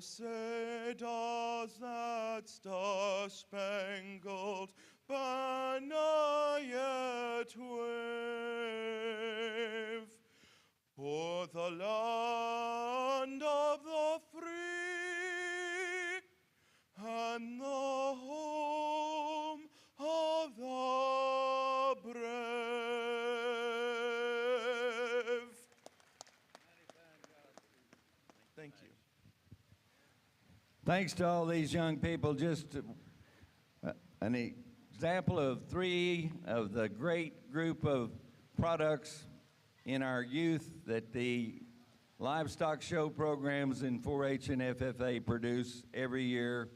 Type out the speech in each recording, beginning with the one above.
say does that star-spangled banner yet wave, for the land of the free and the home of the brave. Thank you. Thanks to all these young people. Just an example of three of the great group of products in our youth that the livestock show programs in 4-H and FFA produce every year.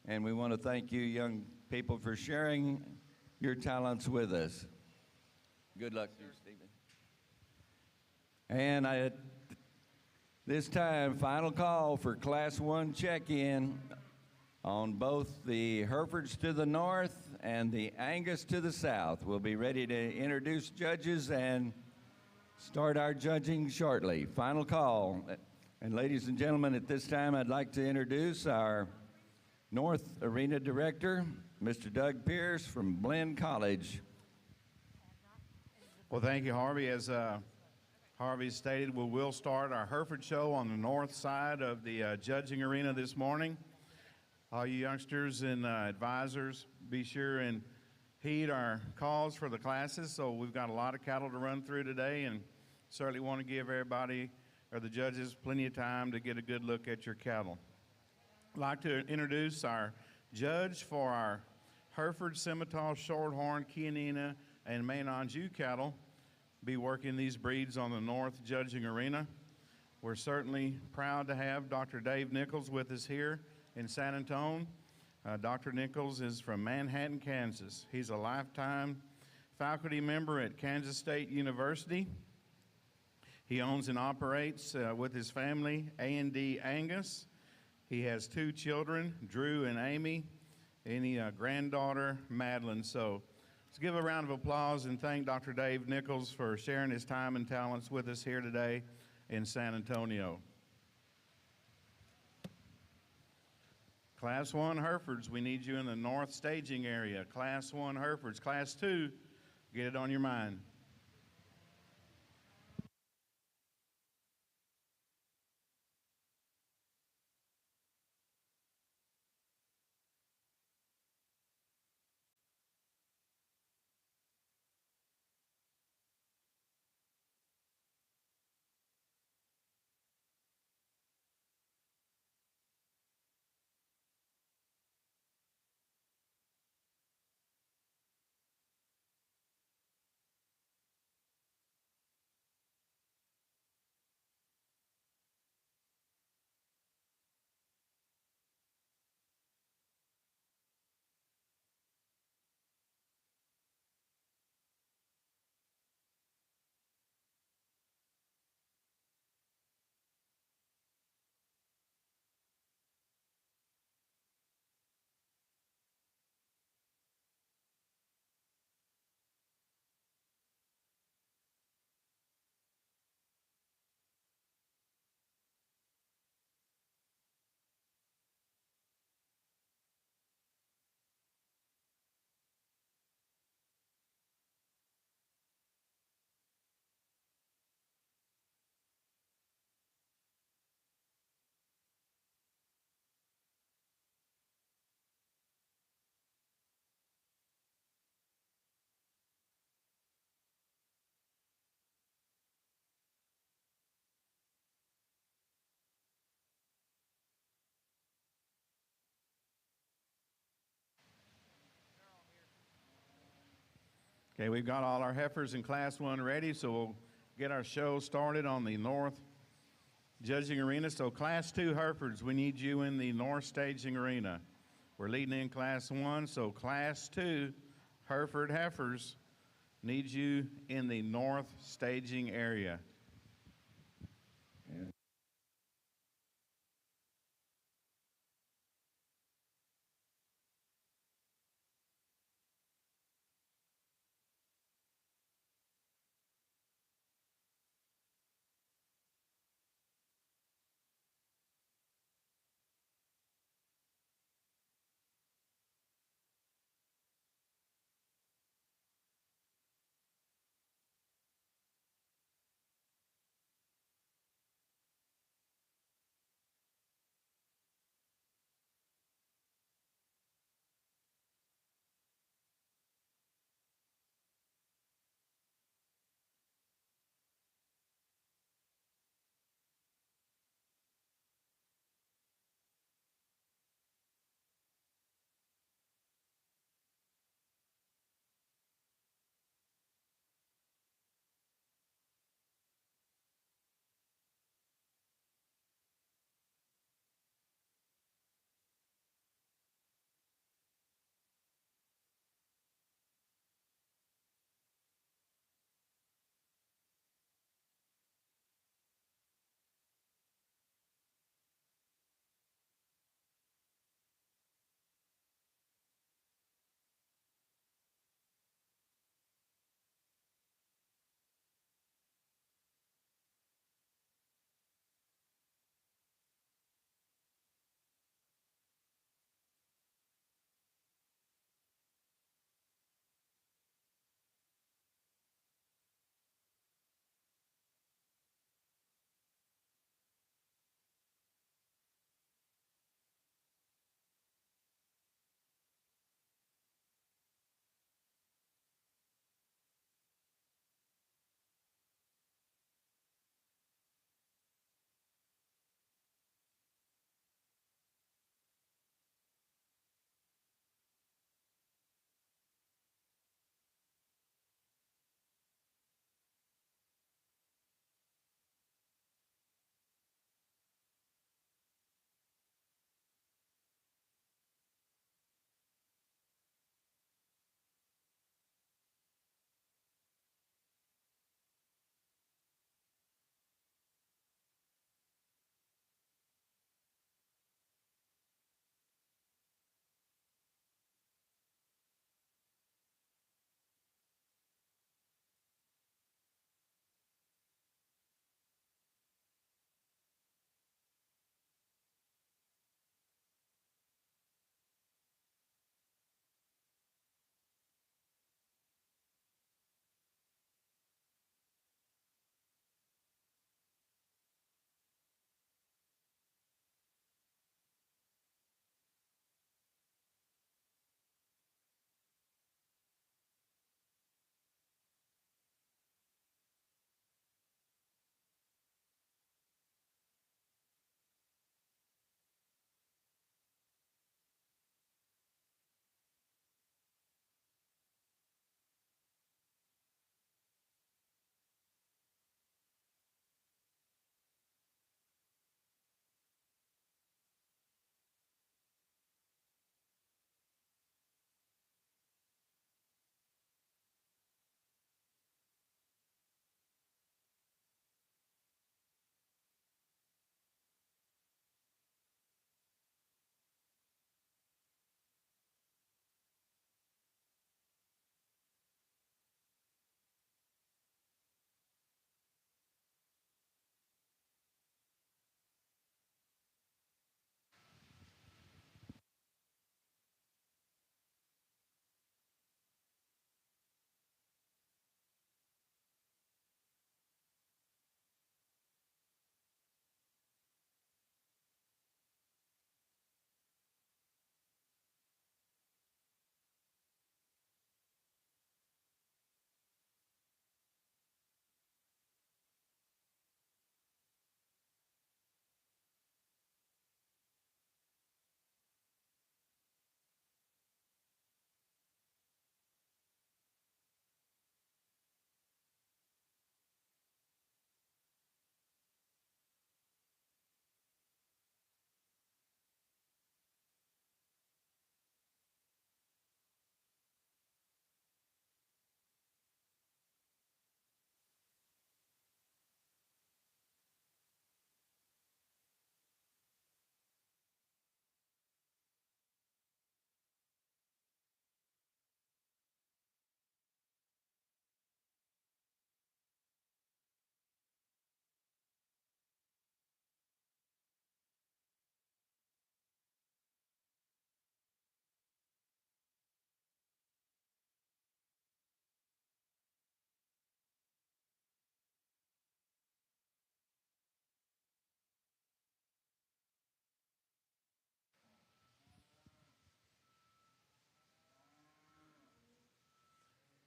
And we want to thank you, young people, for sharing your talents with us. Good luck to you, Stephen. And this time, final call for Class 1 check-in on both the Heifers to the north and the Angus to the south. We'll be ready to introduce judges and start our judging shortly. Final call. And ladies and gentlemen, at this time, I'd like to introduce our North Arena Director, Mr. Doug Pierce from Blinn College. Well, thank you, Harvey. As Harvey stated, we will start our Hereford show on the north side of the judging arena this morning. All you youngsters and advisors, be sure and heed our calls for the classes. So we've got a lot of cattle to run through today, and certainly want to give everybody or the judges plenty of time to get a good look at your cattle. I'd like to introduce our judge for our Hereford, Simmental, Shorthorn, Chianina, and Maine Anjou cattle. Be working these breeds on the north judging arena. We're certainly proud to have Dr. Dave Nichols with us here in San Antonio. Dr. Nichols is from Manhattan, Kansas. He's a lifetime faculty member at Kansas State University. He owns and operates with his family A&D Angus. He has 2 children, Drew and Amy, and a granddaughter, Madeline. So let's give a round of applause and thank Dr. Dave Nichols for sharing his time and talents with us here today in San Antonio. Class 1 Herefords, we need you in the north staging area. Class 1 Herefords. Class 2, get it on your mind. Okay, we've got all our heifers in Class 1 ready, so we'll get our show started on the north judging arena. So Class 2 Herefords, we need you in the north staging arena. We're leading in Class 1, so Class 2 Hereford heifers need you in the north staging area.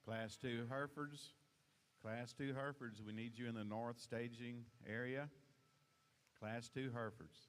Class 2 Herefords. Class 2 Herefords, we need you in the north staging area. Class 2 Herefords.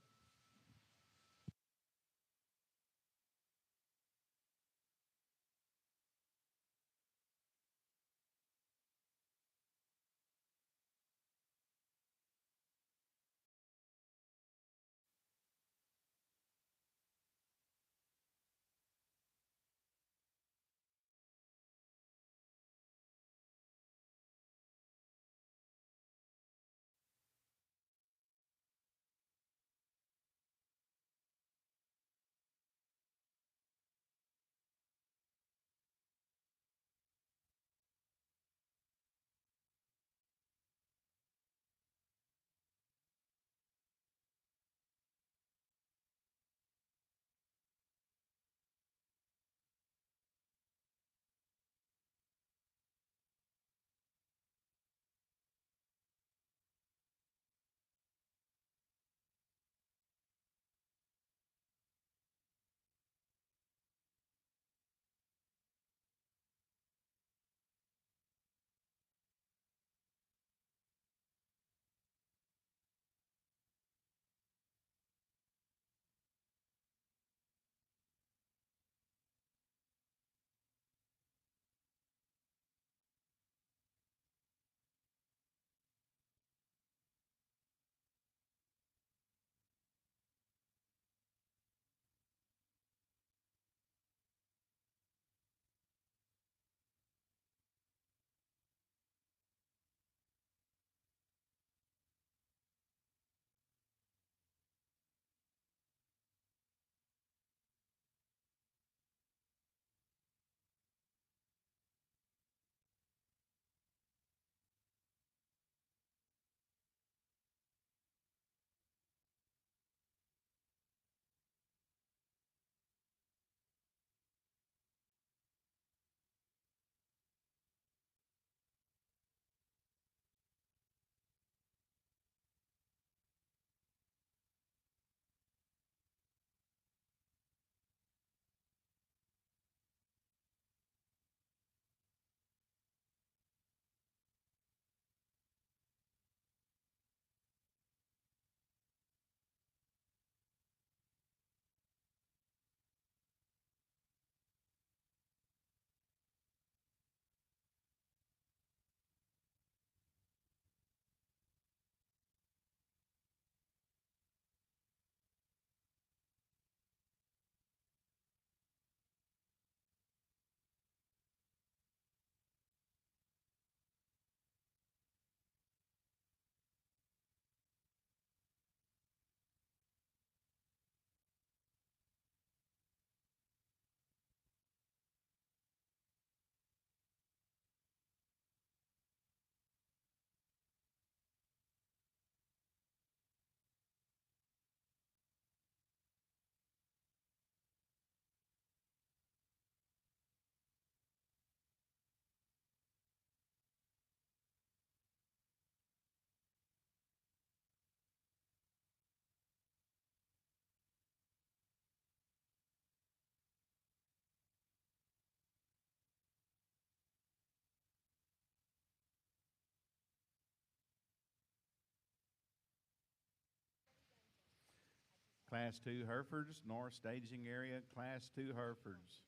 Class 2 Herefords, north staging area. Class 2 Herefords.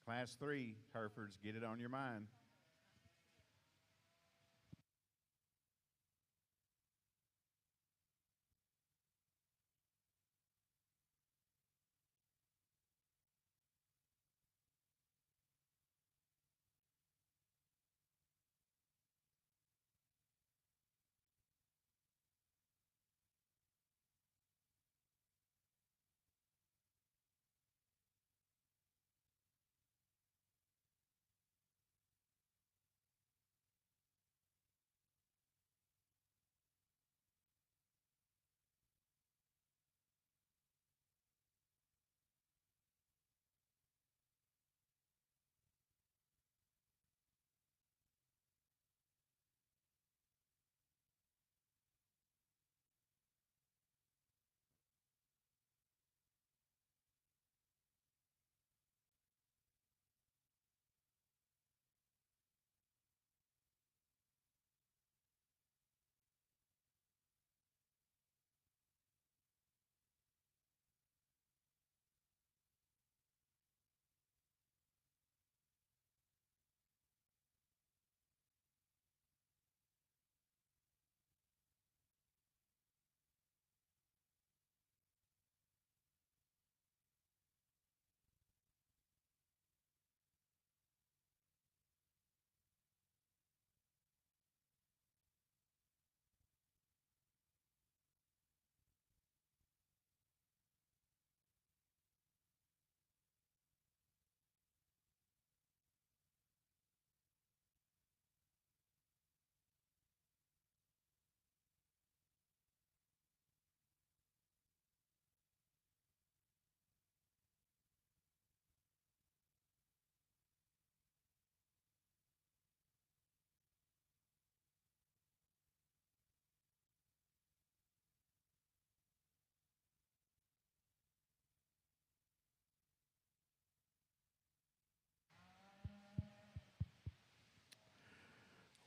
Class 3 Herefords, get it on your mind.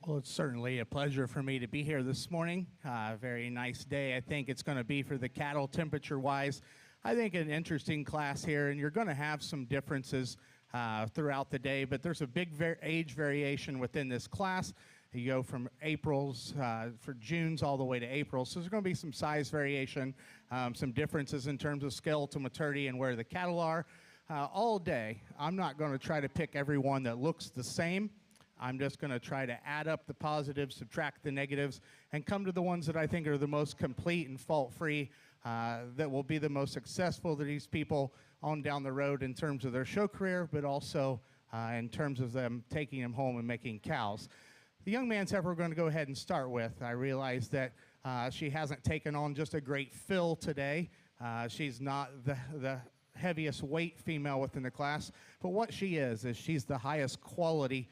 Well, it's certainly a pleasure for me to be here this morning. Very nice day. I think it's going to be for the cattle temperature-wise. I think an interesting class here, and you're going to have some differences throughout the day, but there's a big age variation within this class. You go from April's for June's all the way to April, so there's going to be some size variation, some differences in terms of skeletal maturity and where the cattle are. All day, I'm not going to try to pick every one that looks the same. I'm just going to try to add up the positives, subtract the negatives, and come to the ones that I think are the most complete and fault-free, that will be the most successful to these people on down the road in terms of their show career, but also in terms of them taking them home and making cows. The young man's heifer we're going to go ahead and start with. I realize that she hasn't taken on just a great fill today. She's not the heaviest weight female within the class, but what she is she's the highest quality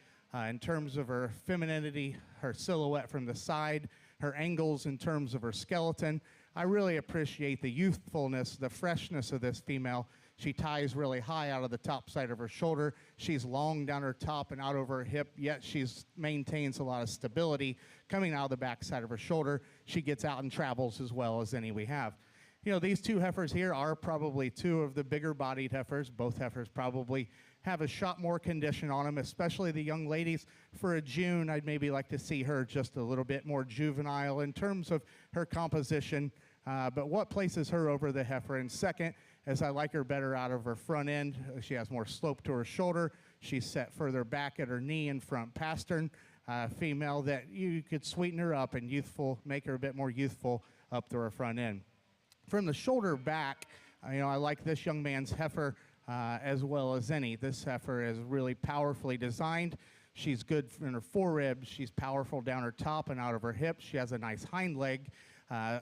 in terms of her femininity, her silhouette from the side, her angles in terms of her skeleton. I really appreciate the youthfulness, the freshness of this female. She ties really high out of the top side of her shoulder. She's long down her top and out over her hip, yet she maintains a lot of stability coming out of the back side of her shoulder. She gets out and travels as well as any we have. You know, these two heifers here are probably two of the bigger bodied heifers. Both heifers probably have a shot more condition on them, especially the young ladies. For a June, I'd maybe like to see her just a little bit more juvenile in terms of her composition. But what places her over the heifer in second, as I like her better out of her front end. She has more slope to her shoulder. She's set further back at her knee and front pastern. Female that you could sweeten her up and youthful, make her a bit more youthful up to her front end. From the shoulder back, you know, I like this young man's heifer as well as any. This heifer is really powerfully designed. She's good in her foreribs. She's powerful down her top and out of her hips. She has a nice hind leg.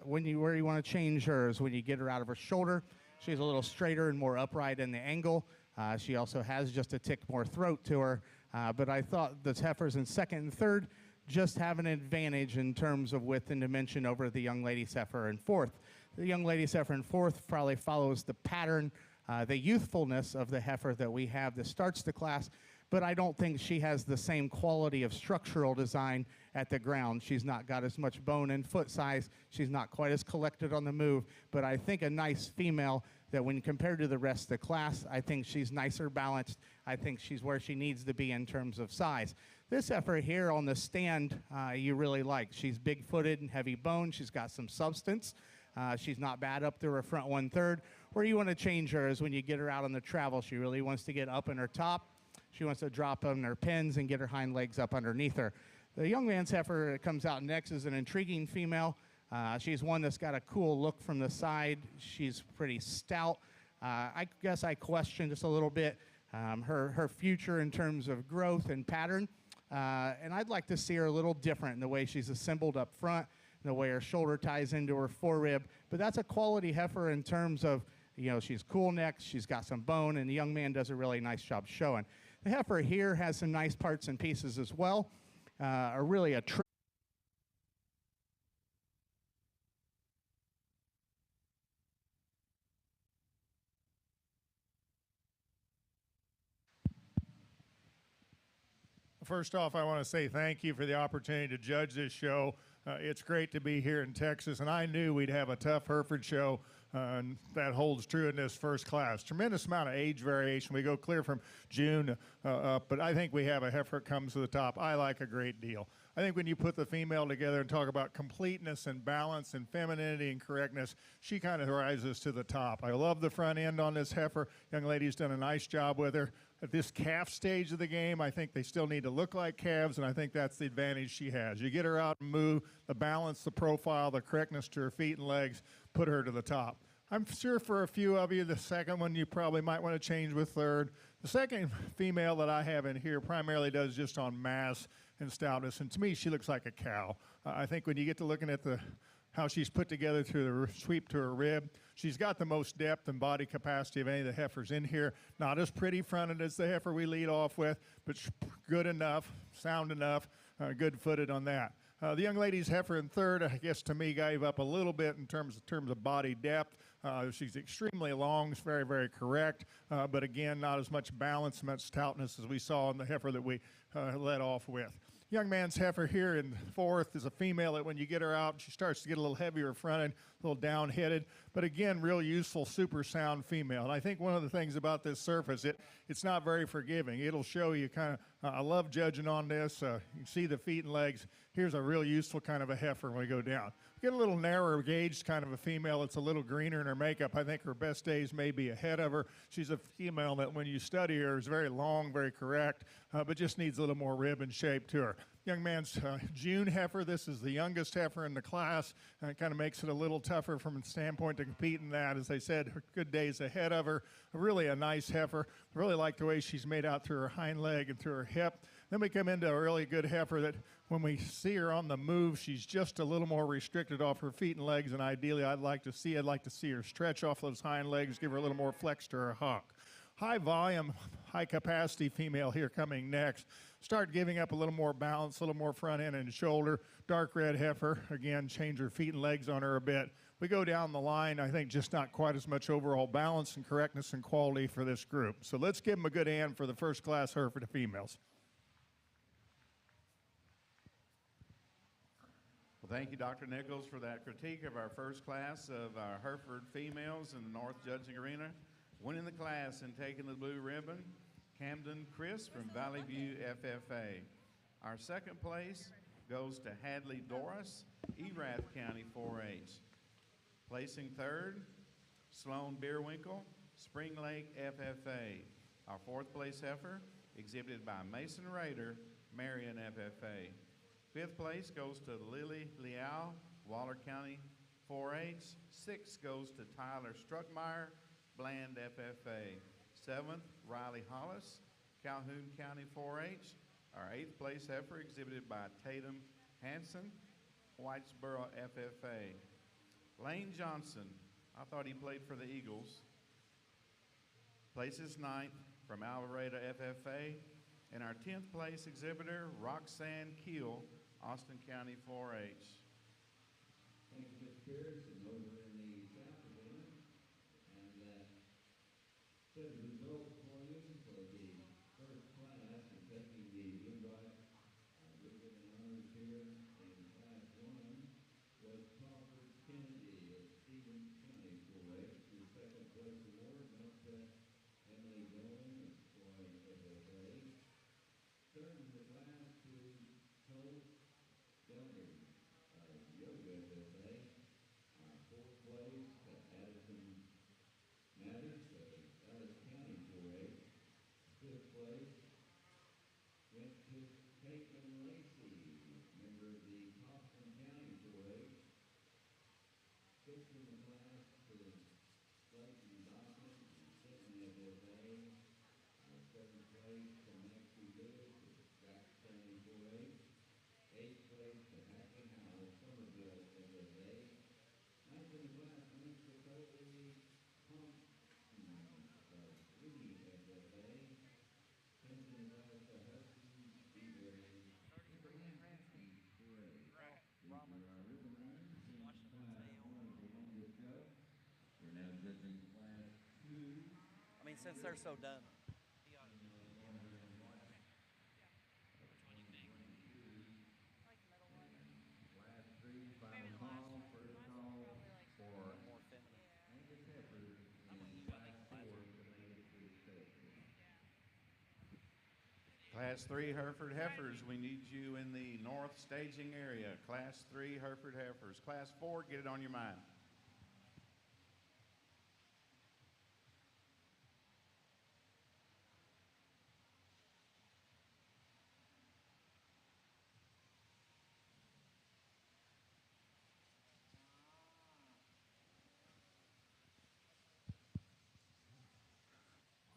Where you want to change her is when you get her out of her shoulder. She's a little straighter and more upright in the angle. She also has just a tick more throat to her. But I thought the heifers in second and third just have an advantage in terms of width and dimension over the young lady's heifer in fourth. The young lady's heifer in fourth probably follows the pattern, the youthfulness of the heifer that we have that starts the class, but I don't think she has the same quality of structural design at the ground. She's not got as much bone and foot size. She's not quite as collected on the move, but I think a nice female that when compared to the rest of the class, I think she's nicer balanced. I think she's where she needs to be in terms of size. This heifer here on the stand, you really like. She's big-footed and heavy bone. She's got some substance. She's not bad up to her front 1/3. Where you want to change her is when you get her out on the travel. She really wants to get up in her top. She wants to drop on her pins and get her hind legs up underneath her. The young man's heifer that comes out next is an intriguing female. She's one that's got a cool look from the side. She's pretty stout. I guess I question just a little bit her future in terms of growth and pattern. And I'd like to see her a little different in the way she's assembled up front, the way her shoulder ties into her forerib. But that's a quality heifer in terms of, you know, she's cool necked, she's got some bone, and the young man does a really nice job showing. The heifer here has some nice parts and pieces as well. First off, I want to say thank you for the opportunity to judge this show. It's great to be here in Texas, and I knew we'd have a tough Hereford show, and that holds true in this first class. Tremendous amount of age variation. We go clear from June up, but I think we have a heifer that comes to the top. I like a great deal. I think when you put the female together and talk about completeness and balance and femininity and correctness, she kind of rises to the top. I love the front end on this heifer. Young lady's done a nice job with her. At this calf stage of the game, I think they still need to look like calves, and I think that's the advantage she has. You get her out and move, the balance, the profile, the correctness to her feet and legs, put her to the top. I'm sure for a few of you, the second one you probably might want to change with third. The second female that I have in here primarily does just on mass and stoutness, and to me, she looks like a cow. I think when you get to looking at how she's put together through the sweep to her rib, she's got the most depth and body capacity of any of the heifers in here. Not as pretty fronted as the heifer we lead off with, but good enough, sound enough, good-footed on that. The young lady's heifer in third, I guess to me, gave up a little bit in terms of body depth. She's extremely long, very, very correct, but again, not as much balance, much stoutness as we saw in the heifer that we led off with. Young man's heifer here in fourth is a female that when you get her out, she starts to get a little heavier fronted, a little down-headed, but again, real useful, super sound female. And I think one of the things about this surface, it's not very forgiving. It'll show you kind of, I love judging on this. You can see the feet and legs. Here's a real useful kind of a heifer when we go down. Get a little narrower gauged kind of a female. It's a little greener in her makeup. I think her best days may be ahead of her. She's a female that when you study her is very long, very correct, but just needs a little more rib and shape to her. Young man's June heifer. This is the youngest heifer in the class. It kind of makes it a little tougher from a standpoint to compete in that. As I said, her good days ahead of her. Really a nice heifer. Really like the way she's made out through her hind leg and through her hip. Then we come into a really good heifer that when we see her on the move, she's just a little more restricted off her feet and legs, and ideally I'd like to see her stretch off those hind legs, give her a little more flex to her hock. High volume, high capacity female here coming next. Start giving up a little more balance, a little more front end and shoulder. Dark red heifer, again, change her feet and legs on her a bit. We go down the line, I think just not quite as much overall balance and correctness and quality for this group. So let's give them a good hand for the first class Hereford females. Well, thank you, Dr. Nichols, for that critique of our first class of our Hereford females in the North Judging Arena. Winning the class and taking the blue ribbon, Camden Chris from Valley View FFA. Our second place goes to Hadley Doris, Erath County 4-H. Placing third, Sloan Bierwinkle, Spring Lake FFA. Our fourth place heifer, exhibited by Mason Rader, Marion FFA. Fifth place goes to Lily Liao, Waller County 4-H. Sixth goes to Tyler Struckmeyer, Bland FFA. Seventh, Riley Hollis, Calhoun County 4-H. Our eighth place heifer exhibited by Tatum Hanson, Whitesboro FFA. Lane Johnson, I thought he played for the Eagles, places ninth from Alvarado FFA. And our 10th place exhibitor, Roxanne Keel, Austin County 4-H. Thank you, Mr. Pearson, over in the South Arena. And set the results for you for the first class and taking the invite. Ribbon and honors here in Class 1 was Crawford Kennedy of Stevens County 4-H. The second place award went to Emily Dolan of Troy FFA. Turning the class to Colt Delmer of Yoga FFA. Our fourth place to Addison Mathers of Ellis County 4-H. Fifth place went to Caitlin Lacey, member of the Kaufman County 4-H. Sixth in the class to Clayton Dawson of Sinton FFA. Our seventh place to Maxie Lewis of Jackson County 4-H. Eighth place to Hackett Howell, Somerville FFA. Ninth in the class went to Colby Thompson of Lee FFA. Tenth in the class to Hudson Beaver of County 4-H. These are our ribbon runners in Class 1 of the longest go. We're now judging Class 2. I mean, since they're so done. Class 3, final call, first call for Angus Heifers in Class 4 to make it to the state. Class 3 Hereford heifers, we need you in the north staging area. Class 3 Hereford heifers. Class 4, get it on your mind.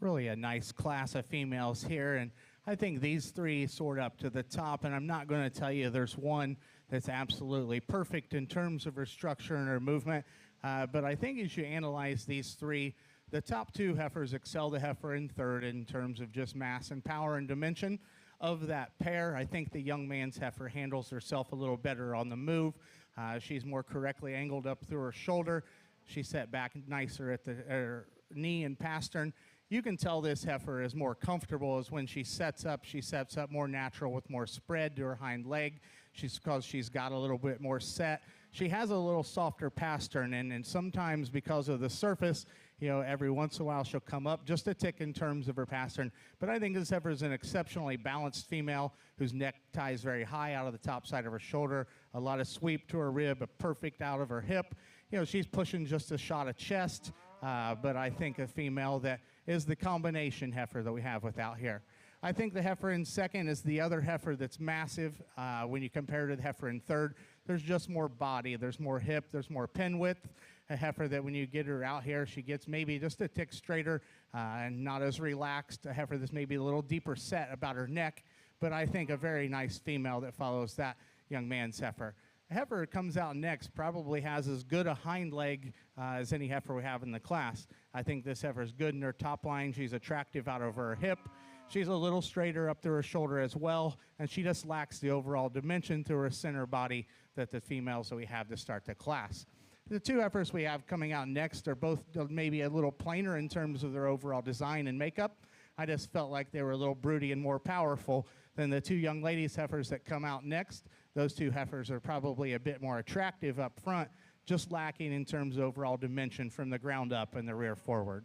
Really a nice class of females here, and I think these three sort up to the top, and I'm not going to tell you there's one that's absolutely perfect in terms of her structure and her movement, but I think as you analyze these three, the top two heifers excel the heifer in third in terms of just mass and power and dimension. Of that pair, I think the young man's heifer handles herself a little better on the move. She's more correctly angled up through her shoulder. She's set back nicer at the knee and pastern. You can tell this heifer is more comfortable as when she sets up more natural with more spread to her hind leg. Because she's got a little bit more set. She has a little softer pastern, and sometimes because of the surface, every once in a while she'll come up just a tick in terms of her pastern. But I think this heifer is an exceptionally balanced female whose neck ties very high out of the top side of her shoulder, a lot of sweep to her rib, a perfect out of her hip. She's pushing just a shot of chest, but I think a female that is the combination heifer that we have out here. I think the heifer in second is the other heifer that's massive. When you compare to the heifer in third, there's just more body, there's more hip, there's more pin width. A heifer that when you get her out here, she gets maybe just a tick straighter and not as relaxed. A heifer that's maybe a little deeper set about her neck, but I think a very nice female that follows that young man's heifer. A heifer that comes out next probably has as good a hind leg as any heifer we have in the class. I think this heifer is good in her top line. She's attractive out of her hip. She's a little straighter up to her shoulder as well, and she just lacks the overall dimension to her center body that the females that we have to start the class. The two heifers we have coming out next are both maybe a little plainer in terms of their overall design and makeup. I just felt like they were a little broody and more powerful than the two young ladies heifers that come out next. Those two heifers are probably a bit more attractive up front, just lacking in terms of overall dimension from the ground up and the rear forward.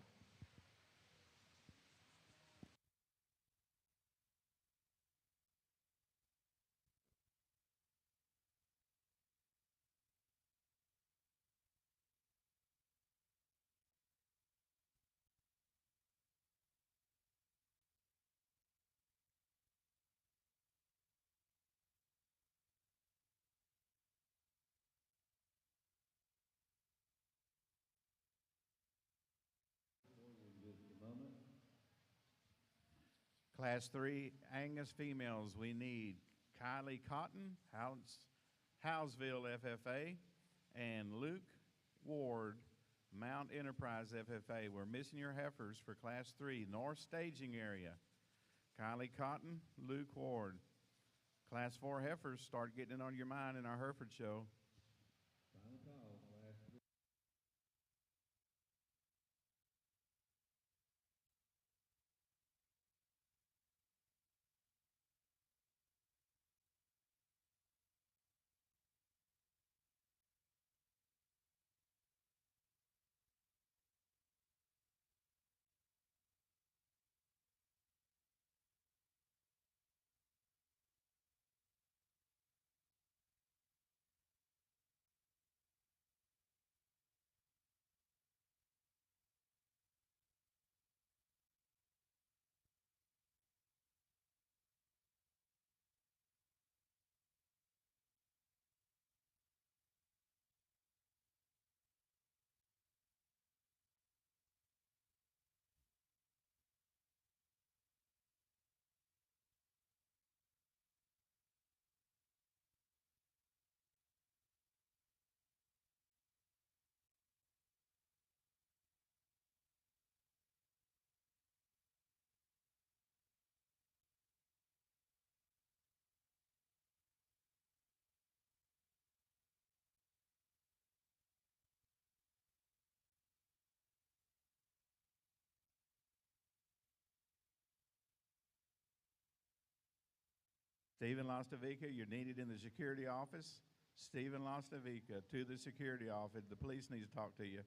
Class 3 Angus females, we need Kylie Cotton, Howesville FFA, and Luke Ward, Mount Enterprise FFA. We're missing your heifers for Class 3, North Staging Area. Kylie Cotton, Luke Ward. Class 4 heifers, start getting it on your mind in our Hereford show. Stephen Lastavica, you're needed in the security office. Stephen Lastavica to the security office. The police need to talk to you.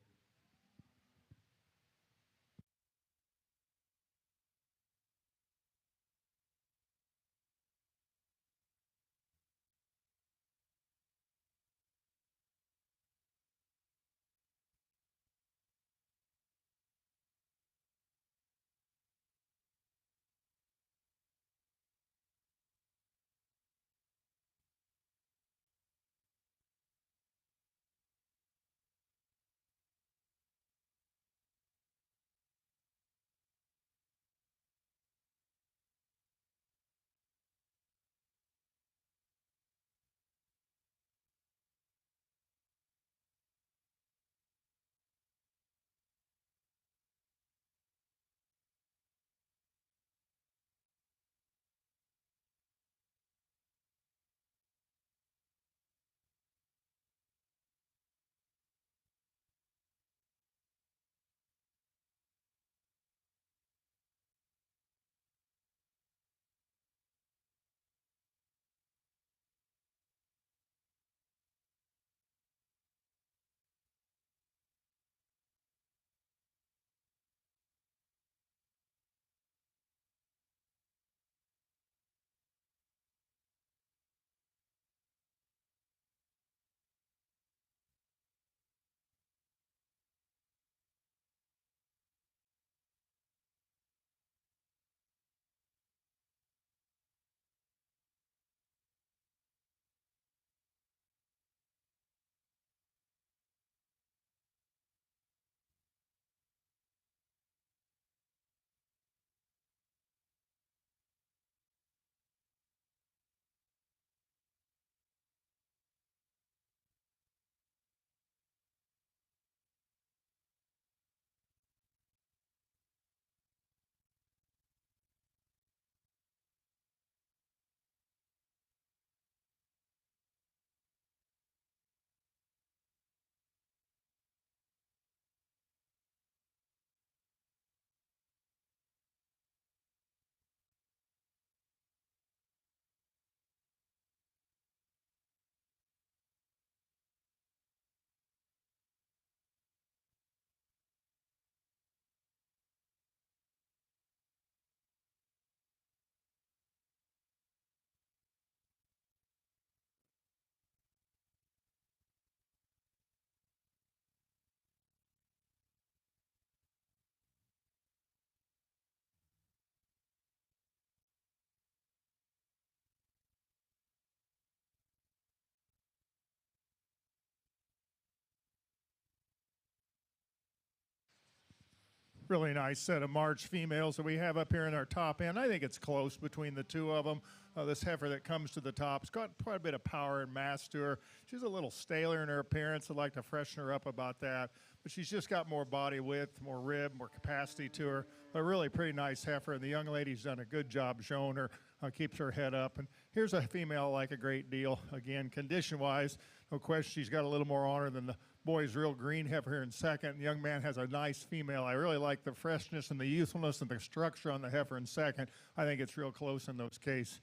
really nice set of March females that we have up here in our top end. I think it's close between the two of them. This heifer that comes to the top's got quite a bit of power and mass to her. She's a little staler in her appearance. I'd like to freshen her up about that. But she's just got more body width, more rib, more capacity to her. A really pretty nice heifer, and the young lady's done a good job showing her, keeps her head up. And here's a female I like a great deal. Again, condition-wise, no question she's got a little more on her than the boy's real green heifer here in second. The young man has a nice female. I really like the freshness and the youthfulness and the structure on the heifer in second. I think it's real close in those cases.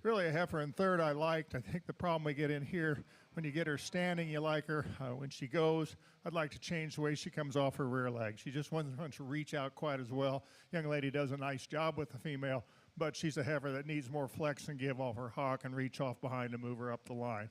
Really a heifer in third I liked. I think the problem we get in here, when you get her standing, you like her. When she goes, I'd like to change the way she comes off her rear leg. She just doesn't want to reach out quite as well. Young lady does a nice job with the female, but she's a heifer that needs more flex and give off her hock and reach off behind to move her up the line.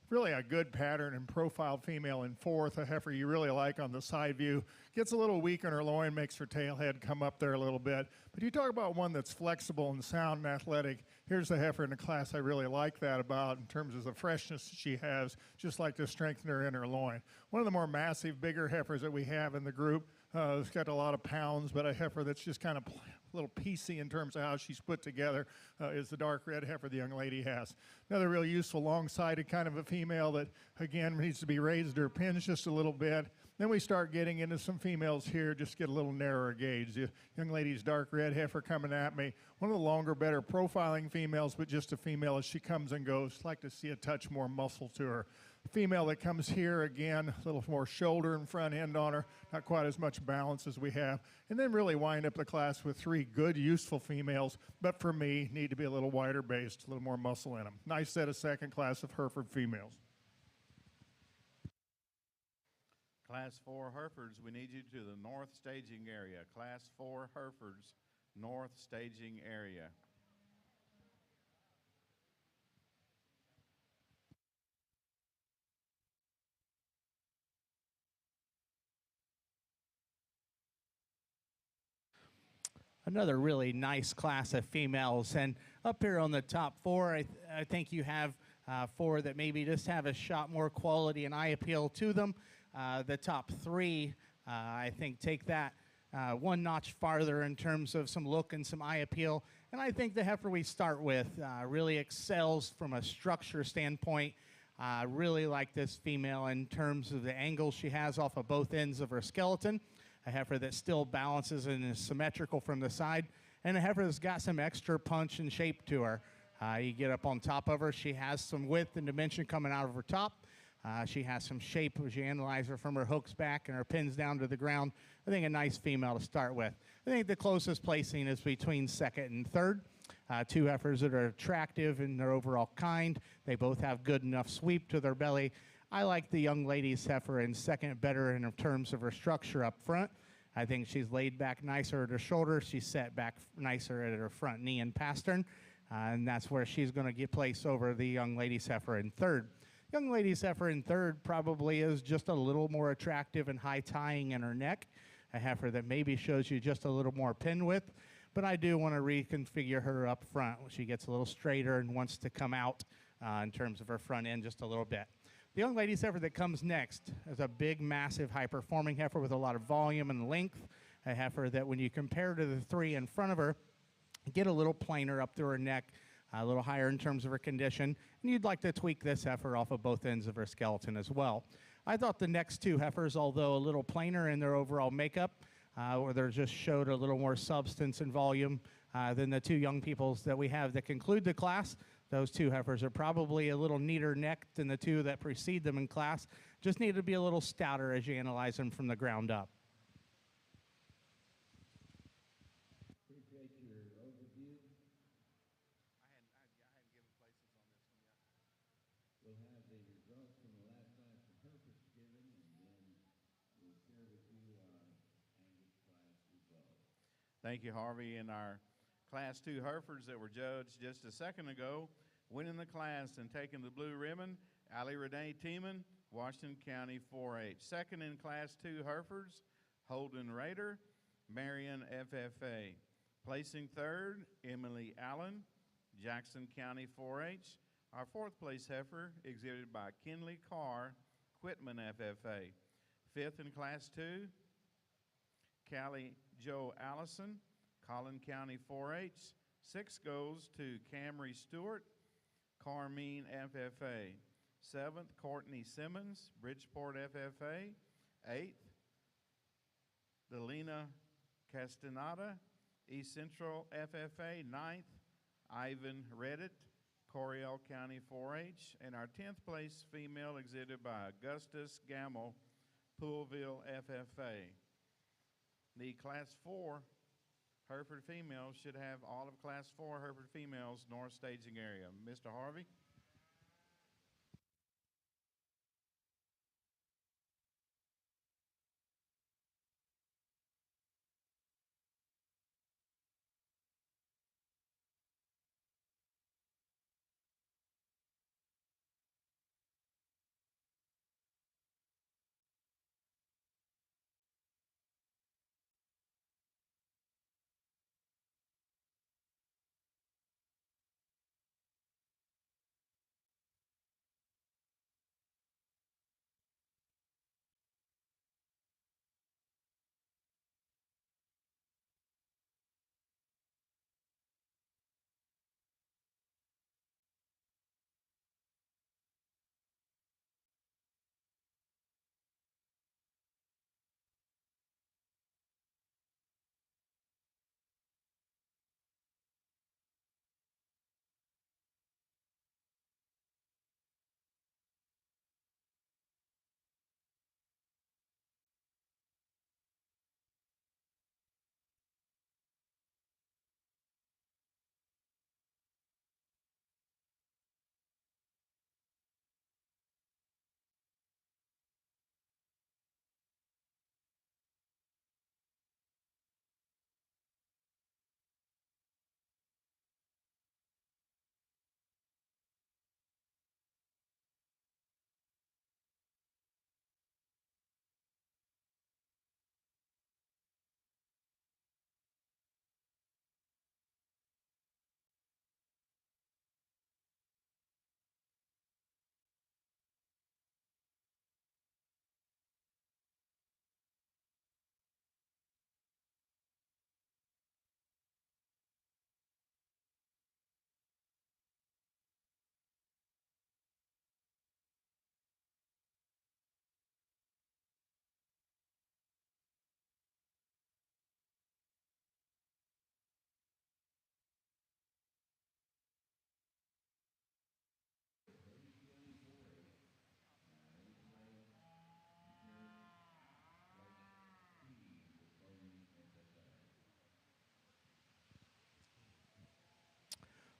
Really a good pattern and profiled female in fourth, a heifer you really like on the side view. Gets a little weak in her loin, makes her tail head come up there a little bit. But you talk about one that's flexible and sound and athletic. Here's the heifer in the class I really like that about in terms of the freshness she has, just like to strengthen her in her loin. One of the more massive, bigger heifers that we have in the group. It's got a lot of pounds, but a heifer that's just kind of a little piecey in terms of how she's put together is the dark red heifer the young lady has. Another real useful long-sided kind of a female that, again, needs to be raised her pins just a little bit. Then we start getting into some females here, just get a little narrower gauge. The young lady's dark red heifer coming at me. One of the longer, better profiling females, but just a female as she comes and goes. Like to see a touch more muscle to her. Female that comes here, again, a little more shoulder and front end on her, not quite as much balance as we have. And then really wind up the class with three good, useful females, but for me, need to be a little wider based, a little more muscle in them. Nice set of second class of Hereford females. Class 4 Herefords, we need you to the north staging area. Class 4 Herefords, north staging area. Another really nice class of females. And up here on the top four, I think you have four that maybe just have a shot more quality and eye appeal to them. The top three, I think, take that one notch farther in terms of some look and some eye appeal. And I think the heifer we start with really excels from a structure standpoint. Really like this female in terms of the angle she has off of both ends of her skeleton. A heifer that still balances and is symmetrical from the side, and a heifer that's got some extra punch and shape to her. You get up on top of her, she has some width and dimension coming out of her top. She has some shape as you analyze her from her hooks back and her pins down to the ground. I think a nice female to start with. I think the closest placing is between second and third. Two heifers that are attractive in their overall kind. They both have good enough sweep to their belly. I like the young lady's heifer in second better in terms of her structure up front. I think she's laid back nicer at her shoulder. She's set back nicer at her front knee and pastern. And that's where she's going to get placed over the young lady's heifer in third. Young lady's heifer in third probably is just a little more attractive and high tying in her neck. A heifer that maybe shows you just a little more pin width. But I do want to reconfigure her up front. She gets a little straighter and wants to come out in terms of her front end just a little bit. The young lady's heifer that comes next is a big, massive, high-performing heifer with a lot of volume and length. A heifer that when you compare to the three in front of her, get a little plainer up through her neck, a little higher in terms of her condition. And you'd like to tweak this heifer off of both ends of her skeleton as well. I thought the next two heifers, although a little plainer in their overall makeup, where they just showed a little more substance and volume than the two young peoples that we have that conclude the class. Those two heifers are probably a little neater necked than the two that precede them in class. Just need to be a little stouter as you analyze them from the ground up. Appreciate your overview. I hadn't given places on this one yet. We'll have the results from the last class of Heifers given, and then we'll share with you our Angus class results. Thank you, Harvey. In our Class 2 Herefords that were judged just a second ago, winning the class and taking the blue ribbon, Allie Renee Tiemann, Washington County 4-H. Second in Class 2 Herefords, Holden Rader, Marion FFA. Placing third, Emily Allen, Jackson County 4-H. Our fourth place heifer, exhibited by Kinley Carr, Quitman FFA. Fifth in Class 2, Callie Joe Allison, Collin County 4-H. 6 goes to Camry Stewart, Carmine FFA. 7th, Courtney Simmons, Bridgeport FFA. 8th, Delina Castaneda, East Central FFA. 9th, Ivan Reddit, Coryell County 4-H. And our 10th place female exhibited by Augustus Gamble, Poolville FFA. The Class 4 Hereford females should have all of Class 4 Hereford females north staging area. Mr. Harvey?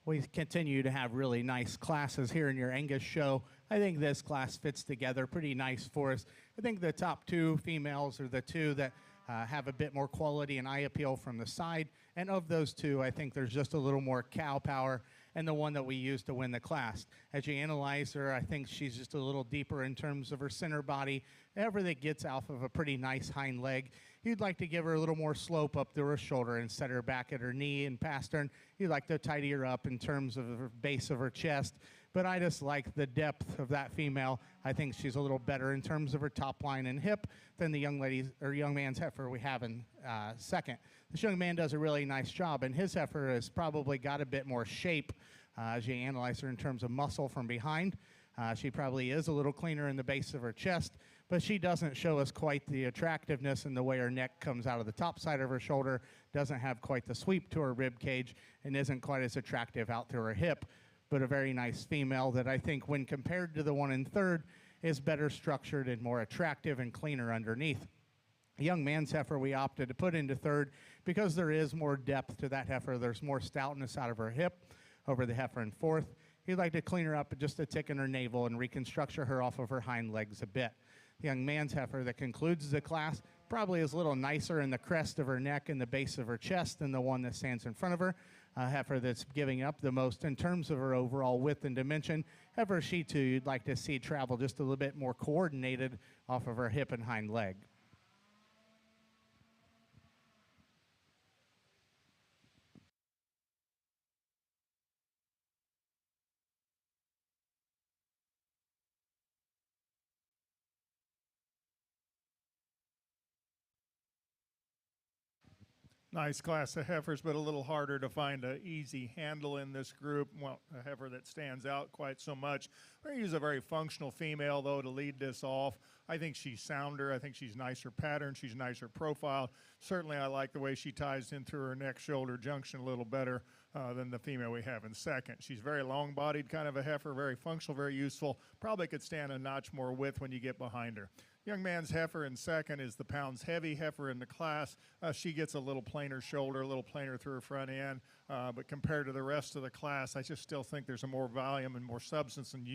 We continue to have really nice classes here in your Angus show. I think this class fits together pretty nice for us. I think the top 2 females are the 2 that have a bit more quality and eye appeal from the side. And of those 2, I think there's just a little more cow power and the one that we use to win the class. As you analyze her, I think she's just a little deeper in terms of her center body. Everything gets off of a pretty nice hind leg. You'd like to give her a little more slope up to her shoulder and set her back at her knee and past her. And you'd like to tidy her up in terms of the base of her chest. But I just like the depth of that female. I think she's a little better in terms of her top line and hip than the young man's heifer we have in second. This young man does a really nice job, and his heifer has probably got a bit more shape as you analyze her in terms of muscle from behind. She probably is a little cleaner in the base of her chest, but she doesn't show us quite the attractiveness in the way her neck comes out of the top side of her shoulder, doesn't have quite the sweep to her rib cage, and isn't quite as attractive out to her hip. But a very nice female that I think when compared to the one in third is better structured and more attractive and cleaner underneath. A young man's heifer we opted to put into third because there is more depth to that heifer. There's more stoutness out of her hip over the heifer in fourth. He'd like to clean her up just a tick in her navel and reconstruct her off of her hind legs a bit. The young man's heifer that concludes the class probably is a little nicer in the crest of her neck and the base of her chest than the one that stands in front of her. A heifer that's giving up the most in terms of her overall width and dimension. Heifer she too you'd like to see travel just a little bit more coordinated off of her hip and hind leg. Nice class of heifers, but a little harder to find an easy handle in this group. Well, a heifer that stands out quite so much. We're going to use a very functional female, though, to lead this off. I think she's sounder. I think she's nicer pattern. She's nicer profile. Certainly, I like the way she ties in through her neck-shoulder junction a little better than the female we have in second. She's very long-bodied kind of a heifer, very functional, very useful. Probably could stand a notch more width when you get behind her. Young man's heifer in second is the pounds heavy heifer in the class. She gets a little plainer shoulder, a little plainer through her front end, but compared to the rest of the class, I just still think there's a more volume and more substance and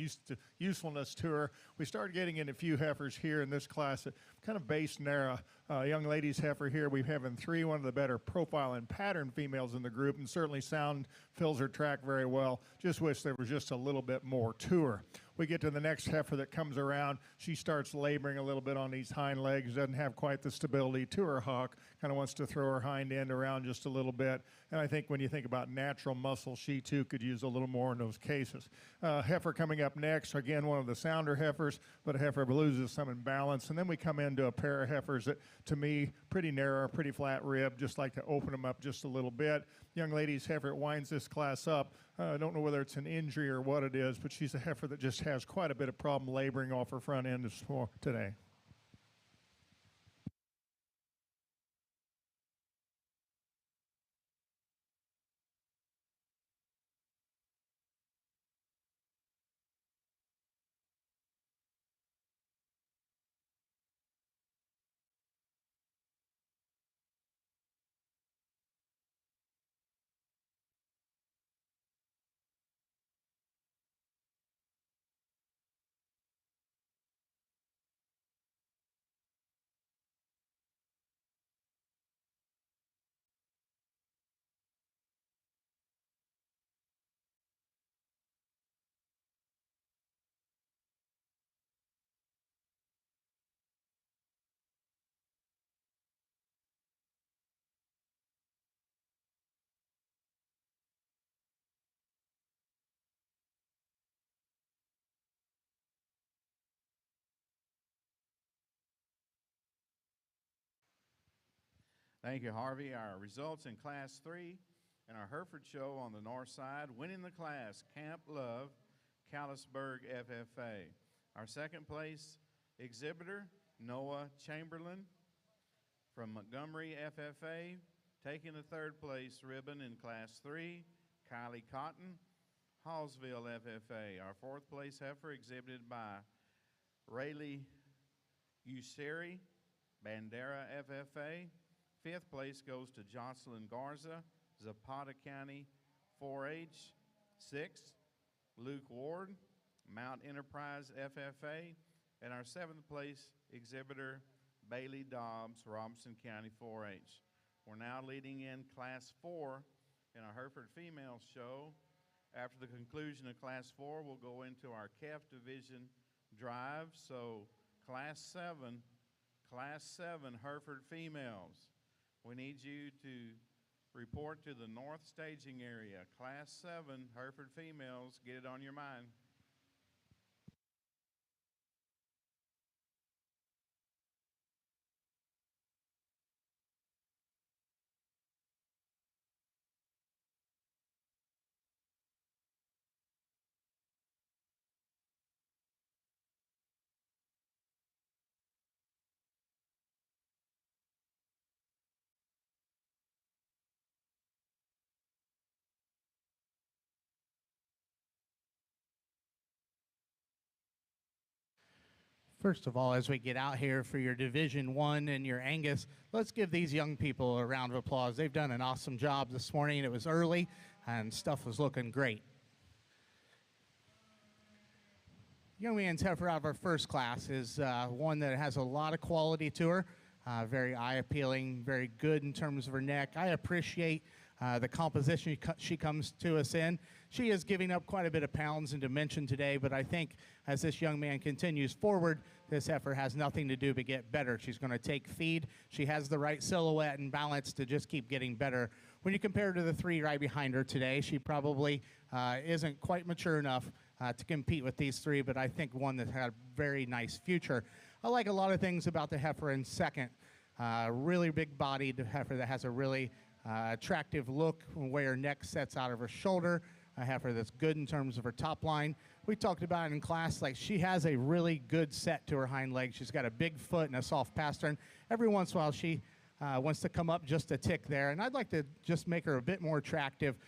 usefulness to her. We started getting in a few heifers here in this class that kind of base narrow. Young ladies heifer here, we have in three, one of the better profile and pattern females in the group, and certainly sound fills her track very well. Just wish there was just a little bit more to her. We get to the next heifer that comes around. She starts laboring a little bit on these hind legs, doesn't have quite the stability to her hock, kind of wants to throw her hind end around just a little bit. And I think when you think about natural muscle, she too could use a little more in those cases. Heifer coming up next, again, one of the sounder heifers, but a heifer loses some in balance. And then we come into a pair of heifers that, to me, pretty narrow, pretty flat rib, just like to open them up just a little bit. Young lady's heifer winds this class up. I don't know whether it's an injury or what it is, but she's a heifer that just has quite a bit of problem laboring off her front end today. Thank you, Harvey. Our results in Class 3 and our Hereford show on the north side, winning the class, Camp Love, Callisburg FFA. Our second place exhibitor, Noah Chamberlain from Montgomery FFA. Taking the third place ribbon in Class 3, Kylie Cotton, Hallsville FFA. Our fourth place heifer exhibited by Rayleigh Useri, Bandera FFA. Fifth place goes to Jocelyn Garza, Zapata County 4-H. Sixth, Luke Ward, Mount Enterprise FFA. And our seventh place exhibitor, Bailey Dobbs, Robinson County 4-H. We're now leading in Class 4 in our Hereford Female Show. After the conclusion of Class 4, we'll go into our calf division drive. So Class 7 Hereford Females. We need you to report to the north staging area. Class 7 Hereford Females, get it on your mind. First of all, as we get out here for your Division 1 and your Angus, let's give these young people a round of applause. They've done an awesome job this morning. It was early, and stuff was looking great. Young man's heifer out of our first class is one that has a lot of quality to her, very eye-appealing, very good in terms of her neck. I appreciate the composition she comes to us in. She is giving up quite a bit of pounds and dimension today, but I think as this young man continues forward, this heifer has nothing to do but get better. She's going to take feed. She has the right silhouette and balance to just keep getting better. When you compare her to the three right behind her today, she probably isn't quite mature enough to compete with these three, but I think one that had a very nice future. I like a lot of things about the heifer in second. Really big-bodied heifer that has a really attractive look, way her neck sets out of her shoulder, a heifer that's good in terms of her top line. We talked about it in class, like she has a really good set to her hind leg. She's got a big foot and a soft pastern. Every once in a while she wants to come up just a tick there, and I'd like to just make her a bit more attractive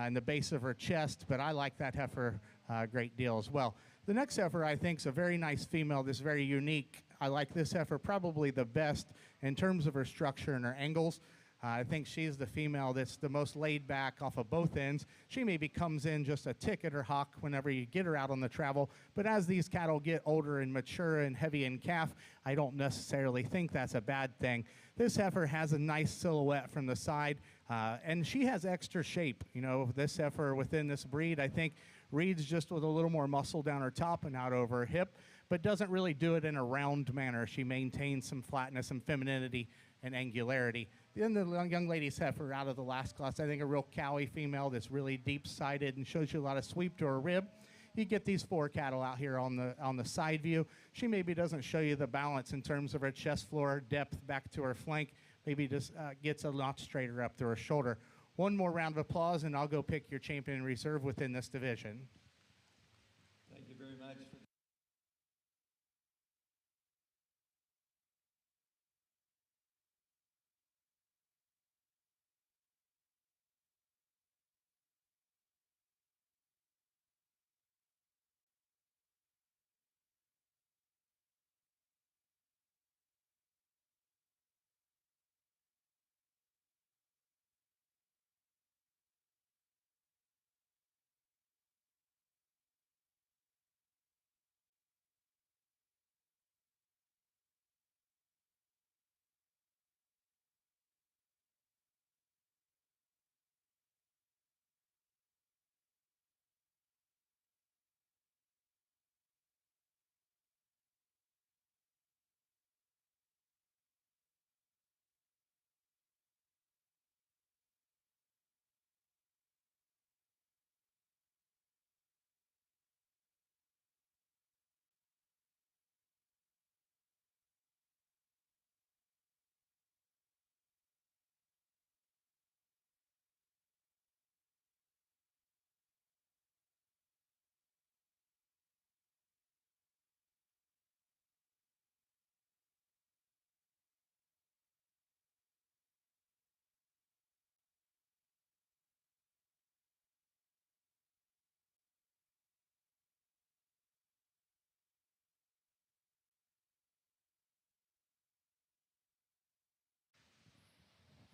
in the base of her chest, but I like that heifer a great deal as well. The next heifer I think is a very nice female that's very unique. I like this heifer probably the best in terms of her structure and her angles. I think she's the female that's the most laid back off of both ends. She maybe comes in just a tick at her hock whenever you get her out on the travel, but as these cattle get older and mature and heavy in calf, I don't necessarily think that's a bad thing. This heifer has a nice silhouette from the side, and she has extra shape. You know, this heifer within this breed, I think, reads just with a little more muscle down her top and out over her hip, but doesn't really do it in a round manner. She maintains some flatness and femininity and angularity. Then the young lady's heifer out of the last class, I think a real cowy female that's really deep-sided and shows you a lot of sweep to her rib. You get these 4 cattle out here on the side view. She maybe doesn't show you the balance in terms of her chest floor depth back to her flank. Maybe just gets a lot straighter up to her shoulder. One more round of applause, and I'll go pick your champion in reserve within this division. Thank you very much.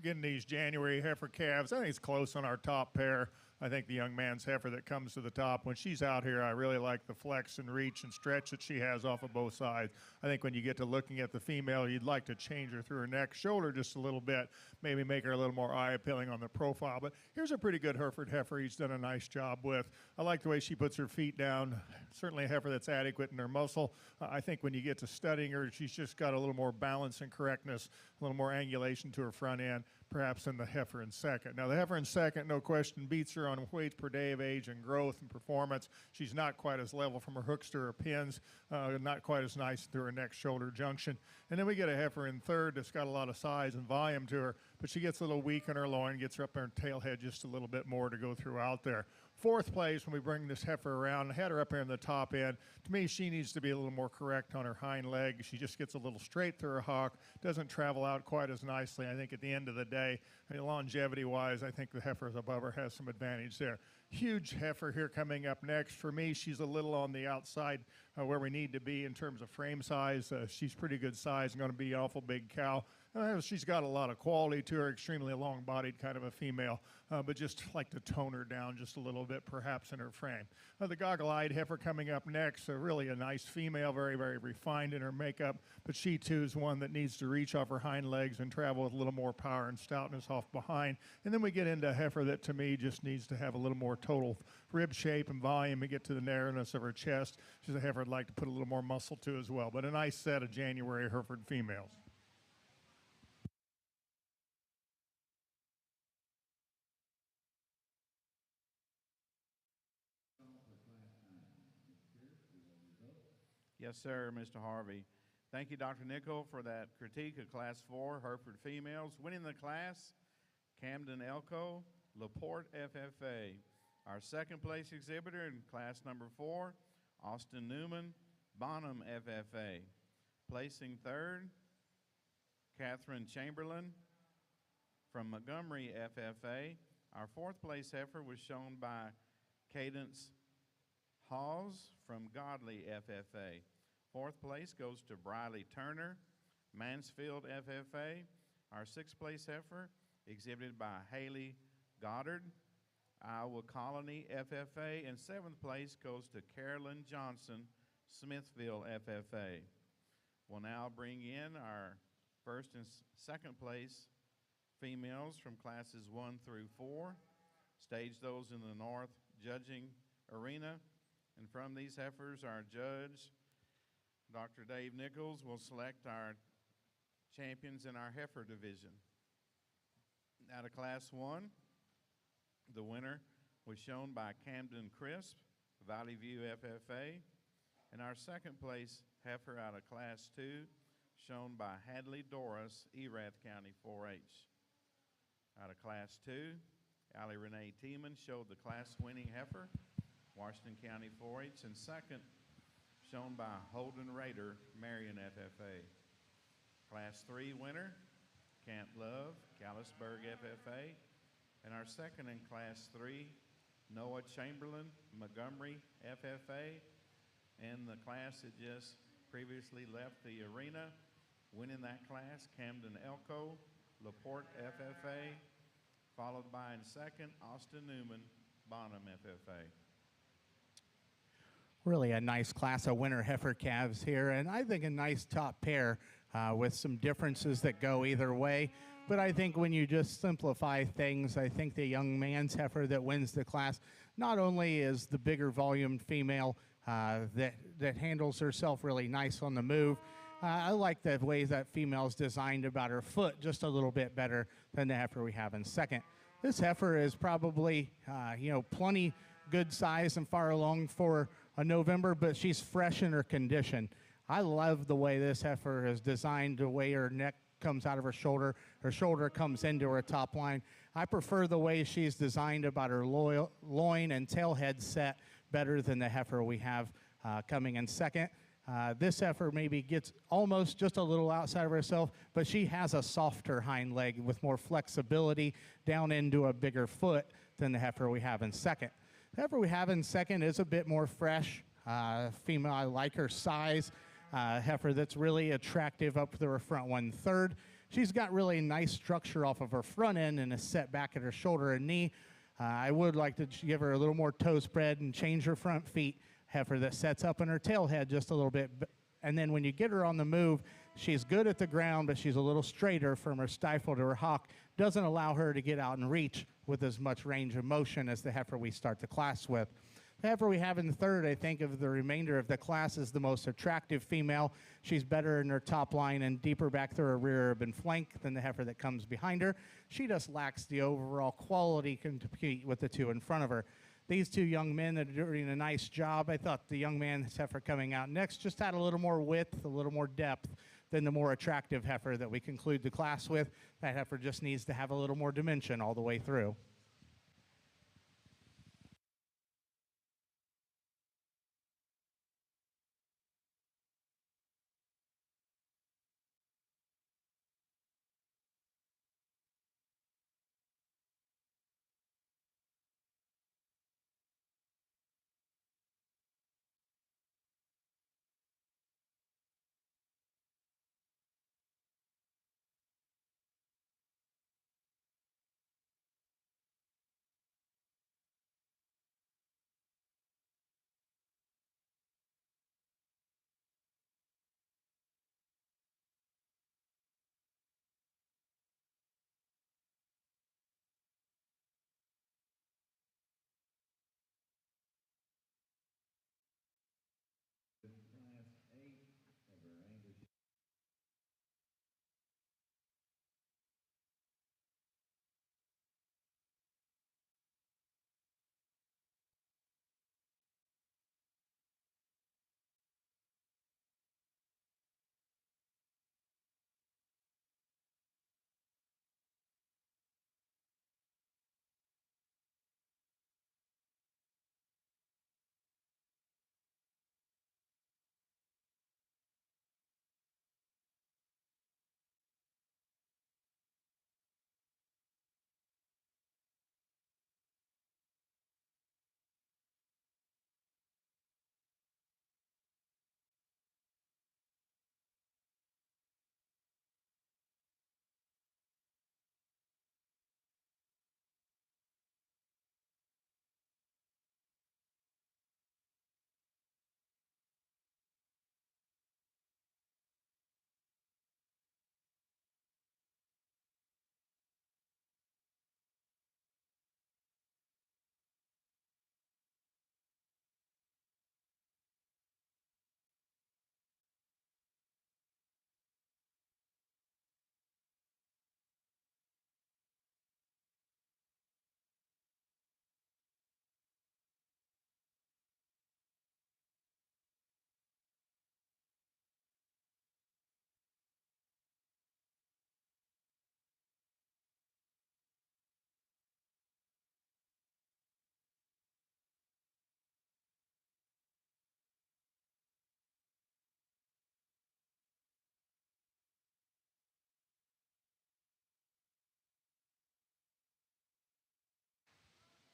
Getting these January heifer calves, I think it's close on our top pair. I think the young man's heifer that comes to the top, when she's out here, I really like the flex and reach and stretch that she has off of both sides. I think when you get to looking at the female, you'd like to change her through her neck, shoulder just a little bit, maybe make her a little more eye appealing on the profile. But here's a pretty good Hereford heifer he's done a nice job with. I like the way she puts her feet down. Certainly a heifer that's adequate in her muscle. I think when you get to studying her, she's just got a little more balance and correctness, a little more angulation to her front end, perhaps in the heifer in second. Now the heifer in second, no question, beats her on weights per day of age and growth and performance. She's not quite as level from her hooks to her pins, not quite as nice through her neck shoulder junction. And then we get a heifer in third that's got a lot of size and volume to her, but she gets a little weak in her loin, gets her up in her tail head just a little bit more to go throughout there. Fourth place, when we bring this heifer around, had her up here in the top end. To me, she needs to be a little more correct on her hind leg. She just gets a little straight through her hock, doesn't travel out quite as nicely. I think at the end of the day, longevity-wise, I think the heifer above her has some advantage there. Huge heifer here coming up next. For me, she's a little on the outside where we need to be in terms of frame size. She's pretty good size and going to be an awful big cow. She's got a lot of quality to her, extremely long-bodied kind of a female, but just like to tone her down just a little bit, perhaps, in her frame. The goggle-eyed heifer coming up next, really a nice female, very, very refined in her makeup, but she, too, is one that needs to reach off her hind legs and travel with a little more power and stoutness off behind. And then we get into a heifer that, to me, just needs to have a little more total rib shape and volume and get to the narrowness of her chest. She's a heifer I'd like to put a little more muscle to as well, but a nice set of January Hereford females. Yes, sir, Mr. Harvey. Thank you, Dr. Nickel, for that critique of Class 4 Hereford females. Winning the class, Camden Elko, LaPorte FFA. Our second place exhibitor in class number 4, Austin Newman, Bonham FFA. Placing third, Catherine Chamberlain from Montgomery FFA. Our fourth place heifer was shown by Cadence Hawes from Godley FFA. Fourth place goes to Briley Turner, Mansfield FFA. Our sixth place heifer exhibited by Haley Goddard, Iowa Colony FFA. And seventh place goes to Carolyn Johnson, Smithville FFA. We'll now bring in our first and second place females from classes 1 through 4. Stage those in the north judging arena. And from these heifers, our judge, Dr. Dave Nichols, will select our champions in our heifer division. Out of class 1, the winner was shown by Camden Crisp, Valley View FFA. And our second place heifer out of class 2, shown by Hadley Doris, Erath County 4-H. Out of class 2, Allie Renee Tiemann showed the class-winning heifer, Washington County 4-H, and second, shown by Holden Rader, Marion FFA. Class 3 winner, Camp Love, Gallusburg FFA. And our second in class 3, Noah Chamberlain, Montgomery FFA. And the class that just previously left the arena, winning that class, Camden Elko, LaPorte FFA, followed by in second, Austin Newman, Bonham FFA. Really a nice class of winter heifer calves here, and I think a nice top pair with some differences that go either way. But I think when you just simplify things, I think the young man's heifer that wins the class not only is the bigger volume female that handles herself really nice on the move. I like the way that female's designed about her foot just a little bit better than the heifer we have in second. This heifer is probably, plenty good size and far along for a November, but she's fresh in her condition. I love the way this heifer is designed, the way her neck comes out of her shoulder comes into her top line. I prefer the way she's designed about her loin and tail head set better than the heifer we have coming in second. This heifer maybe gets almost just a little outside of herself, but she has a softer hind leg with more flexibility down into a bigger foot than the heifer we have in second. The heifer we have in second is a bit more fresh. Female, I like her size. Heifer that's really attractive up to her front 1/3. She's got really nice structure off of her front end and a set back at her shoulder and knee. I would like to give her a little more toe spread and change her front feet. Heifer that sets up in her tail head just a little bit. And then when you get her on the move, she's good at the ground, but she's a little straighter from her stifle to her hock. Doesn't allow her to get out and reach with as much range of motion as the heifer we start the class with. The heifer we have in third, I think, of the remainder of the class is the most attractive female. She's better in her top line and deeper back through her rear urban flank than the heifer that comes behind her. She just lacks the overall quality to compete with the two in front of her. These two young men that are doing a nice job. I thought the young man's heifer coming out next just had a little more width, a little more depth than the more attractive heifer that we conclude the class with. That heifer just needs to have a little more dimension all the way through.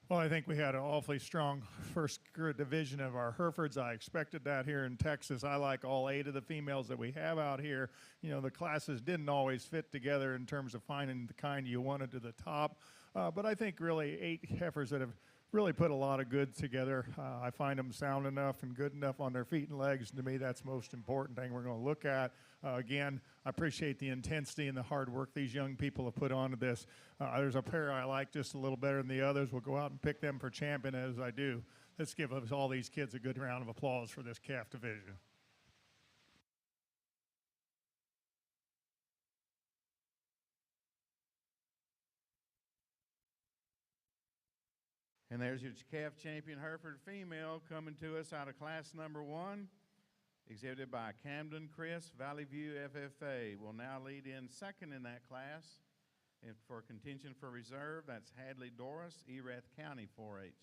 Well, I think we had an awfully strong first division of our Herefords. I expected that here in Texas. I like all 8 of the females that we have out here. You know, the classes didn't always fit together in terms of finding the kind you wanted to the top, but I think really 8 heifers that have really put a lot of good together. I find them sound enough and good enough on their feet and legs. To me, that's the most important thing we're going to look at. Again, I appreciate the intensity and the hard work these young people have put onto this. There's a pair I like just a little better than the others. We'll go out and pick them for champion as I do. Let's give us all these kids a good round of applause for this calf division. And there's your calf champion Hereford female coming to us out of class number 1, exhibited by Camden Chris, Valley View FFA. Will now lead in second in that class. And for contention for reserve, that's Hadley Doris, Erath County 4-H.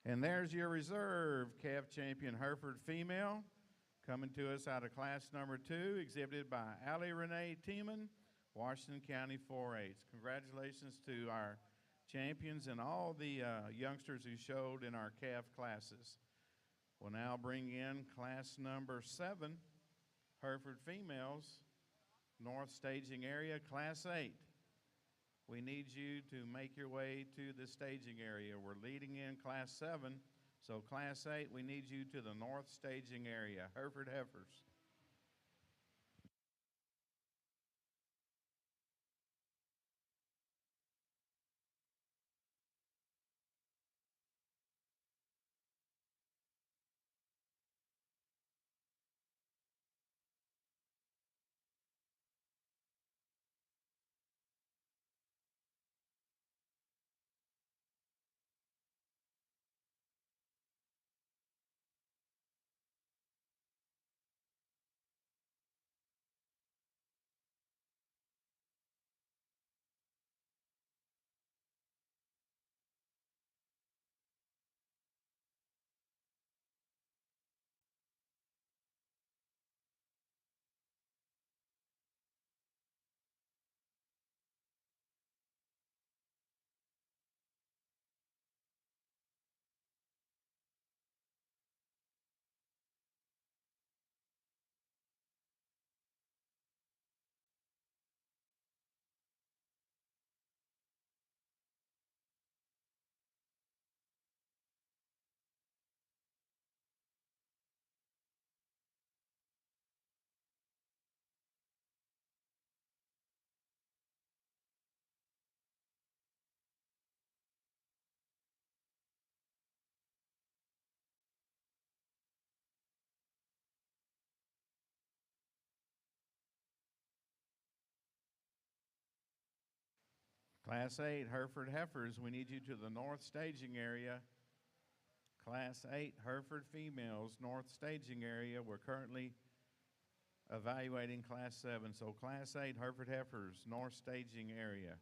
And there's your reserve calf champion Hereford female, coming to us out of class number 2, exhibited by Allie Renee Tiemann, Washington County 4-H. Congratulations to our champions and all the youngsters who showed in our calf classes. We'll now bring in class number 7, Hereford females, North Staging Area, class 8. We need you to make your way to the staging area. We're leading in class 7. So class 8, we need you to the north staging area, Hereford Heifers. Class 8, Hereford Heifers, we need you to the north staging area. Class 8, Hereford Females, north staging area. We're currently evaluating Class 7. So Class 8, Hereford Heifers, north staging area.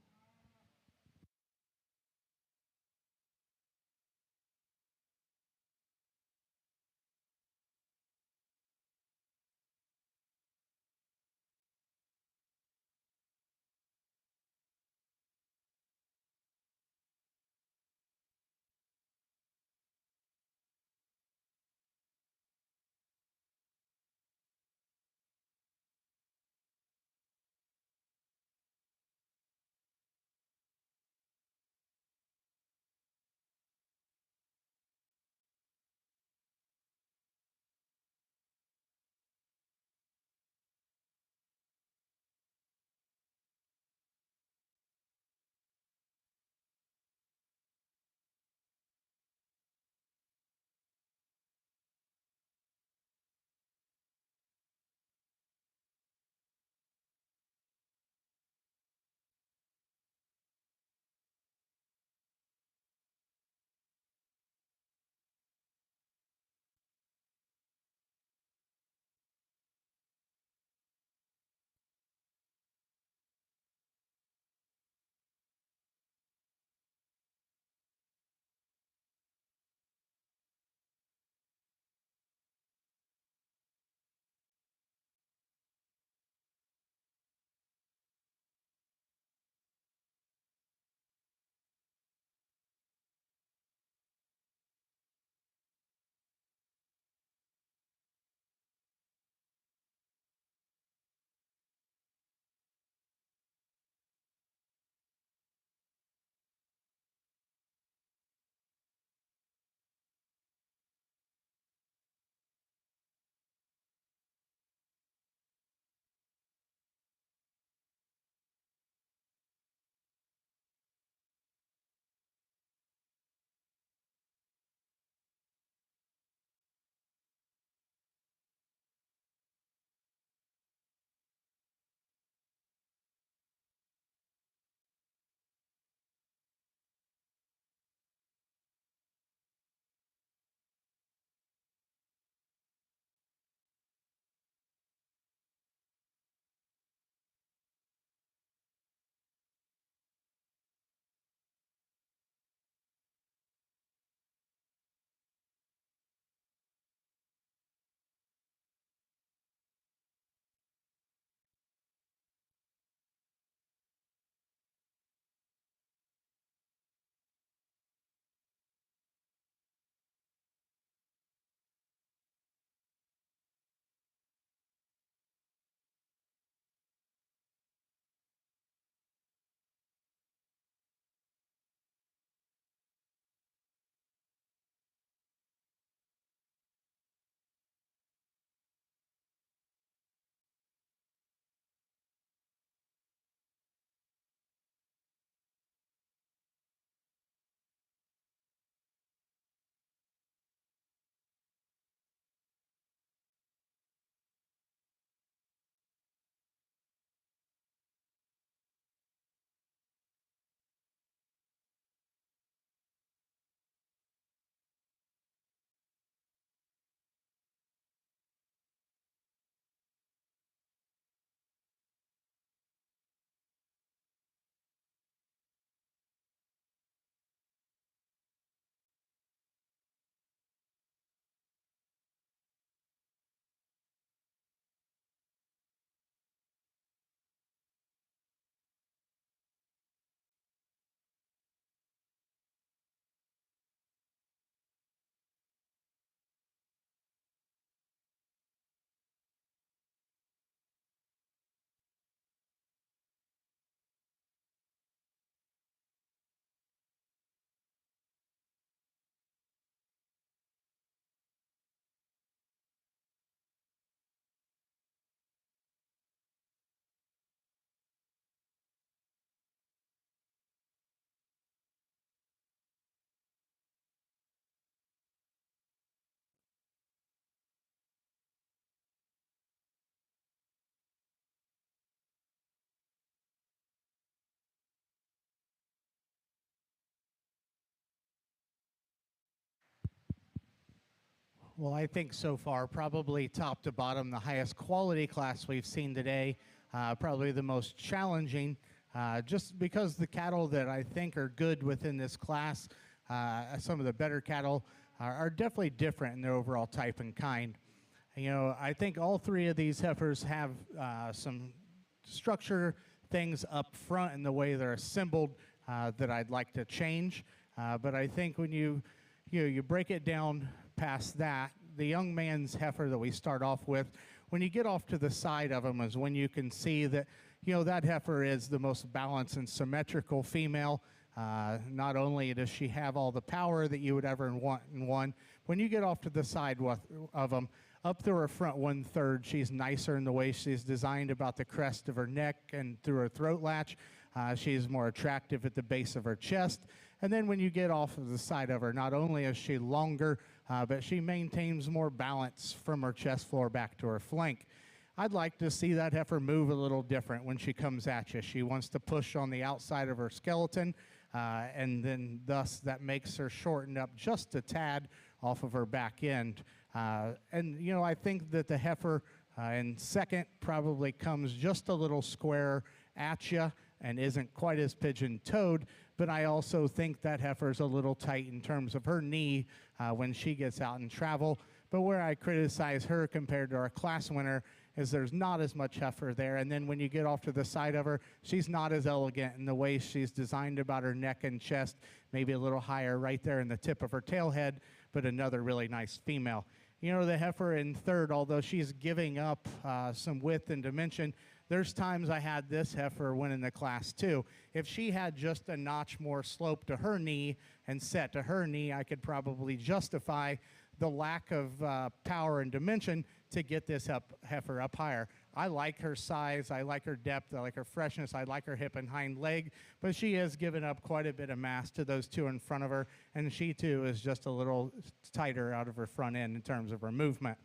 Well, I think so far, probably top to bottom, the highest quality class we've seen today, probably the most challenging, just because the cattle that I think are good within this class, some of the better cattle, are definitely different in their overall type and kind. You know, I think all three of these heifers have some structure things up front in the way they're assembled that I'd like to change. But I think when you break it down past that, the young man's heifer that we start off with, when you get off to the side of them is when you can see that, you know, that heifer is the most balanced and symmetrical female. Not only does she have all the power that you would ever want in one, when you get off to the side of them, up through her front 1/3, she's nicer in the way she's designed about the crest of her neck and through her throat latch. She's more attractive at the base of her chest. And then when you get off of the side of her, not only is she longer, but she maintains more balance from her chest floor back to her flank. I'd like to see that heifer move a little different when she comes at you. She wants to push on the outside of her skeleton, and then thus that makes her shorten up just a tad off of her back end. And, you know, I think that the heifer in second probably comes just a little square at you and isn't quite as pigeon-toed, but I also think that heifer's a little tight in terms of her knee when she gets out and travel. But where I criticize her compared to our class winner is there's not as much heifer there. And then when you get off to the side of her, she's not as elegant in the way she's designed about her neck and chest, maybe a little higher right there in the tip of her tail head, but another really nice female. You know, the heifer in third, although she's giving up some width and dimension, there's times I had this heifer winning the class too. If she had just a notch more slope to her knee and set to her knee, I could probably justify the lack of power and dimension to get this heifer up higher. I like her size, I like her depth, I like her freshness, I like her hip and hind leg, but she has given up quite a bit of mass to those two in front of her, and she too is just a little tighter out of her front end in terms of her movement.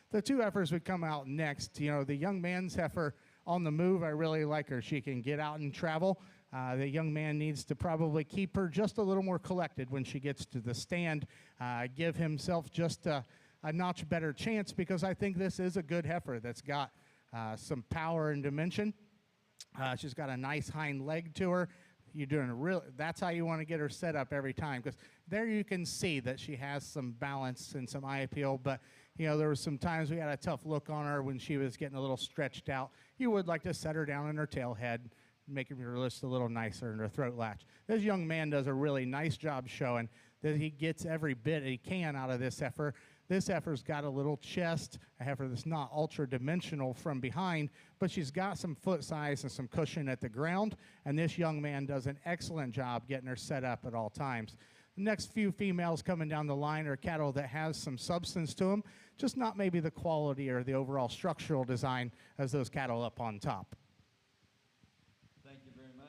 The two heifers would come out next. You know, the young man's heifer on the move, I really like her. She can get out and travel. The young man needs to probably keep her just a little more collected when she gets to the stand, give himself just a notch better chance, because I think this is a good heifer that's got some power and dimension. She's got a nice hind leg to her. You're doing that's how you want to get her set up every time, because there you can see that she has some balance and some eye appeal. But, you know, there were some times we had a tough look on her when she was getting a little stretched out. You would like to set her down in her tail head, making her just a little nicer in her throat latch. This young man does a really nice job showing that he gets every bit he can out of this heifer. This heifer's got a little chest, a heifer that's not ultra-dimensional from behind, but she's got some foot size and some cushion at the ground, and this young man does an excellent job getting her set up at all times. The next few females coming down the line are cattle that has some substance to them, just not maybe the quality or the overall structural design as those cattle up on top. Thank you very much.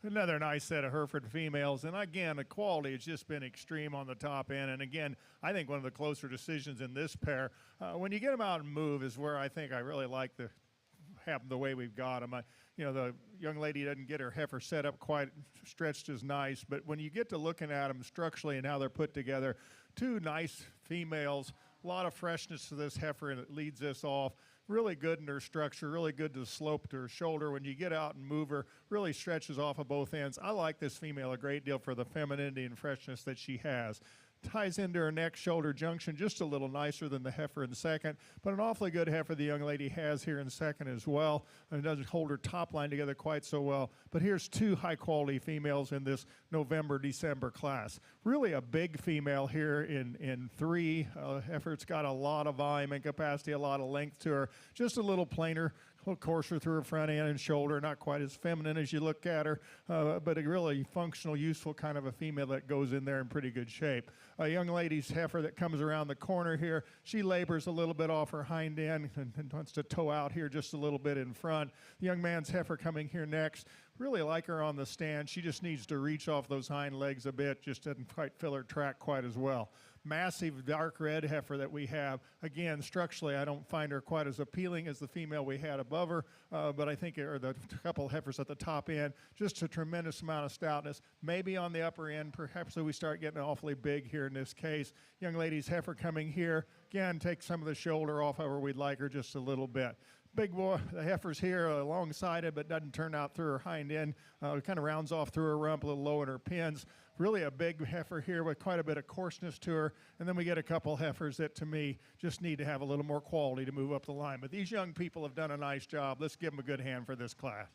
Another nice set of Hereford females. And again, the quality has just been extreme on the top end. And again, I think one of the closer decisions in this pair, when you get them out and move, is where I think I really like the way we've got them. You know, the young lady doesn't get her heifer set up quite stretched as nice, but when you get to looking at them structurally and how they're put together, two nice females, a lot of freshness to this heifer, and it leads this off. Really good in her structure, really good to the slope to her shoulder. When you get out and move her, really stretches off of both ends. I like this female a great deal for the femininity and freshness that she has. Ties into her neck shoulder junction just a little nicer than the heifer in second, but an awfully good heifer the young lady has here in second as well, and doesn't hold her top line together quite so well. But here's two high quality females in this November-December class. Really a big female here in three. Heifer's got a lot of volume and capacity, a lot of length to her, just a little plainer, a little coarser through her front end and shoulder, not quite as feminine as you look at her, but a really functional, useful kind of a female that goes in there in pretty good shape. A young lady's heifer that comes around the corner here, she labors a little bit off her hind end and wants to toe out here just a little bit in front. The young man's heifer coming here next, Really like her on the stand. She just needs to reach off those hind legs a bit, just doesn't quite fill her track quite as well. Massive dark red heifer that we have. Again, structurally, I don't find her quite as appealing as the female we had above her, but I think, or the couple heifers at the top end, just a tremendous amount of stoutness. Maybe on the upper end, perhaps we start getting awfully big here in this case. Young lady's heifer coming here. Again, take some of the shoulder off of her. We'd like her just a little bit. Big boy, the heifer's here alongside it, but doesn't turn out through her hind end. It kind of rounds off through her rump, a little low in her pins. Really a big heifer here with quite a bit of coarseness to her. And then we get a couple heifers that, to me, just need to have a little more quality to move up the line. But these young people have done a nice job. Let's give them a good hand for this class.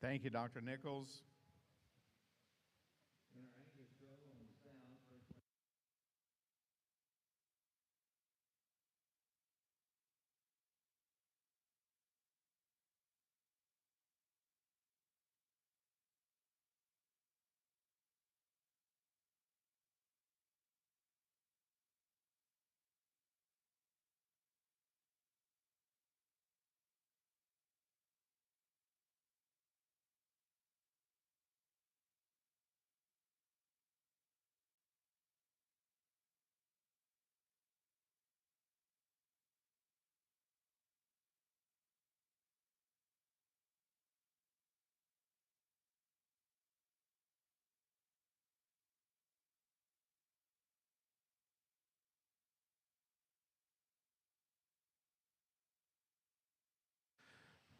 Thank you, Dr. Nichols.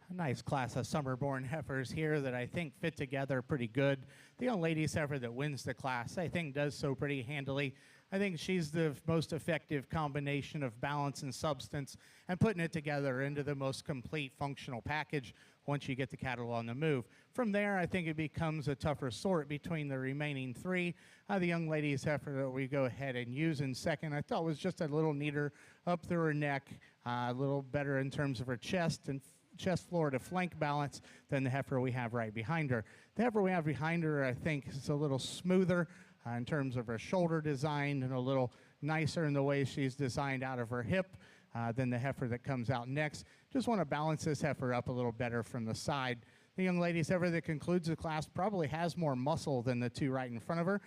A nice class of summer-born heifers here that I think fit together pretty good. The young lady's heifer that wins the class, I think, does so pretty handily. I think she's the most effective combination of balance and substance and putting it together into the most complete functional package once you get the cattle on the move. From there, I think it becomes a tougher sort between the remaining three. The young lady's heifer that we go ahead and use in second, I thought was just a little neater up through her neck, a little better in terms of her chest and chest floor to flank balance than the heifer we have right behind her. The heifer we have behind her, I think, is a little smoother in terms of her shoulder design and a little nicer in the way she's designed out of her hip than the heifer that comes out next. Just want to balance this heifer up a little better from the side. The young lady's heifer that concludes the class probably has more muscle than the two right in front of her,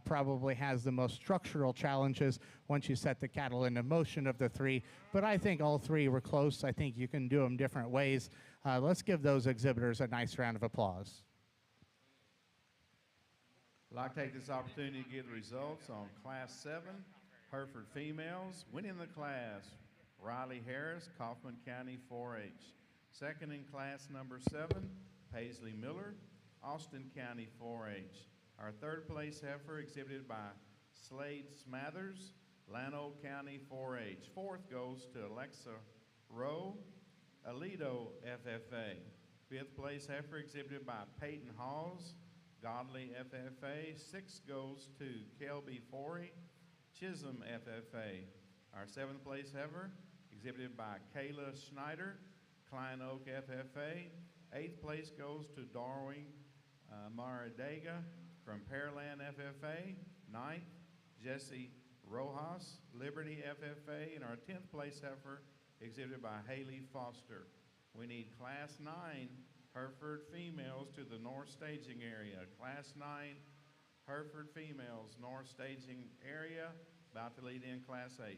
probably has the most structural challenges once you set the cattle into motion of the three. But I think all three were close. I think you can do them different ways. Let's give those exhibitors a nice round of applause. I'd like to take this opportunity to give the results on Class 7, Hereford females. Winning the class, Riley Harris, Kaufman County 4-H. Second in class number 7, Paisley Miller, Austin County 4-H. Our third place heifer exhibited by Slade Smathers, Llano County 4-H. Fourth goes to Alexa Rowe, Aledo FFA. Fifth place heifer exhibited by Peyton Hawes, Godly FFA. Sixth goes to Kelby Forey, Chisholm FFA. Our seventh place heifer exhibited by Kayla Schneider, Klein Oak FFA. Eighth place goes to Darwin Maradega from Pearland FFA. Ninth, Jesse Rojas, Liberty FFA. And our 10th place heifer exhibited by Haley Foster. We need Class 9 Hereford females to the north staging area. Class 9 Hereford females, north staging area, about to lead in Class 8.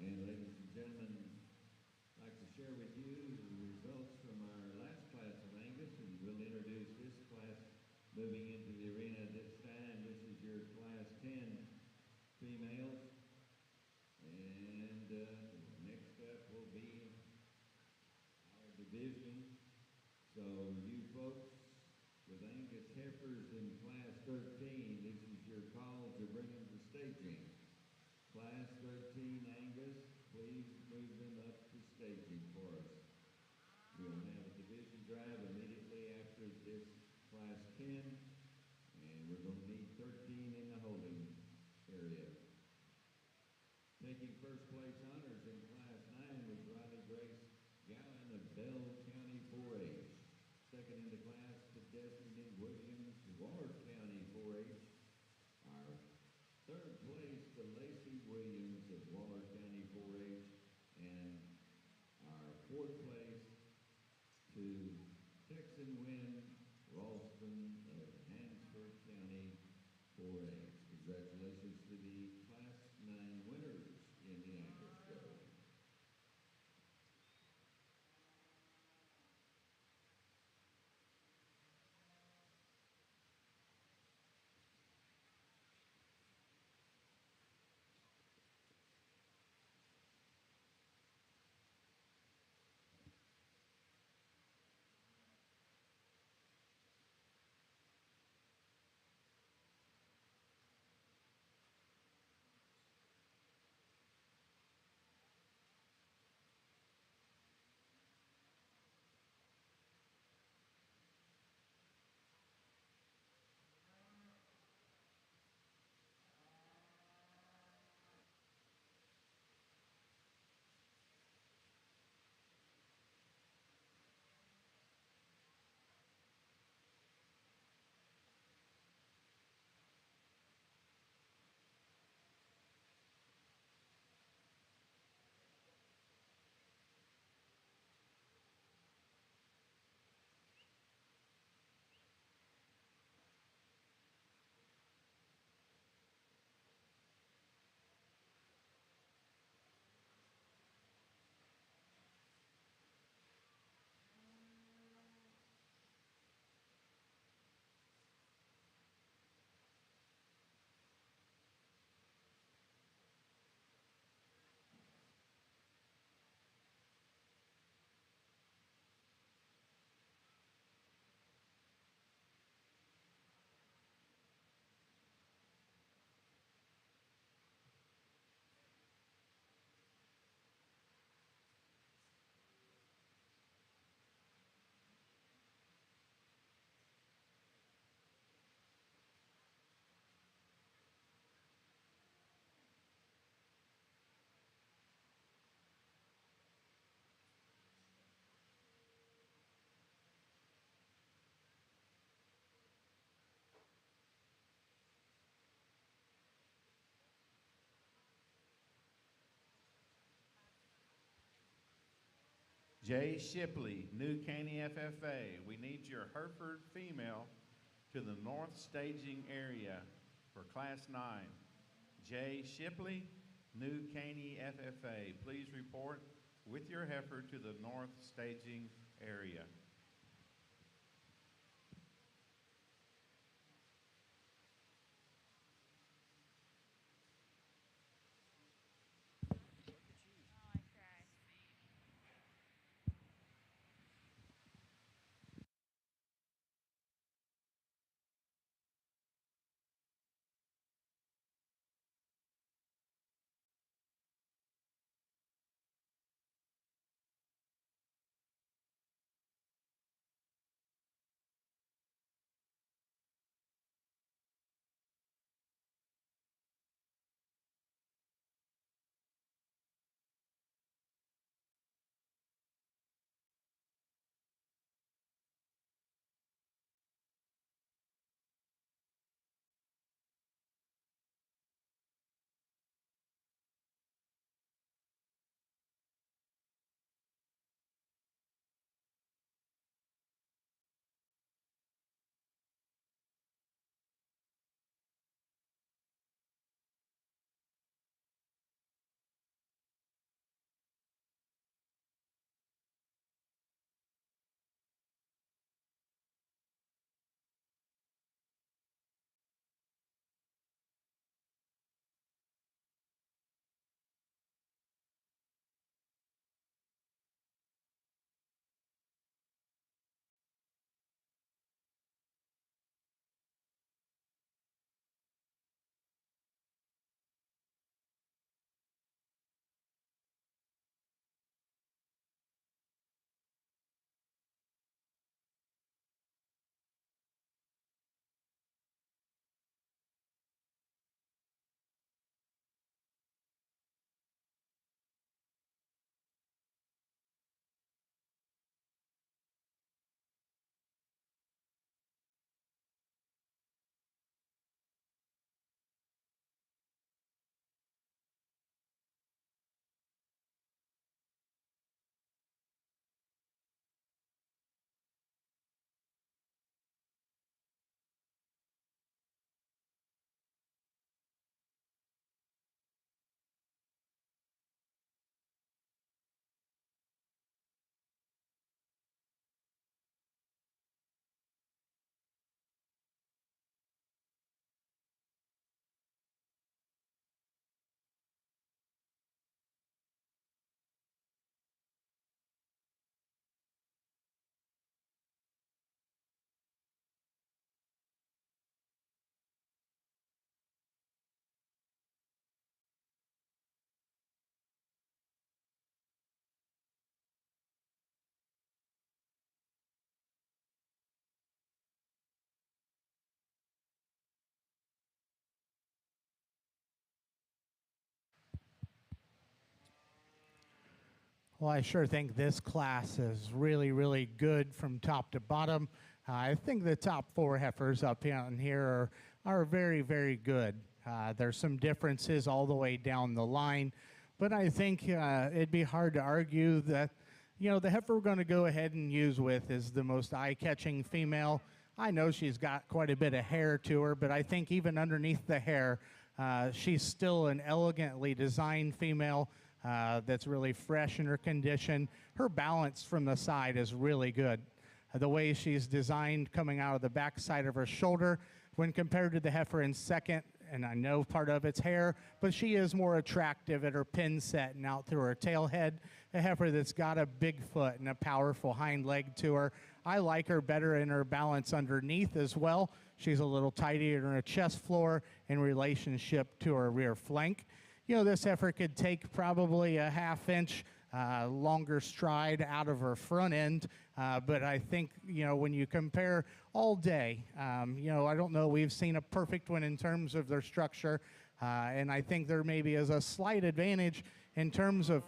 And ladies and gentlemen, I'd like to share with you the results from our last class of Angus, and we'll introduce this class moving into the arena this time. This is your Class 10 females. And next up will be our division. So you folks with Angus heifers in Class 13, this is your call to bring them to staging. Class 13 Angus, please move them up to staging for us. We'll have a division drive immediately after this Class 10, and we're going to need 13 in the holding area. Taking first place honors in Class 9 was Riley Grace Gowan of Bell County 4-H. Second in the class to Destiny Williams, Ward County 4-H. Our third place place to Lacey Williams of Waller County 4-H, and our fourth place to Texan Wynn Ralston of Hansford County 4-H. Congratulations to the Class 9 winners in the Angus Show. Jay Shipley, New Caney FFA. We need your Hereford female to the north staging area for Class 9. Jay Shipley, New Caney FFA. Please report with your heifer to the north staging area. Well, I sure think this class is really, really good from top to bottom. I think the top 4 heifers up in here are very, very good. There's some differences all the way down the line, but I think it'd be hard to argue that, the heifer we're going to go ahead and use with is the most eye-catching female. I know she's got quite a bit of hair to her, but I think even underneath the hair, she's still an elegantly designed female that's really fresh in her condition. Her balance from the side is really good. The way she's designed coming out of the back side of her shoulder when compared to the heifer in second, and I know part of it's hair, but she is more attractive at her pin set and out through her tail head. A heifer that's got a big foot and a powerful hind leg to her. I like her better in her balance underneath as well. She's a little tighter in her chest floor in relationship to her rear flank. This heifer could take probably a ½ inch longer stride out of her front end, but I think, when you compare all day, I don't know, we've seen a perfect one in terms of their structure, and I think there maybe is a slight advantage in terms of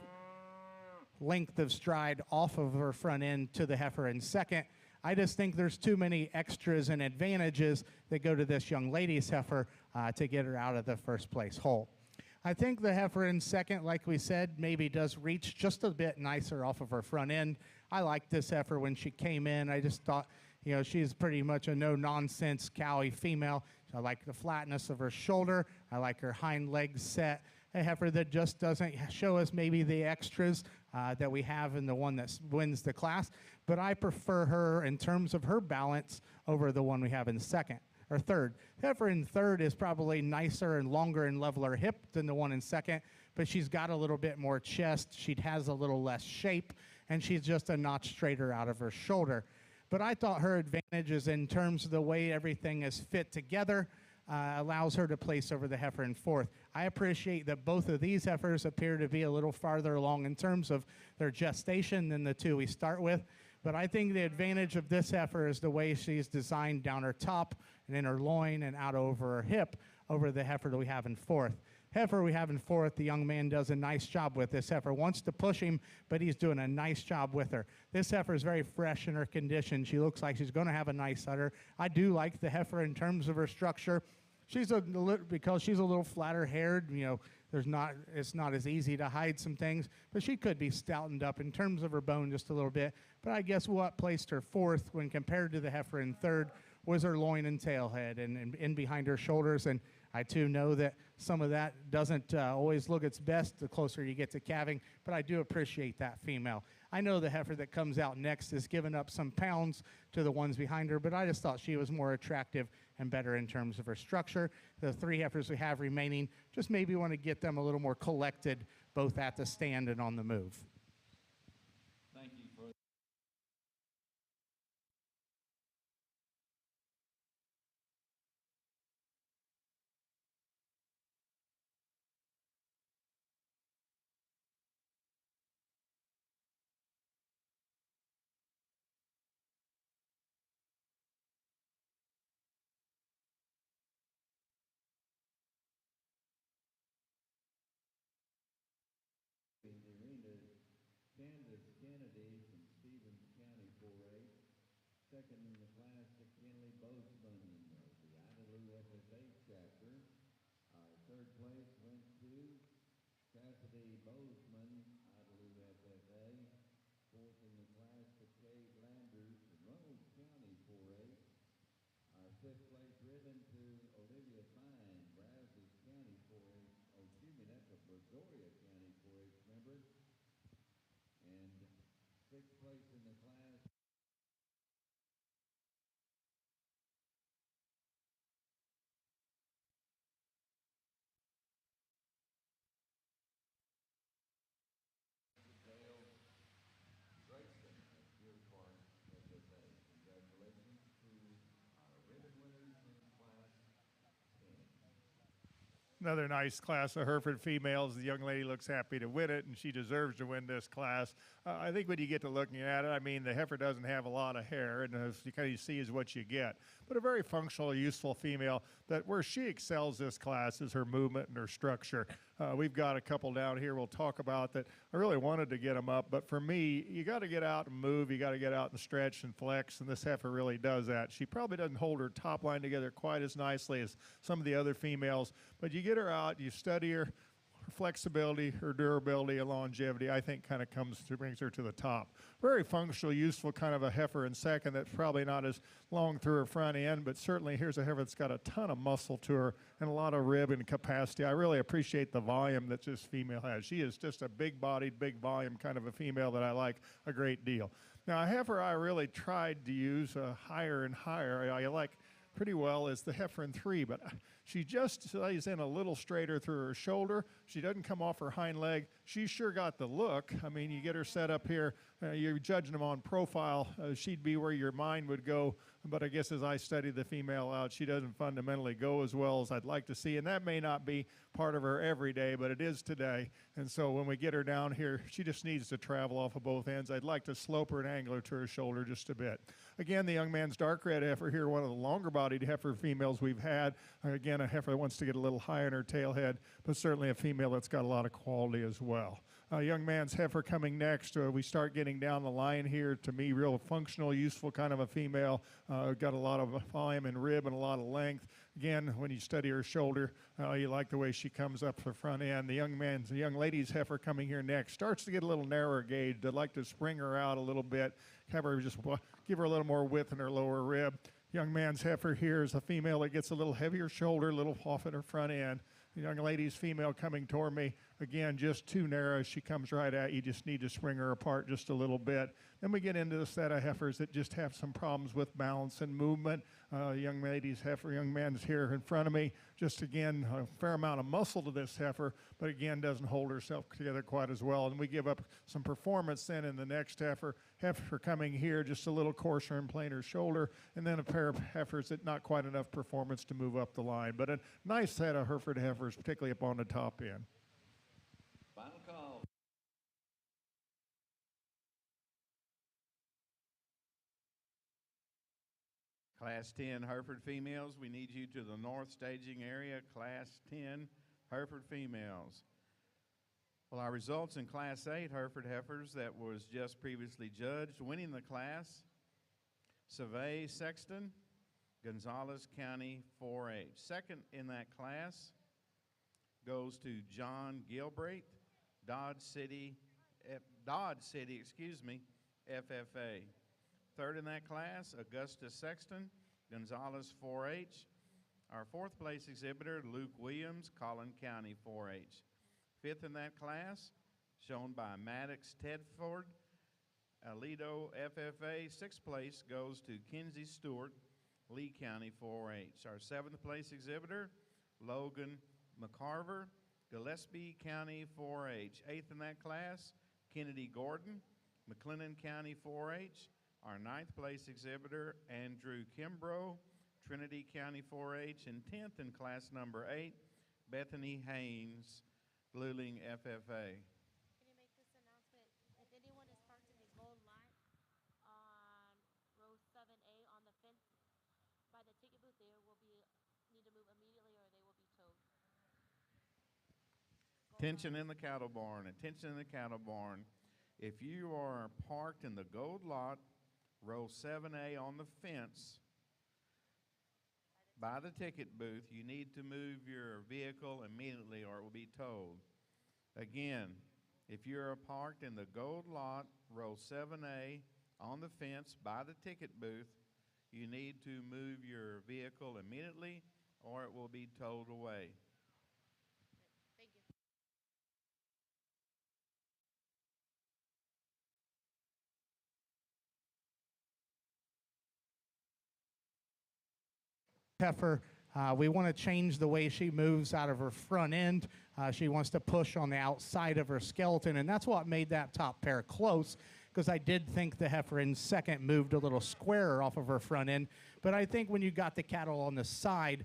length of stride off of her front end to the heifer in second. I just think there's too many extras and advantages that go to this young lady's heifer to get her out of the first place hole. I think the heifer in second, like we said, maybe does reach just a bit nicer off of her front end. I liked this heifer when she came in. I just thought, she's pretty much a no-nonsense cowy female. I like the flatness of her shoulder. I like her hind legs set. A heifer that just doesn't show us maybe the extras that we have in the one that wins the class. But I prefer her in terms of her balance over the one we have in second. Or third. The heifer in third is probably nicer and longer and leveler hip than the one in second, but she's got a little bit more chest. She has a little less shape, and she's just a notch straighter out of her shoulder. But I thought her advantages in terms of the way everything is fit together allows her to place over the heifer in fourth. I appreciate that both of these heifers appear to be a little farther along in terms of their gestation than the 2 we start with. But I think the advantage of this heifer is the way she's designed down her top and in her loin and out over her hip over the heifer that we have in fourth. Heifer we have in fourth, the young man does a nice job with. This heifer wants to push him, but he's doing a nice job with her. This heifer is very fresh in her condition. She looks like she's going to have a nice udder. I do like the heifer in terms of her structure. Because she's a little flatter haired, it's not as easy to hide some things, but she could be stoutened up in terms of her bone just a little bit. But I guess what placed her fourth when compared to the heifer in third was her loin and tail head and in behind her shoulders. And I too know that some of that doesn't always look its best the closer you get to calving, but I do appreciate that female. I know the heifer that comes out next is giving up some pounds to the ones behind her, but I just thought she was more attractive and better in terms of her structure. The 3 heifers we have remaining, just maybe want to get them a little more collected, both at the stand and on the move. Thank you for Kansas Kennedy from Stevens County 4-8. Second in the class to Kenley Bozeman in the Idalou FFA chapter. Our third place went to Cassidy Bozeman, Idalou FFA. Fourth in the class to Cade Landers from Reynolds County 4-8. Our fifth place ribbon to Olivia Fine, Brazos County 4-H. Oh, excuse me, that's a Brazoria County 4-H member. And sixth place in the class. Another nice class of Hereford females. The young lady looks happy to win it, and she deserves to win this class. I think when you get to looking at it, the heifer doesn't have a lot of hair, and as you kind of see is what you get. But a very functional, useful female that where she excels this class is her movement and her structure. We've got a couple down here we'll talk about that I really wanted to get them up, but for me, you got to get out and move. You got to get out and stretch and flex, and this heifer really does that. She probably doesn't hold her top line together quite as nicely as some of the other females, but you get her out, you study her flexibility, her durability, and longevity, I think kind of brings her to the top. Very functional, useful kind of a heifer in second that's probably not as long through her front end, but certainly here's a heifer that's got a ton of muscle to her and a lot of rib and capacity. I really appreciate the volume that this female has. She is just a big-bodied, big volume kind of a female that I like a great deal. Now, a heifer I really tried to use higher and higher. I like pretty well is the heifer in 3, but she just lays in a little straighter through her shoulder. She doesn't come off her hind leg. She sure got the look. I mean, you get her set up here, you're judging them on profile. She'd be where your mind would go, but I guess as I study the female out, she doesn't fundamentally go as well as I'd like to see, and that may not be part of her every day, but it is today. And so when we get her down here, she just needs to travel off of both ends. I'd like to slope her and angle her to her shoulder just a bit. Again, the young man's dark red heifer here, one of the longer-bodied heifer females we've had. Again, a heifer that wants to get a little higher in her tail head, but certainly a female that's got a lot of quality as well. Young man's heifer coming next. We start getting down the line here. To me, real functional, useful kind of a female. Got a lot of volume and rib and a lot of length. Again, when you study her shoulder, you like the way she comes up the front end. The young lady's heifer coming here next starts to get a little narrower gauge. I'd like to spring her out a little bit, have her just give her a little more width in her lower rib. Young man's heifer here is a female that gets a little heavier shoulder, a little off at her front end. The young lady's female coming toward me, again, just too narrow. She comes right at you. Just need to spring her apart just a little bit. Then we get into the set of heifers that just have some problems with balance and movement. Young lady's heifer, young man's here in front of me. Just again, a fair amount of muscle to this heifer, but again, doesn't hold herself together quite as well. And we give up some performance then in the next heifer. Heifer coming here, just a little coarser and plainer shoulder, and then a pair of heifers that not quite enough performance to move up the line. But a nice set of Hereford heifers, particularly up on the top end. Final call. Class 10 Hereford females, we need you to the north staging area. Class 10 Hereford females. Well, our results in Class 8 Hereford heifers that was just previously judged. Winning the class, Survey Sexton, Gonzales County 4-H. Second in that class goes to John Gilbreth, Dodge City, FFA. Third in that class, Augusta Sexton, Gonzales 4-H. Our fourth place exhibitor, Luke Williams, Collin County 4-H. Fifth in that class, shown by Maddox Tedford, Aledo FFA. Sixth place goes to Kinsey Stewart, Lee County 4-H. Our seventh place exhibitor, Logan McCarver, Gillespie County 4-H. Eighth in that class, Kennedy Gordon, McLennan County 4-H. Our ninth place exhibitor, Andrew Kimbrough, Trinity County 4-H. And 10th in class number 8, Bethany Haynes, Luling FFA. Can you make this announcement? If anyone is parked in the gold line on row 7A on the fence by the ticket booth, they will need to move immediately or they will be towed. Attention in the cattle barn, attention in the cattle barn. If you are parked in the gold lot, row 7A on the fence by the ticket booth, you need to move your vehicle immediately or it will be towed. Again, if you're parked in the gold lot, row 7A on the fence by the ticket booth, you need to move your vehicle immediately or it will be towed away. Thank you. Heifer, we want to change the way she moves out of her front end. She wants to push on the outside of her skeleton, and that's what made that top pair close, because I did think the heifer in second moved a little squarer off of her front end. But I think when you got the cattle on the side,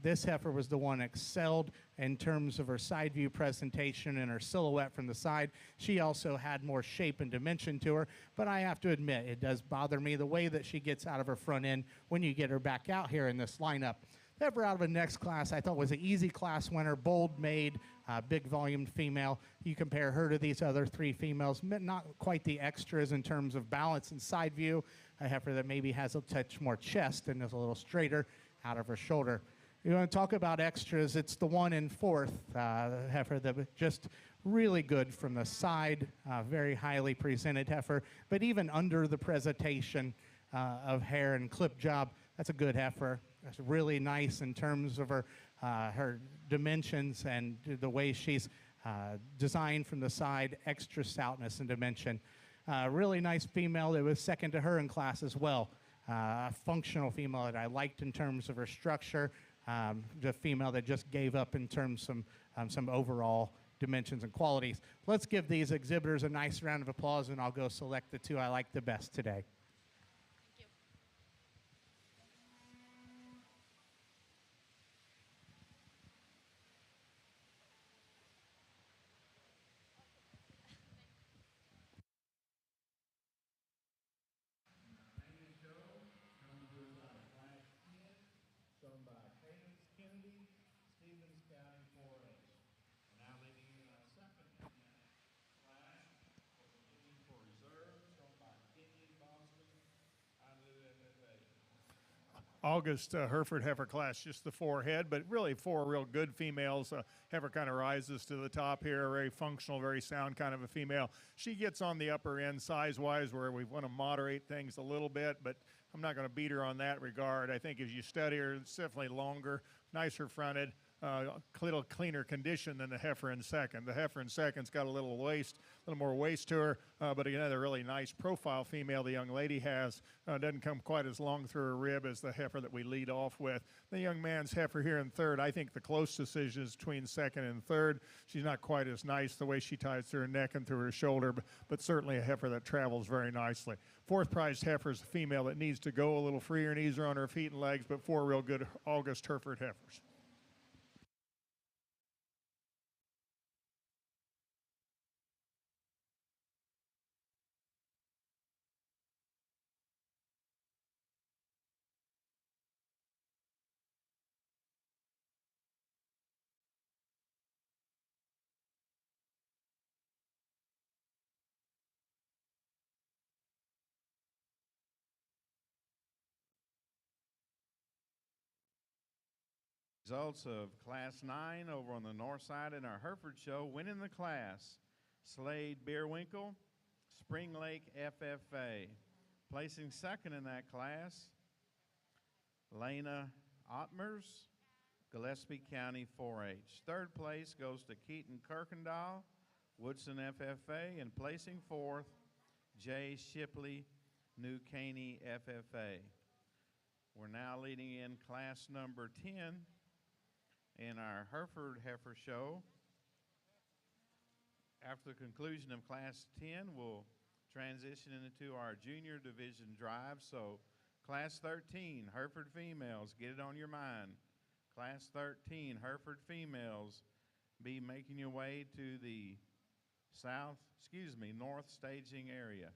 this heifer was the one excelled in terms of her side view presentation and her silhouette from the side. She also had more shape and dimension to her, but I have to admit, it does bother me the way that she gets out of her front end when you get her back out here in this lineup. Heifer out of the next class I thought was an easy class winner, bold made, big volumed female. You compare her to these other three females, not quite the extras in terms of balance and side view. A heifer that maybe has a touch more chest and is a little straighter out of her shoulder. You want to talk about extras, it's the one in fourth heifer that was just really good from the side, very highly presented heifer, but even under the presentation of hair and clip job, that's a good heifer. That's really nice in terms of her dimensions and the way she's designed from the side, extra stoutness and dimension. Really nice female that was second to her in class as well. A functional female that I liked in terms of her structure. The female that just gave up in terms of some overall dimensions and qualities. Let's give these exhibitors a nice round of applause, and I'll go select the two I like the best today. August Hereford heifer class, just the four head, but really four real good females. Heifer kind of rises to the top here, very functional, very sound kind of a female. She gets on the upper end size-wise where we want to moderate things a little bit, but I'm not going to beat her on that regard. I think as you study her, it's definitely longer, nicer fronted, a little cleaner condition than the heifer in second. The heifer in second's got a little more waist to her, but another really nice profile female the young lady has. Doesn't come quite as long through her rib as the heifer that we lead off with. The young man's heifer here in third, I think the close decision is between second and third. She's not quite as nice the way she ties through her neck and through her shoulder, but certainly a heifer that travels very nicely. Fourth prized heifer is a female that needs to go a little freer and easier on her feet and legs, but four real good August Hereford heifers. Results of Class 9 over on the north side in our Hereford show. Winning the class, Slade Beerwinkle, Spring Lake FFA. Placing second in that class, Lena Ottmers, Gillespie County 4-H. Third place goes to Keaton Kirkendall, Woodson FFA. And placing fourth, Jay Shipley, New Caney FFA. We're now leading in class number 10 in our Hereford heifer show. After the conclusion of class 10, we'll transition into our junior division drive. So class 13, Hereford females, get it on your mind. Class 13, Hereford females, be making your way to the north staging area.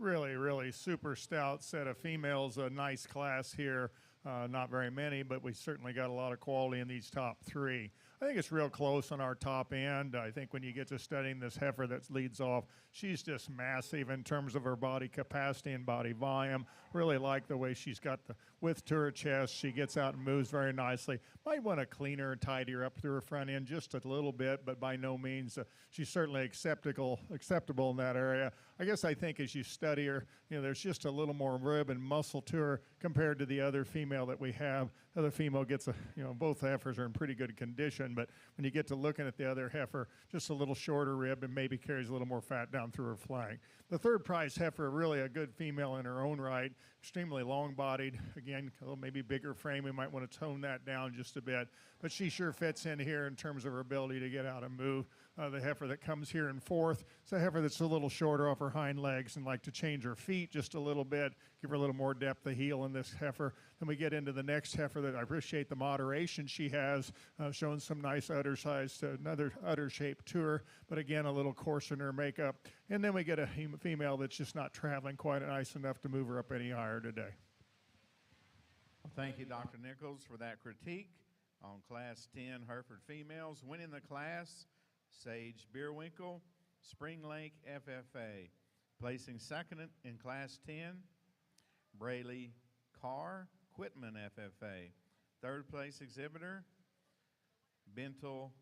really super stout set of females. A nice class here. Not very many, but we certainly got a lot of quality in these top three. I think it's real close on our top end. I think when you get to studying this heifer that leads off, she's just massive in terms of her body capacity and body volume. Really like the way she's got the width to her chest. She gets out and moves very nicely. Might want to clean her and tidy her up through her front end just a little bit, but by no means. She's certainly acceptable in that area. I think as you study her, there's just a little more rib and muscle to her compared to the other female that we have. The other female gets both heifers are in pretty good condition, but when you get to looking at the other heifer, just a little shorter rib and maybe carries a little more fat down through her flank. The third prize heifer, really a good female in her own right, extremely long-bodied. Again, a little maybe bigger frame. We might want to tone that down just a bit, but she sure fits in here in terms of her ability to get out and move. The heifer that comes here in fourth, it's a heifer that's a little shorter off her hind legs and like to change her feet just a little bit, give her a little more depth of heel in this heifer. Then we get into the next heifer that I appreciate the moderation she has, showing some nice udder size to another udder shape to her, but again, a little coarser in her makeup. And then we get a female that's just not traveling quite nice enough to move her up any higher today. Well, thank you, Dr. Nichols, for that critique on Class 10 Hereford females. Winning the class, Sage Beerwinkle, Spring Lake FFA. Placing second in Class 10, Brayley Carr, Quitman FFA. Third place exhibitor, Bentel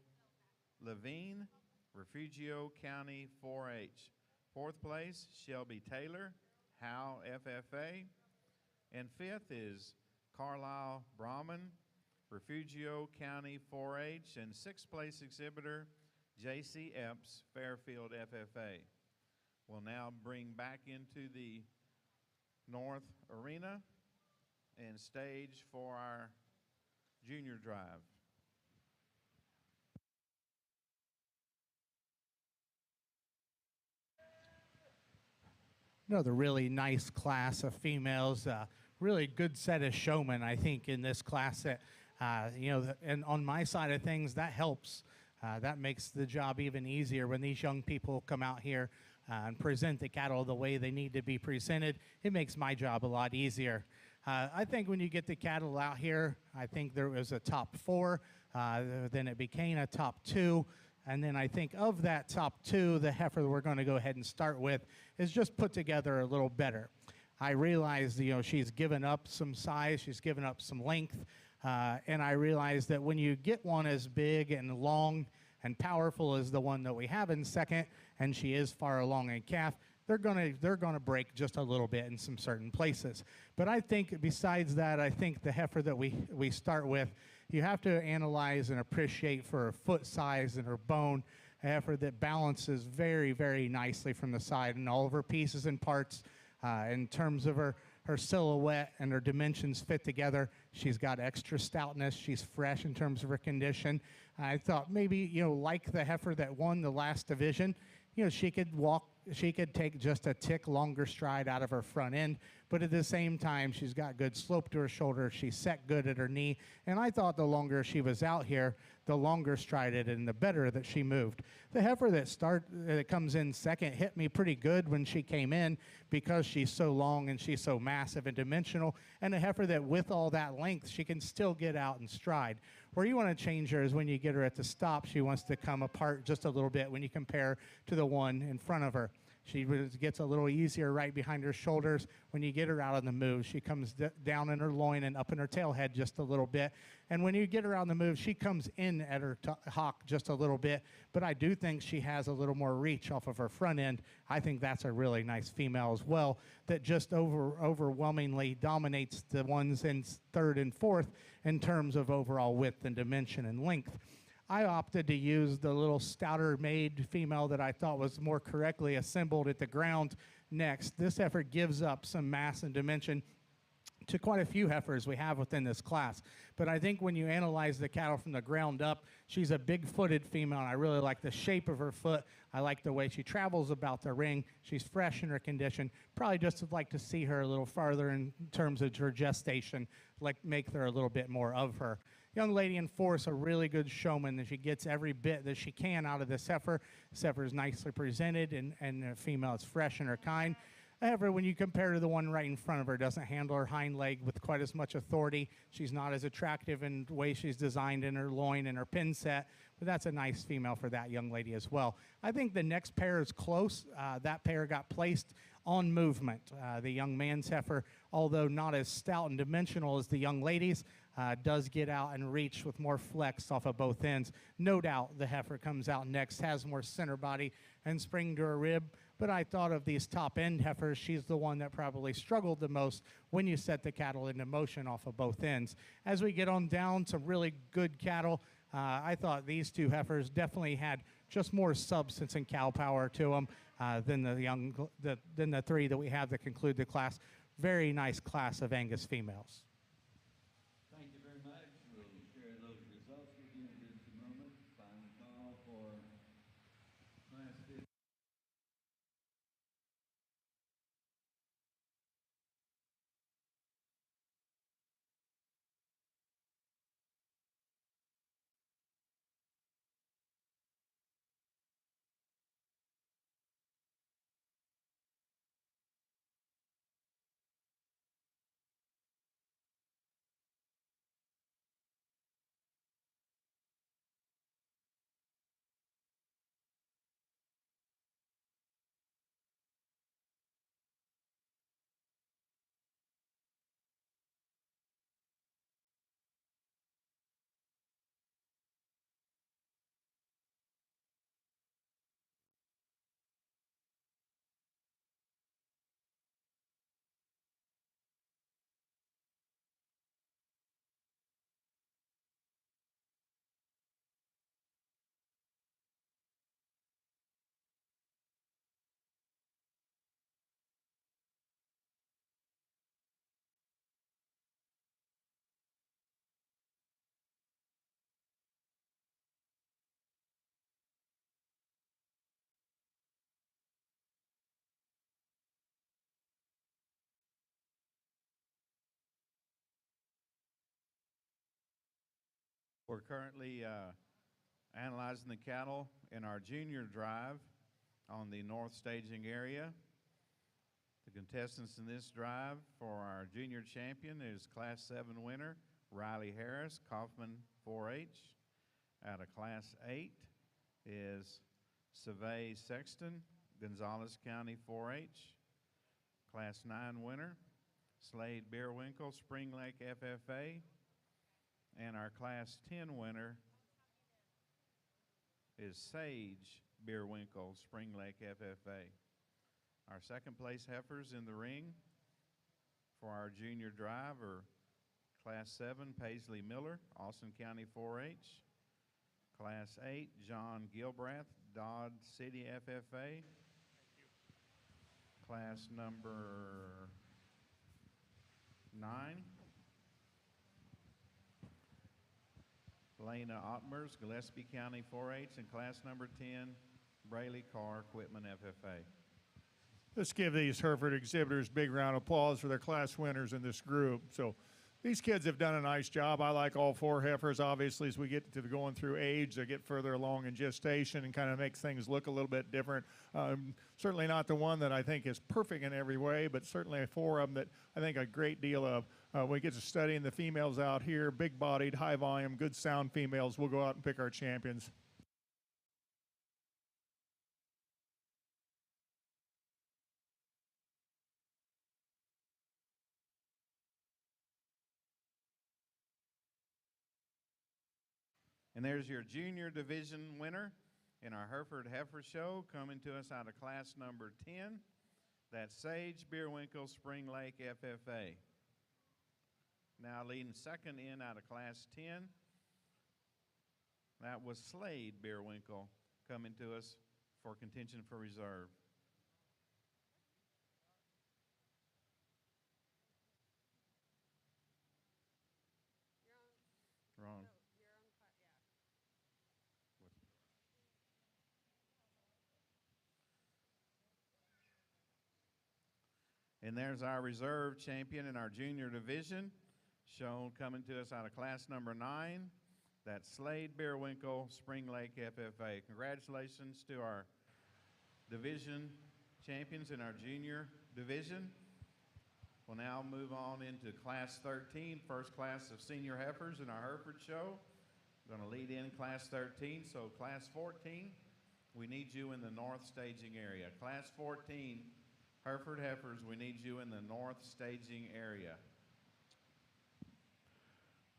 Levine, Refugio County 4-H. Fourth place, Shelby Taylor, Howe FFA. And fifth is Carlisle Brahman, Refugio County 4-H. And sixth place exhibitor, J.C. Epps, Fairfield FFA. We'll now bring back into the North Arena and stage for our junior drive. Another really nice class of females, really good set of showmen, I think, in this class. That and on my side of things, that helps. That makes the job even easier when these young people come out here and present the cattle the way they need to be presented. It makes my job a lot easier. I think when you get the cattle out here, I think there was a top 4, then it became a top 2. And then I think of that top 2, the heifer that we're going to go ahead and start with is just put together a little better. I realized, she's given up some size, she's given up some length, and I realized that when you get one as big and long and powerful as the one that we have in second, and she is far along in calf, they're gonna break just a little bit in some certain places. But I think besides that, I think the heifer that we start with, you have to analyze and appreciate for her foot size and her bone, a heifer that balances very, very nicely from the side and all of her pieces and parts in terms of her silhouette and her dimensions fit together. She's got extra stoutness. She's fresh in terms of her condition. I thought maybe, like the heifer that won the last division, she could take just a tick longer stride out of her front end, but at the same time, she's got good slope to her shoulder. She's set good at her knee, and I thought the longer she was out here, the longer strided and the better that she moved. The heifer that comes in second hit me pretty good when she came in because she's so long and she's so massive and dimensional, and a heifer that with all that length, she can still get out and stride. Where you want to change her is when you get her at the stop, she wants to come apart just a little bit when you compare to the one in front of her. She gets a little easier right behind her shoulders. When you get her out on the move, she comes down in her loin and up in her tail head just a little bit. And when you get her on the move, she comes in at her hock just a little bit. But I do think she has a little more reach off of her front end. I think that's a really nice female as well that just overwhelmingly dominates the ones in third and fourth in terms of overall width and dimension and length. I opted to use the little stouter made female that I thought was more correctly assembled at the ground next. This heifer gives up some mass and dimension to quite a few heifers we have within this class. But I think when you analyze the cattle from the ground up, she's a big-footed female, and I really like the shape of her foot. I like the way she travels about the ring. She's fresh in her condition. Probably just would like to see her a little farther in terms of her gestation, like make there a little bit more of her. Young lady in force, a really good showman, and she gets every bit that she can out of this heifer. This heifer is nicely presented, and the female is fresh in her kind. However, when you compare to the one right in front of her, doesn't handle her hind leg with quite as much authority. She's not as attractive in the way she's designed in her loin and her pin set, but that's a nice female for that young lady as well. I think the next pair is close. That pair got placed on movement. The young man's heifer, although not as stout and dimensional as the young ladies, does get out and reach with more flex off of both ends. No doubt the heifer comes out next, has more center body and spring to her rib. But I thought of these top-end heifers, she's the one that probably struggled the most when you set the cattle into motion off of both ends. As we get on down, some really good cattle. I thought these two heifers definitely had just more substance and cow power to them than the three that we have that conclude the class. Very nice class of Angus females. Thank you very much. We'll share those results with you in just a moment. Final call for Class 15. We're currently analyzing the cattle in our junior drive on the north staging area. The contestants in this drive for our junior champion is Class 7 winner Riley Harris, Kaufman 4-H. Out of Class 8 is Savay Sexton, Gonzales County 4-H. Class 9 winner Slade Beerwinkle, Spring Lake FFA. And our Class 10 winner is Sage Beerwinkle, Spring Lake FFA. Our second place heifers in the ring for our junior drive are Class 7, Paisley Miller, Austin County 4-H. Class 8, John Gilbrath, Dodd City FFA. Class number 9, Lena Ottmers, Gillespie County 4-H, and class number 10, Brayley Carr, Quitman FFA. Let's give these Hereford exhibitors a big round of applause for their class winners in this group. So these kids have done a nice job. I like all four heifers. Obviously, as we get to going through age, they get further along in gestation and kind of makes things look a little bit different. Certainly not the one that I think is perfect in every way, but certainly four of them that I think a great deal of. We get to studying the females out here, big-bodied, high-volume, good sound females. We'll go out and pick our champions. And there's your junior division winner in our Hereford Heifer Show, coming to us out of class number 10. That's Sage Beerwinkle, Spring Lake FFA. Now leading second in out of class 10, that was Slade Beerwinkle coming to us for contention for reserve. Wrong. And there's our reserve champion in our junior division, shown coming to us out of class number 9. That's Slade Beerwinkle, Spring Lake FFA. Congratulations to our division champions in our junior division. We'll now move on into Class 13, first class of senior heifers in our Hereford show. We're going to lead in Class 13, so Class 14, we need you in the north staging area. Class 14, Hereford heifers, we need you in the north staging area.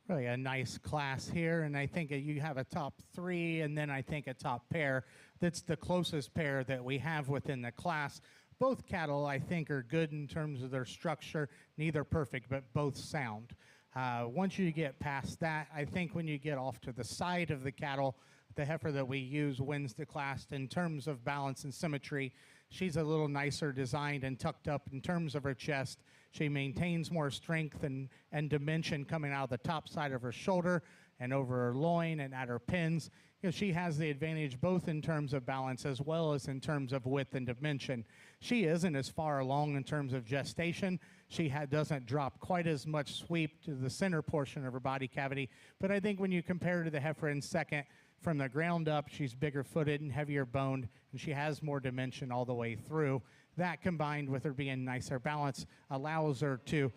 Really a nice class here, and I think you have a top 3 and then I think a top pair. That's the closest pair that we have within the class. Both cattle, I think, are good in terms of their structure. Neither perfect, but both sound. Once you get past that, I think when you get off to the side of the cattle, the heifer that we use wins the class in terms of balance and symmetry. She's a little nicer designed and tucked up in terms of her chest. She maintains more strength and dimension coming out of the top side of her shoulder and over her loin and at her pins. You know, she has the advantage both in terms of balance as well as in terms of width and dimension. She isn't as far along in terms of gestation. She doesn't drop quite as much sweep to the center portion of her body cavity. But I think when you compare her to the heifer in second, from the ground up, she's bigger footed and heavier boned, and she has more dimension all the way through. That combined with her being nicer balance allows her to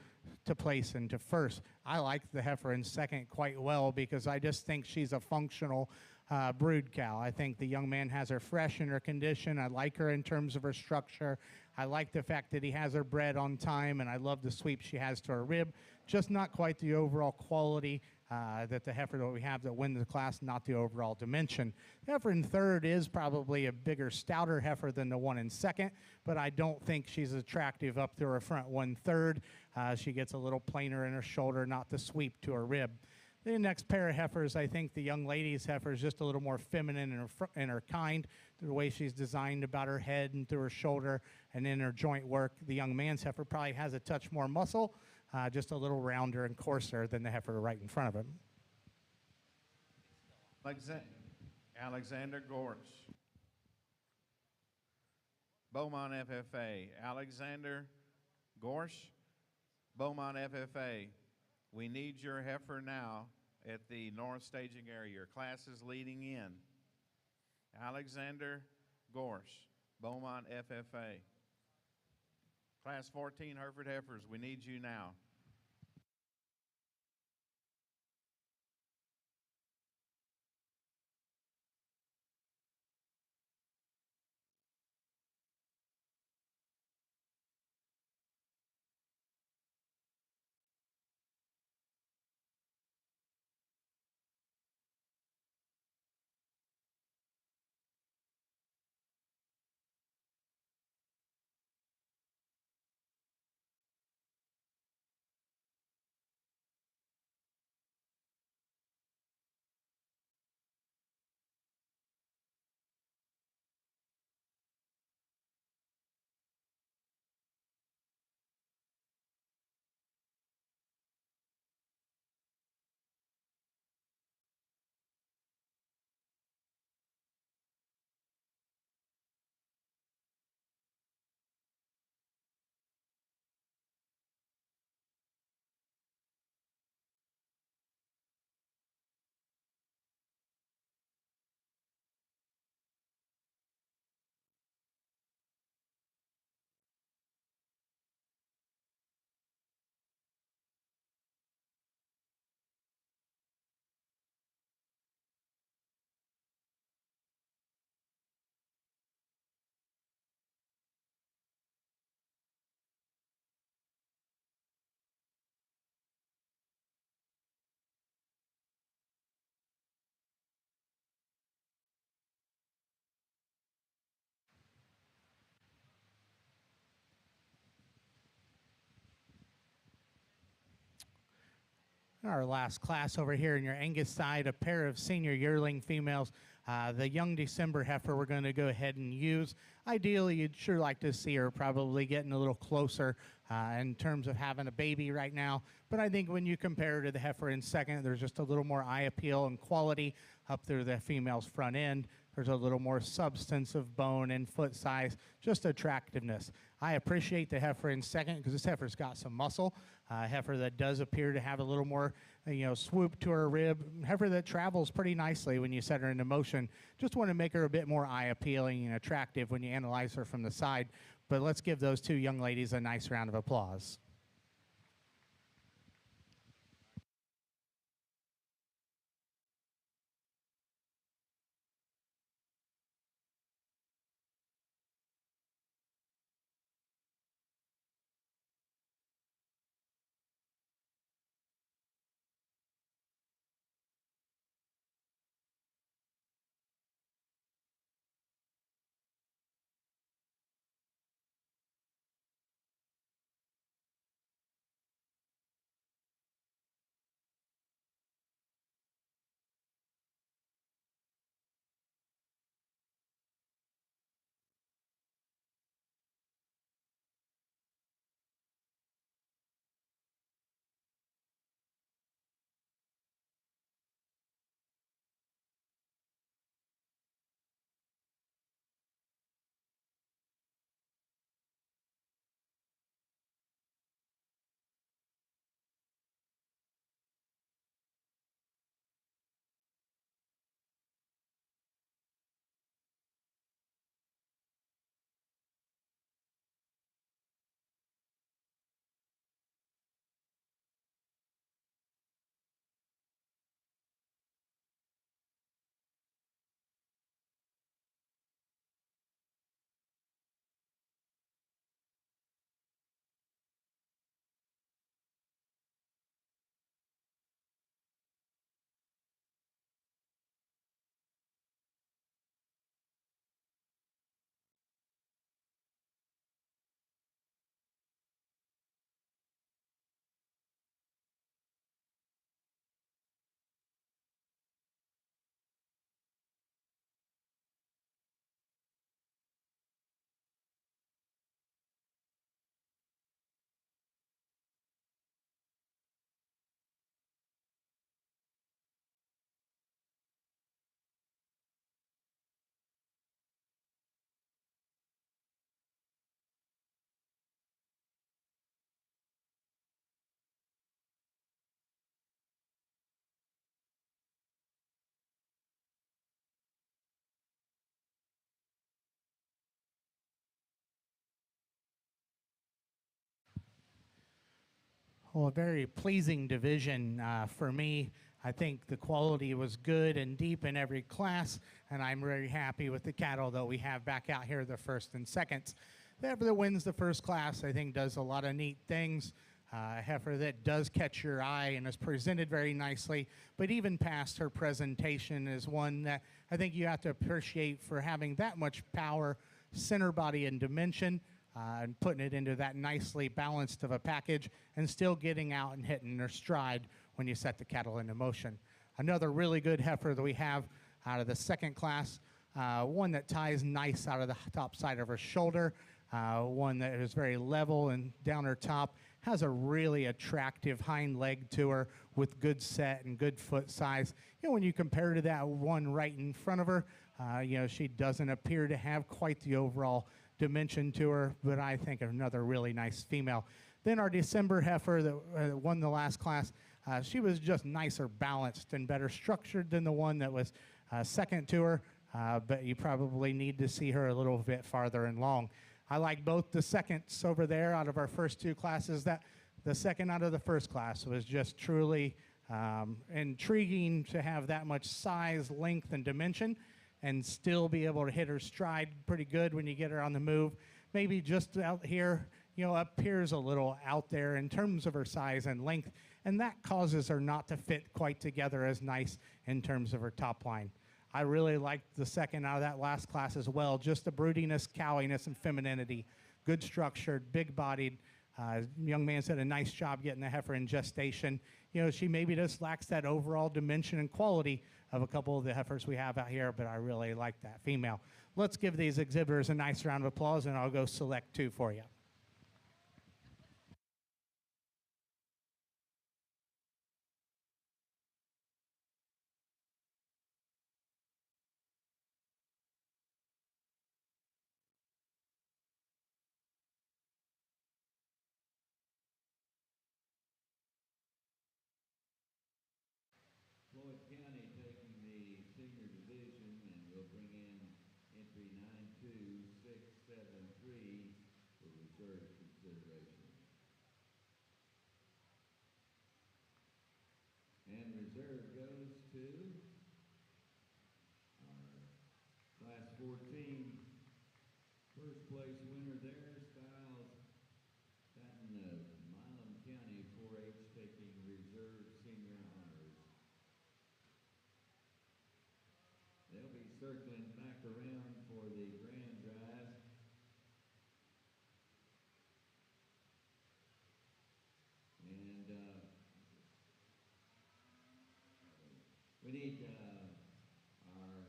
place into first. I like the heifer in second quite well because I just think she's a functional brood cow. I think the young man has her fresh in her condition. I like her in terms of her structure. I like the fact that he has her bred on time, and I love the sweep she has to her rib. Just not quite the overall quality that the heifer that we have that wins the class, not the overall dimension. The heifer in third is probably a bigger, stouter heifer than the one in second, but I don't think she's attractive up to her front 1/3. She gets a little plainer in her shoulder, not the sweep to her rib. The next pair of heifers, I think the young lady's heifer is just a little more feminine in her kind, the way she's designed about her head and through her shoulder and in her joint work. The young man's heifer probably has a touch more muscle, just a little rounder and coarser than the heifer right in front of him. Alexander Gorch. Beaumont FFA. Alexander Gorsh, Beaumont FFA. We need your heifer now at the north staging area. Your class is leading in. Alexander Gorsh, Beaumont FFA. Class 14 Hereford heifers, we need you now. Our last class over here in your Angus side, a pair of senior yearling females. The young December heifer we're going to go ahead and use. Ideally, you'd sure like to see her probably getting a little closer in terms of having a baby right now. But I think when you compare her to the heifer in second, there's just a little more eye appeal and quality up through the female's front end. There's a little more substance of bone and foot size, just attractiveness. I appreciate the heifer in second because this heifer's got some muscle. Heifer that does appear to have a little more, swoop to her rib. Heifer that travels pretty nicely when you set her into motion. Just want to make her a bit more eye appealing and attractive when you analyze her from the side. But let's give those two young ladies a nice round of applause. Well, a very pleasing division for me. I think the quality was good and deep in every class, and I'm very happy with the cattle that we have back out here, the first and seconds. The heifer that wins the first class, I think, does a lot of neat things. A heifer that does catch your eye and is presented very nicely, but even past her presentation is one that I think you have to appreciate for having that much power, center body, and dimension. And putting it into that nicely balanced of a package and still getting out and hitting their stride when you set the cattle into motion. Another really good heifer that we have out of the second class, one that ties nice out of the top side of her shoulder, one that is very level and down her top, has a really attractive hind leg to her with good set and good foot size. When you compare to that one right in front of her, she doesn't appear to have quite the overall dimension to her, but I think another really nice female. Then our December heifer that won the last class, she was just nicer balanced and better structured than the one that was second to her, but you probably need to see her a little bit farther and long. I like both the seconds over there out of our first two classes. That the second out of the first class was just truly intriguing to have that much size, length, and dimension, and still be able to hit her stride pretty good when you get her on the move. Maybe just out here, appears a little out there in terms of her size and length, and that causes her not to fit quite together as nice in terms of her top line. I really liked the second out of that last class as well, just the broodiness, cowiness, and femininity. Good structured, big-bodied. Young man said a nice job getting the heifer in gestation. She maybe just lacks that overall dimension and quality of a couple of the heifers we have out here, but I really like that female. Let's give these exhibitors a nice round of applause, and I'll go select two for you. Floyd County taking the senior division, and we'll bring in entry 92673 for reserve consideration. And reserve goes to our Class 14 first place winner there, Styles Patton of Milam County 4-H taking reserve senior honors. They'll be circling back around for the grand drive. And we need our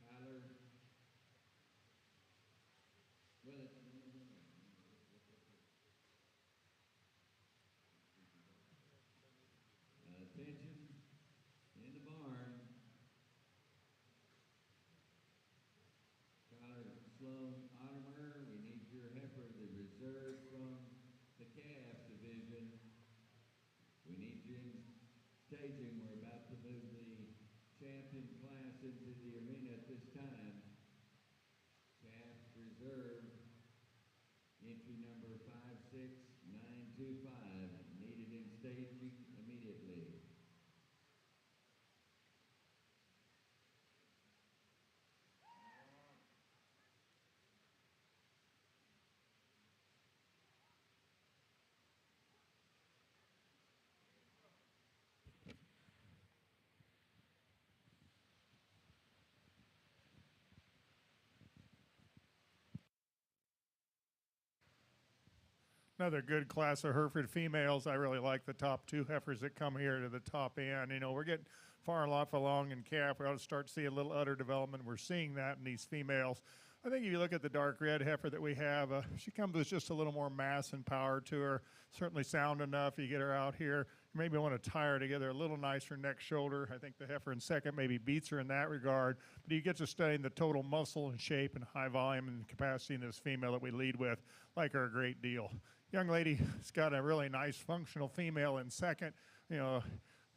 Tyler attention in the barn. Tyler Sloan Ottomer, we need your heifer, the reserve from the calf division. We need you in staging. We're about to move the champion class into the arena at this time. Calf reserve, entry number 56925, needed in staging immediately. Another good class of Hereford females. I really like the top two heifers that come here to the top end. You know, we're getting far enough along in calf. We ought to start to see a little udder development. We're seeing that in these females. I think if you look at the dark red heifer that we have, she comes with just a little more mass and power to her. Certainly sound enough. You get her out here. You maybe want to tie her together a little nicer neck shoulder. I think the heifer in second maybe beats her in that regard. But you get to studying the total muscle and shape and high volume and capacity in this female that we lead with. Like her a great deal. Young lady has got a really nice functional female in second. You know,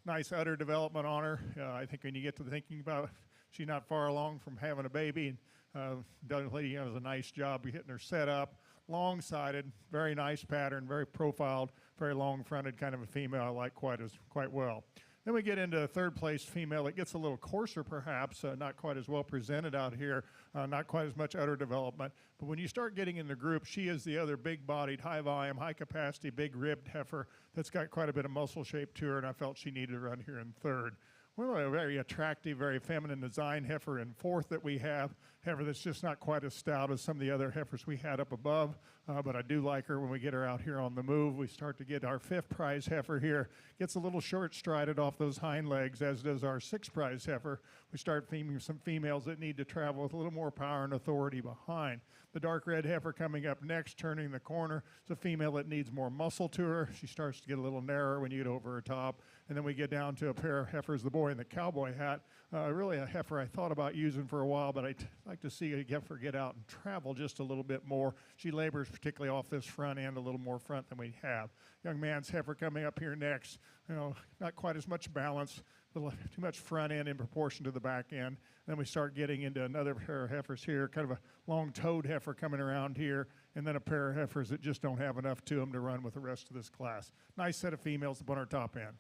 nice udder development on her. I think when you get to thinking about it, she's not far along from having a baby. The lady does a nice job getting her set up. Long-sided, very nice pattern, very profiled, very long-fronted kind of a female I like quite well. Then we get into a third place female that gets a little coarser perhaps, not quite as well presented out here, not quite as much udder development. But when you start getting in the group, she is the other big-bodied, high-volume, high-capacity, big-ribbed heifer that's got quite a bit of muscle shape to her, and I felt she needed to run here in third. Well, a very attractive, very feminine design heifer in fourth that we have. Heifer that's just not quite as stout as some of the other heifers we had up above, but I do like her when we get her out here on the move. We start to get our fifth prize heifer here. Gets a little short strided off those hind legs, as does our sixth prize heifer. We start feming some females that need to travel with a little more power and authority behind. The dark red heifer coming up next, turning the corner. It's a female that needs more muscle to her. She starts to get a little narrower when you get over her top. And then we get down to a pair of heifers, the boy in the cowboy hat. Really a heifer I thought about using for a while, but I'd like to see a heifer get out and travel just a little bit more. She labors particularly off this front end, a little more front than we have. Young man's heifer coming up here next. You know, not quite as much balance, a little too much front end in proportion to the back end. Then we start getting into another pair of heifers here, kind of a long-toed heifer coming around here, and then a pair of heifers that just don't have enough to them to run with the rest of this class. Nice set of females up on our top end.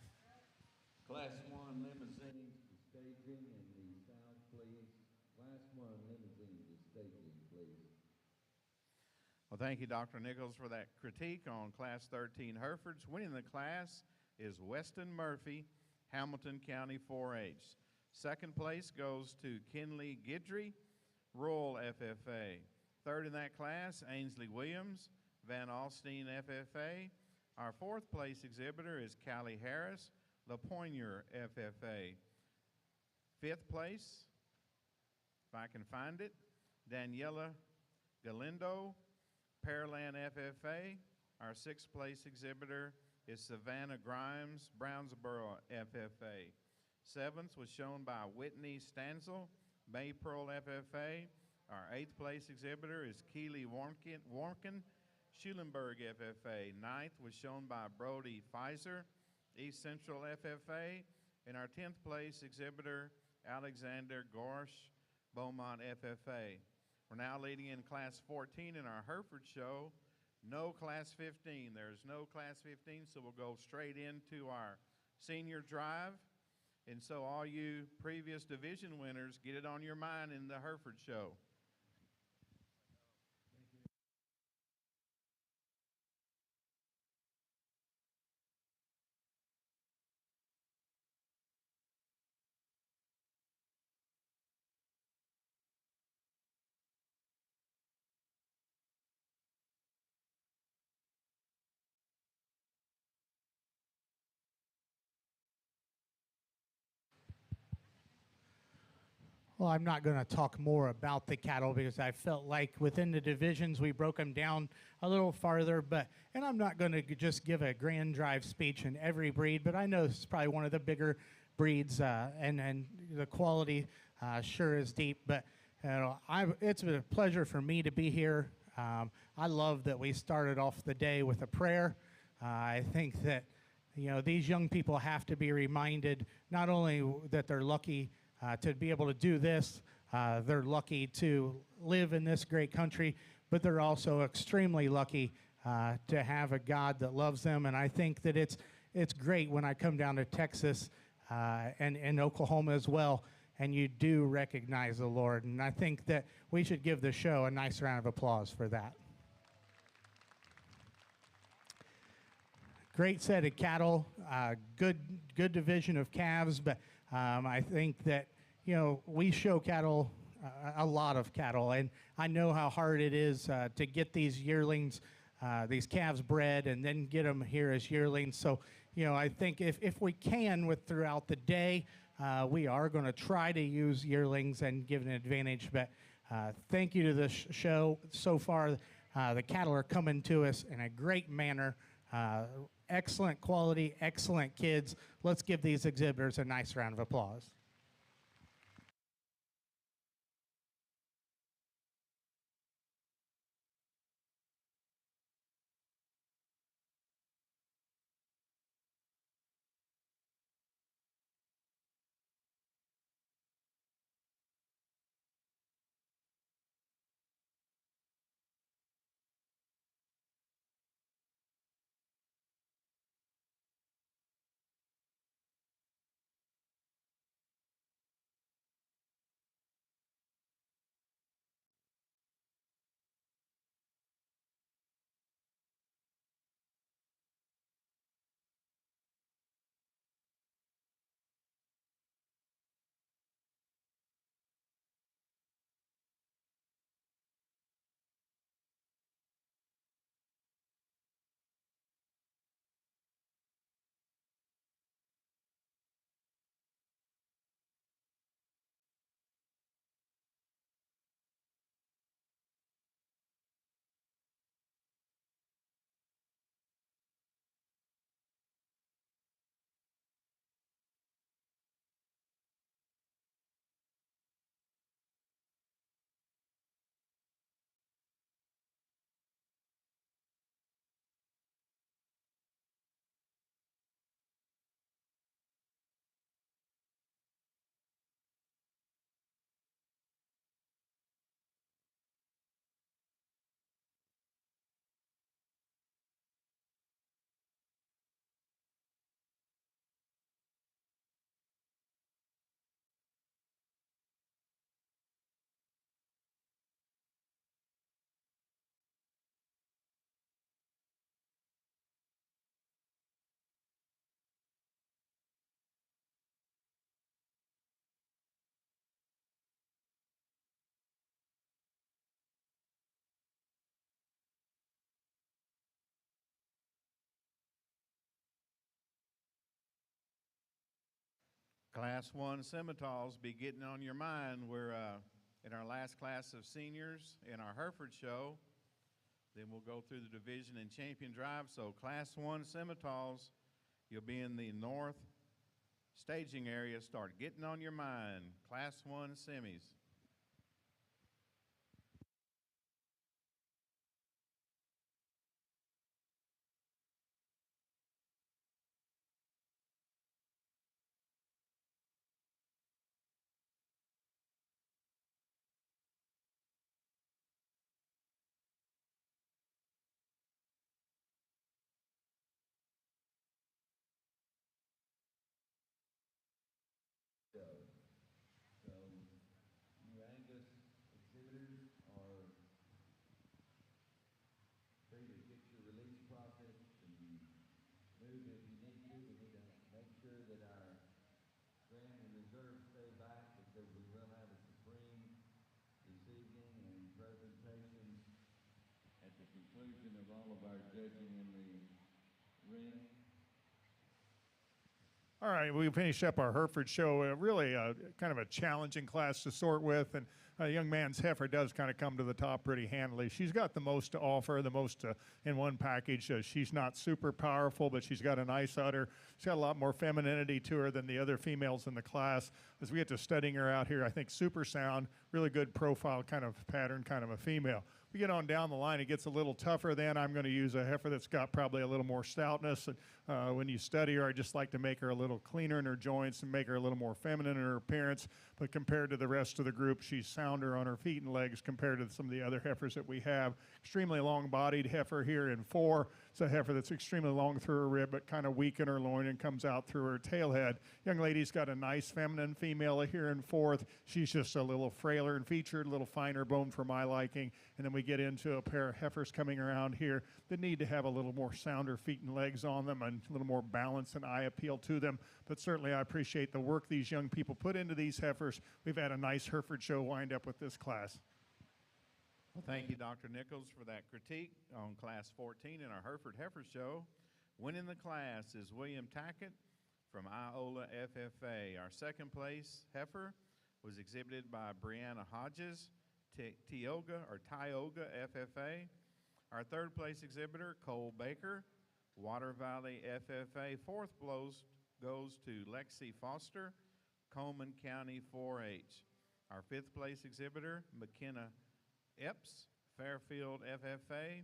Class 1 limousine to staging in the south, please. Class 1 limousine to staging, please. Well, thank you, Dr. Nichols, for that critique on Class 13 Herefords. Winning the class is Weston Murphy, Hamilton County 4-H. Second place goes to Kenley Guidry, Rural FFA. Third in that class, Ainsley Williams, Van Alstine FFA. Our fourth place exhibitor is Callie Harris, LaPoignier FFA. Fifth place, if I can find it, Daniela Galindo, Pearland FFA. Our sixth place exhibitor is Savannah Grimes, Brownsboro FFA. Seventh was shown by Whitney Stanzel, Maypearl FFA. Our eighth place exhibitor is Keely Warnken, Schulenburg FFA. Ninth was shown by Brody Pfizer, East Central FFA, and our 10th place exhibitor, Alexander Gorsh, Beaumont FFA. We're now leading in Class 14 in our Hereford show. No Class 15. There's no Class 15, so we'll go straight into our senior drive. And so all you previous division winners, get it on your mind in the Hereford show. Well, I'm not going to talk more about the cattle because I felt like within the divisions we broke them down a little farther. And I'm not going to just give a grand drive speech in every breed, but I know it's probably one of the bigger breeds, and the quality sure is deep. But it's been a pleasure for me to be here. I love that we started off the day with a prayer. I think that these young people have to be reminded not only that they're lucky to be able to do this. They're lucky to live in this great country, but they're also extremely lucky to have a God that loves them. And I think that it's great when I come down to Texas and Oklahoma as well, and you do recognize the Lord. And I think that we should give the show a nice round of applause for that. Great set of cattle, good division of calves, but I think that we show cattle, a lot of cattle, and I know how hard it is to get these yearlings, these calves bred, and then get them here as yearlings. So I think if we can throughout the day, we are going to try to use yearlings and give an advantage. But thank you to the show so far. The cattle are coming to us in a great manner. Excellent quality, excellent kids. Let's give these exhibitors a nice round of applause. Class 1 Scimitars be getting on your mind. We're in our last class of seniors in our Hereford show. Then we'll go through the division and champion drive. So Class 1 Scimitars, you'll be in the north staging area. Start getting on your mind. Class 1 semis. if you need to, we need to make sure that our grand and reserve stay back because we will have a supreme this evening and presentations at the conclusion of all of our judging in the ring. All right, we finished up our Hereford show. Really kind of a challenging class to sort with, and a young man's heifer does kind of come to the top pretty handily. She's got the most to offer, the most in one package. She's not super powerful, but she's got a nice udder. She's got a lot more femininity to her than the other females in the class. As we get to studying her out here, I think super sound, really good profile kind of pattern, kind of a female. We get on down the line, it gets a little tougher. Then I'm going to use a heifer that's got probably a little more stoutness. And when you study her, I just like to make her a little cleaner in her joints and make her a little more feminine in her appearance. But compared to the rest of the group, she's sounder on her feet and legs compared to some of the other heifers that we have. Extremely long-bodied heifer here in 4. It's a heifer that's extremely long through her rib, but kind of weak in her loin and comes out through her tailhead. Young lady's got a nice feminine female here in 4th. She's just a little frailer and featured, a little finer bone for my liking. And then we get into a pair of heifers coming around here that need to have a little more sounder feet and legs on them and a little more balance and eye appeal to them. But certainly I appreciate the work these young people put into these heifers. We've had a nice Hereford show wind up with this class. Well, thank you, Dr. Nichols, for that critique on Class 14 in our Hereford Heifer Show. Winning the class is William Tackett from Iola FFA. Our second place heifer was exhibited by Brianna Hodges, Tioga FFA. Our third place exhibitor, Cole Baker, Water Valley FFA. Fourth place goes to Lexi Foster, Coleman County 4-H. Our fifth place exhibitor, McKenna Epps, Fairfield FFA.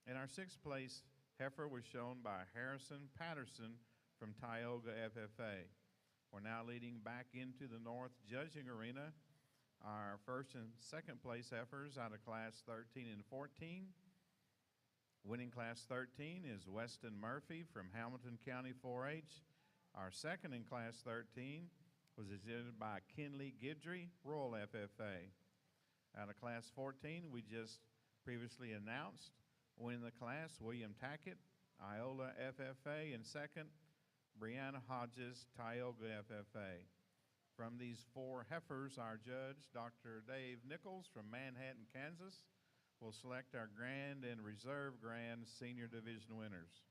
And our sixth place heifer was shown by Harrison Patterson from Tioga FFA. We're now leading back into the North Judging Arena. Our first and second place heifers out of Class 13 and 14. Winning Class 13 is Weston Murphy from Hamilton County 4-H. Our second in Class 13 was exhibited by Kenley Guidry, Royal FFA. Out of Class 14, we just previously announced winning the class, William Tackett, Iola FFA, and second, Brianna Hodges, Tioga FFA. From these 4 heifers, our judge, Dr. Dave Nichols from Manhattan, Kansas, will select our Grand and Reserve Grand Senior Division winners.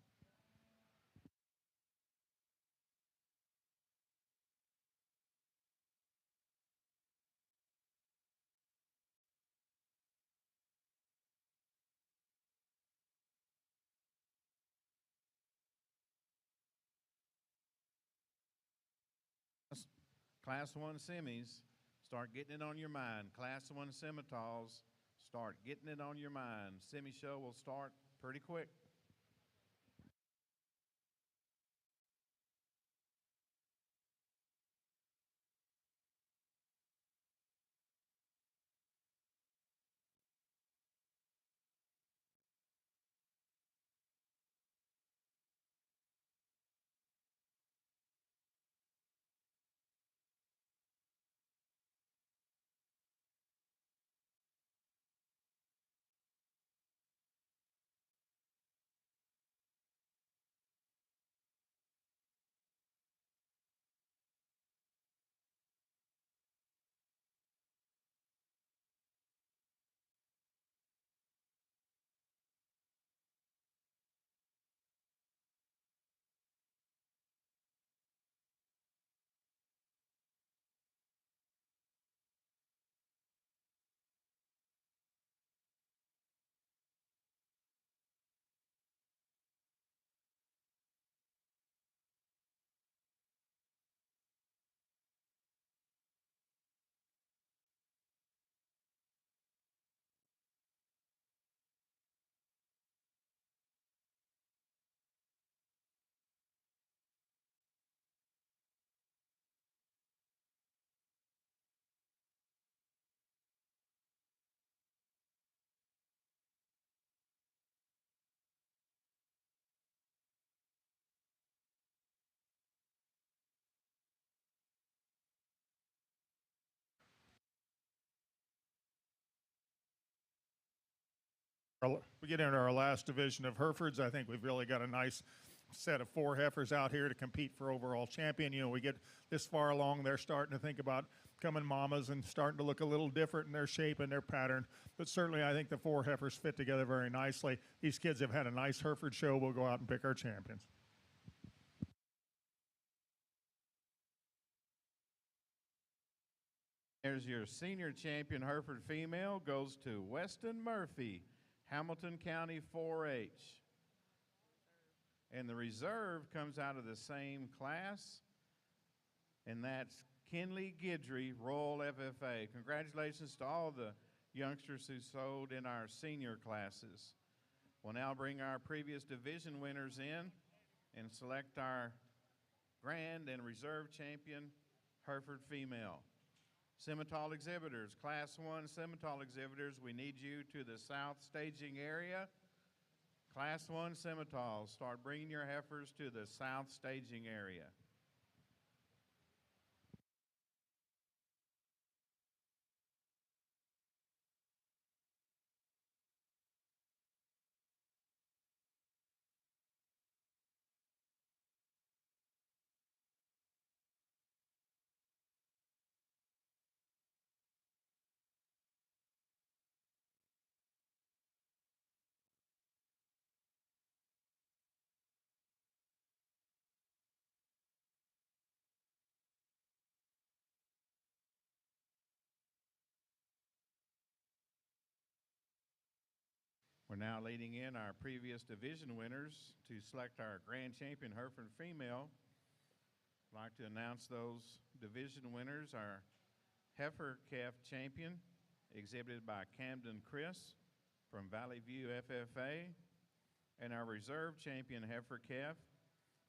Class 1 semis, start getting it on your mind. Class 1 semitals, start getting it on your mind. Semi show will start pretty quick. We get into our last division of Herefords. I think we've really got a nice set of 4 heifers out here to compete for overall champion. You know, we get this far along, they're starting to think about coming mamas and starting to look a little different in their shape and their pattern. But certainly I think the 4 heifers fit together very nicely. These kids have had a nice Hereford show. We'll go out and pick our champions. There's your senior champion Hereford female, goes to Weston Murphy, Hamilton County 4-H. And the reserve comes out of the same class, and that's Kinley Guidry, Royal FFA. Congratulations to all the youngsters who sold in our senior classes. We'll now bring our previous division winners in and select our grand and reserve champion Hereford female. Simmental exhibitors, Class 1 Simmental exhibitors, we need you to the south staging area. Class 1 Simmental, start bringing your heifers to the south staging area. We're now leading in our previous division winners to select our grand champion Hereford female. I'd like to announce those division winners. Our heifer calf champion, exhibited by Camden Chris from Valley View FFA, and our reserve champion heifer calf,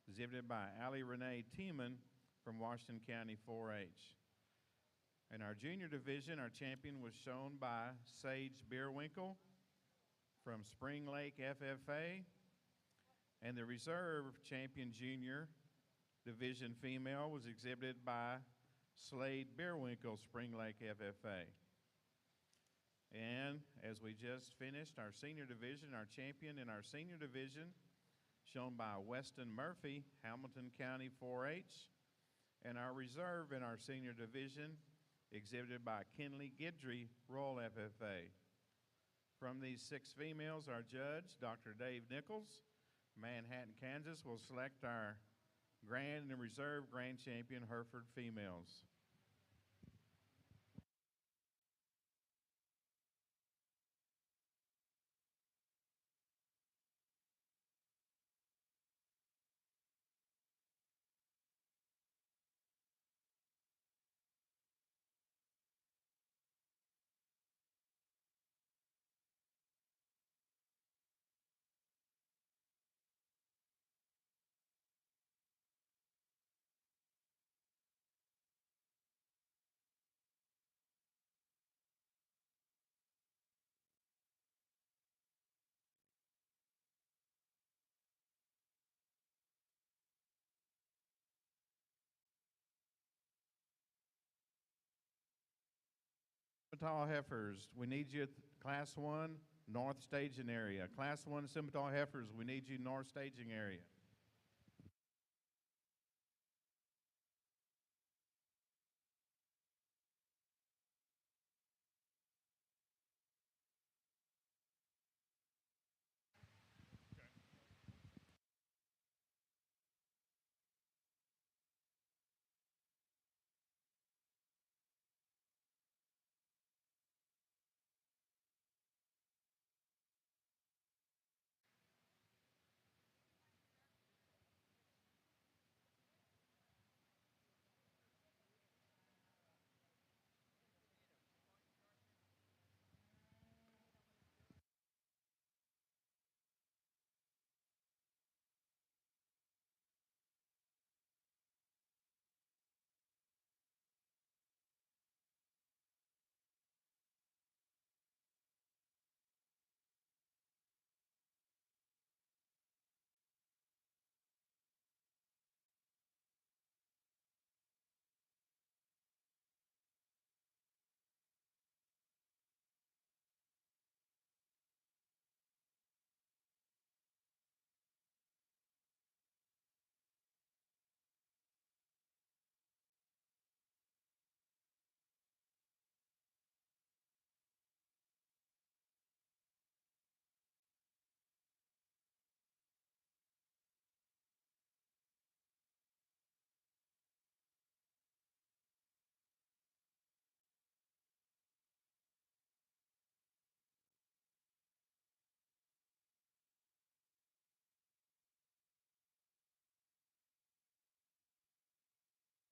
exhibited by Allie Renee Tiemann from Washington County 4-H. In our junior division, our champion was shown by Sage Beerwinkle from Spring Lake FFA, and the reserve champion junior division female was exhibited by Slade Beerwinkle, Spring Lake FFA. And as we just finished our senior division, our champion in our senior division, shown by Weston Murphy, Hamilton County 4-H, and our reserve in our senior division, exhibited by Kinley Guidry, Royal FFA. From these 6 females, our judge, Dr. Dave Nichols, Manhattan, Kansas, will select our grand and reserve grand champion Hereford females. Simmental heifers, we need you at Class 1 North Staging Area. Class 1 Simmental heifers, we need you North Staging Area.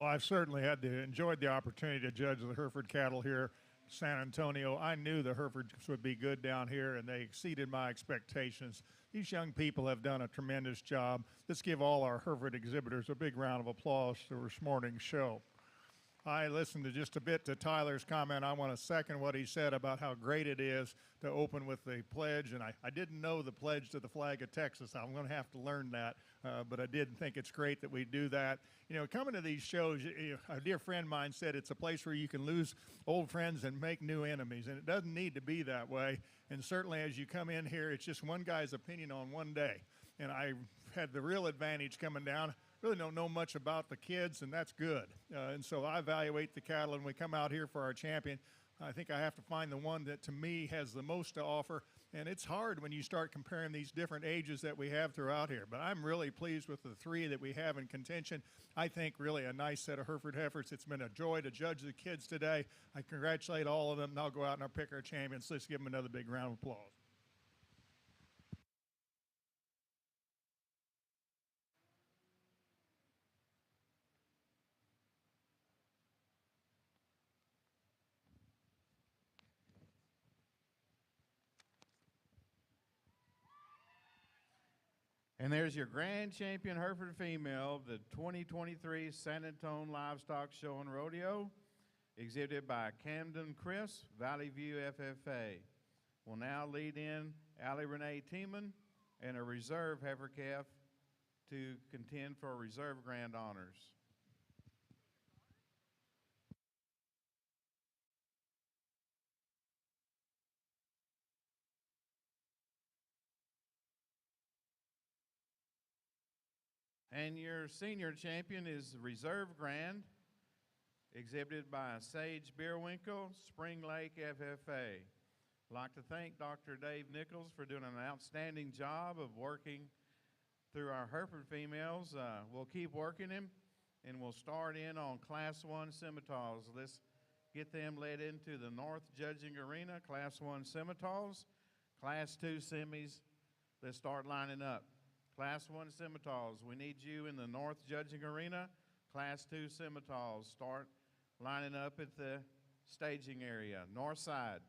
Well, I've certainly enjoyed the opportunity to judge the Hereford cattle here in San Antonio. I knew the Herefords would be good down here, and they exceeded my expectations. These young people have done a tremendous job. Let's give all our Hereford exhibitors a big round of applause for this morning's show. I listened to just a bit to Tyler's comment. I want to second what he said about how great it is to open with the pledge. And I didn't know the pledge to the flag of Texas. I'm going to have to learn that. But I did think it's great that we do that. You know, coming to these shows, a dear friend of mine said it's a place where you can lose old friends and make new enemies. And it doesn't need to be that way. And certainly as you come in here, it's just one guy's opinion on one day. And I had the real advantage coming down. Really don't know much about the kids, and that's good. And so I evaluate the cattle, and we come out here for our champion. I think I have to find the one that, to me, has the most to offer. And it's hard when you start comparing these different ages that we have throughout here. But I'm really pleased with the three that we have in contention. I think really a nice set of Hereford heifers. It's been a joy to judge the kids today. I congratulate all of them, and I'll go out and I'll pick our champions. Let's give them another big round of applause. And there's your grand champion Hereford female of the 2023 San Antonio Livestock Show and Rodeo, exhibited by Camden Chris, Valley View FFA. Will now lead in Allie Renee Tiemann and a reserve heifer calf to contend for reserve grand honors. And your senior champion is the Reserve Grand, exhibited by Sage Beerwinkle, Spring Lake FFA. I'd like to thank Dr. Dave Nichols for doing an outstanding job of working through our Hereford females. We'll keep working him, and we'll start in on Class 1 Scimitars. Let's get them led into the North Judging Arena, Class 1 Scimitars. Class 2 Semis, let's start lining up. Class 1 Scimitars, we need you in the North Judging Arena. Class 2 Scimitars, start lining up at the staging area, north side.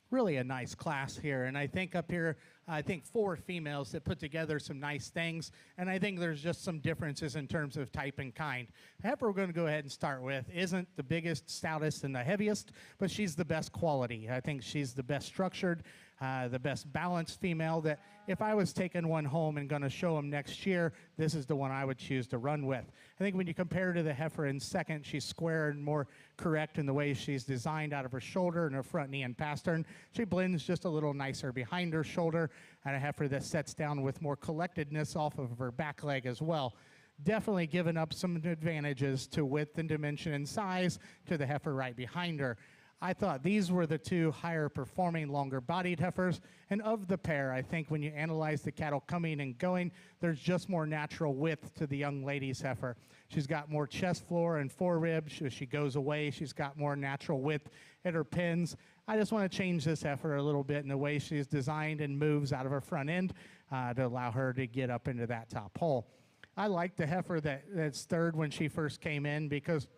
Really a nice class here. And I think up here, I think 4 females that put together some nice things. And I think there's just some differences in terms of type and kind. The heifer we're going to go ahead and start with isn't the biggest, stoutest, and the heaviest, but she's the best quality. I think she's the best structured, the best balanced female that if I was taking one home and going to show them next year, this is the one I would choose to run with. I think when you compare to the heifer in second, she's square and more correct in the way she's designed out of her shoulder and her front knee and pastern. She blends just a little nicer behind her shoulder, and a heifer that sets down with more collectedness off of her back leg as well. Definitely giving up some advantages to width and dimension and size to the heifer right behind her. I thought these were the 2 higher performing, longer bodied heifers. And of the pair, I think when you analyze the cattle coming and going, there's just more natural width to the young lady's heifer. She's got more chest floor and foreribs. As she goes away, she's got more natural width at her pins. I just want to change this heifer a little bit in the way she's designed and moves out of her front end to allow her to get up into that top hole. I like the heifer that's third when she first came in because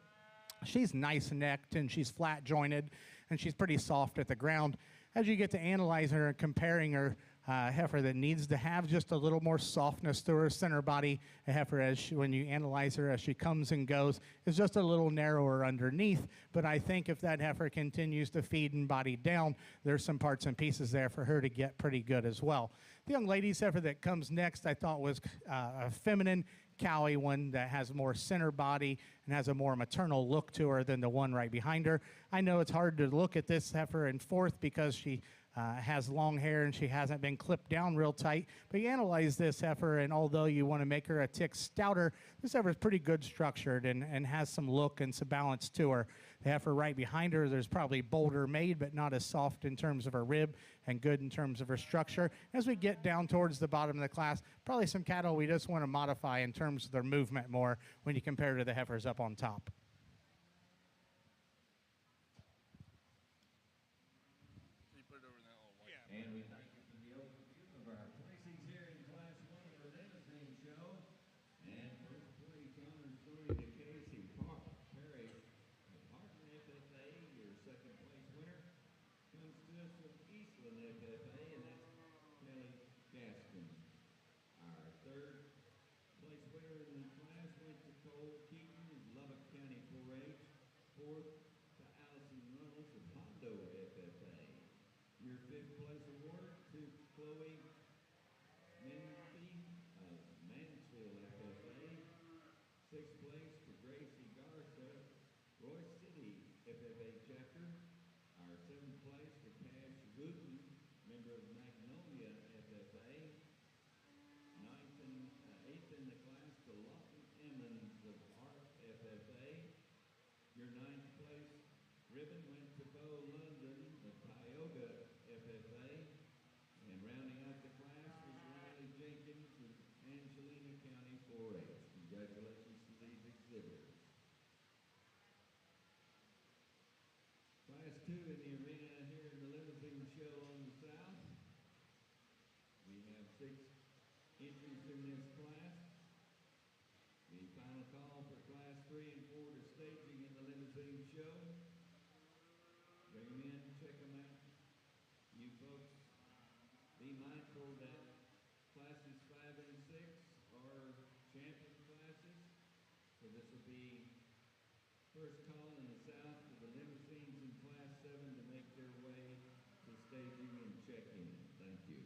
she's nice necked and she's flat jointed and she's pretty soft at the ground. As you get to analyzing her and comparing her, heifer that needs to have just a little more softness to her center body. A heifer, when you analyze her as she comes and goes, is just a little narrower underneath. But I think if that heifer continues to feed and body down, there's some parts and pieces there for her to get pretty good as well. The young lady's heifer that comes next I thought was a feminine, cowy one that has more center body and has a more maternal look to her than the one right behind her. I know it's hard to look at this heifer in fourth because she has long hair and she hasn't been clipped down real tight. But you analyze this heifer, and although you want to make her a tick stouter, this heifer is pretty good structured and has some look and some balance to her. The heifer right behind her, there's probably bolder made, but not as soft in terms of her rib and good in terms of her structure. As we get down towards the bottom of the class, probably some cattle we just want to modify in terms of their movement more when you compare to the heifers up on top. put it over in that little white. Yeah. And we thank you for the overview of our placings here in Class 1 of the limousine show. And first place honors going to Casey Perry of Harton FFA, your second place winner. Comes to us from Eastland FFA, and that's Kelly Gaskin. Our third place winner in the class went to Cole Keaton of Lubbock County 4-H. Fourth to Allison Runnels of Hondo FFA. Your fifth place award to Chloe Menfi of Mansfield FFA. Sixth place to Gracie Garza, Royce City FFA chapter. Our seventh place to Cash Wooten, member of Magnolia FFA. Eighth in the class to Lawton Emmons of Art FFA. Your ninth place ribbon went to Bo London of Tioga FFA. And rounding out the class was Riley Jenkins of Angelina County 4-H. Congratulations to these exhibitors. Class 2 in the arena here in the limousine show on the south. We have 6 entries in this class. The final call for Class 3 and 4 to staging in the limousine show. Bring them in, check them out. You folks, be mindful that classes 5 and 6 are champion classes. So this will be first call in the south for the limousines in Class 7 to make their way to staging and check-in. Thank you.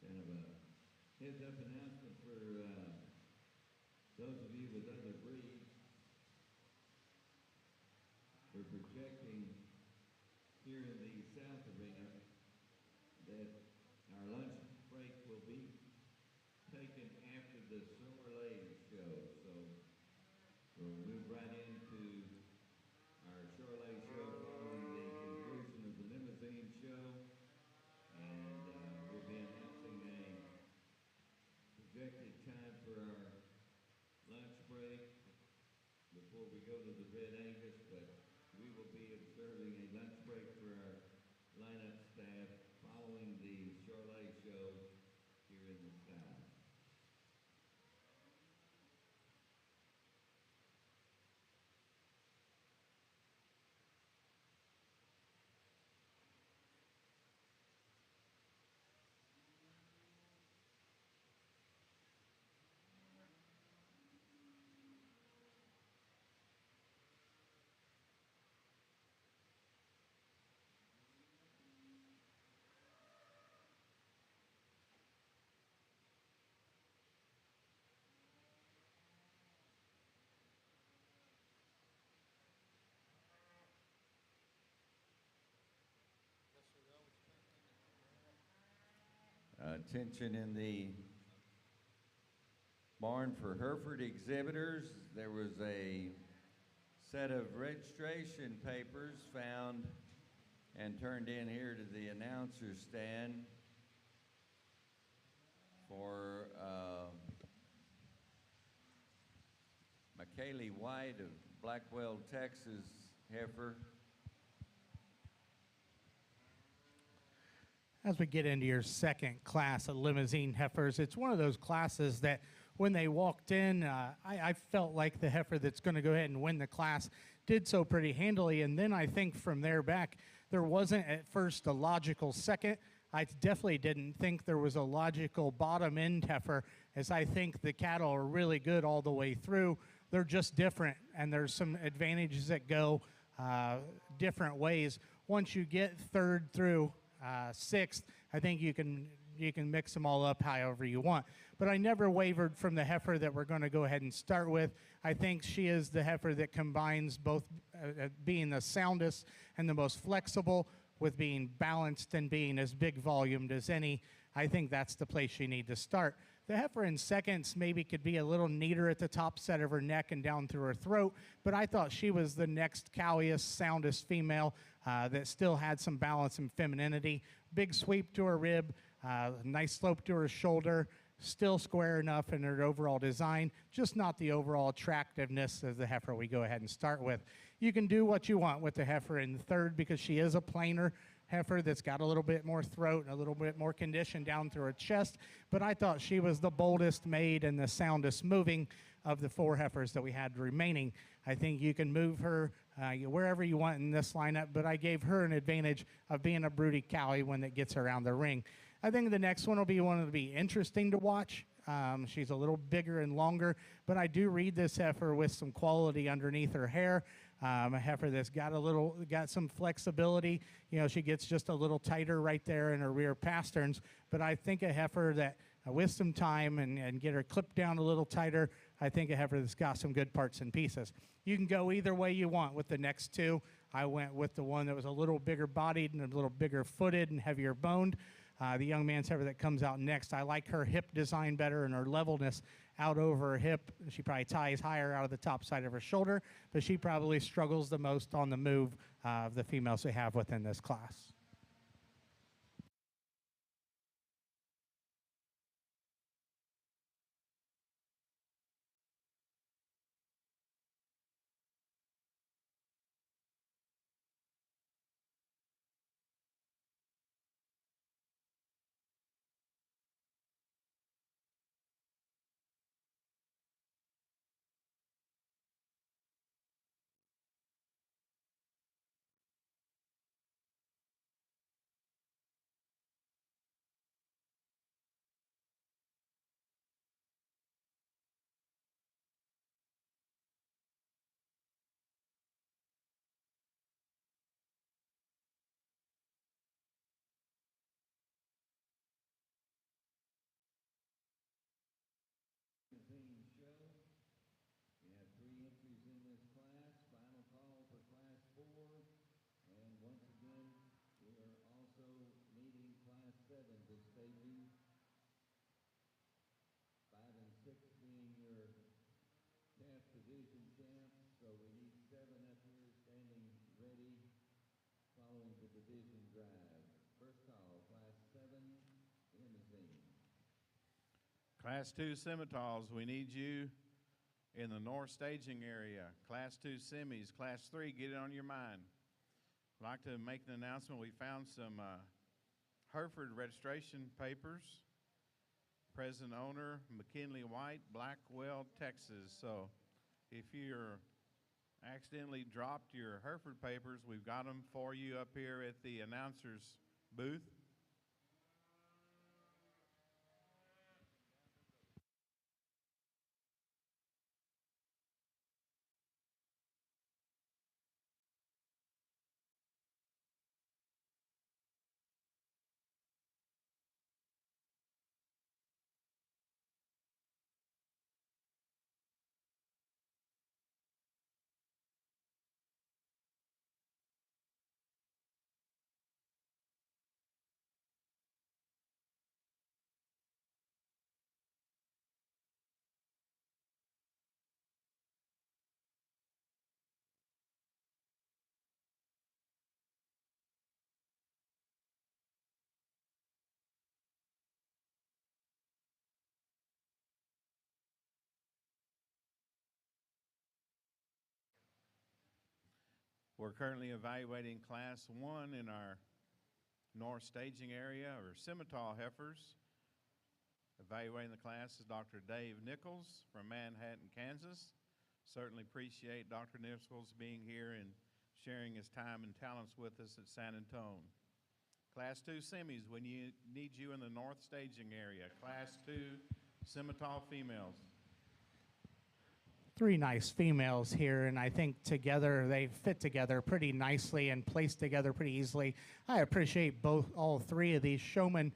Kind of a heads-up announcement for those of you with other breeds. We're projecting here in the South Arena that our lunch break will be taken after the Soleil show. So we'll move right into our Soleil show following the conclusion of the limousine show. And we'll be announcing a projected time for our lunch break before we go to the Red Angus, but we will be observing a lunch break for our lineup staff following the Charlet show here in the South. attention in the barn for Hereford exhibitors. There was a set of registration papers found and turned in here to the announcer's stand for McKaylee White of Blackwell, Texas, heifer. As we get into your second class of limousine heifers, it's one of those classes that when they walked in, I felt like the heifer that's going to go ahead and win the class did so pretty handily. And then I think from there back, there wasn't at first a logical second. I definitely didn't think there was a logical bottom end heifer, as I think the cattle are really good all the way through. They're just different, and there's some advantages that go different ways. Once you get third through sixth, I think you can mix them all up however you want. But I never wavered from the heifer that we're going to go ahead and start with. I think she is the heifer that combines both being the soundest and the most flexible with being balanced and being as big volumed as any. I think that's the place you need to start. The heifer in seconds maybe could be a little neater at the top set of her neck and down through her throat, but I thought she was the next cowiest, soundest female that still had some balance and femininity. Big sweep to her rib, nice slope to her shoulder, still square enough in her overall design, just not the overall attractiveness of the heifer we go ahead and start with. You can do what you want with the heifer in third because she is a plainer heifer that's got a little bit more throat and a little bit more condition down through her chest, but I thought she was the boldest made and the soundest moving of the four heifers that we had remaining. I think you can move her wherever you want in this lineup, but I gave her an advantage of being a broody cowie when it gets around the ring. I think the next one will be one that'll be interesting to watch. She's a little bigger and longer, but I do read this heifer with some quality underneath her hair. A heifer that's got some flexibility. You know, she gets just a little tighter right there in her rear pasterns. But I think a heifer that with some time and get her clipped down a little tighter, I think a heifer that's got some good parts and pieces. You can go either way you want with the next two. I went with the one that was a little bigger bodied and a little bigger footed and heavier boned. The young man's heifer that comes out next, I like her hip design better and her levelness out over her hip. She probably ties higher out of the top side of her shoulder, but she probably struggles the most on the move of the females we have within this class. We have 3 entries in this class. Final call for class 4. And once again, we are also needing class 7 to staging. 5 and 6 being your calf division champs. So we need 7 up here standing ready following the division drive. First call, class 7, limousine. Class 2 Scimitars, we need you in the north staging area. Class 2 semis, Class 3, get it on your mind. I'd like to make an announcement. We found some Hereford registration papers. Present owner, McKinley White, Blackwell, Texas. So if you're accidentally dropped your Hereford papers, we've got them for you up here at the announcer's booth. We're currently evaluating Class 1 in our north staging area, or Simmental heifers. Evaluating the class is Dr. Dave Nichols from Manhattan, Kansas. Certainly appreciate Dr. Nichols being here and sharing his time and talents with us at San Antone. Class 2 semis, we need you in the north staging area. Class 2 Simmental females. Three nice females here, and I think together they fit together pretty nicely and placed together pretty easily. I appreciate all three of these showmen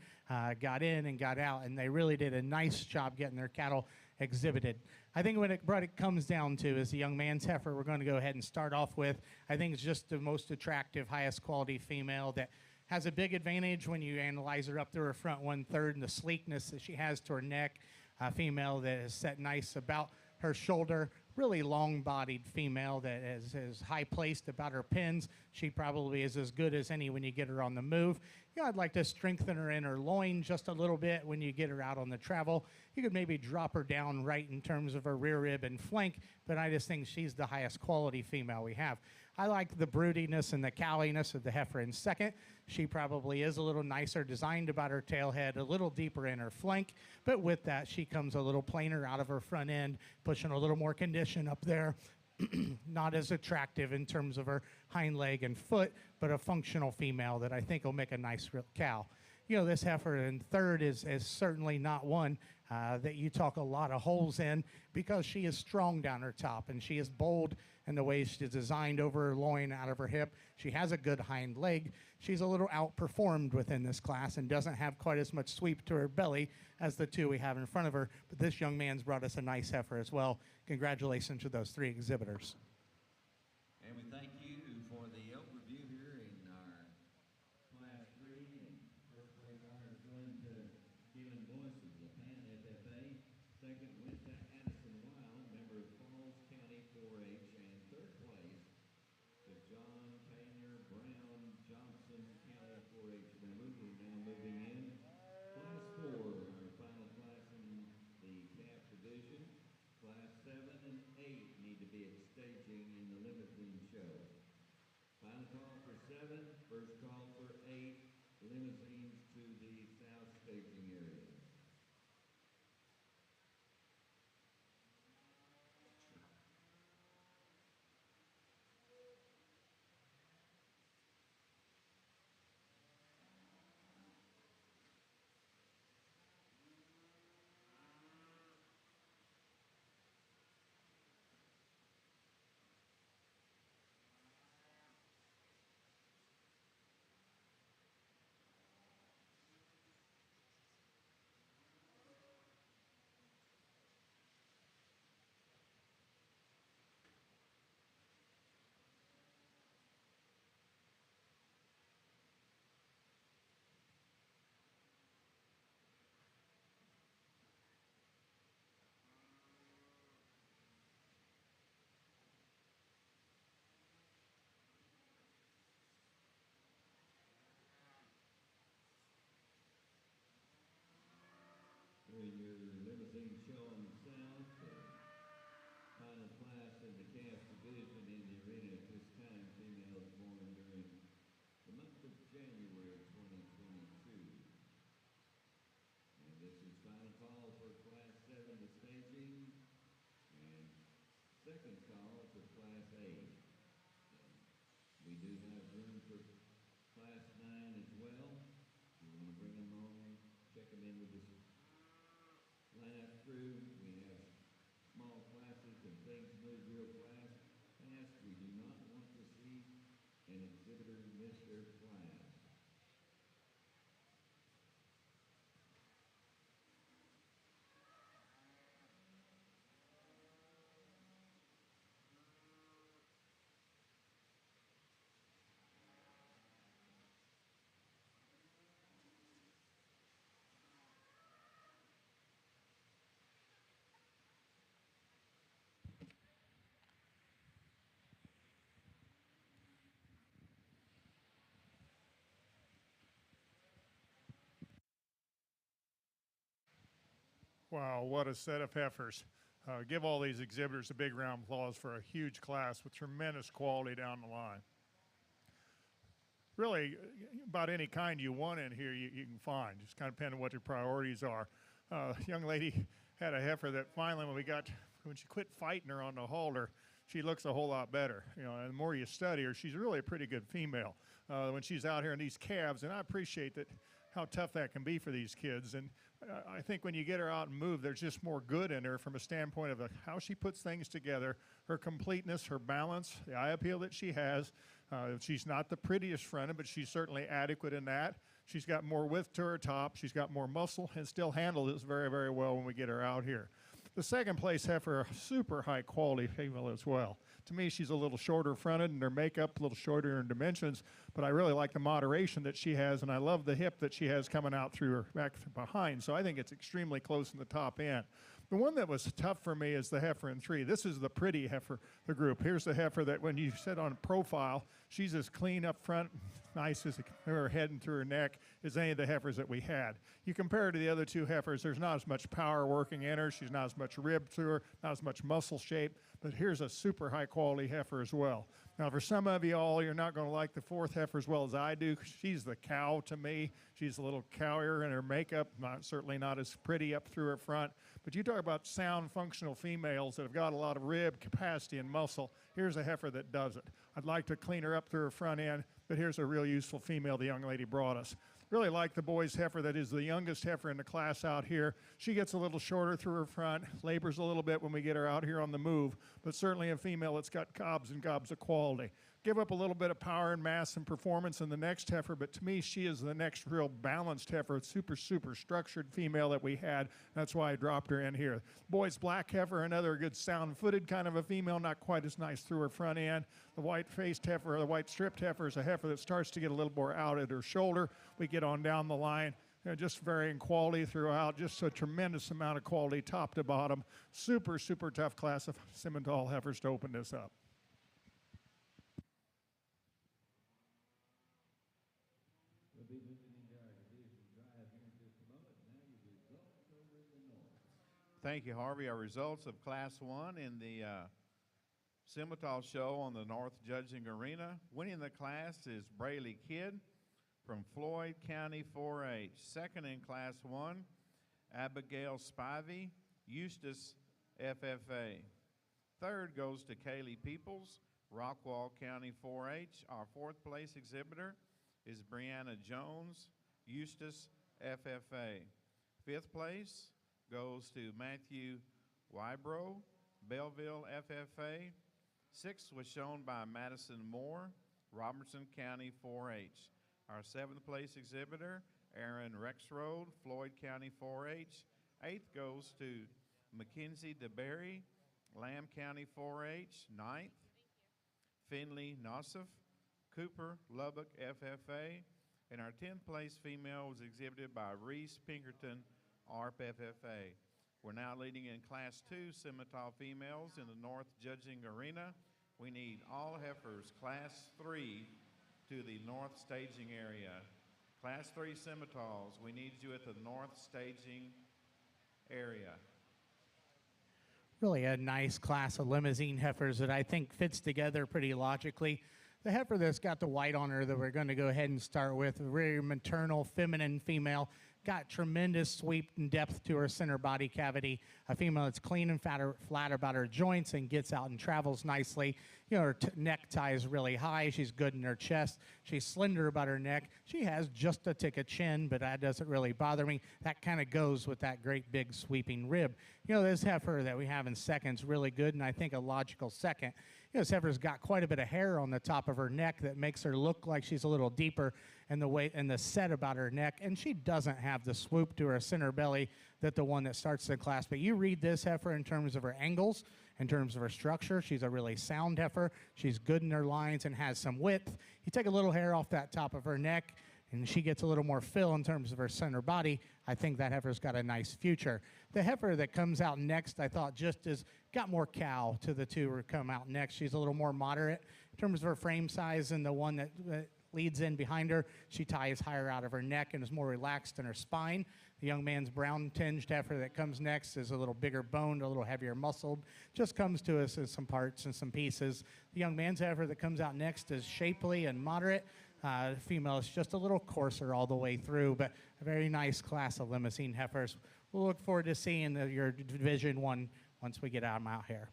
got in and got out, and they really did a nice job getting their cattle exhibited. I think what it comes down to is the young man's heifer we're going to go ahead and start off with. I think it's just the most attractive, highest quality female that has a big advantage when you analyze her up to her front 1/3 and the sleekness that she has to her neck. A female that is set nice about her shoulder, really long-bodied female that is high-placed about her pins. She probably is as good as any when you get her on the move. You know, I'd like to strengthen her in her loin just a little bit when you get her out on the travel. You could maybe drop her down right in terms of her rear rib and flank, but I just think she's the highest quality female we have. I like the broodiness and the cowiness of the heifer in second. She probably is a little nicer designed about her tail head, a little deeper in her flank, but with that she comes a little plainer out of her front end, pushing a little more condition up there. Not as attractive in terms of her hind leg and foot, but a functional female that I think will make a nice real cow. You know, this heifer in third is certainly not one that you talk a lot of holes in, because she is strong down her top and she is bold in the way she's designed over her loin, out of her hip. She has a good hind leg. She's a little outperformed within this class and doesn't have quite as much sweep to her belly as the two we have in front of her. But this young man's brought us a nice heifer as well. Congratulations to those three exhibitors. And we thank you for the overview here in our Class 3. And first place honors going to Keelan Boyce of Japan FFA. Second went to Addison Wild, member of Falls County 4-H. And third place to John Taylor Brown Johnson County 4-H member. We're now moving in. Class 4, our final class in the calf division. Class 7 and 8 need to be at staging in the limousine show. Final call for 7, first call for 8, limousines to the south staging area. Doing your limousine show on the south, final class in the calf division in the arena at this time, females born during the month of January 2022. And this is final call for Class 7 to staging, and second call for Class 8. And we do have room for Class 9 as well. If you want to bring them on, check them in with this lineup crew. We have small classes and things move real fast. We do not want to see an exhibitor miss their class. Wow, what a set of heifers. Give all these exhibitors a big round of applause for a huge class with tremendous quality down the line. Really, about any kind you want in here, you can find. Just kind of depending on what your priorities are. Young lady had a heifer that finally, when she quit fighting her on the halter, she looks a whole lot better. You know, and the more you study her, she's really a pretty good female. When she's out here in these calves, and I appreciate that, how tough that can be for these kids. And I think when you get her out and move, there's just more good in her from a standpoint of how she puts things together, her completeness, her balance, the eye appeal that she has. She's not the prettiest fronted, but she's certainly adequate in that. She's got more width to her top. She's got more muscle and still handles this very, very well when we get her out here. The second place heifer, a super high quality female as well. To me, she's a little shorter fronted in her makeup, a little shorter in dimensions, but I really like the moderation that she has, and I love the hip that she has coming out through her back behind. So I think it's extremely close in the top end. The one that was tough for me is the heifer in 3. This is the pretty heifer, the group. Here's the heifer that when you sit on profile, she's as clean up front, nice as her head and through her neck as any of the heifers that we had. You compare her to the other 2 heifers, there's not as much power working in her. She's not as much rib to her, not as much muscle shape, but here's a super high quality heifer as well. Now, for some of you all, you're not going to like the 4th heifer as well as I do. She's the cow to me. She's a little cowier in her makeup, certainly not as pretty up through her front. But you talk about sound, functional females that have got a lot of rib capacity and muscle. Here's a heifer that does it. I'd like to clean her up through her front end, but here's a real useful female the young lady brought us. Really like the boy's heifer that is the youngest heifer in the class out here. She gets a little shorter through her front, labors a little bit when we get her out here on the move, but certainly a female that's got gobs and gobs of quality. Give up a little bit of power and mass and performance in the next heifer, but to me, she is the next real balanced heifer, super structured female that we had. That's why I dropped her in here. Boy's black heifer, another good sound-footed kind of a female, not quite as nice through her front end. The white-faced heifer, or the white-stripped heifer, is a heifer that starts to get a little more out at her shoulder. We get on down the line. Just varying quality throughout, just a tremendous amount of quality top to bottom. Super tough class of Simmental heifers to open this up. Thank you, Harvey. Our results of Class 1 in the Simmental show on the North Judging Arena. Winning the class is Braley Kidd from Floyd County 4-H. Second in Class 1, Abigail Spivey, Eustis FFA. Third goes to Kaylee Peoples, Rockwall County 4-H. Our 4th place exhibitor is Brianna Jones, Eustis FFA. 5th place goes to Matthew Wybro, Belleville FFA. 6th was shown by Madison Moore, Robertson County 4-H. Our 7th place exhibitor, Aaron Rexroad, Floyd County 4-H. 8th goes to Mackenzie DeBerry, Lamb County 4-H. 9th, Finley Nossoff, Cooper Lubbock FFA. And our 10th place female was exhibited by Reese Pinkerton, ARP FFA. We're now leading in Class 2 Simmental females in the North Judging Arena. We need all heifers Class 3 to the North Staging area. Class 3 Simmentals, we need you at the North Staging area. Really a nice class of limousine heifers that I think fits together pretty logically. The heifer that's got the white on her that we're going to go ahead and start with, a very maternal, feminine female, got tremendous sweep and depth to her center body cavity. A female that's clean and flat about her joints and gets out and travels nicely. You know, her necktie is really high. She's good in her chest. She's slender about her neck. She has just a tick of chin, but that doesn't really bother me. That kind of goes with that great big sweeping rib. You know, this heifer that we have in second's really good, and I think a logical second. You know, this heifer's got quite a bit of hair on the top of her neck that makes her look like she's a little deeper in the weight and the set about her neck, and she doesn't have the swoop to her center belly that the one that starts the class. But you read this heifer in terms of her angles, in terms of her structure. She's a really sound heifer. She's good in her lines and has some width. You take a little hair off that top of her neck, and she gets a little more fill in terms of her center body. I think that heifer's got a nice future. The heifer that comes out next, I thought just as got more cow to the two who come out next. She's a little more moderate in terms of her frame size than the one that leads in behind her. She ties higher out of her neck and is more relaxed in her spine. The young man's brown-tinged heifer that comes next is a little bigger boned, a little heavier muscled. Just comes to us in some parts and some pieces. The young man's heifer that comes out next is shapely and moderate. The female is just a little coarser all the way through, but a very nice class of limousine heifers. We'll look forward to seeing your Division One once we get them out here.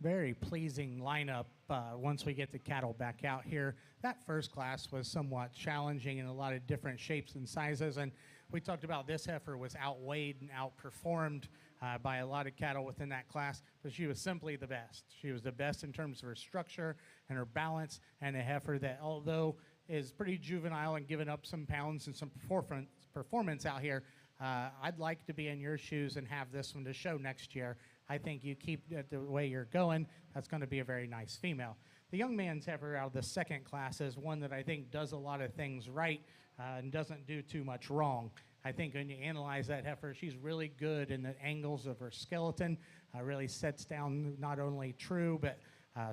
very pleasing lineup once we get the cattle back out here. That first class was somewhat challenging in a lot of different shapes and sizes, and we talked about this heifer was outweighed and outperformed by a lot of cattle within that class, but she was simply the best. She was the best in terms of her structure and her balance, and a heifer that, although is pretty juvenile and giving up some pounds and some performance out here, I'd like to be in your shoes and have this one to show next year. I think you keep it the way you're going, that's going to be a very nice female. The young man's heifer out of the second class is one that I think does a lot of things right and doesn't do too much wrong. I think when you analyze that heifer, she's really good in the angles of her skeleton, really sets down not only true, but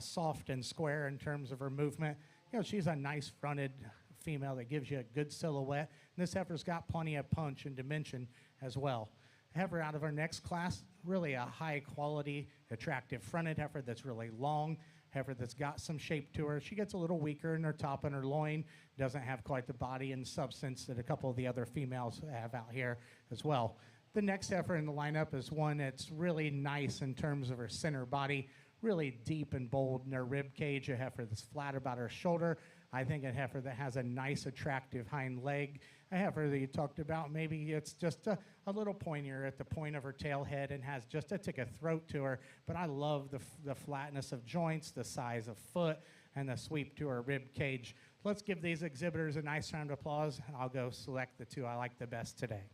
soft and square in terms of her movement. You know, she's a nice fronted female that gives you a good silhouette. And this heifer's got plenty of punch and dimension as well. Heifer out of our next class, really a high quality, attractive fronted heifer that's really long, heifer that's got some shape to her. She gets a little weaker in her top and her loin, doesn't have quite the body and substance that a couple of the other females have out here as well. The next heifer in the lineup is one that's really nice in terms of her center body, really deep and bold in her rib cage, a heifer that's flat about her shoulder. I think a heifer that has a nice, attractive hind leg. A heifer that you talked about, maybe it's just a little pointier at the point of her tail head and has just a tick of throat to her. But I love the flatness of joints, the size of foot, and the sweep to her rib cage. Let's give these exhibitors a nice round of applause, and I'll go select the two I like the best today.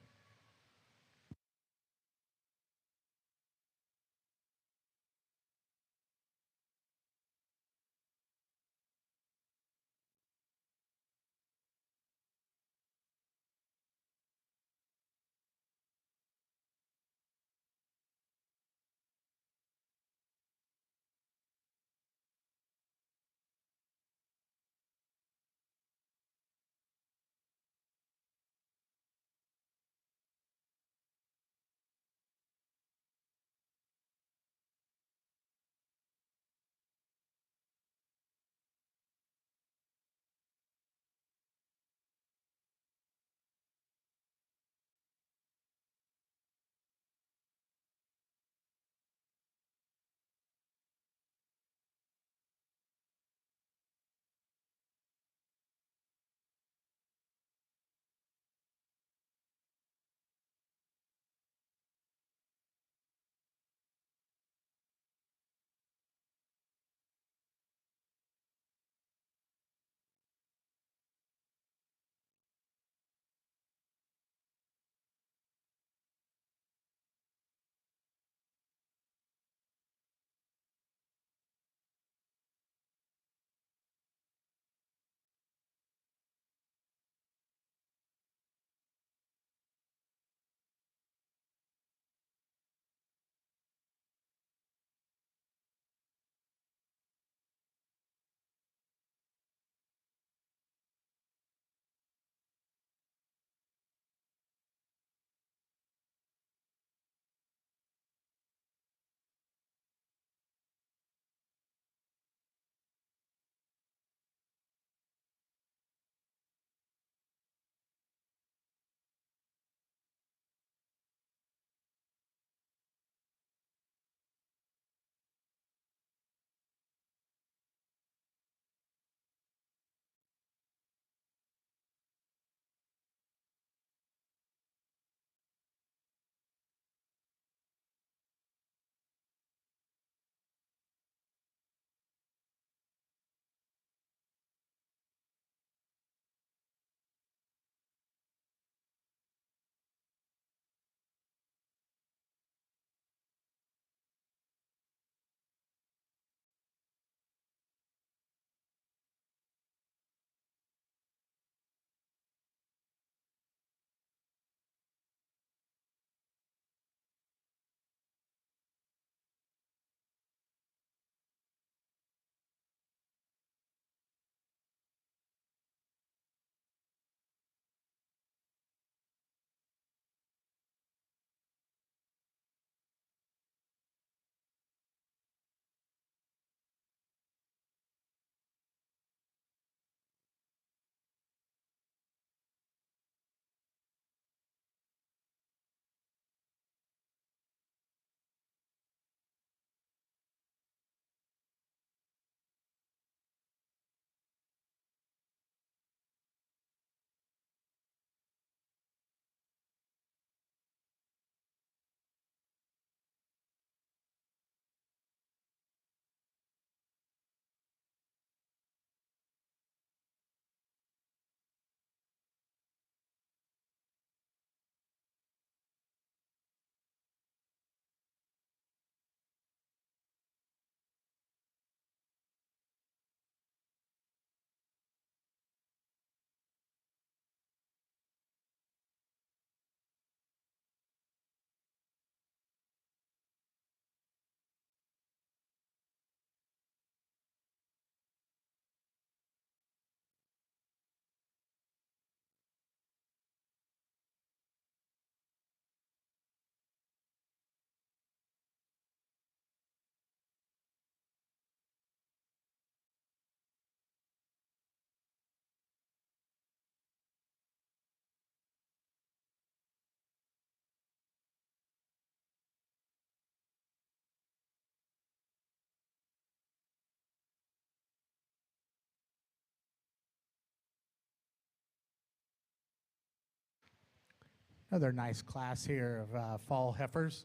Another nice class here of fall heifers.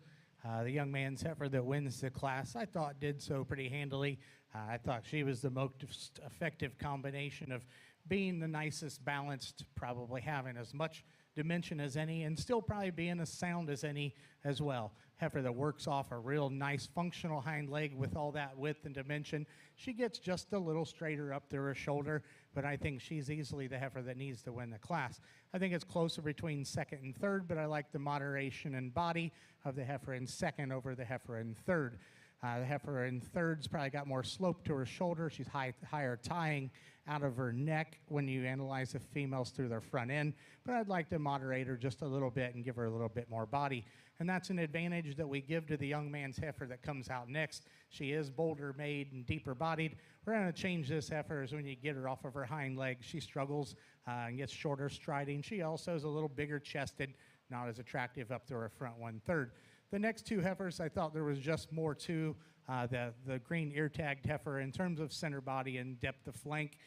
The young man's heifer that wins the class, I thought, did so pretty handily. I thought she was the most effective combination of being the nicest balanced, probably having as much dimension as any, and still probably being as sound as any as well. Heifer that works off a real nice functional hind leg with all that width and dimension. She gets just a little straighter up through her shoulder, but I think she's easily the heifer that needs to win the class. I think it's closer between second and third, but I like the moderation and body of the heifer in second over the heifer in third. The heifer in third's probably got more slope to her shoulder. She's higher tying out of her neck when you analyze the females through their front end. But I'd like to moderate her just a little bit and give her a little bit more body. And that's an advantage that we give to the young man's heifer that comes out next. She is bolder made and deeper bodied. We're going to change this heifer as when you get her off of her hind legs, she struggles and gets shorter striding. She also is a little bigger chested, not as attractive up to her front 1/3. The next two heifers, I thought there was just more to the green ear-tagged heifer in terms of center body and depth of flank.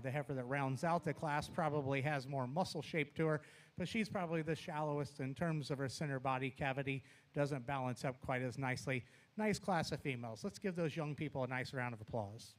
The heifer that rounds out the class probably has more muscle shape to her, but she's probably the shallowest in terms of her center body cavity, doesn't balance up quite as nicely. Nice class of females. Let's give those young people a nice round of applause.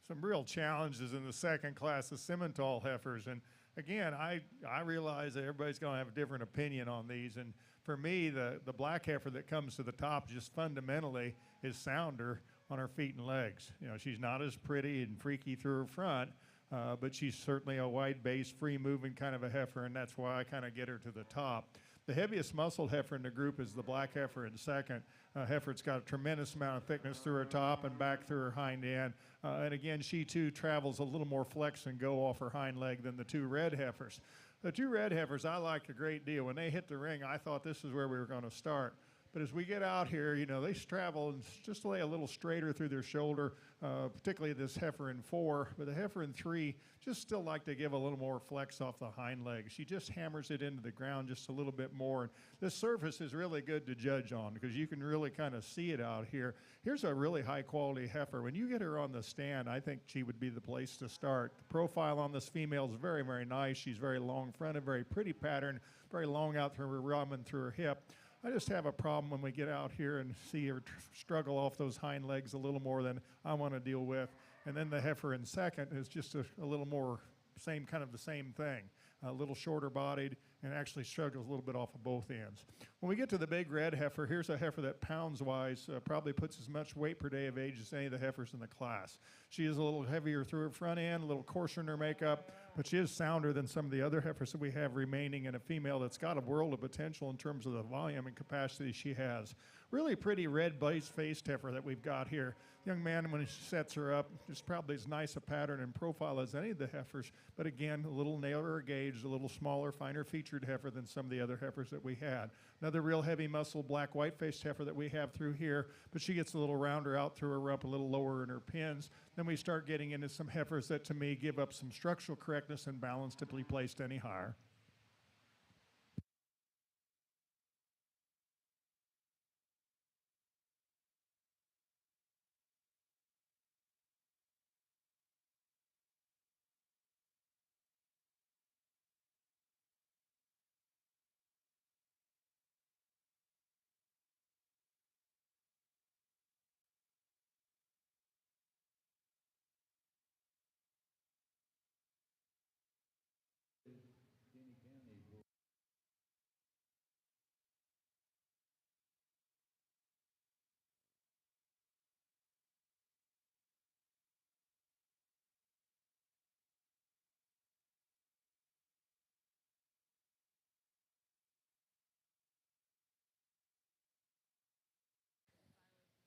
Some real challenges in the second class of Simmental heifers. And again, I realize that everybody's going to have a different opinion on these. And for me, the black heifer that comes to the top just fundamentally is sounder on her feet and legs. You know, she's not as pretty and freaky through her front, but she's certainly a wide base, free moving kind of a heifer, and that's why I kind of get her to the top. The heaviest muscled heifer in the group is the black heifer in second. Heifer's got a tremendous amount of thickness through her top and back through her hind end. And again, she too travels a little more flex and go off her hind leg than the two red heifers. The two red heifers I liked a great deal. When they hit the ring, I thought this is where we were going to start. But as we get out here, you know, they travel and just lay a little straighter through their shoulder, particularly this heifer in 4. But the heifer in 3 just still like to give a little more flex off the hind leg. She just hammers it into the ground just a little bit more. And this surface is really good to judge on because you can really kind of see it out here. Here's a really high quality heifer. When you get her on the stand, I think she would be the place to start. The profile on this female is very, very nice. She's very long fronted, very pretty pattern, very long out through her rump and through her hip. I just have a problem when we get out here and see her struggle off those hind legs a little more than I want to deal with. And then the heifer in second is just a little more the same thing. A little shorter bodied and actually struggles a little bit off of both ends. When we get to the big red heifer, here's a heifer that pounds-wise probably puts as much weight per day of age as any of the heifers in the class. She is a little heavier through her front end, a little coarser in her makeup, but she is sounder than some of the other heifers that we have remaining, and a female that's got a world of potential in terms of the volume and capacity she has. Really pretty red-faced heifer that we've got here. Young man, when he sets her up, is probably as nice a pattern and profile as any of the heifers, but again, a little narrower gauge, a little smaller, finer featured heifer than some of the other heifers that we had. Another real heavy muscle, black white-faced heifer that we have through here, but she gets a little rounder out through her rump, a little lower in her pins. Then we start getting into some heifers that, to me, give up some structural correctness and balance to be placed any higher.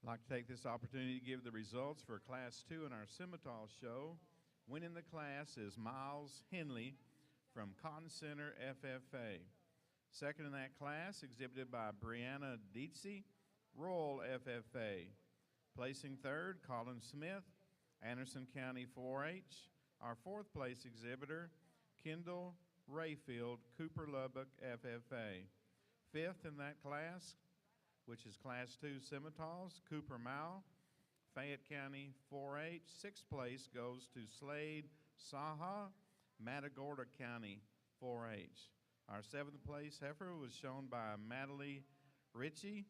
I'd like to take this opportunity to give the results for Class 2 in our Simmental show. Winning the class is Miles Henley from Cotton Center FFA. Second in that class, exhibited by Brianna Dietze, Royal FFA. Placing third, Colin Smith, Anderson County 4-H. Our fourth place exhibitor, Kendall Rayfield, Cooper Lubbock FFA. Fifth in that class, which is Class 2 Scimitars, Cooper Mao, Fayette County 4-H. Sixth place goes to Slade Saha, Matagorda County 4-H. Our seventh place heifer was shown by Madeline Ritchie,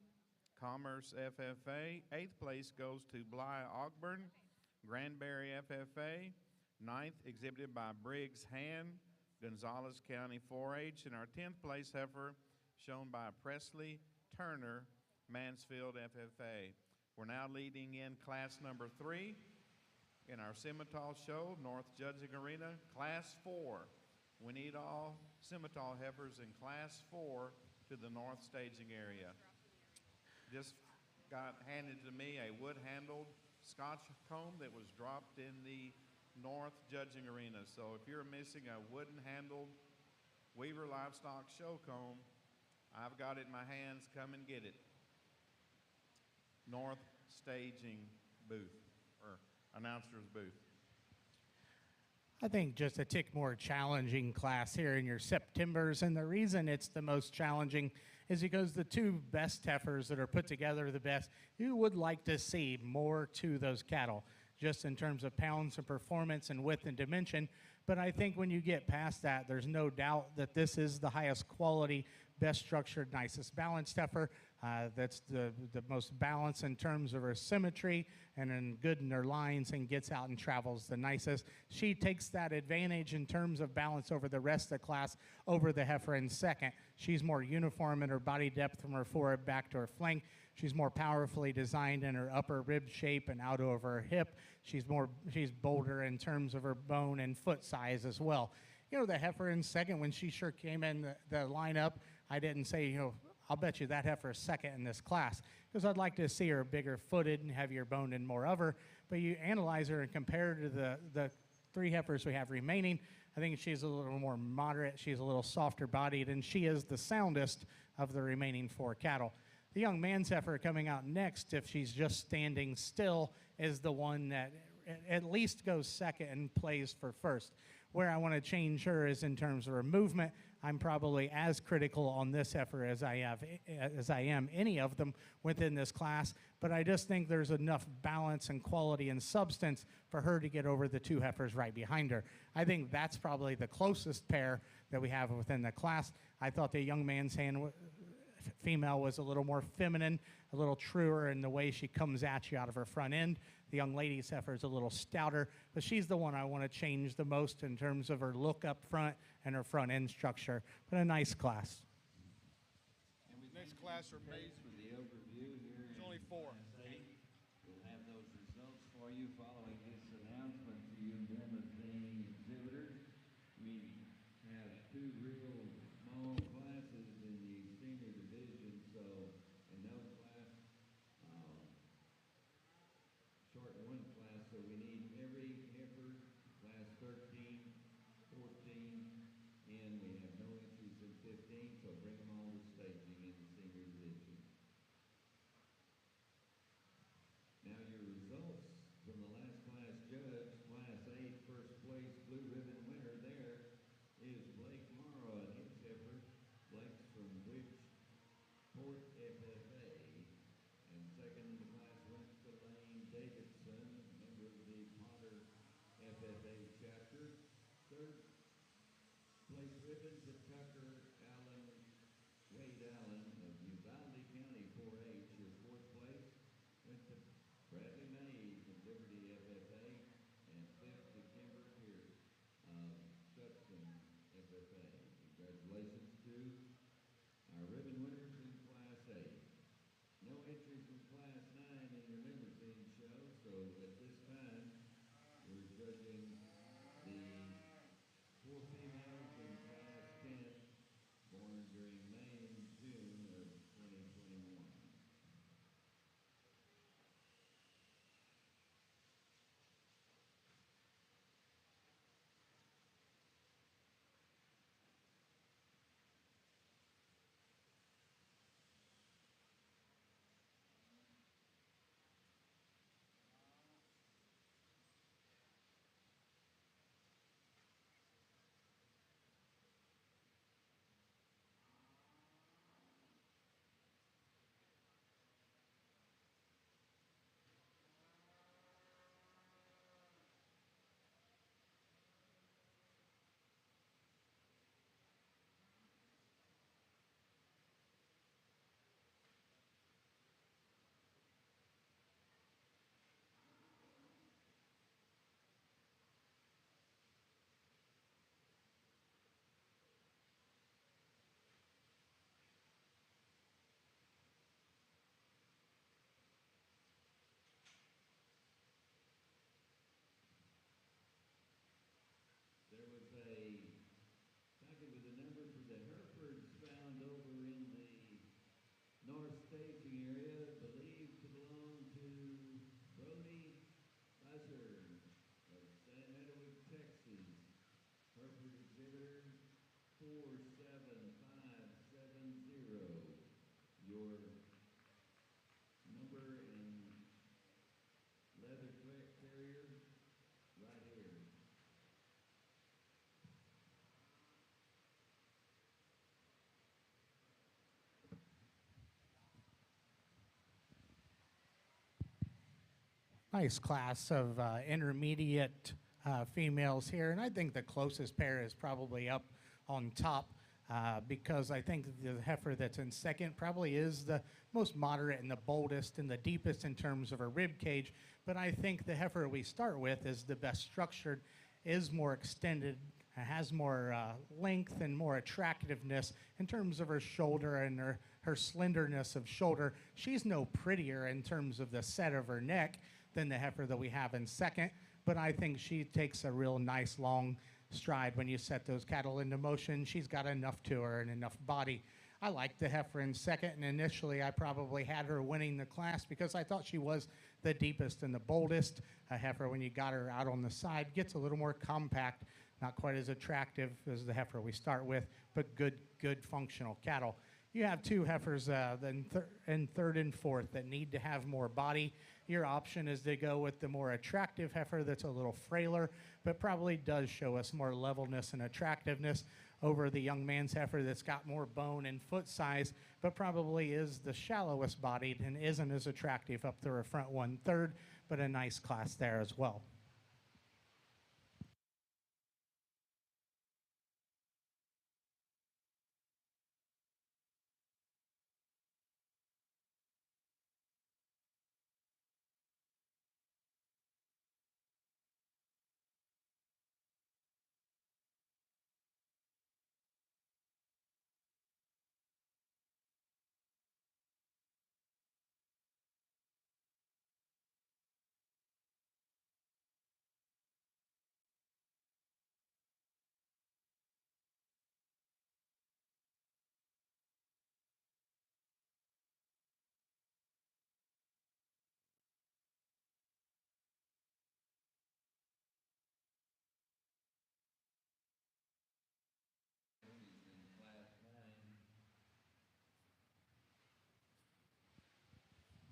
Commerce FFA. Eighth place goes to Bly Ogburn, Granbury FFA. Ninth, exhibited by Briggs Hand, Gonzales County 4-H. And our 10th place heifer shown by Presley Turner, Mansfield FFA. We're now leading in class number 3 in our Scimitar show, North Judging Arena, class 4. We need all Scimitar heifers in class 4 to the north staging area. Just got handed to me a wood-handled Scotch comb that was dropped in the north judging arena. So if you're missing a wooden-handled Weaver Livestock show comb, I've got it in my hands. Come and get it. North staging booth, or announcer's booth. I think just a tick more challenging class here in your Septembers, and the reason it's the most challenging is because the two best heifers that are put together the best, you would like to see more to those cattle, just in terms of pounds and performance and width and dimension. But I think when you get past that, there's no doubt that this is the highest quality, best structured, nicest balanced heifer. That's the most balanced in terms of her symmetry and in good in her lines, and gets out and travels the nicest. She takes that advantage in terms of balance over the rest of the class over the heifer in second. She's more uniform in her body depth from her forehead back to her flank. She's more powerfully designed in her upper rib shape and out over her hip. She's bolder in terms of her bone and foot size as well. You know, the heifer in second, when she sure came in the lineup, I didn't say, you know, I'll bet you that heifer is second in this class, because I'd like to see her bigger footed and heavier boned and more of her. But you analyze her and compare her to the three heifers we have remaining, I think she's a little more moderate. She's a little softer bodied, and she is the soundest of the remaining 4 cattle. The young man's heifer coming out next, if she's just standing still, is the one that at least goes second and plays for first. Where I want to change her is in terms of her movement. I'm probably as critical on this heifer as I am any of them within this class, but I just think there's enough balance and quality and substance for her to get over the 2 heifers right behind her. I think that's probably the closest pair that we have within the class. I thought the young man's female was a little more feminine, a little truer in the way she comes at you out of her front end. The young lady's heifer is a little stouter, but she's the one I want to change the most in terms of her look up front and her front end structure. But a nice class. Next class are amazing. For the overview here. There's only 4. We'll have those results for you following this announcement to you, them as being exhibitors. We have 2 real small classes in the senior division, so in those class, short 1 class, so we need every heifer, class 13, 14, and we have no entries in 15, so bring them all to staging in the senior division. Now your results from the last class judge, class 8, first place, blue ribbon winner there is Blake Morrow and his heifer. Blake's from Bridgeport FFA. And second in the class went to Lane Davidson, member of the Potter FFA chapter. Third place ribbon to Tucker Allen, Wade Allen of Uvalde County 4-H. Your fourth place went to Bradley May from Liberty FFA, and fifth to Kimber Pierce of Judson FFA. Congratulations to our ribbon winners in Class 8. No entries in Class 9 in your limousine show, so at this time, we're judging the 4 females in Class 10 born during May and June of 2021. 47570. Your number and leather carrier right here. Nice class of intermediate females here, and I think the closest pair is probably up on top because I think the heifer that's in second probably is the most moderate and the boldest and the deepest in terms of her rib cage, but I think the heifer we start with is the best structured, is more extended, has more length and more attractiveness in terms of her shoulder and her slenderness of shoulder. She's no prettier in terms of the set of her neck than the heifer that we have in second, but I think she takes a real nice long stride when you set those cattle into motion. She's got enough to her and enough body. I liked the heifer in second, and initially I probably had her winning the class because I thought she was the deepest and the boldest. A heifer, when you got her out on the side, gets a little more compact, not quite as attractive as the heifer we start with, but good functional cattle. You have two heifers in third and fourth that need to have more body. Your option is to go with the more attractive heifer that's a little frailer, but probably does show us more levelness and attractiveness over the young man's heifer that's got more bone and foot size, but probably is the shallowest bodied and isn't as attractive up through a front 1/3, but a nice class there as well.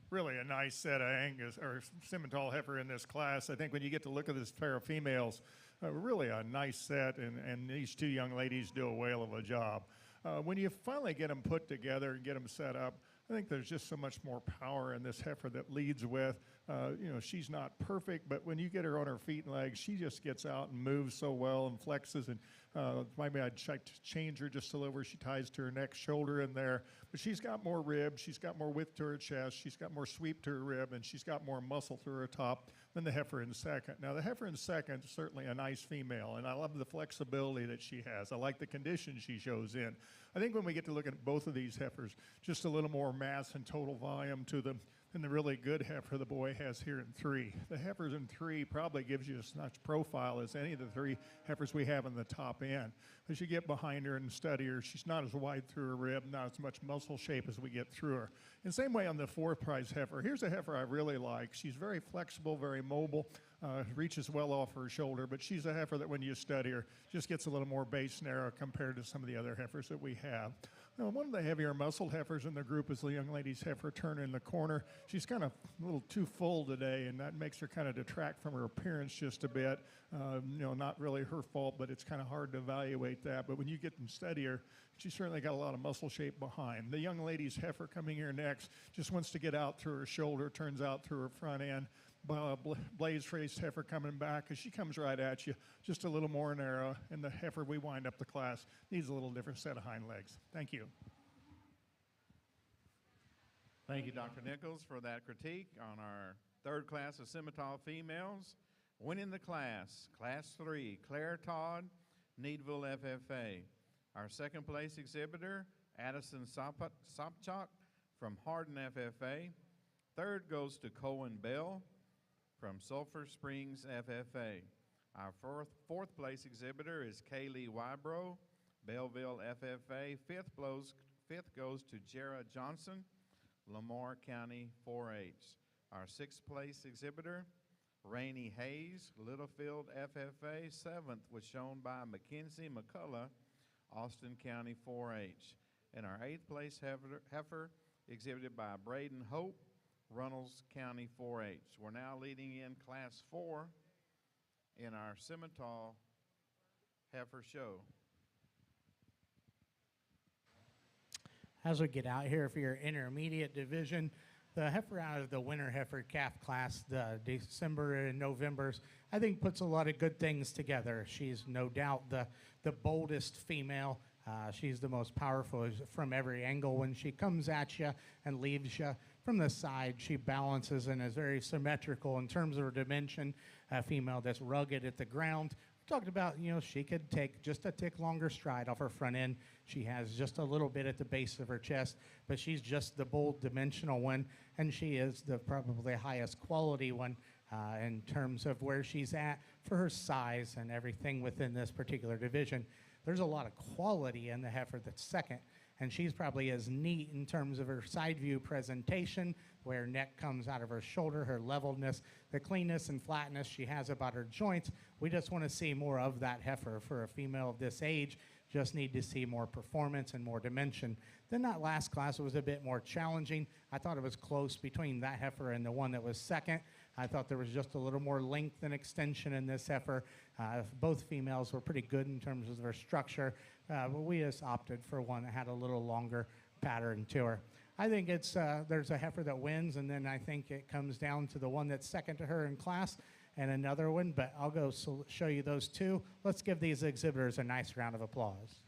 Really a nice set of Angus or Simmental heifer in this class. I think when you get to look at this pair of females, really a nice set, and these two young ladies do a whale of a job. When you finally get them put together and get them set up, I think there's just so much more power in this heifer that leads with. She's not perfect, but when you get her on her feet and legs, she just gets out and moves so well and flexes. And maybe I'd change her just a little where she ties to her neck, shoulder in there. But she's got more rib, she's got more width to her chest, she's got more sweep to her rib, and she's got more muscle to her top than the heifer in second. Now, the heifer in second is certainly a nice female, and I love the flexibility that she has. I like the condition she shows in. I think when we get to look at both of these heifers, just a little more mass and total volume to them than the really good heifer the boy has here in three. The heifers in three probably gives you as much profile as any of the three heifers we have in the top end. As you get behind her and study her, she's not as wide through her rib, not as much muscle shape as we get through her. And same way on the fourth prize heifer. Here's a heifer I really like. She's very flexible, very mobile, reaches well off her shoulder, but she's a heifer that when you study her, just gets a little more base narrow compared to some of the other heifers that we have. Now, one of the heavier muscled heifers in the group is the young lady's heifer Turner in the corner. She's kind of a little too full today, and that makes her kind of detract from her appearance just a bit. Not really her fault, but it's kind of hard to evaluate that. But when you get and study her, she's certainly got a lot of muscle shape behind. The young lady's heifer coming here next just wants to get out through her shoulder, turns out through her front end. Blaze-faced heifer coming back as she comes right at you, just a little more narrow, and the heifer we wind up the class needs a little different set of hind legs. Thank you. Thank you, Dr. Nichols, for that critique on our third class of Simmental females. Winning the class, Class 3, Claire Todd, Needville FFA. Our second place exhibitor, Addison Sopchak from Hardin FFA. Third goes to Cohen Bell from Sulphur Springs FFA. Our fourth place exhibitor is Kaylee Wybro, Belleville FFA. Fifth goes to Jara Johnson, Lamar County 4-H. Our sixth place exhibitor, Rainey Hayes, Littlefield FFA. Seventh was shown by Mackenzie McCullough, Austin County 4-H. And our 8th place heifer exhibited by Braden Hope, Runnels County 4-H. We're now leading in Class 4 in our Simmental heifer show. As we get out here for your intermediate division, the heifer out of the winter heifer calf class, the December and November's, I think puts a lot of good things together. She's no doubt the boldest female. She's the most powerful from every angle. When she comes at you and leaves you from the side, she balances and is very symmetrical in terms of her dimension. A female that's rugged at the ground. We talked about, she could take just a tick longer stride off her front end. She has just a little bit at the base of her chest, but she's just the bold dimensional one, and she is the probably highest quality one in terms of where she's at for her size and everything within this particular division. There's a lot of quality in the heifer that's second, and she's probably as neat in terms of her side view presentation, where neck comes out of her shoulder, her levelness, the cleanness and flatness she has about her joints. We just want to see more of that heifer for a female of this age. Just need to see more performance and more dimension. Then that last class was a bit more challenging. I thought it was close between that heifer and the one that was second. I thought there was just a little more length and extension in this heifer. Both females were pretty good in terms of their structure, but we just opted for one that had a little longer pattern to her. I think it's there's a heifer that wins, and then I think it comes down to the one that's second to her in class and another one, but I'll go show you those two. Let's give these exhibitors a nice round of applause.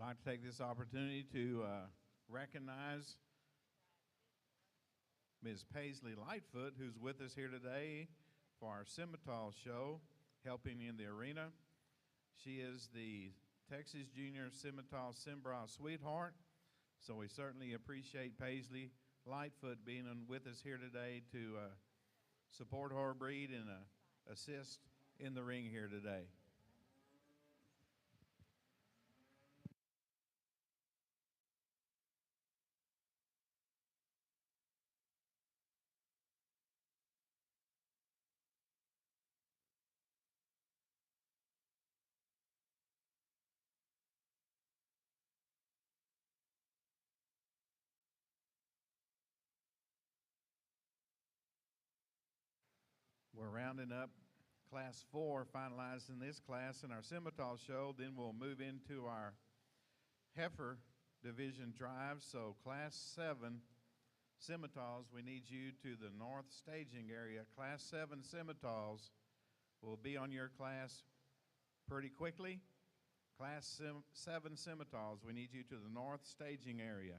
I'd like to take this opportunity to recognize Ms. Paisley Lightfoot, who's with us here today for our Simmental show, helping in the arena. She is the Texas Junior Simmental Simbra Sweetheart, so we certainly appreciate Paisley Lightfoot being with us here today to support her breed and assist in the ring here today. We're rounding up Class 4, finalizing this class in our Simmental show. Then we'll move into our heifer division drive. So Class 7 Simmentals, we need you to the north staging area. Class 7 Simmentals will be on your class pretty quickly. Class 7 Scimitars, we need you to the north staging area.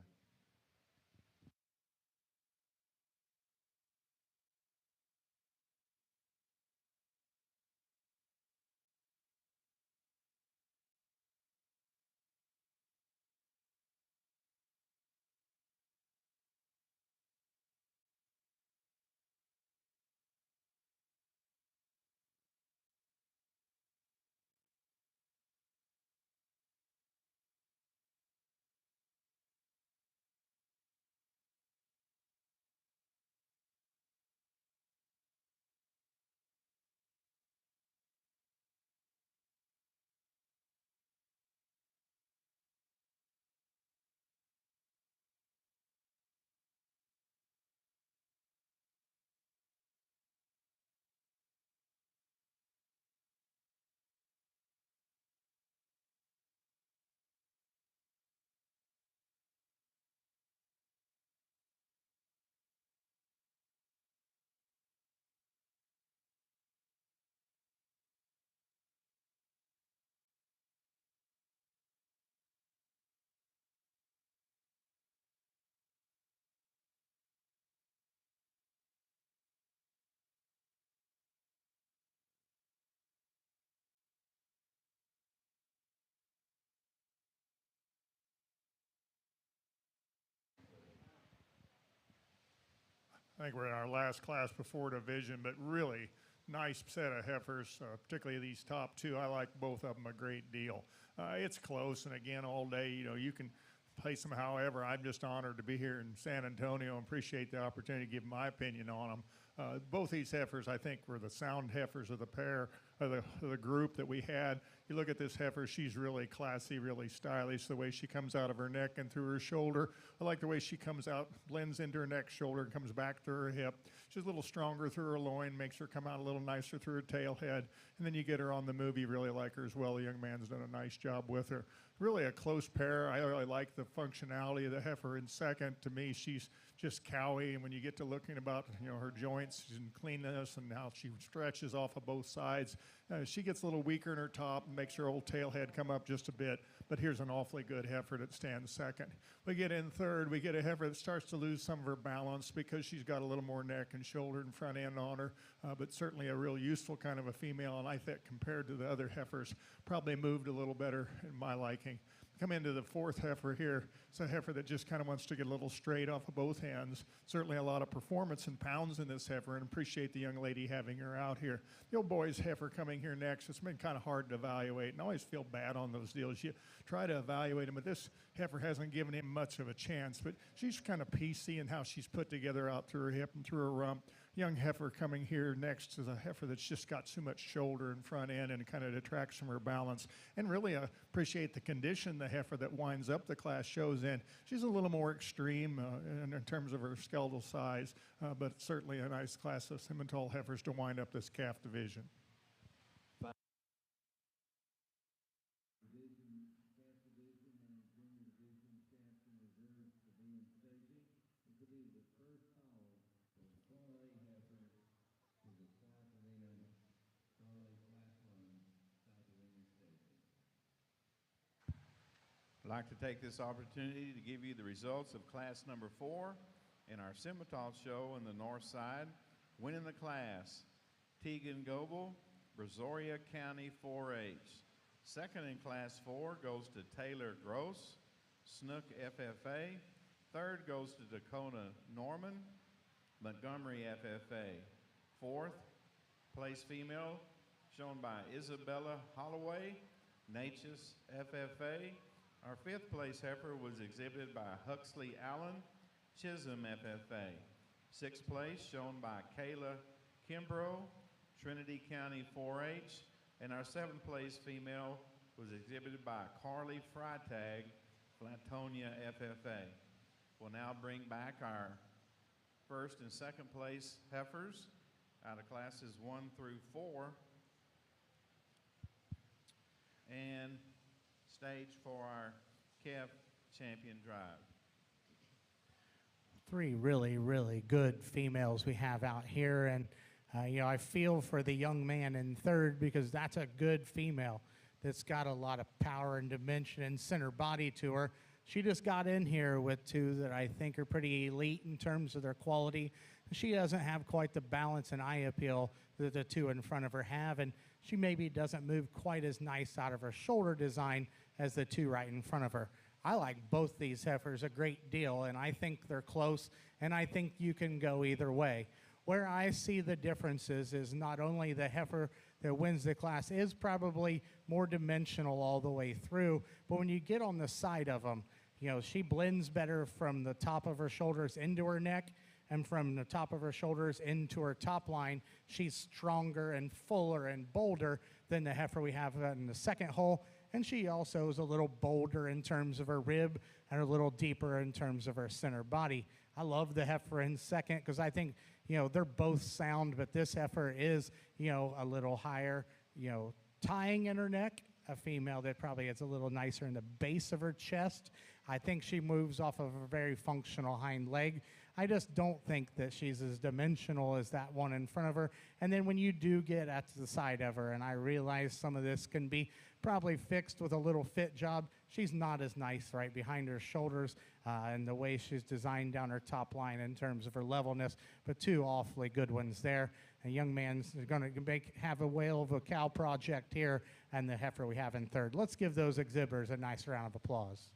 I think we're in our last class before division, but really nice set of heifers, particularly these top two. I like both of them a great deal. It's close, and again, all day, you can place them however. I'm just honored to be here in San Antonio and appreciate the opportunity to give my opinion on them. Both these heifers, I think, were the sound heifers of the pair, of the group that we had. You look at this heifer, she's really classy, really stylish, the way she comes out of her neck and through her shoulder. I like the way she comes out, blends into her neck, shoulder, and comes back to her hip. She's a little stronger through her loin, makes her come out a little nicer through her tail head. And then you get her on the move, you really like her as well. The young man's done a nice job with her. Really a close pair. I really like the functionality of the heifer in second. To me, she's just cowy, and when you get to looking about her joints and cleanness and how she stretches off of both sides, she gets a little weaker in her top and makes her old tail head come up just a bit. But here's an awfully good heifer that stands second. We get in third, we get a heifer that starts to lose some of her balance because she's got a little more neck and shoulder and front end on her, but certainly a real useful kind of a female, and I think compared to the other heifers, probably moved a little better in my liking. Come into the fourth heifer here. It's a heifer that just kind of wants to get a little straight off of both hands. Certainly a lot of performance and pounds in this heifer, and appreciate the young lady having her out here. The old boy's heifer coming here next. It's been kind of hard to evaluate, and I always feel bad on those deals. You try to evaluate him, but this heifer hasn't given him much of a chance. But she's kind of PC in how she's put together out through her hip and through her rump. Young heifer coming here next is a heifer that's just got too much shoulder and front end and kind of detracts from her balance. And really appreciate the condition the heifer that winds up the class shows in. She's a little more extreme in terms of her skeletal size, but certainly a nice class of Simmental heifers to wind up this calf division. I'd like to take this opportunity to give you the results of class number 4 in our Simmental show in the north side. Winning the class, Tegan Goebel, Brazoria County 4-H. Second in class 4 goes to Taylor Gross, Snook FFA. Third goes to Dakota Norman, Montgomery FFA. Fourth place female shown by Isabella Holloway, Natchez FFA. Our fifth place heifer was exhibited by Huxley Allen, Chisholm FFA. Sixth place shown by Kayla Kimbrough, Trinity County 4-H. And our seventh place female was exhibited by Carly Freitag, Flatonia FFA. We'll now bring back our first and second place heifers out of classes 1 through 4. And stage for our calf champion drive. Three really, really good females we have out here, and I feel for the young man in third because that's a good female. that's got a lot of power and dimension and center body to her. She just got in here with two that I think are pretty elite in terms of their quality. She doesn't have quite the balance and eye appeal that the two in front of her have, and she maybe doesn't move quite as nice out of her shoulder design as the two right in front of her. I like both these heifers a great deal, and I think they're close, and I think you can go either way. Where I see the differences is not only the heifer that wins the class is probably more dimensional all the way through, but when you get on the side of them, she blends better from the top of her shoulders into her neck, and from the top of her shoulders into her top line. She's stronger and fuller and bolder than the heifer we have in the second hole, and she also is a little bolder in terms of her rib and a little deeper in terms of her center body. I love the heifer in second because I think, they're both sound, but this heifer is, a little higher, tying in her neck. A female that probably is a little nicer in the base of her chest. I think she moves off of a very functional hind leg. I just don't think that she's as dimensional as that one in front of her. And then when you do get at the side of her, and I realize some of this can be probably fixed with a little fit job, she's not as nice right behind her shoulders and the way she's designed down her top line in terms of her levelness, but two awfully good ones there. A young man's going to have a whale of a cow project here, and the heifer we have in third. Let's give those exhibitors a nice round of applause.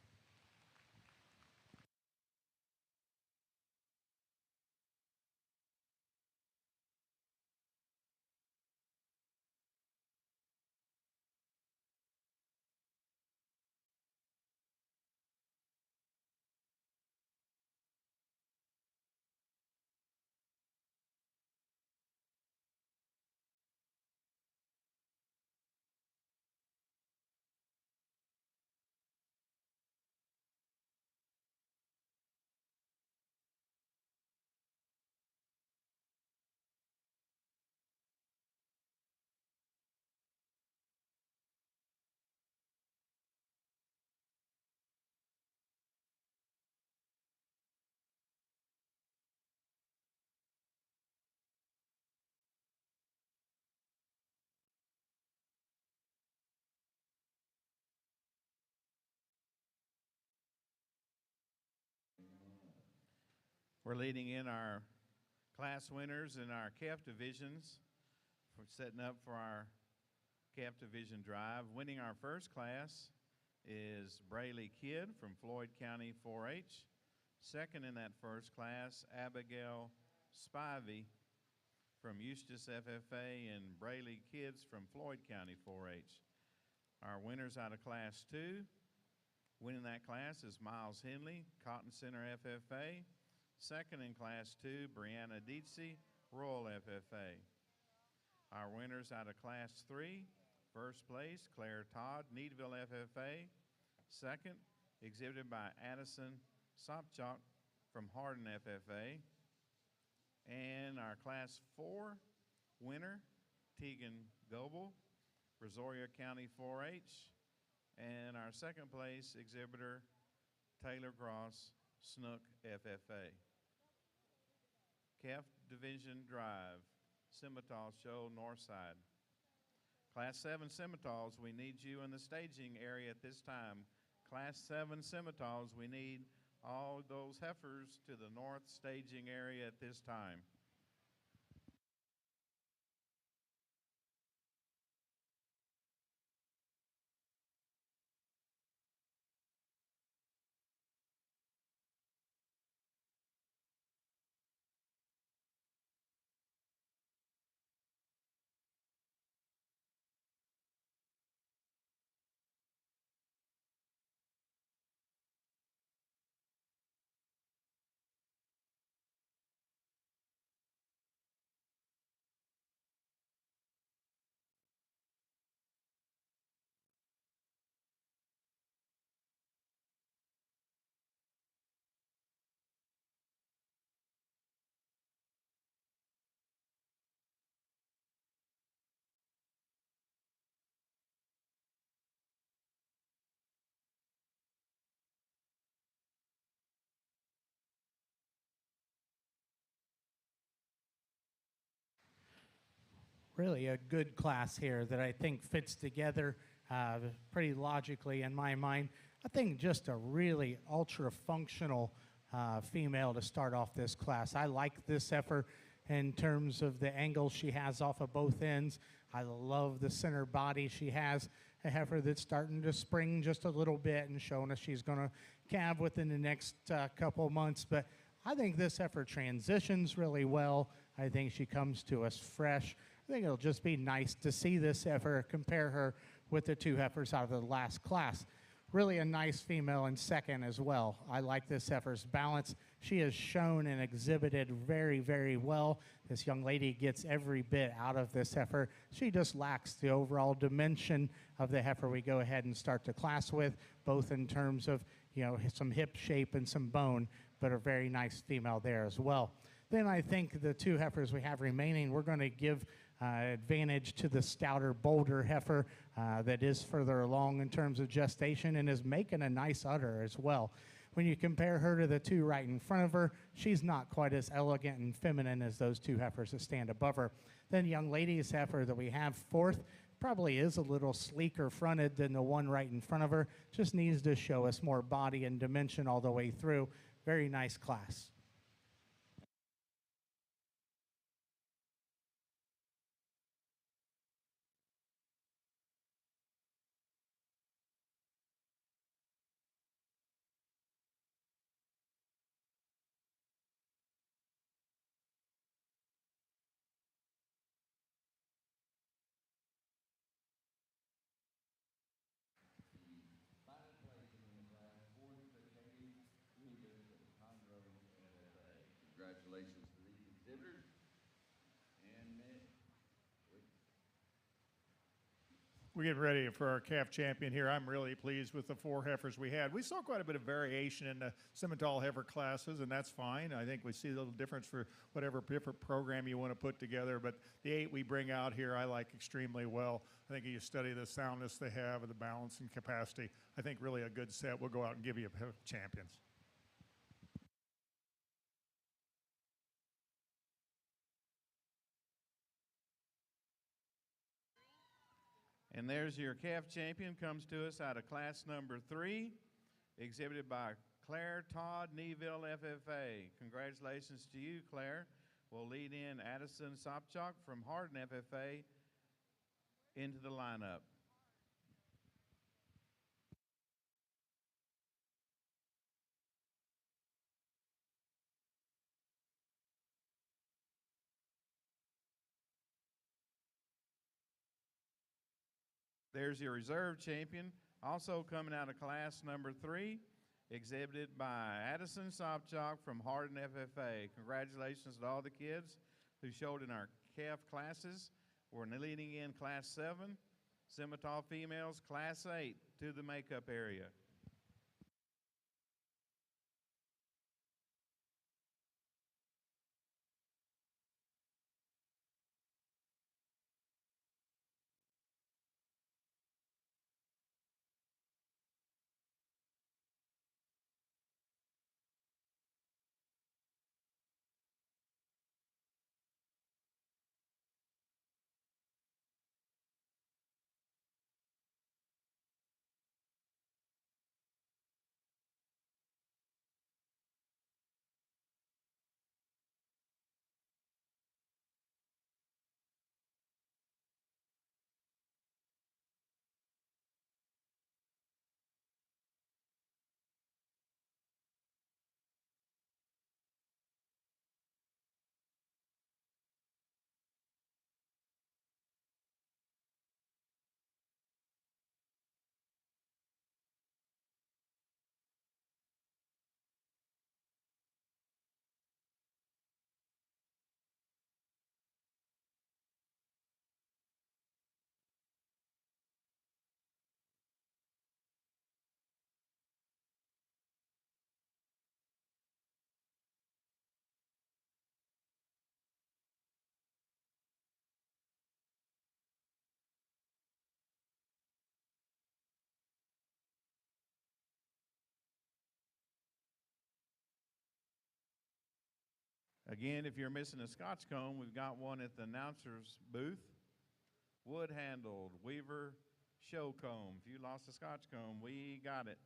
We're leading in our class winners in our calf divisions. We're setting up for our calf division drive. Winning our first class is Brayley Kidd from Floyd County 4-H. Second in that first class, Abigail Spivey from Eustis FFA, and Brayley Kids from Floyd County 4-H. Our winners out of Class 2, winning that class is Miles Henley, Cotton Center FFA. Second in Class 2, Brianna Dietze, Royal FFA. Our winners out of Class 3, first place, Claire Todd, Needville FFA. Second, exhibited by Addison Sopchak from Hardin FFA. And our Class 4 winner, Tegan Goebel, Brazoria County 4-H. And our second place exhibitor, Taylor Cross, Snook FFA. Calf Division Drive, Simmental Show, Northside. Class 7 Simmentals, we need you in the staging area at this time. Class 7 Simmentals, we need all those heifers to the north staging area at this time. Really a good class here that I think fits together pretty logically in my mind. I think just a really ultra functional female to start off this class. I like this heifer in terms of the angle she has off of both ends. I love the center body she has. A heifer that's starting to spring just a little bit and showing us she's going to calve within the next couple months. But I think this heifer transitions really well. I think she comes to us fresh. I think it'll just be nice to see this heifer, compare her with the two heifers out of the last class. Really a nice female in second as well. I like this heifer's balance. She has shown and exhibited very, very well. This young lady gets every bit out of this heifer. She just lacks the overall dimension of the heifer we go ahead and start the class with, both in terms of, some hip shape and some bone, but a very nice female there as well. Then I think the two heifers we have remaining, we're going to give advantage to the stouter, bolder heifer that is further along in terms of gestation and is making a nice udder as well. When you compare her to the two right in front of her, she's not quite as elegant and feminine as those two heifers that stand above her. Then young lady's heifer that we have fourth probably is a little sleeker fronted than the one right in front of her. Just needs to show us more body and dimension all the way through. Very nice class. Congratulations to these exhibitors. And We get ready for our calf champion here. I'm really pleased with the four heifers we had. We saw quite a bit of variation in the Simmental heifer classes, and that's fine. I think we see a little difference for whatever different program you want to put together, but the 8 we bring out here I like extremely well. I think you study the soundness they have and the balance and capacity. I think really a good set. We'll go out and give you champions. And there's your calf champion, comes to us out of class number 3, exhibited by Claire Todd, Neville FFA. Congratulations to you, Claire. We'll lead in Addison Sopchak from Hardin FFA into the lineup. There's your reserve champion, also coming out of class number 3, exhibited by Addison Sopchak from Hardin FFA. Congratulations to all the kids who showed in our calf classes. We're leading in class 7, Simmental females, class 8 to the makeup area. Again, if you're missing a Scotch comb, we've got one at the announcer's booth. Wood-handled Weaver show comb. If you lost a Scotch comb, we got it.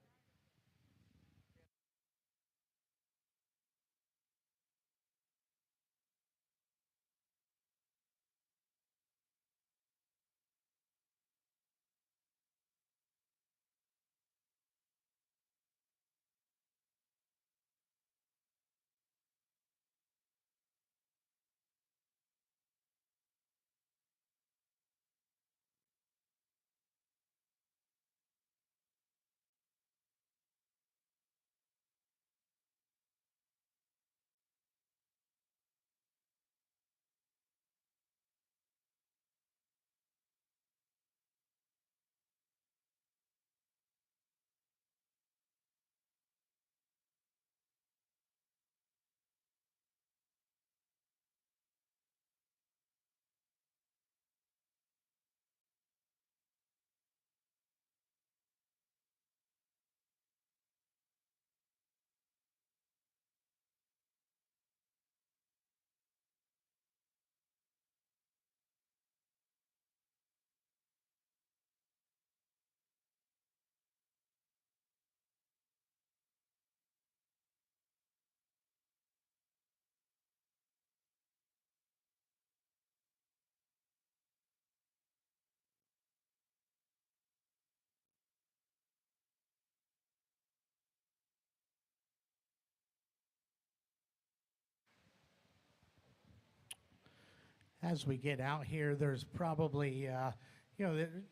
As we get out here, there's probably,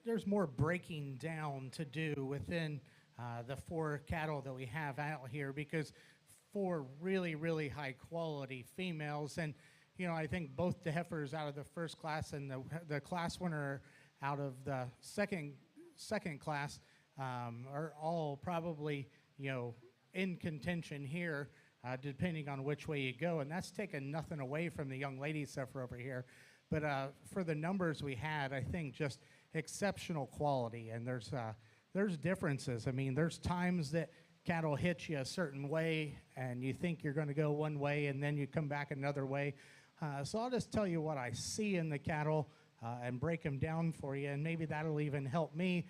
there's more breaking down to do within the four cattle that we have out here because four really, really high quality females. And, I think both the heifers out of the first class and the class winner out of the second class are all probably, in contention here. Depending on which way you go. And that's taken nothing away from the young lady heifer over here. But for the numbers we had, I think just exceptional quality. And there's differences. I mean, there's times that cattle hit you a certain way and you think you're going to go one way and then you come back another way. So I'll just tell you what I see in the cattle and break them down for you. And maybe that'll even help me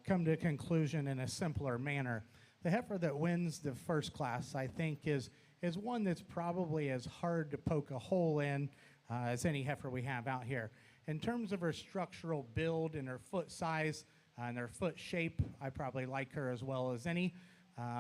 come to a conclusion in a simpler manner. The heifer that wins the first class, I think, is one that's probably as hard to poke a hole in as any heifer we have out here. In terms of her structural build and her foot size and her foot shape, I probably like her as well as any.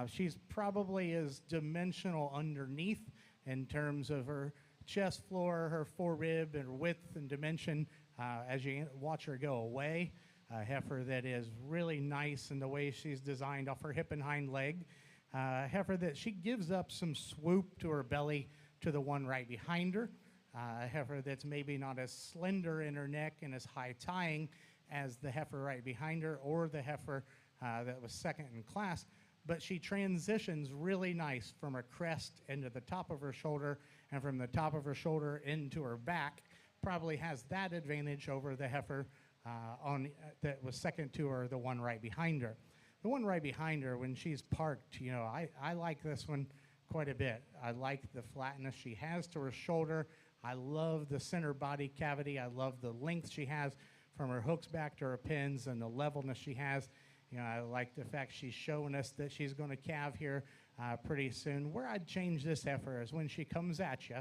She's probably as dimensional underneath in terms of her chest floor, her forerib, and her width and dimension as you watch her go away. A heifer that is really nice in the way she's designed off her hip and hind leg. A heifer that she gives up some swoop to her belly to the one right behind her. A heifer that's maybe not as slender in her neck and as high tying as the heifer right behind her or the heifer that was second in class. But she transitions really nice from her crest into the top of her shoulder and from the top of her shoulder into her back. Probably has that advantage over the heifer that was second to her, the one right behind her. The one right behind her, when she's parked, I like this one quite a bit. I like the flatness she has to her shoulder. I love the center body cavity. I love the length she has from her hooks back to her pins and the levelness she has. I like the fact she's showing us that she's going to calve here pretty soon. Where I'd change this heifer is when she comes at you.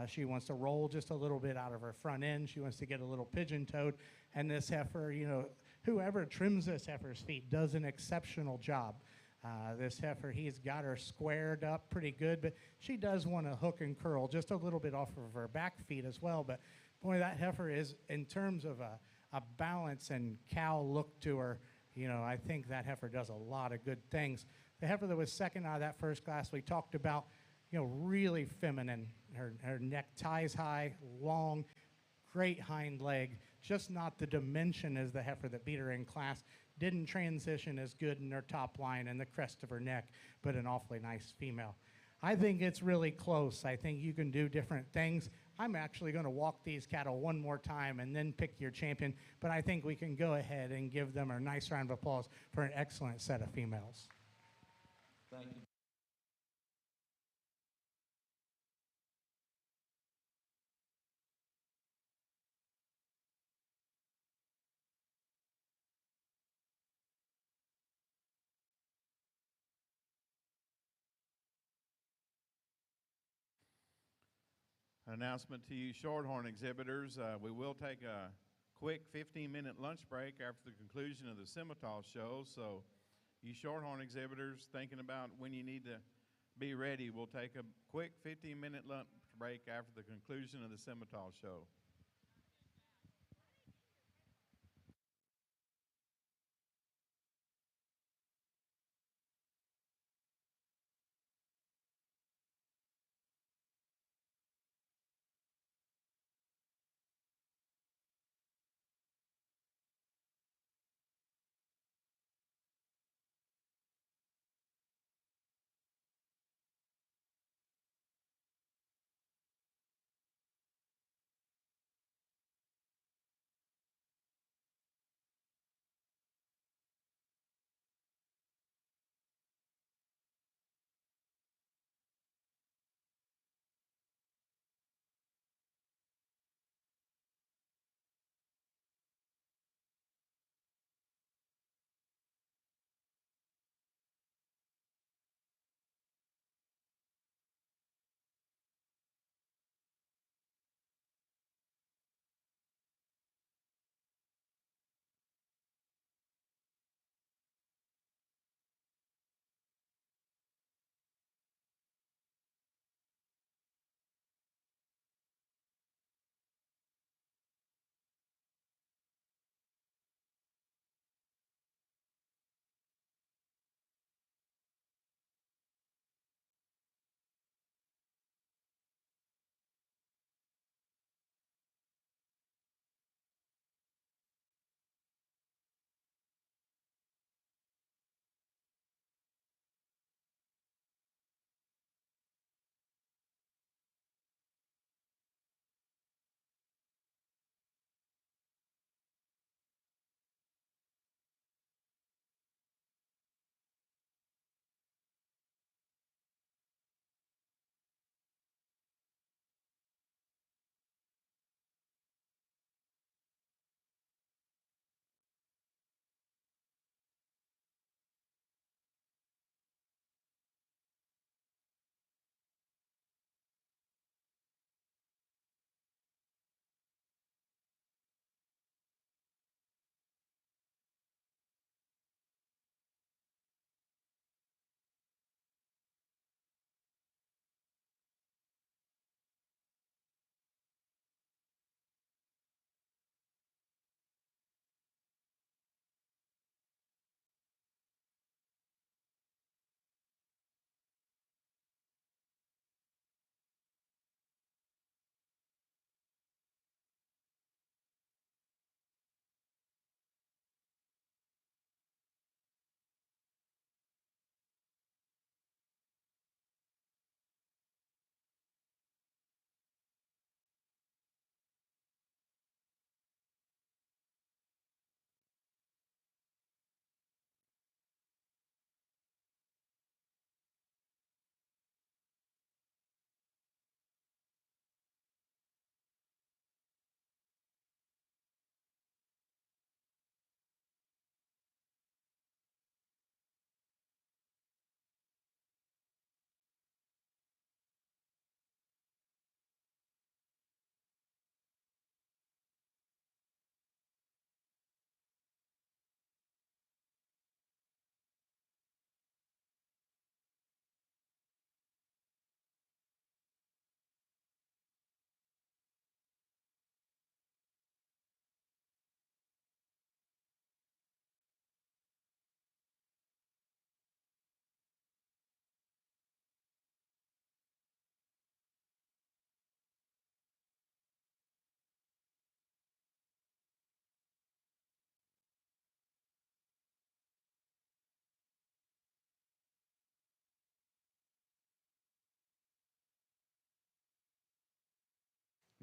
She wants to roll just a little bit out of her front end. She wants to get a little pigeon-toed. And this heifer, whoever trims this heifer's feet does an exceptional job. This heifer, he's got her squared up pretty good, but she does want to hook and curl just a little bit off of her back feet as well. But boy, that heifer is, in terms of a balance and cow look to her, I think that heifer does a lot of good things. The heifer that was second out of that first class we talked about, really feminine. Her neck ties high, long, great hind leg, just not the dimension as the heifer that beat her in class. Didn't transition as good in her top line and the crest of her neck, but an awfully nice female. I think it's really close. I think you can do different things. I'm actually going to walk these cattle one more time and then pick your champion, but I think we can go ahead and give them a nice round of applause for an excellent set of females. Thank you. announcement to you Shorthorn exhibitors. We will take a quick 15-minute lunch break after the conclusion of the Simmental show. So you Shorthorn exhibitors thinking about when you need to be ready, we'll take a quick 15-minute lunch break after the conclusion of the Simmental show.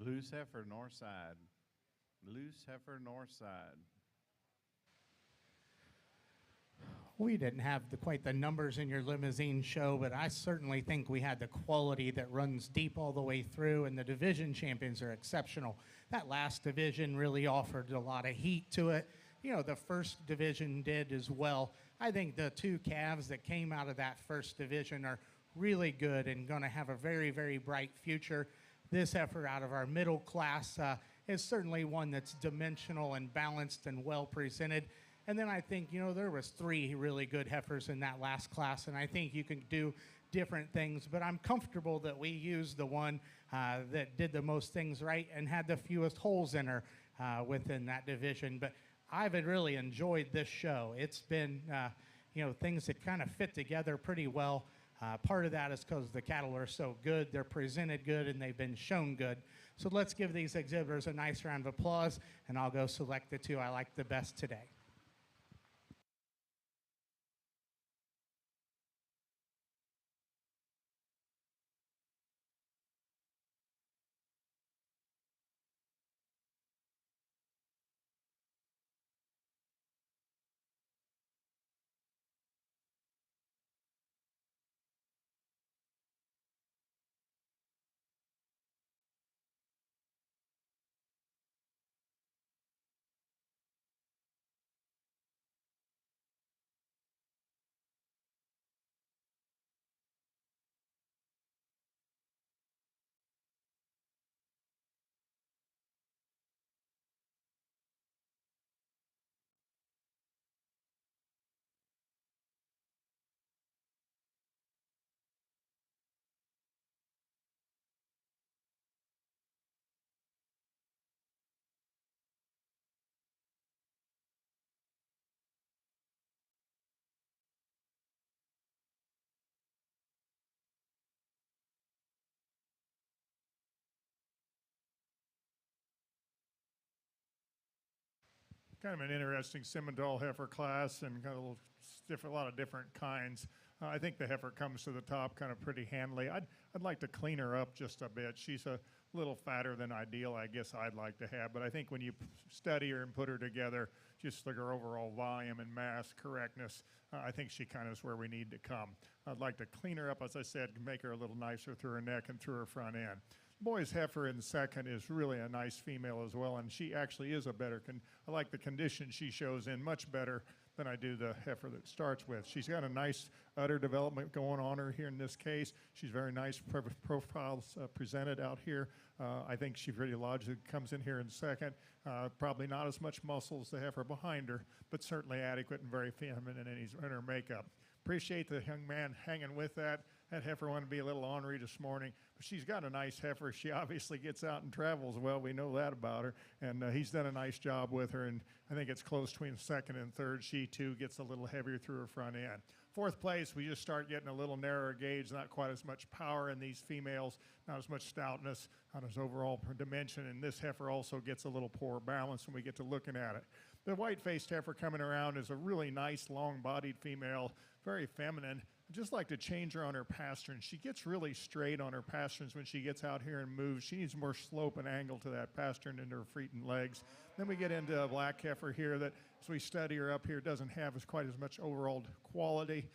Loose heifer, north side. Loose heifer, north side. We didn't have quite the numbers in your limousine show, but I certainly think we had the quality that runs deep all the way through, and the division champions are exceptional. That last division really offered a lot of heat to it. You know, the first division did as well. I think the two calves that came out of that first division are really good and going to have a very, very bright future. this heifer out of our middle class is certainly one that's dimensional and balanced and well presented. And then I think, there was 3 really good heifers in that last class, and I think you can do different things, but I'm comfortable that we used the one that did the most things right and had the fewest holes in her within that division. But I've really enjoyed this show. It's been, things that kind of fit together pretty well. Part of that is because the cattle are so good, they're presented good, and they've been shown good. So let's give these exhibitors a nice round of applause, and I'll go select the 2 I like the best today. Kind of an interesting Simmental heifer class, and kind of a lot of different kinds. I think the heifer comes to the top kind of pretty handily. I'd like to clean her up just a bit. She's a little fatter than ideal, I guess I'd like to have, but I think when you study her and put her together, just like her overall volume and mass correctness, I think she kind of is where we need to come. I'd like to clean her up, as I said, make her a little nicer through her neck and through her front end. Boy's heifer in second is really a nice female as well, and she actually is a better, I like the condition she shows in much better than I do the heifer that starts with. She's got a nice udder development going on her here in this case. She's very nice profiles presented out here. I think she really logically comes in here in second. Probably not as much muscle as the heifer behind her, but certainly adequate and very feminine in her makeup. Appreciate the young man hanging with that. That heifer wanted to be a little ornery this morning, but she's got a nice heifer. She obviously gets out and travels well. We know that about her, and he's done a nice job with her, and I think it's close between second and third. She, too, gets a little heavier through her front end. Fourth place, we just start getting a little narrower gauge, not quite as much power in these females, not as much stoutness, not as overall dimension, and this heifer also gets a little poor balance when we get to looking at it. The white-faced heifer coming around is a really nice, long-bodied female, very feminine. I'd just like to change her on her pasterns. She gets really straight on her pasterns when she gets out here and moves. She needs more slope and angle to that pastern into her feet and legs. Then we get into a black heifer here that, as we study her up here, doesn't have quite as much overall quality,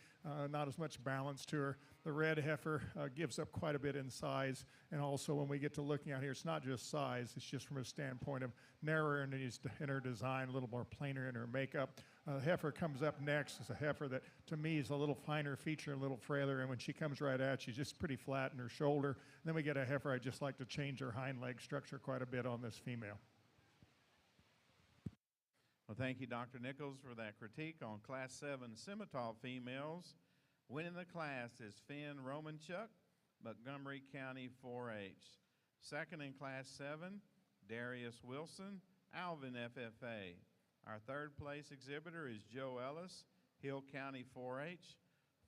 not as much balance to her. The red heifer gives up quite a bit in size, and also when we get to looking out here, it's not just size, it's just from a standpoint of narrower in her design, a little more plainer in her makeup. The heifer comes up next. It's a heifer that, to me, is a little finer feature, a little frailer, and when she comes right at you, she's just pretty flat in her shoulder. And then we get a heifer, I'd just like to change her hind leg structure quite a bit on this female. Well, thank you, Dr. Nichols, for that critique on Class 7 Simmental females. Winning the class is Finn Romanchuk, Montgomery County 4-H. Second in Class 7, Darius Wilson, Alvin FFA. Our third place exhibitor is Joe Ellis, Hill County 4-H.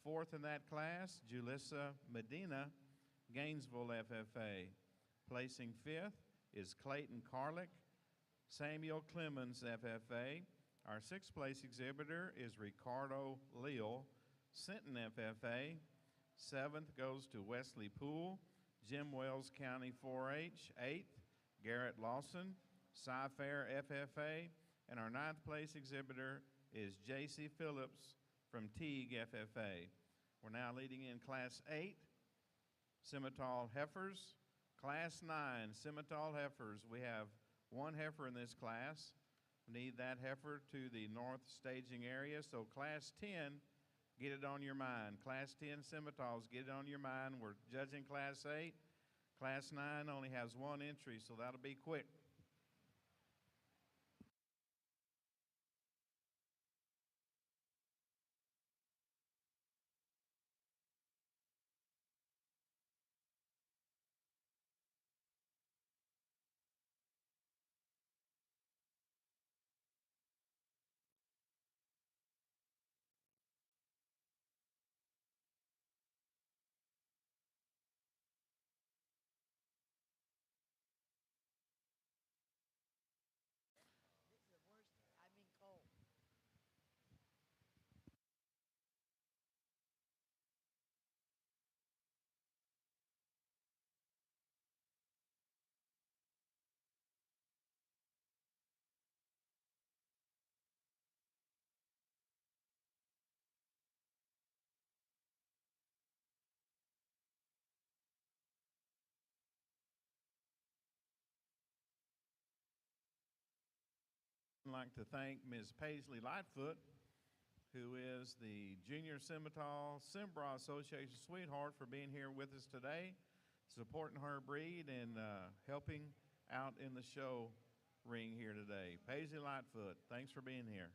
Fourth in that class, Julissa Medina, Gainesville FFA. Placing fifth is Clayton Carlick, Samuel Clemens FFA. Our sixth place exhibitor is Ricardo Leal, Sinton FFA. Seventh goes to Wesley Poole, Jim Wells County 4-H. Eighth, Garrett Lawson, Cy-Fair FFA. And our ninth place exhibitor is J.C. Phillips from Teague FFA. We're now leading in Class 8, Simmental Heifers. Class 9, Simmental Heifers. We have one heifer in this class. We need that heifer to the north staging area. So Class 10, get it on your mind. Class 10 Simmentals, get it on your mind. We're judging Class 8. Class 9 only has one entry, so that'll be quick. I'd like to thank Ms. Paisley Lightfoot, who is the Junior Simmental Association sweetheart, for being here with us today, supporting her breed and helping out in the show ring here today. Paisley Lightfoot, thanks for being here.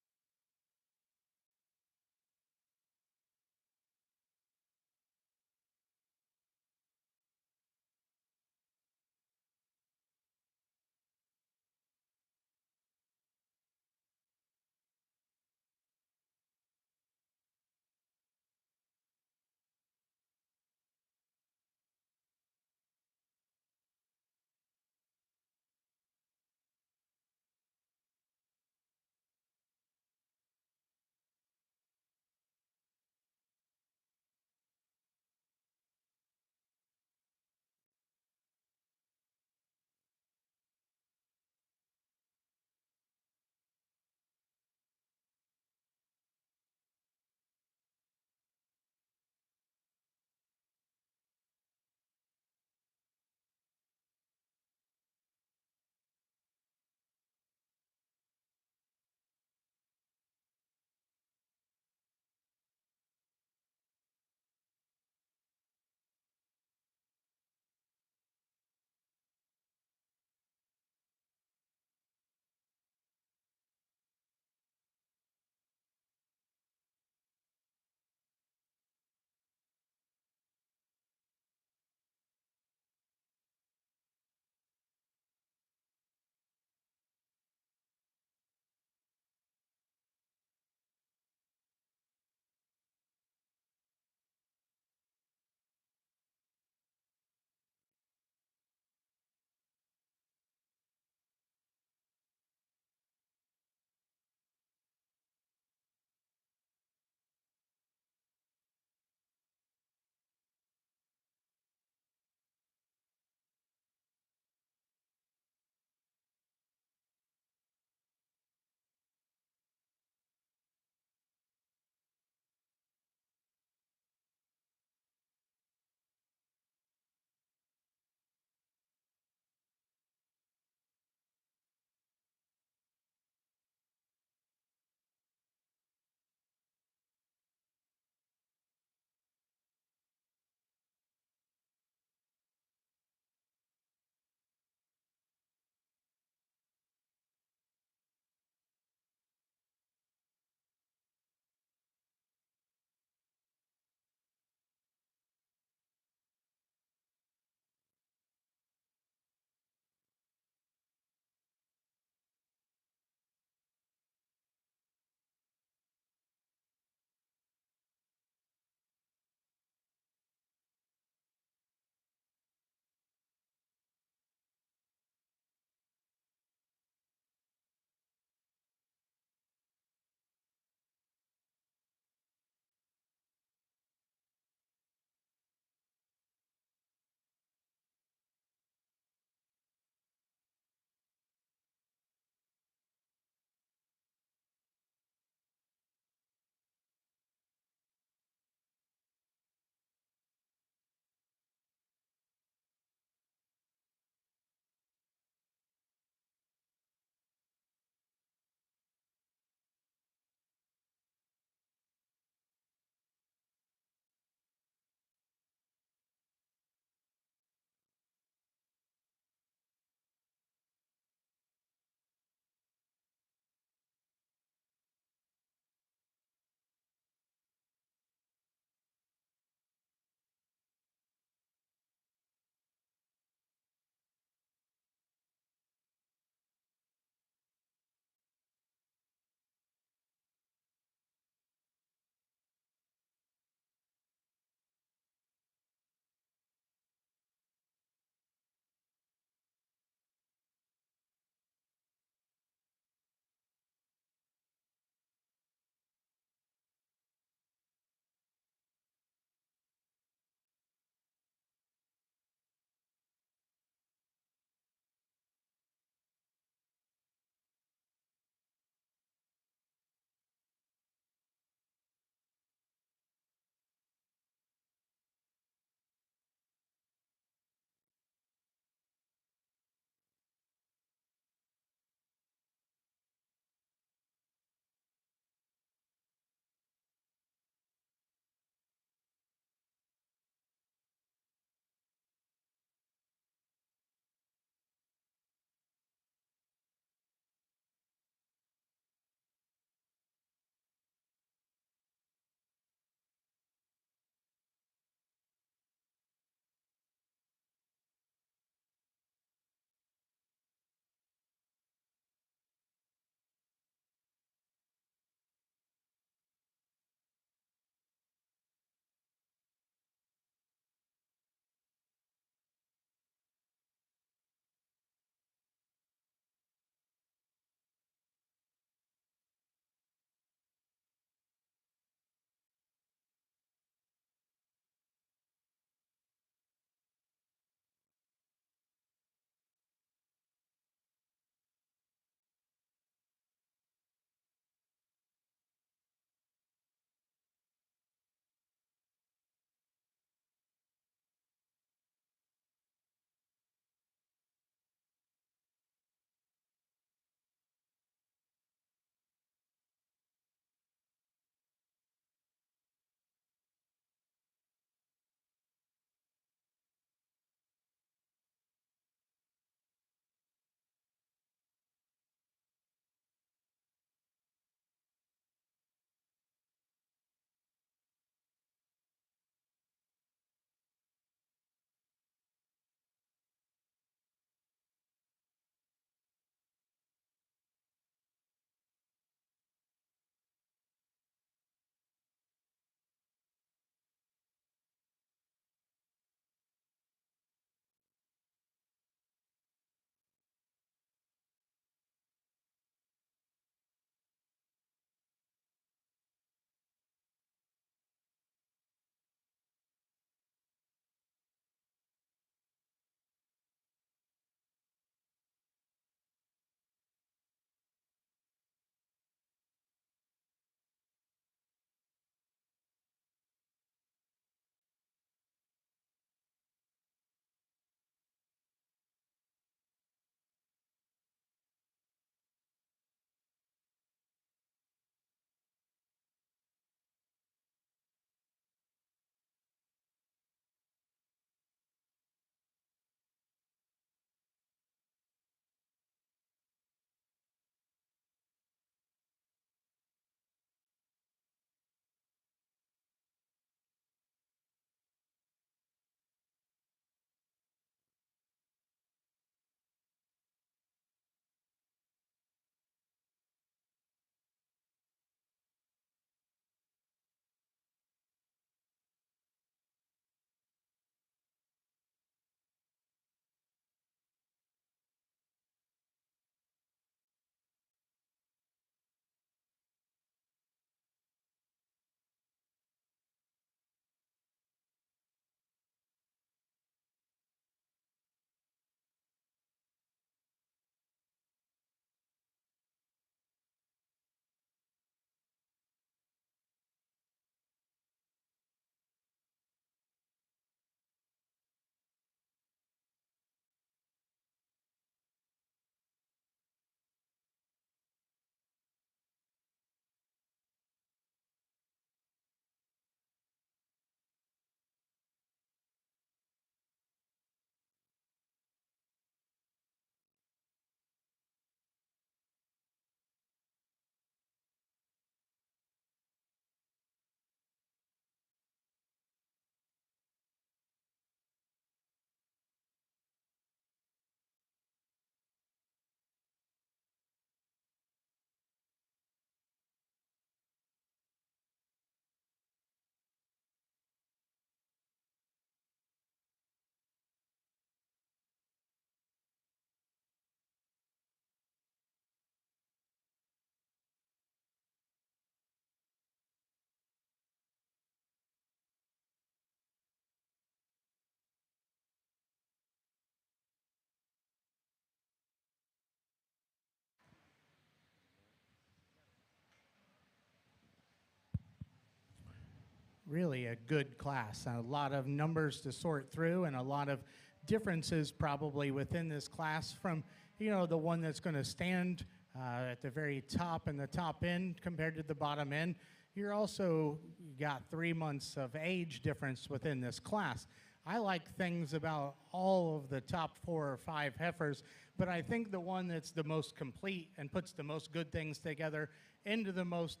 really a good class. A lot of numbers to sort through and a lot of differences probably within this class from, the one that's going to stand at the very top and the top end compared to the bottom end. You're also got 3 months of age difference within this class. I like things about all of the top 4 or 5 heifers, but I think the one that's the most complete and puts the most good things together into the most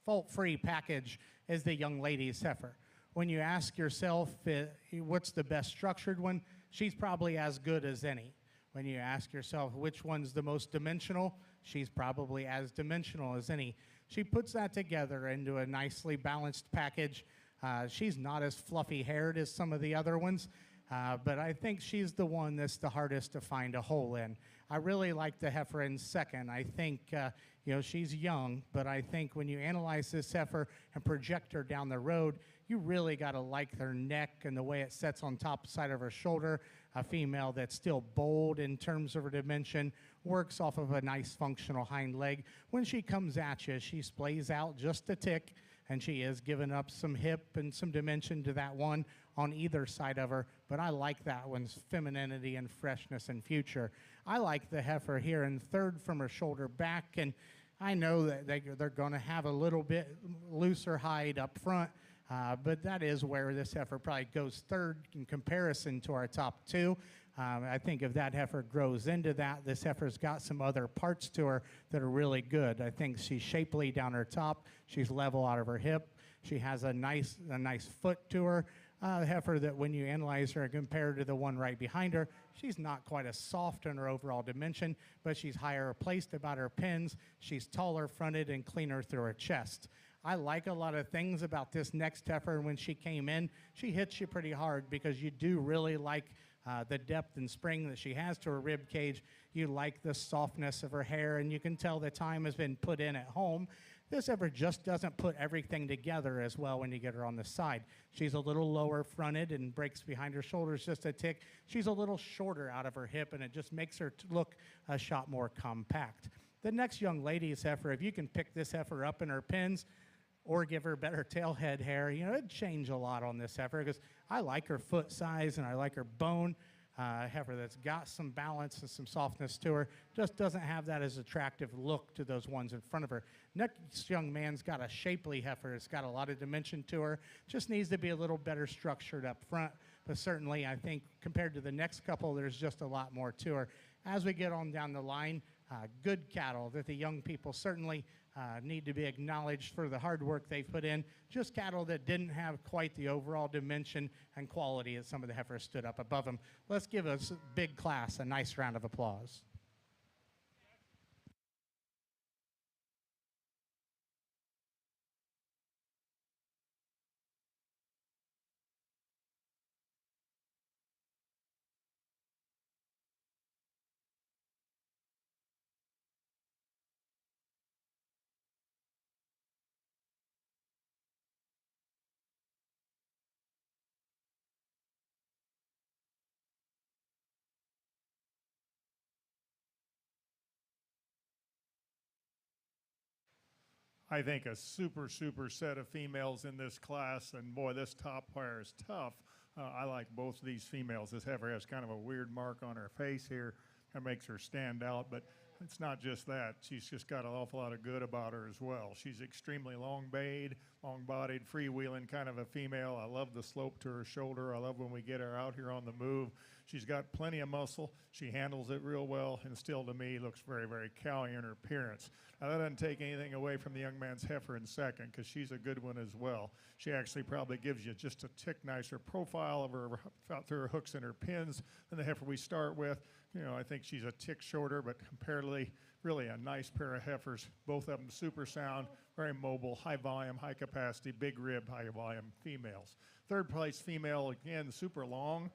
fault-free package is the young lady's heifer. When you ask yourself what's the best structured one, she's probably as good as any. When you ask yourself which one's the most dimensional, she's probably as dimensional as any. She puts that together into a nicely balanced package. She's not as fluffy-haired as some of the other ones, but I think she's the one that's the hardest to find a hole in. I really like the heifer in second. I think, she's young, but I think when you analyze this heifer and project her down the road, you really got to like her neck and the way it sets on top side of her shoulder. A female that's still bold in terms of her dimension, works off of a nice functional hind leg. When she comes at you, she splays out just a tick, and she is giving up some hip and some dimension to that one on either side of her, but I like that one's femininity and freshness and future. I like the heifer here in third from her shoulder back, and I know that they're going to have a little bit looser hide up front, but that is where this heifer probably goes third in comparison to our top 2. I think if that heifer grows into that, this heifer's got some other parts to her that are really good. I think she's shapely down her top. She's level out of her hip. She has a nice foot to her. Heifer that when you analyze her and compare her to the one right behind her, she's not quite as soft in her overall dimension, but she's higher placed about her pins. She's taller fronted and cleaner through her chest. I like a lot of things about this next heifer, and when she came in, she hits you pretty hard because you do really like the depth and spring that she has to her rib cage. You like the softness of her hair, and you can tell the time has been put in at home. This heifer just doesn't put everything together as well when you get her on the side. She's a little lower fronted and breaks behind her shoulders just a tick. She's a little shorter out of her hip, and it just makes her look a shot more compact. The next young lady's heifer, if you can pick this heifer up in her pins, or give her better tail head hair, it'd change a lot on this heifer because I like her foot size and I like her bone. Heifer that's got some balance and some softness to her, just doesn't have that as attractive look to those ones in front of her. Next young man's got a shapely heifer. It's got a lot of dimension to her. Just needs to be a little better structured up front, but certainly I think compared to the next couple, there's just a lot more to her. As we get on down the line, good cattle that the young people certainly need to be acknowledged for the hard work they've put in. Just cattle that didn't have quite the overall dimension and quality as some of the heifers stood up above them. Let's give a big class a nice round of applause. I think a super set of females in this class, and boy, this top pair is tough. I like both of these females. This heifer has kind of a weird mark on her face here that makes her stand out, but it's not just that. She's just got an awful lot of good about her as well. She's extremely long-bayed, long-bodied, freewheeling kind of a female. I love the slope to her shoulder. I love when we get her out here on the move. She's got plenty of muscle. She handles it real well, and still to me looks very cowy in her appearance. Now that doesn't take anything away from the young man's heifer in second, because she's a good one as well. She actually probably gives you just a tick nicer profile of her through her hooks and her pins than the heifer we start with. I think she's a tick shorter, but comparatively, really a nice pair of heifers. Both of them super sound, very mobile, high volume, high capacity, big rib, high volume females. Third place female, again, super long,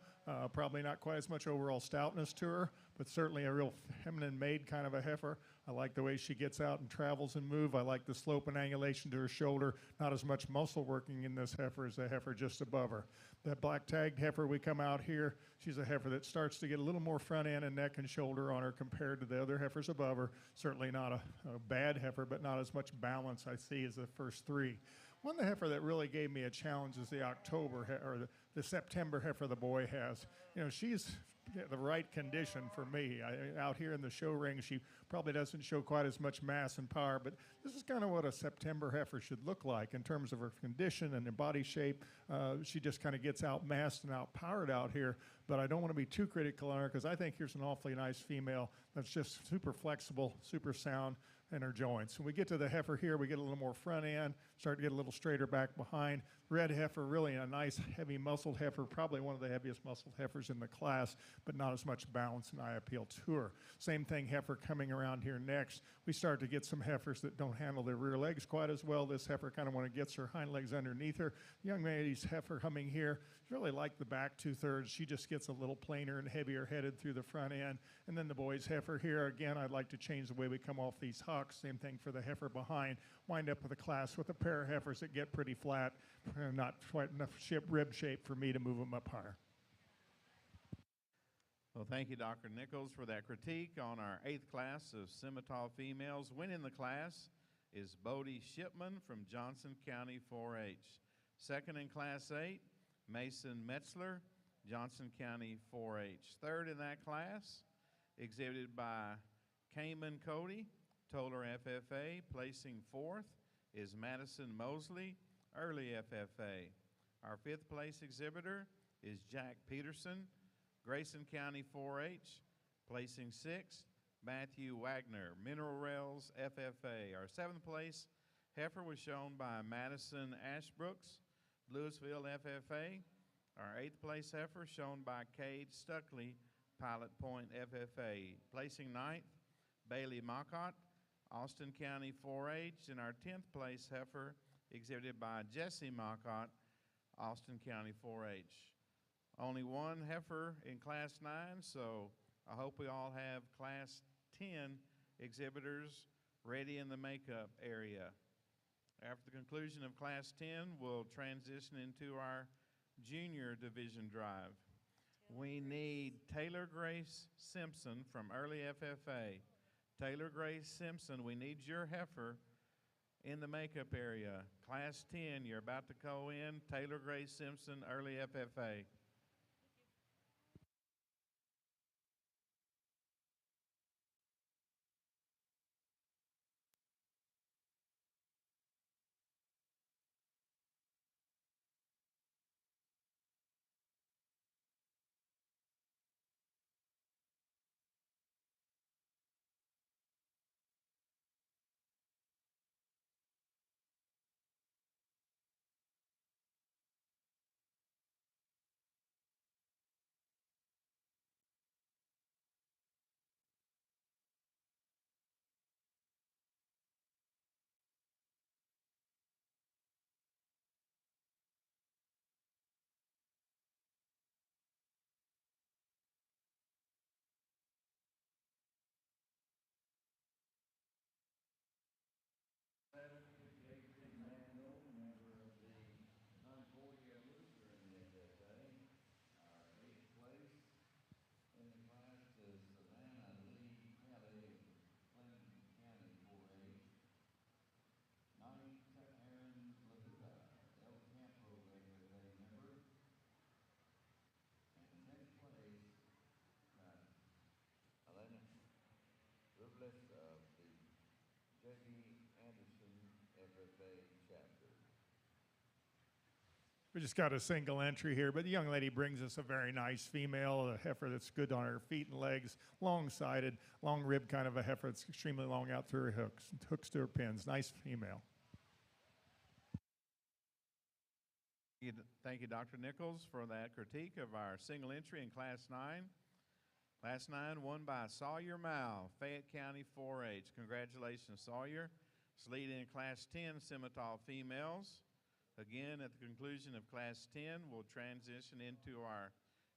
probably not quite as much overall stoutness to her, but certainly a real feminine made kind of a heifer. I like the way she gets out and travels and move. I like the slope and angulation to her shoulder. Not as much muscle working in this heifer as the heifer just above her. That black tagged heifer we come out here, she's a heifer that starts to get a little more front end and neck and shoulder on her compared to the other heifers above her. Certainly not a bad heifer, but not as much balance I see as the first three. One heifer that really gave me a challenge is the the September heifer the boy has. You know, she's the right condition for me. Out here in the show ring, she probably doesn't show quite as much mass and power, but this is kind of what a September heifer should look like in terms of her condition and her body shape. She just kind of gets outmassed and outpowered out here, but I don't want to be too critical on her because I think here's an awfully nice female that's just super flexible, super sound in her joints. When we get to the heifer here, we get a little more front end, start to get a little straighter back behind. Red heifer, really a nice heavy muscled heifer, probably one of the heaviest muscled heifers in the class, but not as much balance and eye appeal to her. Same thing, heifer coming around here next. We start to get some heifers that don't handle their rear legs quite as well. This heifer kind of when it gets her hind legs underneath her. Young lady's heifer coming here, really like the back 2/3. She just gets a little plainer and heavier headed through the front end. And then the boy's heifer here, again, I'd like to change the way we come off these hocks. Same thing for the heifer behind. Wind up with a class with a pair of heifers that get pretty flat, not quite enough rib shape for me to move them up higher. Well, thank you, Dr. Nichols, for that critique on our 8th class of Simmental females. Winning the class is Bodie Shipman from Johnson County 4-H. Second in Class 8, Mason Metzler, Johnson County 4-H. Third in that class, exhibited by Cayman Cody, Toller FFA. Placing fourth is Madison Mosley, Early FFA. Our 5th place exhibitor is Jack Peterson, Grayson County 4-H. Placing 6th, Matthew Wagner, Mineral Rails FFA. Our 7th place heifer was shown by Madison Ashbrooks, Louisville FFA. Our 8th place heifer shown by Cade Stuckley, Pilot Point FFA. Placing 9th, Bailey Mocott, Austin County 4-H. And our 10th place heifer exhibited by Jesse Mocott, Austin County 4-H. Only one heifer in Class 9, so I hope we all have Class 10 exhibitors ready in the makeup area. After the conclusion of Class 10, we'll transition into our junior division drive. We need Taylor Grace Simpson from Early FFA. Taylor Grace Simpson, we need your heifer in the makeup area. Class 10, you're about to go in. Taylor Grace Simpson, Early FFA. We just got a single entry here, but the young lady brings us a very nice female, a heifer that's good on her feet and legs, long-sided, long rib kind of a heifer that's extremely long out through her hooks to her pins. Nice female. Thank you, Dr. Nichols, for that critique of our single entry in Class 9. Class 9 won by Sawyer Mao, Fayette County 4-H. Congratulations, Sawyer. It's leading in Class 10 Simmental females. Again, at the conclusion of Class 10, we'll transition into our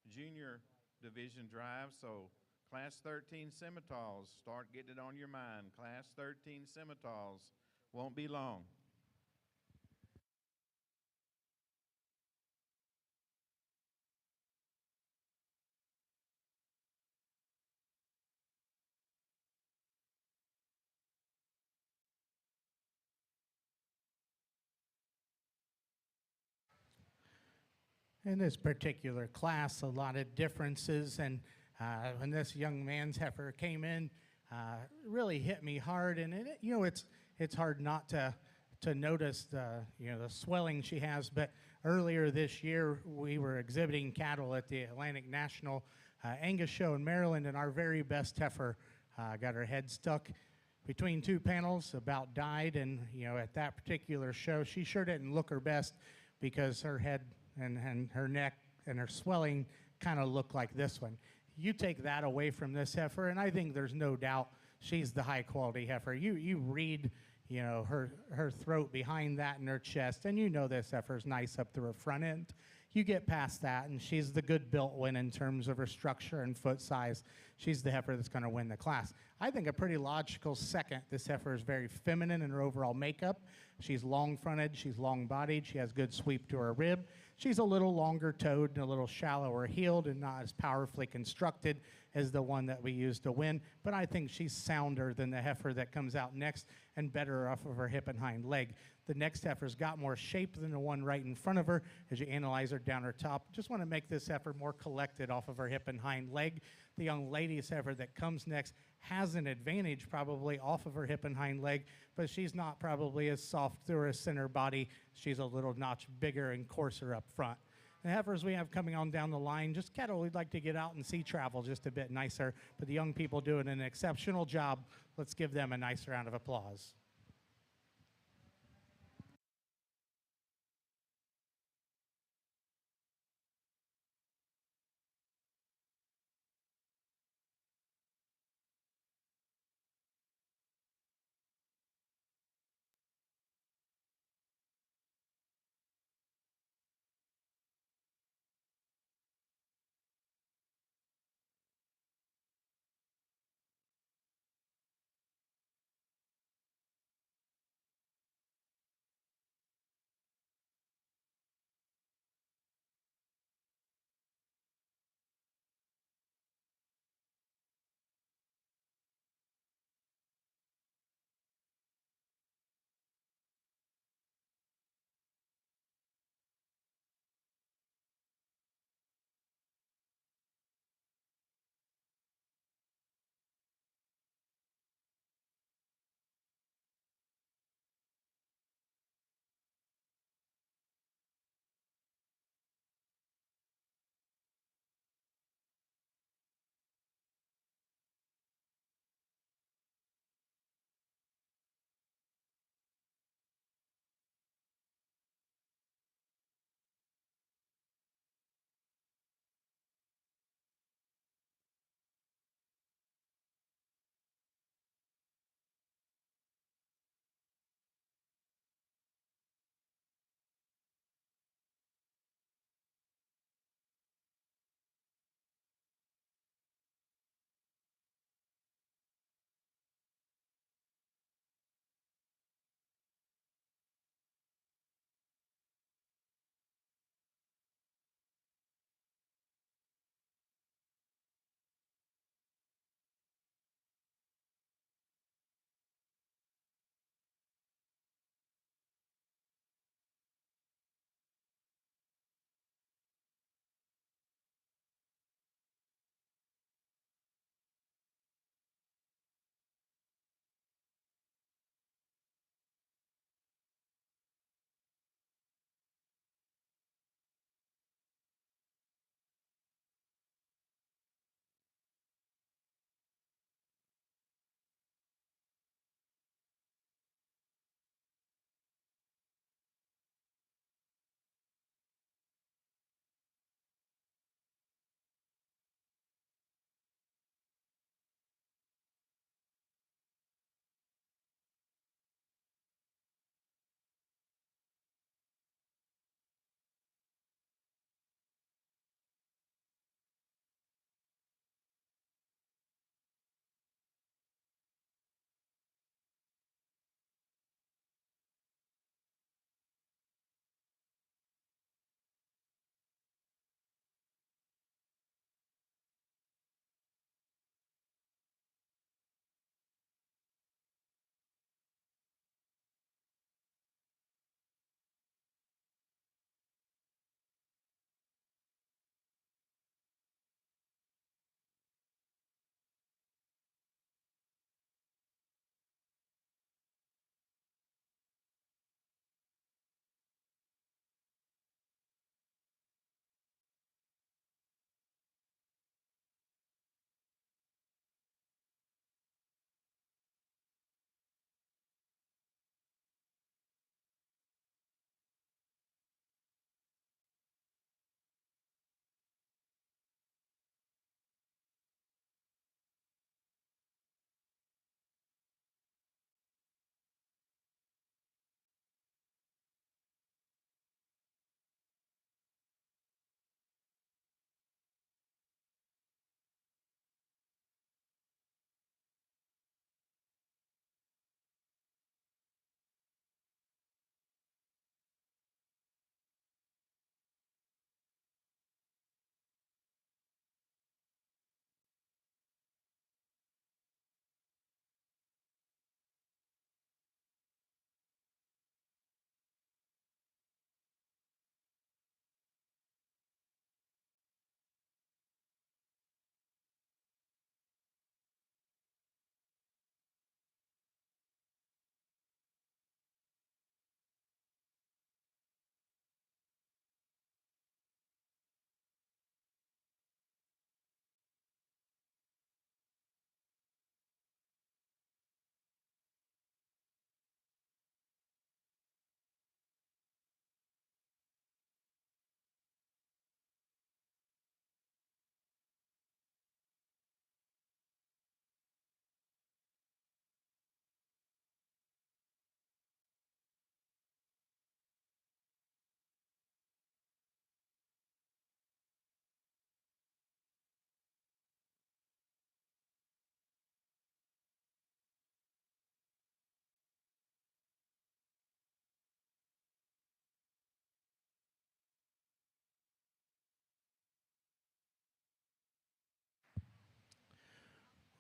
junior division drive. So Class 13 Simmentals, start getting it on your mind. Class 13 Simmentals won't be long. In this particular class, a lot of differences, and when this young man's heifer came in, really hit me hard, and it's hard not to notice the swelling she has. But earlier this year, we were exhibiting cattle at the Atlantic National Angus Show in Maryland, and our very best heifer got her head stuck between two panels, about died, and at that particular show, she sure didn't look her best because her head and her neck and her swelling kind of look like this one. You take that away from this heifer, and I think there's no doubt she's the high quality heifer. You read, her throat behind that and her chest, and this heifer's nice up through her front end. You get past that, and she's the good built one in terms of her structure and foot size. She's the heifer that's going to win the class. I think a pretty logical second. This heifer is very feminine in her overall makeup. She's long fronted, she's long bodied, she has good sweep to her rib. She's a little longer toed and a little shallower heeled and not as powerfully constructed as the one that we used to win. But I think she's sounder than the heifer that comes out next and better off of her hip and hind leg. The next heifer's got more shape than the one right in front of her as you analyze her down her top. Just want to make this heifer more collected off of her hip and hind leg. The young lady's heifer that comes next has an advantage probably off of her hip and hind leg, but she's not probably as soft through her center body. She's a little notch bigger and coarser up front. The heifers we have coming on down the line, just cattle we'd like to get out and see travel just a bit nicer, but the young people doing an exceptional job. Let's give them a nice round of applause.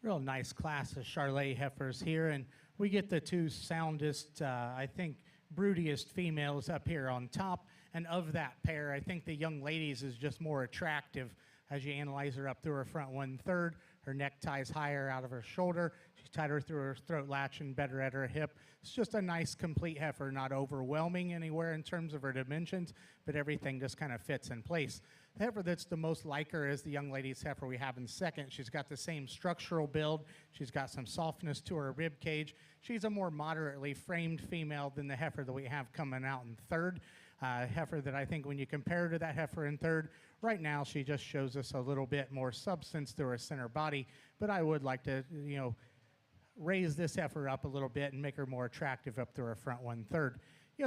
Real nice class of Charolais heifers here, and we get the two soundest, I think, broodiest females up here on top. And of that pair, I think the young ladies is just more attractive as you analyze her up through her front 1/3. Her neck ties higher out of her shoulder. She's tighter through her throat latch and better at her hip. It's just a nice, complete heifer, not overwhelming anywhere in terms of her dimensions, but everything just kind of fits in place. The heifer that's the most like her is the young lady's heifer we have in second. She's got the same structural build. She's got some softness to her rib cage. She's a more moderately framed female than the heifer that we have coming out in third. Heifer that I think when you compare her to that heifer in third, right now she just shows us a little bit more substance through her center body, but I would like to, raise this heifer up a little bit and make her more attractive up through her front 1/3.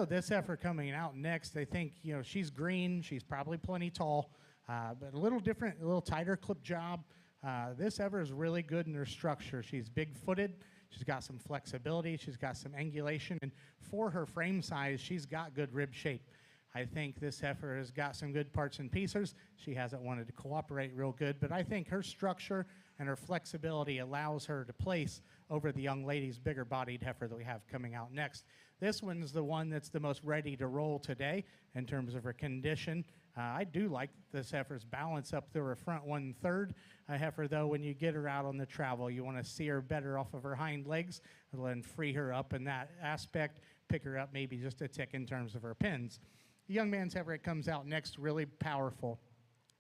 This heifer coming out next, I think, she's green, she's probably plenty tall, but a little different, a little tighter clip job. This heifer is really good in her structure. She's big-footed. She's got some flexibility. She's got some angulation. And for her frame size, she's got good rib shape. I think this heifer has got some good parts and pieces. She hasn't wanted to cooperate real good, but I think her structure and her flexibility allows her to place over the young lady's bigger bodied heifer that we have coming out next. This one's the one that's the most ready to roll today in terms of her condition. I do like this heifer's balance up through her front 1/3. A heifer, though, when you get her out on the travel, you want to see her better off of her hind legs and then free her up in that aspect, pick her up maybe just a tick in terms of her pins. The young man's heifer that comes out next, really powerful.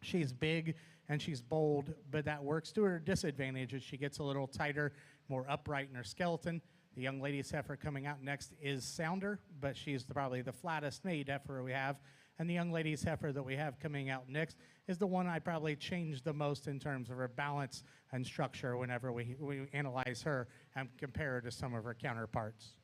She's big and she's bold, but that works to her disadvantage as she gets a little tighter, more upright in her skeleton. The young lady's heifer coming out next is sounder, but she's probably the flattest made heifer we have. And the young lady's heifer that we have coming out next is the one I probably changed the most in terms of her balance and structure whenever we analyze her and compare her to some of her counterparts.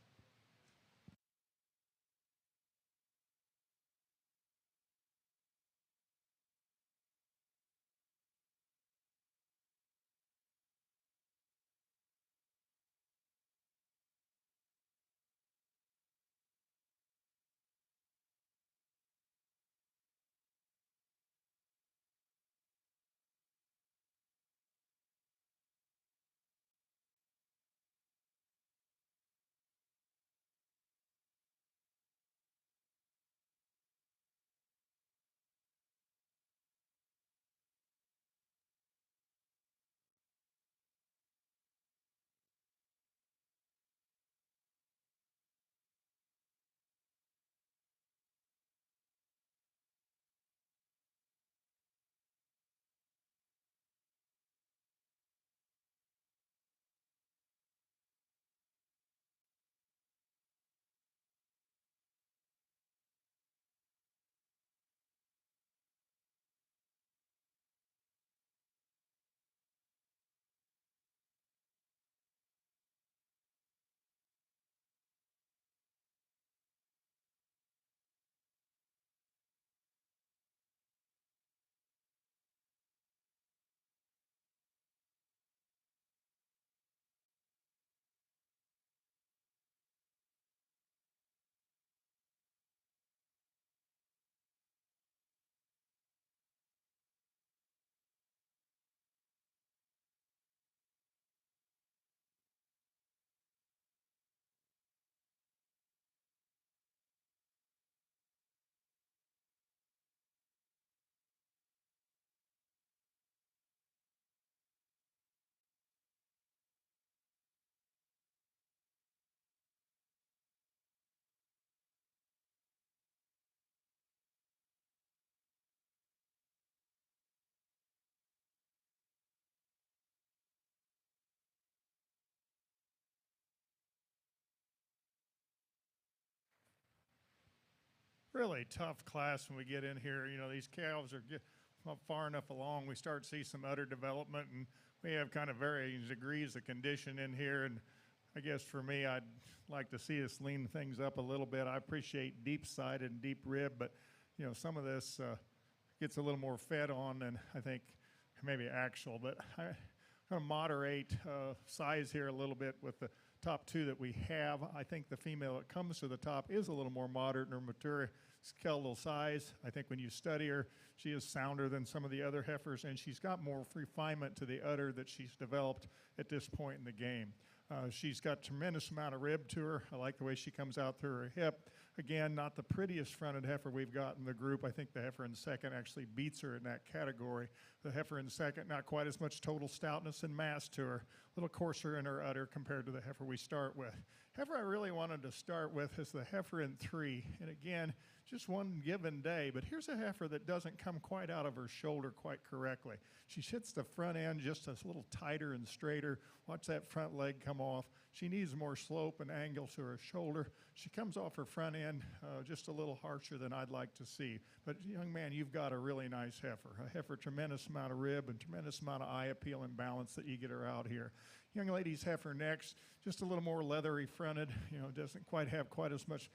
Really tough class when we get in here. These calves are not far enough along. We start to see some udder development, and we have kind of varying degrees of condition in here. And I guess for me, I'd like to see us lean things up a little bit. I appreciate deep sided and deep rib, but some of this gets a little more fed on than I think maybe actual. But going to moderate size here a little bit with the top two that we have. I think the female that comes to the top is a little more moderate in her mature skeletal size. I think when you study her, she is sounder than some of the other heifers, and she's got more refinement to the udder that she's developed at this point in the game. She's got tremendous amount of rib to her. I like the way she comes out through her hip. Again, not the prettiest fronted heifer we've got in the group. I think the heifer in second actually beats her in that category. The heifer in second, not quite as much total stoutness and mass to her. A little coarser in her udder compared to the heifer we start with. Heifer I really wanted to start with is the heifer in three. And again, just one given day, but here's a heifer that doesn't come quite out of her shoulder quite correctly. She hits the front end just a little tighter and straighter. Watch that front leg come off. She needs more slope and angle to her shoulder. She comes off her front end just a little harsher than I'd like to see. But young man, you've got a really nice heifer. A heifer, tremendous amount of rib and tremendous amount of eye appeal and balance that you get her out here. Young lady's heifer next, just a little more leathery fronted. Doesn't quite have quite as much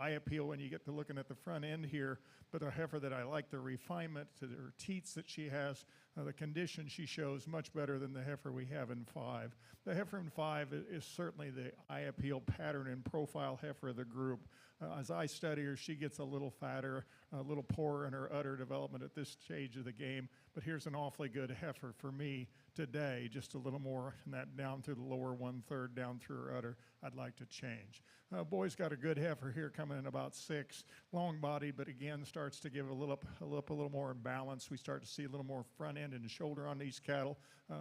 eye appeal when you get to looking at the front end here, but a heifer that I like the refinement to her teats that she has, the condition she shows much better than the heifer we have in five. The heifer in five is certainly the eye appeal pattern and profile heifer of the group. As I study her, she gets a little fatter, a little poorer in her udder development at this stage of the game, but here's an awfully good heifer for me today, just a little more in that down through the lower 1/3 down through her udder. I'd like to change. Boy's got a good heifer here coming in about 6, long body, but again starts to give a little more imbalance. We start to see a little more front end and shoulder on these cattle,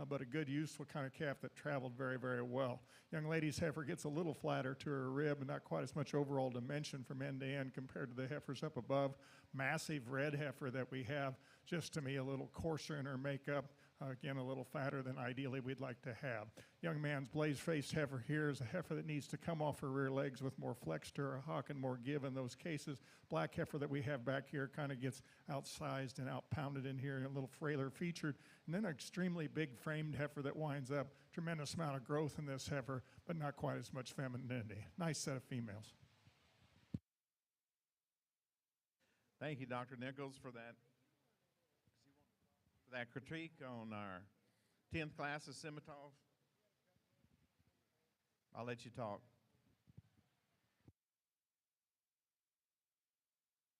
but a good useful kind of calf that traveled very, very well. Young lady's heifer gets a little flatter to her rib and not quite as much overall dimension from end to end compared to the heifers up above. Massive red heifer that we have, just to me a little coarser in her makeup. Again, a little fatter than ideally we'd like to have. Young man's blaze-faced heifer here is a heifer that needs to come off her rear legs with more flex to her hock and more give in those cases. Black heifer that we have back here kind of gets outsized and outpounded in here and a little frailer featured. And then an extremely big framed heifer that winds up. Tremendous amount of growth in this heifer, but not quite as much femininity. Nice set of females. Thank you, Dr. Nichols, for that critique on our 10th class of Simmental. I'll let you talk.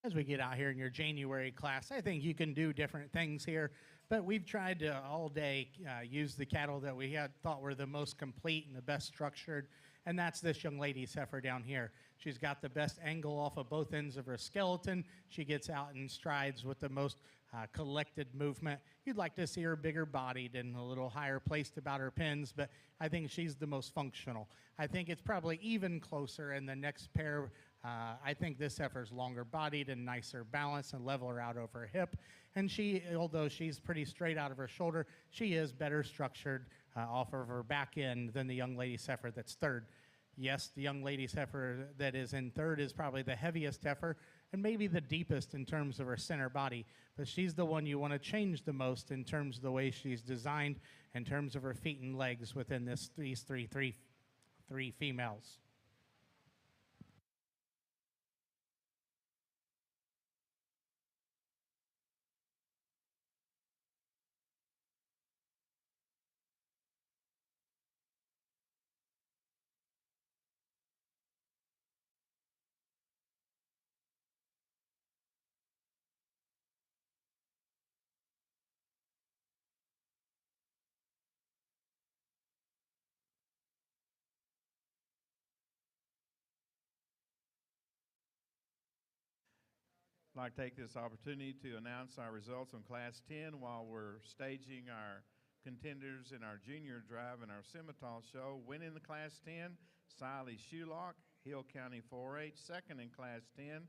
As we get out here in your January class, I think you can do different things here, but we've tried to all day use the cattle that we had thought were the most complete and the best structured, and that's this young lady's heifer down here. She's got the best angle off of both ends of her skeleton. She gets out in strides with the most collected movement. You'd like to see her bigger bodied and a little higher placed about her pins, but I think she's the most functional. I think it's probably even closer in the next pair. I think this heifer's longer bodied and nicer balanced and leveler out over her hip. And she, although she's pretty straight out of her shoulder, she is better structured off of her back end than the young lady's heifer that's third. Yes, the young lady's heifer that is in third is probably the heaviest heifer and maybe the deepest in terms of her center body, but she's the one you want to change the most in terms of the way she's designed, in terms of her feet and legs within these three females. I'd like to take this opportunity to announce our results on Class 10 while we're staging our contenders in our junior drive and our Simmental show. Winning the Class 10, Siley Shulock, Hill County 4-H. Second in Class 10,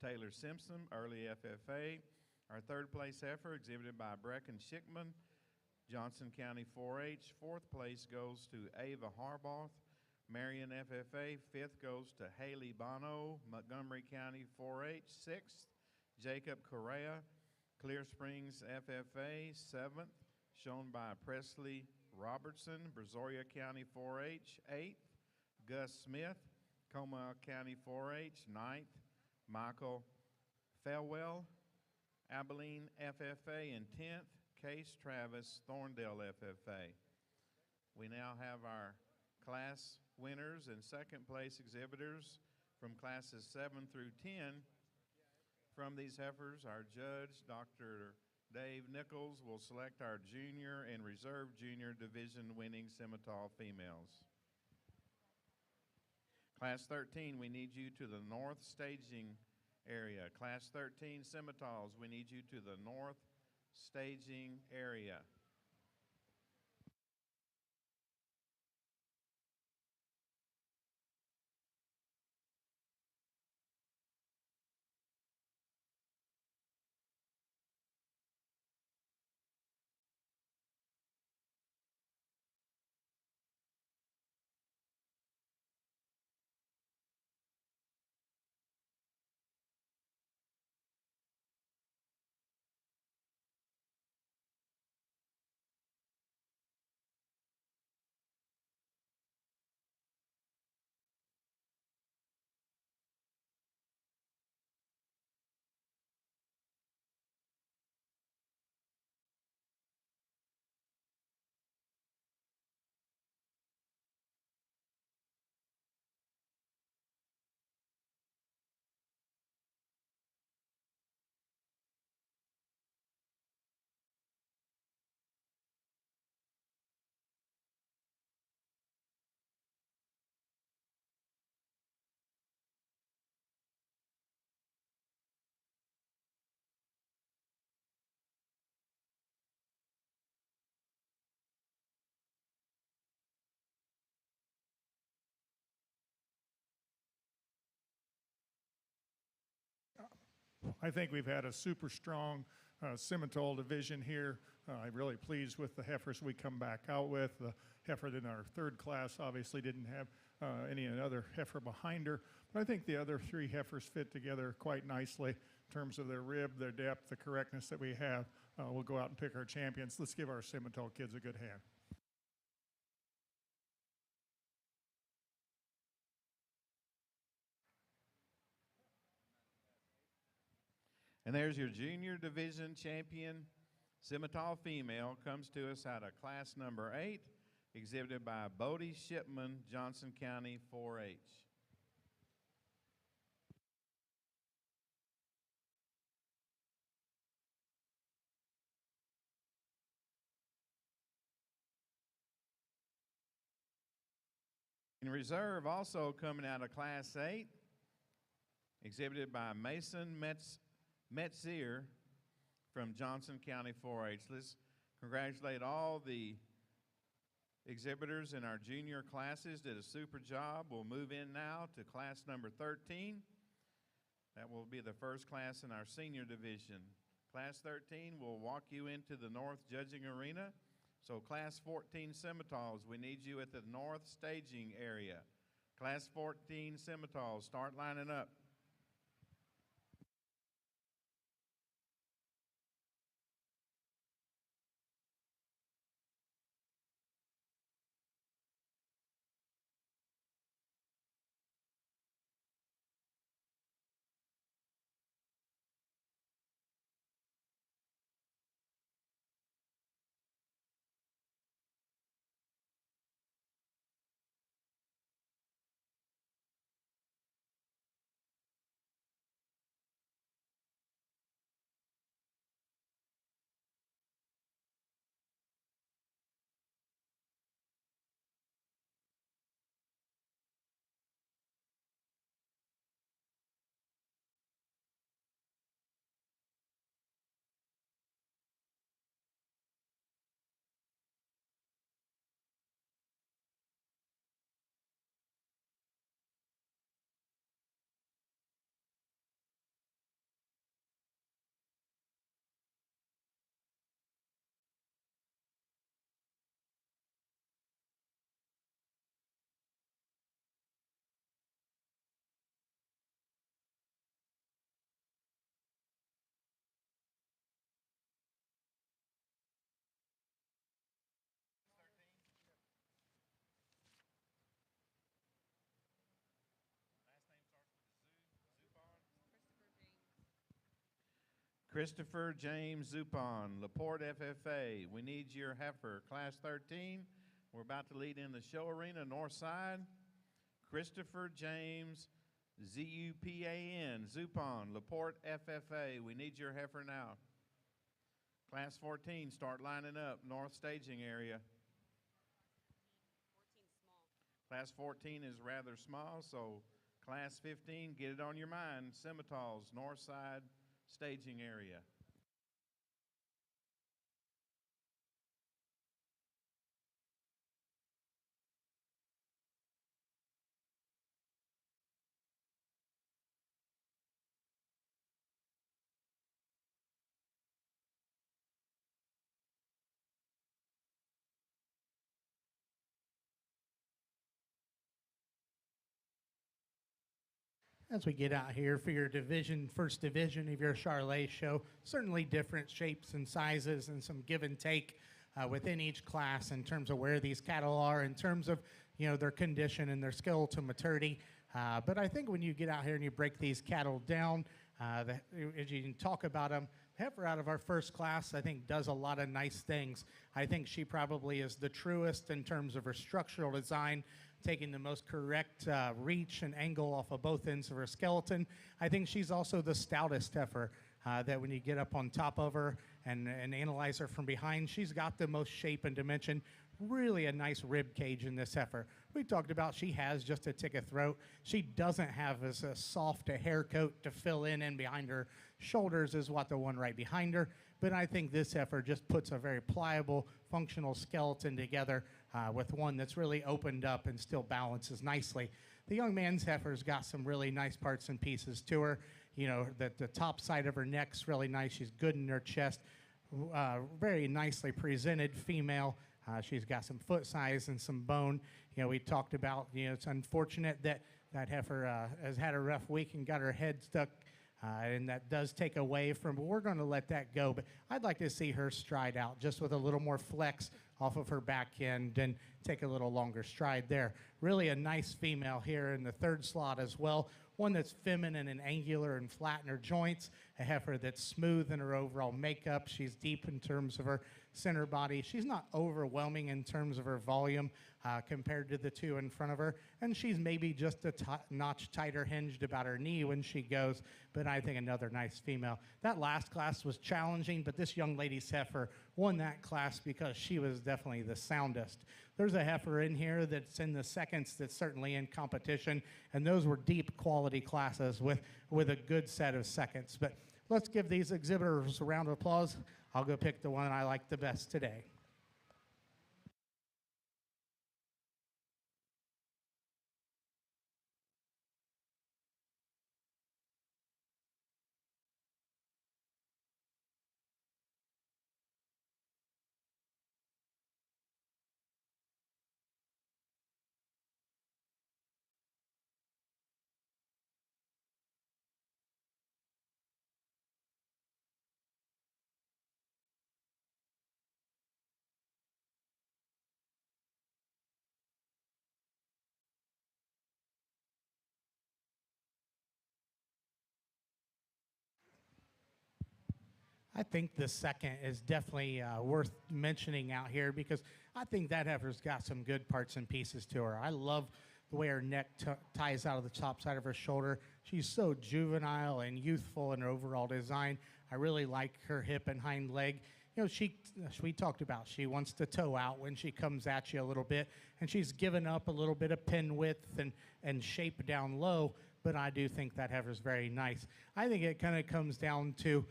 Taylor Simpson, early FFA. Our third place heifer exhibited by Brecken Schickman, Johnson County 4-H. Fourth place goes to Ava Harbaugh, Marion FFA. Fifth goes to Haley Bono, Montgomery County 4-H. Sixth, Jacob Correa, Clear Springs FFA. Seventh, shown by Presley Robertson, Brazoria County 4-H. Eighth, Gus Smith, Comal County 4-H. Ninth, Michael Felwell, Abilene FFA. And 10th, Case Travis, Thorndale FFA. We now have our class winners and second place exhibitors from classes 7 through 10. From these heifers, our judge, Dr. Dave Nichols, will select our junior and reserve junior division winning Simmental females. Class 13, we need you to the north staging area. Class 13 Simmentals, we need you to the north staging area. I think we've had a super strong Simmental division here. I'm really pleased with the heifers we come back out with. The heifer in our third class obviously didn't have any other heifer behind her, but I think the other three heifers fit together quite nicely in terms of their rib, their depth, the correctness that we have. We'll go out and pick our champions. Let's give our Simmental kids a good hand. And there's your junior division champion, Simmental female, comes to us out of class number 8, exhibited by Bodie Shipman, Johnson County 4-H. In reserve, also coming out of class 8, exhibited by Mason Metzier from Johnson County 4-H. Let's congratulate all the exhibitors in our junior classes. Did a super job. We'll move in now to class number 13. That will be the first class in our senior division. Class 13 will walk you into the north judging arena. So class 14 Simmentals, we need you at the north staging area. Class 14 Simmentals, start lining up. Christopher James Zupon, Laporte FFA. We need your heifer, Class 13. We're about to lead in the show arena, north side. Christopher James Zupan, Zupon, Laporte FFA. We need your heifer now. Class 14, start lining up, north staging area. Class 14 is rather small, so Class 15, get it on your mind. Scimitars, north side staging area. As we get out here for your division, first division of your Charlet show, certainly different shapes and sizes and some give and take within each class in terms of where these cattle are, in terms of their condition and their skill to maturity. But I think when you get out here and you break these cattle down, as you can talk about them, heifer out of our first class, I think, does a lot of nice things. I think she probably is the truest in terms of her structural design, taking the most correct reach and angle off of both ends of her skeleton. I think she's also the stoutest heifer, that when you get up on top of her and analyze her from behind, she's got the most shape and dimension. Really a nice rib cage in this heifer. We talked about she has just a tick of throat. She doesn't have as a soft a hair coat to fill in behind her shoulders as what the one right behind her. But I think this heifer just puts a very pliable, functional skeleton together with one that's really opened up and still balances nicely. The young man's heifer's got some really nice parts and pieces to her. The top side of her neck's really nice. She's good in her chest. Very nicely presented female. She's got some foot size and some bone. We talked about, it's unfortunate that heifer has had a rough week and got her head stuck, and that does take away from, but we're going to let that go. But I'd like to see her stride out just with a little more flex off of her back end and take a little longer stride there. Really a nice female here in the third slot as well. One that's feminine and angular and flat in her joints, a heifer that's smooth in her overall makeup. She's deep in terms of her center body. She's not overwhelming in terms of her volume compared to the two in front of her. And she's maybe just a notch tighter hinged about her knee when she goes, but I think another nice female. That last class was challenging, but this young lady's heifer won that class because she was definitely the soundest. There's a heifer in here that's in the seconds that's certainly in competition, and those were deep quality classes with a good set of seconds. But let's give these exhibitors a round of applause. I'll go pick the one I like the best today. I think the second is definitely worth mentioning out here because I think that heifer's got some good parts and pieces to her. I love the way her neck ties out of the top side of her shoulder. She's so juvenile and youthful in her overall design. I really like her hip and hind leg. We talked about she wants to toe out when she comes at you a little bit, and she's given up a little bit of pin width and shape down low, but I do think that heifer's very nice. I think it kind of comes down to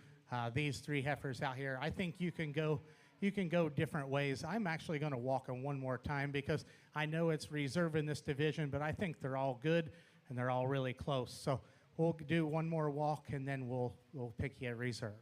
these three heifers out here. I think you can go different ways. I'm actually going to walk them one more time because I know it's reserved in this division, but I think they're all good and they're all really close. So we'll do one more walk and then we'll pick you a reserve.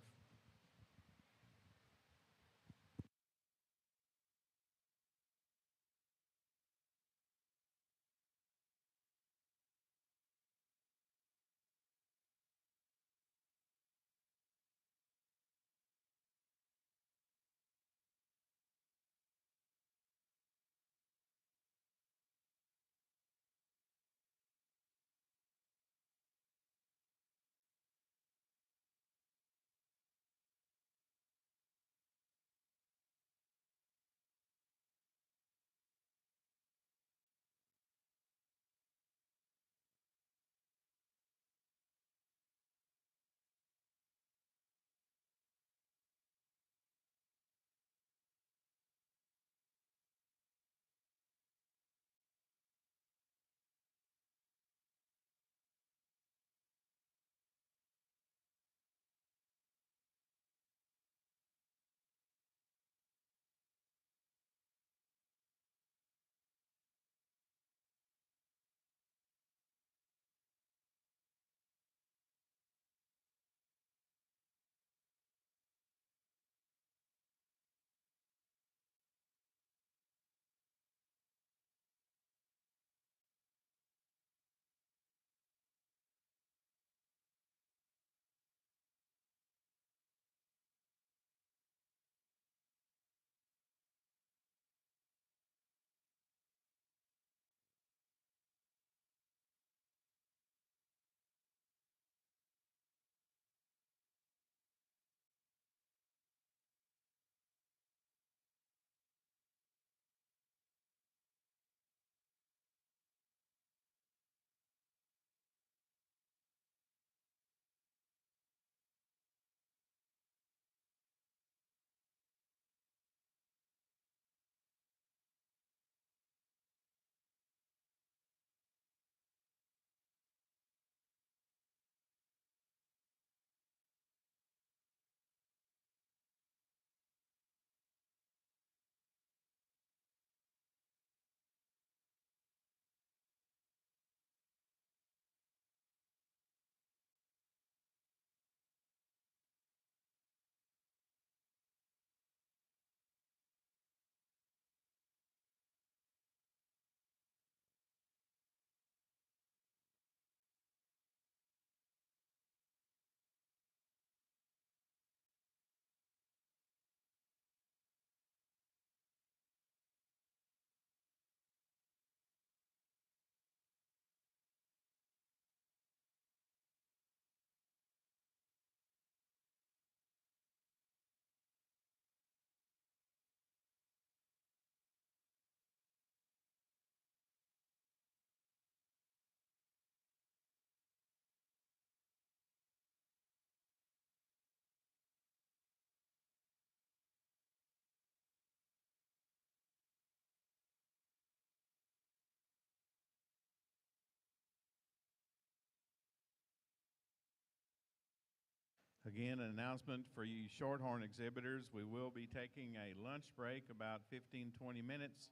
Again, an announcement for you shorthorn exhibitors. We will be taking a lunch break about 15-20 minutes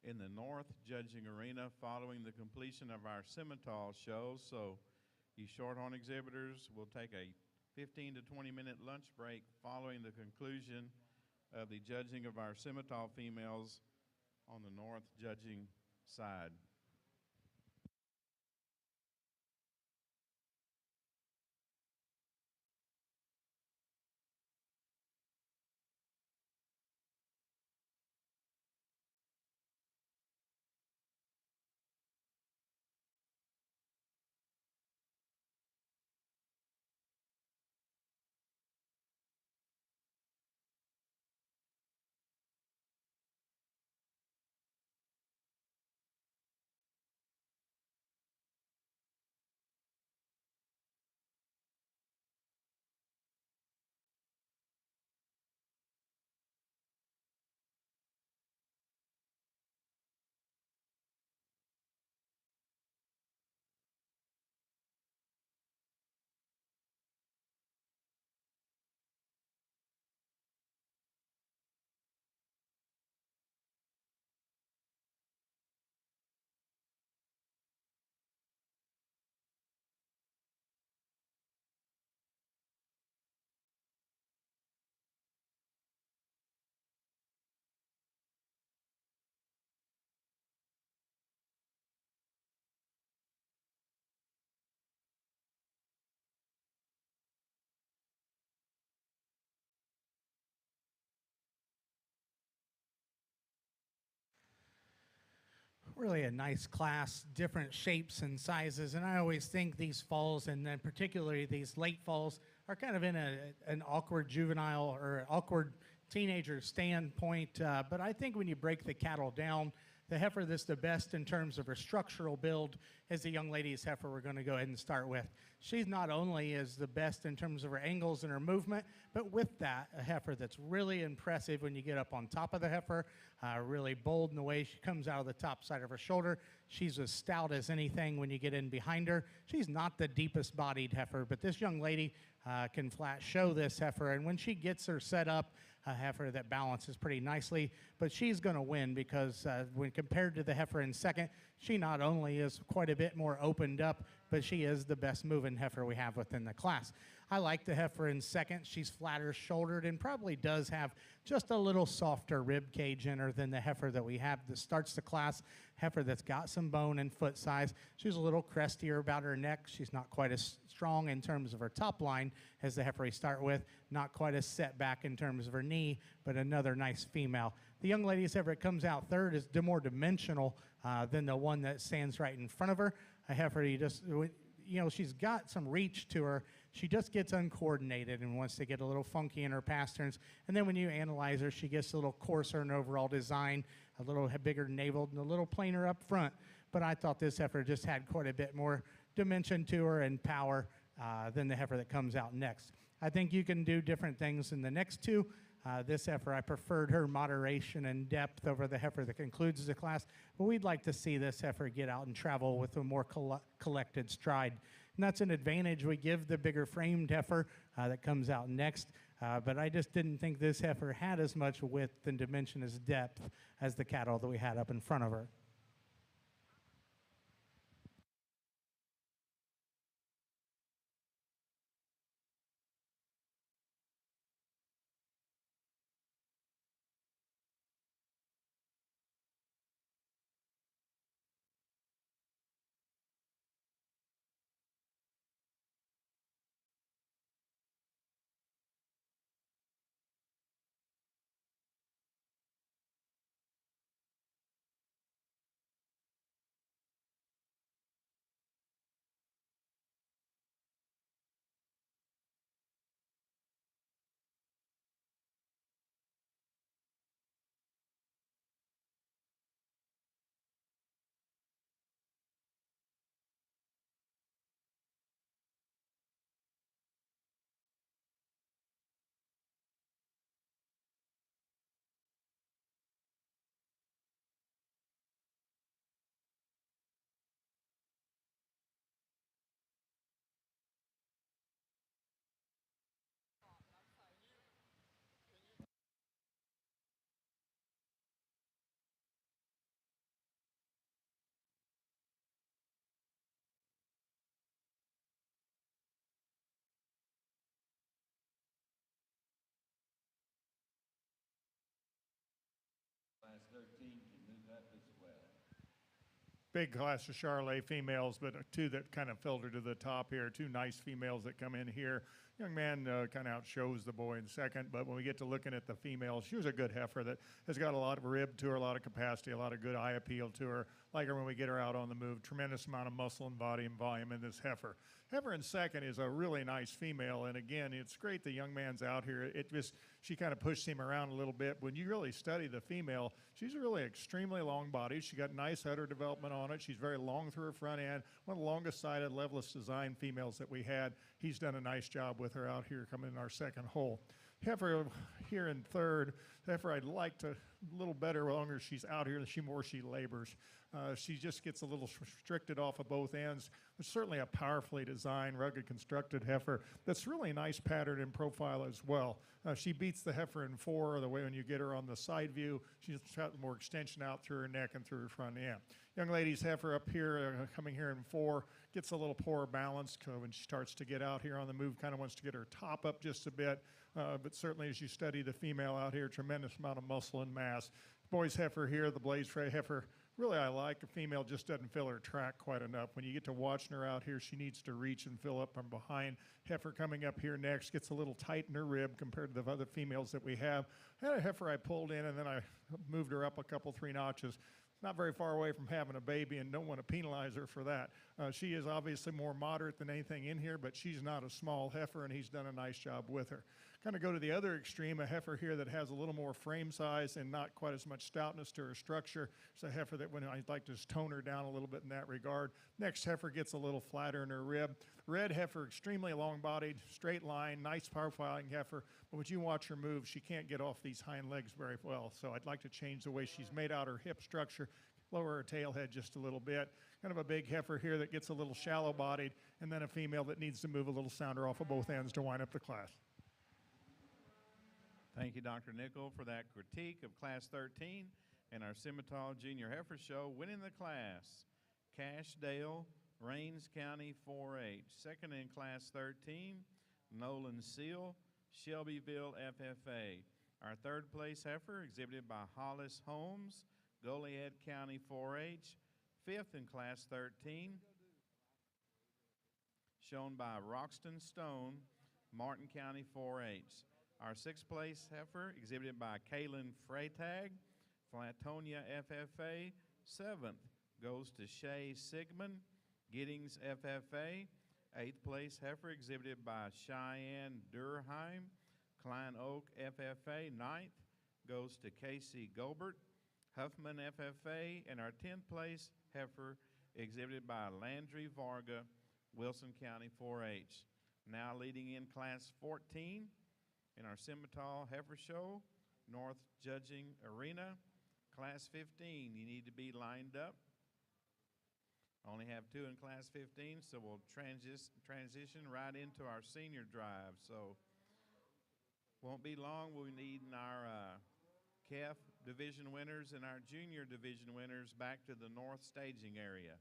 in the north judging arena following the completion of our Simmental show. So you shorthorn exhibitors will take a 15 to 20 minute lunch break following the conclusion of the judging of our Simmental females on the north judging side. Really a nice class, different shapes and sizes. And I always think these falls, and then particularly these late falls, are kind of in an awkward juvenile or awkward teenager standpoint. But I think when you break the cattle down, the heifer that's the best in terms of her structural build is the young lady's heifer we're going to go ahead and start with. She's not only is the best in terms of her angles and her movement, but with that, a heifer that's really impressive when you get up on top of the heifer, really bold in the way she comes out of the top side of her shoulder. She's as stout as anything when you get in behind her. She's not the deepest bodied heifer, but this young lady can flat show this heifer, and when she gets her set up, a heifer that balances pretty nicely, but she's going to win because when compared to the heifer in second, she not only is quite a bit more opened up, but she is the best moving heifer we have within the class. I like the heifer in second. She's flatter shouldered and probably does have just a little softer rib cage in her than the heifer that we have that starts the class. Heifer that's got some bone and foot size. She's a little crestier about her neck. She's not quite as strong in terms of her top line as the heifer we start with. Not quite as set back in terms of her knee, but another nice female. The young lady's heifer that comes out third is more dimensional than the one that stands right in front of her. A heifer, she's got some reach to her. She just gets uncoordinated and wants to get a little funky in her pasterns. And then when you analyze her, she gets a little coarser in overall design, a little bigger naveled, and a little plainer up front. But I thought this heifer just had quite a bit more dimension to her and power than the heifer that comes out next. I think you can do different things in the next two. This heifer, I preferred her moderation and depth over the heifer that concludes the class, but we'd like to see this heifer get out and travel with a more collected stride. And that's an advantage we give the bigger framed heifer that comes out next, but I just didn't think this heifer had as much width and dimension as depth as the cattle that we had up in front of her. big class of Charolais females, but two that kind of filter to the top here. Two nice females that come in here. Young man kind of outshows the boy in second, but when we get to looking at the females, she was a good heifer that has got a lot of rib to her, a lot of capacity, a lot of good eye appeal to her. Like her when we get her out on the move, tremendous amount of muscle and body and volume in this heifer. Heifer in second is a really nice female, and again, it's great the young man's out here. She kind of pushed him around a little bit. When you really study the female, she's really extremely long bodied. She got nice udder development on it. She's very long through her front end. One of the longest sided, levelest design females that we had. He's done a nice job with her out here coming in our second hole. Heifer here in third. Heifer I'd like to a little better the longer she's out here, the more she labors. She just gets a little restricted off of both ends. It's certainly a powerfully designed, rugged, constructed heifer that's really nice pattern and profile as well. She beats the heifer in 4, the way when you get her on the side view, she's got more extension out through her neck and through her front end. Young lady's heifer up here, coming here in 4, gets a little poor balance when she starts to get out here on the move, kind of wants to get her top up just a bit, but certainly as you study the female out here, tremendous amount of muscle and mass. Boy's heifer here, the Blaze Fray heifer, really I like. A female just doesn't fill her track quite enough. When you get to watching her out here, she needs to reach and fill up from behind. Heifer coming up here next gets a little tight in her rib compared to the other females that we have. I had a heifer I pulled in, and then I moved her up a couple, 3 notches. Not very far away from having a baby, and don't want to penalize her for that. She is obviously more moderate than anything in here, but she's not a small heifer, and he's done a nice job with her. Kind of go to the other extreme, a heifer here that has a little more frame size and not quite as much stoutness to her structure. It's a heifer that I'd like to just tone her down a little bit in that regard. Next heifer gets a little flatter in her rib. Red heifer, extremely long-bodied, straight line, nice profiling heifer. But when you watch her move, she can't get off these hind legs very well. So I'd like to change the way she's made out her hip structure, lower her tail head just a little bit. Kind of a big heifer here that gets a little shallow-bodied, and then a female that needs to move a little sounder off of both ends to wind up the class. Thank you, Dr. Nickel, for that critique of Class 13 and our Simmental Junior Heifer Show. Winning the class, Cashdale, Rains County 4-H. Second in Class 13, Nolan Seal, Shelbyville FFA. Our third place heifer, exhibited by Hollis Holmes, Goliad County 4-H. Fifth in Class 13, shown by Roxton Stone, Martin County 4-H. Our sixth place heifer, exhibited by Kaylin Freytag, Flatonia FFA. Seventh goes to Shay Sigmund, Giddings FFA. Eighth place heifer, exhibited by Cheyenne Durheim, Klein Oak FFA. Ninth goes to Casey Gobert, Huffman FFA. And our 10th place heifer, exhibited by Landry Varga, Wilson County 4-H. Now leading in Class 14 in our Simmental Heifer Show, North Judging Arena. Class 15, you need to be lined up. Only have 2 in Class 15, so we'll transition right into our senior drive. So won't be long. We'll need our CAF division winners and our junior division winners back to the north staging area.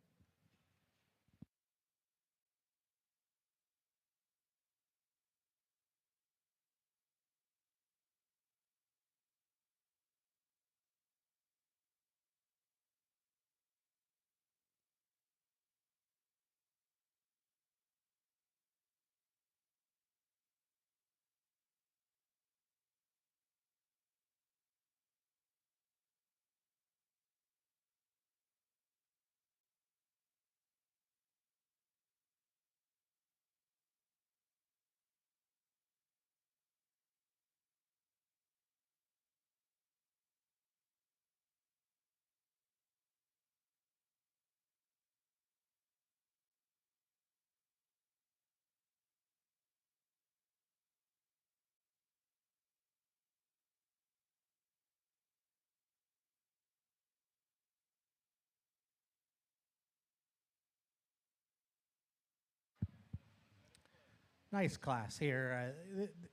Nice class here.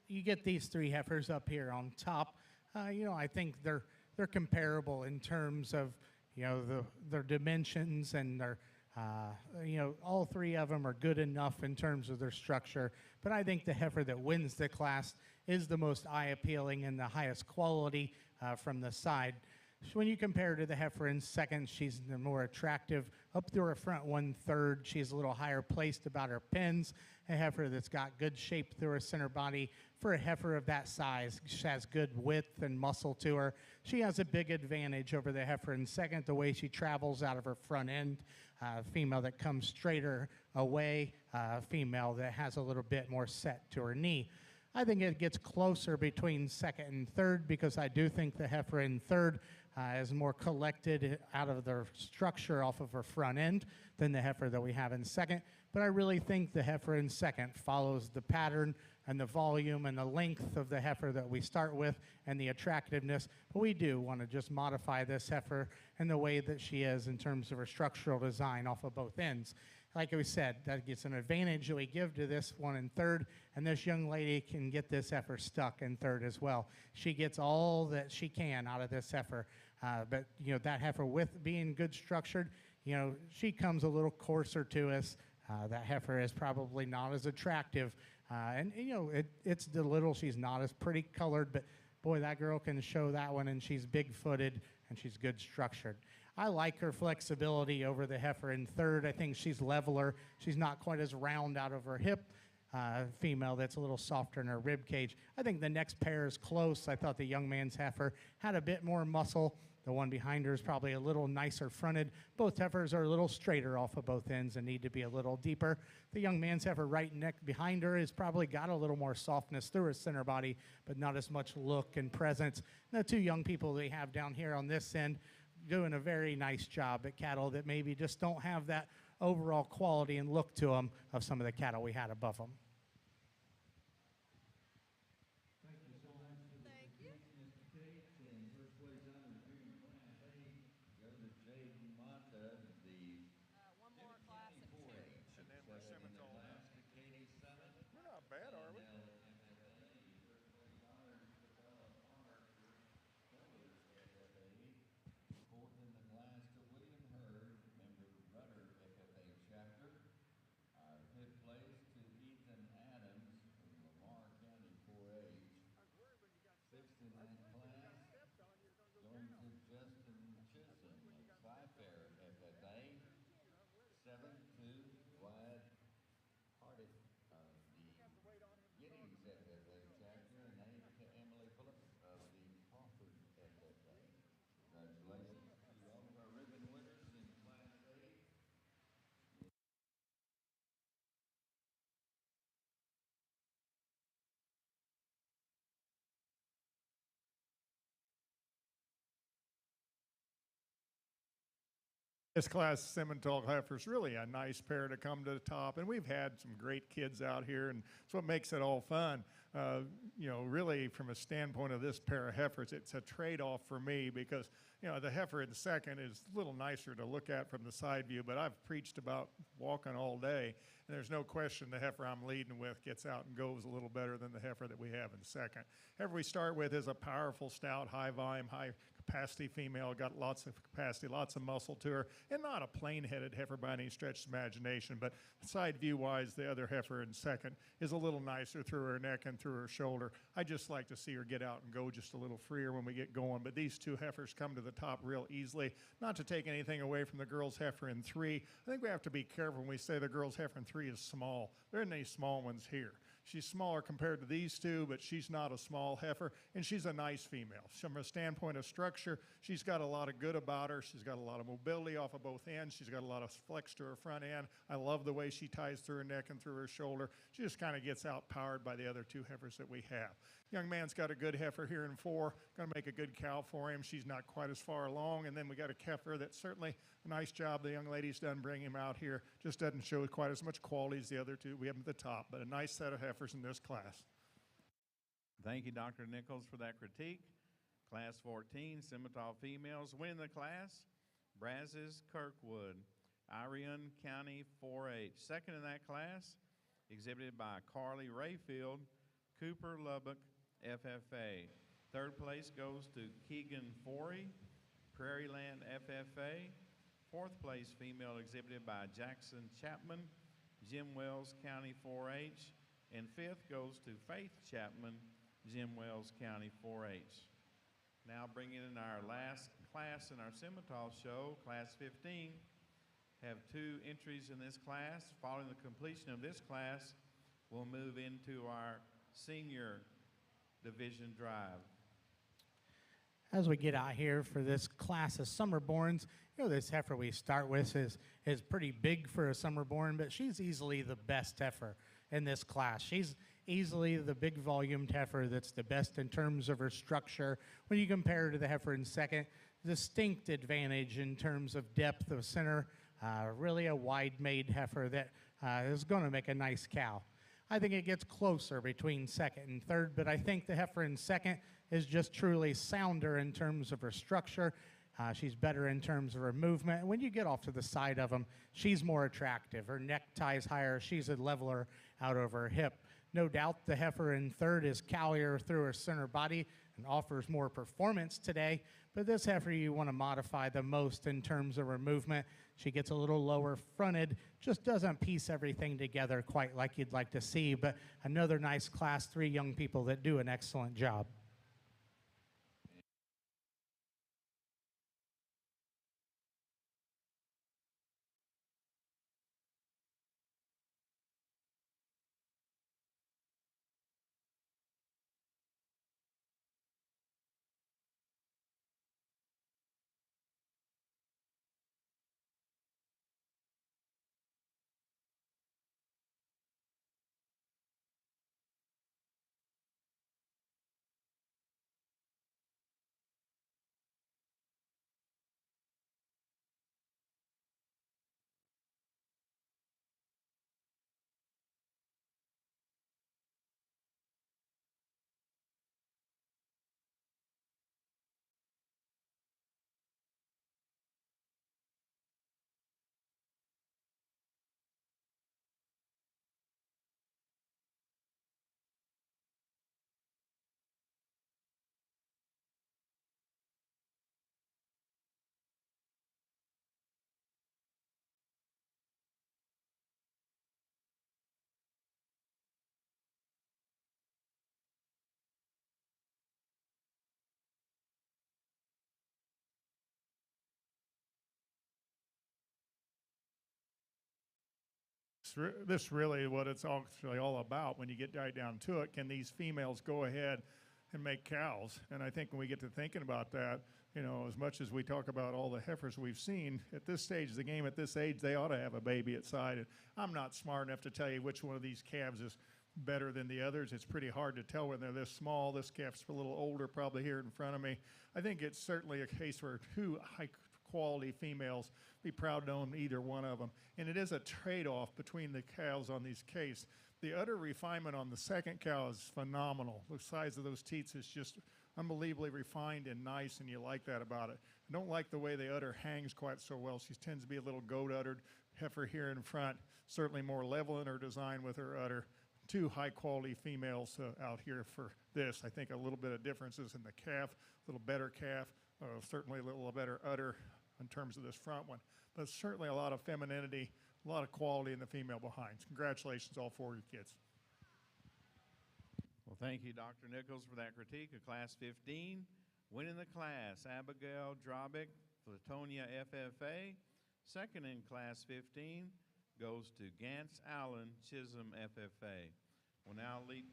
You get these 3 heifers up here on top. I think they're comparable in terms of their dimensions and their all 3 of them are good enough in terms of their structure. But I think the heifer that wins the class is the most eye appealing and the highest quality from the side. When you compare her to the heifer in second, she's the more attractive. Up through her front 1/3, she's a little higher placed about her pins. A heifer that's got good shape through her center body. For a heifer of that size, she has good width and muscle to her. She has a big advantage over the heifer in second, the way she travels out of her front end. Female that comes straighter away, female that has a little bit more set to her knee. I think it gets closer between second and third because I do think the heifer in third is more collected out of the structure off of her front end than the heifer that we have in second. But I really think the heifer in second follows the pattern and the volume and the length of the heifer that we start with and the attractiveness. But we do want to just modify this heifer in the way that she is in terms of her structural design off of both ends. Like we said, that gets an advantage that we give to this one in third, and this young lady can get this heifer stuck in third as well. She gets all that she can out of this heifer, but that heifer with being good structured, she comes a little coarser to us. That heifer is probably not as attractive, and it's the little, she's not as pretty colored, but boy, that girl can show that one, and she's big-footed, and she's good structured. I like her flexibility over the heifer in third. I think she's leveler. She's not quite as round out of her hip. Female that's a little softer in her rib cage. I think the next pair is close. I thought the young man's heifer had a bit more muscle. The one behind her is probably a little nicer fronted. Both heifers are a little straighter off of both ends and need to be a little deeper. The young man's heifer right neck behind her has probably got a little more softness through her center body, but not as much look and presence. And the two young people they have down here on this end doing a very nice job at cattle that maybe just don't have that overall quality and look to them of some of the cattle we had above them. This class Simmental heifer is really a nice pair to come to the top, and we've had some great kids out here, and it's what makes it all fun. Really from a standpoint of this pair of heifers, it's a trade-off for me because, the heifer in second is a little nicer to look at from the side view, but I've preached about walking all day, and there's no question the heifer I'm leading with gets out and goes a little better than the heifer that we have in second. Heifer we start with is a powerful, stout, high volume, high capacity female, got lots of capacity, lots of muscle to her, and not a plain-headed heifer by any stretch of imagination, but side view-wise, the other heifer in second is a little nicer through her neck and through her shoulder. I just like to see her get out and go just a little freer when we get going, but these two heifers come to the top real easily. Not to take anything away from the girl's heifer in three, I think we have to be careful when we say the girl's heifer in three is small. There aren't any small ones here. She's smaller compared to these two, but she's not a small heifer, and she's a nice female. From a standpoint of structure, she's got a lot of good about her. She's got a lot of mobility off of both ends. She's got a lot of flex to her front end. I love the way she ties through her neck and through her shoulder. She just kind of gets outpowered by the other two heifers that we have. Young man's got a good heifer here in four. Going to make a good cow for him. She's not quite as far along. And then we got a heifer that's certainly a nice job the young lady's done bringing him out here. Just doesn't show quite as much quality as the other two we have at the top, but a nice set of heifers in this class. Thank you, Dr. Nichols, for that critique. Class 14, Simmental females winning the class. Brazos Kirkwood, Irion County 4-H. Second in that class, exhibited by Carly Rayfield, Cooper Lubbock, FFA. Third place goes to Keegan Forey, Prairie Land FFA. Fourth place female exhibited by Jackson Chapman, Jim Wells County 4-H. And fifth goes to Faith Chapman, Jim Wells County 4-H. Now bringing in our last class in our Simmental show, Class 15, have 2 entries in this class. Following the completion of this class, we'll move into our senior division drive. As we get out here for this class of summerborns, this heifer we start with is pretty big for a summerborn, but she's easily the best heifer in this class. She's easily the big volumed heifer that's the best in terms of her structure. When you compare her to the heifer in second, distinct advantage in terms of depth of center, really a wide-made heifer that is going to make a nice cow. I think it gets closer between second and third, but I think the heifer in second is just truly sounder in terms of her structure. She's better in terms of her movement. When you get off to the side of them, she's more attractive. Her neck ties higher. She's a leveler out over her hip. No doubt the heifer in third is cowier through her center body and offers more performance today, but this heifer you want to modify the most in terms of her movement. She gets a little lower fronted, just doesn't piece everything together quite like you'd like to see, but another nice Class 3 young people that do an excellent job. This really what it's actually all about when you get right down to it. Can these females go ahead and make cows? And I think when we get to thinking about that, as much as we talk about all the heifers we've seen, at this stage of the game, at this age, they ought to have a baby at side. And I'm not smart enough to tell you which one of these calves is better than the others. It's pretty hard to tell when they're this small. This calf's a little older probably here in front of me. I think it's certainly a case where 2 high-quality females, be proud to own either one of them. And it is a trade-off between the cows on these case. The udder refinement on the second cow is phenomenal. The size of those teats is just unbelievably refined and nice, and you like that about it. I don't like the way the udder hangs quite so well. She tends to be a little goat-uddered. Heifer here in front, certainly more level in her design with her udder. 2 high-quality females out here for this. I think a little bit of differences in the calf, a little better calf, certainly a little better udder in terms of this front one. But certainly a lot of femininity, a lot of quality in the female behinds. Congratulations, all 4 of you kids. Well, thank you, Dr. Nichols, for that critique of Class 15. Winning the class, Abigail Drobick, Flatonia FFA. Second in Class 15 goes to Gantz Allen, Chisholm FFA. Will now lead.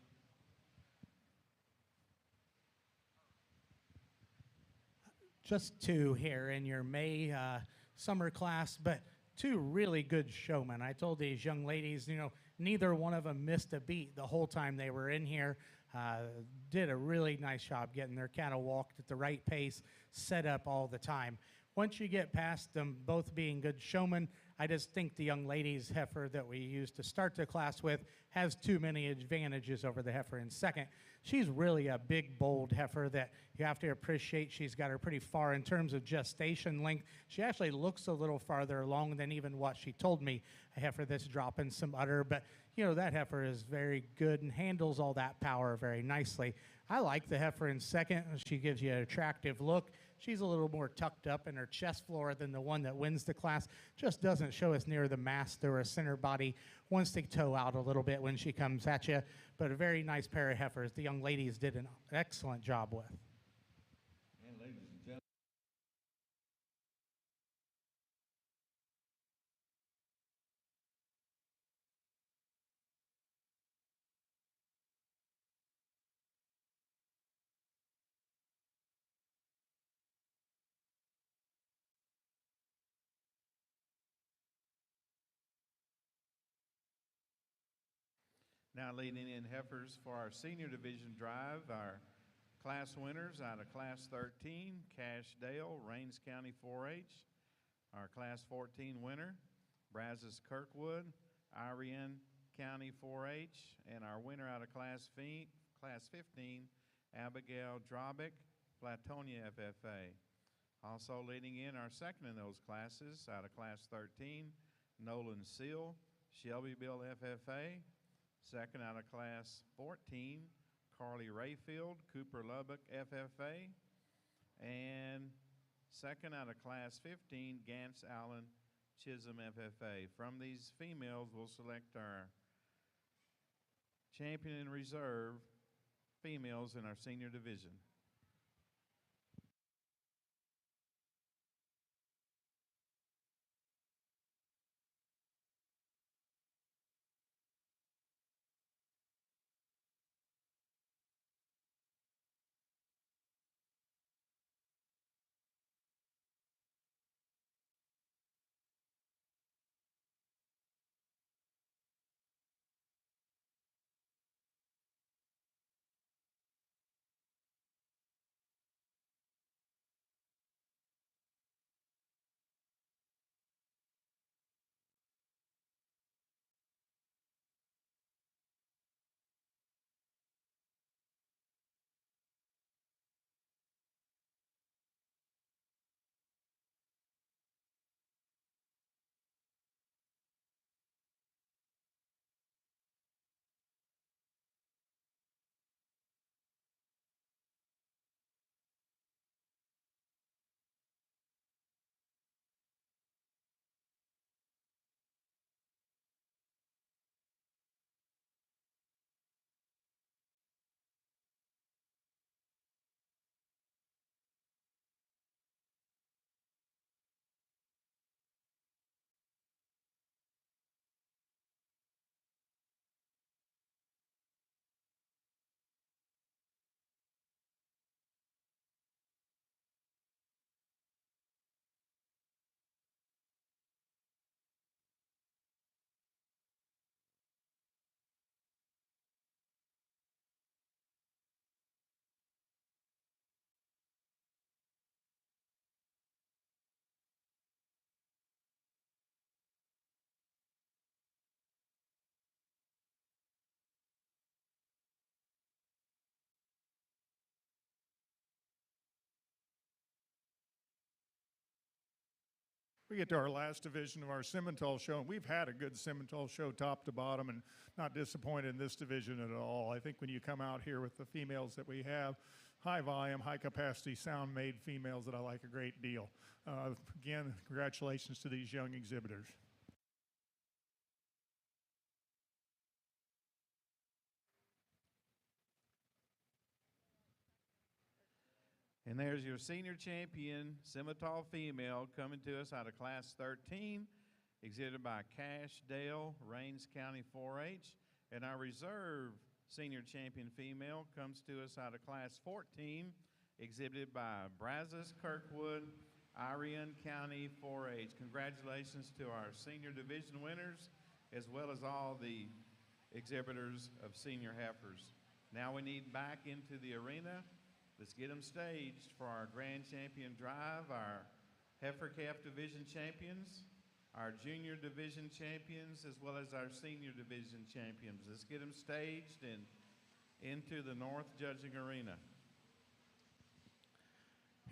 Just 2 here in your May summer class, but 2 really good showmen. I told these young ladies, neither one of them missed a beat the whole time they were in here. Did a really nice job getting their cattle walked at the right pace, set up all the time. Once you get past them both being good showmen, I just think the young lady's heifer that we used to start the class with has too many advantages over the heifer in second. She's really a big, bold heifer that you have to appreciate. She's got her pretty far in terms of gestation length. She actually looks a little farther along than even what she told me, a heifer that's dropping some udder. But, that heifer is very good and handles all that power very nicely. I like the heifer in second. She gives you an attractive look. She's a little more tucked up in her chest floor than the one that wins the class. Just doesn't show us near the mast or her center body. Wants to toe out a little bit when she comes at you. But a very nice pair of heifers the young ladies did an excellent job with. Now leading in heifers for our senior division drive, our class winners out of Class 13, Cash Dale, Rains County 4-H. Our Class 14 winner, Brazos Kirkwood, Irene County 4-H. And our winner out of Class 15, Abigail Drobick, Flatonia FFA. Also leading in our second in those classes out of Class 13, Nolan Seal, Shelbyville FFA. Second out of Class 14, Carly Rayfield, Cooper Lubbock FFA. And second out of Class 15, Gants Allen, Chisholm FFA. From these females, we'll select our champion and reserve females in our senior division. We get to our last division of our Simmental show, and we've had a good Simmental show top to bottom and not disappointed in this division at all. I think when you come out here with the females that we have, high volume, high capacity, sound made females that I like a great deal. Again, congratulations to these young exhibitors. And there's your senior champion, Simmental female, coming to us out of Class 13, exhibited by Cash Dale, Rains County 4-H. And our reserve senior champion female comes to us out of Class 14, exhibited by Brazos Kirkwood, Irene County 4-H. Congratulations to our senior division winners, as well as all the exhibitors of senior heifers. Now we need back into the arena. Let's get them staged for our grand champion drive, our heifer calf division champions, our junior division champions, as well as our senior division champions. Let's get them staged and into the north judging arena.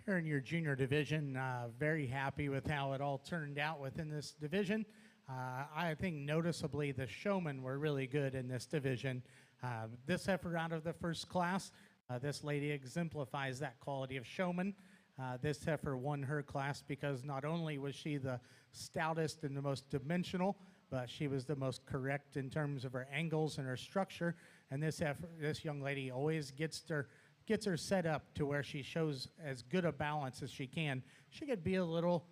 Here in your junior division, very happy with how it all turned out within this division. I think noticeably the showmen were really good in this division. This heifer out of the first class, this lady exemplifies that quality of showman. This heifer won her class because not only was she the stoutest and the most dimensional, but she was the most correct in terms of her angles and her structure. And this young lady always gets her set up to where she shows as good a balance as she can. She could be a little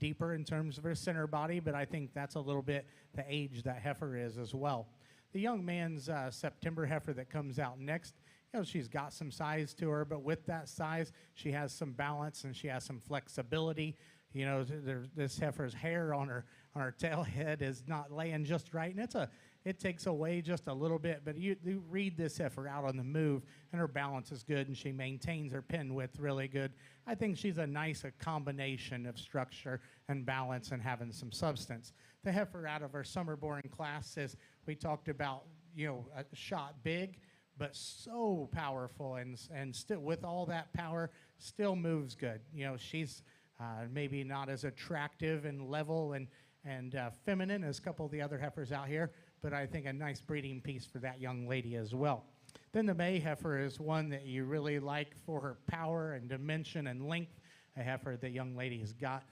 deeper in terms of her center body, but I think that's a little bit the age that heifer is as well. The young man's September heifer that comes out next, she's got some size to her, but with that size, she has some balance and she has some flexibility. This heifer's hair on her tail head is not laying just right, and it takes away just a little bit. But you read this heifer out on the move, and her balance is good, and she maintains her pin width really good. I think she's a nice combination of structure and balance and having some substance. The heifer out of our summer-born class is, we talked about, shot big, but so powerful, and still with all that power, still moves good. She's maybe not as attractive and level and feminine as a couple of the other heifers out here, but I think a nice breeding piece for that young lady as well. Then the May heifer is one that you really like for her power and dimension and length. A heifer the young lady has got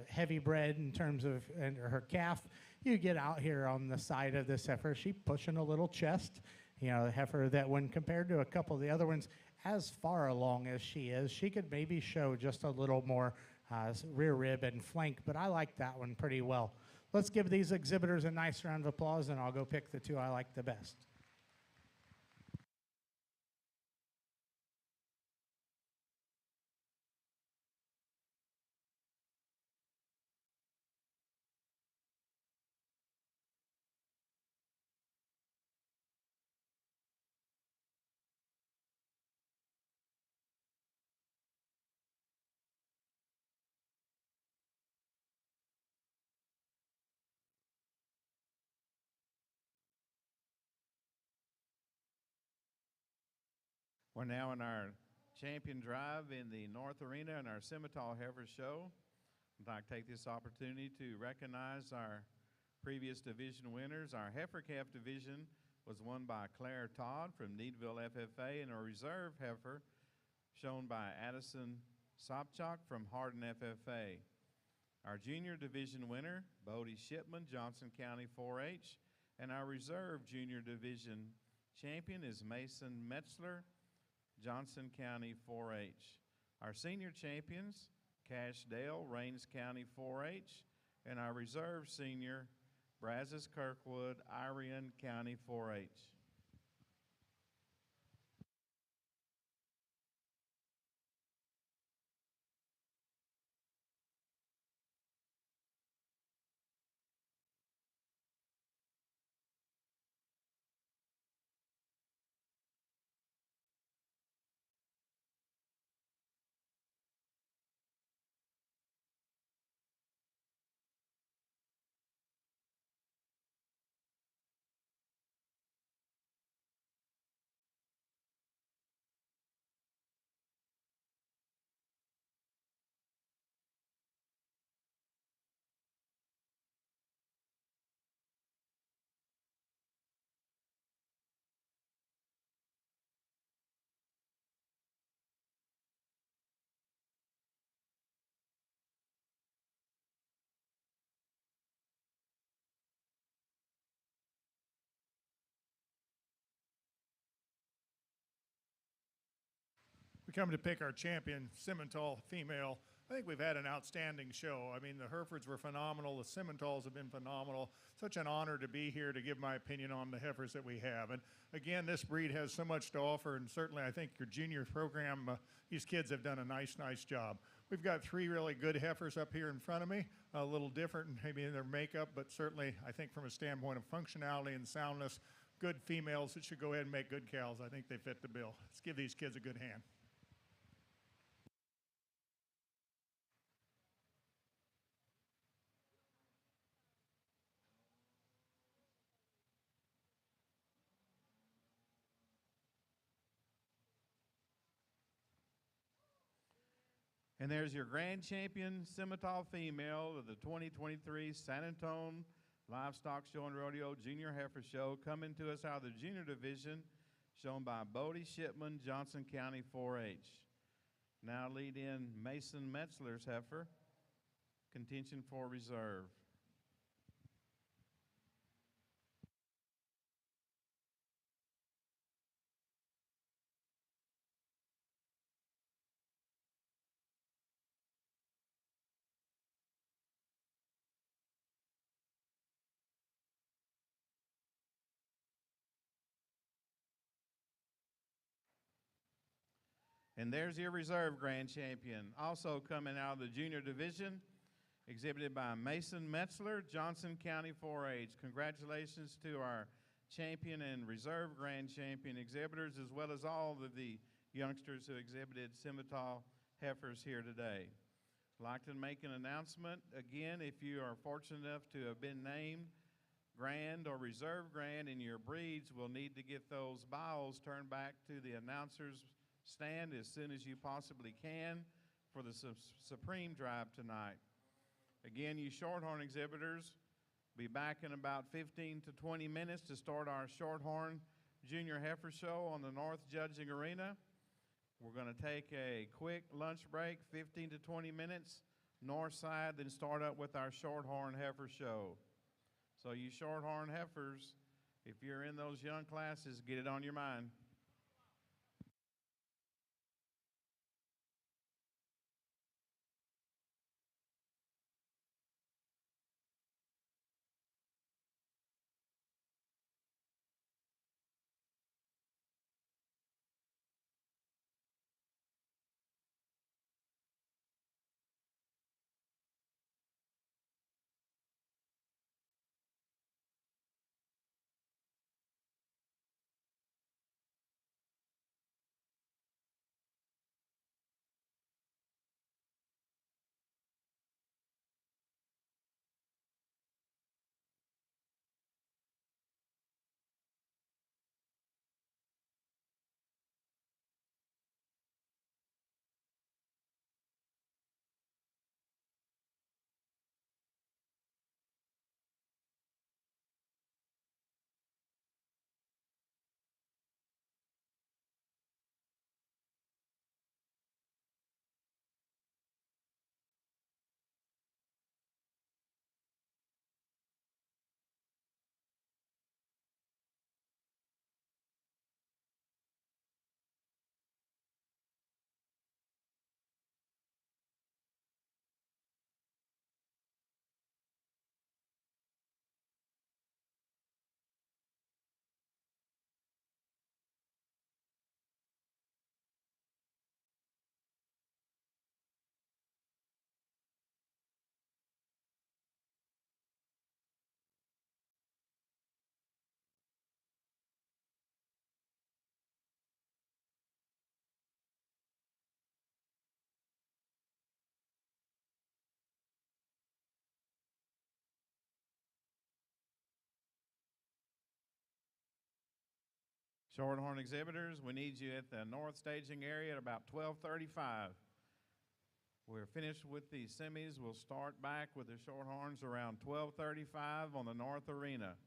heavy bred in terms of her calf. You get out here on the side of this heifer, she's pushing a little chest. A heifer that when compared to a couple of the other ones, as far along as she is, she could maybe show just a little more rear rib and flank, but I like that one pretty well. Let's give these exhibitors a nice round of applause, and I'll go pick the two I like the best. We're now in our champion drive in the North Arena in our Simmental Heifer Show. I'd like to take this opportunity to recognize our previous division winners. Our heifer calf division was won by Claire Todd from Needville FFA, and a reserve heifer shown by Addison Sopchak from Hardin FFA. Our junior division winner, Bodie Shipman, Johnson County 4-H, and our reserve junior division champion is Mason Metzler, Johnson County 4-H. Our senior champions, Cash Dale, Rains County 4-H, and our reserve senior, Brazos Kirkwood, Irion County 4-H. We come to pick our champion, Simmental female. I think we've had an outstanding show. I mean, the Herefords were phenomenal. The Simmentals have been phenomenal. Such an honor to be here to give my opinion on the heifers that we have. And again, this breed has so much to offer, and certainly I think your junior program, these kids have done a nice job. We've got three really good heifers up here in front of me, a little different maybe in their makeup, but certainly I think from a standpoint of functionality and soundness, good females that should go ahead and make good cows. I think they fit the bill. Let's give these kids a good hand. And there's your grand champion, Simmental female of the 2023 San Antonio Livestock Show and Rodeo Junior Heifer Show, coming to us out of the junior division, shown by Bodie Shipman, Johnson County 4-H. Now lead in Mason Metzler's heifer, contention for reserve. And there's your reserve grand champion. Also coming out of the junior division, exhibited by Mason Metzler, Johnson County 4-H. Congratulations to our champion and reserve grand champion exhibitors, as well as all of the youngsters who exhibited Simmental heifers here today. I'd like to make an announcement. Again, if you are fortunate enough to have been named grand or reserve grand in your breeds, will need to get those bios turned back to the announcer's stand as soon as you possibly can for the Supreme Drive tonight. Again, you Shorthorn exhibitors, be back in about 15 to 20 minutes to start our Shorthorn Junior Heifer Show on the North Judging Arena. We're going to take a quick lunch break, 15 to 20 minutes, north side, then start up with our Shorthorn Heifer Show. So you Shorthorn heifers, if you're in those young classes, get it on your mind. Shorthorn exhibitors, we need you at the north staging area at about 12:35. We're finished with the semis. We'll start back with the Shorthorns around 12:35 on the north arena.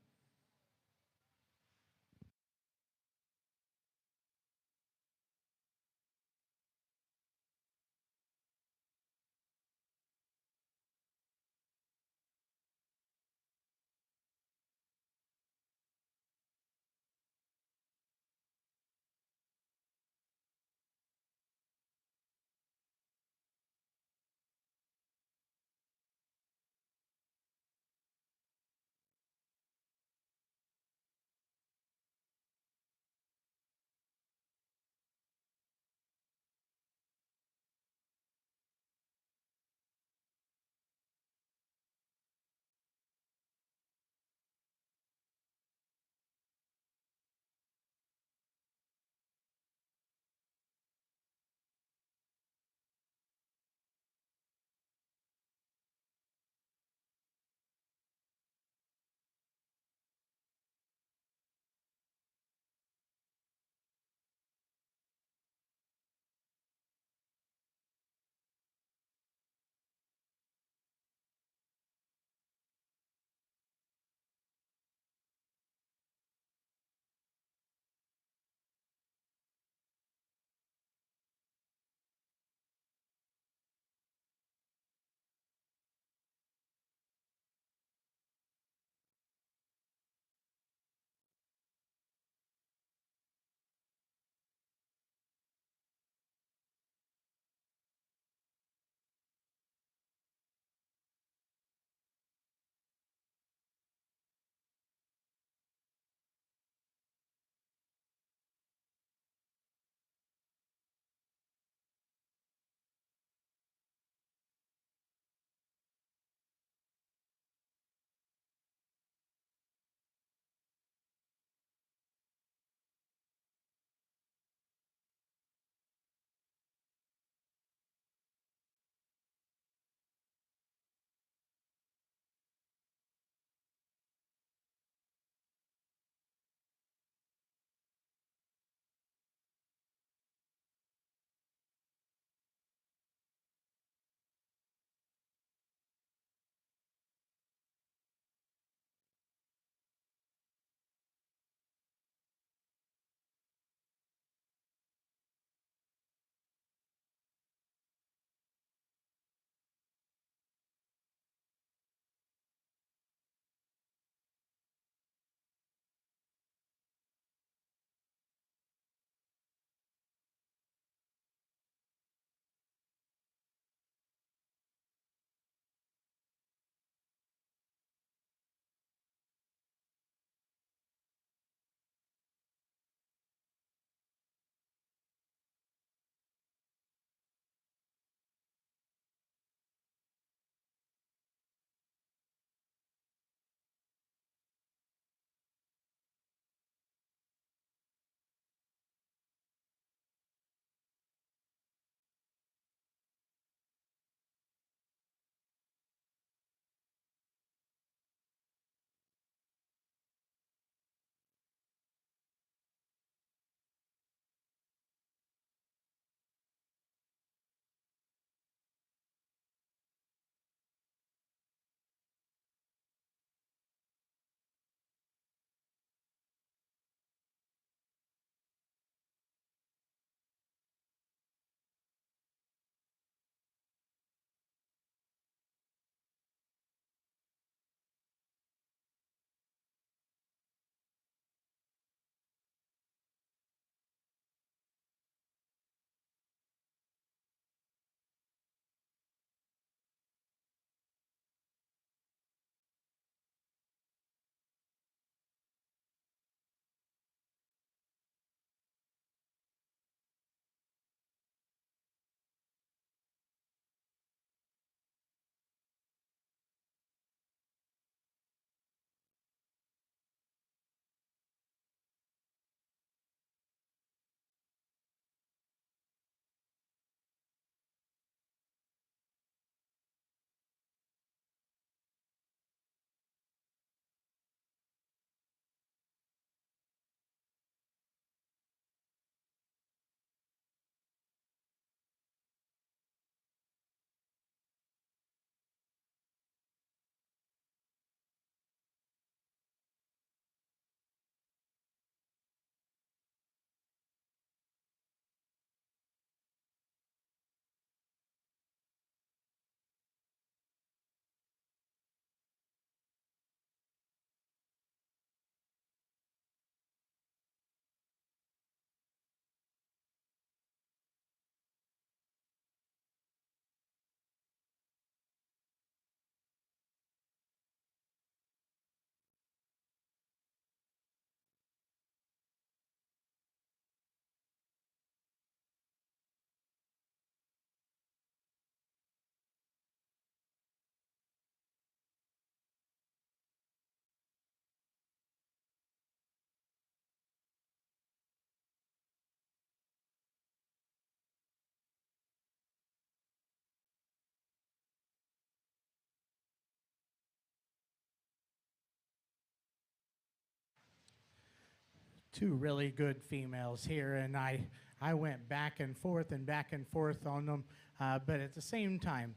two really good females here, and I went back and forth on them, but at the same time,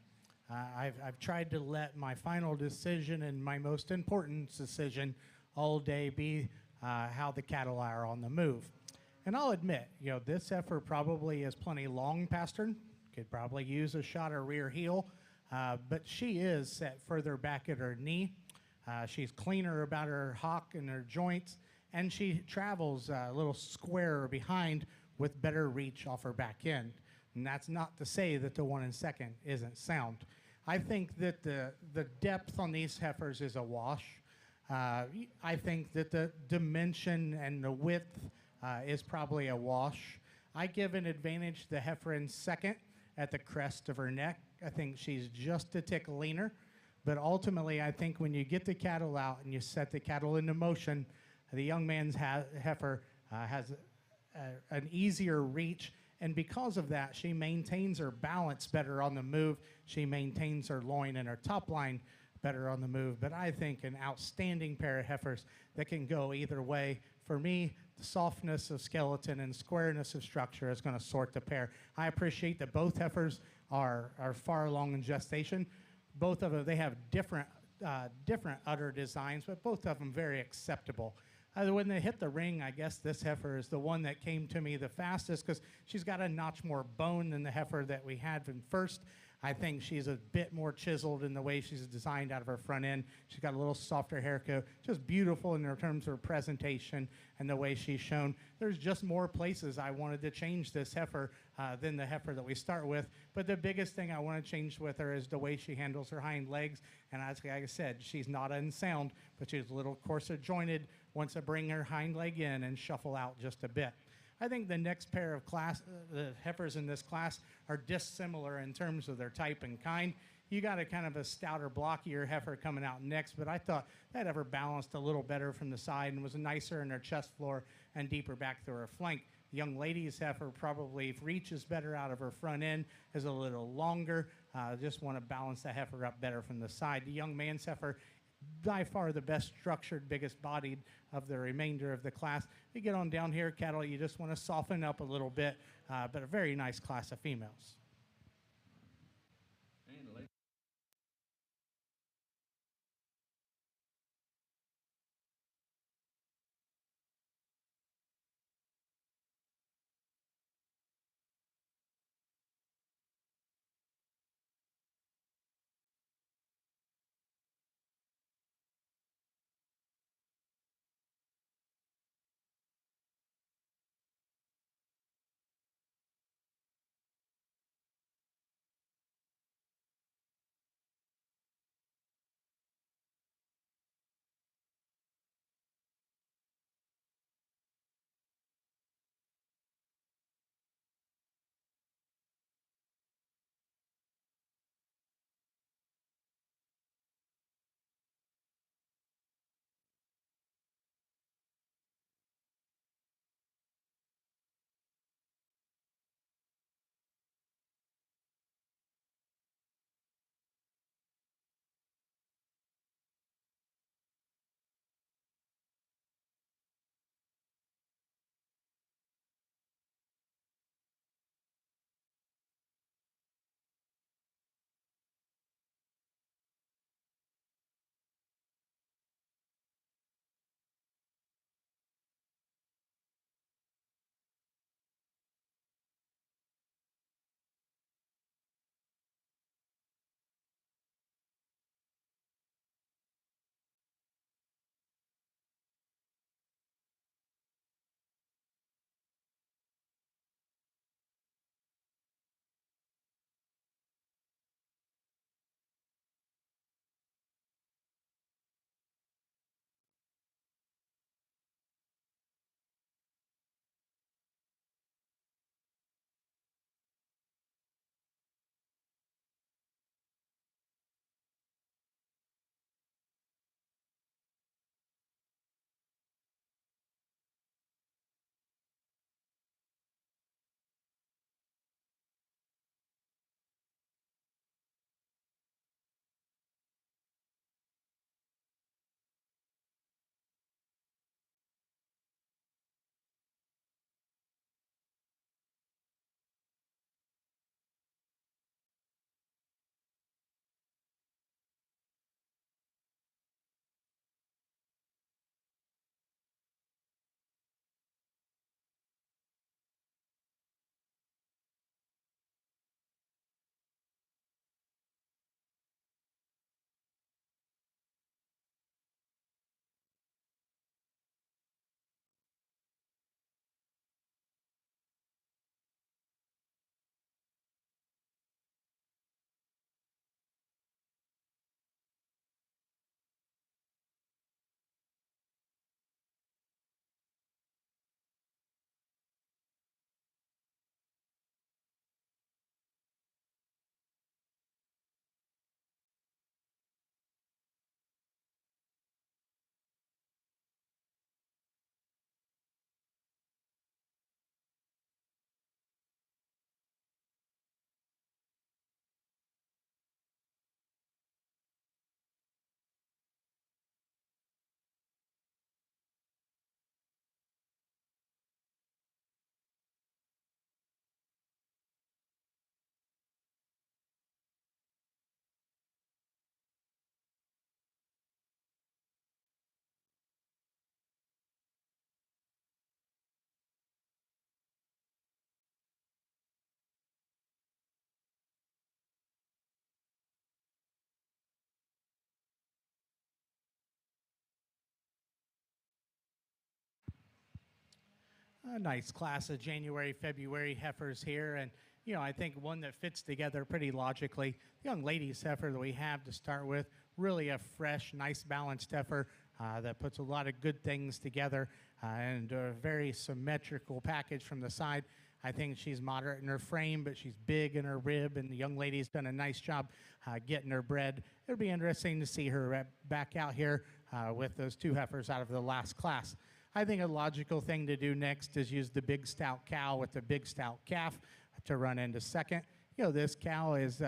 I've tried to let my final decision and my most important decision all day be how the cattle are on the move. And I'll admit, this heifer probably is plenty long pastured, could probably use a shot of rear heel, but she is set further back at her knee. She's cleaner about her hock and her joints, and she travels a little squarer behind with better reach off her back end. And that's not to say that the one in second isn't sound. I think that the depth on these heifers is a wash. I think that the dimension and the width is probably a wash. I give an advantage to the heifer in second at the crest of her neck. I think she's just a tick leaner. But ultimately, I think when you get the cattle out and you set the cattle into motion, the young man's heifer has an easier reach. And because of that, she maintains her balance better on the move. She maintains her loin and her top line better on the move. But I think an outstanding pair of heifers that can go either way. For me, the softness of skeleton and squareness of structure is going to sort the pair. I appreciate that both heifers are far along in gestation. Both of them, they have different udder designs, but both of them very acceptable. When they hit the ring, I guess this heifer is the one that came to me the fastest because she's got a notch more bone than the heifer that we had from first. I think she's a bit more chiseled in the way she's designed out of her front end. She's got a little softer haircut, just beautiful in terms of her presentation and the way she's shown. There's just more places I wanted to change this heifer than the heifer that we start with. But the biggest thing I want to change with her is the way she handles her hind legs. And as I said, she's not unsound, but she's a little coarser jointed. Wants to bring her hind leg in and shuffle out just a bit. I think the next pair of the heifers in this class are dissimilar in terms of their type and kind. You got a kind of a stouter, blockier heifer coming out next, but I thought that heifer balanced a little better from the side and was nicer in her chest floor and deeper back through her flank. The young lady's heifer probably reaches better out of her front end, is a little longer. Just want to balance the heifer up better from the side. The young man's heifer, by far the best structured, biggest bodied of the remainder of the class. You get on down here, cattle, you just want to soften up a little bit, but a very nice class of females. A nice class of January, February heifers here, and I think one that fits together pretty logically. The young ladies heifer that we have to start with, really a fresh, nice, balanced heifer that puts a lot of good things together and a very symmetrical package from the side. I think she's moderate in her frame, but she's big in her rib, and the young lady's done a nice job getting her bred. It'll be interesting to see her back out here with those two heifers out of the last class. I think a logical thing to do next is use the big stout cow with the big stout calf to run into second. This cow is,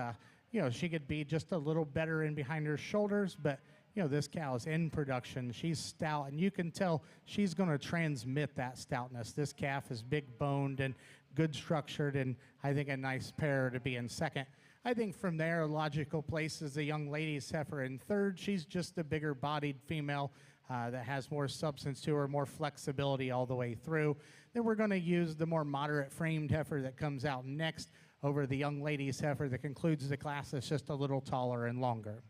she could be just a little better in behind her shoulders, but this cow is in production. She's stout, and you can tell she's going to transmit that stoutness. This calf is big boned and good structured, and I think a nice pair to be in second. I think from there, a logical place is the young lady's heifer in third. She's just a bigger bodied female that has more substance to her, more flexibility all the way through. Then we're going to use the more moderate framed heifer that comes out next over the young lady's heifer that concludes the class that's just a little taller and longer.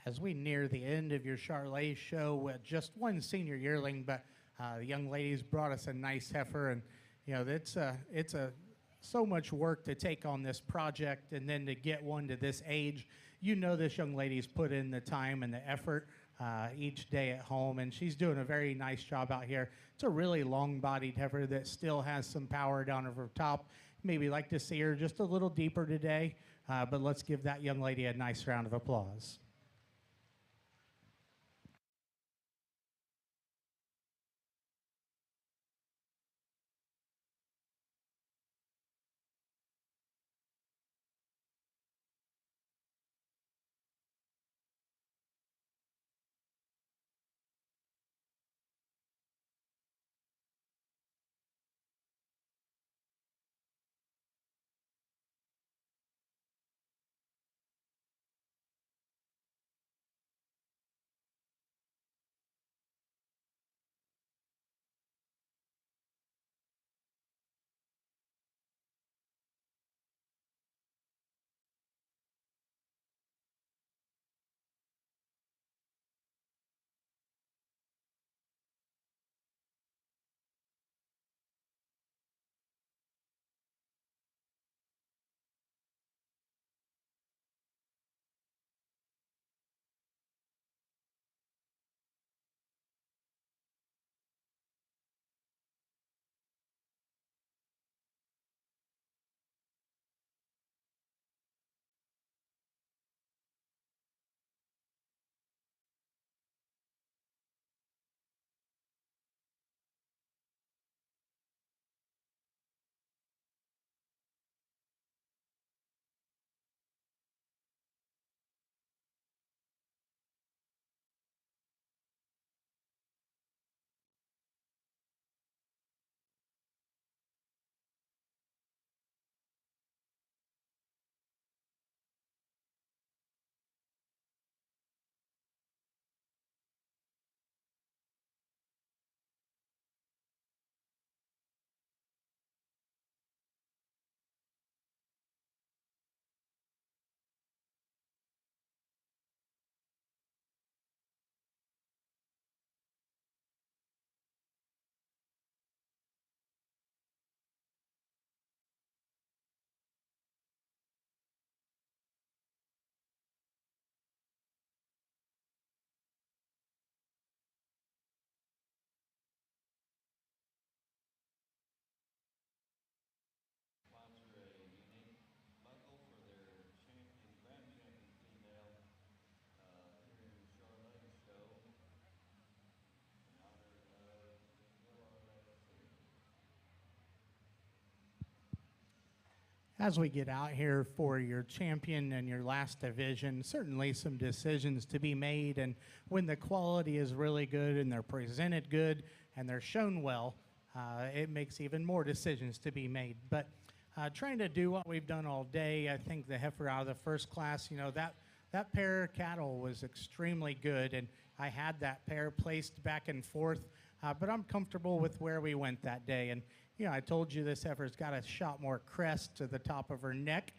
As we near the end of your Charlet show with just one senior yearling, but the young ladies brought us a nice heifer, and it's so much work to take on this project and then to get one to this age. This young lady's put in the time and the effort each day at home, and she's doing a very nice job out here. It's a really long-bodied heifer that still has some power down over top. Maybe like to see her just a little deeper today, but let's give that young lady a nice round of applause. as we get out here for your champion and your last division, certainly some decisions to be made. And when the quality is really good and they're presented good and they're shown well, it makes even more decisions to be made. But trying to do what we've done all day, I think the heifer out of the first class, you know, that pair of cattle was extremely good, and I had that pair placed back and forth, but I'm comfortable with where we went that day. And you know, I told you this heifer's got a shot more crest to the top of her neck,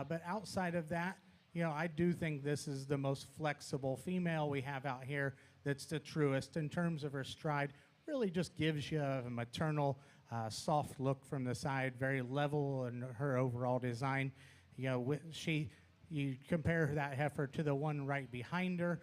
but outside of that, you know, I do think this is the most flexible female we have out here that's the truest in terms of her stride. Really just gives you a maternal, soft look from the side, very level in her overall design. You know, you compare that heifer to the one right behind her,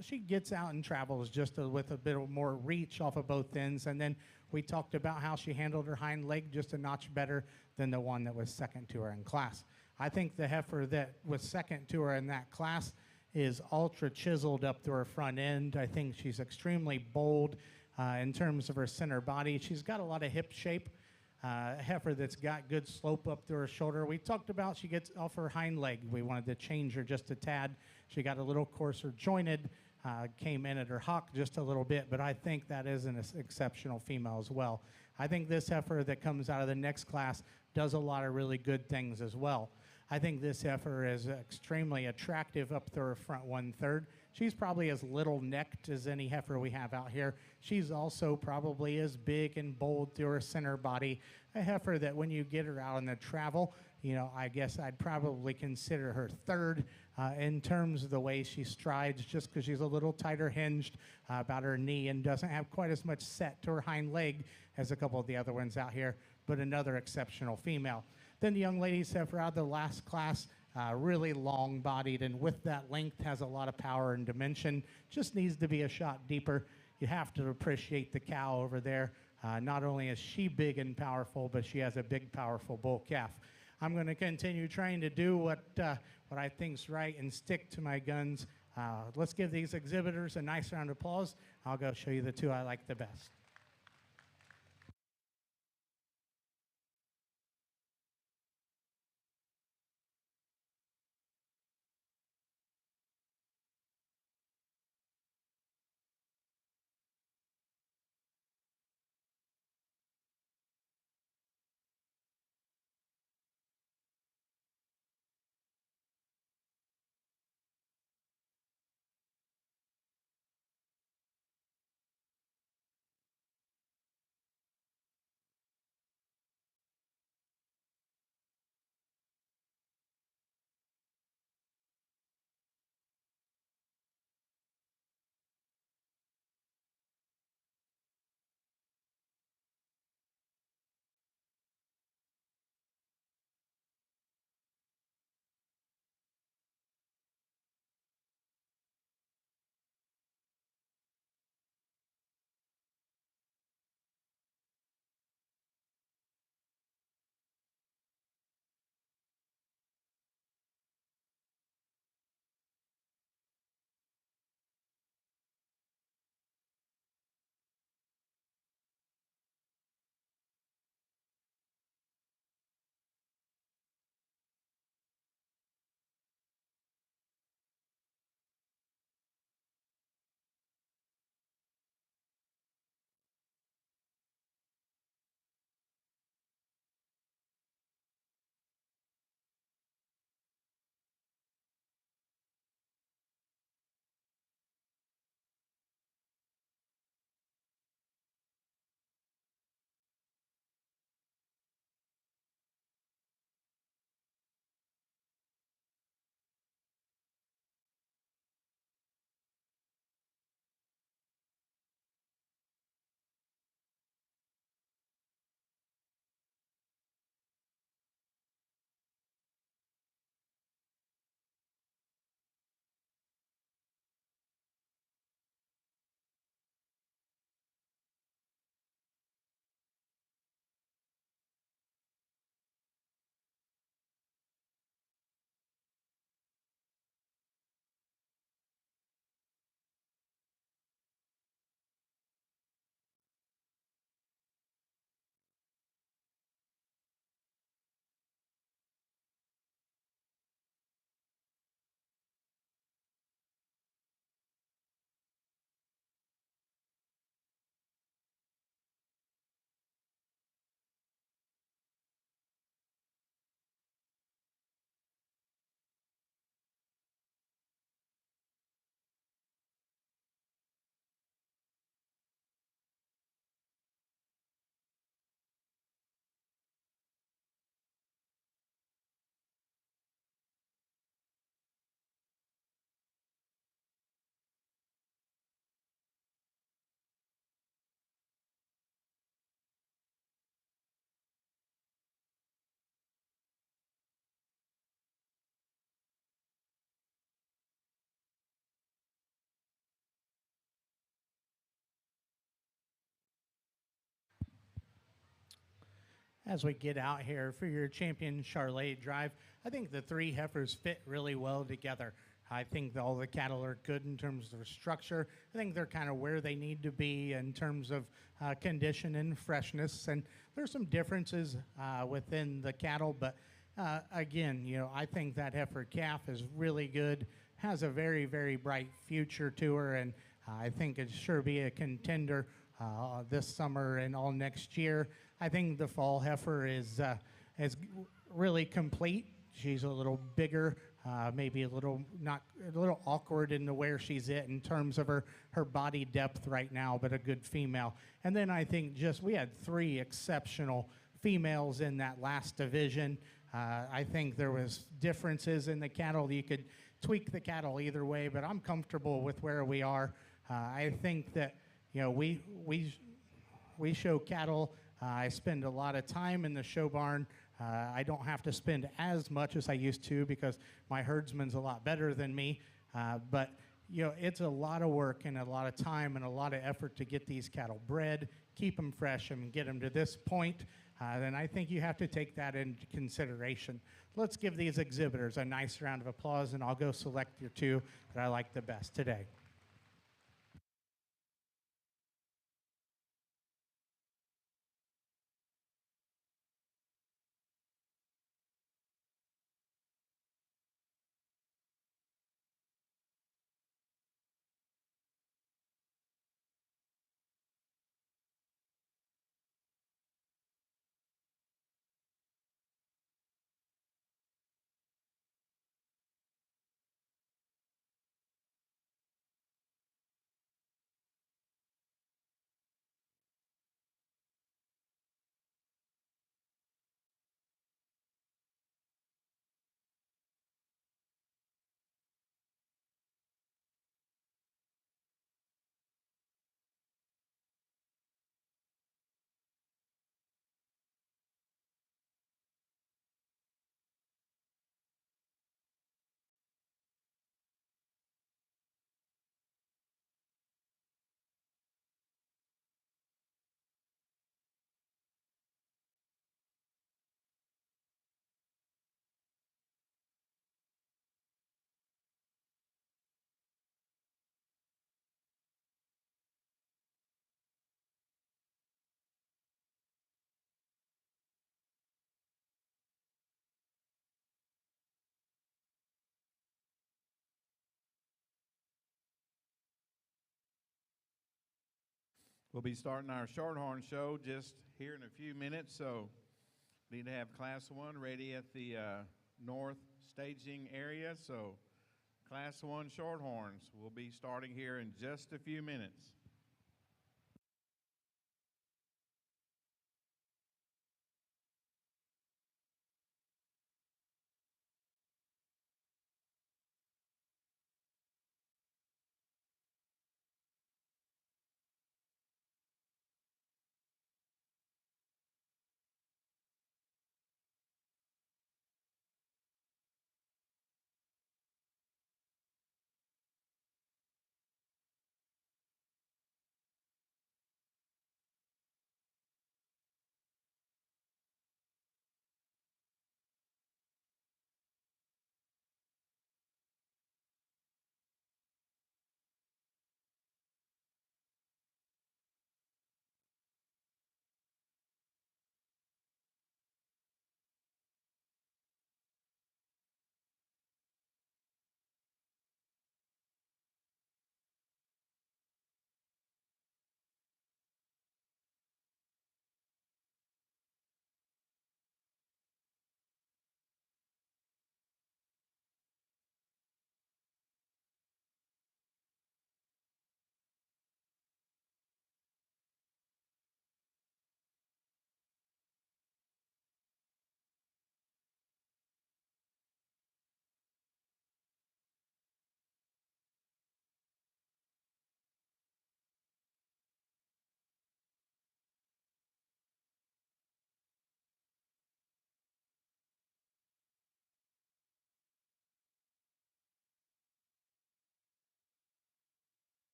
she gets out and travels just with a bit more reach off of both ends. And then we talked about how she handled her hind leg just a notch better than the one that was second to her in class. I think the heifer that was second to her in that class is ultra chiseled up to her front end. I think she's extremely bold in terms of her center body. She's got a lot of hip shape. A heifer that's got good slope up to her shoulder. We talked about she gets off her hind leg. We wanted to change her just a tad. She got a little coarser jointed, came in at her hock just a little bit, but I think that is an exceptional female as well. I think this heifer that comes out of the next class does a lot of really good things as well. I think this heifer is extremely attractive up to her front 1/3. She's probably as little necked as any heifer we have out here. She's also probably as big and bold to her center body. A heifer that when you get her out on the travel, you know, I guess I'd probably consider her third in terms of the way she strides, just because she's a little tighter hinged about her knee and doesn't have quite as much set to her hind leg as a couple of the other ones out here, but another exceptional female. Then the young ladies heifer out of the last class, really long-bodied, and with that length has a lot of power and dimension. Just needs to be a shot deeper. You have to appreciate the cow over there. Not only is she big and powerful, but she has a big, powerful bull calf. I'm going to continue trying to do what I think's right and stick to my guns. Let's give these exhibitors a nice round of applause. I'll go show you the two I like the best. as we get out here for your Champion Charlotte drive, I think the three heifers fit really well together. I think all the cattle are good in terms of structure. I think they're kind of where they need to be in terms of condition and freshness. And there's some differences within the cattle, but again, I think that heifer calf is really good, has a very, very bright future to her, and I think it'd sure be a contender this summer and all next year. I think the fall heifer is really complete. She's a little bigger, maybe a little awkward in the where she's at in terms of her body depth right now, but a good female. And then I think we had three exceptional females in that last division. I think there was differences in the cattle. You could tweak the cattle either way, but I'm comfortable with where we are. I think that we show cattle. I spend a lot of time in the show barn. I don't have to spend as much as I used to because my herdsman's a lot better than me. But it's a lot of work and a lot of time and a lot of effort to get these cattle bred, keep them fresh, and get them to this point. Then I think you have to take that into consideration. Let's give these exhibitors a nice round of applause, and I'll go select your two that I like the best today. We'll be starting our Shorthorn show just here in a few minutes, so need to have Class 1 ready at the north staging area. So Class 1 Shorthorns will be starting here in just a few minutes.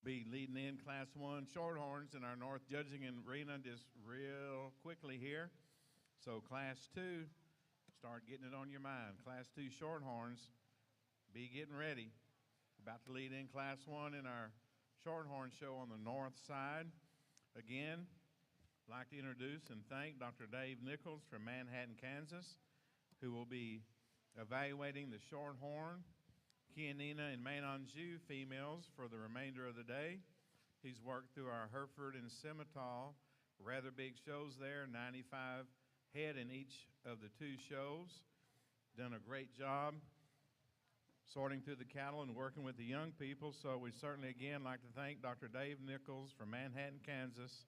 Be leading in Class 1 Shorthorns in our North Judging Arena just real quickly here. So Class 2, start getting it on your mind. Class 2 Shorthorns, be getting ready. About to lead in Class 1 in our Shorthorn show on the north side. Again, I'd like to introduce and thank Dr. Dave Nichols from Manhattan, Kansas, who will be evaluating the Shorthorn, Chianina, and Maine-Anjou females for the remainder of the day. He's worked through our Hereford and Simmental, rather big shows there, 95 head in each of the two shows. Done a great job sorting through the cattle and working with the young people. So we certainly again like to thank Dr. Dave Nichols from Manhattan, Kansas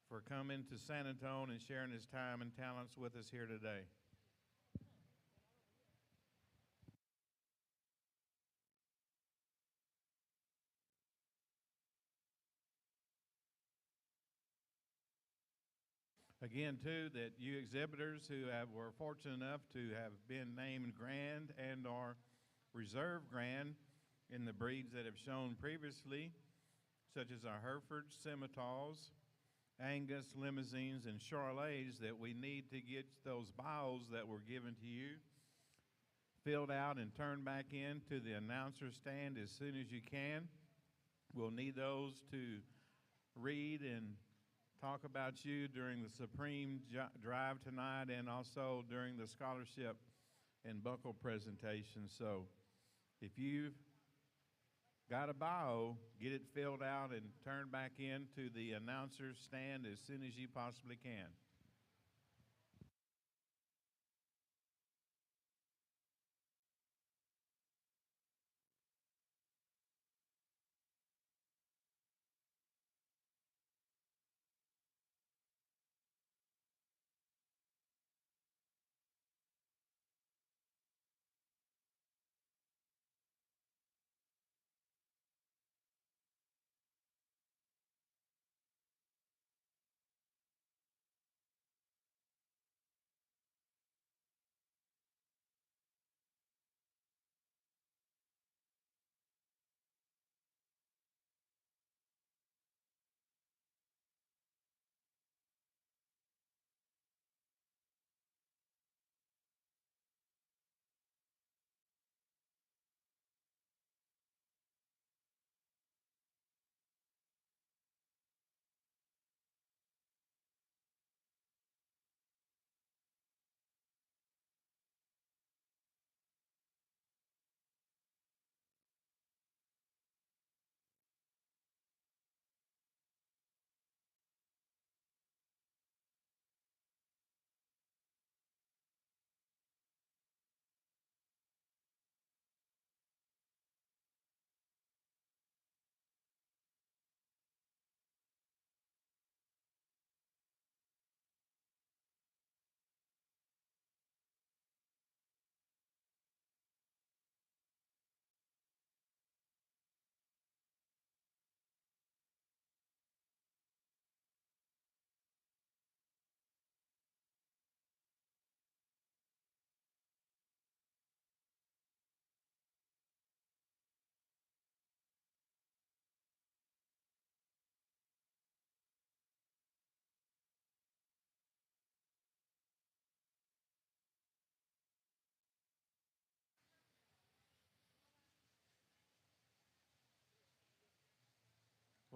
for coming to San Antonio and sharing his time and talents with us here today. Again, too, that you exhibitors who were fortunate enough to have been named Grand and or Reserve Grand in the breeds that have shown previously, such as our Herefords, Simmentals, Angus, Limousines, and Charolais, that we need to get those bios that were given to you filled out and turned back in to the announcer stand as soon as you can. We'll need those to read and talk about you during the Supreme Drive tonight and also during the scholarship and buckle presentation. So if you've got a bio, get it filled out and turned back into the announcer's stand as soon as you possibly can.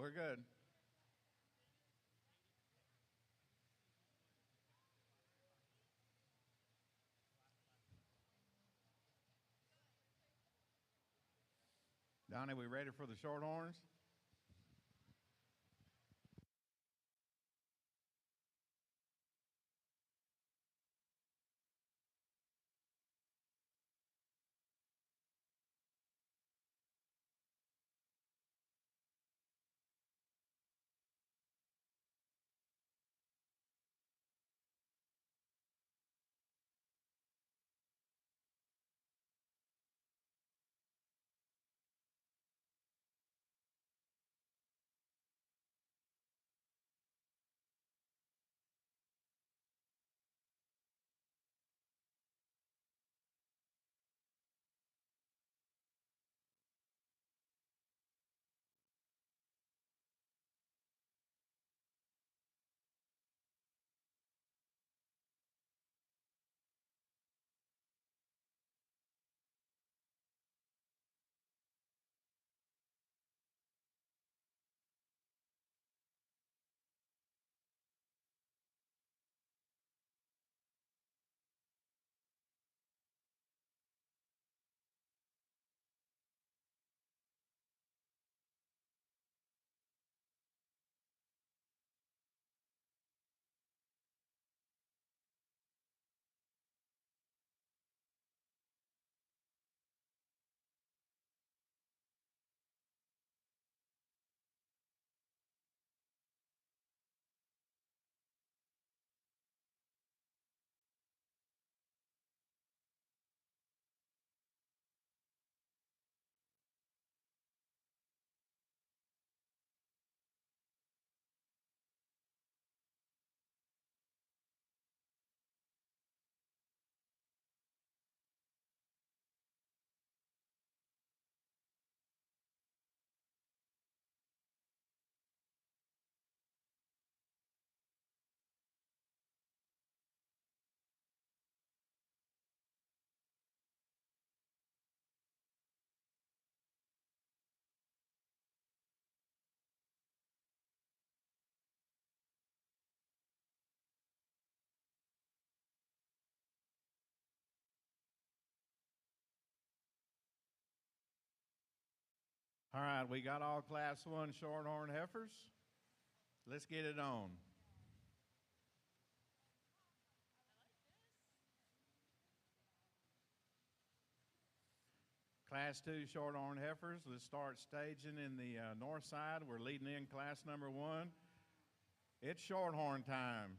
We're good. Donnie, we ready for the Shorthorns? All right, we got all Class 1 Shorthorn heifers. Let's get it on. Class 2 Shorthorn heifers, let's start staging in the north side. We're leading in class number 1. It's Shorthorn time.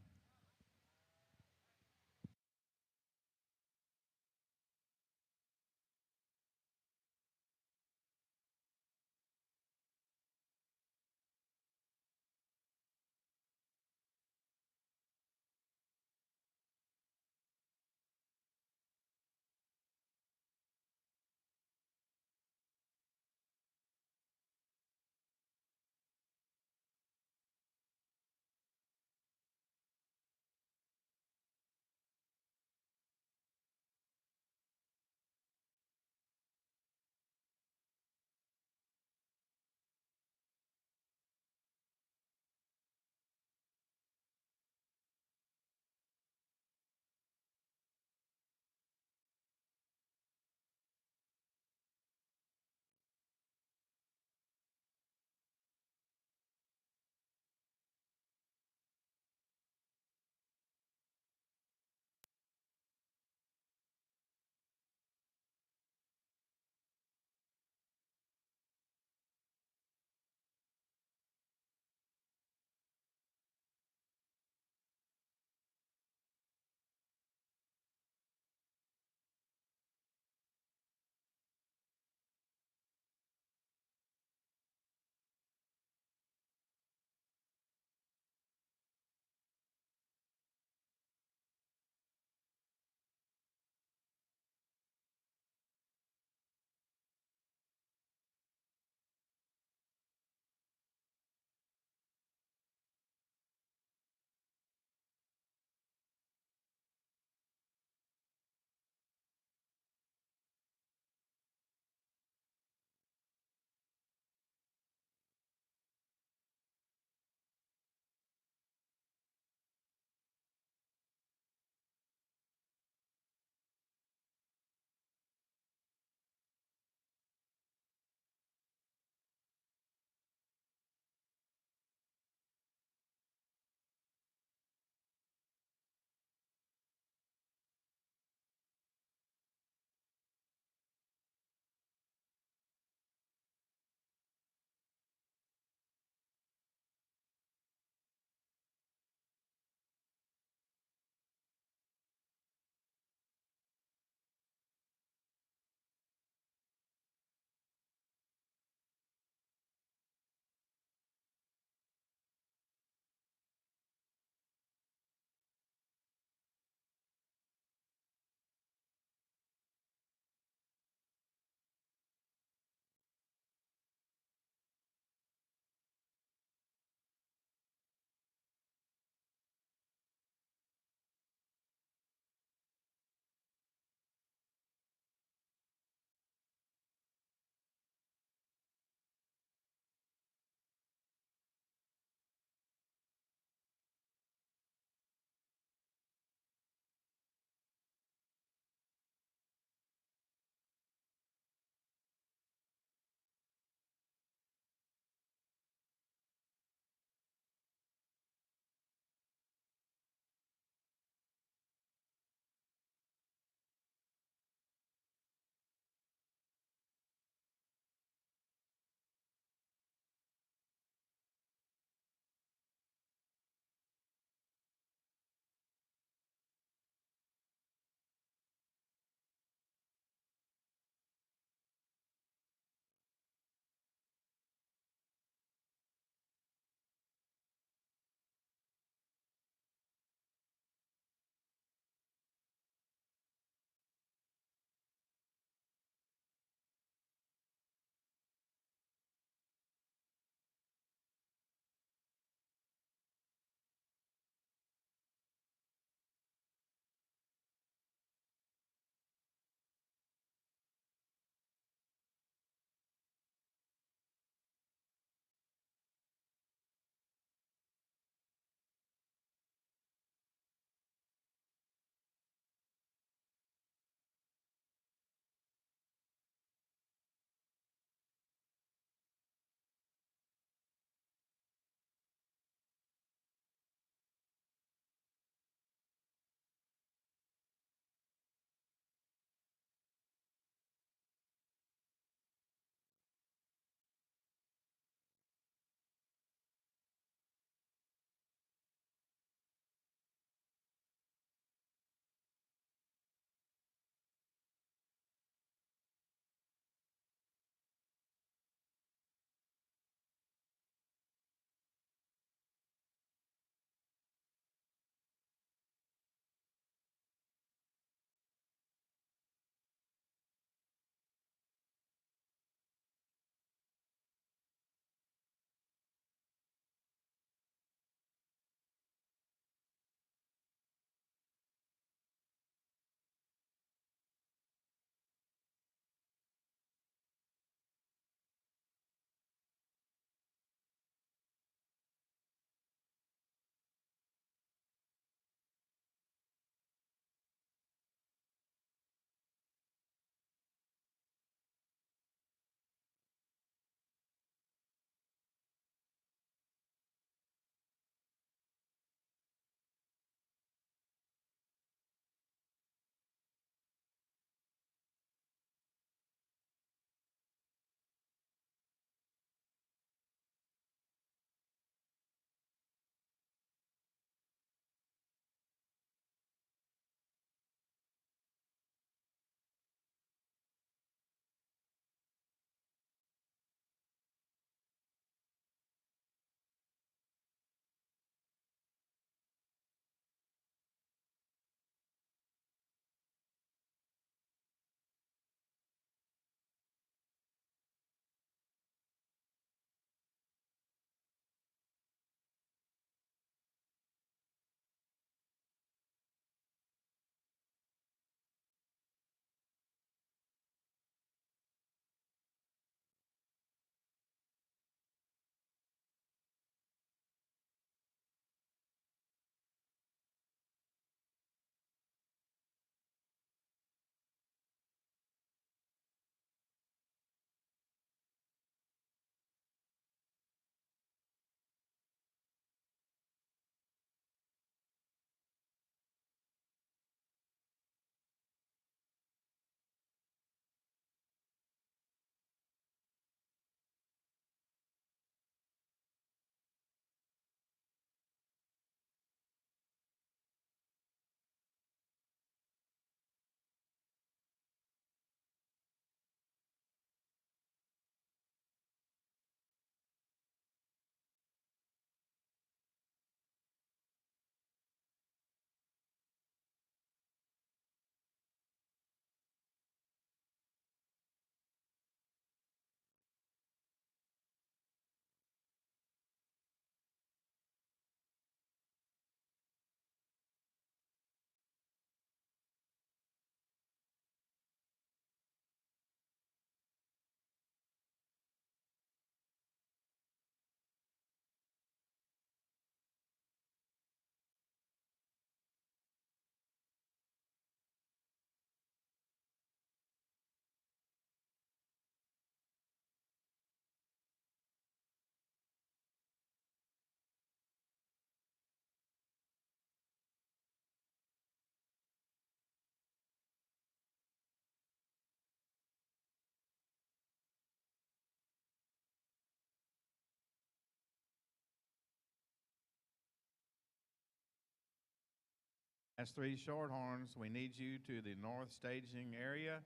Class 3 Shorthorns, we need you to the north staging area.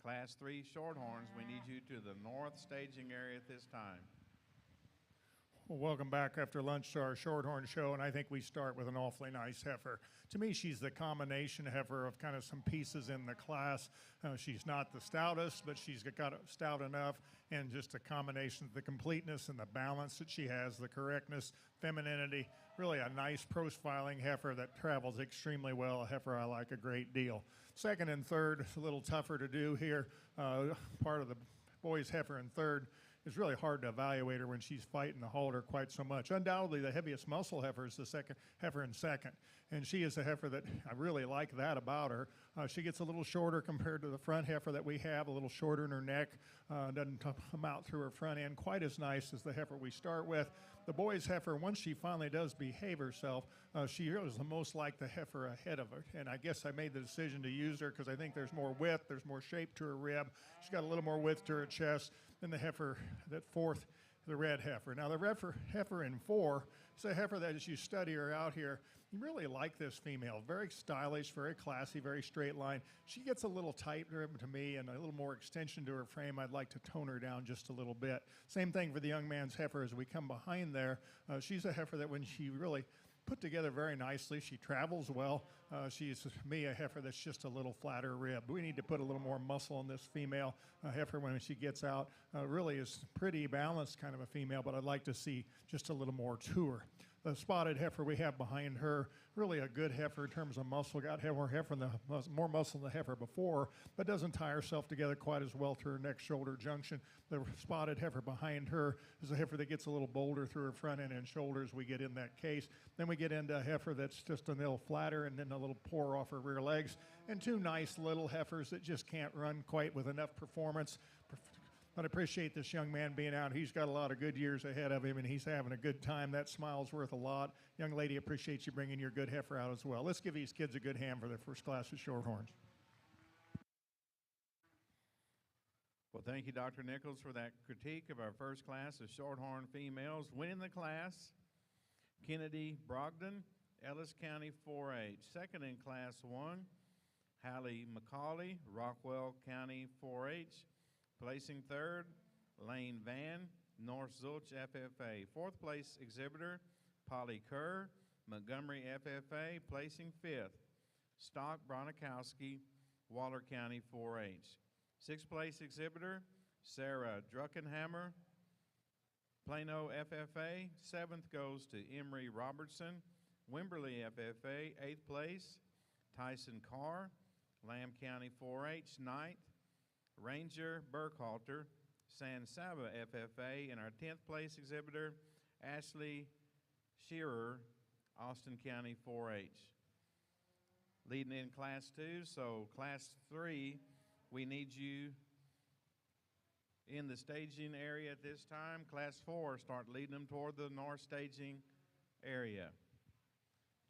Class 3 Shorthorns, we need you to the north staging area at this time. Well, welcome back after lunch to our Shorthorn show, and I think we start with an awfully nice heifer. To me, she's the combination heifer of kind of some pieces in the class. She's not the stoutest, but she's got stout enough, and just a combination of the completeness and the balance that she has, the correctness, femininity, really a nice profiling heifer that travels extremely well, a heifer I like a great deal. Second and third, it's a little tougher to do here. Part of the boys' heifer in third. It's really hard to evaluate her when she's fighting the halter quite so much. Undoubtedly, the heaviest muscle heifer is the second heifer in second, and she is a heifer that I really like that about her. She gets a little shorter compared to the front heifer that we have, a little shorter in her neck, doesn't come out through her front end quite as nice as the heifer we start with. The boy's heifer, once she finally does behave herself, she is the most like the heifer ahead of her, and I guess I made the decision to use her because I think there's more width, there's more shape to her rib. She's got a little more width to her chest than the heifer that fourth, the red heifer. Now the heifer in 4 is a heifer that as you study her out here, you really like this female. Very stylish, very classy, very straight line. She gets a little tighter to me and a little more extension to her frame. I'd like to tone her down just a little bit. Same thing for the young man's heifer as we come behind there. She's a heifer that when she really put together very nicely. She travels well. She's, to me, a heifer that's just a little flatter ribbed. We need to put a little more muscle on this female heifer when she gets out. Really is pretty balanced kind of a female, but I'd like to see just a little more to her. The spotted heifer we have behind her, really a good heifer in terms of muscle. Got more muscle than the heifer before, but doesn't tie herself together quite as well through her neck shoulder junction. The spotted heifer behind her is a heifer that gets a little bolder through her front end and shoulders. We get in that case. Then we get into a heifer that's just a little flatter and then a little pour off her rear legs. And 2 nice little heifers that just can't run quite with enough performance. But I appreciate this young man being out. He's got a lot of good years ahead of him, and he's having a good time. That smile's worth a lot. Young lady, appreciate you bringing your good heifer out as well. Let's give these kids a good hand for their first class of Shorthorns. Well, thank you, Dr. Nichols, for that critique of our first class of Shorthorn females. Winning the class, Kennedy Brogdon, Ellis County 4-H. Second in Class 1, Hallie McCauley, Rockwell County 4-H. Placing third, Lane Van, North Zulch FFA. Fourth place exhibitor, Polly Kerr, Montgomery FFA. Placing fifth, Stock Bronikowski, Waller County 4-H. Sixth place exhibitor, Sarah Druckenhammer, Plano FFA. Seventh goes to Emery Robertson, Wimberley FFA. Eighth place, Tyson Carr, Lamb County 4-H. Ninth, Ranger Burkhalter, San Saba FFA, and our 10th place exhibitor, Ashley Shearer, Austin County 4-H. Leading in Class 2, so Class 3, we need you in the staging area at this time. Class 4, start leading them toward the north staging area.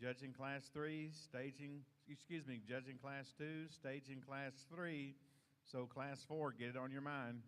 Judging Class 3, judging Class 2, staging Class 3, so Class 4, get it on your mind.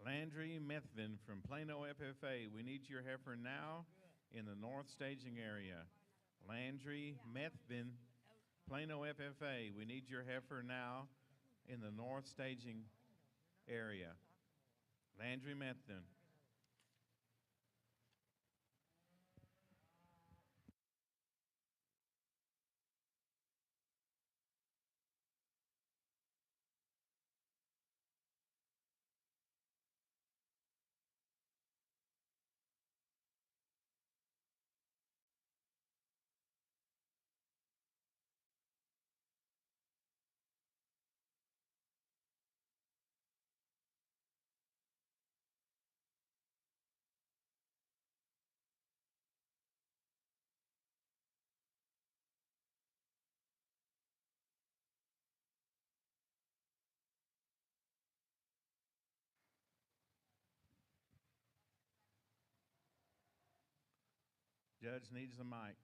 Landry Methvin from Plano FFA. We need your heifer now in the north staging area. Landry Methvin, Plano FFA. We need your heifer now in the north staging area. Landry Methvin. Judge needs the mic.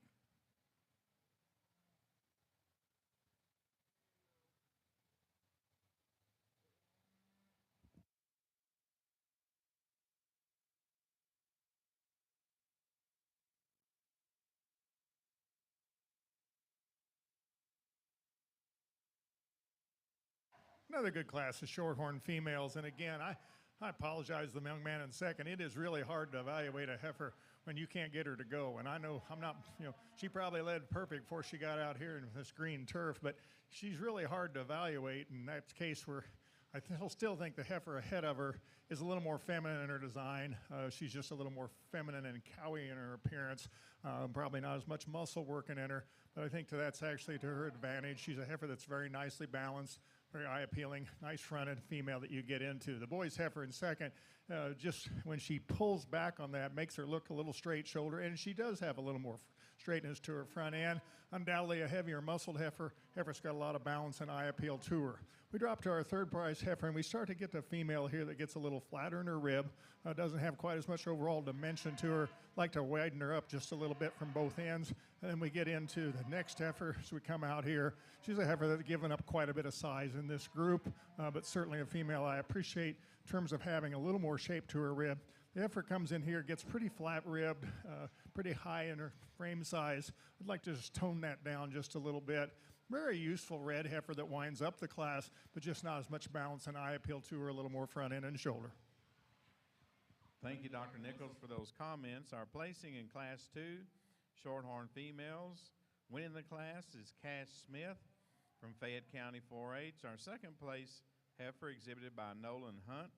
Another good class of shorthorn females. And again, I apologize to the young man in second. It is really hard to evaluate a heifer when you can't get her to go. And I know I'm not, she probably led perfect before she got out here in this green turf, but she's really hard to evaluate. And that's the case where still think the heifer ahead of her is a little more feminine in her design. She's just a little more feminine and cowy in her appearance. Probably not as much muscle working in her, but I think that's actually to her advantage. She's a heifer that's very nicely balanced, very eye appealing, nice fronted female that you get into. The boy's heifer in second, just when she pulls back on that, makes her look a little straight shoulder, and she does have a little more straightness to her front end. Undoubtedly a heavier muscled heifer. Heifer's got a lot of balance and eye appeal to her. We drop to our third prize heifer, and we start to get the female here that gets a little flatter in her rib, doesn't have quite as much overall dimension to her. Like to widen her up just a little bit from both ends. And then we get into the next heifer as we come out here. She's a heifer that's given up quite a bit of size in this group, but certainly a female I appreciate in terms of having a little more shape to her rib. The heifer comes in here, gets pretty flat-ribbed, pretty high in her frame size. I'd like to just tone that down just a little bit. Very useful red heifer that winds up the class, but just not as much balance and eye appeal to her, a little more front end and shoulder. Thank you, Dr. Nichols, for those comments. Our placing in Class 2, Shorthorn Females. Winning the class is Cash Smith from Fayette County 4-H. Our second place heifer exhibited by Nolan Hunt,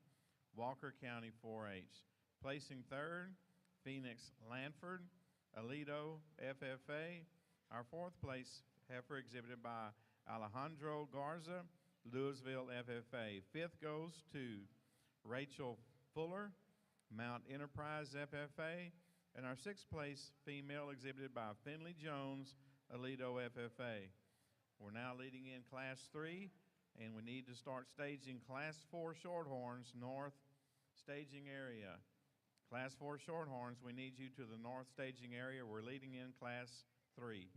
Walker County 4-H. Placing third, Phoenix Lanford, Aledo FFA. Our fourth place heifer exhibited by Alejandro Garza, Louisville FFA. Fifth goes to Rachel Fuller, Mount Enterprise FFA. And our sixth place female exhibited by Finley Jones, Aledo FFA. We're now leading in Class 3, and we need to start staging Class 4 Shorthorns, north staging area. Class 4 Shorthorns, we need you to the north staging area. We're leading in Class 3.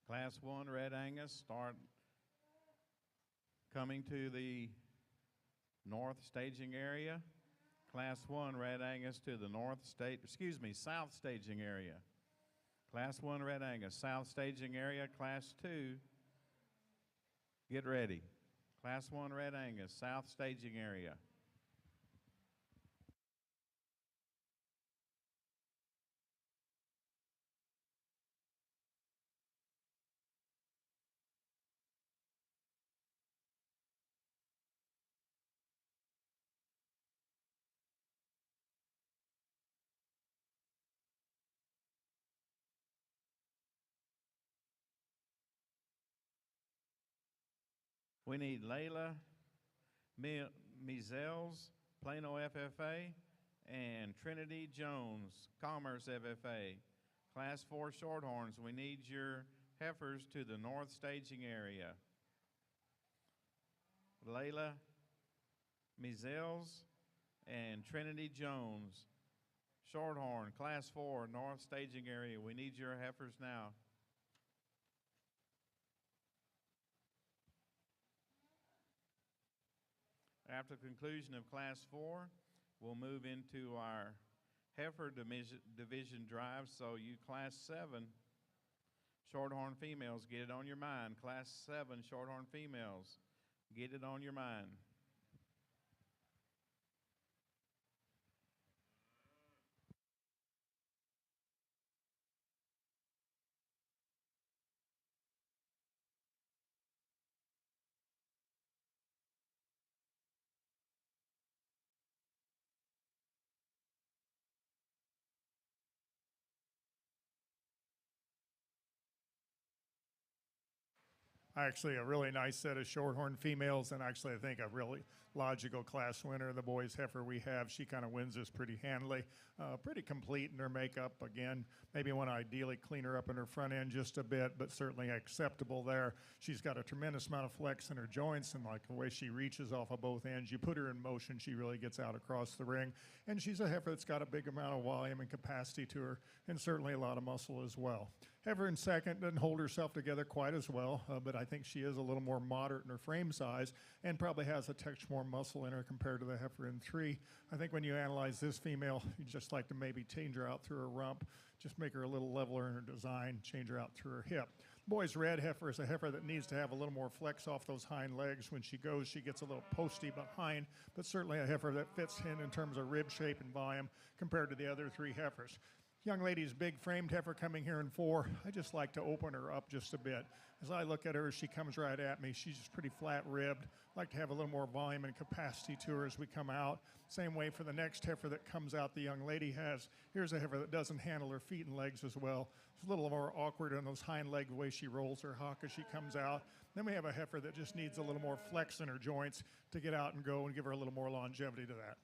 Class 1 Red Angus start coming to the north staging area. Class 1 Red Angus to the south staging area. Class 1 Red Angus, south staging area. Class 2, get ready. Class 1 Red Angus, south staging area. We need Layla Mizels, Plano FFA, and Trinity Jones, Commerce FFA. Class 4 Shorthorns, we need your heifers to the north staging area. Layla Mizels and Trinity Jones, Shorthorn, Class 4, north staging area. We need your heifers now. After conclusion of Class 4, we'll move into our heifer division drive. So you Class 7 Shorthorn females, get it on your mind. Class 7 Shorthorn females, get it on your mind. Actually, a really nice set of shorthorn females, and actually, I think a really logical class winner. The boys heifer we have, she kind of wins this pretty handily. Pretty complete in her makeup. Again, maybe want to ideally clean her up in her front end just a bit, but certainly acceptable there. She's got a tremendous amount of flex in her joints, and like the way she reaches off of both ends, you put her in motion, she really gets out across the ring. And she's a heifer that's got a big amount of volume and capacity to her, and certainly a lot of muscle as well. Heifer in second doesn't hold herself together quite as well, but I think she is a little more moderate in her frame size and probably has a touch more muscle in her compared to the heifer in 3. I think when you analyze this female, you just like to maybe change her out through her rump, just make her a little leveler in her design, change her out through her hip. Boy's red heifer is a heifer that needs to have a little more flex off those hind legs. When she goes, she gets a little posty behind, but certainly a heifer that fits in terms of rib shape and volume compared to the other 3 heifers. Young lady's big framed heifer coming here in 4. I just like to open her up just a bit. As I look at her, she comes right at me. She's just pretty flat ribbed. Like to have a little more volume and capacity to her as we come out. Same way for the next heifer that comes out the young lady has. Here's a heifer that doesn't handle her feet and legs as well. It's a little more awkward on those hind leg, the way she rolls her hock as she comes out. Then we have a heifer that just needs a little more flex in her joints to get out and go and give her a little more longevity to that.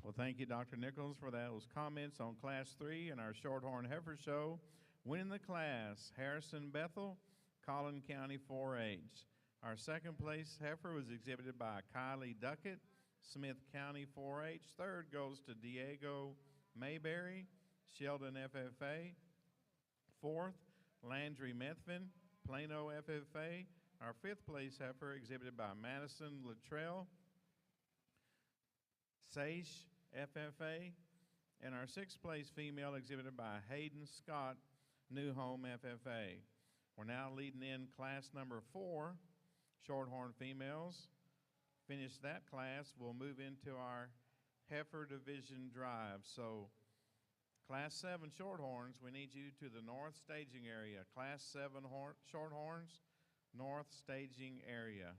Well, thank you, Dr. Nichols, for those comments on Class 3 and our Shorthorn Heifer Show. Winning the class, Harrison Bethel, Collin County 4-H. Our second place heifer was exhibited by Kylie Duckett, Smith County 4-H. Third goes to Diego Mayberry, Sheldon FFA. Fourth, Landry Methvin, Plano FFA. Our fifth place heifer exhibited by Madison Luttrell, Sage FFA, and our sixth place female exhibited by Hayden Scott, New Home FFA. We're now leading in class number 4, Shorthorn females. Finish that class, we'll move into our heifer division drive. So class 7 Shorthorns, we need you to the north staging area. Class 7 Shorthorns, north staging area.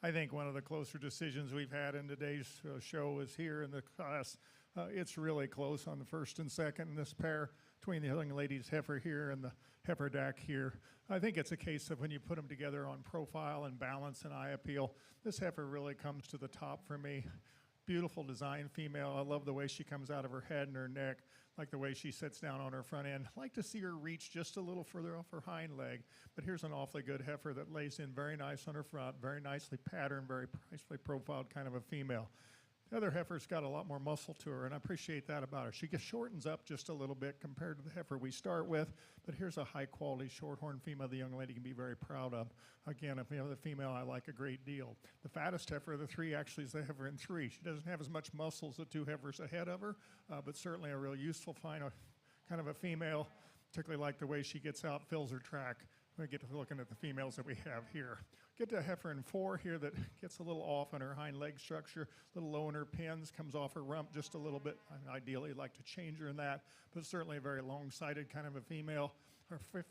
I think one of the closer decisions we've had in today's show is here in the class. It's really close on the first and second in this pair between the young ladies heifer here and the heifer dack here. I think it's a case of when you put them together on profile and balance and eye appeal, this heifer really comes to the top for me. Beautiful design female. I love the way she comes out of her head and her neck, like the way she sits down on her front end. I like to see her reach just a little further off her hind leg, but here's an awfully good heifer that lays in very nice on her front, very nicely patterned, very nicely profiled kind of a female. The other heifer's got a lot more muscle to her, and I appreciate that about her. She shortens up just a little bit compared to the heifer we start with, but here's a high-quality shorthorn female the young lady can be very proud of. Again, if you have the female, I like a great deal. The fattest heifer of the three actually is the heifer in 3. She doesn't have as much muscle as the 2 heifers ahead of her, but certainly a real useful, fine kind of a female. Particularly like the way she gets out, fills her track. We get to looking at the females that we have here. Get to a heifer in 4 here that gets a little off on her hind leg structure, a little low in her pins, comes off her rump just a little bit. I'd ideally like to change her in that, but certainly a very long-sighted kind of a female. Our fifth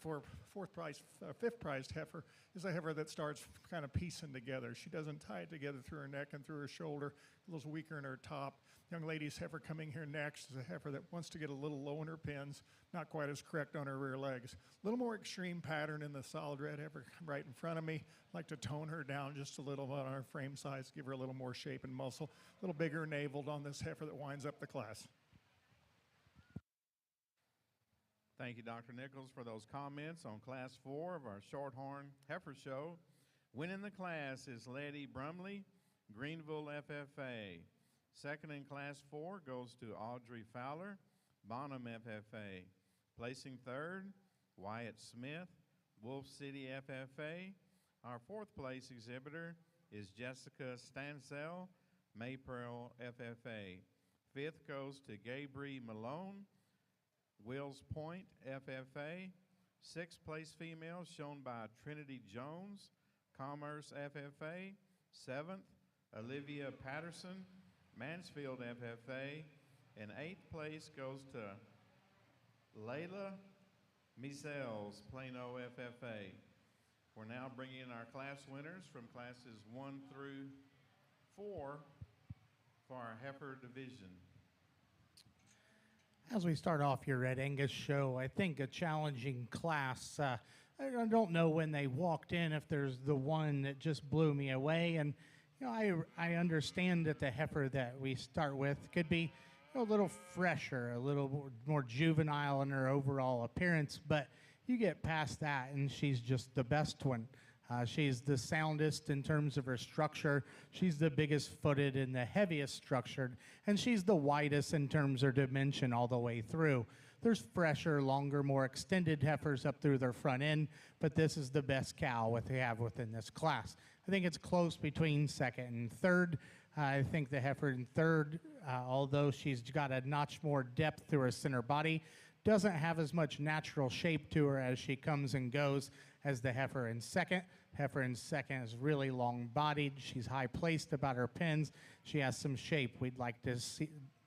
prized heifer is a heifer that starts kind of piecing together. She doesn't tie it together through her neck and through her shoulder, a little weaker in her top. Young lady's heifer coming here next is a heifer that wants to get a little low in her pins, not quite as correct on her rear legs. A little more extreme pattern in the solid red heifer right in front of me. I'd like to tone her down just a little bit on her frame size, give her a little more shape and muscle, a little bigger naveled on this heifer that winds up the class. Thank you, Dr. Nichols, for those comments on Class 4 of our Shorthorn Heifer Show. Winning the class is Lady Brumley, Greenville FFA. Second in Class 4 goes to Audrey Fowler, Bonham FFA. Placing third, Wyatt Smith, Wolf City FFA. Our fourth place exhibitor is Jessica Stansell, Maypearl FFA. Fifth goes to Gabriel Malone, Wills Point FFA. Sixth place female shown by Trinity Jones, Commerce FFA. Seventh, Olivia Patterson, Mansfield FFA. And eighth place goes to Layla Michels, Plano FFA. We're now bringing in our class winners from classes 1 through 4 for our heifer division. As we start off your Red Angus show, I think a challenging class. I don't know when they walked in if there's the one that just blew me away. And you know, I understand that the heifer that we start with could be a little fresher, a little more juvenile in her overall appearance, but you get past that and she's just the best one. She's the soundest in terms of her structure. She's the biggest footed and the heaviest structured, and she's the widest in terms of dimension all the way through. There's fresher, longer, more extended heifers up through their front end, but this is the best cow that they have within this class. I think it's close between second and third. I think the heifer in third, although she's got a notch more depth through her center body, doesn't have as much natural shape to her as she comes and goes as the heifer in second. Heifer in second is really long-bodied. She's high-placed about her pins. She has some shape. We'd like to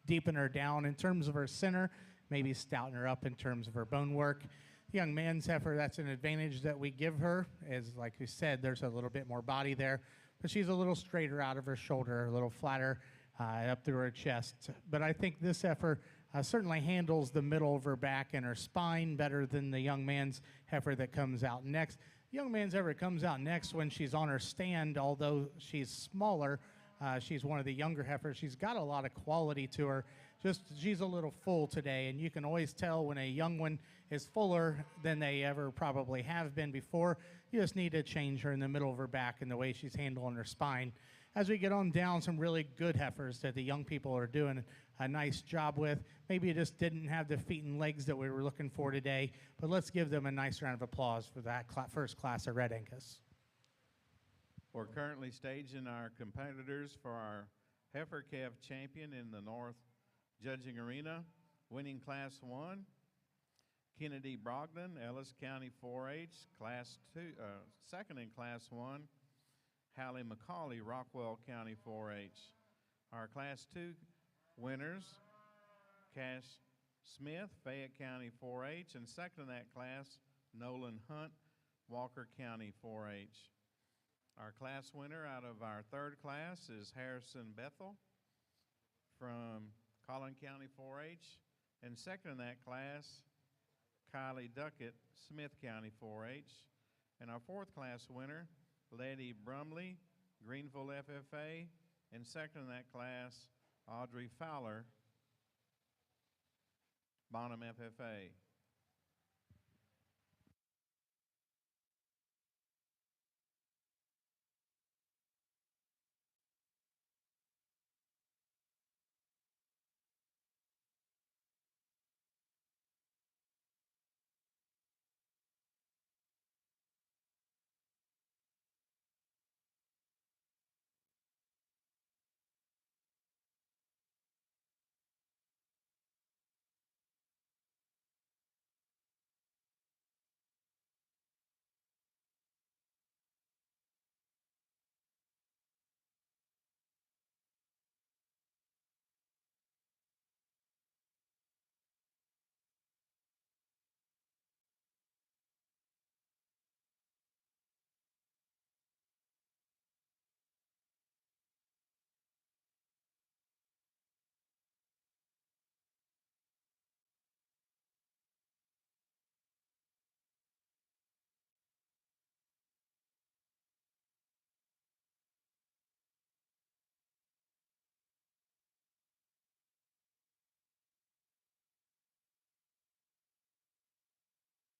deepen her down in terms of her center, maybe stouten her up in terms of her bone work. The young man's heifer, that's an advantage that we give her, is like we said, there's a little bit more body there, but she's a little straighter out of her shoulder, a little flatter up through her chest. But I think this heifer certainly handles the middle of her back and her spine better than the young man's heifer that comes out next. The young man's heifer comes out next when she's on her stand, although she's smaller. She's one of the younger heifers. She's got a lot of quality to her. Just she's a little full today, and you can always tell when a young one is fuller than they ever probably have been before. You just need to change her in the middle of her back and the way she's handling her spine. As we get on down, some really good heifers that the young people are doing a nice job with. Maybe it just didn't have the feet and legs that we were looking for today, but let's give them a nice round of applause for that first class of Red Angus. We're currently staging our competitors for our Heifer Calf Champion in the North Judging Arena. Winning Class 1, Kennedy Brogdon, Ellis County 4-H. Class 2, second in Class 1, Hallie McCauley, Rockwell County 4-H. Our Class 2 winners, Cash Smith, Fayette County 4-H, and second in that class, Nolan Hunt, Walker County 4-H. Our class winner out of our third class is Harrison Bethel from Collin County 4-H. And second in that class, Kylie Duckett, Smith County 4-H. And our fourth class winner, Letty Brumley, Greenville FFA. And second in that class, Audrey Fowler, Bonham FFA.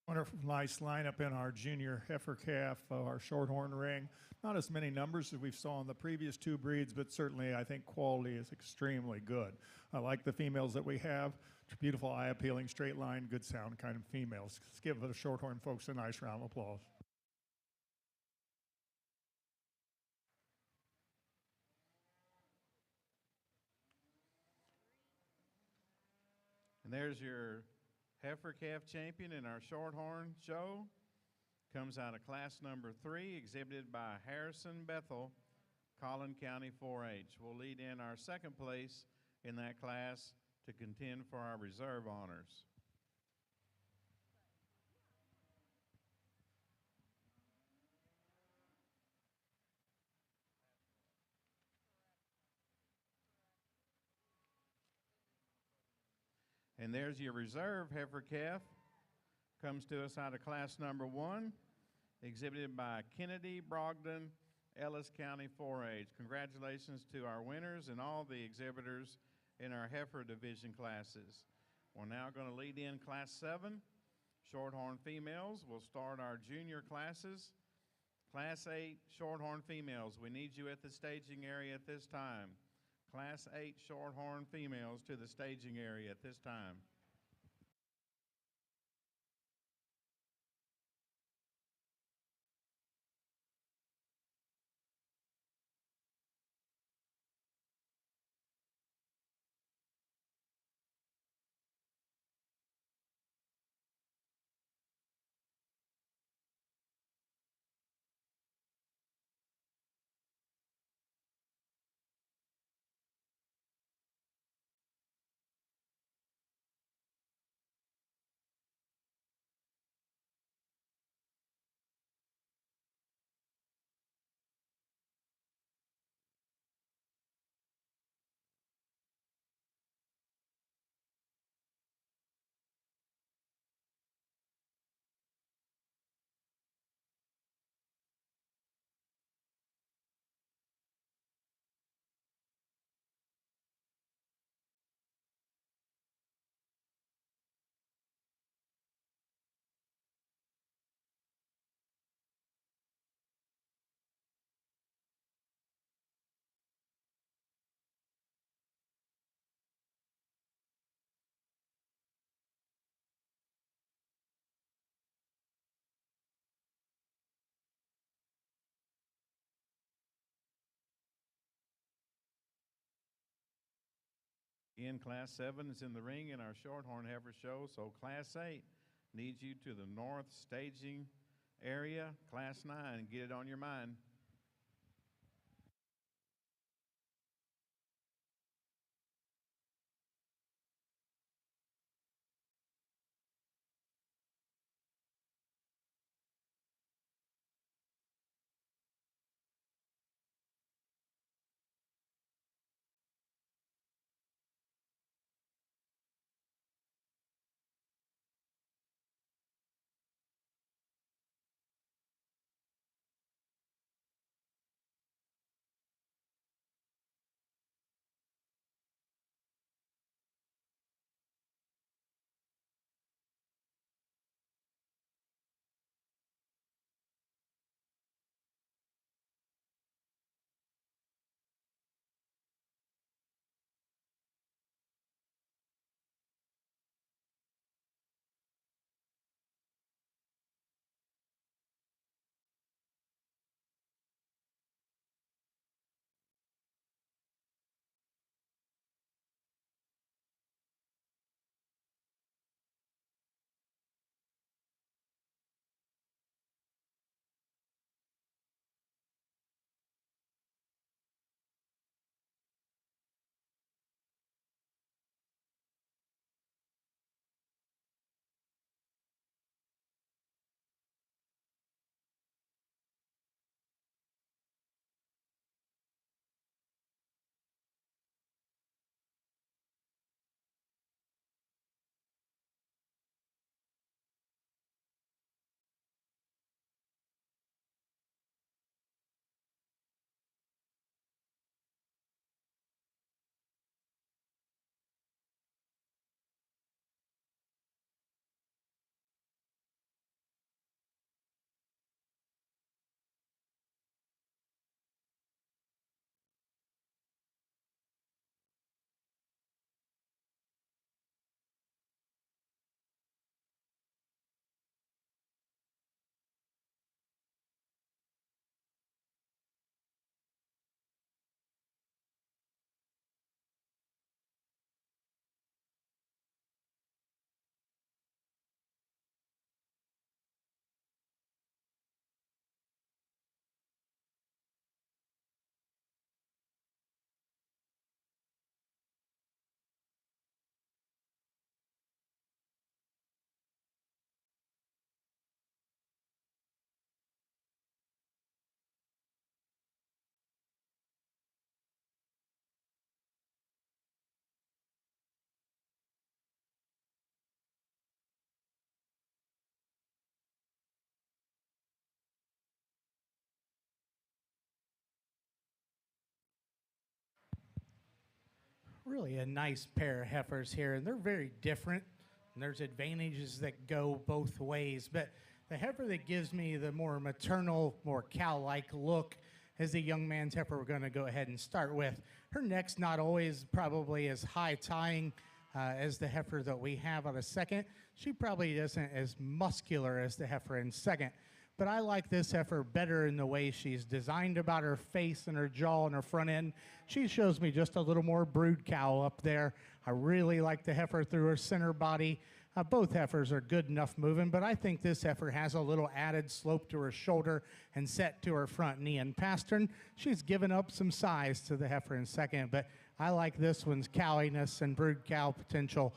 Wonderful, nice lineup in our junior heifer calf, our shorthorn ring. Not as many numbers as we saw in the previous two breeds, but certainly I think quality is extremely good. I like the females that we have. Beautiful, eye-appealing, straight line, good sound kind of females. Let's give the shorthorn folks a nice round of applause. And there's your heifer calf champion in our shorthorn show. Comes out of class number 3, exhibited by Harrison Bethel, Collin County 4-H. Will lead in our second place in that class to contend for our reserve honors. And there's your reserve heifer calf. Comes to us out of class number 1, exhibited by Kennedy Brogdon, Ellis County 4-H. Congratulations to our winners and all the exhibitors in our heifer division classes. We're now going to lead in class 7, shorthorn females. We'll start our junior classes. Class 8, shorthorn females. We need you at the staging area at this time. Class 8 shorthorn females to the staging area at this time. Again, class 7 is in the ring in our shorthorn heifer show, so class 8 needs you to the north staging area. Class 9, get it on your mind. really a nice pair of heifers here, and they're very different. And there's advantages that go both ways, but the heifer that gives me the more maternal, more cow-like look is the young man's heifer we're going to go ahead and start with. Her neck's not always probably as high tying as the heifer that we have on a second. She probably isn't as muscular as the heifer in second. But I like this heifer better in the way she's designed about her face and her jaw and her front end. She shows me just a little more brood cow up there. I really like the heifer through her center body. Both heifers are good enough moving, but I think this heifer has a little added slope to her shoulder and set to her front knee and pastern. She's given up some size to the heifer in second, but I like this one's cowiness and brood cow potential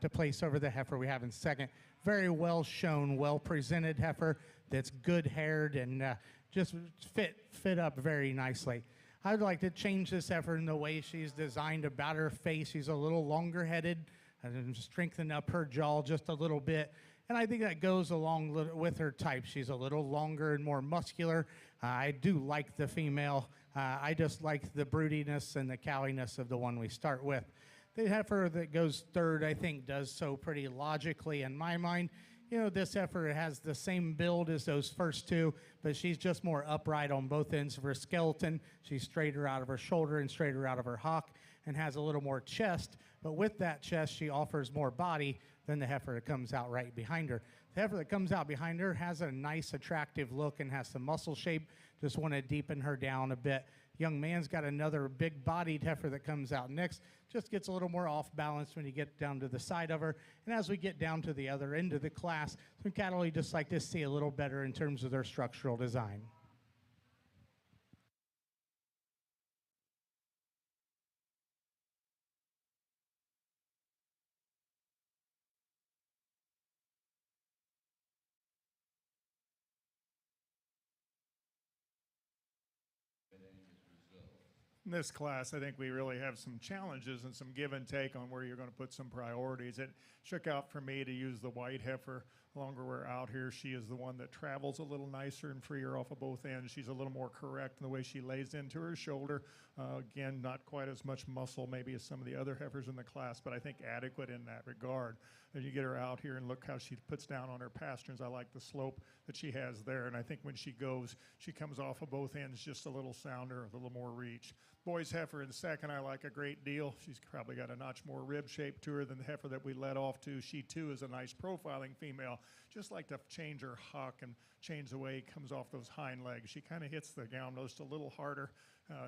to place over the heifer we have in second. Very well shown, well presented heifer that's good haired and just fit up very nicely. I'd like to change this heifer in the way she's designed about her face. She's a little longer headed and strengthen up her jaw just a little bit. And I think that goes along with her type. She's a little longer and more muscular. I do like the female. I just like the broodiness and the cowiness of the one we start with. The heifer that goes third, I think, does so pretty logically in my mind. You know, this heifer has the same build as those first two, but she's just more upright on both ends of her skeleton. She's straighter out of her shoulder and straighter out of her hock and has a little more chest. But with that chest, she offers more body than the heifer that comes out right behind her. The heifer that comes out behind her has a nice, attractive look and has some muscle shape. Just want to deepen her down a bit. Young man's got another big-bodied heifer that comes out next. Just gets a little more off balance when you get down to the side of her. And as we get down to the other end of the class, some cattle you just like to see a little better in terms of their structural design. In this class, I think we really have some challenges and some give and take on where you're going to put some priorities. It shook out for me to use the white heifer. Longer we're out here, she is the one that travels a little nicer and freer off of both ends. She's a little more correct in the way she lays into her shoulder. Again, not quite as much muscle maybe as some of the other heifers in the class, but I think adequate in that regard. And you get her out here and look how she puts down on her pasterns. I like the slope that she has there, and I think when she goes, she comes off of both ends just a little sounder, a little more reach. Boy's heifer in second, I like a great deal. She's probably got a notch more rib shape to her than the heifer that we led off to. She too is a nice profiling female. Just like to change her hock and change the way it comes off those hind legs. She kind of hits the ground just a little harder,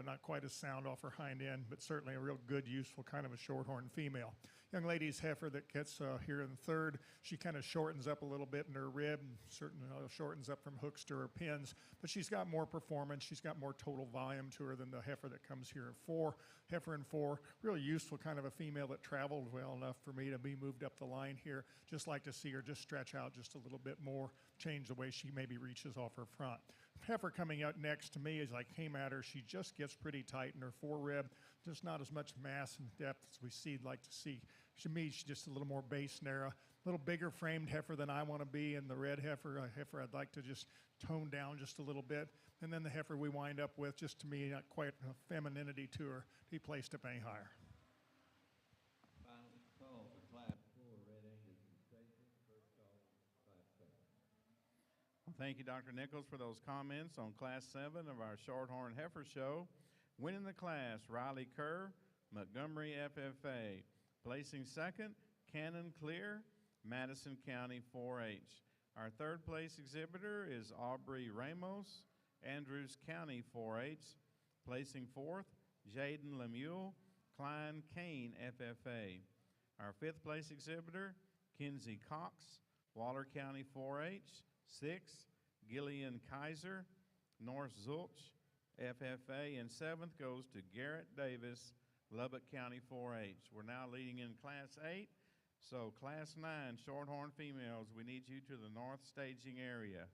not quite as sound off her hind end, but certainly a real good, useful kind of a shorthorn female. Young lady's heifer that gets here in third, she kind of shortens up a little bit in her rib, and certainly shortens up from hooks to her pins, but she's got more performance, she's got more total volume to her than the heifer that comes here in four. Heifer in four, really useful kind of a female that traveled well enough for me to be moved up the line here. Just like to see her just stretch out just a little bit more, change the way she maybe reaches off her front. Heifer coming out next to me as I came at her, she just gets pretty tight in her forerib, just not as much mass and depth as we like to see. To me, she's just a little more base narrow, a little bigger framed heifer than I want to be, and the red heifer, a heifer I'd like to just tone down just a little bit. And then the heifer we wind up with, just to me, not quite a femininity to her to be placed up any higher. Final call for Class 4, Red Angus and Stacy. First call, Class 7. Well, thank you, Dr. Nichols, for those comments on Class 7 of our Shorthorn Heifer Show. Winning the class, Riley Kerr, Montgomery FFA. Placing second, Cannon Clear, Madison County 4-H. Our third place exhibitor is Aubrey Ramos, Andrews County 4-H. Placing fourth, Jaden Lemuel, Klein Kane FFA. Our fifth place exhibitor, Kinsey Cox, Waller County 4-H. Sixth, Gillian Kaiser, North Zulch FFA. And seventh goes to Garrett Davis, Lubbock County 4-H. We're now leading in Class 8. So Class 9, Shorthorn females, we need you to the north staging area.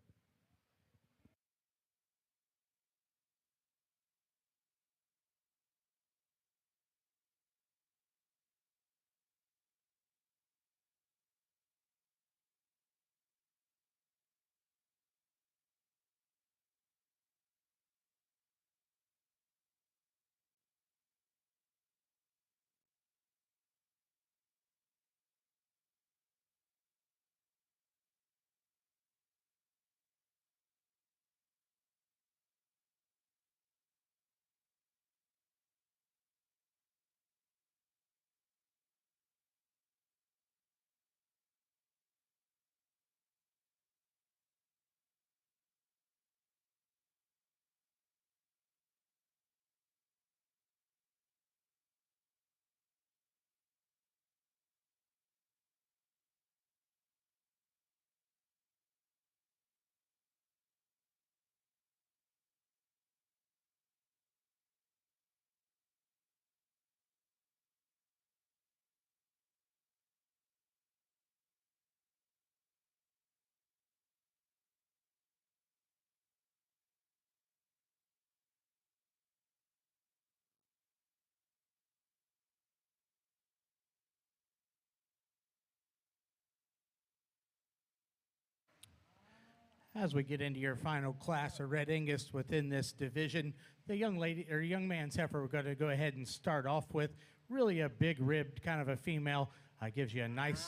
As we get into your final class of Red Angus within this division, the young lady or young man's heifer we're going to go ahead and start off with, really a big ribbed kind of a female, gives you a nice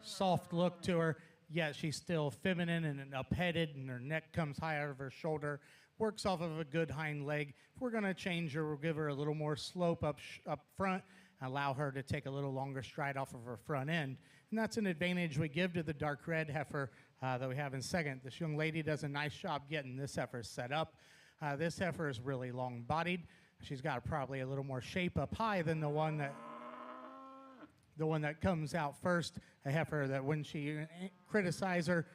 soft look to her, yet she's still feminine and up-headed, and her neck comes high out of her shoulder, works off of a good hind leg. If we're going to change her, we'll give her a little more slope up front, allow her to take a little longer stride off of her front end. And that's an advantage we give to the dark red heifer that we have in second. This young lady does a nice job getting this heifer set up. This heifer is really long-bodied. She's got probably a little more shape up high than the one that comes out first, a heifer that when she criticize her,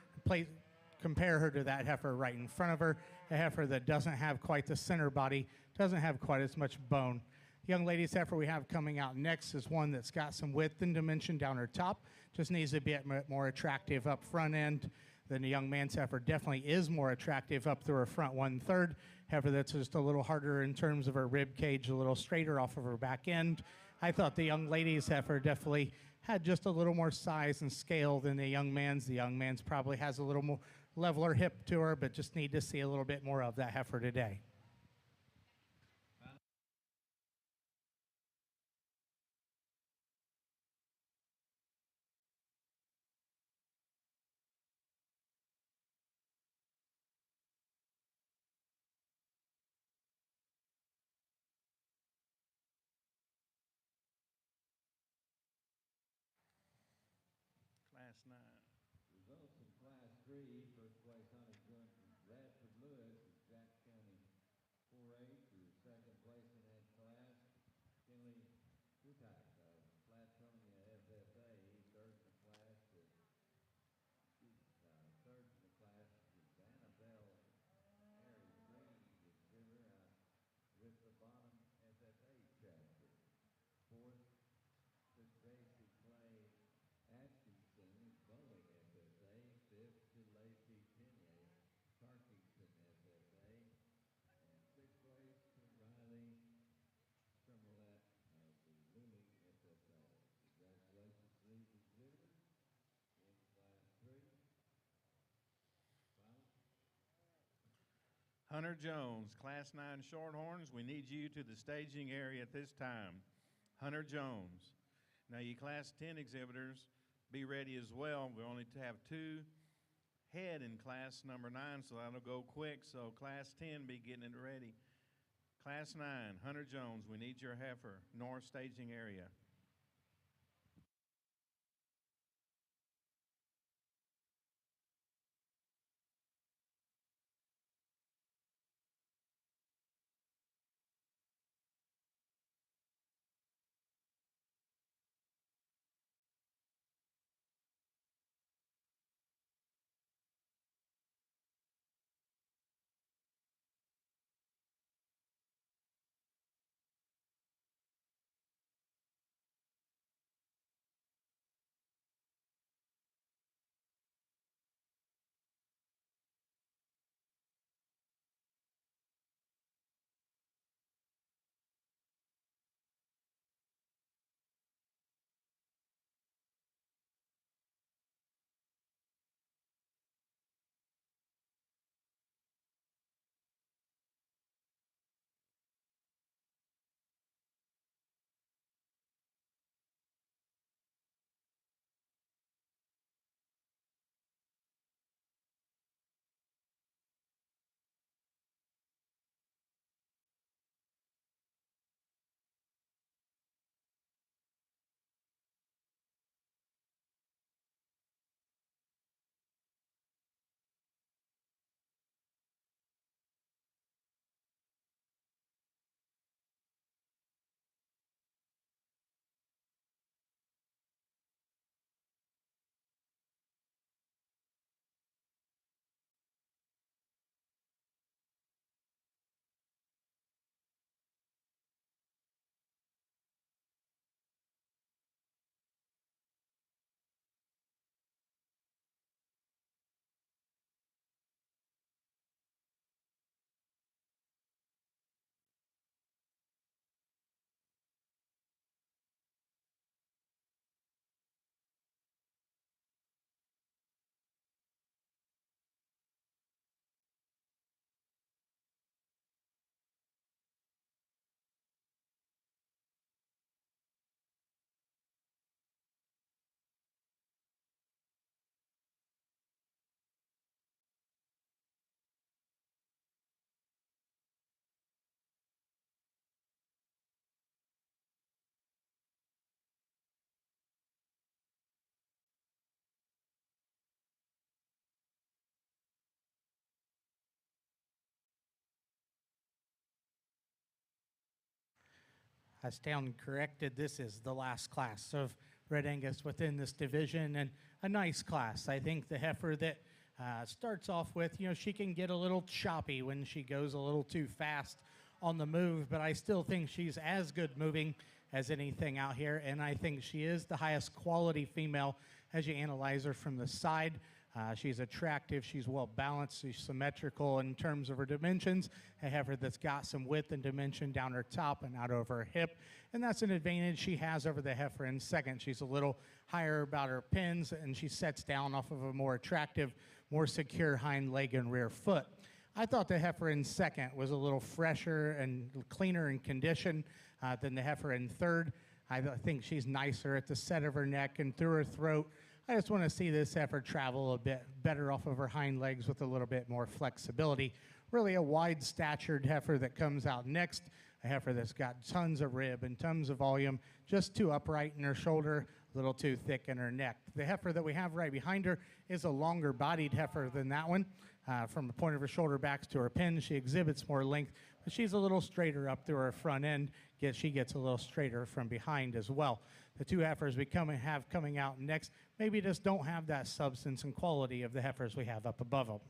compare her to that heifer right in front of her, a heifer that doesn't have quite the center body, doesn't have quite as much bone. The young lady's heifer we have coming out next is one that's got some width and dimension down her top, just needs to be a bit more attractive up front end. Then the young man's heifer definitely is more attractive up through her front 1/3. Heifer that's just a little harder in terms of her rib cage, a little straighter off of her back end. I thought the young lady's heifer definitely had just a little more size and scale than the young man's. The young man's probably has a little more leveler hip to her, but just need to see a little bit more of that heifer today. Class 9. Results in Class 3, first place hunting joint from Bradford Lewis of Jack County 4A to second place in that class, Kinley Kutak of Flatonia FFA, third in the class to, third in the class to Annabelle Harry Green exhibitor with the bottom FFA chapter. Fourth to Tracy Clay Atkinson, Bowling FFA, fifth to Lacey Pinier, Tarkington FFA, and sixth place to Riley Shermelette of the Luling FFA. Congratulations to these exhibitors in Class 3. Final. Hunter Jones, Class 9 Shorthorns, we need you to the staging area at this time. Hunter Jones. Now, you Class 10 exhibitors, be ready as well. We only have 2 head in Class number 9, so that'll go quick. So Class 10, be getting it ready. Class 9, Hunter Jones, we need your heifer, north staging area. I stand corrected. This is the last class of Red Angus within this division, and a nice class. I think the heifer that starts off with, she can get a little choppy when she goes a little too fast on the move, but I still think she's as good moving as anything out here, and I think she is the highest quality female as you analyze her from the side. She's attractive, she's well balanced, she's symmetrical in terms of her dimensions. A heifer that's got some width and dimension down her top and out over her hip, and that's an advantage she has over the heifer in second. She's a little higher about her pins, and she sets down off of a more attractive, more secure hind leg and rear foot. I thought the heifer in second was a little fresher and cleaner in condition than the heifer in third. I think she's nicer at the set of her neck and through her throat. I just want to see this heifer travel a bit better off of her hind legs with a little bit more flexibility. Really a wide-statured heifer that comes out next, a heifer that's got tons of rib and tons of volume, just too upright in her shoulder, a little too thick in her neck. The heifer that we have right behind her is a longer-bodied heifer than that one. From the point of her shoulder backs to her pin, she exhibits more length, but she's a little straighter up through her front end. She gets a little straighter from behind as well. The two heifers we have coming out next maybe just don't have that substance and quality of the heifers we have up above them.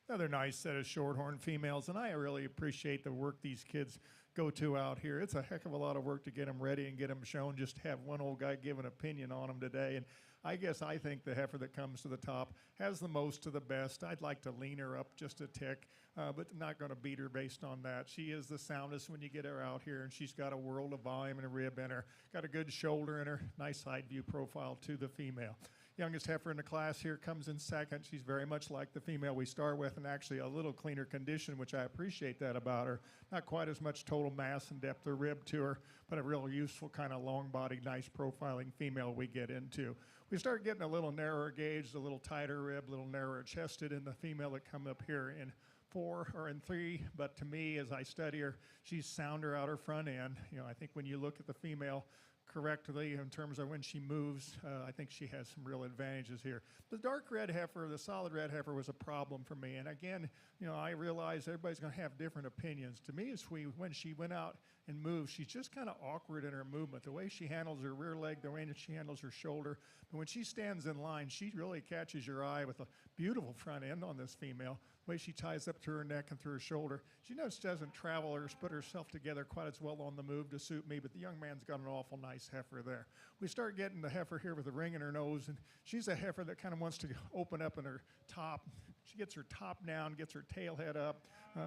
Another nice set of shorthorn females, and I really appreciate the work these kids go to out here. It's a heck of a lot of work to get them ready and get them shown. Just to have one old guy give an opinion on them today, and I think the heifer that comes to the top has the most to the best. I'd like to lean her up just a tick, but not going to beat her based on that. She is the soundest when you get her out here, and she's got a world of volume and a rib in her, got a good shoulder in her, nice side view profile to the female. Youngest heifer in the class here comes in second. She's very much like the female we start with, and actually a little cleaner condition, which I appreciate that about her. Not quite as much total mass and depth of rib to her, but a real useful kind of long-bodied, nice profiling female we get into. We start getting a little narrower gauged, a little tighter rib, a little narrower chested in the female that come up here in 4 or in 3, but to me, as I study her, she's sounder out her front end. I think when you look at the female correctly in terms of when she moves. I think she has some real advantages here. The dark red heifer, the solid red heifer, was a problem for me. And again, I realize everybody's going to have different opinions. To me, when she went out and moved, she's just kind of awkward in her movement. The way she handles her rear leg, the way that she handles her shoulder. But when she stands in line, she really catches your eye with a beautiful front end on this female. The way she ties up through her neck and through her shoulder. She doesn't travel or put herself together quite as well on the move to suit me, but the young man's got an awful nice heifer there. We start getting the heifer here with a ring in her nose, and she's a heifer that kind of wants to open up in her top. She gets her top down, gets her tail head up,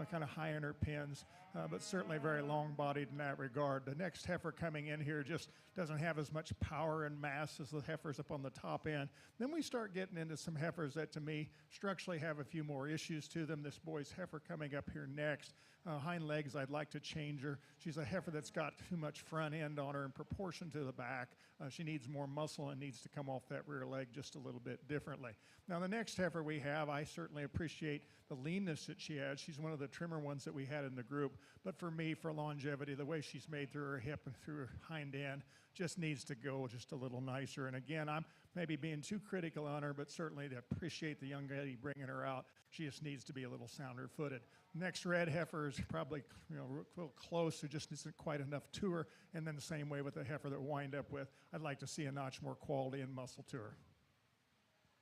kind of high in her pins, but certainly very long-bodied in that regard. The next heifer coming in here just doesn't have as much power and mass as the heifers up on the top end. Then we start getting into some heifers that, to me, structurally have a few more issues to them. This boy's heifer coming up here next. Hind legs, I'd like to change her. She's a heifer that's got too much front end on her in proportion to the back. She needs more muscle and needs to come off that rear leg just a little bit differently. Now, the next heifer we have, I certainly appreciate the leanness that she has. She's one of the trimmer ones that we had in the group. But for me, for longevity, the way she's made through her hip and through her hind end just needs to go just a little nicer. And again, I'm maybe being too critical on her, but certainly to appreciate the young lady bringing her out, she just needs to be a little sounder footed. Next red heifer is probably real close. There just isn't quite enough to her. And then the same way with the heifer that we wind up with, I'd like to see a notch more quality and muscle to her.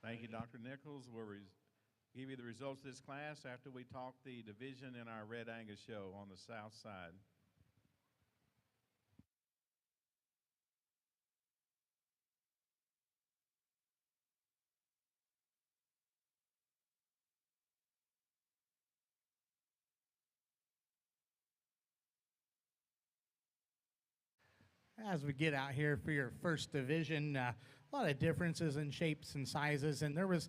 Thank you, Dr. Nichols. We'll give you the results of this class after we talk the division in our Red Angus show on the south side. As we get out here for your first division, a lot of differences in shapes and sizes, and there was,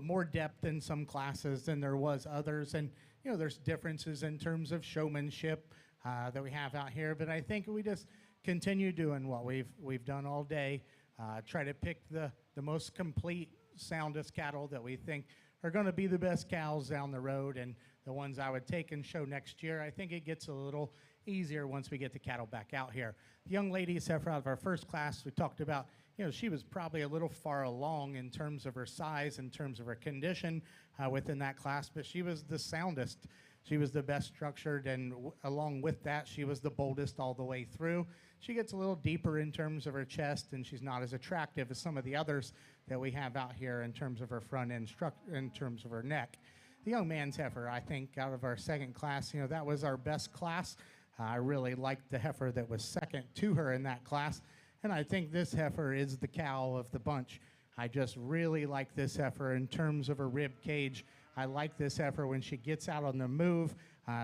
more depth in some classes than there was others, and there's differences in terms of showmanship that we have out here. But I think we just continue doing what we've done all day, try to pick the most complete, soundest cattle that we think are going to be the best cows down the road, and the ones I would take and show next year. I think it gets a little easier once we get the cattle back out here. The young lady's heifer out of our first class, we talked about, she was probably a little far along in terms of her size, in terms of her condition within that class, but she was the soundest. She was the best structured, and along with that, she was the boldest all the way through. She gets a little deeper in terms of her chest, and she's not as attractive as some of the others that we have out here in terms of her front end in terms of her neck. The young man's heifer, I think, out of our second class, that was our best class. I really liked the heifer that was second to her in that class, and I think this heifer is the cow of the bunch. I just really like this heifer in terms of her rib cage. I like this heifer when she gets out on the move.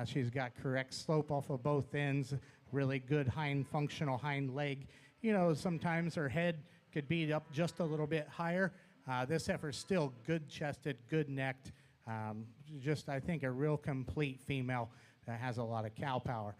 She's got correct slope off of both ends, really good functional hind leg. Sometimes her head could be up just a little bit higher. This heifer's still good chested, good necked. Just, I think, a real complete female that has a lot of cow power.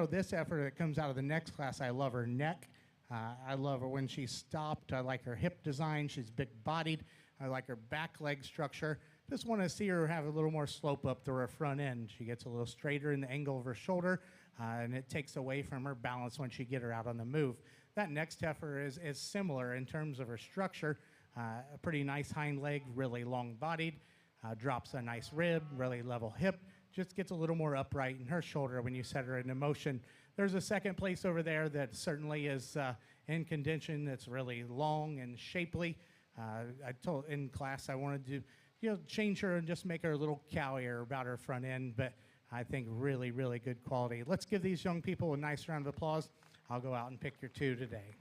This heifer that comes out of the next class, I love her neck. I love her when she's stopped. I like her hip design. She's big-bodied. I like her back leg structure. Just want to see her have a little more slope up to her front end. She gets a little straighter in the angle of her shoulder, and it takes away from her balance when she get her out on the move. That next heifer is similar in terms of her structure. A pretty nice hind leg, really long-bodied, drops a nice rib, really level hip. Just gets a little more upright in her shoulder when you set her into motion. There's a second place over there that certainly is in condition, that's really long and shapely. I told in class I wanted to change her and just make her a little cowier about her front end, but I think really, really good quality. Let's give these young people a nice round of applause. I'll go out and pick your two today.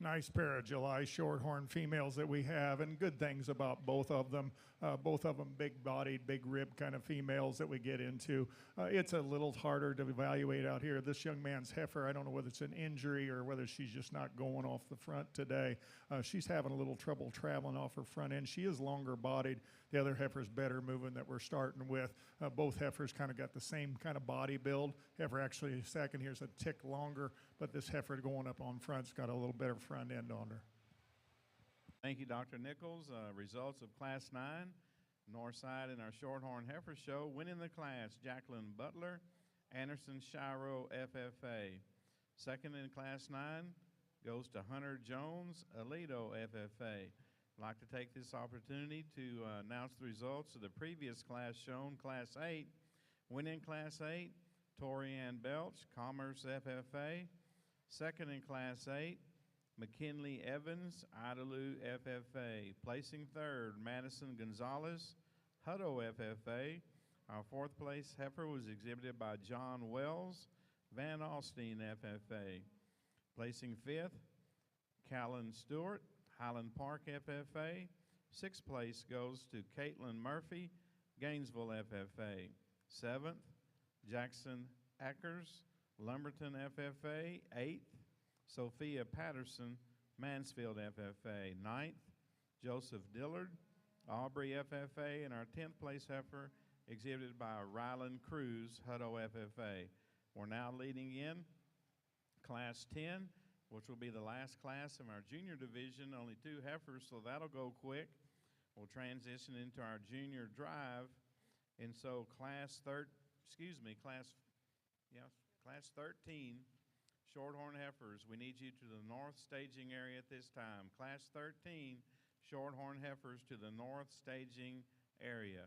Nice pair of July Shorthorn females that we have, and good things about both of them. Both of them big-bodied, big-rib kind of females that we get into. It's a little harder to evaluate out here. This young man's heifer, I don't know whether it's an injury or whether she's just not going off the front today. She's having a little trouble traveling off her front end. She is longer-bodied. The other heifer's better moving that we're starting with. Both heifers kind of got the same kind of body build. Heifer actually, second here's a tick longer, but this heifer going up on front's got a little better front end on her. Thank you, Dr. Nichols. Results of Class 9, North Side in our Shorthorn Heifer Show. Winning the class, Jacqueline Butler, Anderson Shiro, FFA. Second in Class 9 goes to Hunter Jones, Alito, FFA. I'd like to take this opportunity to announce the results of the previous class shown, Class 8. Winning Class 8, Torianne Belch, Commerce, FFA. Second in Class 8, McKinley Evans, Idalou, FFA. Placing third, Madison Gonzalez, Hutto, FFA. Our fourth place heifer was exhibited by John Wells, Van Alstyne, FFA. Placing fifth, Callan Stewart, Highland Park, FFA. Sixth place goes to Caitlin Murphy, Gainesville, FFA. Seventh, Jackson Ackers, Lumberton, FFA. Eighth, Sophia Patterson, Mansfield, FFA. Ninth, Joseph Dillard, Aubrey, FFA. And our 10th place heifer exhibited by Ryland Cruz, Hutto, FFA. We're now leading in Class 10, which will be the last class of our junior division. Only 2 heifers, so that'll go quick. We'll transition into our junior drive. And so class 13, Shorthorn heifers, we need you to the north staging area at this time. Class 13, Shorthorn heifers to the north staging area.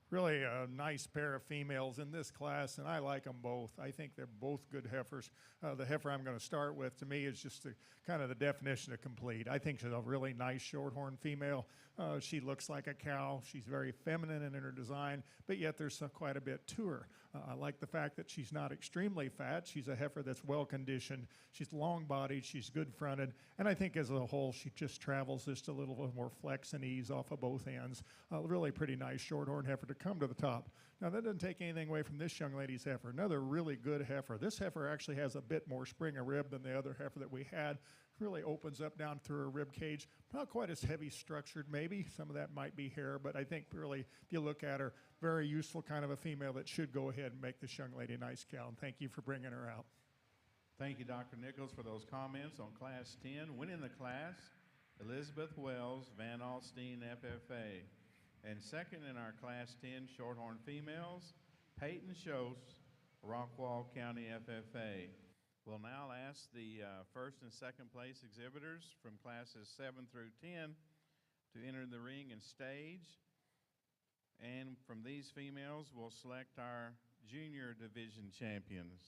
Really a nice pair of females in this class, and I like them both. I think they're both good heifers. The heifer I'm going to start with, to me, is just kind of the definition of complete. I think she's a really nice shorthorn female. She looks like a cow. She's very feminine in her design, but yet there's quite a bit to her. I like the fact that she's not extremely fat. She's a heifer that's well-conditioned. She's long-bodied. She's good-fronted. And I think as a whole, she just travels just a little bit more flex and ease off of both ends. Really pretty nice shorthorn heifer to come to the top. Now, that doesn't take anything away from this young lady's heifer. Another really good heifer. This heifer actually has a bit more spring of rib than the other heifer that we had. Really opens up down through her rib cage. Not quite as heavy structured, maybe. Some of that might be hair, but I think really, if you look at her, very useful kind of a female that should go ahead and make this young lady a nice cow. And thank you for bringing her out. Thank you, Dr. Nichols, for those comments on Class 10. Winning the class, Elizabeth Wells, Van Alstyne, FFA. And second in our Class 10 Shorthorn females, Peyton Schultz, Rockwall County, FFA. We'll now ask the first and second place exhibitors from classes 7 through 10 to enter the ring and stage. And from these females, we'll select our junior division champions.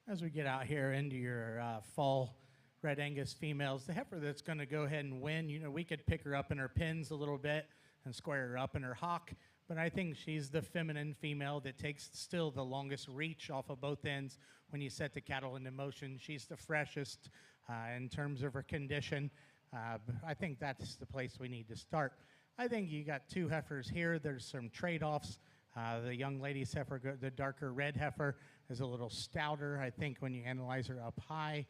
As we get out here into your fall Red Angus females, the heifer that's going to go ahead and win, you know, we could pick her up in her pins a little bit and square her up in her hock, but I think she's the feminine female that takes still the longest reach off of both ends when you set the cattle into motion. She's the freshest in terms of her condition. I think that's the place we need to start. I think you got two heifers here. There's some trade-offs. The young lady's heifer, the darker red heifer, is a little stouter. I think when you analyze her up high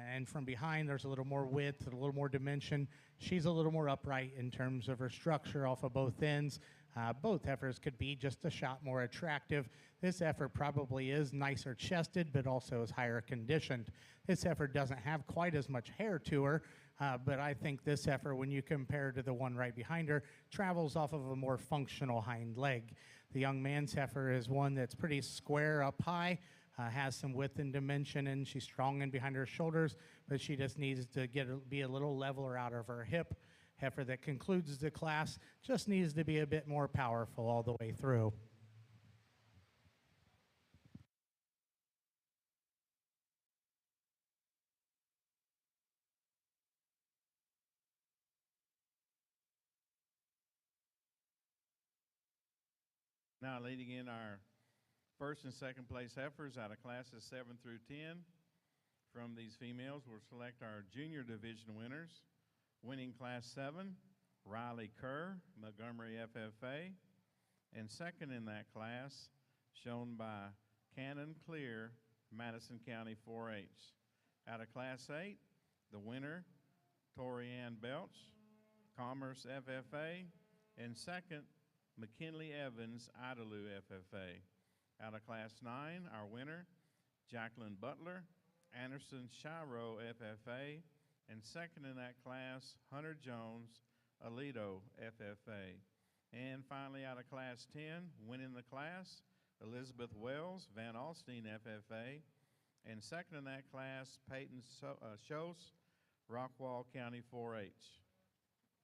and from behind, there's a little more width and a little more dimension. She's a little more upright in terms of her structure off of both ends. Both heifers could be just a shot more attractive. This heifer probably is nicer chested, but also is higher conditioned. This heifer doesn't have quite as much hair to her, but I think this heifer, when you compare to the one right behind her, travels off of a more functional hind leg. The young man's heifer is one that's pretty square up high, has some width and dimension, and she's strong in behind her shoulders, but she just needs to be a little leveler out of her hip. Heifer that concludes the class just needs to be a bit more powerful all the way through. Now leading in our first and second place heifers out of classes 7 through 10. From these females, we'll select our junior division winners. Winning class 7, Riley Kerr, Montgomery FFA. And second in that class, shown by Cannon Clear, Madison County 4-H. Out of class 8, the winner, Torianne Belch, Commerce FFA. And second, McKinley Evans, Idalou FFA. Out of class 9, our winner, Jacqueline Butler, Anderson Shiro FFA. And second in that class, Hunter Jones, Alito FFA. And finally, out of class 10, winning the class, Elizabeth Wells, Van Alstine FFA. And second in that class, Peyton Schoss, Rockwall County 4-H.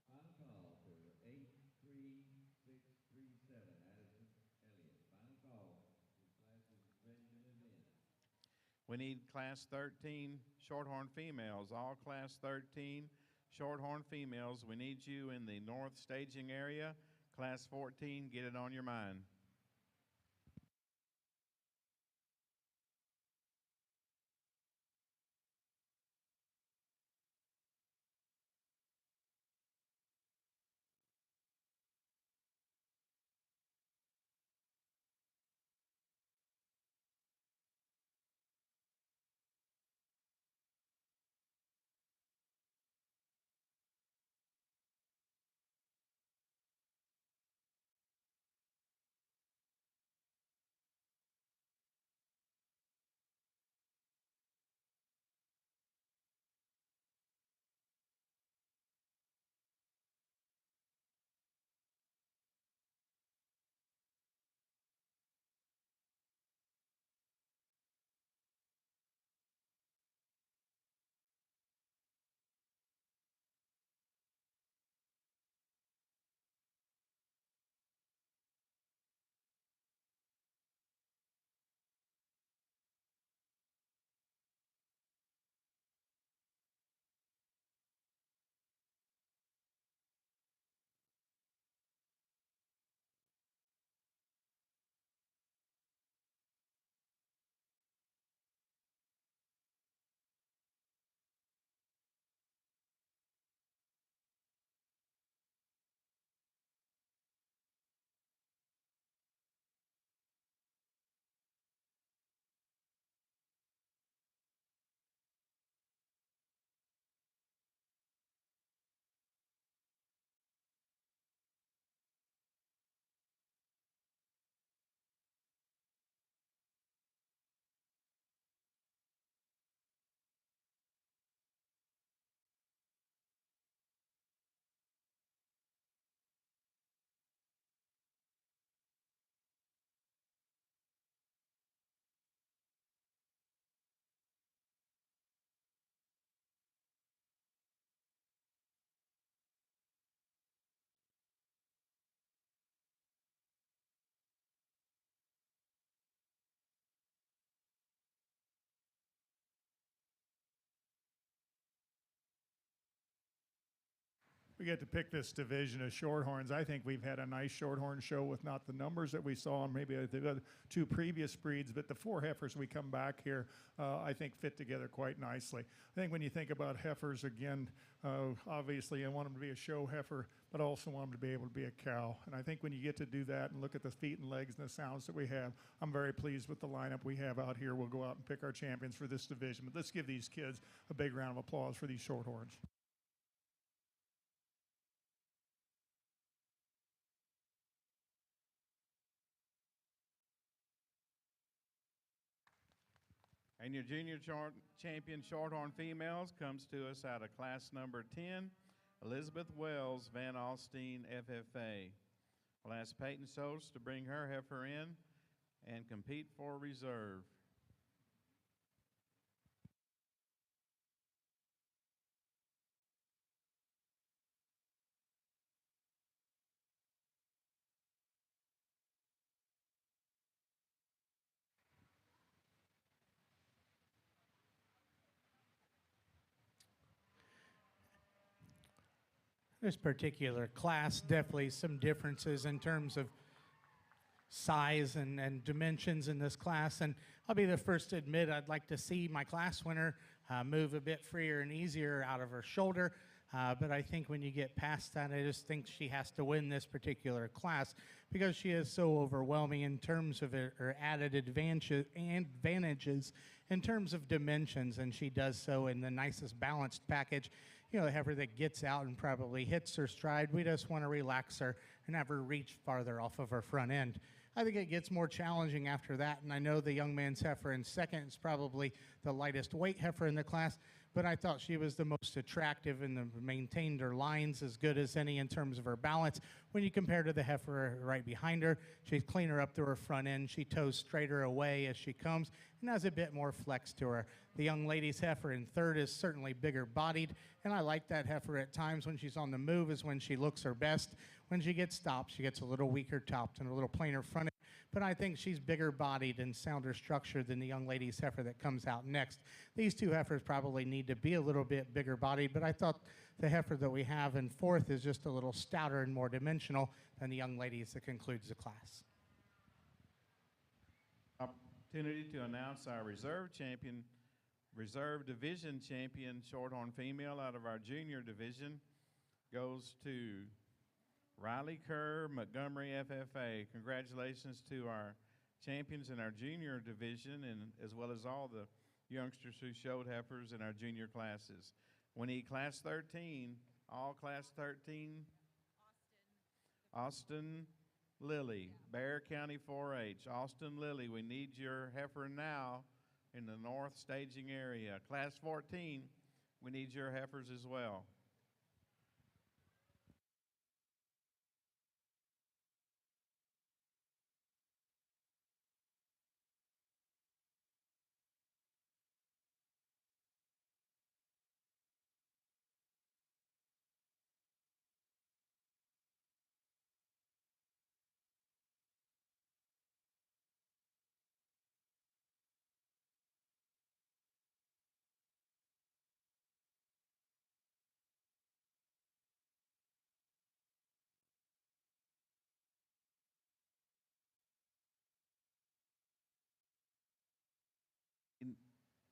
Final call for 83637, Addison Elliott. Final call. This class is ready to move in. We need class 13 shorthorn females, all class 13 shorthorn females. We need you in the north staging area. Class 14, get it on your mind. we get to pick this division of shorthorns. I think we've had a nice shorthorn show with not the numbers that we saw on maybe the other two previous breeds, but the 4 heifers we come back here, I think fit together quite nicely. I think when you think about heifers, again, obviously I want them to be a show heifer, but I also want them to be able to be a cow. And I think when you get to do that and look at the feet and legs and the sounds that we have, I'm very pleased with the lineup we have out here. We'll go out and pick our champions for this division. But let's give these kids a big round of applause for these shorthorns. And your junior champion shorthorn females comes to us out of class number 10, Elizabeth Wells, Van Alstine, FFA. I'll ask Peyton Schultz to bring her heifer in and compete for reserve. This particular class, definitely some differences in terms of size and dimensions in this class. And I'll be the first to admit I'd like to see my class winner move a bit freer and easier out of her shoulder. But I think when you get past that, I just think she has to win this particular class because she is so overwhelming in terms of her added advantages in terms of dimensions, and she does so in the nicest balanced package. You know, the heifer that gets out and probably hits her stride, we just want to relax her and have her reach farther off of her front end. I think it gets more challenging after that, and I know the young man's heifer in second is probably the lightest weight heifer in the class, but I thought she was the most attractive and maintained her lines as good as any in terms of her balance. When you compare to the heifer right behind her, she's cleaner up to her front end. She toes straighter away as she comes and has a bit more flex to her. The young lady's heifer in third is certainly bigger bodied, and I like that heifer at times. When she's on the move is when she looks her best. When she gets stopped, she gets a little weaker topped and a little plainer front end. But I think she's bigger bodied and sounder structured than the young lady's heifer that comes out next. These two heifers probably need to be a little bit bigger bodied, but I thought the heifer that we have in fourth is just a little stouter and more dimensional than the young ladies that concludes the class. Opportunity to announce our reserve division champion shorthorn female out of our junior division goes to Riley Kerr, Montgomery FFA. Congratulations to our champions in our junior division and as well as all the youngsters who showed heifers in our junior classes. We need class 13, all class 13. Austin Lilly, Bear County 4-H. Austin Lilly, we need your heifer now in the north staging area. Class 14, we need your heifers as well.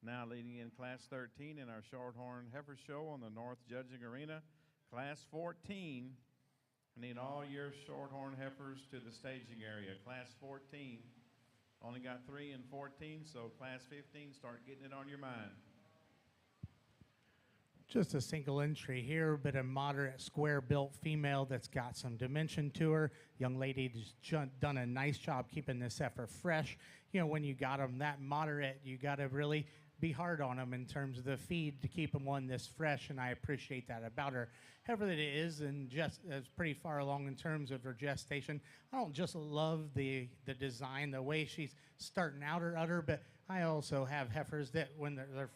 Now leading in class 13 in our Shorthorn Heifer Show on the North Judging Arena. Class 14, I need all your Shorthorn heifers to the staging area. Class 14, only got 3 and 14, so class 15, start getting it on your mind. Just a single entry here, but a moderate square-built female that's got some dimension to her. Young lady has done a nice job keeping this heifer fresh. You know, when you got them that moderate, you got to really be hard on them in terms of the feed to keep them one this fresh, and I appreciate that about her. Heifer that it is, and just is pretty far along in terms of her gestation. I don't just love the design, the way she's starting out her udder, but I also have heifers that when they're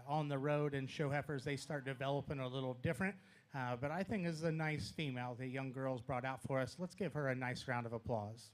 on the road and show heifers, they start developing a little different. But I think this is a nice female the young girls brought out for us. Let's give her a nice round of applause.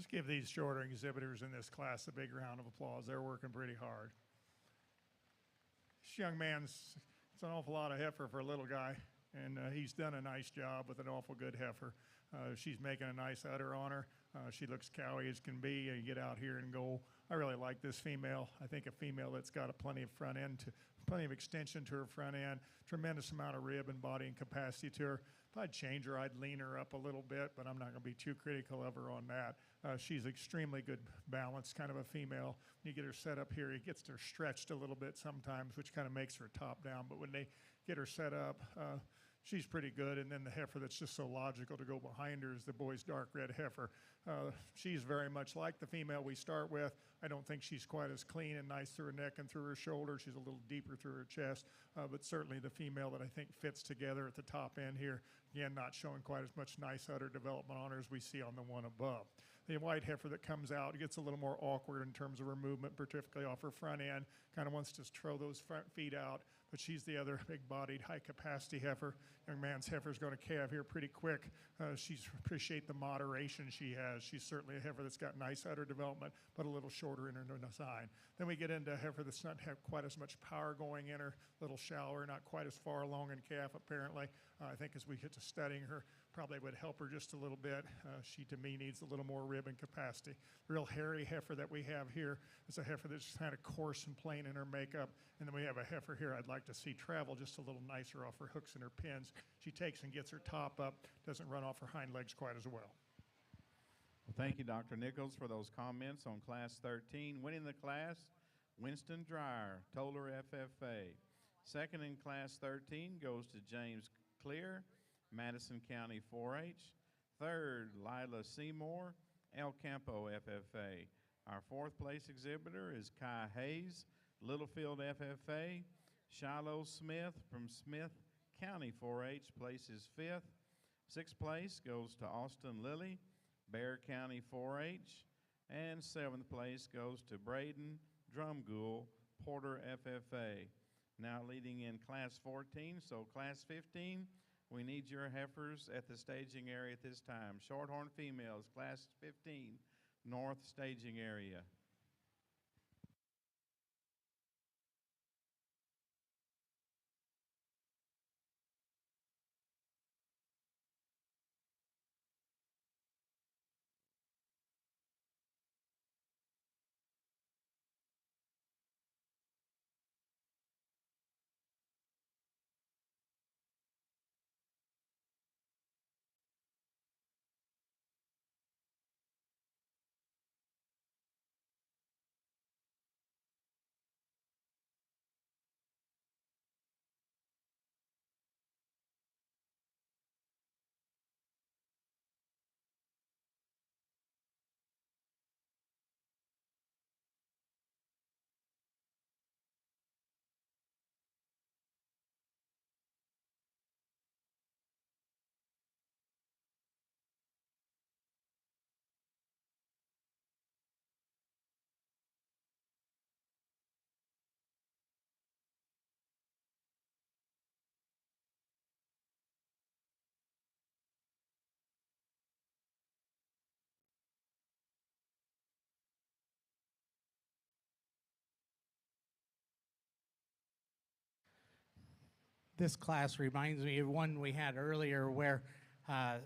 Just give these shorter exhibitors in this class a big round of applause. They're working pretty hard. This young man's, it's an awful lot of heifer for a little guy, and he's done a nice job with an awful good heifer. She's making a nice udder on her. She looks cowy as can be. You get out here and go. I really like this female. I think a female that's got plenty of front end, plenty of extension to her front end, tremendous amount of rib and body and capacity to her. If I'd change her, I'd lean her up a little bit, but I'm not going to be too critical of her on that. She's extremely good balance, kind of a female. When you get her set up here, it gets her stretched a little bit sometimes, which kind of makes her top down. But when they get her set up, she's pretty good. And then the heifer that's just so logical to go behind her is the boy's dark red heifer. She's very much like the female we start with. I don't think she's quite as clean and nice through her neck and through her shoulder. She's a little deeper through her chest, but certainly the female that I think fits together at the top end here. Again, not showing quite as much nice udder development on her as we see on the one above. The white heifer that comes out gets a little more awkward in terms of her movement, particularly off her front end. Kind of wants to throw those front feet out, but she's the other big-bodied, high-capacity heifer. Young man's heifer is going to calve here pretty quick. She's appreciate the moderation she has. She's certainly a heifer that's got nice udder development, but a little shorter in her design. Then we get into a heifer that's not have quite as much power going in her, a little shallower, not quite as far along in calf, apparently. I think as we get to studying her, probably would help her just a little bit. She, to me, needs a little more rib and capacity. The real hairy heifer that we have here is a heifer that's kind of coarse and plain in her makeup. And then we have a heifer here I'd like to see travel just a little nicer off her hooks and her pins. She takes and gets her top up, doesn't run off her hind legs quite as well. Well, thank you, Dr. Nichols, for those comments on Class 13. Winning the class, Winston Dreyer, Toller FFA. Second in Class 13 goes to James Clear, Madison County 4-H. Third, Lila Seymour, El Campo FFA. Our fourth place exhibitor is Kai Hayes, Littlefield FFA. Shiloh Smith from Smith County 4-H places fifth. Sixth place goes to Austin Lilly, Bear County 4-H. And seventh place goes to Braden Drumgool, Porter FFA. Now leading in Class 14, so Class 15, we need your heifers at the staging area at this time. Shorthorn females, Class 15, North staging area. This class reminds me of one we had earlier where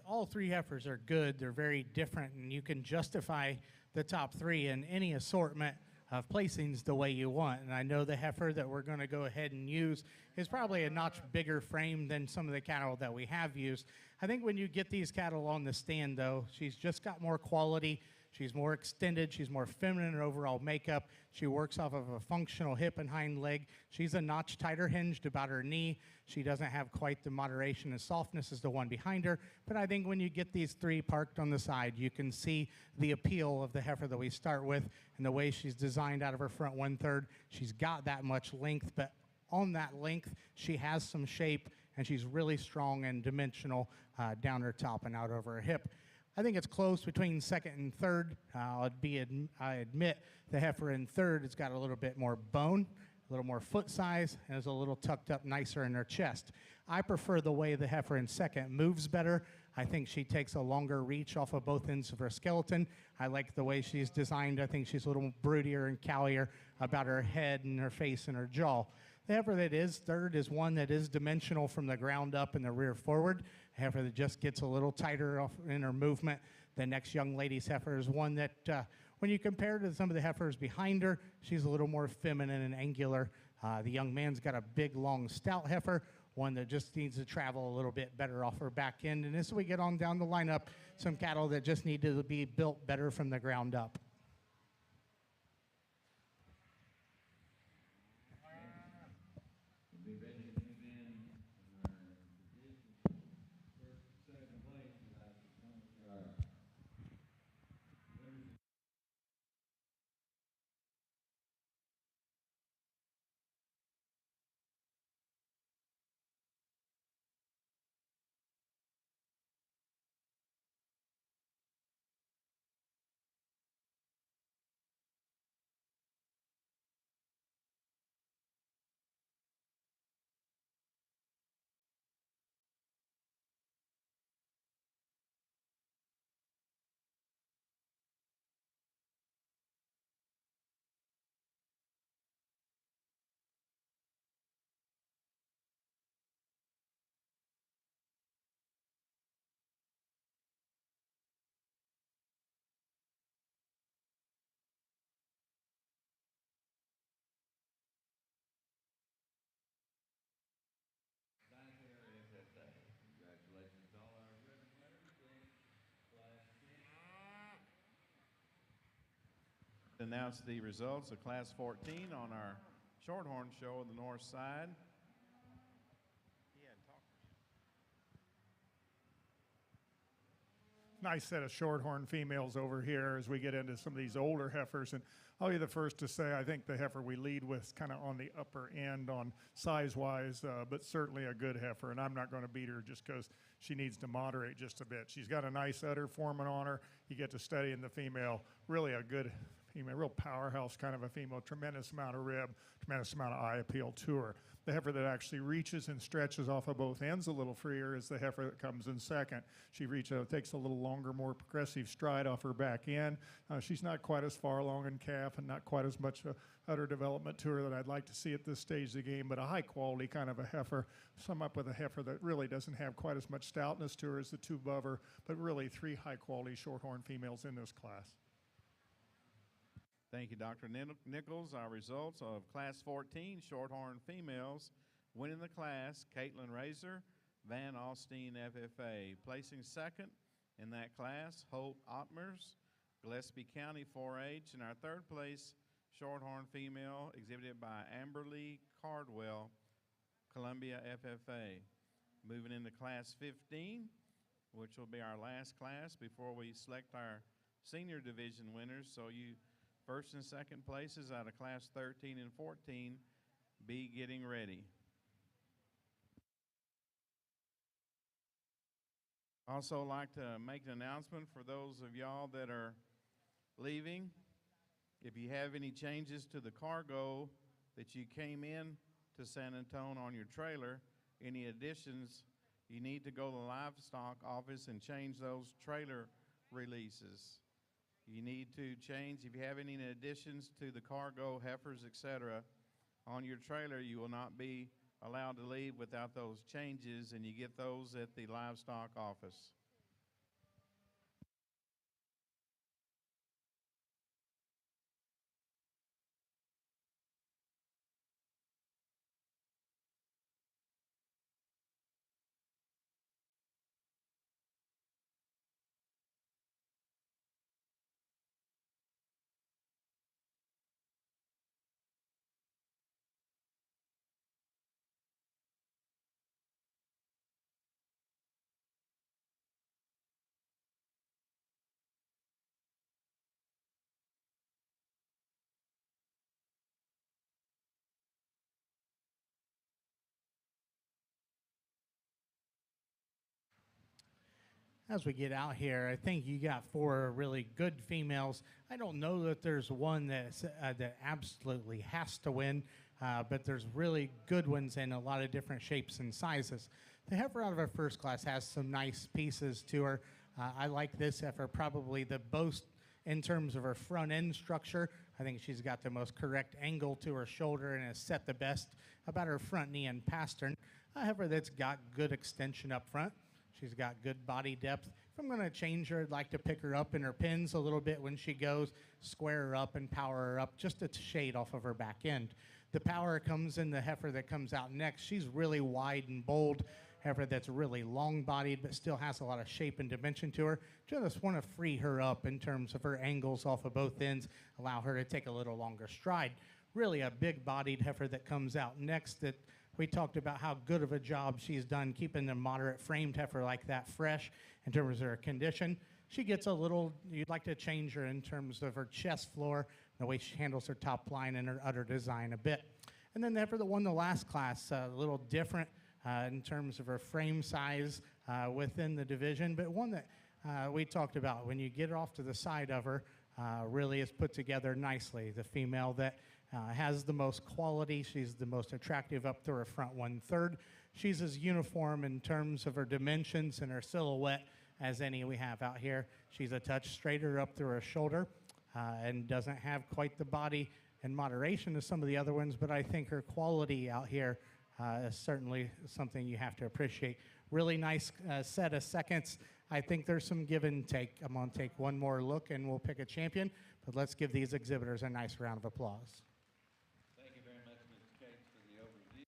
all three heifers are good. They're very different, and you can justify the top three in any assortment of placings the way you want. And I know the heifer that we're going to go ahead and use is probably a notch bigger frame than some of the cattle that we have used. I think when you get these cattle on the stand, though, she's just got more quality. She's more extended. She's more feminine in overall makeup. She works off of a functional hip and hind leg. She's a notch tighter hinged about her knee. She doesn't have quite the moderation and softness as the one behind her. But I think when you get these three parked on the side, you can see the appeal of the heifer that we start with and the way she's designed out of her front 1/3. She's got that much length, but on that length, she has some shape, and she's really strong and dimensional down her top and out over her hip. I think it's close between second and third. I admit the heifer in third has got a little bit more bone, a little more foot size, and is a little tucked up nicer in her chest. I prefer the way the heifer in second moves better. I think she takes a longer reach off of both ends of her skeleton. I like the way she's designed. I think she's a little broodier and cowier about her head and her face and her jaw. The heifer that is third is one that is dimensional from the ground up and the rear forward. A heifer that just gets a little tighter off in her movement. The next young lady's heifer is one that, when you compare to some of the heifers behind her, she's a little more feminine and angular. The young man's got a big, long, stout heifer, one that just needs to travel a little bit better off her back end. And as we get on down the lineup, some cattle that just need to be built better from the ground up. Congratulations to all our ribbon winners in Class 10. Announce the results of Class 14 on our Shorthorn show on the north side. Nice set of shorthorn females over here as we get into some of these older heifers. And I'll be the first to say I think the heifer we lead with is kind of on the upper end on size-wise, but certainly a good heifer. And I'm not going to beat her just because she needs to moderate just a bit. She's got a nice udder forming on her. You get to study in the female, really a good female, real powerhouse kind of a female, tremendous amount of rib, tremendous amount of eye appeal to her. The heifer that actually reaches and stretches off of both ends a little freer is the heifer that comes in second. She takes a little longer, more progressive stride off her back end. She's not quite as far along in calf and not quite as much udder development to her that I'd like to see at this stage of the game, but a high quality kind of a heifer. Sum up with a heifer that really doesn't have quite as much stoutness to her as the two above her, but really three high quality shorthorn females in this class. Thank you, Dr. Nichols. Our results of Class 14 Shorthorn females winning the class, Caitlin Razor, Van Alstine FFA. Placing second in that class, Hope Ottmers, Gillespie County 4-H. And our third place Shorthorn female exhibited by Amberly Cardwell, Columbia FFA. Moving into Class 15, which will be our last class before we select our senior division winners. So you first and second places out of Class 13 and 14, be getting ready. Also like to make an announcement for those of y'all that are leaving. If you have any changes to the cargo that you came in to San Antonio on your trailer, any additions, you need to go to the Livestock office and change those trailer releases. You need to change, if you have any additions to the cargo, heifers, etc., on your trailer, you will not be allowed to leave without those changes, and you get those at the Livestock office. As we get out here, I think you got four really good females. I don't know that there's one that absolutely has to win, but there's really good ones in a lot of different shapes and sizes. The heifer out of our first class has some nice pieces to her. I like this heifer probably the most in terms of her front end structure. I think she's got the most correct angle to her shoulder and is set the best about her front knee and pastern. A heifer that's got good extension up front. She's got good body depth. If I'm going to change her, I'd like to pick her up in her pins a little bit when she goes, square her up and power her up just a shade off of her back end. The power comes in the heifer that comes out next. She's really wide and bold. Heifer that's really long-bodied but still has a lot of shape and dimension to her. Just want to free her up in terms of her angles off of both ends, allow her to take a little longer stride. Really a big-bodied heifer that comes out next that we talked about how good of a job she's done keeping the moderate framed heifer like that fresh in terms of her condition. She gets a little, you'd like to change her in terms of her chest floor, the way she handles her top line and her udder design a bit. And then the heifer that won the last class, a little different in terms of her frame size within the division, but one that we talked about when you get off to the side of her, really is put together nicely. The female that has the most quality, she's the most attractive up through her front 1/3. She's as uniform in terms of her dimensions and her silhouette as any we have out here. She's a touch straighter up through her shoulder and doesn't have quite the body and moderation as some of the other ones, but I think her quality out here is certainly something you have to appreciate. Really nice set of seconds. I think there's some give and take. I'm going to take one more look and we'll pick a champion, but let's give these exhibitors a nice round of applause. Thank you very much, Mr. Cates, for the overview.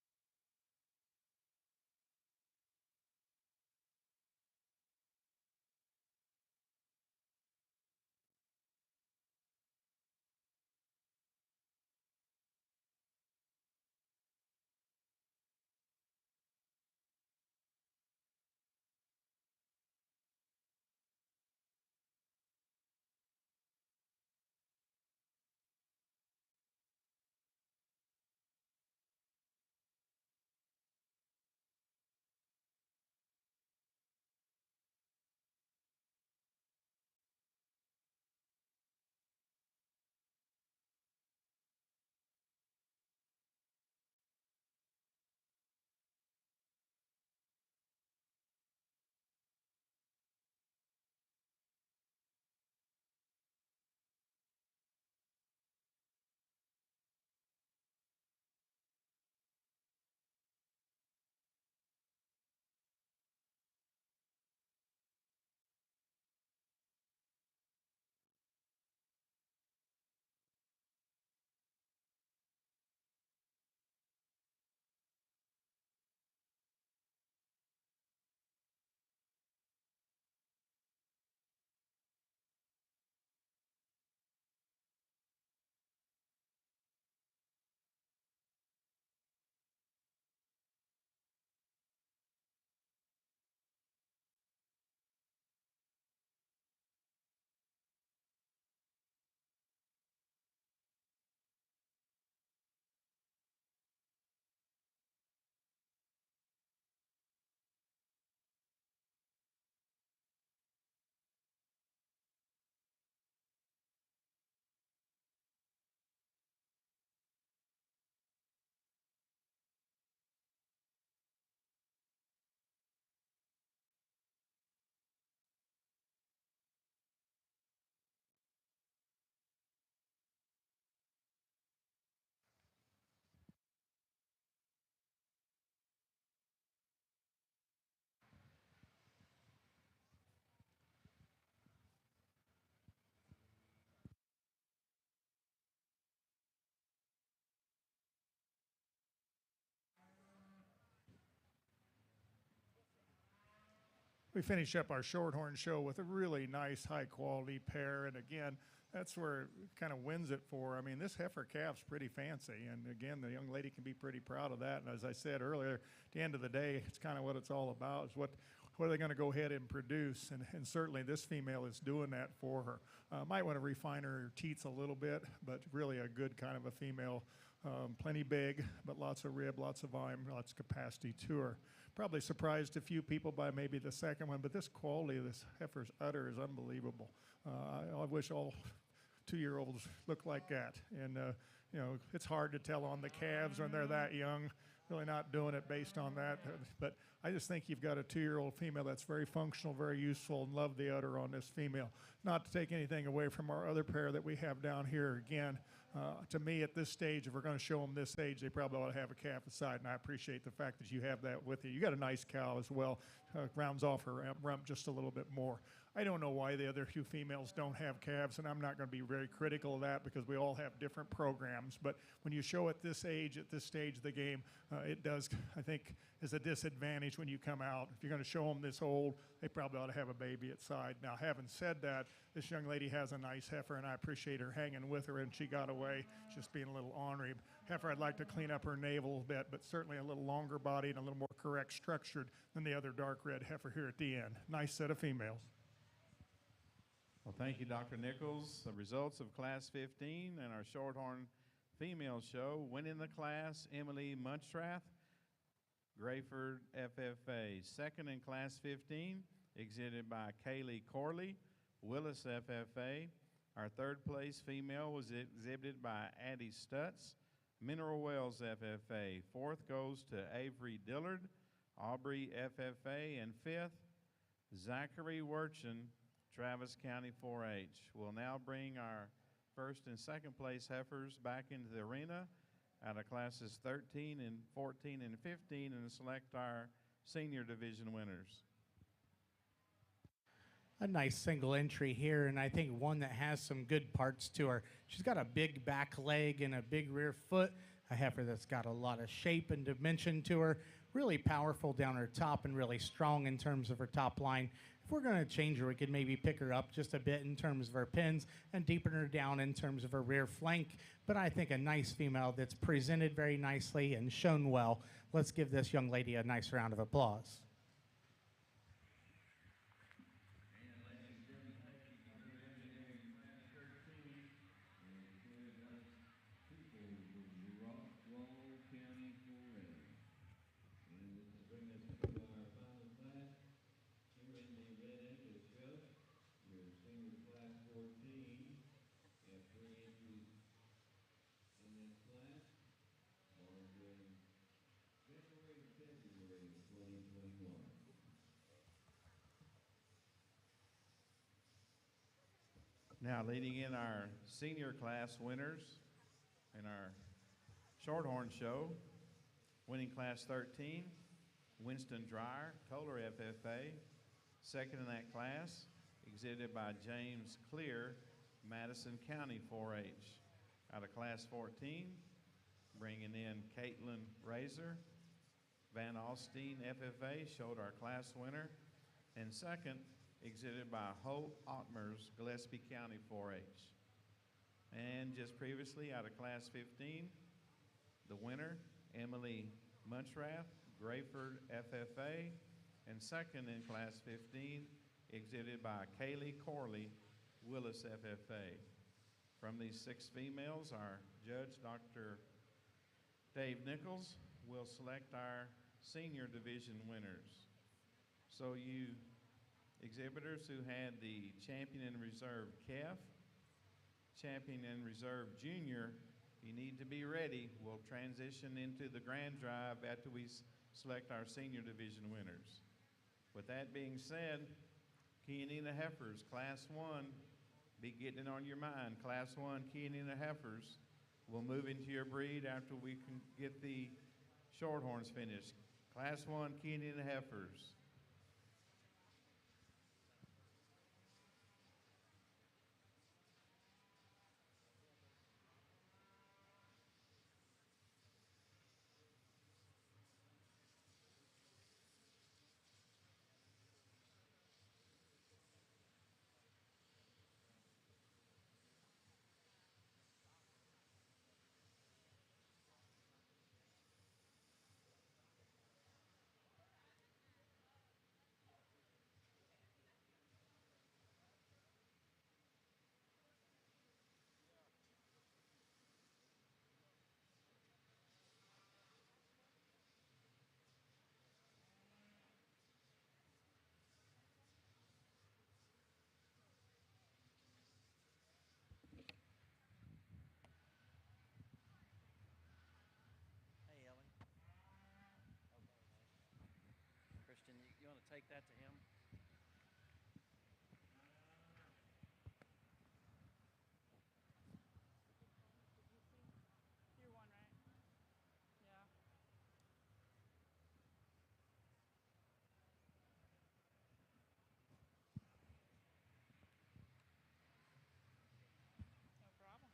We finish up our Shorthorn show with a really nice, high-quality pair, and again, that's where it kind of wins it for. I mean, this heifer calf's pretty fancy, and again, the young lady can be pretty proud of that. And as I said earlier, at the end of the day, it's kind of what it's all about, is what are they going to go ahead and produce, and certainly this female is doing that for her. Might want to refine her teats a little bit, but really a good kind of a female. Plenty big, but lots of rib, lots of volume, lots of capacity to her. Probably surprised a few people by maybe the second one, but this quality of this heifer's udder is unbelievable. I wish all 2-year-olds looked like that. And, you know, it's hard to tell on the calves when they're that young. really not doing it based on that. But I just think you've got a 2-year-old female that's very functional, very useful, and love the udder on this female. Not to take anything away from our other pair that we have down here. Again, to me at this stage, if we're going to show them this age, they probably ought to have a calf aside, and I appreciate the fact that you have that with you. You got a nice cow as well. Rounds off her rump just a little bit more. I don't know why the other 2 females don't have calves, and I'm not going to be very critical of that because we all have different programs. But when you show at this age, at this stage of the game, it does, I think, is a disadvantage when you come out. If you're going to show them this old, they probably ought to have a baby at side. Now, having said that, this young lady has a nice heifer, and I appreciate her hanging with her, and she got away just being a little ornery. Heifer, I'd like to clean up her navel a bit, but certainly a little longer body and a little more correct structured than the other dark red heifer here at the end. Nice set of females. Well, thank you, Dr. Nichols. The results of Class 15 and our Shorthorn Female Show. Winning the class, Emily Munchrath, Grayford FFA. Second in Class 15, exhibited by Kaylee Corley, Willis FFA. Our third place female was exhibited by Addie Stutz, Mineral Wells FFA. Fourth goes to Avery Dillard, Aubrey FFA. And fifth, Zachary Werchin, Travis County 4-H. We'll now bring our first and second place heifers back into the arena out of classes 13 and 14 and 15 and select our senior division winners. A nice single entry here, and I think one that has some good parts to her. She's got a big back leg and a big rear foot, a heifer that's got a lot of shape and dimension to her, really powerful down her top and really strong in terms of her top line. If we're going to change her, we could maybe pick her up just a bit in terms of her pins and deepen her down in terms of her rear flank. But I think a nice female that's presented very nicely and shown well. Let's give this young lady a nice round of applause. Now leading in our senior class winners in our Shorthorn show, winning class 13, Winston Dreyer, Kohler FFA. Second in that class, exhibited by James Clear, Madison County 4-H. Out of class 14, bringing in Caitlin Razor, Van Alstine FFA, showed our class winner. And second, exhibited by Holt Ottmers, Gillespie County 4-H. And just previously, out of class 15, the winner, Emily Munchrath, Grayford FFA. And second in class 15, exhibited by Kaylee Corley, Willis FFA. From these 6 females, our judge, Dr. Dave Nichols, will select our senior division winners. So you exhibitors who had the champion and reserve calf, champion and reserve junior, you need to be ready. We'll transition into the grand drive after we select our senior division winners. With that being said, Kianina Heifers, Class 1, be getting it on your mind. Class 1 Kianina Heifers will move into your breed after we can get the Shorthorns finished. Class 1 Kianina Heifers. take that to him. You're one, right? Yeah. No problem.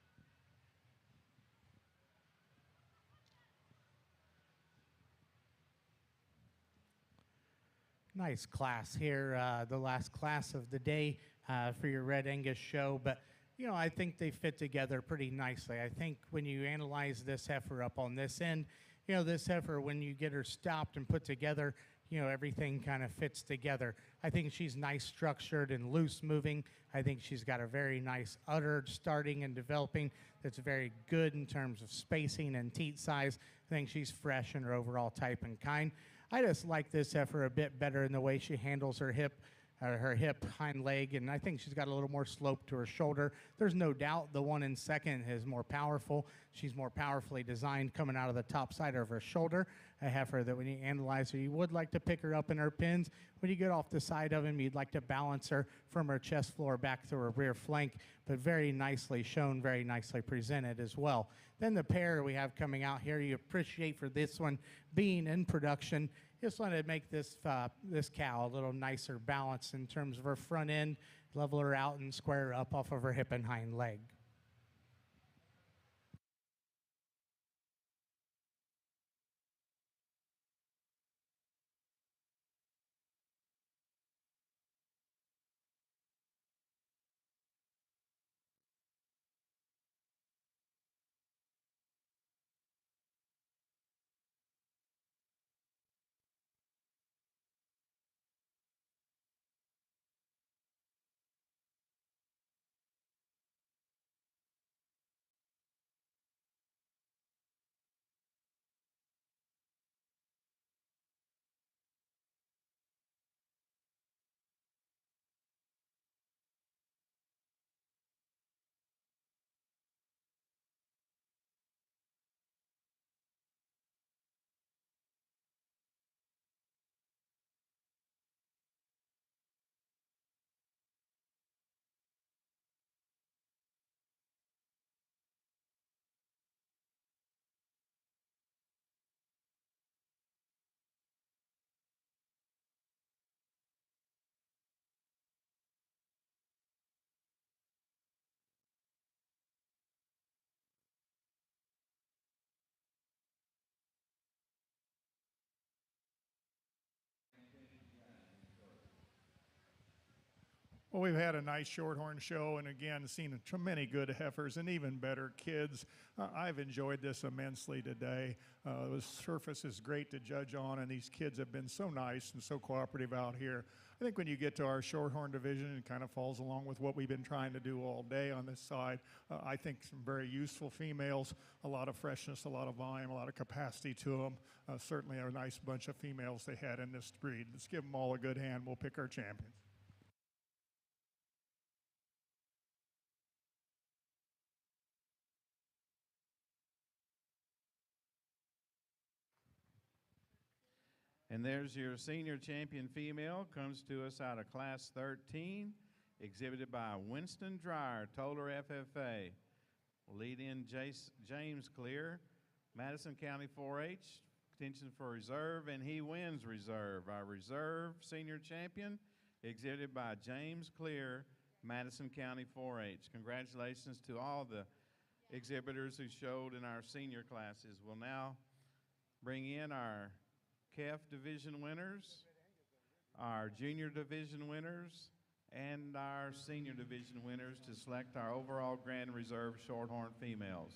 Nice class here, the last class of the day for your Red Angus show. But, you know, I think they fit together pretty nicely. I think when you analyze this heifer up on this end, you know, this heifer, when you get her stopped and put together, you know, everything kind of fits together. I think she's nice structured and loose moving. I think she's got a very nice udder starting and developing that's very good in terms of spacing and teat size. I think she's fresh in her overall type and kind. I just like this heifer a bit better in the way she handles her hip hind leg, and I think she's got a little more slope to her shoulder. There's no doubt the one in second is more powerful. She's more powerfully designed coming out of the top side of her shoulder. A heifer that when you analyze her, you would like to pick her up in her pins. When you get off the side of him, you'd like to balance her from her chest floor back to her rear flank, but very nicely shown, very nicely presented as well. Then the pair we have coming out here, you appreciate for this one being in production. Just wanted to make this this cow a little nicer balanced in terms of her front end, level her out and square her up off of her hip and hind leg. Well, we've had a nice shorthorn show, and again, seen many good heifers and even better kids. I've enjoyed this immensely today. The surface is great to judge on, and these kids have been so nice and so cooperative out here. I think when you get to our shorthorn division, it kind of falls along with what we've been trying to do all day on this side. I think some very useful females, a lot of freshness, a lot of volume, a lot of capacity to them. Certainly a nice bunch of females they had in this breed. Let's give them all a good hand. We'll pick our champions. And there's your senior champion female, comes to us out of class 13, exhibited by Winston Dreyer, Toller FFA. Lead in James Clear, Madison County 4-H, contention for reserve, and he wins reserve. Our reserve senior champion, exhibited by James Clear, Madison County 4-H. Congratulations to all the exhibitors who showed in our senior classes. We'll now bring in our CAF division winners, our junior division winners, and our senior division winners to select our overall grand reserve shorthorn females.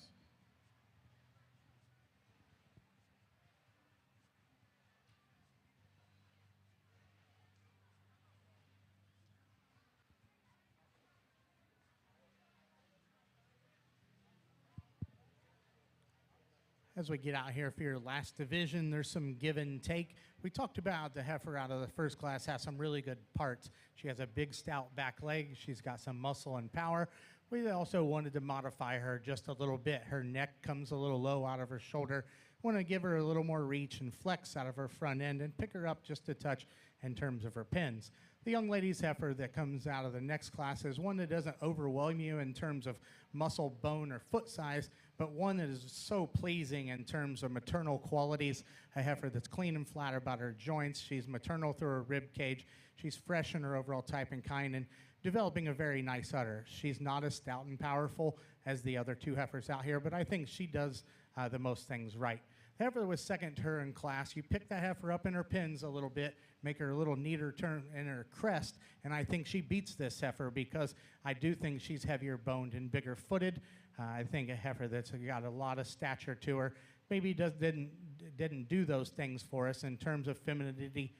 As we get out here for your last division, there's some give and take. We talked about the heifer out of the first class has some really good parts. She has a big, stout back leg. She's got some muscle and power. We also wanted to modify her just a little bit. Her neck comes a little low out of her shoulder. Want to give her a little more reach and flex out of her front end and pick her up just a touch in terms of her pins. The young lady's heifer that comes out of the next class is one that doesn't overwhelm you in terms of muscle, bone, or foot size, but one that is so pleasing in terms of maternal qualities. A heifer that's clean and flat about her joints. She's maternal through her rib cage. She's fresh in her overall type and kind and developing a very nice udder. She's not as stout and powerful as the other two heifers out here, but I think she does the most things right. The heifer that was second to her in class, you pick that heifer up in her pins a little bit, make her a little neater turn in her crest, and I think she beats this heifer because I do think she's heavier boned and bigger footed. I think a heifer that's got a lot of stature to her maybe didn't do those things for us in terms of femininity,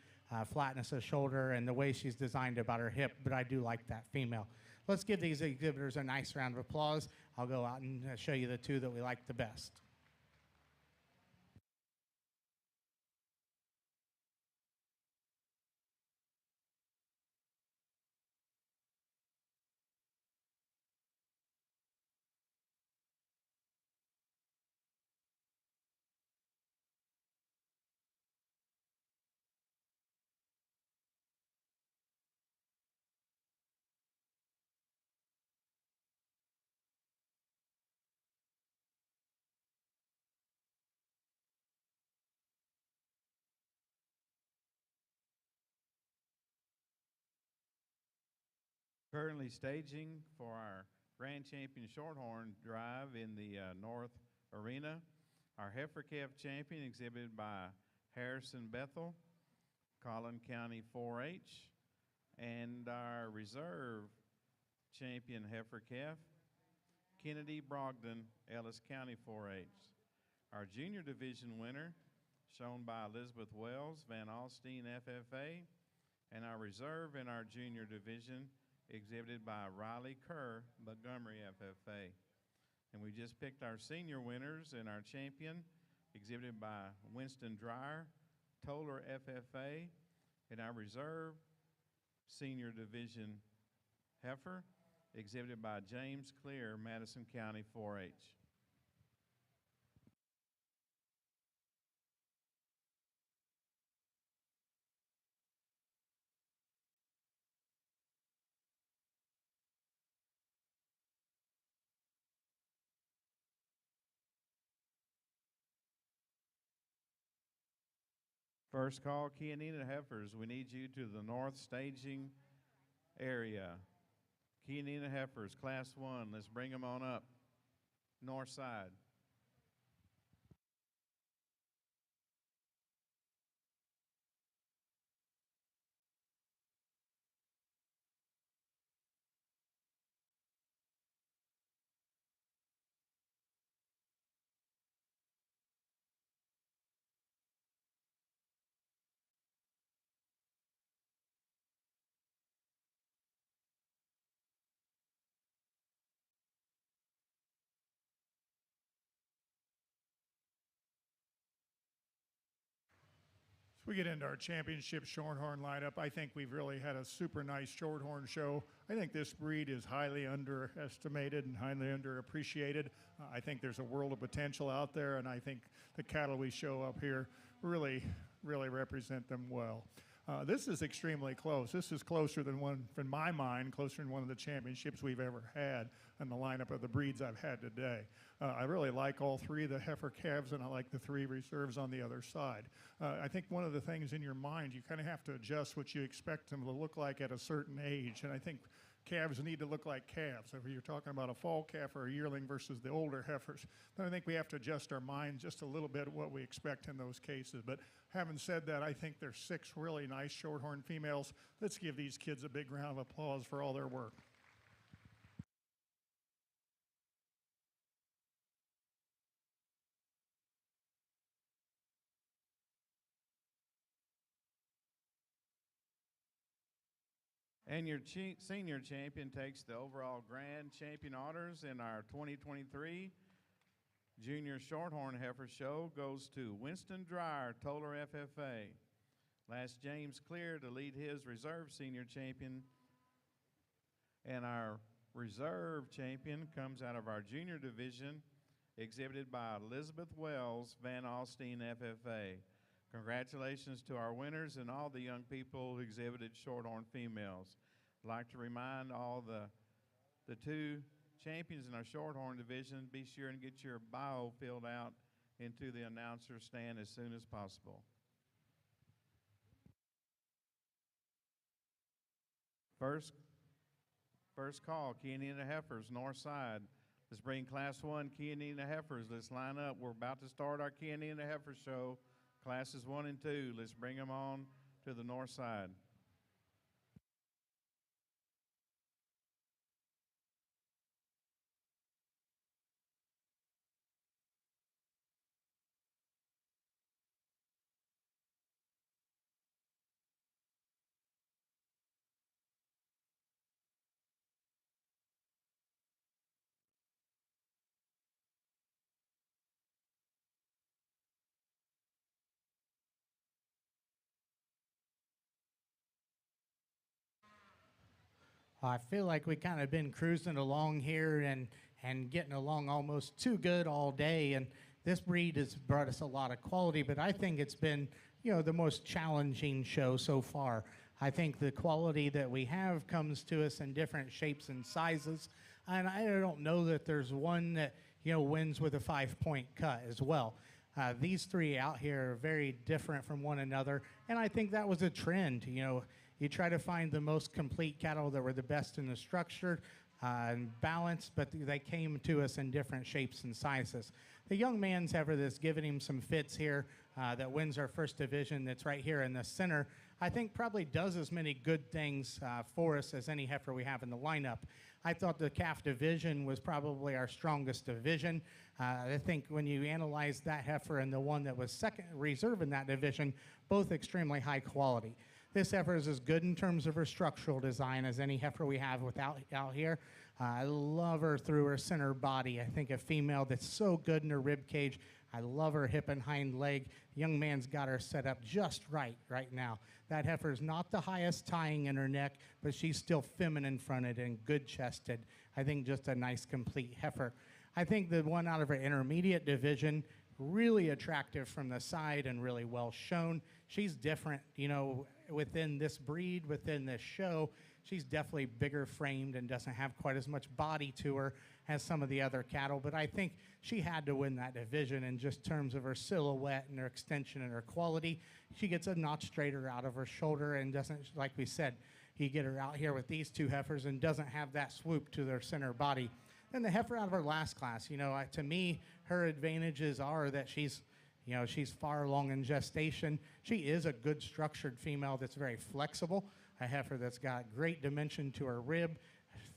flatness of shoulder, and the way she's designed about her hip, but I do like that female. Let's give these exhibitors a nice round of applause. I'll go out and show you the two that we like the best. Currently staging for our Grand Champion Shorthorn Drive in the North Arena. Our Heifer Calf Champion exhibited by Harrison Bethel, Collin County 4-H, and our Reserve Champion Heifer Calf, Kennedy Brogdon, Ellis County 4-H. Our Junior Division winner, shown by Elizabeth Wells, Van Alstine FFA, and our Reserve in our Junior Division, exhibited by Riley Kerr, Montgomery FFA. And we just picked our senior winners and our champion, exhibited by Winston Dreyer, Toller FFA, and our Reserve Senior Division heifer, exhibited by James Clear, Madison County 4-H. First call, Kianina Heifers. We need you to the north staging area. Kianina Heifers, Class 1. Let's bring them on up. North side. We get into our championship shorthorn lineup. I think we've really had a super nice shorthorn show. I think this breed is highly underestimated and highly underappreciated. I think there's a world of potential out there, and I think the cattle we show up here really represent them well. This is extremely close. This is closer than one, in my mind, closer than one of the championships we've ever had in the lineup of the breeds I've had today. I really like all three of the heifer calves, and I like the three reserves on the other side. I think one of the things in your mind, you kind of have to adjust what you expect them to look like at a certain age, and I think calves need to look like calves. If you're talking about a fall calf or a yearling versus the older heifers, then I think we have to adjust our mind just a little bit what we expect in those cases. But having said that, I think there's 6 really nice shorthorn females. Let's give these kids a big round of applause for all their work. And your senior champion takes the overall grand champion honors in our 2023 Junior Shorthorn Heifer Show goes to Winston Dreyer, Toller FFA. Last James Clear to lead his reserve senior champion. And our reserve champion comes out of our junior division, exhibited by Elizabeth Wells, Van Alstine FFA. Congratulations to our winners and all the young people who exhibited shorthorn females. I'd like to remind all the two champions in our shorthorn division, be sure and get your bio filled out into the announcer stand as soon as possible. First call, Kenyan Heifers, north side. Let's bring Class 1 Kenyan Heifers. Let's line up. We're about to start our Kenyan Heifer show. Classes 1 and 2. Let's bring them on to the north side. I feel like we kind of been cruising along here and getting along almost too good all day. And this breed has brought us a lot of quality, but I think it's been, the most challenging show so far. I think the quality that we have comes to us in different shapes and sizes. And I don't know that there's one that, wins with a 5-point cut as well. These three out here are very different from one another. And I think that was a trend, You try to find the most complete cattle that were the best in the structure and balance, but they came to us in different shapes and sizes. The young man's heifer that's giving him some fits here that wins our first division that's right here in the center, I think probably does as many good things for us as any heifer we have in the lineup. I thought the calf division was probably our strongest division. I think when you analyze that heifer and the one that was second reserve in that division, both extremely high quality. This heifer is as good in terms of her structural design as any heifer we have out here. I love her through her center body. I think a female that's so good in her rib cage. I love her hip and hind leg. The young man's got her set up just right now. That heifer is not the highest tying in her neck, but she's still feminine fronted and good chested. I think just a nice complete heifer. I think the one out of her intermediate division, really attractive from the side and really well shown. She's different, within this breed, within this show. She's definitely bigger framed and doesn't have quite as much body to her as some of the other cattle, but I think she had to win that division in just terms of her silhouette and her extension and her quality. She gets a notch straighter out of her shoulder and doesn't, like we said, you get her out here with these two heifers and doesn't have that swoop to their center body. Then the heifer out of her last class, to me, her advantages are that she's far along in gestation. She is a good structured female that's very flexible, a heifer that's got great dimension to her rib,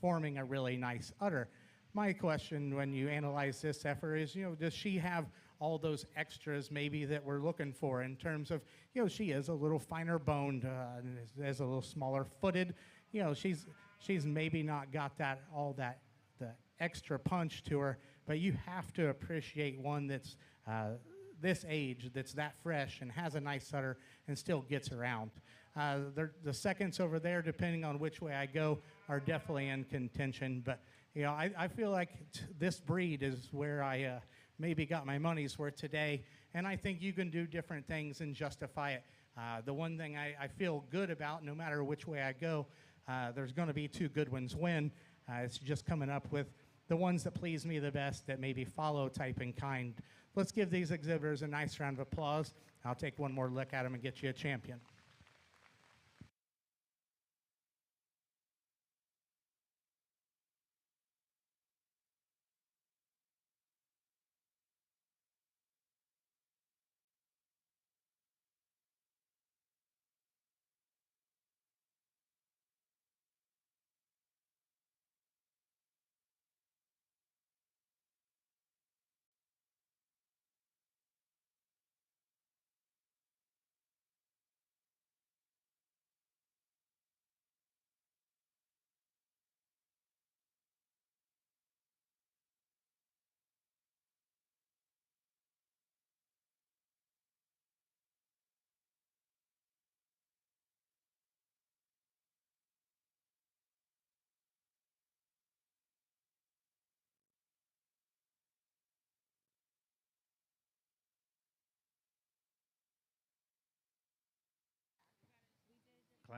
forming a really nice udder. My question when you analyze this heifer is, does she have all those extras maybe that we're looking for in terms of, she is a little finer boned, is a little smaller footed. She's maybe not got the extra punch to her, but you have to appreciate one that's this age, that's that fresh and has a nice udder and still gets around. The seconds over there, depending on which way I go, are definitely in contention. But I feel like this breed is where I maybe got my money's worth today, and I think you can do different things and justify it. The one thing I feel good about, no matter which way I go, there's going to be two good ones win. It's just coming up with the ones that please me the best, that maybe follow type and kind. Let's give these exhibitors a nice round of applause. I'll take one more look at them and get you a champion.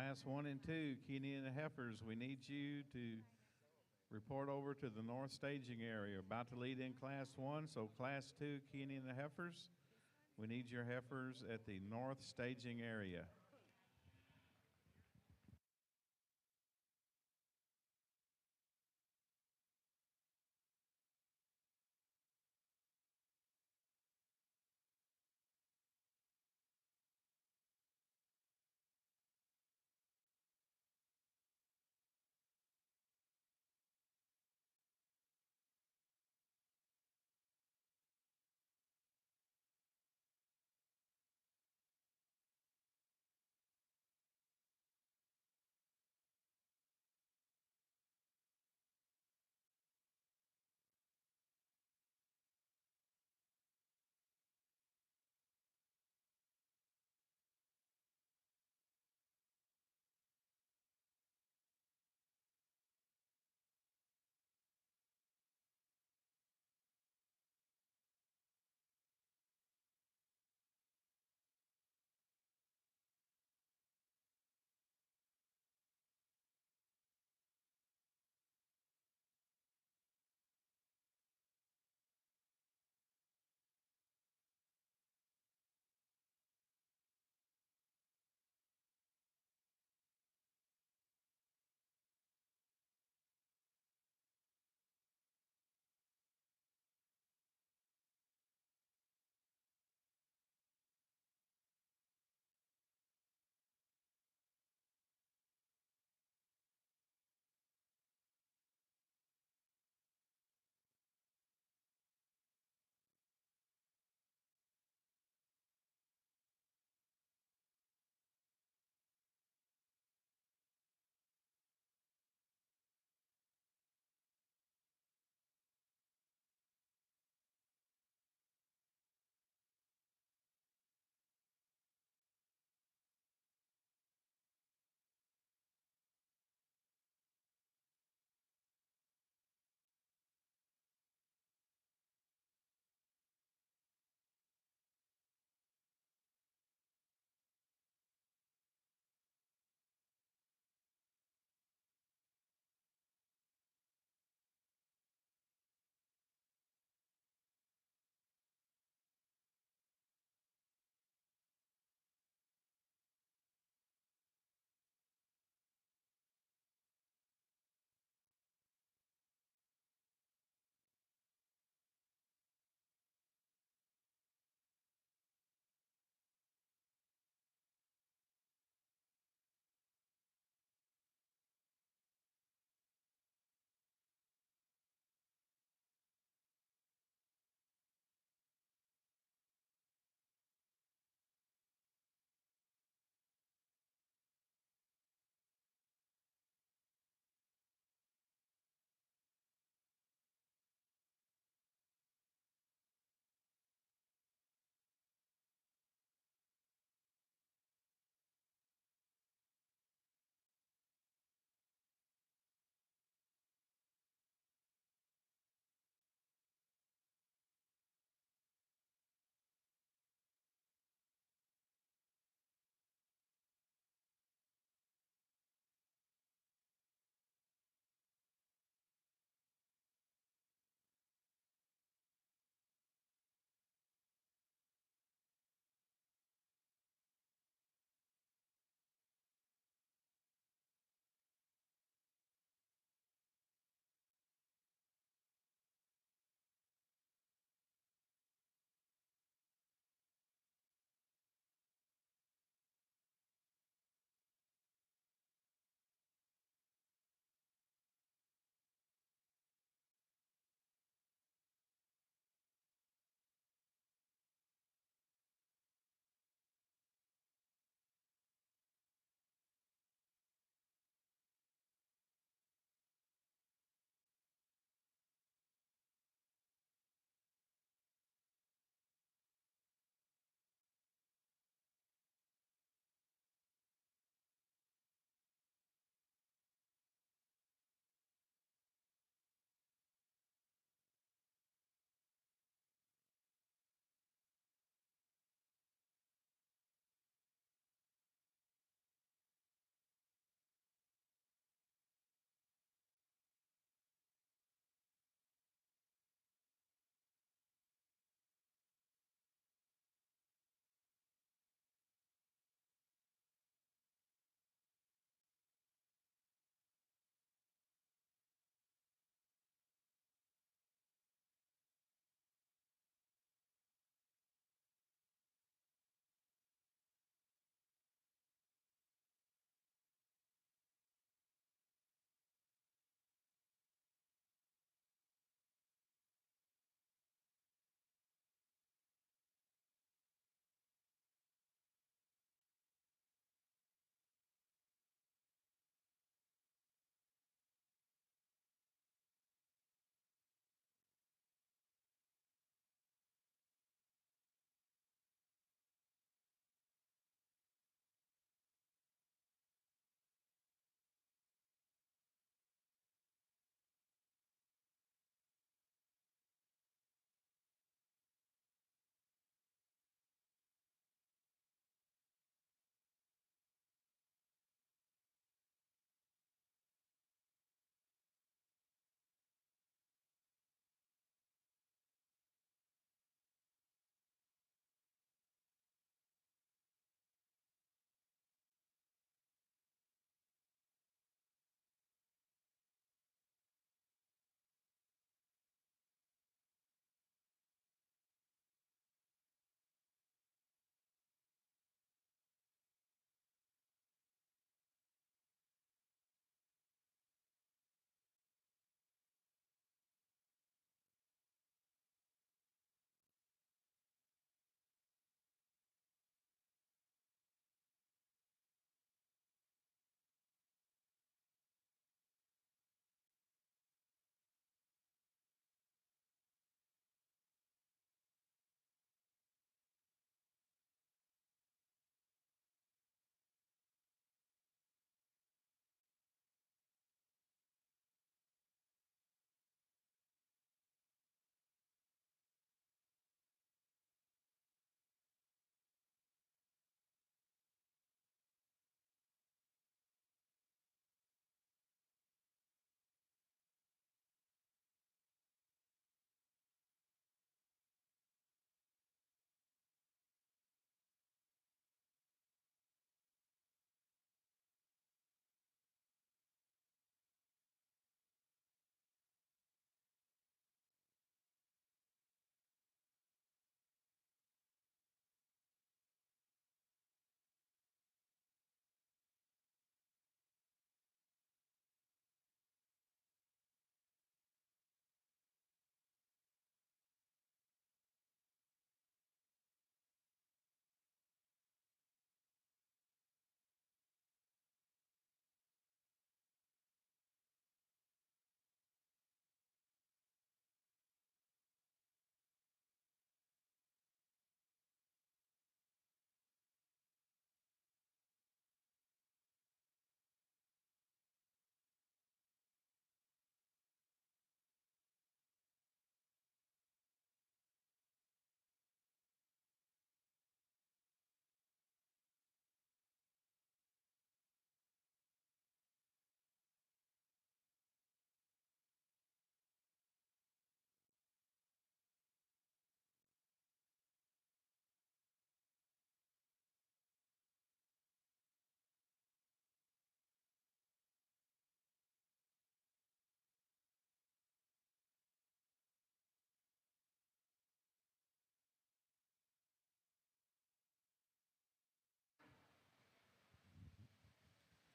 Class 1 and 2, Kenny and the Heifers, we need you to report over to the north staging area. About to lead in Class 1, so Class 2, Kenny and the Heifers, we need your heifers at the north staging area.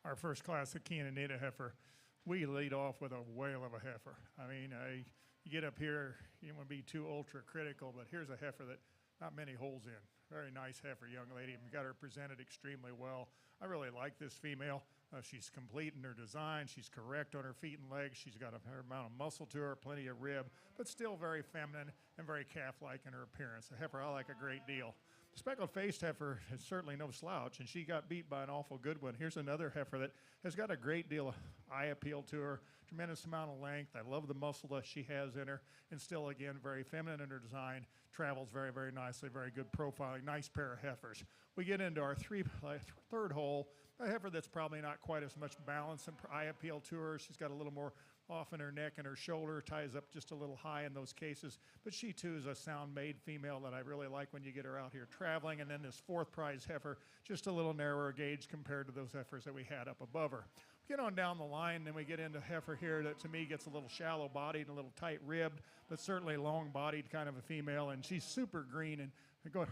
our first class at Cananita heifer, we lead off with a whale of a heifer. I mean, you get up here, you don't want to be too ultra critical, but here's a heifer that not many holes in. Very nice heifer, young lady. We got her presented extremely well. I really like this female. She's complete in her design. She's correct on her feet and legs. She's got a fair amount of muscle to her, plenty of rib, but still very feminine and very calf-like in her appearance. A heifer I like a great deal. The speckled-faced heifer is certainly no slouch, and she got beat by an awful good one. Here's another heifer that has got a great deal of eye appeal to her, tremendous amount of length. I love the muscle that she has in her, and still, again, very feminine in her design. Travels very, very nicely, very good profiling, nice pair of heifers. We get into our third hole, a heifer that's probably not quite as much balance and eye appeal to her. She's got a little more off in her neck and her shoulder, ties up just a little high in those cases. But she, too, is a sound-made female that I really like when you get her out here traveling. And then this fourth prize heifer, just a little narrower gauge compared to those heifers that we had up above her. Get on down the line, then we get into heifer here that, to me, gets a little shallow-bodied and a little tight-ribbed, but certainly long-bodied kind of a female. And she's super green, and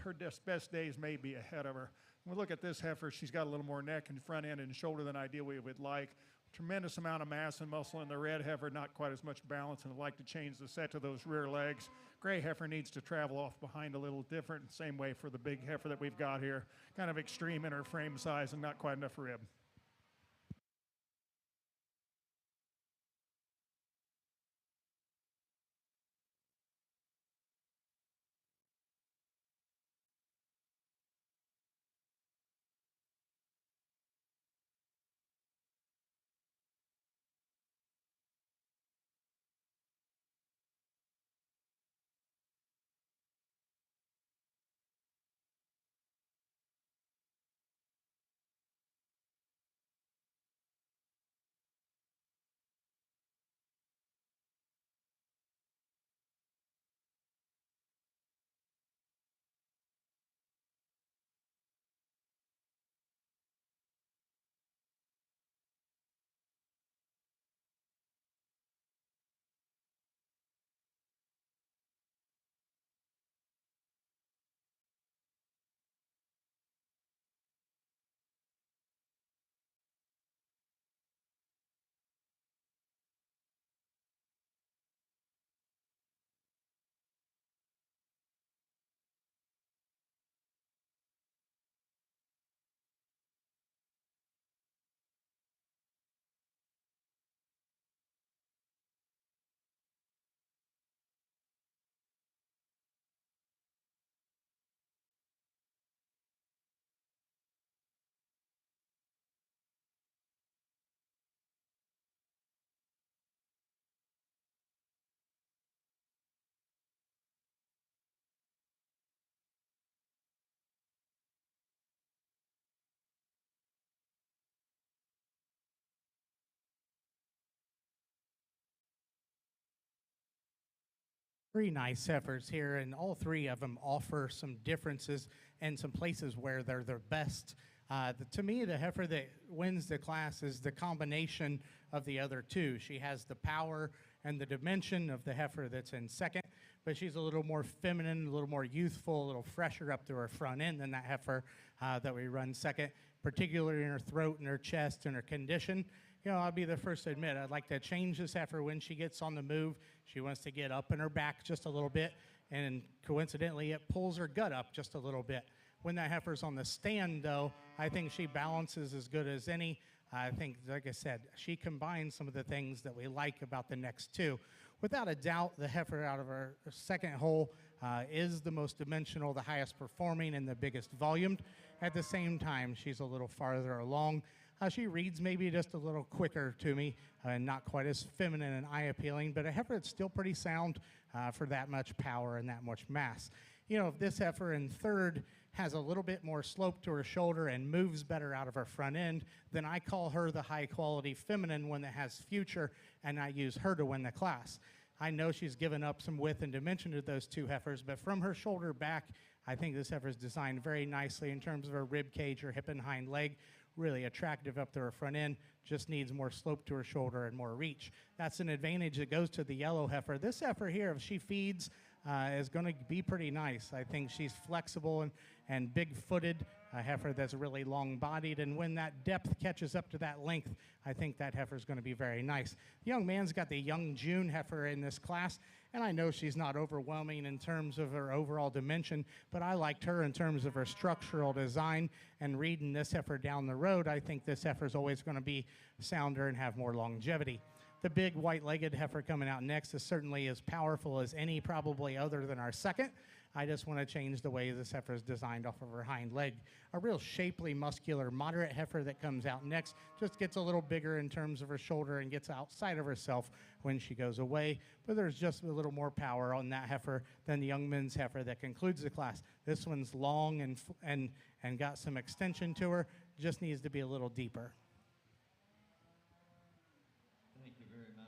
her best days may be ahead of her. When we look at this heifer, she's got a little more neck and front end and shoulder than ideally we would like. Tremendous amount of mass and muscle in the red heifer, not quite as much balance, and I'd like to change the set to those rear legs. Gray heifer needs to travel off behind a little different. Same way for the big heifer that we've got here. Kind of extreme in her frame size and not quite enough rib. Three nice heifers here, and all three of them offer some differences and some places where they're their best. To me, the heifer that wins the class is the combination of the other two. She has the power and the dimension of the heifer that's in second, but she's a little more feminine, a little more youthful, a little fresher up to her front end than that heifer that we run second, particularly in her throat and her chest and her condition. You know, I'll be the first to admit, I'd like to change this heifer when she gets on the move. She wants to get up in her back just a little bit, and coincidentally, it pulls her gut up just a little bit. When that heifer's on the stand, though, I think she balances as good as any. I think, like I said, she combines some of the things that we like about the next two. Without a doubt, the heifer out of our second hole is the most dimensional, the highest performing, and the biggest volumed. At the same time, she's a little farther along. She reads maybe just a little quicker to me, and not quite as feminine and eye-appealing, but a heifer that's still pretty sound for that much power and that much mass. You know, if this heifer in third has a little bit more slope to her shoulder and moves better out of her front end, then I call her the high-quality feminine one that has future, and I use her to win the class. I know she's given up some width and dimension to those two heifers, but from her shoulder back, I think this heifer is designed very nicely in terms of her rib cage, her hip and hind leg. Really attractive up to her front end, just needs more slope to her shoulder and more reach. That's an advantage that goes to the yellow heifer. This heifer here, if she feeds, is going to be pretty nice. I think she's flexible and big-footed. a heifer that's really long-bodied, and when that depth catches up to that length, I think that heifer is going to be very nice. The young man's got the young June heifer in this class, and I know she's not overwhelming in terms of her overall dimension, but I liked her in terms of her structural design, and reading this heifer down the road, I think this heifer is always going to be sounder and have more longevity. The big white-legged heifer coming out next is certainly as powerful as any, probably other than our second. I just want to change the way this heifer is designed off of her hind leg. A real shapely, muscular, moderate heifer that comes out next just gets a little bigger in terms of her shoulder and gets outside of herself when she goes away. But there's just a little more power on that heifer than the young men's heifer that concludes the class. This one's long and got some extension to her, just needs to be a little deeper. Thank you very much.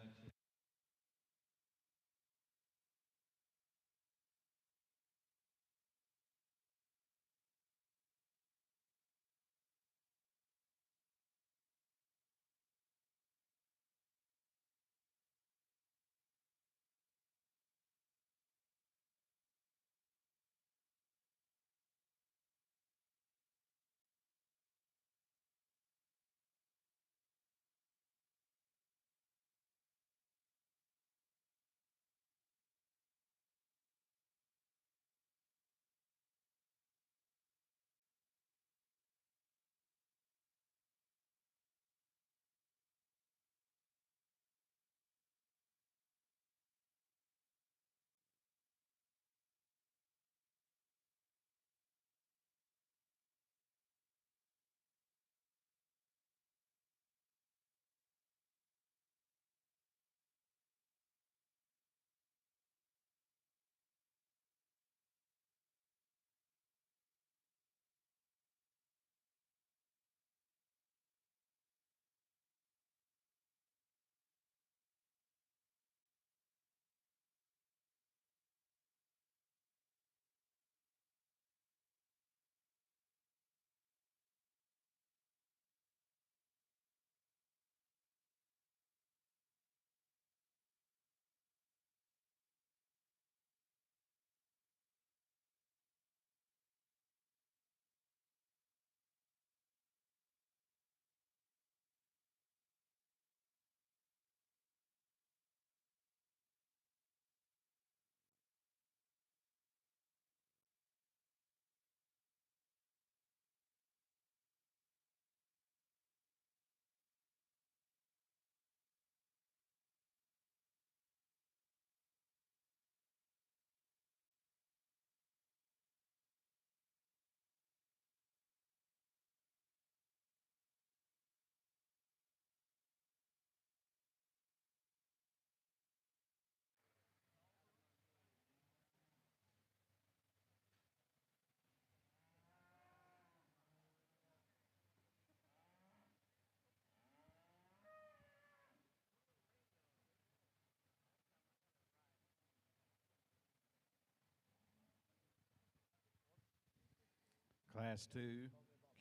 Class 2,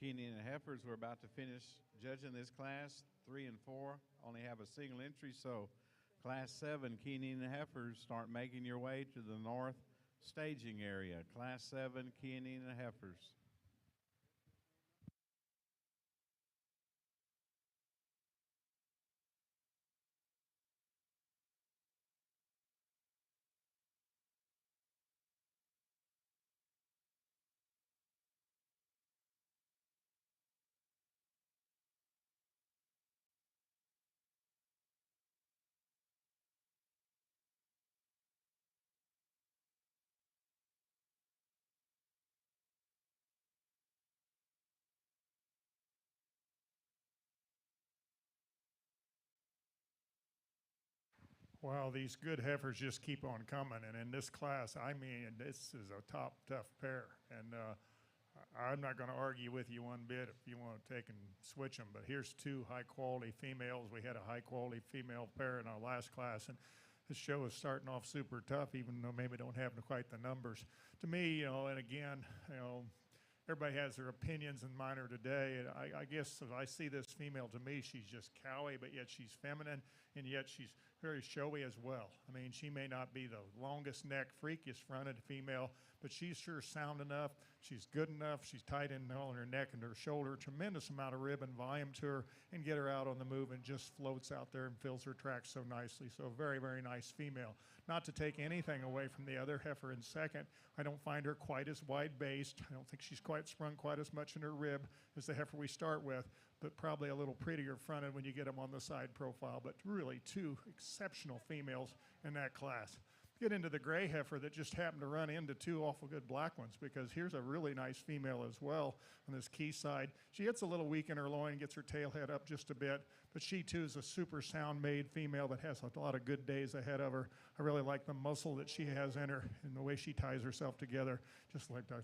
Kenyan and Heifers. We're about to finish judging this class. 3 and 4 only have a single entry, so Class 7, Kenyan and Heifers, start making your way to the north staging area. Class 7, Kenyan and Heifers. Well, these good heifers just keep on coming, and in this class, I mean, this is a top tough pair, and I'm not going to argue with you one bit if you want to take and switch them, but here's two high-quality females. We had a high-quality female pair in our last class, and this show is starting off super tough, even though maybe don't have quite the numbers. To me, and again, everybody has their opinions, and mine are today. And I guess as I see this female, to me, she's just cowy, but yet she's feminine. and yet she's very showy as well. I mean, she may not be the longest neck, freakiest fronted female, but she's sure sound enough. She's good enough. She's tight in on her neck and her shoulder. Tremendous amount of rib and volume to her, and get her out on the move and just floats out there and fills her tracks so nicely. So very, very nice female. Not to take anything away from the other heifer in second, I don't find her quite as wide-based. I don't think she's quite sprung quite as much in her rib as the heifer we start with, but probably a little prettier fronted when you get them on the side profile. But really two exceptional females in that class. Get into the gray heifer that just happened to run into two awful good black ones, because here's a really nice female as well on this key side. She gets a little weak in her loin, gets her tail head up just a bit, but she too is a super sound made female that has a lot of good days ahead of her. I really like the muscle that she has in her and the way she ties herself together, just like that.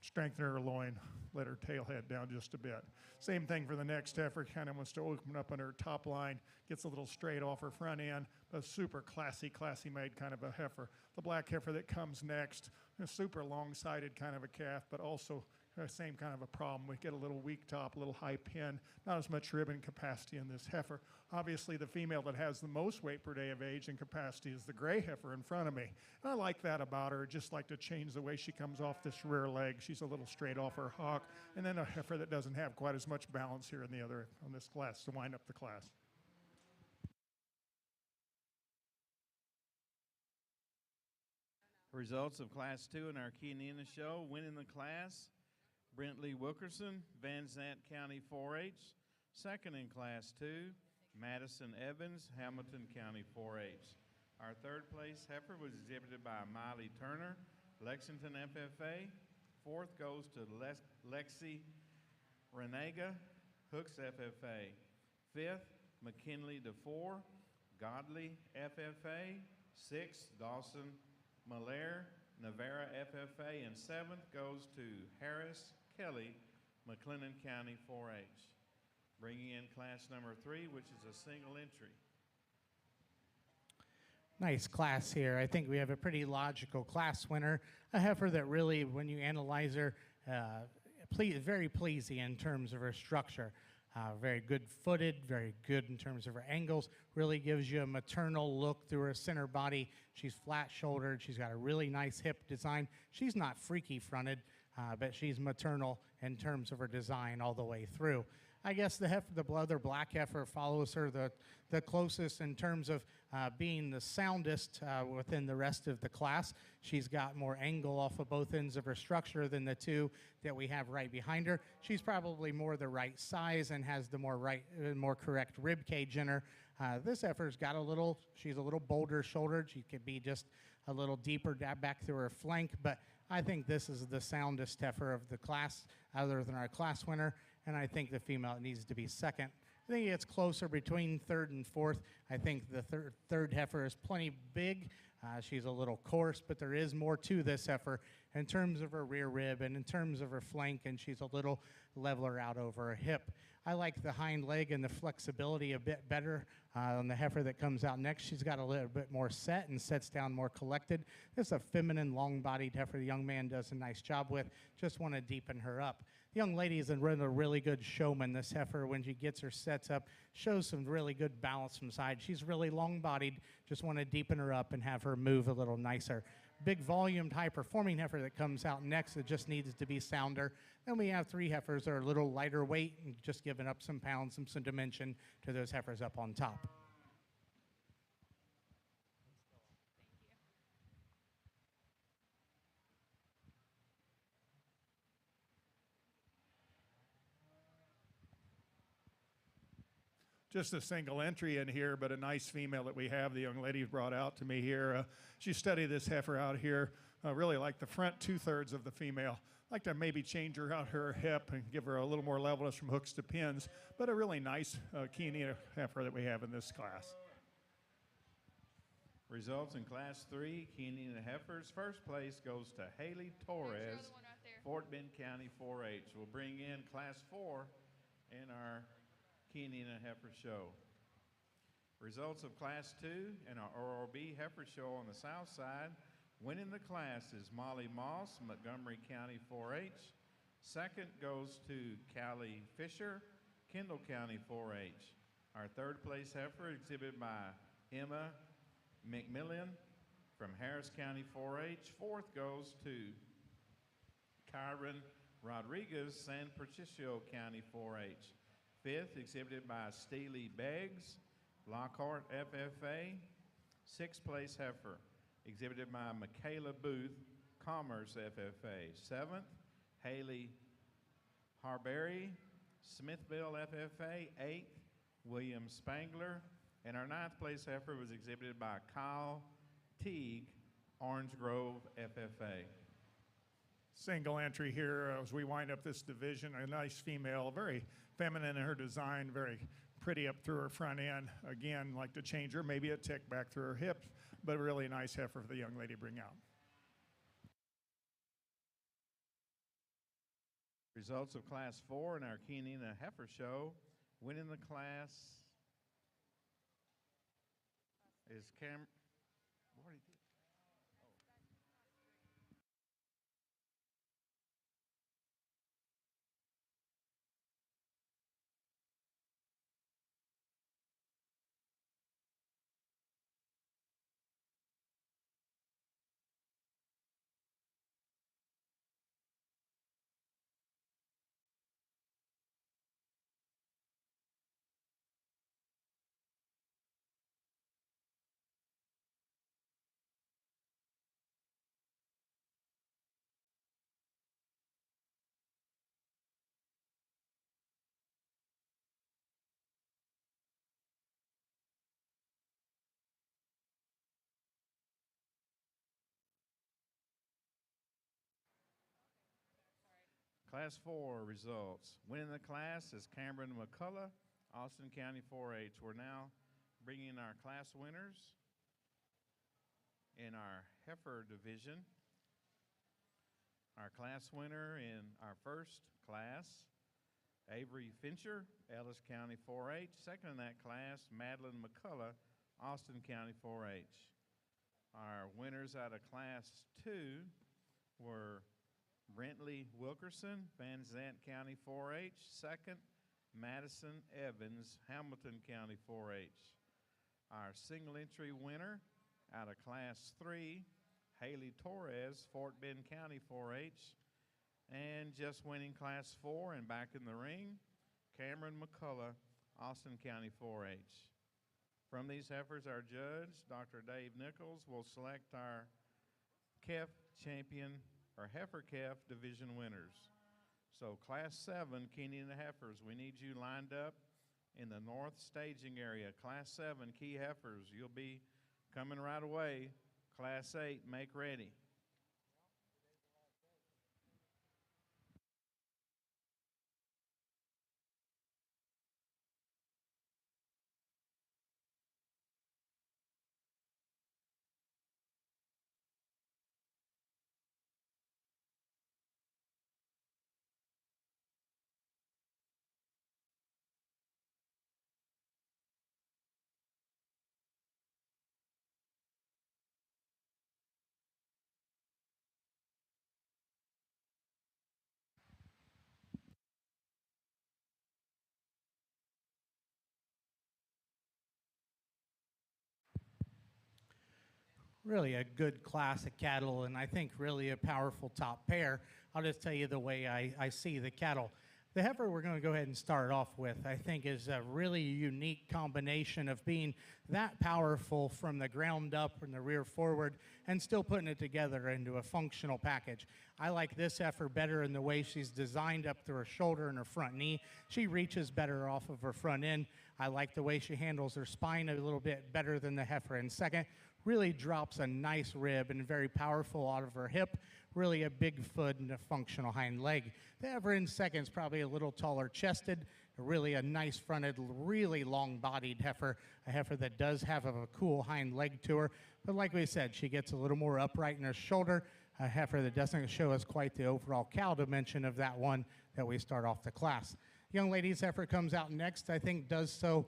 Strengthen her loin, let her tail head down just a bit. Same thing for the next heifer, kind of wants to open up on her top line, gets a little straight off her front end, a super classy made kind of a heifer. The black heifer that comes next, a super long-sided kind of a calf, but also same kind of a problem. We get a little weak top, a little high pin, not as much ribbon capacity in this heifer. Obviously, the female that has the most weight per day of age and capacity is the gray heifer in front of me. And I like that about her. Just like to change the way she comes off this rear leg. She's a little straight off her hock. And then a heifer that doesn't have quite as much balance here in the other on this class to wind up the class. Results of Class 2 in our Kenina show. Winning the class, Brentley Wilkerson, Van Zant County 4-H. Second in Class 2, Madison Evans, Hamilton County 4-H. Our third place heifer was exhibited by Miley Turner, Lexington FFA. Fourth goes to Lexi Renega, Hooks FFA. Fifth, McKinley DeFore, Godley FFA. Sixth, Dawson Malaire, Navarra FFA. And seventh goes to Harris Kelly, McLennan County 4-H. Bringing in class number 3, which is a single entry. Nice class here. I think we have a pretty logical class winner, a heifer that really, when you analyze her, very pleasing in terms of her structure. Very good footed, very good in terms of her angles, really gives you a maternal look through her center body. She's flat shouldered, she's got a really nice hip design. She's not freaky fronted, but she's maternal in terms of her design all the way through. I guess the other black heifer follows her the closest in terms of being the soundest within the rest of the class. She's got more angle off of both ends of her structure than the two that we have right behind her. She's probably more the right size and has the more correct rib cage in her. This heifer's got she's a little bolder shouldered. She could be just a little deeper back through her flank, but I think this is the soundest heifer of the class other than our class winner. And I think the female needs to be second. I think it's closer between third and fourth. I think the third heifer is plenty big. She's a little coarse, but there is more to this heifer in terms of her rear rib and in terms of her flank, and she's a little leveler out over her hip. I like the hind leg and the flexibility a bit better on the heifer that comes out next. She's got a little bit more set and sets down more collected. This is a feminine, long-bodied heifer the young man does a nice job with. Just want to deepen her up. The young lady is a really good showman. This heifer, when she gets her sets up, shows some really good balance from side. She's really long-bodied. Just want to deepen her up and have her move a little nicer. Big volumed, high-performing heifer that comes out next that just needs to be sounder. Then we have 3 heifers that are a little lighter weight and just giving up some pounds and some dimension to those heifers up on top. Just a single entry in here, but a nice female that we have. The young lady brought out to me here. She studied this heifer out here. Really like the front 2/3 of the female. Like to maybe change her out her hip and give her a little more levelness from hooks to pins, but a really nice Kenina heifer that we have in this class. Results in Class 3, Kenina heifers. First place goes to Haley Torres, Fort Bend County 4-H. We'll bring in Class 4 in our Kenina heifer show. Results of Class 2 in our ORB heifer show on the south side. Winning the class is Molly Moss, Montgomery County 4-H. Second goes to Callie Fisher, Kendall County 4-H. Our third place heifer exhibited by Emma McMillan from Harris County 4-H. Fourth goes to Kyron Rodriguez, San Patricio County 4-H. Fifth exhibited by Steely Beggs, Lockhart FFA. Sixth place heifer exhibited by Michaela Booth, Commerce FFA. Seventh, Haley Harberry, Smithville FFA. Eighth, William Spangler. And our ninth place heifer was exhibited by Kyle Teague, Orange Grove FFA. Single entry here as we wind up this division. A nice female, very feminine in her design, very pretty up through her front end. Again, like to change her, maybe a tick back through her hips, but a really nice heifer for the young lady to bring out. Results of Class 4 in our Kenina Heifer Show. Winning the class is what did he do? Class 4 results. Winning the class is Cameron McCullough, Austin County 4-H. We're now bringing our class winners in our heifer division. Our class winner in our first class, Avery Fincher, Ellis County 4-H. Second in that class, Madeline McCullough, Austin County 4-H. Our winners out of Class 2 were Brentley Wilkerson, Van Zant County 4-H. Second, Madison Evans, Hamilton County 4-H. Our single entry winner out of Class 3, Haley Torres, Fort Bend County 4-H. And just winning Class 4 and back in the ring, Cameron McCullough, Austin County 4-H. From these heifers, our judge, Dr. Dave Nichols, will select our KEF champion, or heifer KEF division winners. So Class 7, Kenina heifers, we need you lined up in the north staging area. Class 7, key heifers, you'll be coming right away. Class 8, make ready. Really a good class of cattle, and I think really a powerful top pair. I'll just tell you the way I see the cattle. The heifer we're going to go ahead and start off with, I think, is a really unique combination of being that powerful from the ground up and the rear forward and still putting it together into a functional package. I like this heifer better in the way she's designed up through her shoulder and her front knee. She reaches better off of her front end. I like the way she handles her spine a little bit better than the heifer in second. Really drops a nice rib and very powerful out of her hip. Really a big foot and a functional hind leg. The heifer in second is probably a little taller chested, really a nice fronted, really long bodied heifer, a heifer that does have a cool hind leg to her. But like we said, she gets a little more upright in her shoulder, a heifer that doesn't show us quite the overall cow dimension of that one that we start off the class. Young lady's heifer comes out next, I think does so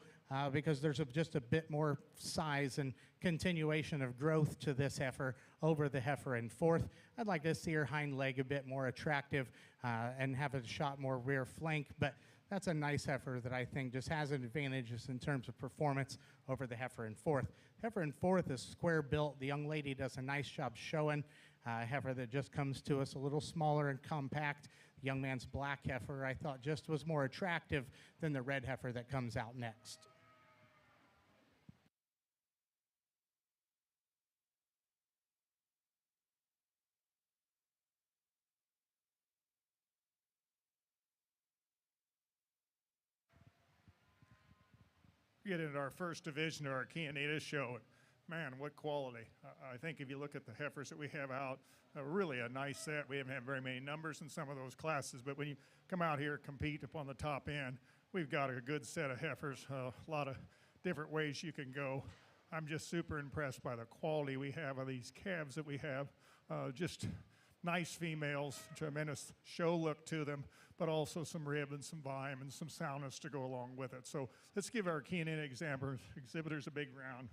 because there's just a bit more size and continuation of growth to this heifer over the heifer in fourth. I'd like to see her hind leg a bit more attractive and have a shot more rear flank, but that's a nice heifer that I think just has an advantage just in terms of performance over the heifer in fourth. Heifer in fourth is square built. The young lady does a nice job showing. Heifer that just comes to us a little smaller and compact. The young man's black heifer I thought just was more attractive than the red heifer that comes out next. Get into our first division of our Chianita show. Man, what quality. I think if you look at the heifers that we have out, really a nice set. We haven't had very many numbers in some of those classes, but when you come out here and compete upon the top end, we've got a good set of heifers, a lot of different ways you can go. I'm just super impressed by the quality we have of these calves that we have. Just nice females, tremendous show look to them, but also some rib and some volume and some soundness to go along with it. So let's give our Chianita exhibitors a big round.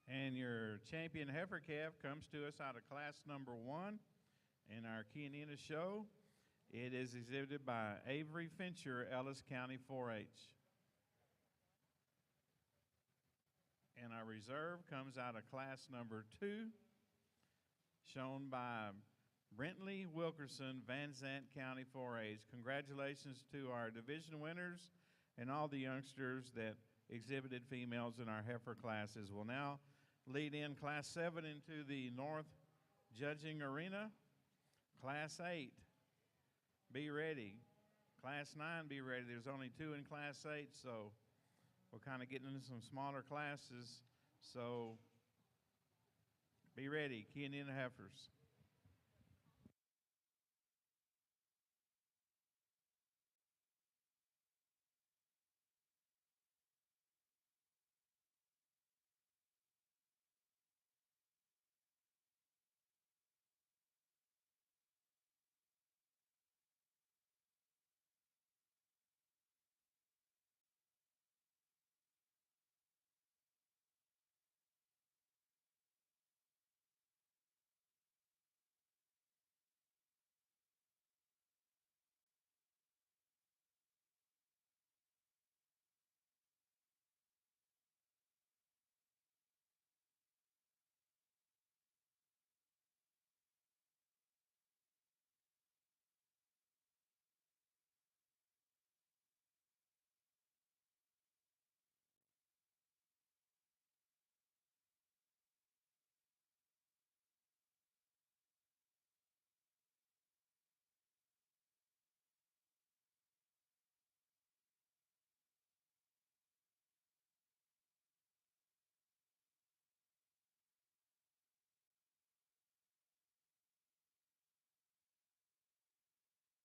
And your champion heifer calf comes to us out of class number 1 in our Chianita show. It is exhibited by Avery Fincher, Ellis County 4-H. And our reserve comes out of class number 2, shown by Brentley Wilkerson, Van Zant County 4-H. Congratulations to our division winners and all the youngsters that exhibited females in our heifer classes. We'll now lead in class 7 into the North Judging Arena. Class 8, be ready. Class 9, be ready. There's only 2 in class 8, so we're kind of getting into some smaller classes. So be ready, Chianita heifers.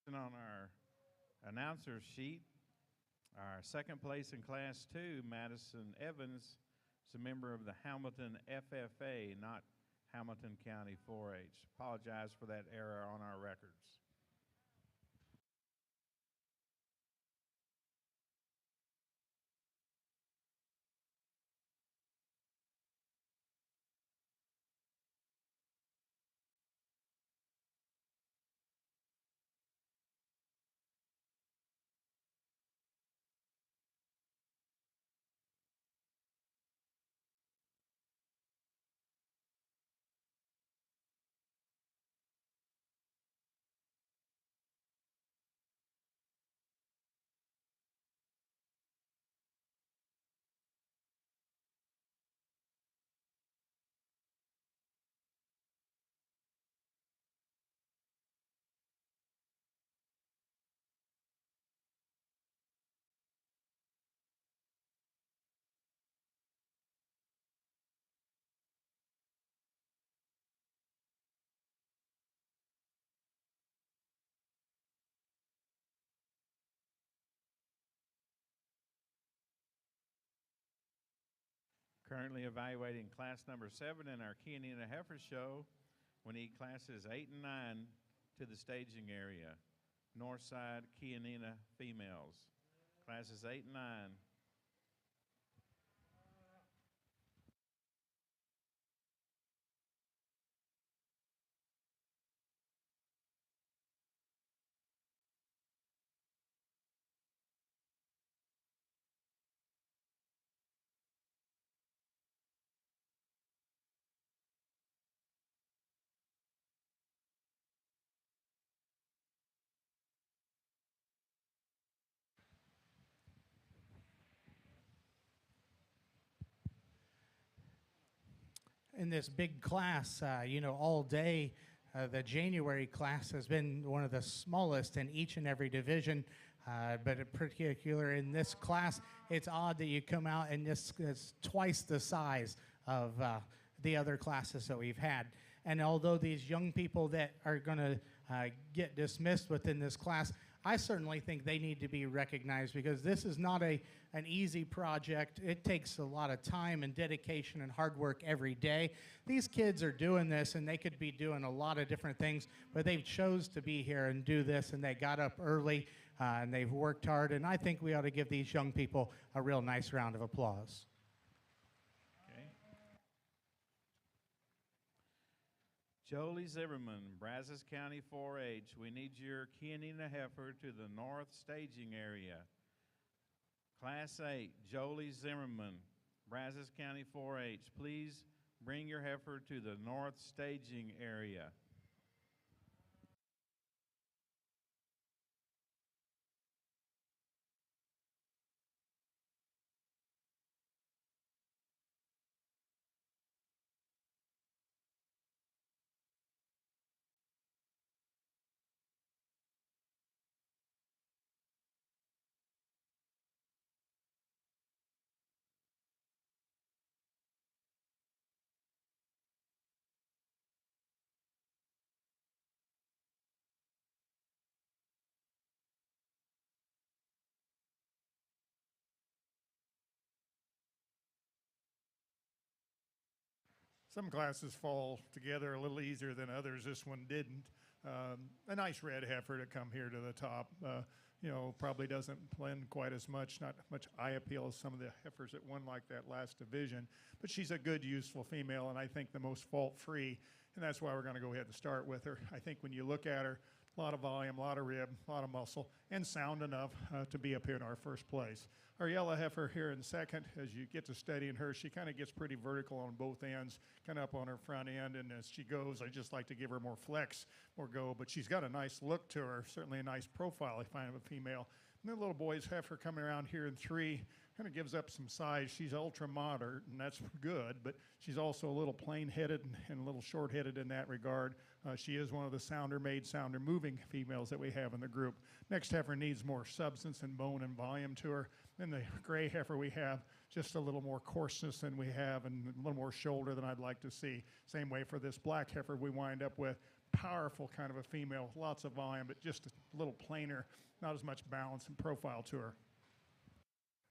On our announcer sheet, our second place in class 2, Madison Evans, is a member of the Hamilton FFA, not Hamilton County 4-H. Apologize for that error on our records. Currently evaluating class number 7 in our Chianita Heifer Show. We need classes 8 and 9 to the staging area. Northside Chianita females. Classes 8 and 9. in this big class, all day. The January class has been one of the smallest in each and every division, but in particular in this class, it's odd that you come out and this is twice the size of the other classes that we've had. And although these young people that are going to get dismissed within this class, I certainly think they need to be recognized because this is not an easy project. It takes a lot of time and dedication and hard work every day. These kids are doing this, and they could be doing a lot of different things, but they chose to be here and do this, and they got up early, and they've worked hard, and I think we ought to give these young people a real nice round of applause. Jolie Zimmerman, Brazos County 4-H. We need your Chianina heifer to the north staging area. Class 8, Jolie Zimmerman, Brazos County 4-H. Please bring your heifer to the north staging area. Some classes fall together a little easier than others. This one didn't. A nice red heifer to come here to the top. Probably doesn't blend quite as much, not much eye appeal as some of the heifers that won like that last division. But she's a good, useful female, and I think the most fault-free, and that's why we're going to go ahead and start with her. I think when you look at her, a lot of volume, a lot of rib, a lot of muscle, and sound enough to be up here in our first place. Our yellow heifer here in second, as you get to studying her, she kind of gets pretty vertical on both ends, kind of up on her front end, and as she goes, I just like to give her more flex, more go, but she's got a nice look to her, certainly a nice profile, I find, of a female. And the little boy's heifer coming around here in 3, kind of gives up some size. She's ultra modern, and that's good, but she's also a little plain-headed and a little short-headed in that regard. She is one of the sounder-made, sounder-moving females that we have in the group. Next heifer needs more substance and bone and volume to her. Then the gray heifer we have just a little more coarseness than we have and a little more shoulder than I'd like to see. Same way for this black heifer we wind up with. Powerful kind of a female, lots of volume, but just a little plainer, not as much balance and profile to her.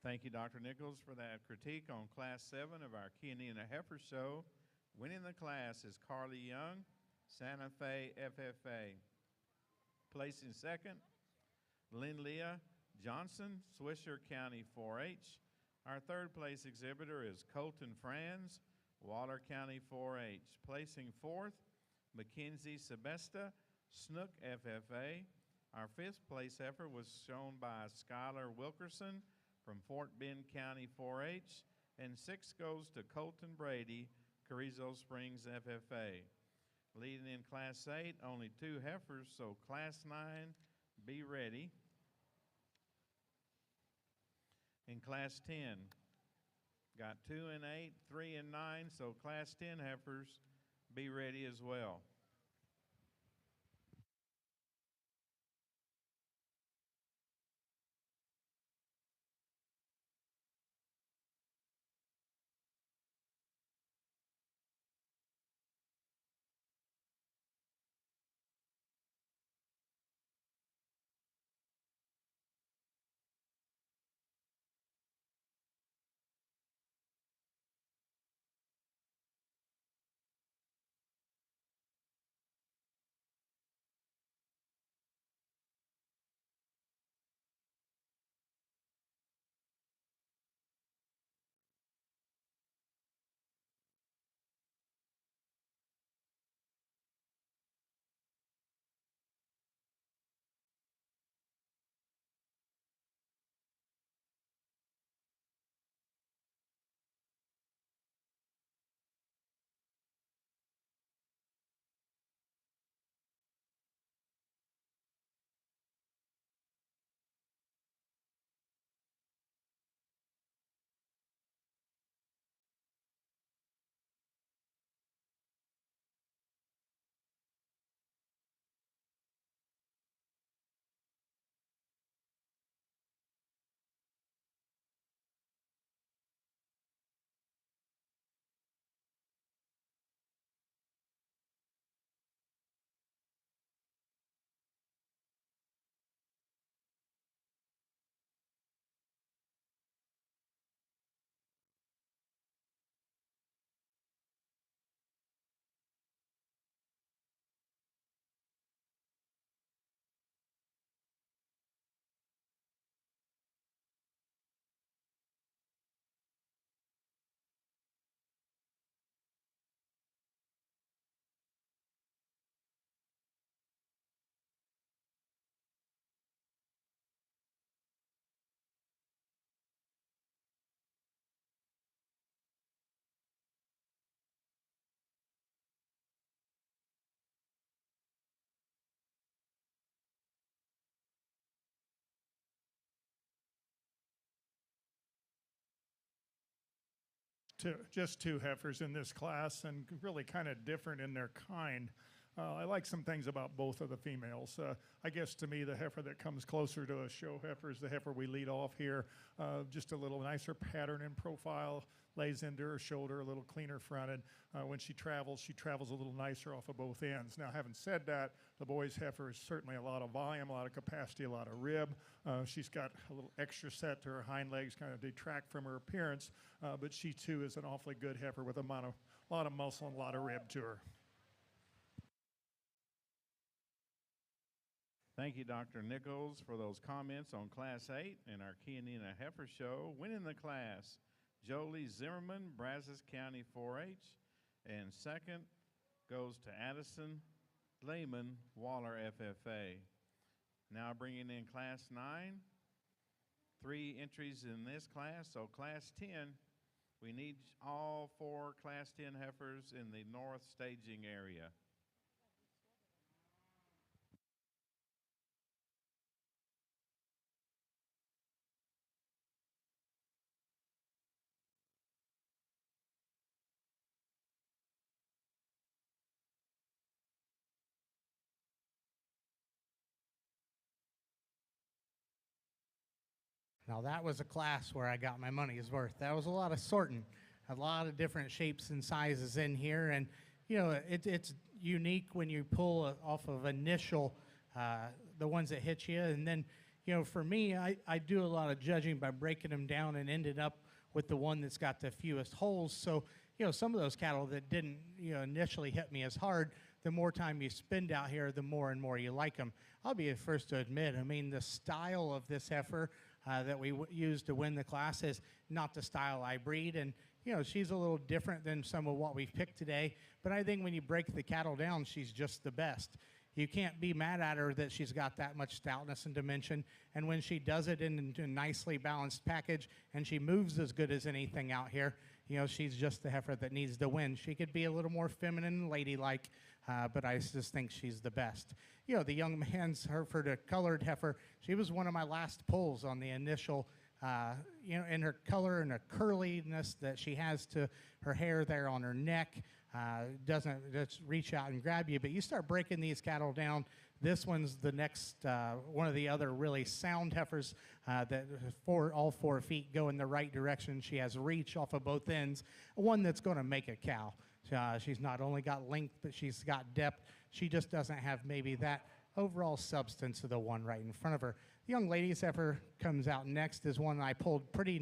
Thank you, Dr. Nichols, for that critique on Class 7 of our Chianina Heifer Show. Winning the class is Carly Young, Santa Fe FFA. Placing second, Lynn Leah Johnson, Swisher County 4-H. Our third place exhibitor is Colton Franz, Waller County 4-H. Placing fourth, Mackenzie Sebesta, Snook FFA. Our fifth place heifer was shown by Skylar Wilkerson from Fort Bend County 4-H, and sixth goes to Colton Brady, Carrizo Springs FFA. Leading in Class 8, only 2 heifers, so Class 9, be ready. In Class 10, got 2 and 8, 3 and 9, so Class 10 heifers, be ready as well. just two heifers in this class, and really kind of different in their kind. I like some things about both of the females. I guess to me, the heifer that comes closer to a show heifer is the heifer we lead off here. Just a little nicer pattern and profile, lays into her shoulder, a little cleaner fronted. When she travels a little nicer off of both ends. Now, having said that, the boy's heifer is certainly a lot of volume, a lot of capacity, a lot of rib. She's got a little extra set to her hind legs, kind of detract from her appearance, but she too is an awfully good heifer with a lot of muscle and a lot of rib to her. Thank you, Dr. Nichols, for those comments on Class 8 and our Kianina Heifer Show. Winning the class, Jolie Zimmerman, Brazos County 4-H, and second goes to Addison Lehman, Waller FFA. Now bringing in Class 9, 3 entries in this class. So Class 10, we need all 4 Class 10 heifers in the north staging area. Now that was a class where I got my money's worth. That was a lot of sorting, a lot of different shapes and sizes in here, and you know it's unique when you pull off of initial the ones that hit you, and then you know for me I do a lot of judging by breaking them down and ended up with the one that's got the fewest holes. So you know some of those cattle that didn't initially hit me as hard, the more time you spend out here, the more and more you like them. I'll be the first to admit, I mean the style of this heifer that we use to win the class is not the style I breed, and you know she's a little different than some of what we've picked today, but I think when you break the cattle down, she's just the best. You can't be mad at her that she's got that much stoutness and dimension, and when she does it in a nicely balanced package and she moves as good as anything out here, you know she's just the heifer that needs to win. She could be a little more feminine and ladylike, but I just think she's the best. You know, the young man's Hereford, a colored heifer, she was one of my last pulls on the initial, you know, in her color and her curliness that she has to her hair there on her neck. Doesn't just reach out and grab you, but you start breaking these cattle down. This one's the next, one of the other really sound heifers that all 4 feet go in the right direction. She has reach off of both ends, one that's going to make a cow. She's not only got length, but she's got depth. She just doesn't have maybe that overall substance of the one right in front of her. The young lady's heifer comes out next is one I pulled pretty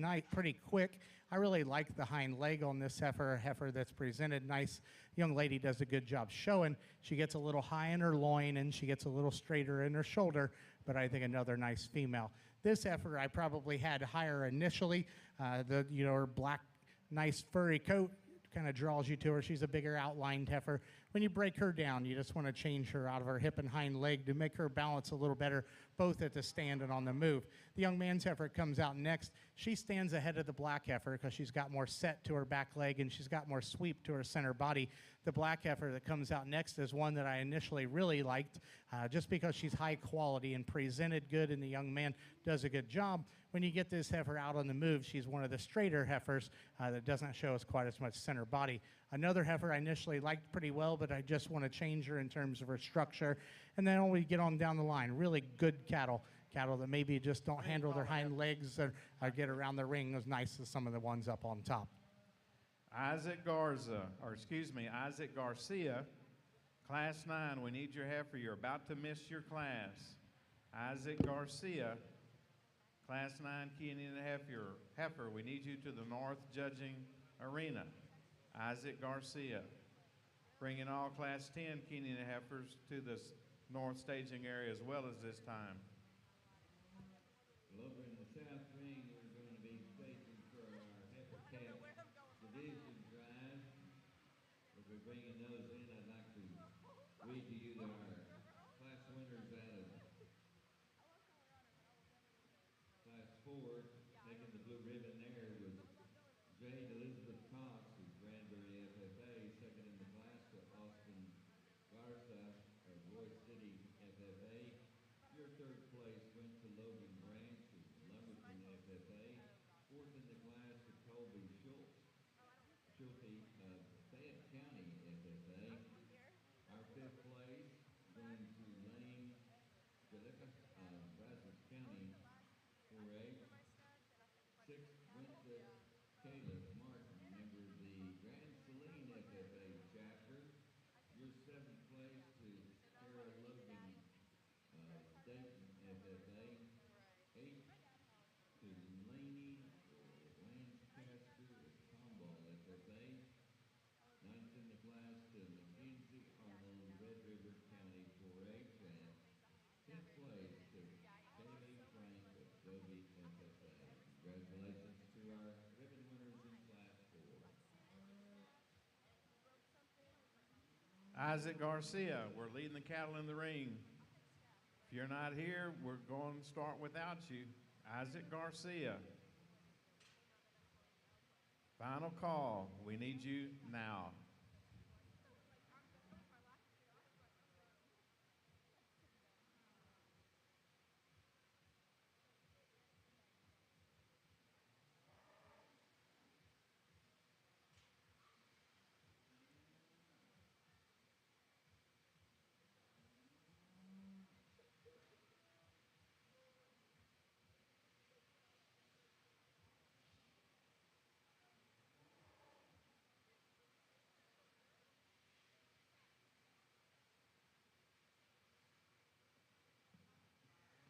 quick. I really like the hind leg on this heifer, a heifer that's presented nice. The young lady does a good job showing. She gets a little high in her loin and she gets a little straighter in her shoulder, but I think another nice female. This heifer I probably had higher initially. Her black, nice furry coat kind of draws you to her. She's a bigger outlined heifer. When you break her down, you just want to change her out of her hip and hind leg to make her balance a little better, both at the stand and on the move. The young man's heifer comes out next. She stands ahead of the black heifer because she's got more set to her back leg and she's got more sweep to her center body. The black heifer that comes out next is one that I initially really liked just because she's high quality and presented good, and the young man does a good job. When you get this heifer out on the move, she's one of the straighter heifers that doesn't show us quite as much center body. Another heifer I initially liked pretty well, but I just want to change her in terms of her structure. And then we get on down the line, really good cattle that maybe just don't handle their hind legs or get around the ring as nice as some of the ones up on top. Isaac Garcia, Class 9, we need your heifer. You're about to miss your class. Isaac Garcia, Class 9, Kianina heifer, we need you to the north judging arena. Isaac Garcia, bringing all Class 10 Kianina heifers to the north staging area as well as this time. Well, over in the south ring, we're going to be staging for our heifer calf division drive. We'll be bringing those in. I'd like to read to you our class winners out of Class 4. Taking the blue ribbon there was Jade Elizabeth Cox of Granbury FFA. Second in the class to Austin Garza of Royce City FFA. Your third place went to Logan Branch of Lumberton FFA. Fourth in the class to Colby Schultz County FFA. Our fifth place going to Lane Gallica, Brazos County 4-H. Sixth went to Caleb Martin, member of the Grand Saline FFA chapter. Your seventh place to Sarah Logan, Dayton FFA. Eighth to Laney Lancaster Tomball FFA. Ninth in the class to Mackenzie Arnold, Red River County 4-H. And 10th place to Kaylee Frank of Gobi FFA. Congratulations to our ribbon winners in class 4. Isaac Garcia, we're leading the cattle in the ring. If you're not here, we're going to start without you. Isaac Garcia. Final call. We need you now.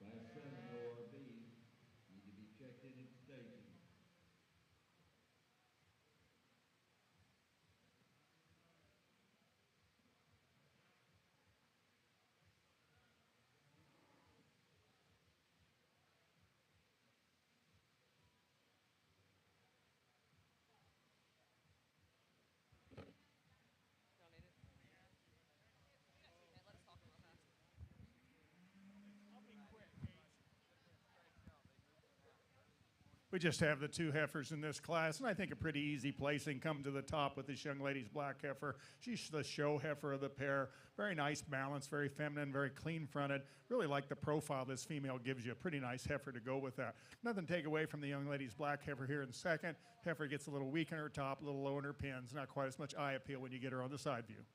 Class 7 ORB need to be checked in at the station. We just have the two heifers in this class, and I think a pretty easy placing coming to the top with this young lady's black heifer. She's the show heifer of the pair. Very nice balance, very feminine, very clean-fronted. Really like the profile this female gives you. A pretty nice heifer to go with that. Nothing to take away from the young lady's black heifer here in second. Heifer gets a little weak in her top, a little low in her pins. Not quite as much eye appeal when you get her on the side view.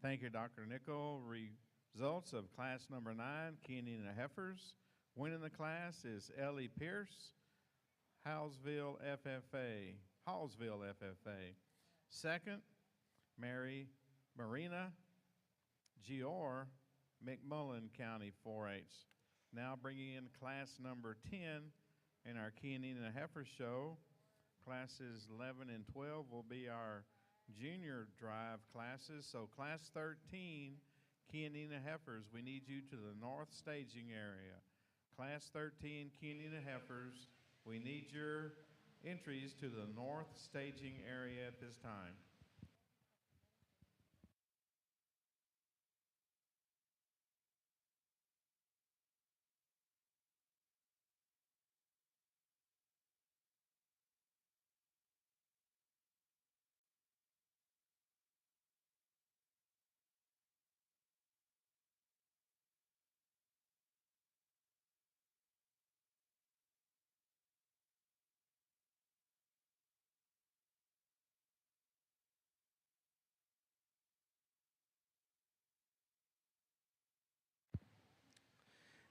Thank you, Dr. Nickel. Results of class number 9, Kenyan Heifers. Winning the class is Ellie Pierce, Hallsville FFA. Second, Marina Gior, McMullen County 4-H. Now bringing in class number 10 in our Kenyan Heifer show. Classes 11 and 12 will be our junior drive classes. So class 13, Kenyan Heifers, we need you to the north staging area. Class 13, Kenyan Heifers, we need your entries to the north staging area at this time.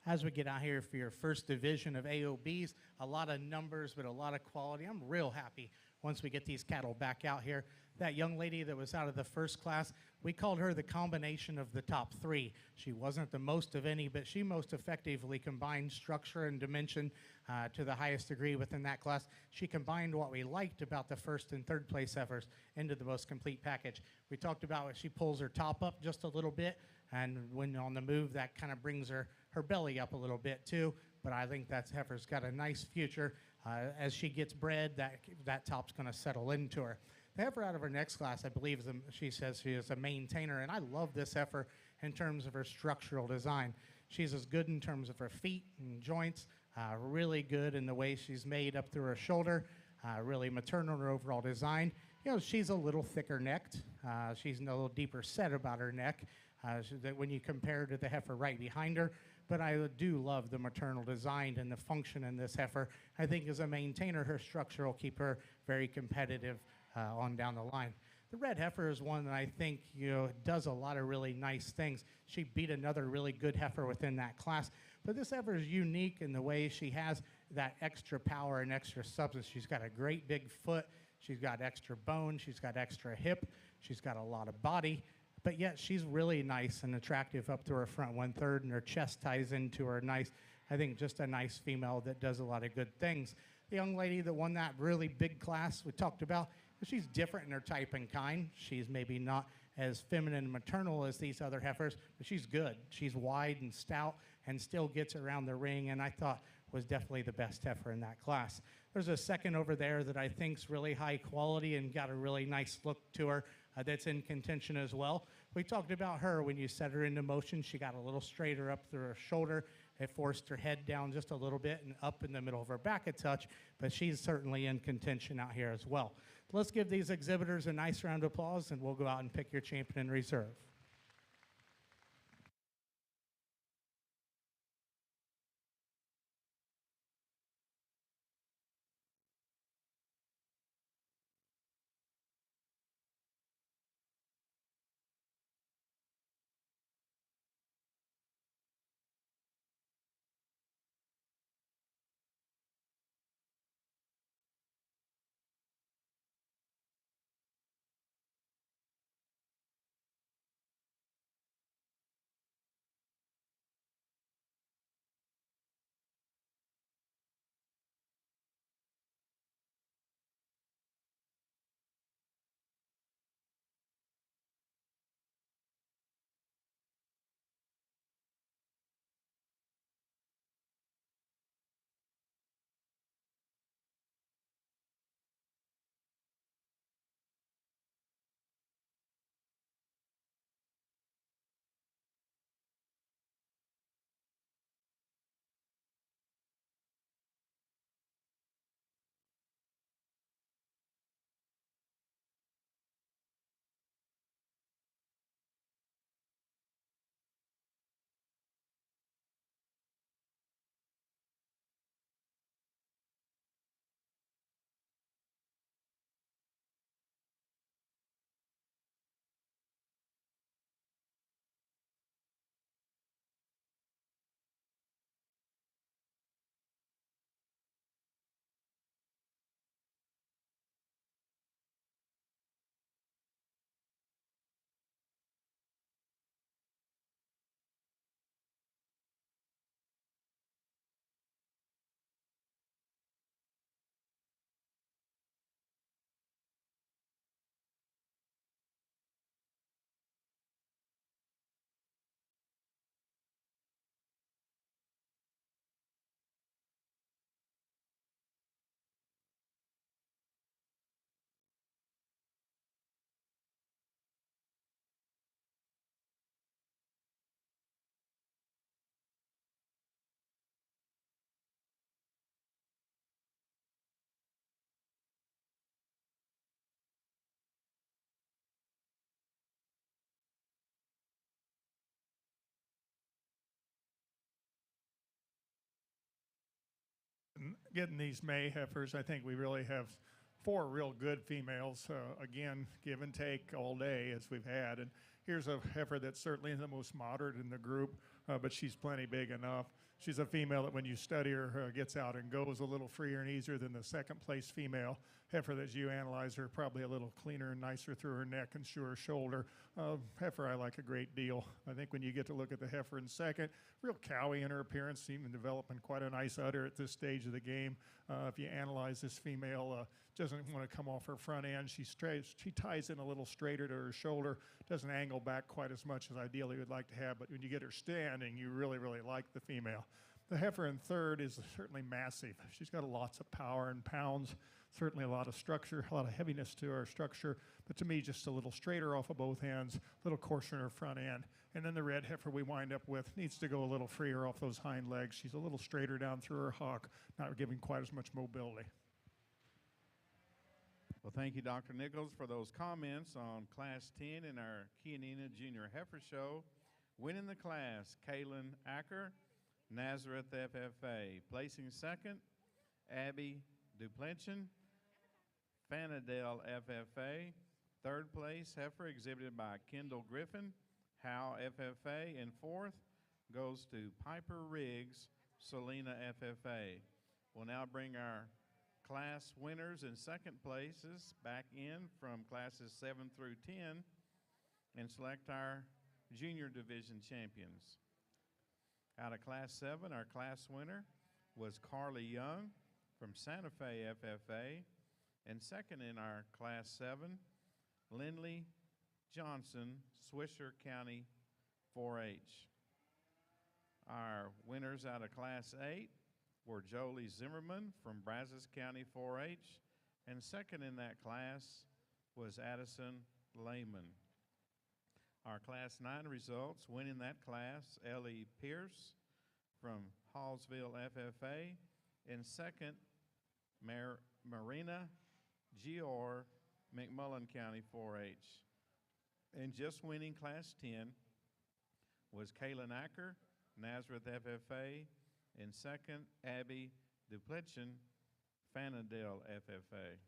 As we get out here for your first division of AOBs, a lot of numbers, but a lot of quality. I'm real happy once we get these cattle back out here. That young lady that was out of the first class, we called her the combination of the top three. She wasn't the most of any, but she most effectively combined structure and dimension to the highest degree within that class. She combined what we liked about the first and third place heifers into the most complete package. We talked about when she pulls her top up just a little bit, and when on the move, that kind of brings her belly up a little bit too. But I think that heifer's got a nice future. As she gets bred, that top's going to settle into her. The heifer out of her next class, I believe, she says she is a maintainer, and I love this heifer in terms of her structural design. She's as good in terms of her feet and joints, really good in the way she's made up through her shoulder, really maternal in her overall design. You know, she's a little thicker necked. She's a little deeper set about her neck that when you compare to the heifer right behind her. But I do love the maternal design and the function in this heifer. I think as a maintainer, her structure will keep her very competitive on down the line. The red heifer is one that I think does a lot of really nice things. She beat another really good heifer within that class, but this heifer is unique in the way she has that extra power and extra substance. She's got a great big foot. She's got extra bone. She's got extra hip. She's got a lot of body, but yet she's really nice and attractive up to her front 1/3, and her chest ties into her nice. I think just a nice female that does a lot of good things. The young lady that won that really big class we talked about, she's different in her type and kind. She's maybe not as feminine and maternal as these other heifers, but she's good. She's wide and stout and still gets around the ring, and I thought was definitely the best heifer in that class. There's a second over there that I think's really high quality and got a really nice look to her that's in contention as well. We talked about her when you set her into motion. She got a little straighter up through her shoulder. It forced her head down just a little bit and up in the middle of her back a touch, but she's certainly in contention out here as well. Let's give these exhibitors a nice round of applause, and we'll go out and pick your champion in reserve. Getting these May heifers, I think we really have 4 real good females. Again, give and take all day as we've had. And here's a heifer that's certainly the most moderate in the group, but she's plenty big enough. She's a female that when you study her, gets out and goes a little freer and easier than the second place female heifer that you analyze her, probably a little cleaner and nicer through her neck and through her shoulder. Heifer I like a great deal. I think when you get to look at the heifer in second, real cowy in her appearance, even developing quite a nice udder at this stage of the game. If you analyze this female, doesn't want to come off her front end. She ties in a little straighter to her shoulder, doesn't angle back quite as much as ideally we'd like to have, but when you get her standing, you really, really like the female. The heifer in third is certainly massive. She's got lots of power in pounds, certainly a lot of structure, a lot of heaviness to her structure, but to me, just a little straighter off of both ends, a little coarser in her front end. And then the red heifer we wind up with needs to go a little freer off those hind legs. She's a little straighter down through her hock, not giving quite as much mobility. Well, thank you, Dr. Nichols, for those comments on Class 10 in our Kianina Junior Heifer Show. Winning the class, Kaylin Acker, Nazareth FFA. Placing second, Abby Duplenchin. Fanadale FFA. Third place, heifer exhibited by Kendall Griffin, Howe FFA. And fourth goes to Piper Riggs, Selena FFA. We'll now bring our class winners and second places back in from classes 7 through 10 and select our junior division champions. Out of class 7, our class winner was Carly Young from Santa Fe FFA, and second in our class 7, Lindley Johnson, Swisher County 4-H. Our winners out of class 8 were Jolie Zimmerman from Brazos County 4-H, and second in that class was Addison Lehman. Our class 9 results: winning that class, Ellie Pierce from Hallsville FFA, and second, Marina Gior, McMullen County 4-H. And just winning class 10 was Kaylin Acker, Nazareth FFA, and second, Abby Duplichin, Fanadale FFA.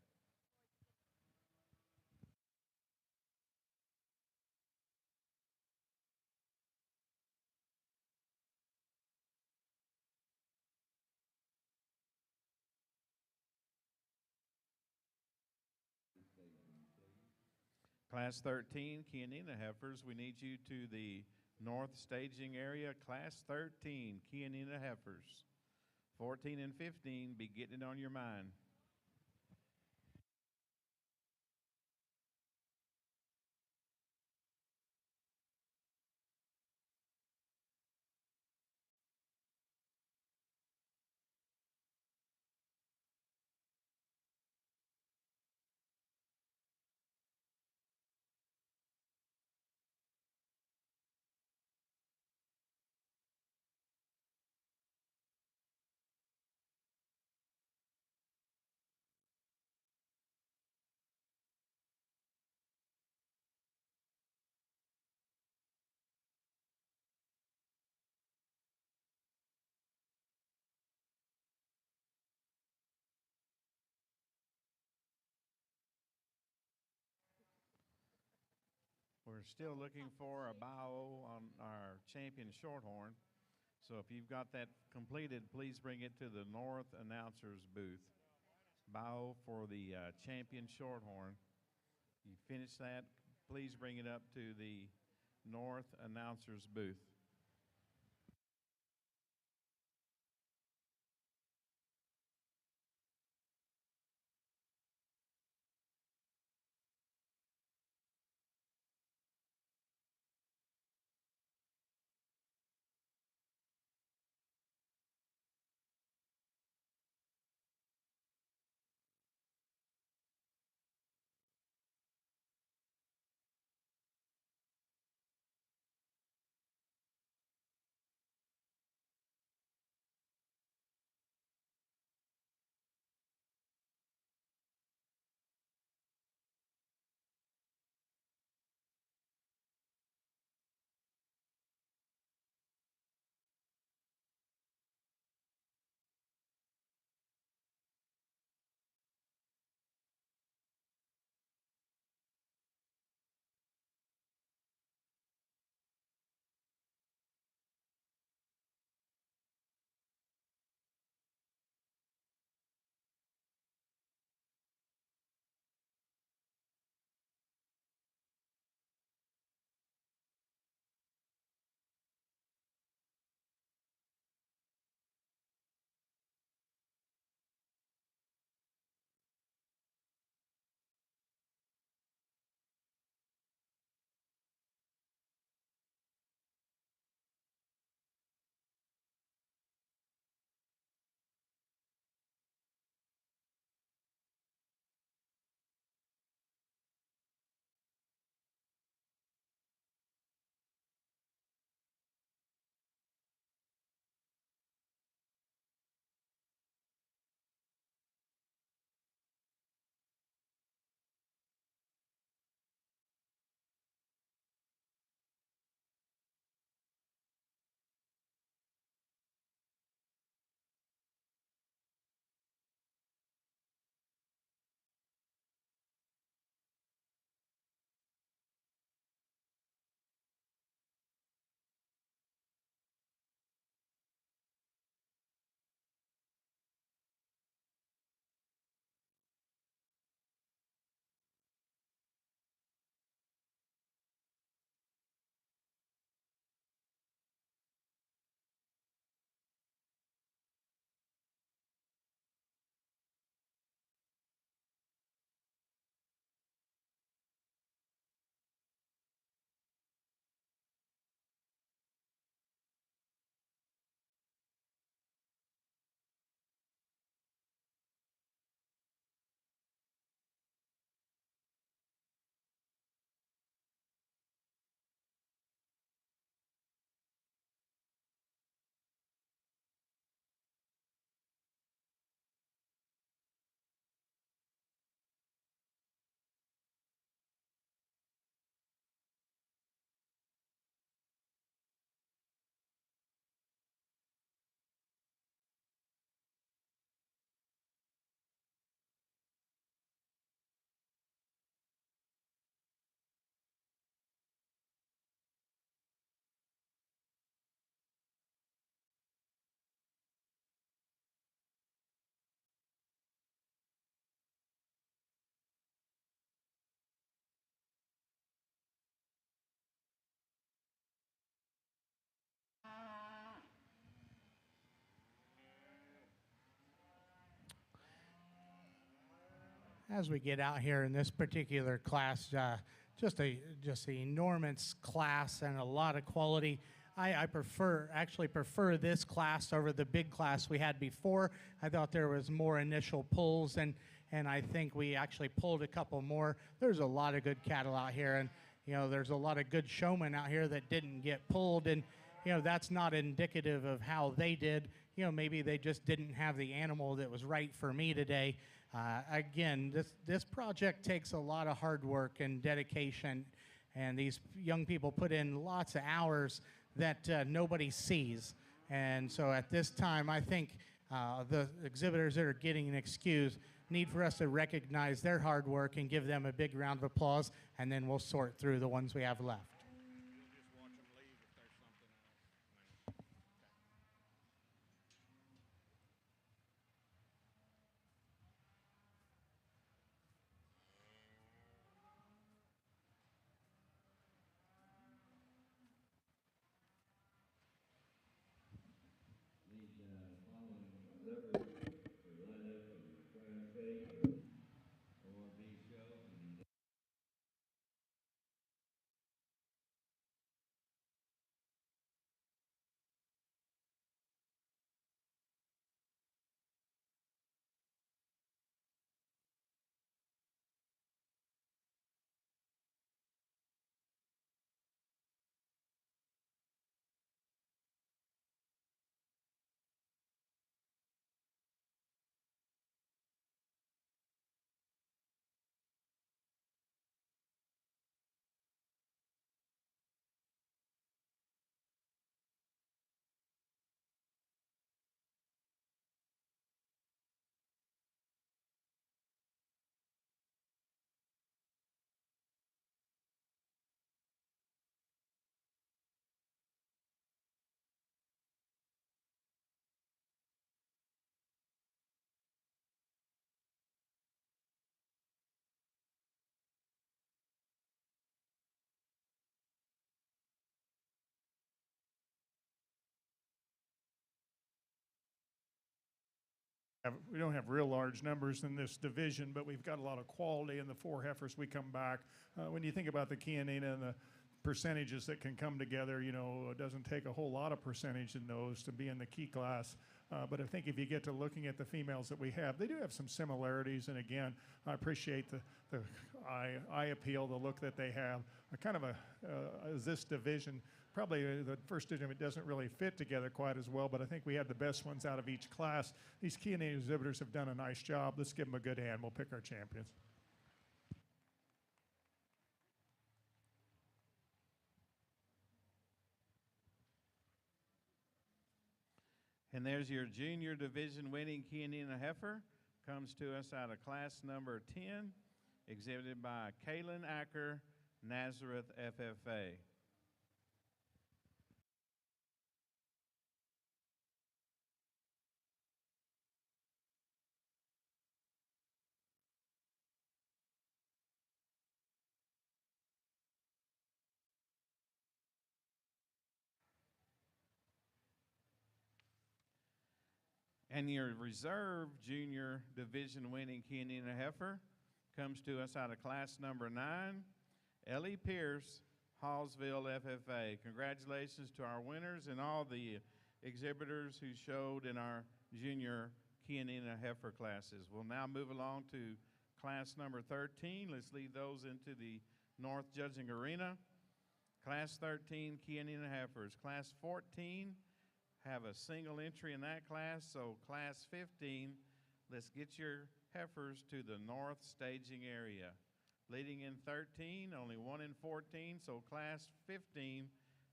Class 13, Kianina Heifers, we need you to the north staging area. Class 13, Kianina Heifers. 14 and 15, be getting it on your mind. We're still looking for a bio on our champion Shorthorn. So if you've got that completed, please bring it to the North Announcer's booth. Bio for the champion Shorthorn. You finish that, please bring it up to the North Announcer's booth. as we get out here in this particular class, just an enormous class and a lot of quality. I actually prefer this class over the big class we had before. I thought there was more initial pulls, and I think we actually pulled a couple more. There's a lot of good cattle out here, and there's a lot of good showmen out here that didn't get pulled, and that's not indicative of how they did. Maybe they just didn't have the animal that was right for me today. Again, this project takes a lot of hard work and dedication, and these young people put in lots of hours that nobody sees. And so at this time, I think the exhibitors that are getting an excuse need for us to recognize their hard work and give them a big round of applause, and then we'll sort through the ones we have left. We don't have real large numbers in this division, but we've got a lot of quality in the 4 heifers we come back. When you think about the Chianina and the percentages that can come together, it doesn't take a whole lot of percentage in those to be in the key class. But I think if you get to looking at the females that we have, they do have some similarities. And again, I appreciate the eye appeal, the look that they have. This division, probably the first division doesn't really fit together quite as well, but I think we had the best ones out of each class. These Chianina exhibitors have done a nice job. Let's give them a good hand. We'll pick our champions. And there's your junior division winning Chianina heifer. Comes to us out of class number 10, exhibited by Kaylin Acker, Nazareth FFA. And your reserve junior division winning Chianina heifer comes to us out of class number 9, Ellie Pierce, Hallsville FFA. Congratulations to our winners and all the exhibitors who showed in our junior Chianina heifer classes. We'll now move along to class number 13. Let's lead those into the North Judging Arena. Class 13, Chianina heifers. Class 14, have a single entry in that class, so class 15, let's get your heifers to the north staging area. Leading in 13, only 1 in 14, so class 15,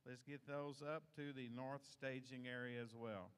let's get those up to the north staging area as well.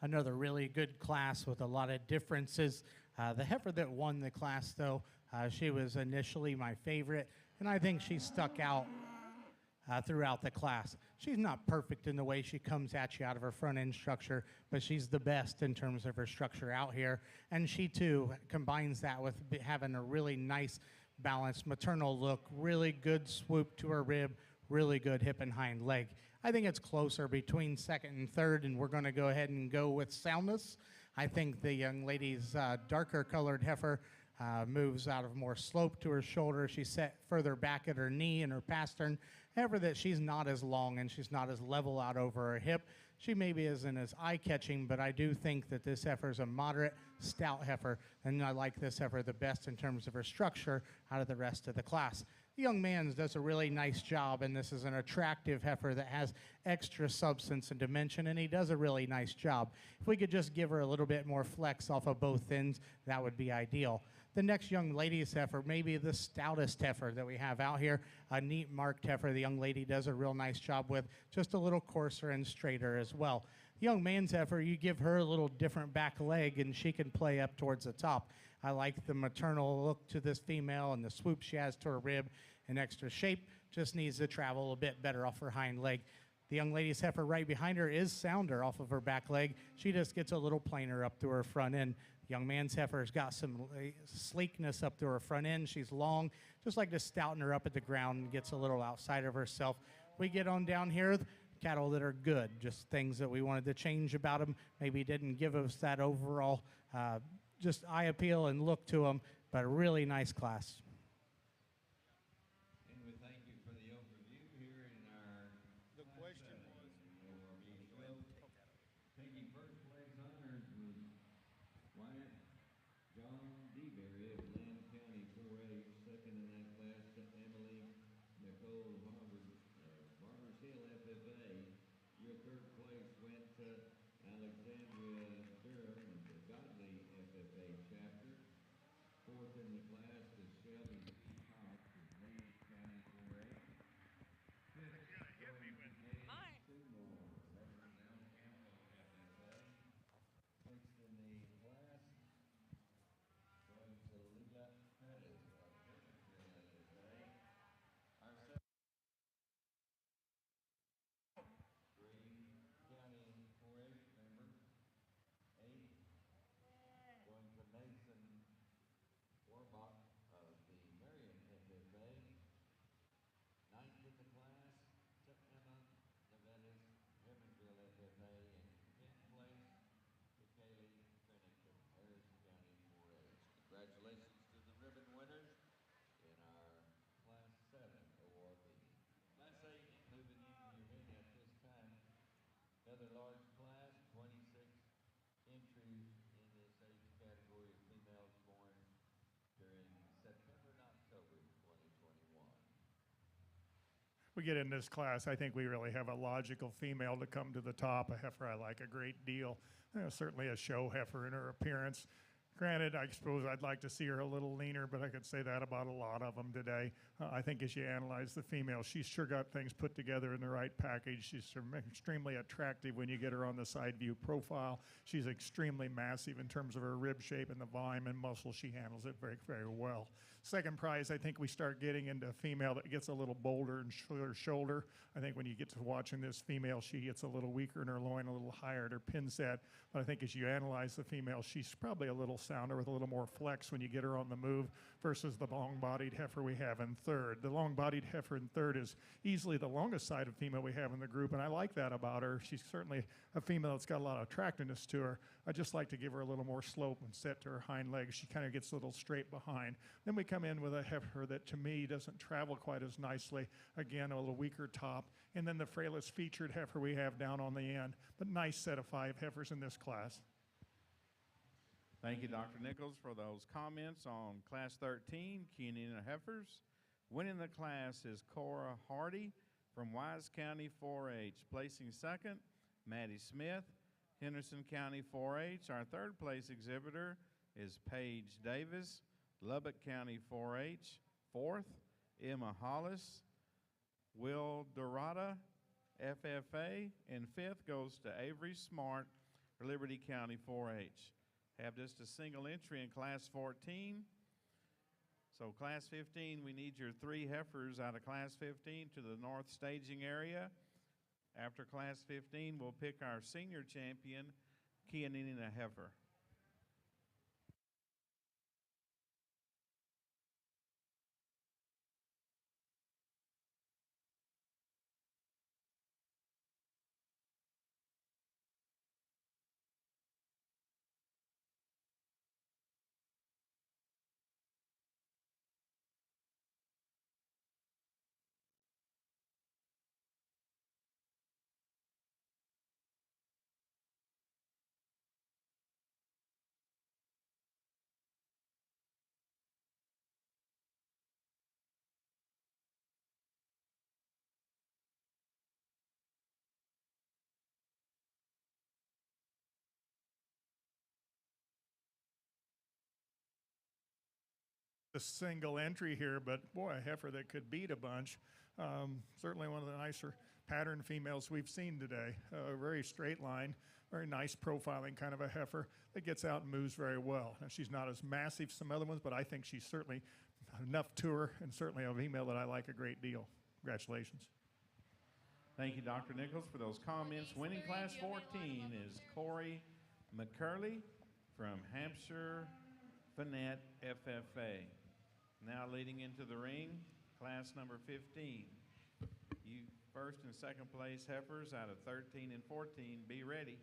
another really good class with a lot of differences. The heifer that won the class, though, she was initially my favorite, and I think she stuck out throughout the class. She's not perfect in the way she comes at you out of her front end structure, but she's the best in terms of her structure out here. And she too combines that with having a really nice balanced maternal look, really good swoop to her rib, really good hip and hind leg. I think it's closer between second and third, and we're going to go ahead and go with soundness. I think the young lady's darker colored heifer moves out of more slope to her shoulder. She's set further back at her knee and her pastern. However, that she's not as long and she's not as level out over her hip. She maybe isn't as eye-catching, but I do think that this heifer is a moderate, stout heifer, and I like this heifer the best in terms of her structure out of the rest of the class. The young man does a really nice job, and this is an attractive heifer that has extra substance and dimension, and he does a really nice job. If we could just give her a little bit more flex off of both ends, that would be ideal. The next young lady's heifer, maybe the stoutest heifer that we have out here, a neat marked heifer the young lady does a real nice job with, just a little coarser and straighter as well. The young man's heifer, you give her a little different back leg and she can play up towards the top. I like the maternal look to this female and the swoop she has to her rib and extra shape, just needs to travel a bit better off her hind leg. The young lady's heifer right behind her is sounder off of her back leg. She just gets a little plainer up to her front end. Young man's heifer's got some sleekness up to her front end. She's long, just like to stouten her up at the ground and gets a little outside of herself. We get on down here, cattle that are good, just things that we wanted to change about them. Maybe didn't give us that overall just eye appeal and look to them, but a really nice class. And we thank you for the overview here in our The question was, taking first place honors was Wyatt John DeBerry of Lamb County 4-H. Second in that class to Emily Nicole Barbers Hill FFA. Your third place went to Alexandria Durham of the Godly FFA chapter. Fourth in the class to Shelby Cox of Williams County 4-H. Fifth, going to Katie Seymour, Rutgers Elm Campo FFA. Sixth in the class, going to Leela Pettis of Pickersville FFA. Our seventh, Green County 4-H member. Eighth, going to Mason Warbach of the Marion FFA. Ninth in the class to Emma Nevetis, Hebbensville FFA, and 10th place to Kaylee Finnick of Harris County 4-H. Congratulations to the ribbon winners in our Class 7 ORV. Class 8, moving into your ring at this time. Another large class, 26 entries in this age category of females born during September and October 2021. We get in this class, I think we really have a logical female to come to the top, a heifer I like a great deal. Certainly a show heifer in her appearance. Granted, I suppose I'd like to see her a little leaner, but I could say that about a lot of them today. I think as you analyze the female, she's sure got things put together in the right package. She's extremely attractive when you get her on the side view profile. She's extremely massive in terms of her rib shape and the volume and muscle. She handles it very, very well. Second prize, I think we start getting into a female that gets a little bolder in her shoulder. I think when you get to watching this female, she gets a little weaker in her loin, a little higher at her pin set. But I think as you analyze the female, she's probably a little sounder with a little more flex when you get her on the move versus the long-bodied heifer we have in third. The long-bodied heifer in third is easily the longest sided female we have in the group, and I like that about her. She's certainly a female that's got a lot of attractiveness to her. I just like to give her a little more slope and set to her hind legs. She kind of gets a little straight behind. Then we come in with a heifer that to me doesn't travel quite as nicely. Again, a little weaker top. And then the frailest featured heifer we have down on the end. But nice set of 5 heifers in this class. Thank you, Dr. Nichols, for those comments on Class 13, Kenyan Heifers. Winning the class is Cora Hardy from Wise County 4-H. Placing second, Maddie Smith, Henderson County 4-H. Our third place exhibitor is Paige Davis, Lubbock County 4-H. Fourth, Emma Hollis, Will Dorada, FFA. And fifth goes to Avery Smart for Liberty County 4-H. Have just a single entry in Class 14. So Class 15, we need your 3 heifers out of Class 15 to the north staging area. After Class 15, we'll pick our senior champion, Kianina heifer. A single entry here, but boy, a heifer that could beat a bunch. Certainly one of the nicer pattern females we've seen today. A very straight line, very nice profiling kind of a heifer that gets out and moves very well. Now, she's not as massive as some other ones, but I think she's certainly enough to her, and certainly a female that I like a great deal. Congratulations. Thank you, Dr. Nichols, for those comments. Winning Class 14 is Corey McCurley from Hampshire Finette FFA. Now leading into the ring, class number 15. You first and second place heifers out of 13 and 14, be ready.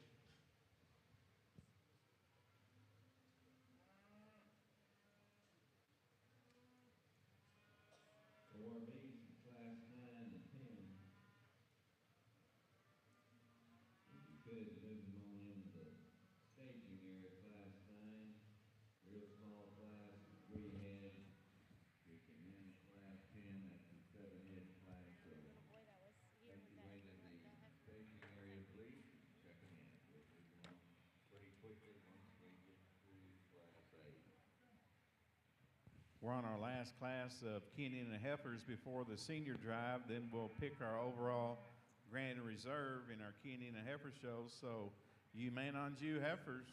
ORBs in class 9 and 10. If you could move them on into the staging area, class 9. Real small class, 3 head. We can manage class 10, that's a 7 head class. So Boy, that was you. take you into the staging area, please. Check them in. We'll move them on pretty quickly once we get through class 8. We're on our last class of Kianina heifers before the senior drive. Then we'll pick our overall grand reserve in our Kianina heifer show. So you Main on Jew heifers,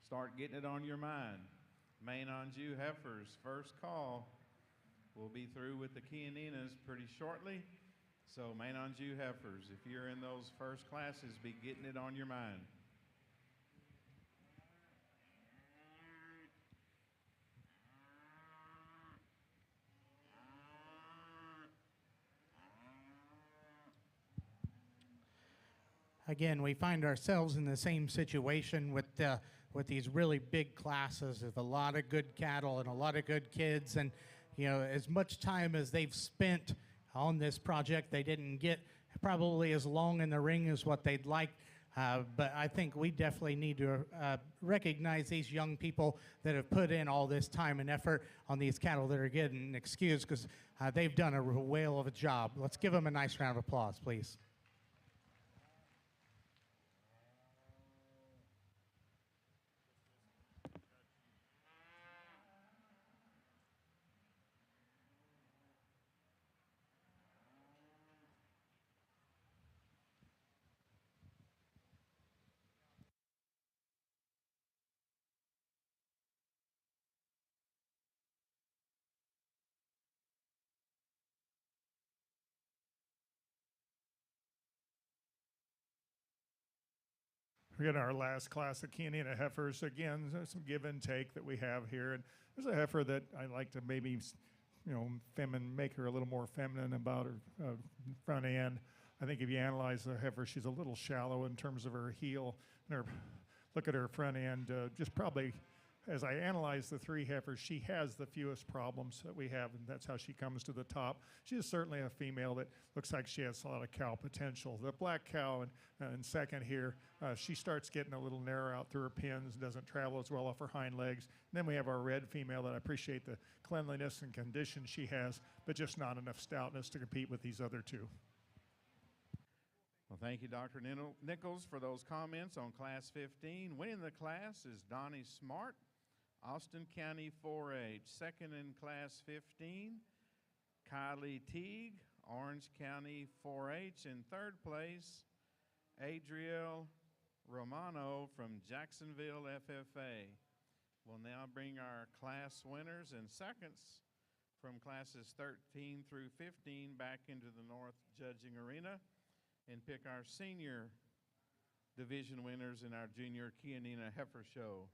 start getting it on your mind. Main on Jew heifers, first call. We'll be through with the Kianinas pretty shortly. So Main on Jew heifers, if you're in those first classes, be getting it on your mind. Again, we find ourselves in the same situation with these really big classes of a lot of good cattle and a lot of good kids, and you know, as much time as they've spent on this project, they didn't get probably as long in the ring as what they'd like. But I think we definitely need to recognize these young people that have put in all this time and effort on these cattle that are getting excused, because they've done a whale of a job. Let's give them a nice round of applause, please. We got our last class of Kianina heifers. Again, there's some give and take that we have here. And there's a heifer that I like to maybe, you know, make her a little more feminine about her front end. I think if you analyze the heifer, she's a little shallow in terms of her heel. And her, look at her front end, just probably, as I analyze the 3 heifers, she has the fewest problems that we have, and that's how she comes to the top. She is certainly a female that looks like she has a lot of cow potential. The black cow in second here, she starts getting a little narrow out through her pins, doesn't travel as well off her hind legs. And then we have our red female that I appreciate the cleanliness and condition she has, but just not enough stoutness to compete with these other 2. Well, thank you, Dr. Nichols, for those comments on Class 15. Winning the class is Donnie Smart, Austin County 4-H. Second in Class 15, Kylie Teague, Orange County 4-H. In third place, Adriel Romano from Jacksonville FFA. We'll now bring our class winners and seconds from classes 13 through 15 back into the North Judging Arena and pick our senior division winners in our junior Chianina Heifer Show.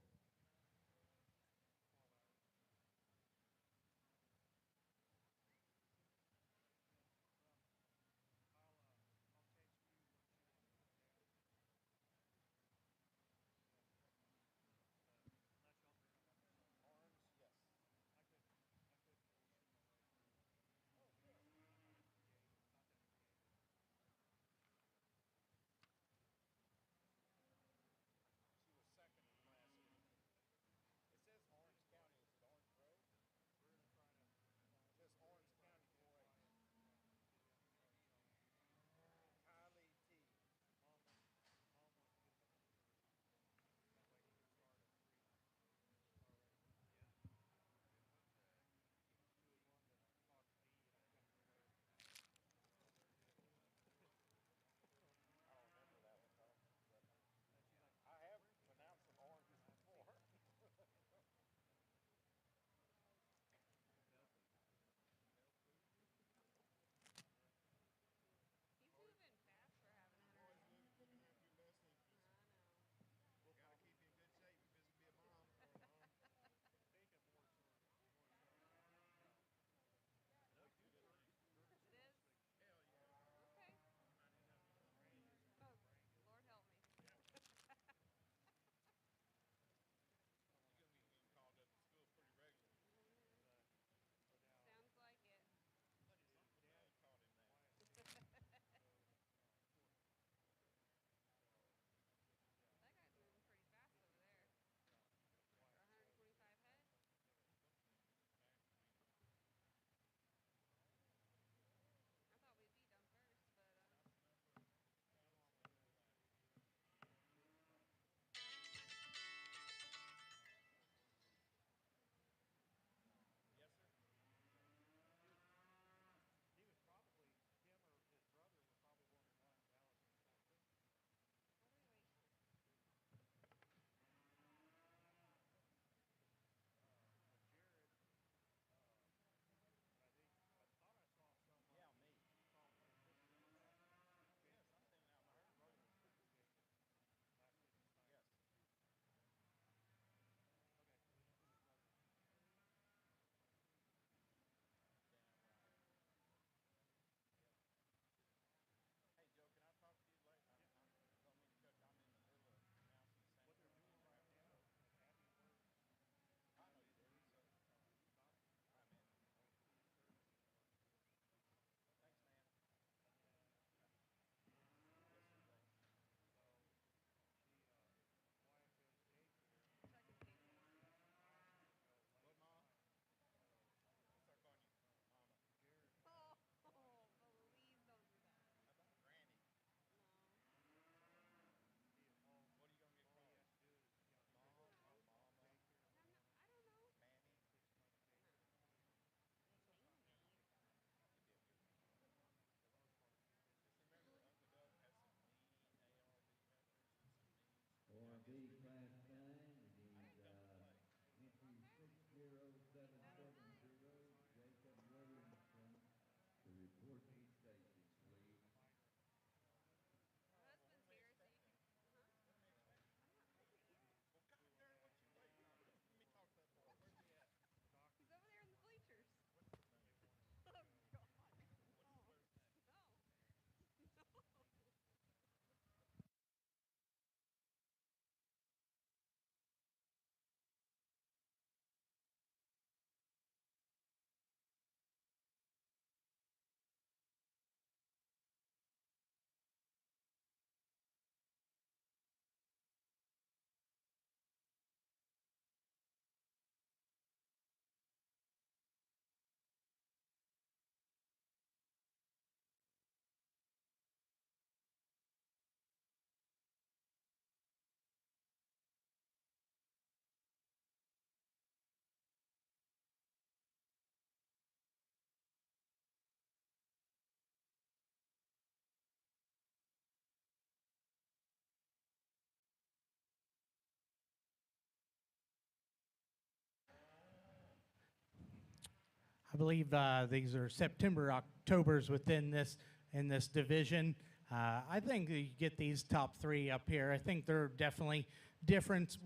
believe these are September, Octobers within this in this division. I think you get these top three up here. I think they're definitely different,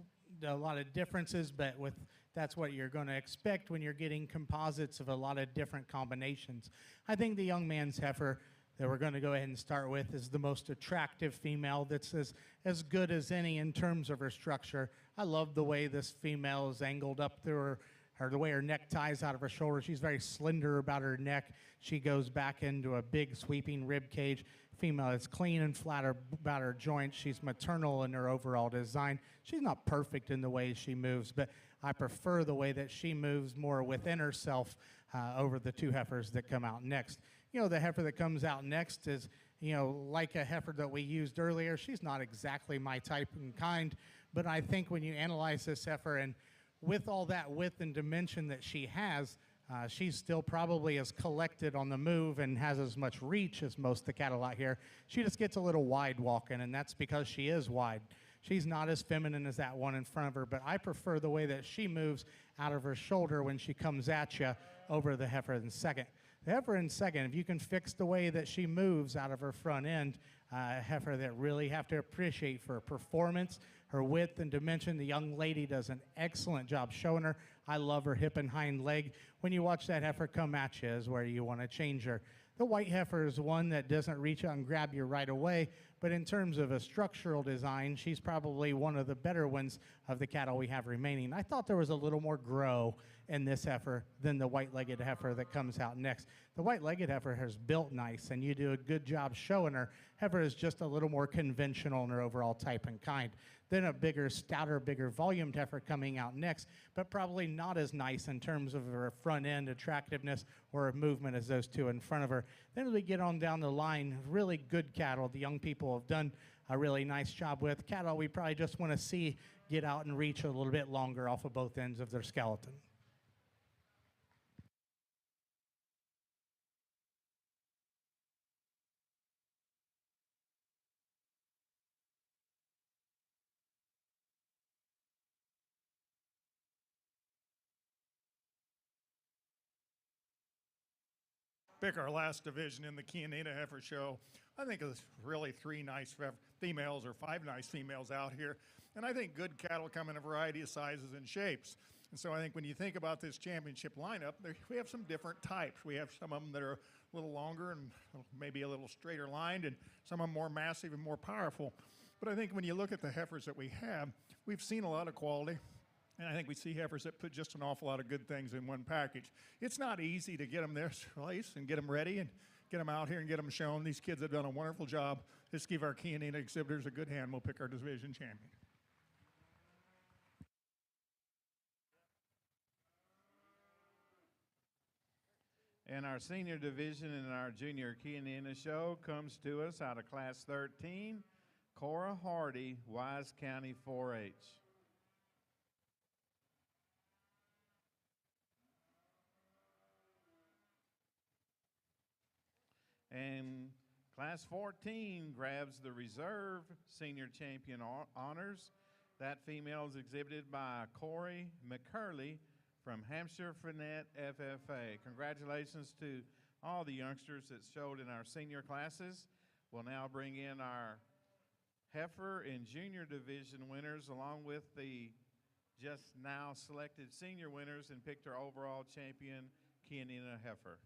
a lot of differences, but that's what you're going to expect when you're getting composites of a lot of different combinations. I think the young man's heifer that we're going to go ahead and start with is the most attractive female that's as good as any in terms of her structure. I love the way this female is angled up through her, the way her neck ties out of her shoulder. She's very slender about her neck. She goes back into a big sweeping rib cage. Female is clean and flat about her joints. She's maternal in her overall design. She's not perfect in the way she moves, but I prefer the way that she moves more within herself over the two heifers that come out next. You know, the heifer that comes out next is, you know, like a heifer that we used earlier. She's not exactly my type and kind, but I think when you analyze this heifer and with all that width and dimension that she has, she's still probably as collected on the move and has as much reach as most of the cattle out here. She just gets a little wide walking, and that's because she is wide. She's not as feminine as that one in front of her, but I prefer the way that she moves out of her shoulder when she comes at you over the heifer in second. The heifer in second, if you can fix the way that she moves out of her front end, heifer that really have to appreciate for her performance, her width and dimension. The young lady does an excellent job showing her. I love her hip and hind leg. When you watch that heifer come at you is where you want to change her. The white heifer is one that doesn't reach out and grab you right away, but in terms of a structural design, she's probably one of the better ones of the cattle we have remaining. I thought there was a little more grow in this heifer than the white-legged heifer that comes out next. The white-legged heifer has built nice, and you do a good job showing her. Heifer is just a little more conventional in her overall type and kind. Then a bigger, stouter, bigger volumed heifer coming out next, but probably not as nice in terms of her front end attractiveness or her movement as those two in front of her. Then as we get on down the line, really good cattle the young people have done a really nice job with. Cattle we probably just want to see get out and reach a little bit longer off of both ends of their skeleton. Pick our last division in the Chianina Heifer Show. I think there's really three nice females or five nice females out here. And I think good cattle come in a variety of sizes and shapes. And so I think when you think about this championship lineup, we have some different types. We have some of them that are a little longer and maybe a little straighter lined, and some of them more massive and more powerful. But I think when you look at the heifers that we have, we've seen a lot of quality. And I think we see heifers that put just an awful lot of good things in one package. It's not easy to get them this place and get them ready and get them out here and get them shown. These kids have done a wonderful job. Let's give our Chianina exhibitors a good hand. We'll pick our division champion. And our senior division in our junior Chianina show comes to us out of class 13, Cora Hardy, Wise County 4-H. And class 14 grabs the reserve senior champion honors. That female is exhibited by Corey McCurley from Hampshire Finette FFA. Congratulations to all the youngsters that showed in our senior classes. We'll now bring in our heifer and junior division winners along with the just now selected senior winners and picked our overall champion, Chianina heifer.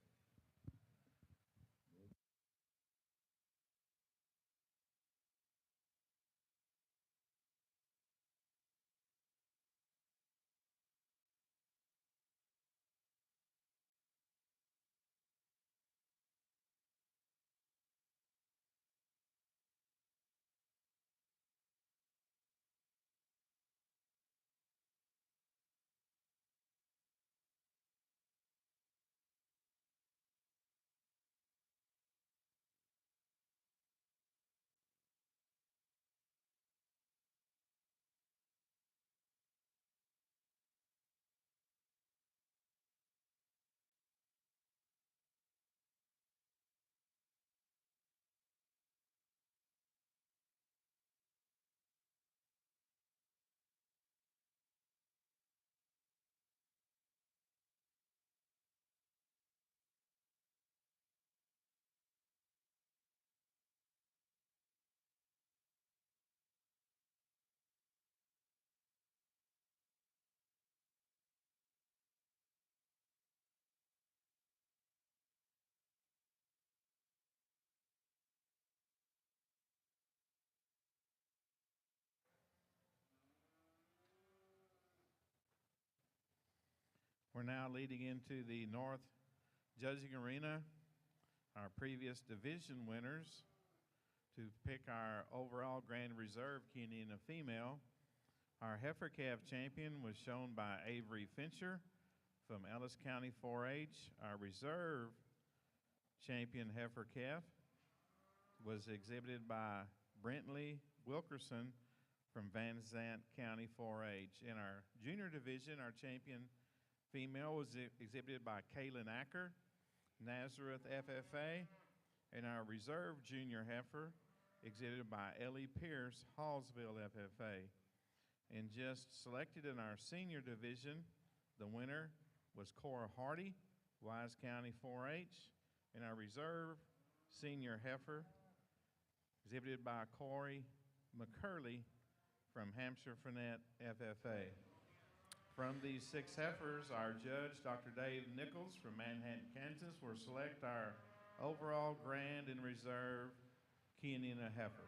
We're now leading into the North Judging Arena, our previous division winners, to pick our overall Grand Reserve Kenyan female. Our heifer calf champion was shown by Avery Fincher from Ellis County 4-H. Our reserve champion heifer calf was exhibited by Brentley Wilkerson from Van Zant County 4-H. In our junior division, our champion female was exhibited by Kaylin Acker, Nazareth FFA, and our reserve junior heifer exhibited by Ellie Pierce, Hallsville FFA. And just selected in our senior division, the winner was Cora Hardy, Wise County 4-H, and our reserve senior heifer exhibited by Corey McCurley from Hampshire Fannett FFA. From these 6 heifers, our judge, Dr. Dave Nichols from Manhattan, Kansas, will select our overall grand and reserve Kenyan heifer.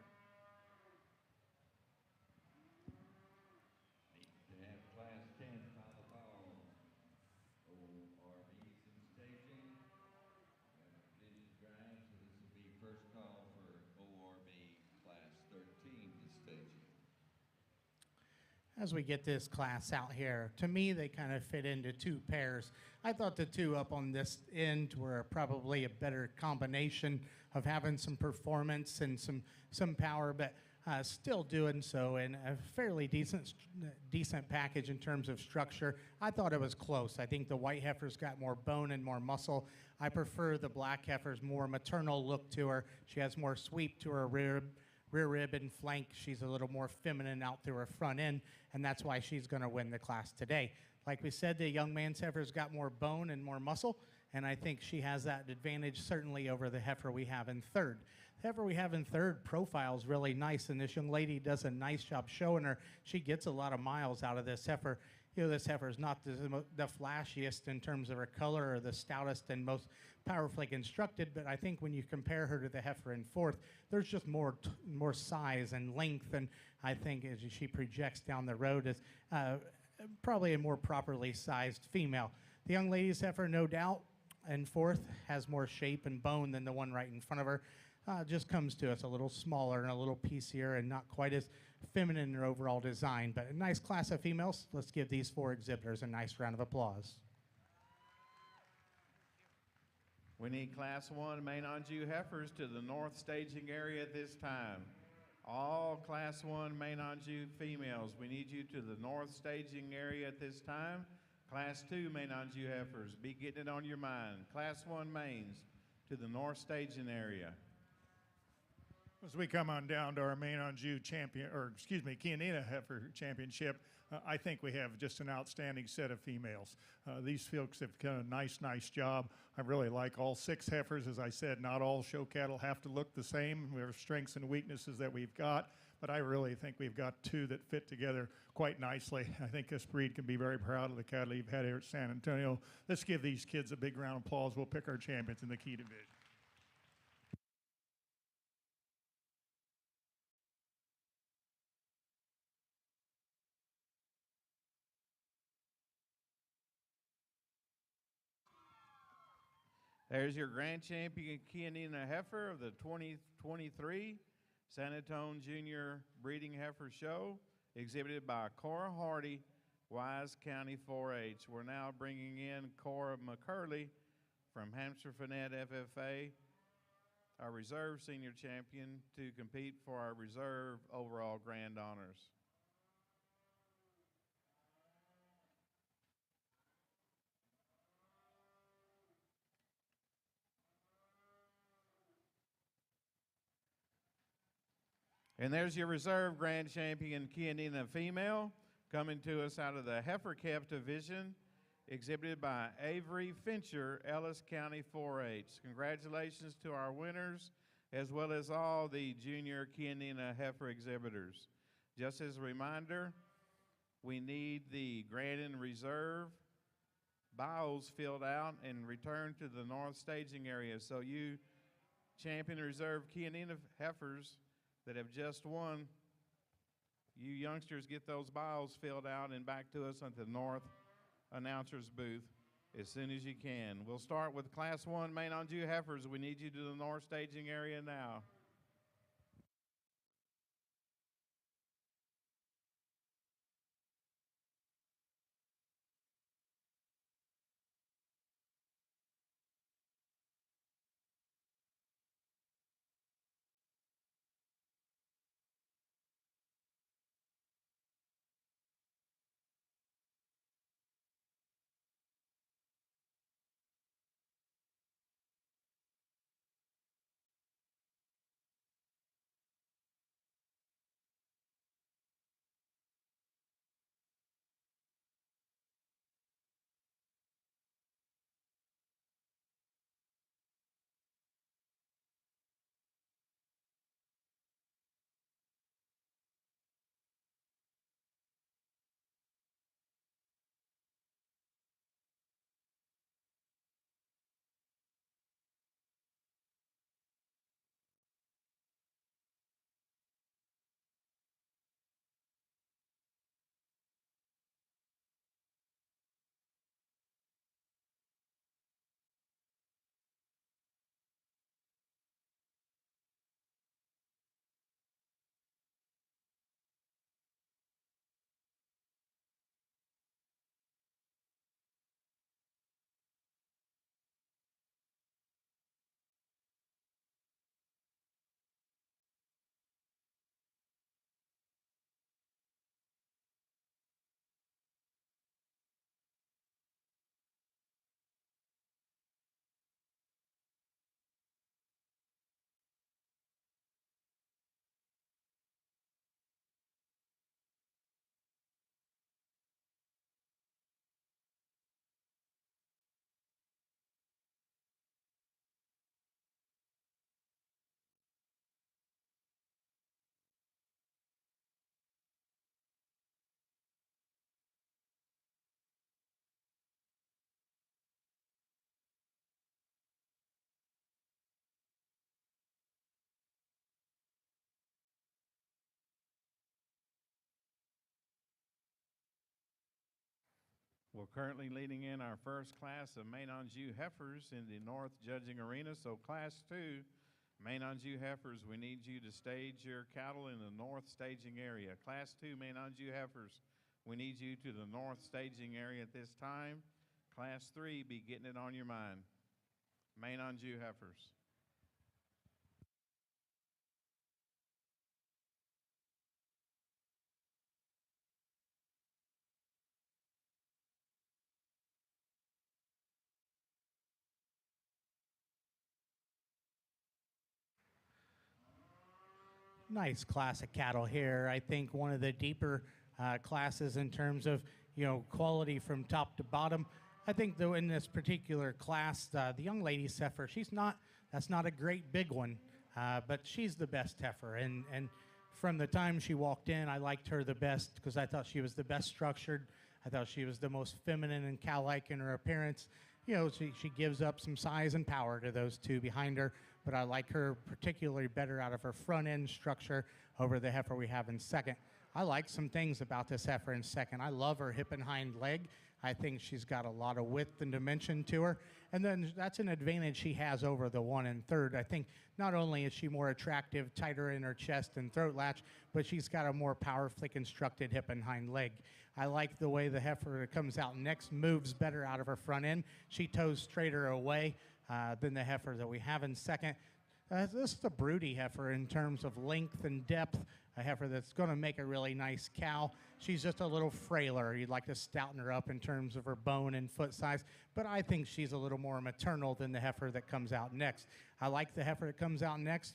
To have Class 10 final call, ORBs in staging. Division drive, so this will be first call for ORB Class 13 to staging. As we get this class out here, to me, they kind of fit into 2 pairs. I thought the 2 up on this end were probably a better combination of having some performance and some power, but still doing so in a fairly decent package in terms of structure. I thought it was close. I think the white heifer's got more bone and more muscle. I prefer the black heifer's more maternal look to her. She has more sweep to her rear rib and flank. She's a little more feminine out through her front end, and that's why she's going to win the class today. Like we said, the young man's heifer's got more bone and more muscle, and I think she has that advantage certainly over the heifer we have in third. The heifer we have in third profiles really nice, and this young lady does a nice job showing her. She gets a lot of miles out of this heifer. You know, this heifer is not the flashiest in terms of her color or the stoutest and most powerfully constructed, but I think when you compare her to the heifer in fourth, there's just more size and length, and I think as she projects down the road is probably a more properly sized female. The young lady's heifer, no doubt, in fourth, has more shape and bone than the one right in front of her. Just comes to us a little smaller and a little piecier and not quite as feminine in her overall design, but a nice class of females. Let's give these 4 exhibitors a nice round of applause. We need Class 1 Main Anjou heifers to the north staging area at this time. All Class 1 Main Anjou females, we need you to the north staging area at this time. Class 2 Main Anjou heifers, be getting it on your mind. Class 1 mains to the north staging area. As we come on down to our main Anjou Kenyan heifer championship, I think we have just an outstanding set of females. These folks have done a nice job. I really like all 6 heifers. As I said, not all show cattle have to look the same. We have strengths and weaknesses that we've got, but I really think we've got 2 that fit together quite nicely. I think this breed can be very proud of the cattle you've had here at San Antonio. Let's give these kids a big round of applause. We'll pick our champions in the key division. There's your grand champion Kenyan heifer of the 2023 San Antonio Junior Breeding Heifer Show, exhibited by Cora Hardy, Wise County 4-H. We're now bringing in Cora McCurley from Hampshire Fannett FFA, our reserve senior champion, to compete for our reserve overall grand honors. And there's your reserve grand champion Kenyan female, coming to us out of the heifer calf division, exhibited by Avery Fincher, Ellis County 4-H. Congratulations to our winners, as well as all the junior Kenyan heifer exhibitors. Just as a reminder, we need the grand and reserve bios filled out and returned to the north staging area. So you champion reserve Kenyan heifers that have just won, you youngsters get those bios filled out and back to us at the north announcer's booth. as soon as you can. We'll start with Class 1 Main on Jew Heifers. We need you to the north staging area now. We're currently leading in our first class of Main on Jew Heifers in the North Judging Arena. So Class 2, Main on Jew Heifers, we need you to stage your cattle in the North staging area. Class 2, Main on Jew Heifers, we need you to the North staging area at this time. Class 3, be getting it on your mind. Main on Jew Heifers. Nice class of cattle here. I think one of the deeper classes in terms of quality from top to bottom. I think though in this particular class, the young lady heifer, that's not a great big one, but she's the best heifer. And from the time she walked in, I liked her the best because I thought she was the best structured. I thought she was the most feminine and cow-like in her appearance. She gives up some size and power to those two behind her, but I like her particularly better out of her front end structure over the heifer we have in second. I like some things about this heifer in second. I love her hip and hind leg. I think she's got a lot of width and dimension to her. And then that's an advantage she has over the one in third. I think not only is she more attractive, tighter in her chest and throat latch, but she's got a more powerfully constructed hip and hind leg. I like the way the heifer that comes out next moves better out of her front end. She toes straighter away than the heifer that we have in second. This is a broody heifer in terms of length and depth, a heifer that's going to make a really nice cow. She's just a little frailer. You'd like to stouten her up in terms of her bone and foot size, but I think she's a little more maternal than the heifer that comes out next. I like the heifer that comes out next.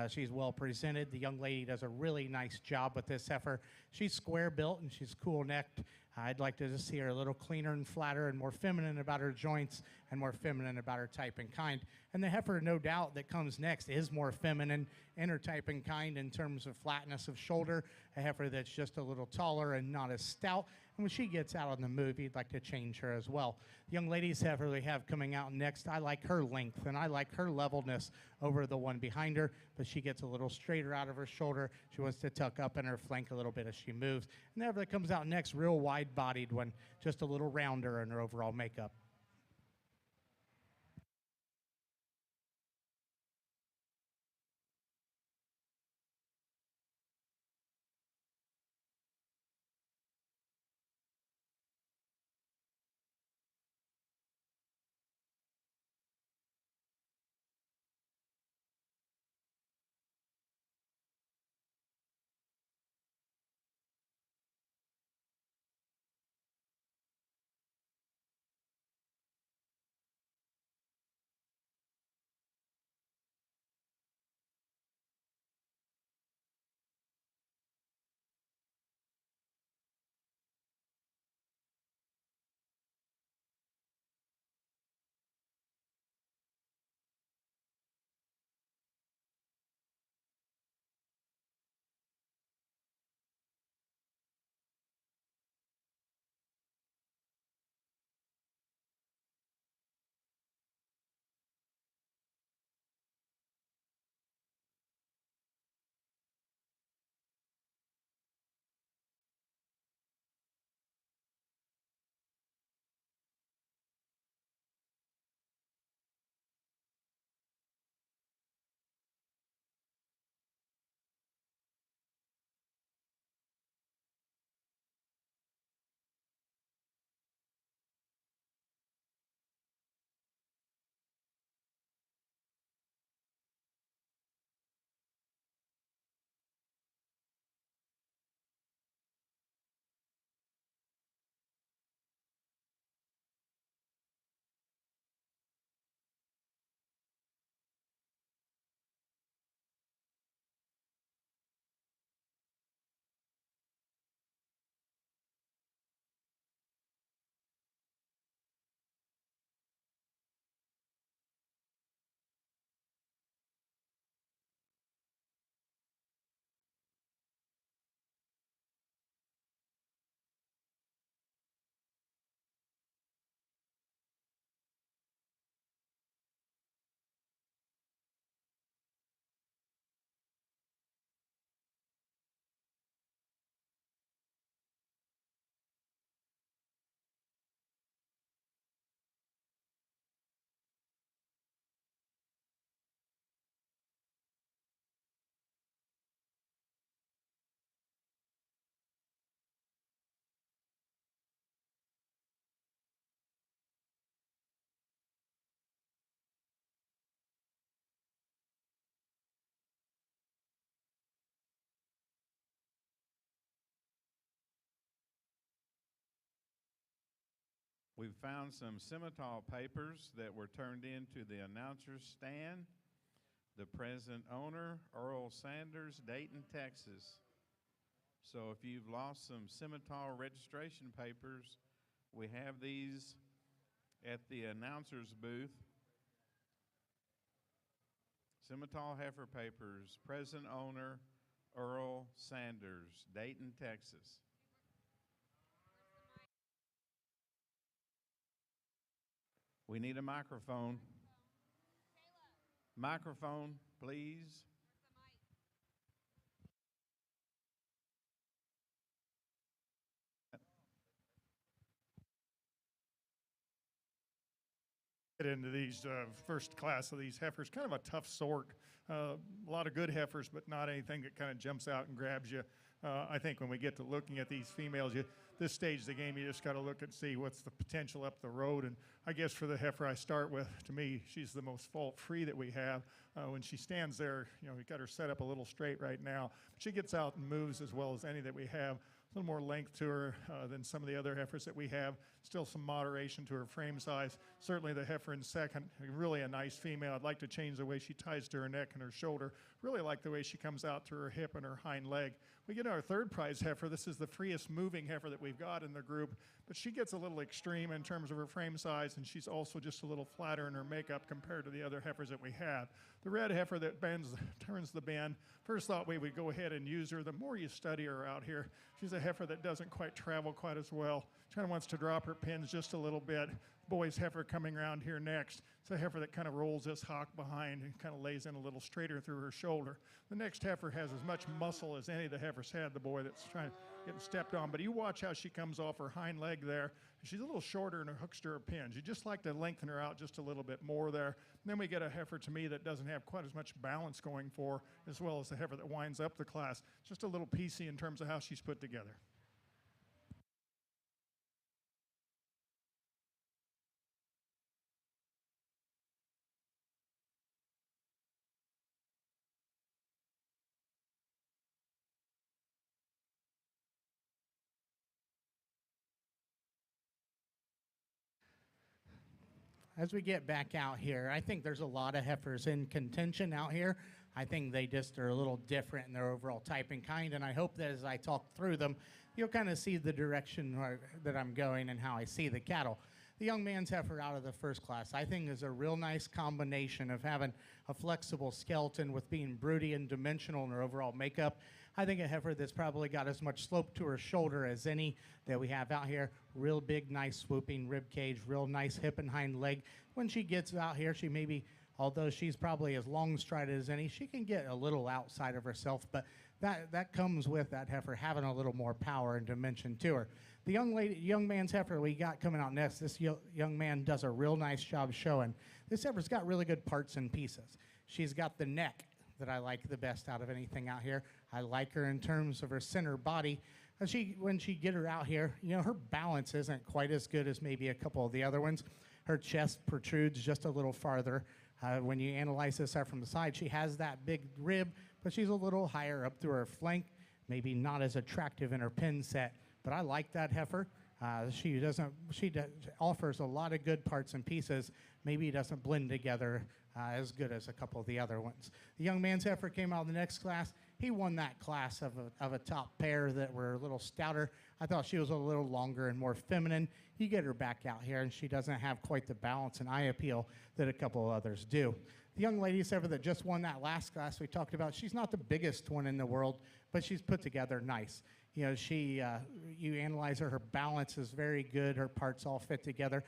She's well presented. The young lady does a really nice job with this heifer. She's square built and she's cool necked. I'd like to just see her a little cleaner and flatter and more feminine about her joints and more feminine about her type and kind. And the heifer, no doubt, that comes next is more feminine in her type and kind in terms of flatness of shoulder, a heifer that's just a little taller and not as stout. And when she gets out on the move, you'd like to change her as well. The young lady's heifer we have coming out next, I like her length and I like her levelness over the one behind her, but she gets a little straighter out of her shoulder. She wants to tuck up in her flank a little bit as she moves. And the heifer that comes out next, real wide-bodied one, just a little rounder in her overall makeup. We've found some Simmental papers that were turned into the announcer's stand. The present owner, Earl Sanders, Dayton, Texas. So if you've lost some Simmental registration papers, we have these at the announcer's booth. Simmental heifer papers, present owner, Earl Sanders, Dayton, Texas. We need a microphone. Microphone, please. Get into these first class of these heifers, kind of a tough sort. A lot of good heifers, but not anything that kind of jumps out and grabs you. I think when we get to looking at these females, this stage of the game, you just got to look and see what's the potential up the road. And I guess for the heifer I start with, to me, she's the most fault-free that we have. When she stands there, we got her set up a little straight right now. But she gets out and moves as well as any that we have. A little more length to her than some of the other heifers that we have. Still some moderation to her frame size. Certainly the heifer in second, really a nice female. I'd like to change the way she ties to her neck and her shoulder. Really like the way she comes out to her hip and her hind leg. We get our third prize heifer. This is the freest moving heifer that we've got in the group, but she gets a little extreme in terms of her frame size, and she's also just a little flatter in her makeup compared to the other heifers that we have. The red heifer that turns the bend, first thought we would go ahead and use her. The more you study her out here, she's a heifer that doesn't quite travel quite as well. She kind of wants to drop her pins just a little bit. Boy's heifer coming around here next. It's a heifer that kind of rolls this hock behind and kind of lays in a little straighter through her shoulder. The next heifer has as much muscle as any of the heifers had, the boy that's trying to get stepped on. But you watch how she comes off her hind leg there. She's a little shorter in her hooks to her pins. You just like to lengthen her out just a little bit more there. And then we get a heifer, to me, that doesn't have quite as much balance going for her, as well as the heifer that winds up the class. Just a little piecey in terms of how she's put together. As we get back out here, I think there's a lot of heifers in contention out here. I think they just are a little different in their overall type and kind, and I hope that as I talk through them, you'll kind of see the direction that I'm going and how I see the cattle. The young man's heifer out of the first class, I think, is a real nice combination of having a flexible skeleton with being broody and dimensional in her overall makeup. I think a heifer that's probably got as much slope to her shoulder as any that we have out here. Real big, nice swooping rib cage, real nice hip and hind leg. When she gets out here, she maybe, although she's probably as long strided as any, she can get a little outside of herself, but that comes with that heifer having a little more power and dimension to her. The young man's heifer we got coming out next, this young man does a real nice job showing. This heifer's got really good parts and pieces. She's got the neck that I like the best out of anything out here. I like her in terms of her center body. When she get her out here, her balance isn't quite as good as maybe a couple of the other ones. Her chest protrudes just a little farther. When you analyze this out from the side, she has that big rib, but she's a little higher up through her flank, maybe not as attractive in her pin set, but I like that heifer. She offers a lot of good parts and pieces. Maybe it doesn't blend together as good as a couple of the other ones. The young man's heifer came out of the next class. He won that class of a top pair that were a little stouter. I thought she was a little longer and more feminine. You get her back out here, and she doesn't have quite the balance and eye appeal that a couple of others do. The young lady's heifer that just won that last class we talked about, she's not the biggest one in the world, but she's put together nice. You analyze her balance is very good. Her parts all fit together.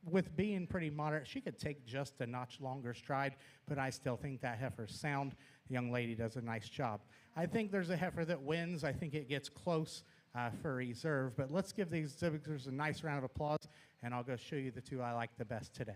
With being pretty moderate, she could take just a notch longer stride, but I still think that heifer's sound. The young lady does a nice job. I think there's a heifer that wins. I think it gets close for reserve, but let's give these exhibitors a nice round of applause, and I'll go show you the two I like the best today.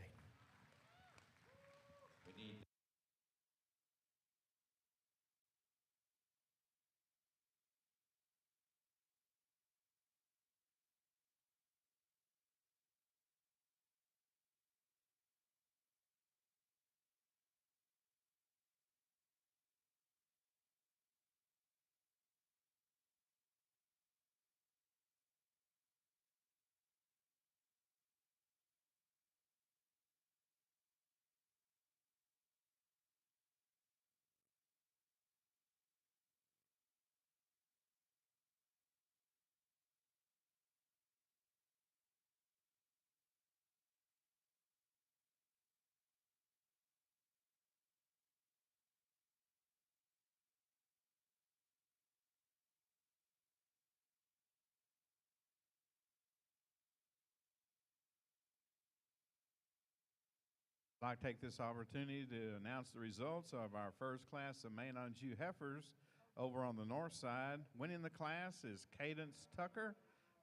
I'd like to take this opportunity to announce the results of our first class of Main on Jew heifers over on the north side. Winning the class is Cadence Tucker,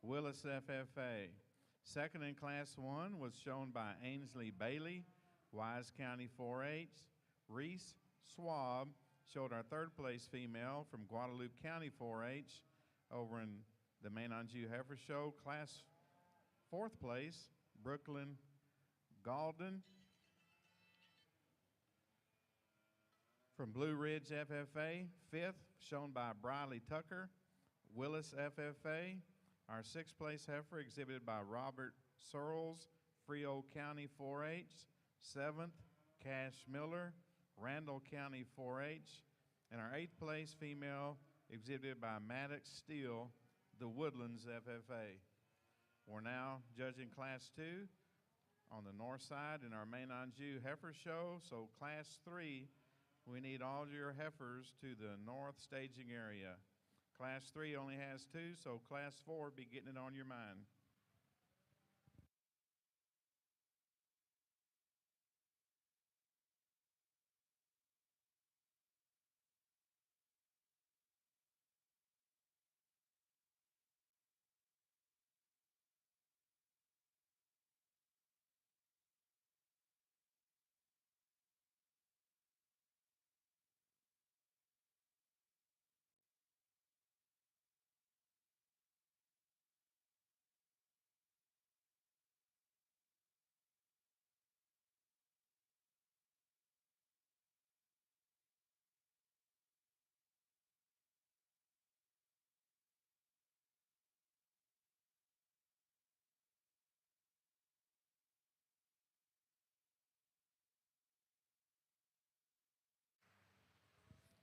Willis FFA. Second in Class 1 was shown by Ainsley Bailey, Wise County 4-H. Reese Swab showed our third place female from Guadalupe County 4-H over in the Main on Jew heifer show. Class fourth place, Brooklyn Galden from Blue Ridge FFA. Fifth, shown by Briley Tucker, Willis FFA. Our sixth place heifer exhibited by Robert Searles, Frio County 4-H. Seventh, Cash Miller, Randall County 4-H. And our eighth place female exhibited by Maddox Steele, the Woodlands FFA. We're now judging Class 2 on the north side in our Main on Jew heifer show. So Class 3, we need all your heifers to the north staging area. Class 3 only has 2, so Class 4 be getting it on your mind.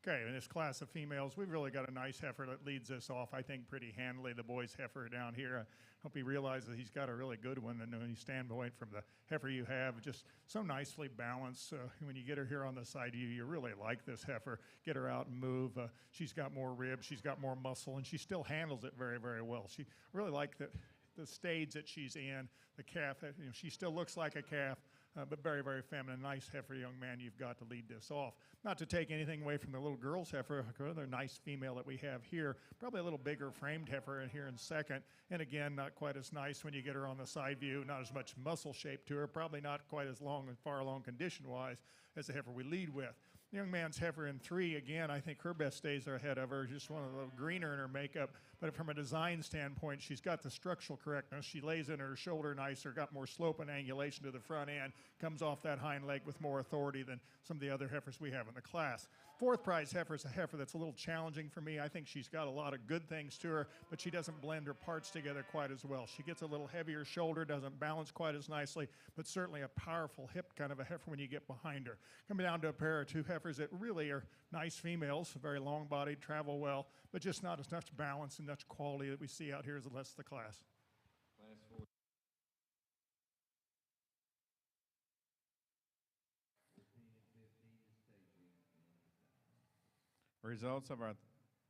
Okay, in this class of females, we've really got a nice heifer that leads us off, I think, pretty handily. The boy's heifer down here. I hope he realizes he's got a really good one. And when you stand away from the heifer you have, just so nicely balanced. When you get her here on the side of you, you really like this heifer. Get her out and move. She's got more ribs, she's got more muscle, and she still handles it very, very well. She really like the stage that she's in, the calf. She still looks like a calf. But very, very feminine, nice heifer young man you've got to lead this off. Not to take anything away from the little girl's heifer, another nice female that we have here, probably a little bigger framed heifer in here in second. And again, not quite as nice when you get her on the side view, not as much muscle shape to her, probably not quite as long and far along condition-wise as the heifer we lead with. The young man's heifer in 3, again, I think her best days are ahead of her, just one of the greener in her makeup. But from a design standpoint, she's got the structural correctness. She lays in her shoulder nicer, got more slope and angulation to the front end, comes off that hind leg with more authority than some of the other heifers we have in the class. Fourth prize heifer is a heifer that's a little challenging for me. I think she's got a lot of good things to her, but she doesn't blend her parts together quite as well. She gets a little heavier shoulder, doesn't balance quite as nicely, but certainly a powerful hip kind of a heifer when you get behind her. Coming down to a pair of 2 heifers that really are nice females, very long-bodied, travel well, but just not as much balance and much quality that we see out here as the rest of the class. Class 4. Results of our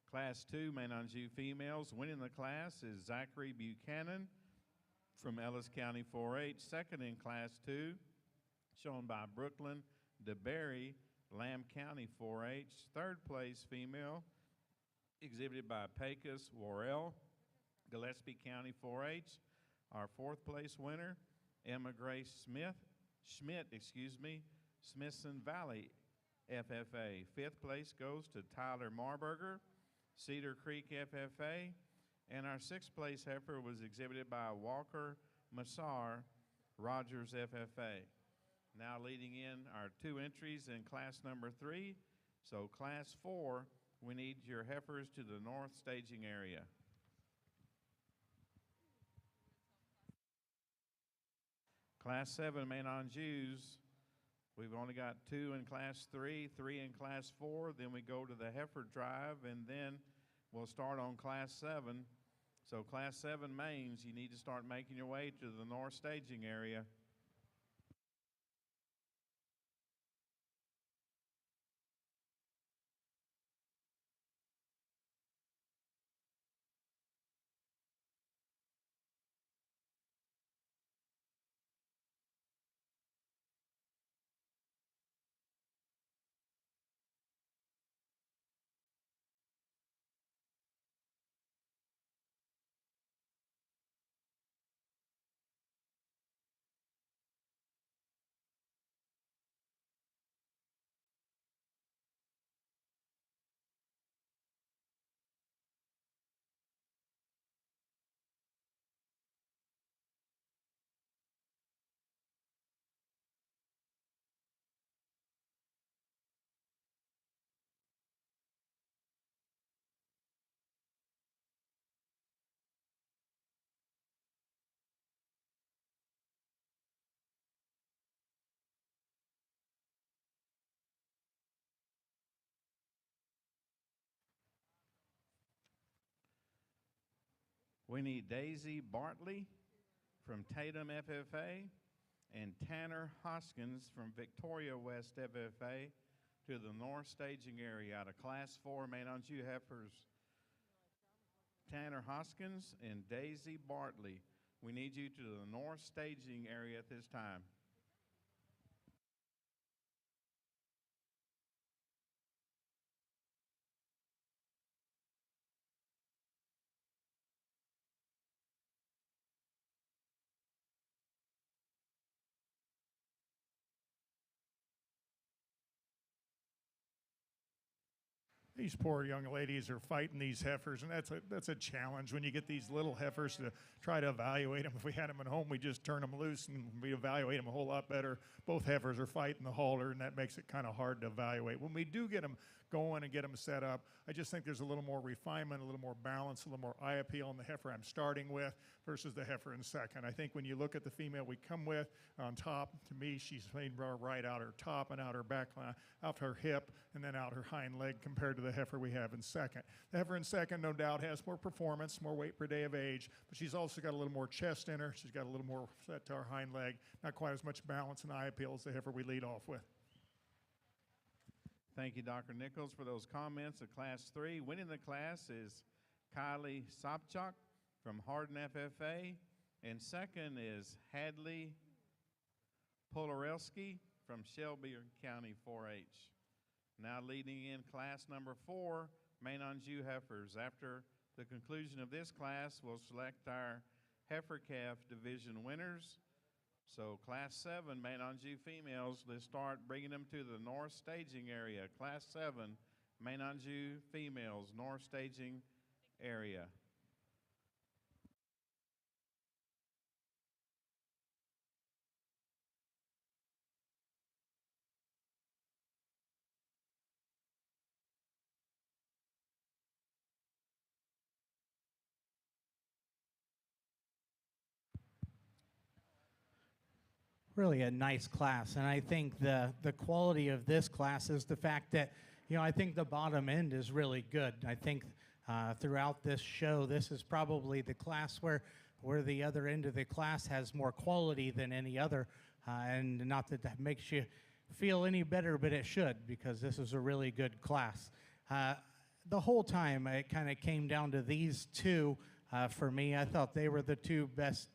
Class 2 Main on Jew females. Winning the class is Zachary Buchanan from Ellis County 4-H. Second in Class 2, shown by Brooklyn DeBerry, Lamb County 4-H. Third place female, exhibited by Pecos Worrell, Gillespie County 4-H. Our fourth place winner, Emma Grace Schmidt, Smithson Valley FFA. Fifth place goes to Tyler Marburger, Cedar Creek FFA. And our sixth place heifer was exhibited by Walker Massar, Rogers FFA. Now leading in our 2 entries in class number 3. So class 4, we need your heifers to the north staging area. Class 7 Main on Jews, we've only got 2 in class 3, 3 in class 4, then we go to the heifer drive, and then we'll start on class 7. So class 7 mains, you need to start making your way to the north staging area. We need Daisy Bartley from Tatum FFA and Tanner Hoskins from Victoria West FFA to the north staging area out of Class 4 main on Jew heifers. Tanner Hoskins and Daisy Bartley. We need you to the north staging area at this time. These poor young ladies are fighting these heifers, and that's a challenge when you get these little heifers to try to evaluate them. If we had them at home, we just turn them loose and we evaluate them a whole lot better. Both heifers are fighting the halter, and that makes it kind of hard to evaluate. When we do get them going and get them set up, I just think there's a little more refinement, a little more balance, a little more eye appeal on the heifer I'm starting with versus the heifer in second. I think when you look at the female we come with on top, to me, she's made right out her top and out her back line, out her hip, and then out her hind leg compared to the heifer we have in second. The heifer in second, no doubt, has more performance, more weight per day of age, but she's also got a little more chest in her. She's got a little more set to her hind leg, not quite as much balance and eye appeal as the heifer we lead off with. Thank you, Dr. Nichols, for those comments of Class 3. Winning the class is Kylie Sopchak from Hardin FFA, and second is Hadley Polarelski from Shelby County 4-H. Now leading in class number 4, Main on Jew heifers. After the conclusion of this class, we'll select our heifer calf division winners. So class 7, Main on Jew females, let's start bringing them to the north staging area. Class 7, Main on Jew females, north staging area. Really a nice class, and I think the quality of this class is the fact that, I think the bottom end is really good. I think throughout this show, this is probably the class where the other end of the class has more quality than any other, and not that that makes you feel any better, but it should, because this is a really good class. The whole time, it kind of came down to these two for me. I thought they were the two best.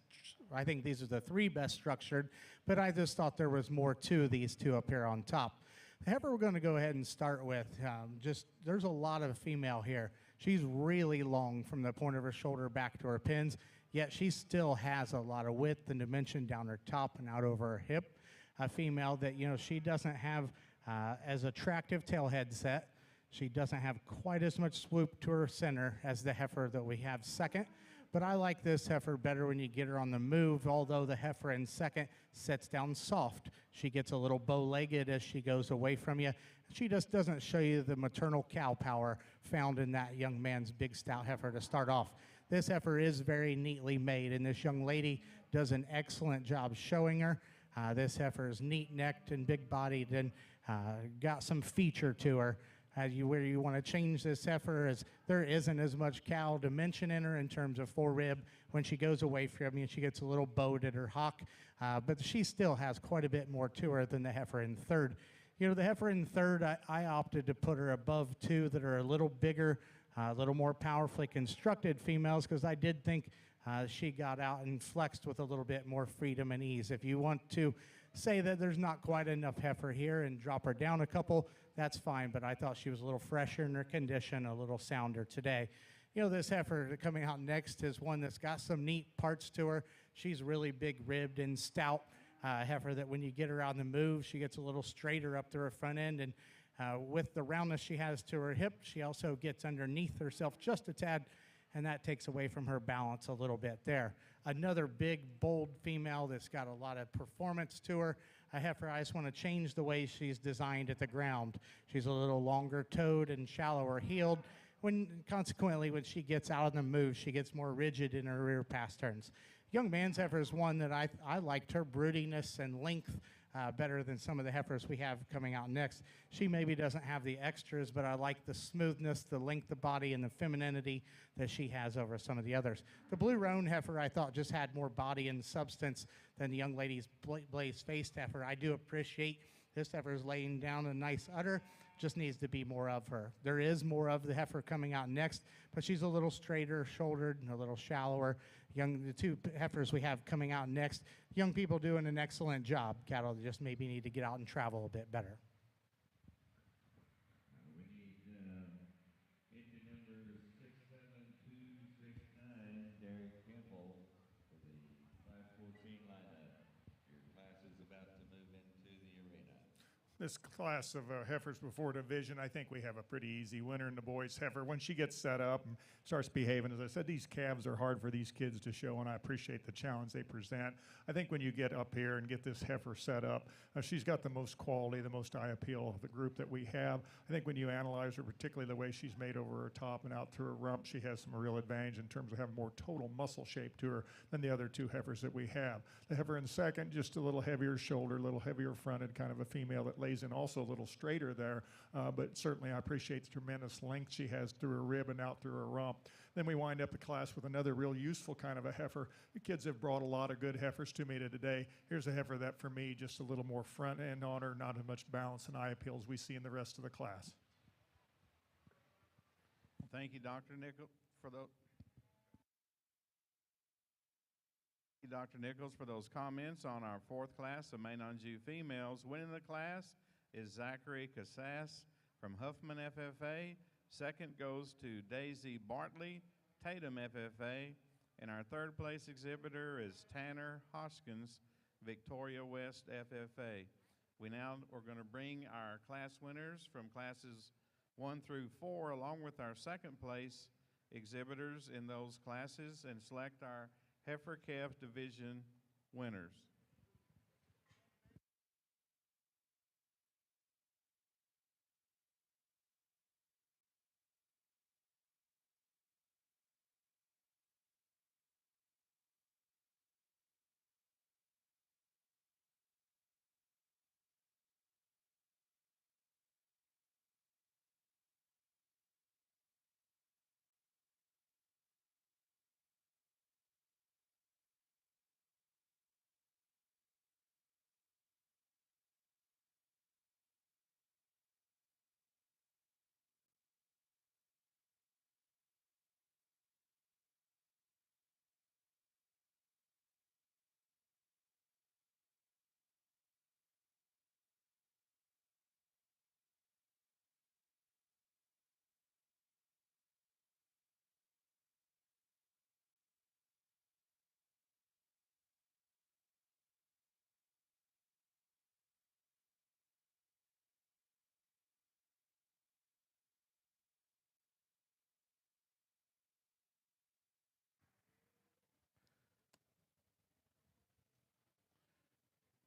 I think these are the 3 best structured, but I just thought there was more to these two up here on top. The heifer we're going to go ahead and start with, there's a lot of female here. She's really long from the point of her shoulder back to her pins, yet she still has a lot of width and dimension down her top and out over her hip. A female that, she doesn't have as attractive tail head set. She doesn't have quite as much swoop to her center as the heifer that we have second. But I like this heifer better when you get her on the move, although the heifer in second sets down soft. She gets a little bow-legged as she goes away from you. She just doesn't show you the maternal cow power found in that young man's big stout heifer to start off. This heifer is very neatly made, and this young lady does an excellent job showing her. This heifer is neat-necked and big-bodied and got some feature to her. Where you want to change this heifer is there isn't as much cow dimension in her in terms of forerib. When she goes away from you, she gets a little bowed at her hock, but she still has quite a bit more to her than the heifer in third. The heifer in third, I opted to put her above 2 that are a little bigger, a little more powerfully constructed females, because I did think she got out and flexed with a little bit more freedom and ease. If you want to say that there's not quite enough heifer here and drop her down a couple, that's fine, but I thought she was a little fresher in her condition, a little sounder today. This heifer coming out next is one that's got some neat parts to her. She's really big-ribbed and stout heifer that when you get her on the move, she gets a little straighter up to her front end, and with the roundness she has to her hip, she also gets underneath herself just a tad, and that takes away from her balance a little bit there. Another big, bold female that's got a lot of performance to her. A heifer, I just want to change the way she's designed at the ground. She's a little longer toed and shallower heeled. Consequently, when she gets out on the move, she gets more rigid in her rear pass turns. Young man's heifer is one that I liked her broodiness and length better than some of the heifers we have coming out next. She maybe doesn't have the extras, but I like the smoothness, the length of body, and the femininity that she has over some of the others. The blue roan heifer I thought just had more body and substance than the young lady's blaze-faced heifer. I do appreciate this heifer is laying down a nice udder, just needs to be more of her. There is more of the heifer coming out next, but she's a little straighter shouldered and a little shallower. The two heifers we have coming out next, young people doing an excellent job. Cattle just maybe need to get out and travel a bit better. We need entry number 67269, Derek Campbell, for the Class 14 lineup. Your class is about to move into the arena. This class of heifers before division, I think we have a pretty easy winner in the boys' heifer. When she gets set up and starts behaving, as I said, these calves are hard for these kids to show, and I appreciate the challenge they present. I think when you get up here and get this heifer set up, she's got the most quality, the most eye appeal of the group that we have. I think when you analyze her, particularly the way she's made over her top and out through her rump, she has some real advantage in terms of having more total muscle shape to her than the other two heifers that we have. The heifer in second, just a little heavier shoulder, a little heavier fronted, kind of a female that lays in also a little straighter there, but certainly I appreciate the tremendous length she has through her rib and out through her rump. Then we wind up the class with another real useful kind of a heifer. The kids have brought a lot of good heifers to me today. Here's a heifer that for me, just a little more front end on her, not as much balance and eye appeal as we see in the rest of the class. Thank you, Dr. Nichols, for those. Dr. Nichols for those comments on our fourth class of Main Anjou females. Winning the class is Zachary Cassas from Huffman FFA. Second goes to Daisy Bartley, Tatum FFA. And our third place exhibitor is Tanner Hoskins, Victoria West FFA. We now are going to bring our class winners from classes 1 through 4 along with our second place exhibitors in those classes and select our heifer calf division winners.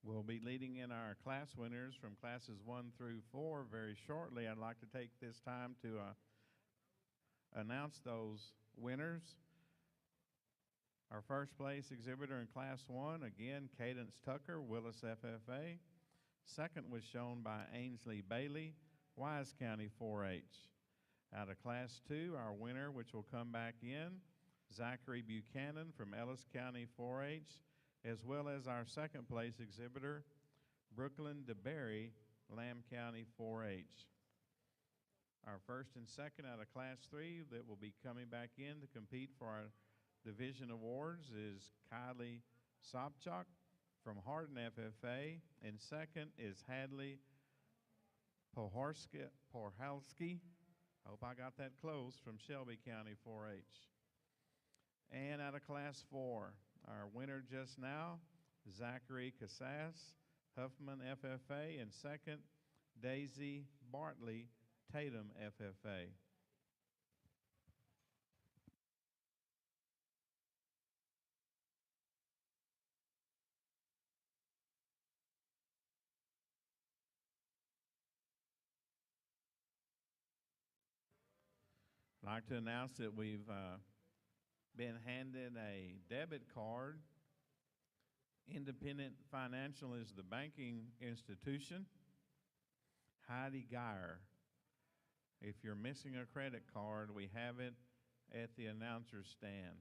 We'll be leading in our class winners from classes 1 through 4 very shortly. I'd like to take this time to announce those winners. Our first place exhibitor in class 1, again, Cadence Tucker, Willis FFA. Second was shown by Ainsley Bailey, Wise County 4-H. Out of class 2, our winner, which will come back in, Zachary Buchanan from Ellis County 4-H, as well as our second place exhibitor, Brooklyn DeBerry, Lamb County 4-H. Our first and second out of class 3 that will be coming back in to compete for our division awards is Kylie Sobchak from Hardin FFA, and second is Hadley Pohalski, I hope I got that close, from Shelby County 4-H. And out of class 4, our winner just now, Zachary Cassas, Huffman FFA, and second, Daisy Bartley, Tatum FFA. I'd like to announce that we've been handed a debit card Independent Financial is the banking institution. Heidi Geyer. If you're missing a credit card, we have it at the announcer's stand.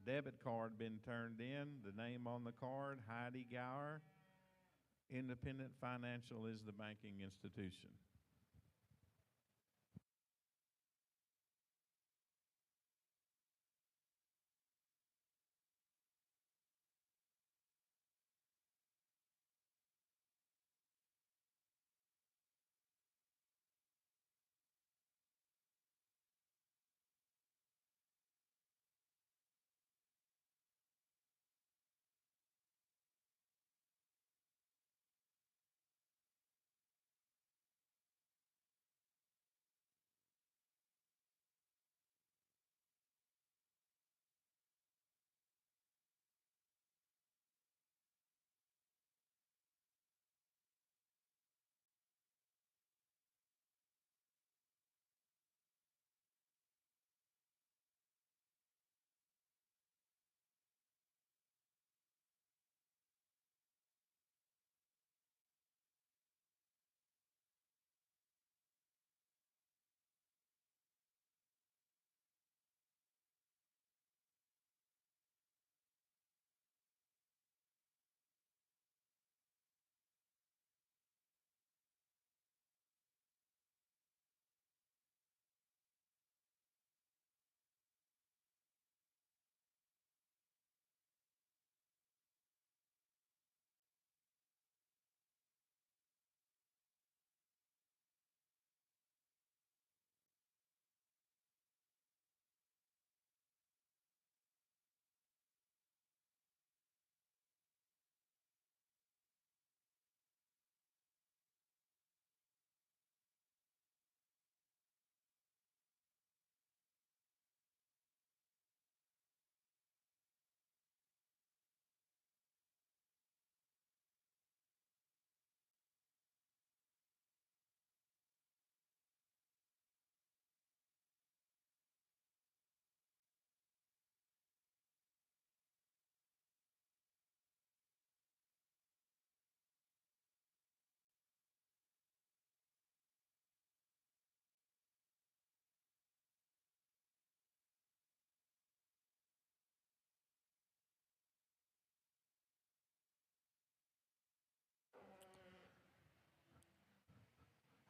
Debit card been turned in, the name on the card, Heidi Geyer. Independent Financial is the banking institution.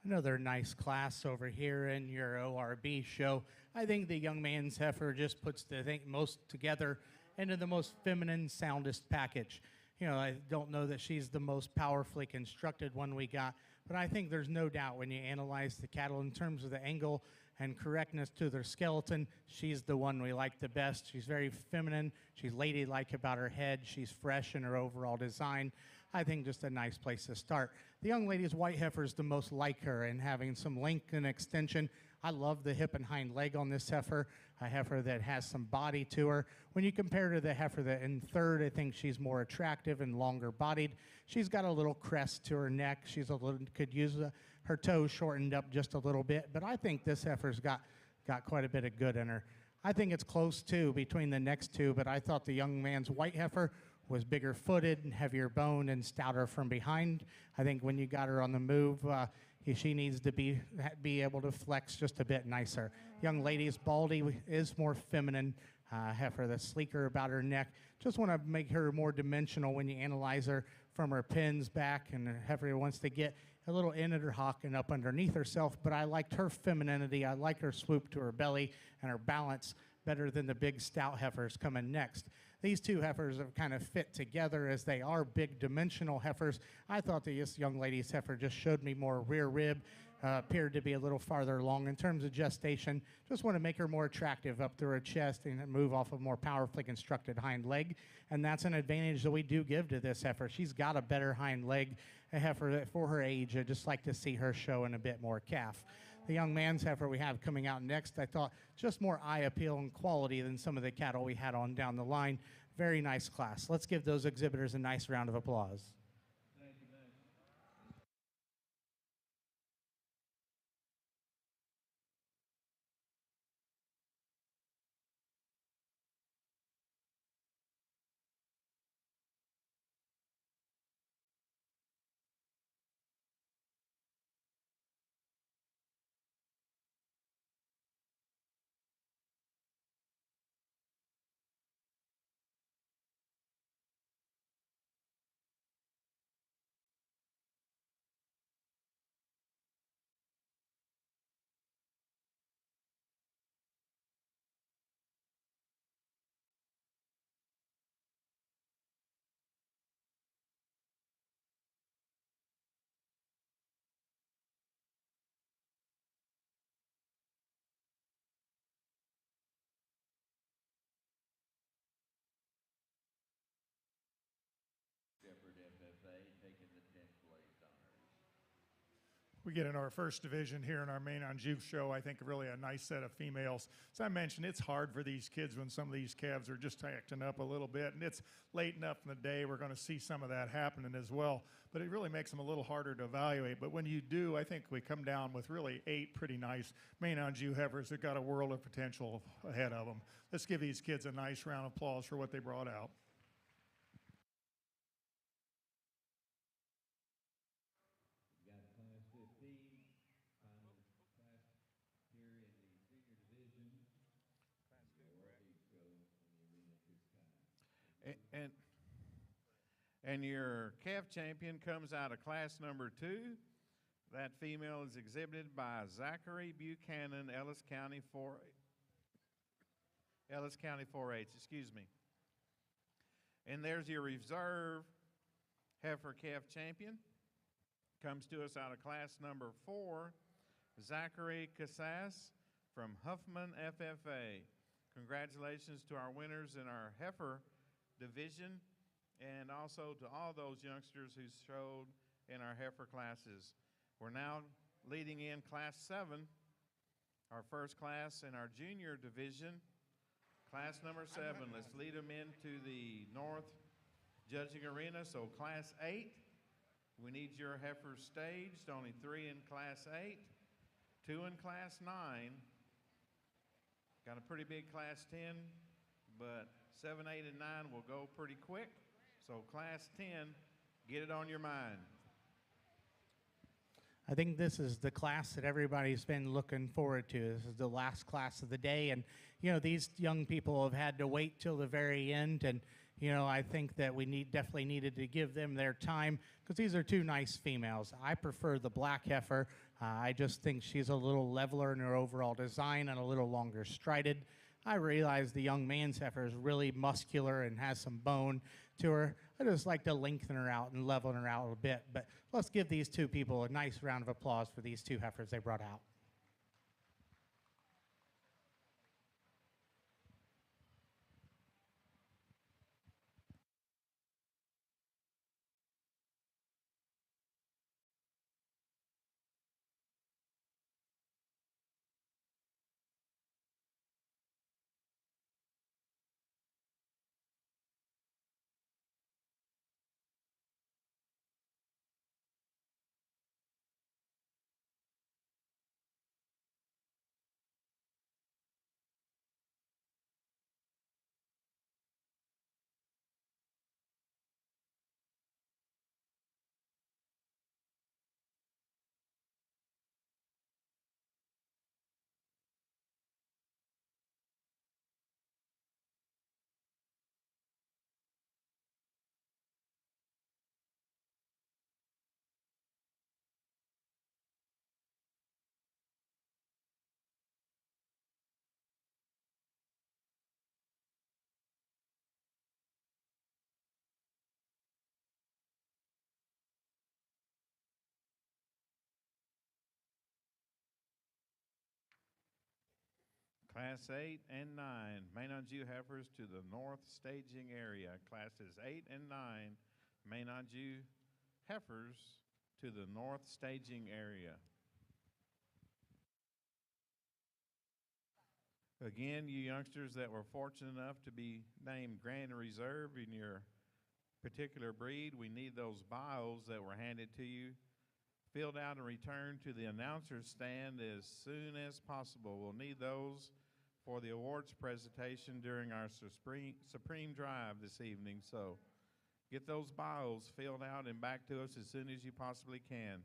Another nice class over here in your ORB show. I think the young man's heifer just puts the thing most together into the most feminine, soundest package. You know, I don't know that she's the most powerfully constructed one we got, but I think there's no doubt when you analyze the cattle in terms of the angle and correctness to their skeleton, she's the one we like the best. She's very feminine. She's ladylike about her head. She's fresh in her overall design. I think just a nice place to start. The young lady's white heifer is the most like her in having some length and extension. I love the hip and hind leg on this heifer, a heifer that has some body to her. When you compare to the heifer that in third, I think she's more attractive and longer bodied. She's got a little crest to her neck. She's a little, could use her toes shortened up just a little bit, but I think this heifer's got quite a bit of good in her. I think it's close too between the next two, but I thought the young man's white heifer was bigger footed and heavier boned and stouter from behind. I think when you got her on the move, she needs to be able to flex just a bit nicer. Young lady's baldy is more feminine heifer, that's sleeker about her neck. Just want to make her more dimensional when you analyze her from her pins back, and the heifer wants to get a little in at her hock and up underneath herself, but I liked her femininity. I like her swoop to her belly and her balance better than the big stout heifers coming next. These two heifers have kind of fit together as they are big dimensional heifers. I thought this young lady's heifer just showed me more rear rib, appeared to be a little farther along in terms of gestation. Just want to make her more attractive up through her chest and move off of more powerfully constructed hind leg. And that's an advantage that we do give to this heifer. She's got a better hind leg, a heifer that for her age, I'd just like to see her showing a bit more calf. The young man's heifer we have coming out next, I thought just more eye appeal and quality than some of the cattle we had on down the line. Very nice class. Let's give those exhibitors a nice round of applause. We get in our first division here in our main on Juke show, I think really a nice set of females. As I mentioned, it's hard for these kids when some of these calves are just acting up a little bit, and it's late enough in the day we're going to see some of that happening as well. But it really makes them a little harder to evaluate. But when you do, I think we come down with really 8 pretty nice main on Jew heifers that got a world of potential ahead of them. Let's give these kids a nice round of applause for what they brought out. Got class 15, final class here in the senior division. The Northeast show on the arena at this time. And your calf champion comes out of class number 2. That female is exhibited by Zachary Buchanan, Ellis County 4-H, excuse me. And there's your reserve heifer calf champion. Comes to us out of class number 4, Zachary Casas from Huffman FFA. Congratulations to our winners in our heifer division, and also to all those youngsters who showed in our heifer classes. We're now leading in class 7, our first class in our junior division. Class number 7, let's lead them into the north judging arena. So class 8, we need your heifers staged, only 3 in class 8, 2 in class 9. Got a pretty big class 10, but 7, 8, and 9 will go pretty quick. So class 10, get it on your mind. I think this is the class that everybody's been looking forward to. This is the last class of the day, and these young people have had to wait till the very end, and I think that we definitely needed to give them their time because these are 2 nice females. I prefer the black heifer. I just think she's a little leveler in her overall design and a little longer strided. I realize the young man's heifer is really muscular and has some bone to her. I just like to lengthen her out and level her out a little bit. But let's give these 2 people a nice round of applause for these 2 heifers they brought out. Class 8 and 9, main on Jew heifers to the north staging area. Classes 8 and 9, main on Jew heifers to the north staging area. Again, you youngsters that were fortunate enough to be named Grand Reserve in your particular breed, we need those bios that were handed to you filled out and returned to the announcer's stand as soon as possible. We'll need those for the awards presentation during our Supreme Drive this evening. So get those bios filled out and back to us as soon as you possibly can.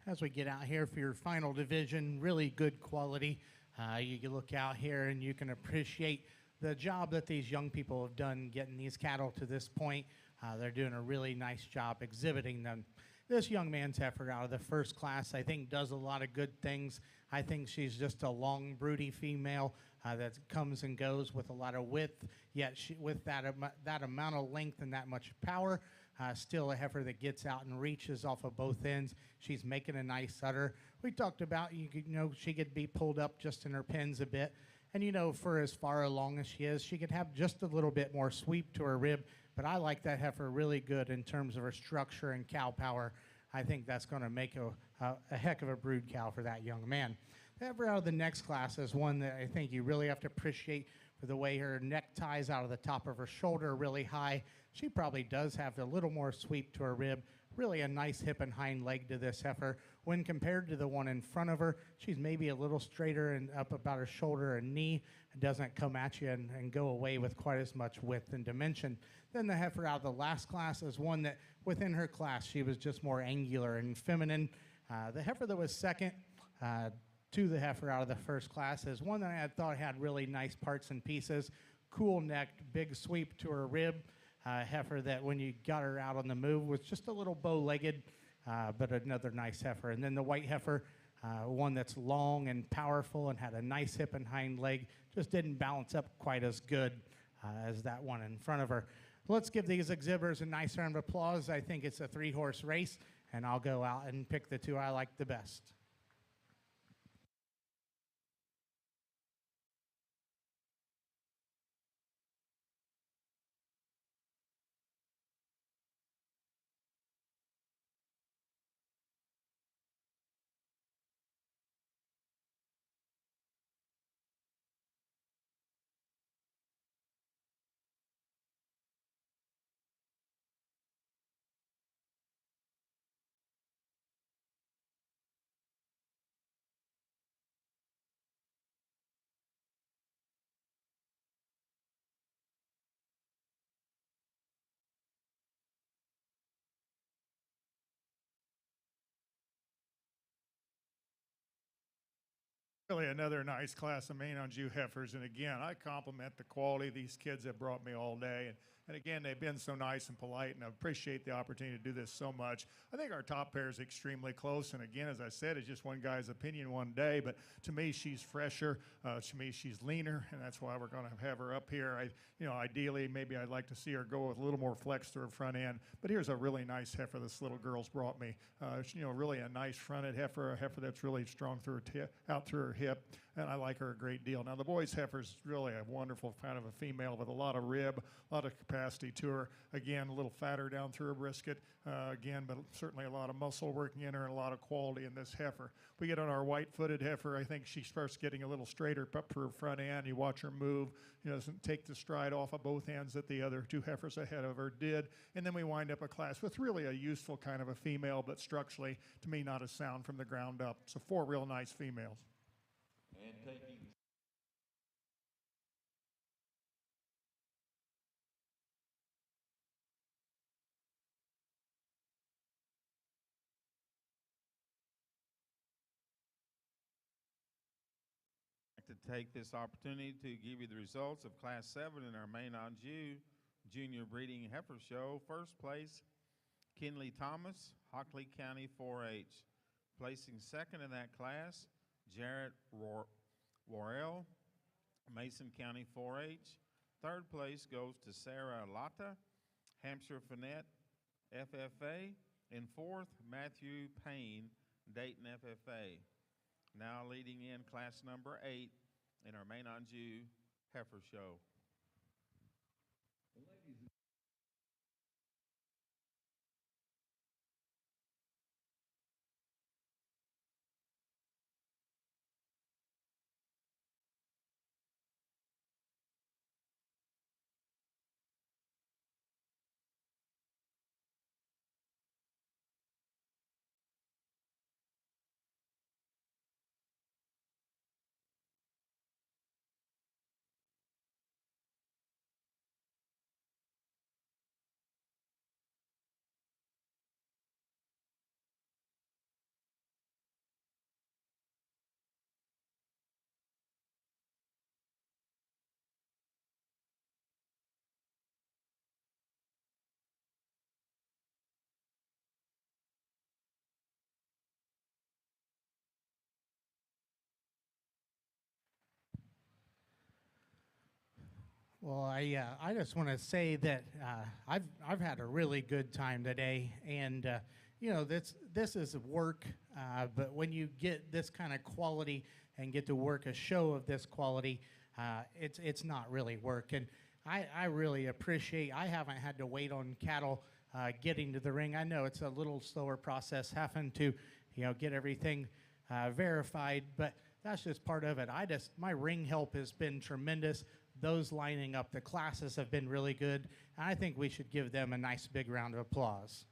as we get out here for your final division, really good quality. You can look out here and you can appreciate the job that these young people have done getting these cattle to this point. They're doing a really nice job exhibiting them. This young man's heifer out of the first class, I think, does a lot of good things. I think she's just a long, broody female that comes and goes with a lot of width, yet with that amount of length and that much power, still a heifer that gets out and reaches off of both ends. She's making a nice udder. We talked about, she could be pulled up just in her pins a bit. And, for as far along as she is, she could have just a little bit more sweep to her rib. But I like that heifer really good in terms of her structure and cow power. I think that's going to make a heck of a brood cow for that young man. The heifer out of the next class is one that I think you really have to appreciate for the way her neck ties out of the top of her shoulder really high. She probably does have a little more sweep to her rib. Really a nice hip and hind leg to this heifer. When compared to the one in front of her, she's maybe a little straighter and up about her shoulder and knee. It doesn't come at you and go away with quite as much width and dimension. Then the heifer out of the last class is one that within her class, she was just more angular and feminine. The heifer that was second to the heifer out of the first class is one that I had thought had really nice parts and pieces. Cool necked, big sweep to her rib. Heifer that when you got her out on the move was just a little bow-legged, but another nice heifer. And then the white heifer, one that's long and powerful and had a nice hip and hind leg, just didn't balance up quite as good as that one in front of her. Let's give these exhibitors a nice round of applause. I think it's a 3-horse race, and I'll go out and pick the two I like the best. Really another nice class of Maine-on Jew heifers. And again, I compliment the quality these kids have brought me all day. And again, they've been so nice and polite, and I appreciate the opportunity to do this so much. I think our top pair is extremely close. And again, as I said, it's just one guy's opinion one day. But to me, she's fresher. To me, she's leaner, and that's why we're going to have her up here. Ideally, maybe I'd like to see her go with a little more flex to her front end. But here's a really nice heifer this little girl's brought me. Really a nice fronted heifer, a heifer that's really strong out through her hip, and I like her a great deal. Now, the boy's heifer's really a wonderful kind of a female with a lot of rib, a lot of capacity to her. Again, a little fatter down through her brisket, but certainly a lot of muscle working in her and a lot of quality in this heifer. We get on our white-footed heifer, I think she starts getting a little straighter up to her front end. You watch her move, doesn't take the stride off of both ends that the other two heifers ahead of her did. And then we wind up a class with really a useful kind of a female, but structurally, to me, not as sound from the ground up. So 4 real nice females. And taking To take this opportunity to give you the results of Class 7 in our Maine-on Jew Junior Breeding Heifer Show. First place, Kinley Thomas, Hockley County 4-H. Placing second in that class, Jarrett Worrell, Mason County 4-H. Third place goes to Sarah Latta, Hampshire Finette FFA. And fourth, Matthew Payne, Dayton FFA. Now leading in class number 8 in our Maine-on Jew Heifer Show. Well, I just want to say that I've had a really good time today, and this is work, but when you get this kind of quality and get to work a show of this quality, it's not really work, and I really appreciate. I haven't had to wait on cattle getting to the ring. I know it's a little slower process having to get everything verified, but that's just part of it. My ring help has been tremendous. Those lining up the classes have been really good. And I think we should give them a nice big round of applause.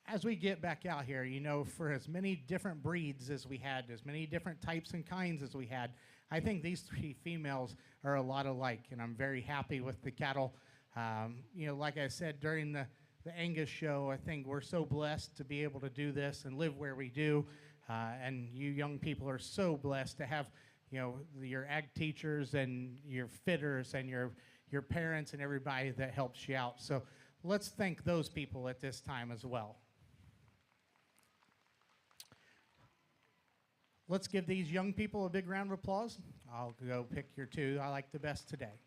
As we get back out here, for as many different breeds as we had, as many different types and kinds as we had, I think these three females are a lot alike, and I'm very happy with the cattle. Like I said during the Angus show, I think we're so blessed to be able to do this and live where we do. And you young people are so blessed to have your ag teachers and your fitters and your parents and everybody that helps you out. So let's thank those people at this time as well. Let's give these young people a big round of applause. I'll go pick your two I like the best today.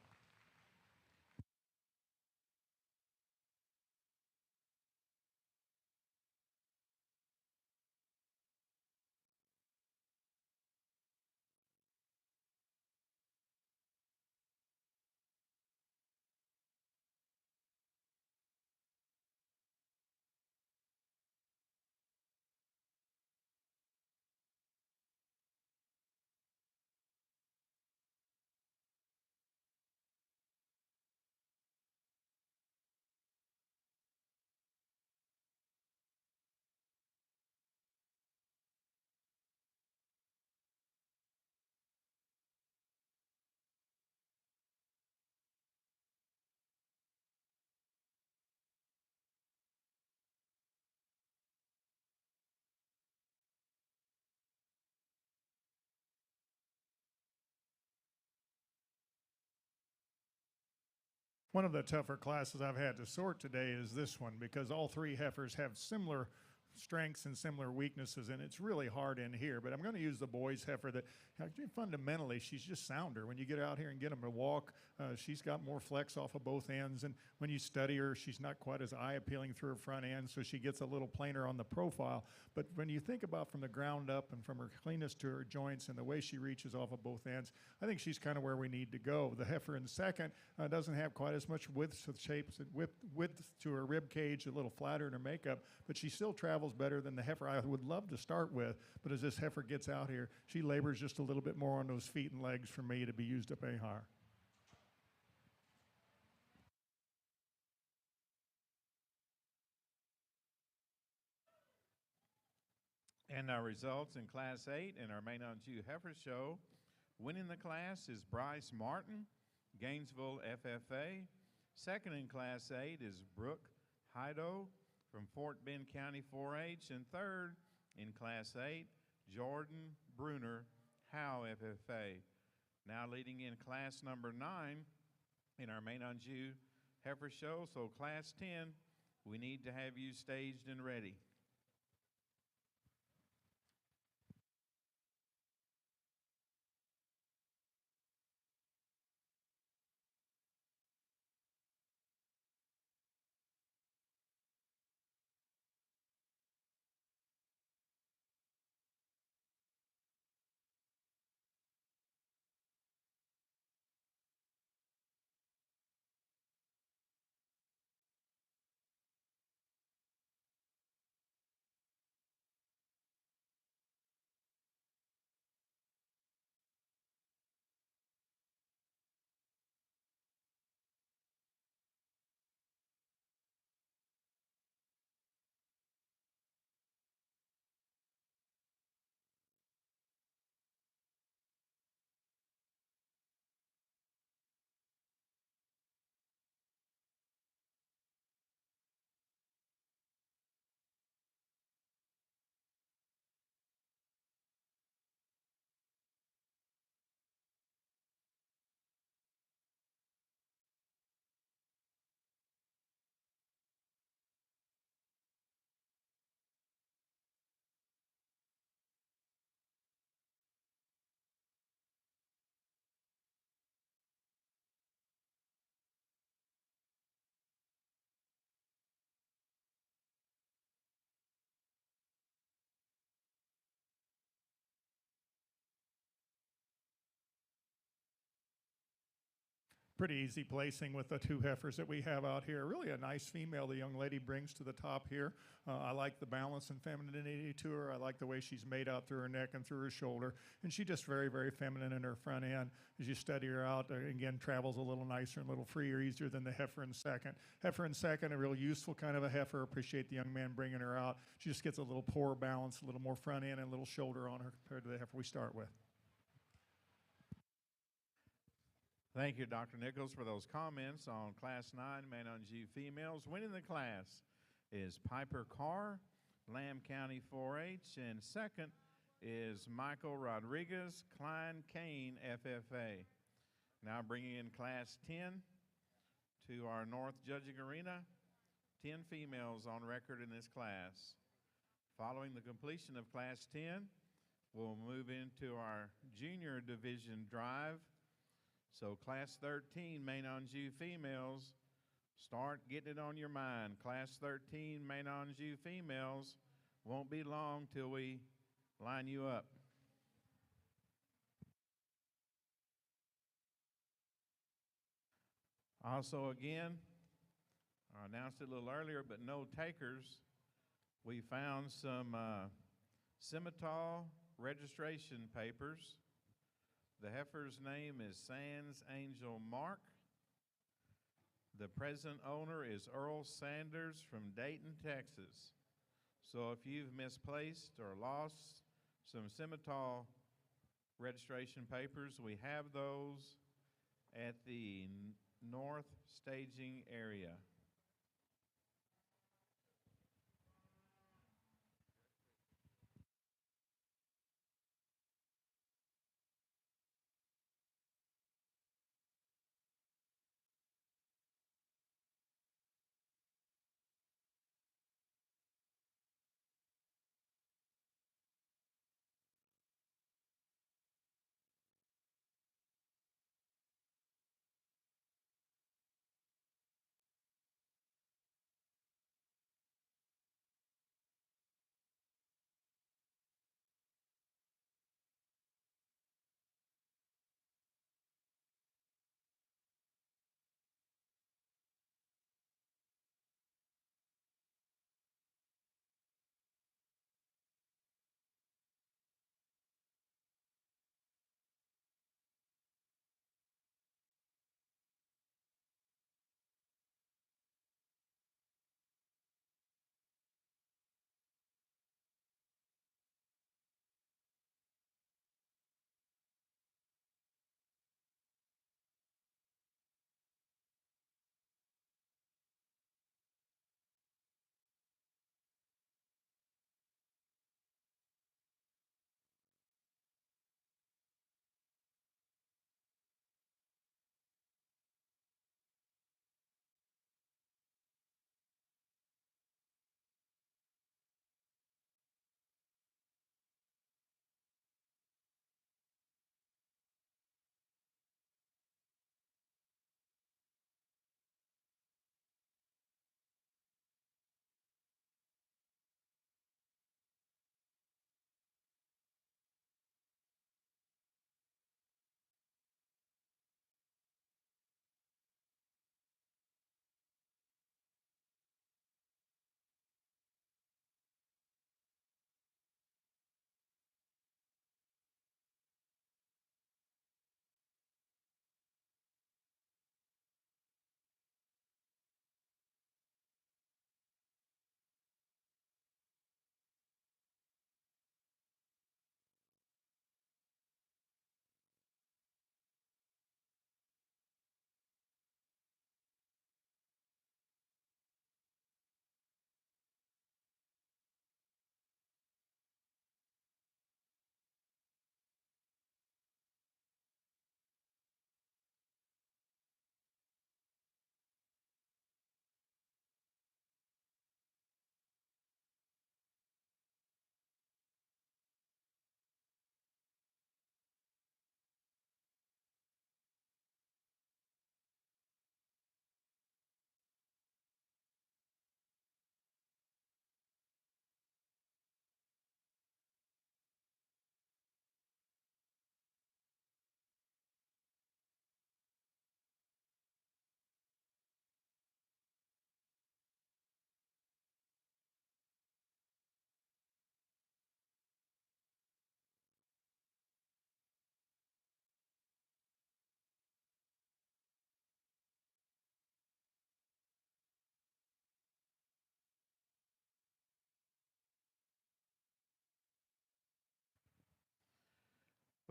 One of the tougher classes I've had to sort today is this one because all three heifers have similar strengths and similar weaknesses, and it's really hard in here. But I'm going to use the boys heifer that fundamentally she's just sounder. When you get out here and get them to walk, she's got more flex off of both ends, and when you study her, she's not quite as eye appealing through her front end, so she gets a little plainer on the profile. But when you think about from the ground up and from her cleanness to her joints and the way she reaches off of both ends, I think she's kind of where we need to go. The heifer in second doesn't have quite as much width to shapes, width to her rib cage, a little flatter in her makeup, but she still travels better than the heifer I would love to start with. But as this heifer gets out here, she labors just a little bit more on those feet and legs for me to be used up a higher. And our results in Class 8 in our Main on Jew Heifer Show. Winning the class is Bryce Martin, Gainesville FFA. Second in Class 8 is Brooke Heido from Fort Bend County 4-H. And third in Class 8, Jordan Bruner, Howe FFA. Now leading in Class number 9 in our Main on Jew Heifer Show. So Class 10, we need to have you staged and ready. pretty easy placing with the two heifers that we have out here. Really a nice female the young lady brings to the top here. I like the balance and femininity to her. I like the way she's made out through her neck and through her shoulder. And she's just very, very feminine in her front end. As you study her out, again, travels a little nicer and a little freer, easier than the heifer in second. Heifer in second, a real useful kind of a heifer. Appreciate the young man bringing her out. She just gets a little poorer balance, a little more front end and a little shoulder on her compared to the heifer we start with. Thank you, Dr. Nichols, for those comments on Class 9 Man on G females. Winning the class is Piper Carr, Lamb County 4-H, and second is Michael Rodriguez, Klein Kane FFA. Now bringing in Class 10 to our North Judging Arena, 10 females on record in this class. Following the completion of Class 10, we'll move into our Junior Division drive. So Class 13, Main on Jew females, start getting it on your mind. Class 13, Main on Jew females, won't be long till we line you up. Also, again, I announced it a little earlier, but no takers. We found some Simmental registration papers. The heifer's name is Sands Angel Mark. The present owner is Earl Sanders from Dayton, Texas. So if you've misplaced or lost some Simmental registration papers, we have those at the North Staging area.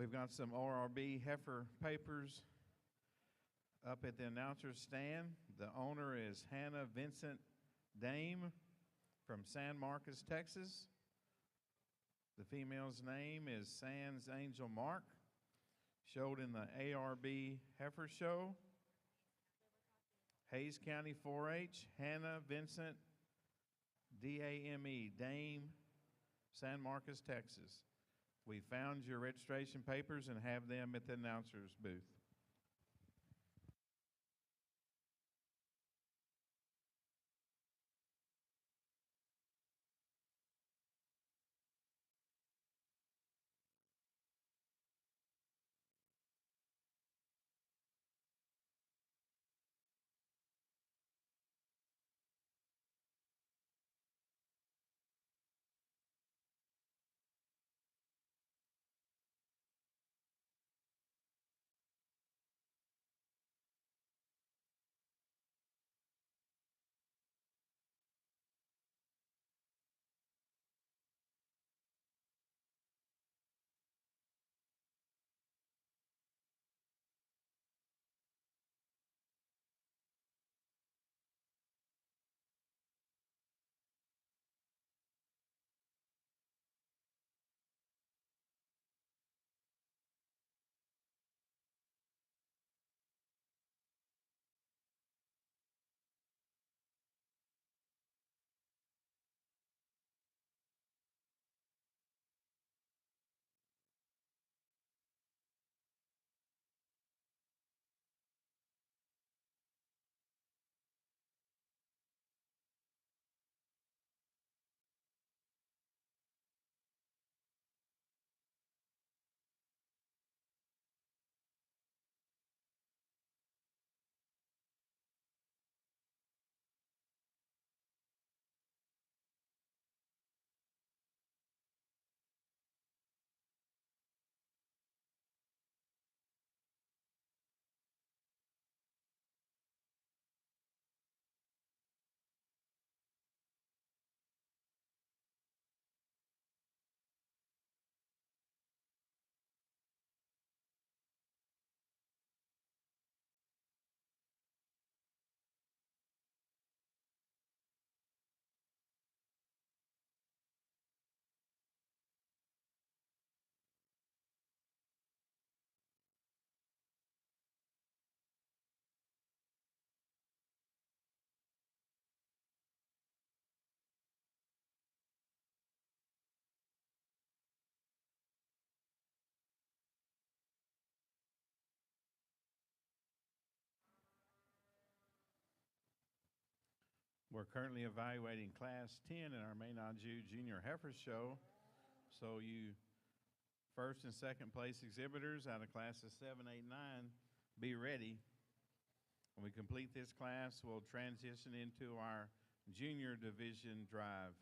We've got some ORB heifer papers up at the announcer's stand. The owner is Hannah Vincent Dame from San Marcos, Texas. The female's name is Sans Angel Mark. Showed in the ARB Heifer Show. Hayes County 4-H, Hannah Vincent, D-A-M-E, Dame, San Marcos, Texas. We found your registration papers and have them at the announcer's booth. We're currently evaluating Class 10 in our May Not Jew Junior Heifer Show. So you first and second place exhibitors out of classes 7, 8, 9, be ready. When we complete this class, we'll transition into our junior division drive.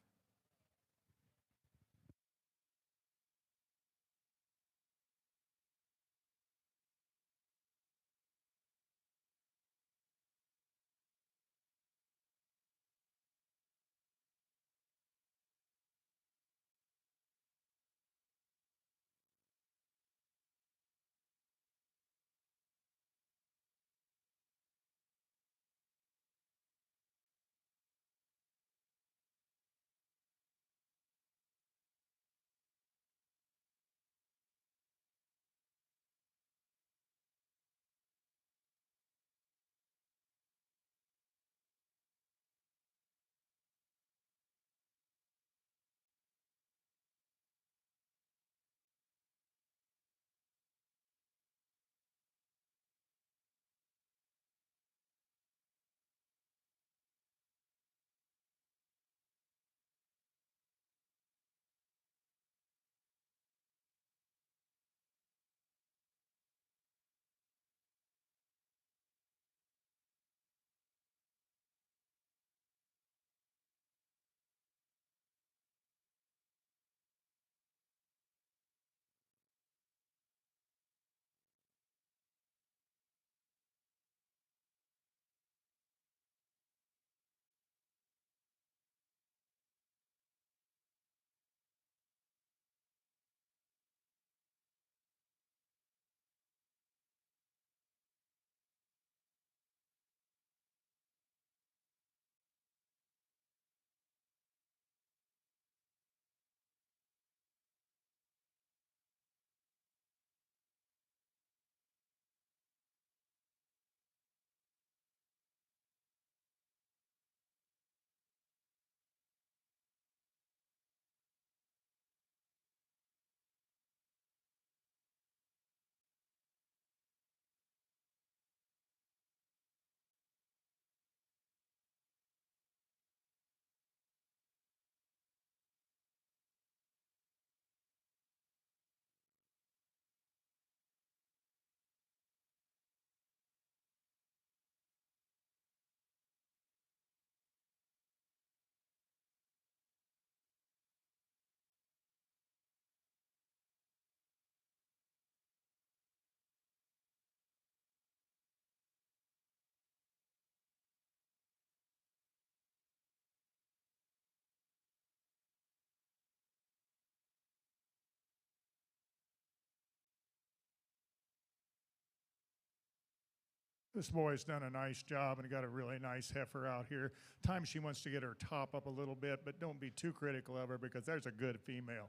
This boy's done a nice job and got a really nice heifer out here. Times she wants to get her top up a little bit, but don't be too critical of her because there's a good female.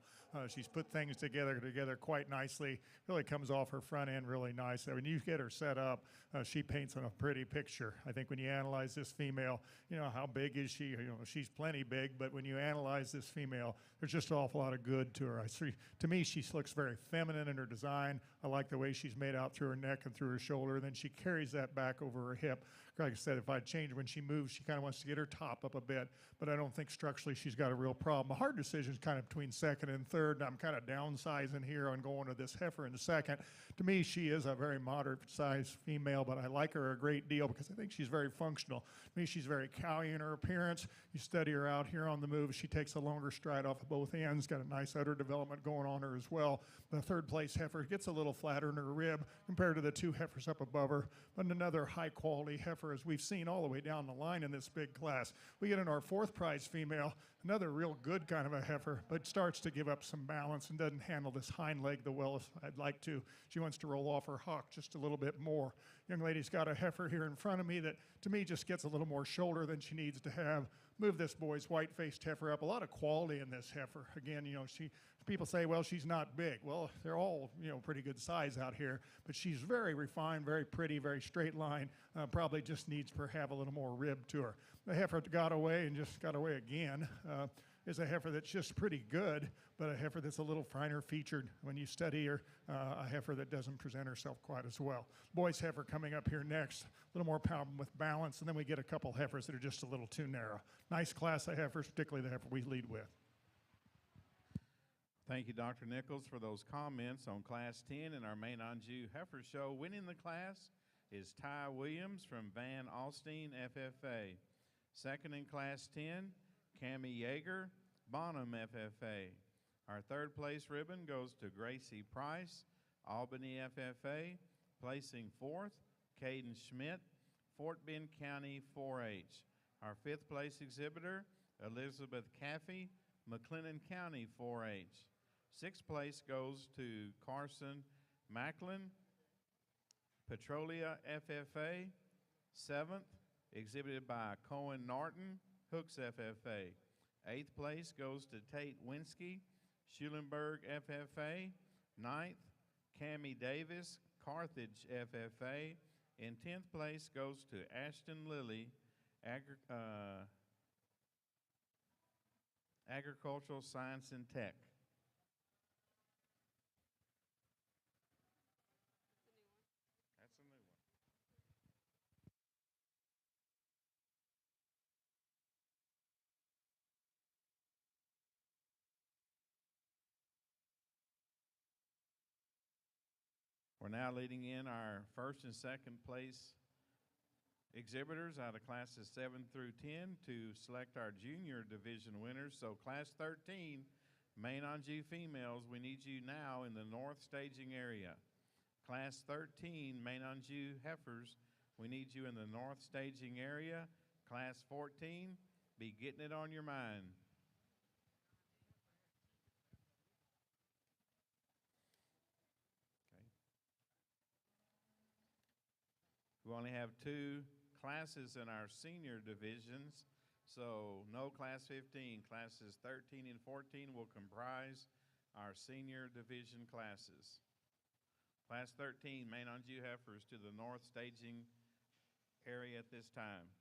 She's put things together quite nicely. Really comes off her front end really nice. When you get her set up, she paints on a pretty picture. I think when you analyze this female, you know, how big is she? You know, she's plenty big, but when you analyze this female, there's just an awful lot of good to her. To me, she looks very feminine in her design. I like the way she's made out through her neck and through her shoulder. Then she carries that back over her hip. Like I said, if I change when she moves, she kind of wants to get her top up a bit, but I don't think structurally she's got a real problem. A hard decision is kind of between second and third. I'm kind of downsizing here on going to this heifer in the second. To me, she is a very moderate-sized female, but I like her a great deal because I think she's very functional. To me, she's very cowy in her appearance. You study her out here on the move. She takes a longer stride off of both ends, got a nice udder development going on her as well. The third place heifer gets a little flatter in her rib compared to the two heifers up above her, but another high-quality heifer as we've seen all the way down the line in this big class. We get in our fourth prize female, another real good kind of a heifer, but starts to give up some balance and doesn't handle this hind leg the well as I'd like to. She wants to roll off her hock just a little bit more. Young lady's got a heifer here in front of me that to me just gets a little more shoulder than she needs to have. Move this boy's white-faced heifer up. A lot of quality in this heifer. Again, you know, people say, well, she's not big. Well, they're all, you know, pretty good size out here, but she's very refined, very pretty, very straight line. Probably just needs to have a little more rib to her. The heifer got away and just got away again. Is a heifer that's just pretty good, but a heifer that's a little finer featured when you study her, a heifer that doesn't present herself quite as well. Boy's heifer coming up here next, a little more problem with balance, and then we get a couple heifers that are just a little too narrow. Nice class of heifers, particularly the heifer we lead with. Thank you, Dr. Nichols, for those comments on Class 10 in our main Anjou Heifer Show. Winning the class is Ty Williams from Van Alstyne FFA. Second in Class 10, Cammie Yeager, Bonham FFA. Our third place ribbon goes to Gracie Price, Albany FFA. Placing fourth, Caden Schmidt, Fort Bend County 4-H. Our fifth place exhibitor, Elizabeth Caffey, McLennan County 4-H. Sixth place goes to Carson Macklin, Petrolia FFA. Seventh, exhibited by Cohen Norton, Hooks FFA. Eighth place goes to Tate Winsky, Schulenburg FFA. Ninth, Cammie Davis, Carthage FFA. And 10th place goes to Ashton Lilly, Agricultural Science and Tech. That's a new one. We're now leading in our first and second place exhibitors out of classes 7 through 10 to select our junior division winners. So class 13, main Anjou females, we need you now in the north staging area. Class 13, main Anjou heifers, we need you in the north staging area. Class 14, be getting it on your mind. We only have 2 classes in our senior divisions, so no class 15. Classes 13 and 14 will comprise our senior division classes. Class 13, main Anjou heifers to the north staging area at this time.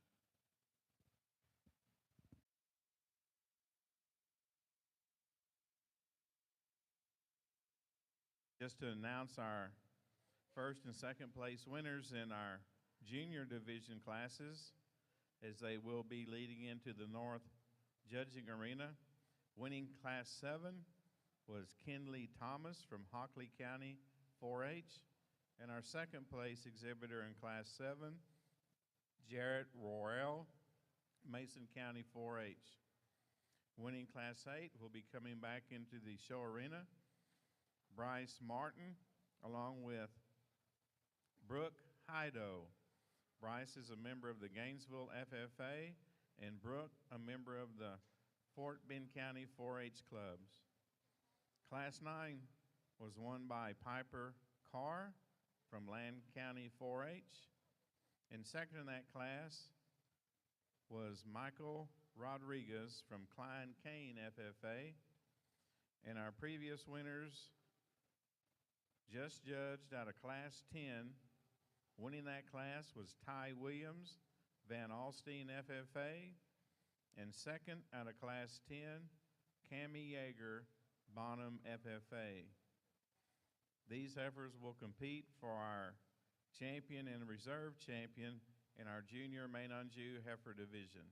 Just to announce our first and second place winners in our junior division classes, as they will be leading into the north judging arena. Winning class 7 was Kinley Thomas from Hockley County 4-H, and our second place exhibitor in class 7, Jarrett Royal, Mason County 4-H. Winning class 8 will be coming back into the show arena, Bryce Martin, along with Brooke Hydo. Bryce is a member of the Gainesville FFA, and Brooke a member of the Fort Bend County 4-H clubs. Class 9 was won by Piper Carr from Land County 4-H. And second in that class was Michael Rodriguez from Klein Kane FFA. And our previous winners just judged out of Class 10. Winning that class was Ty Williams, Van Alstine FFA. And second out of Class 10, Cammie Yeager, Bonham FFA. These heifers will compete for our champion and reserve champion in our junior Main Anjou heifer division.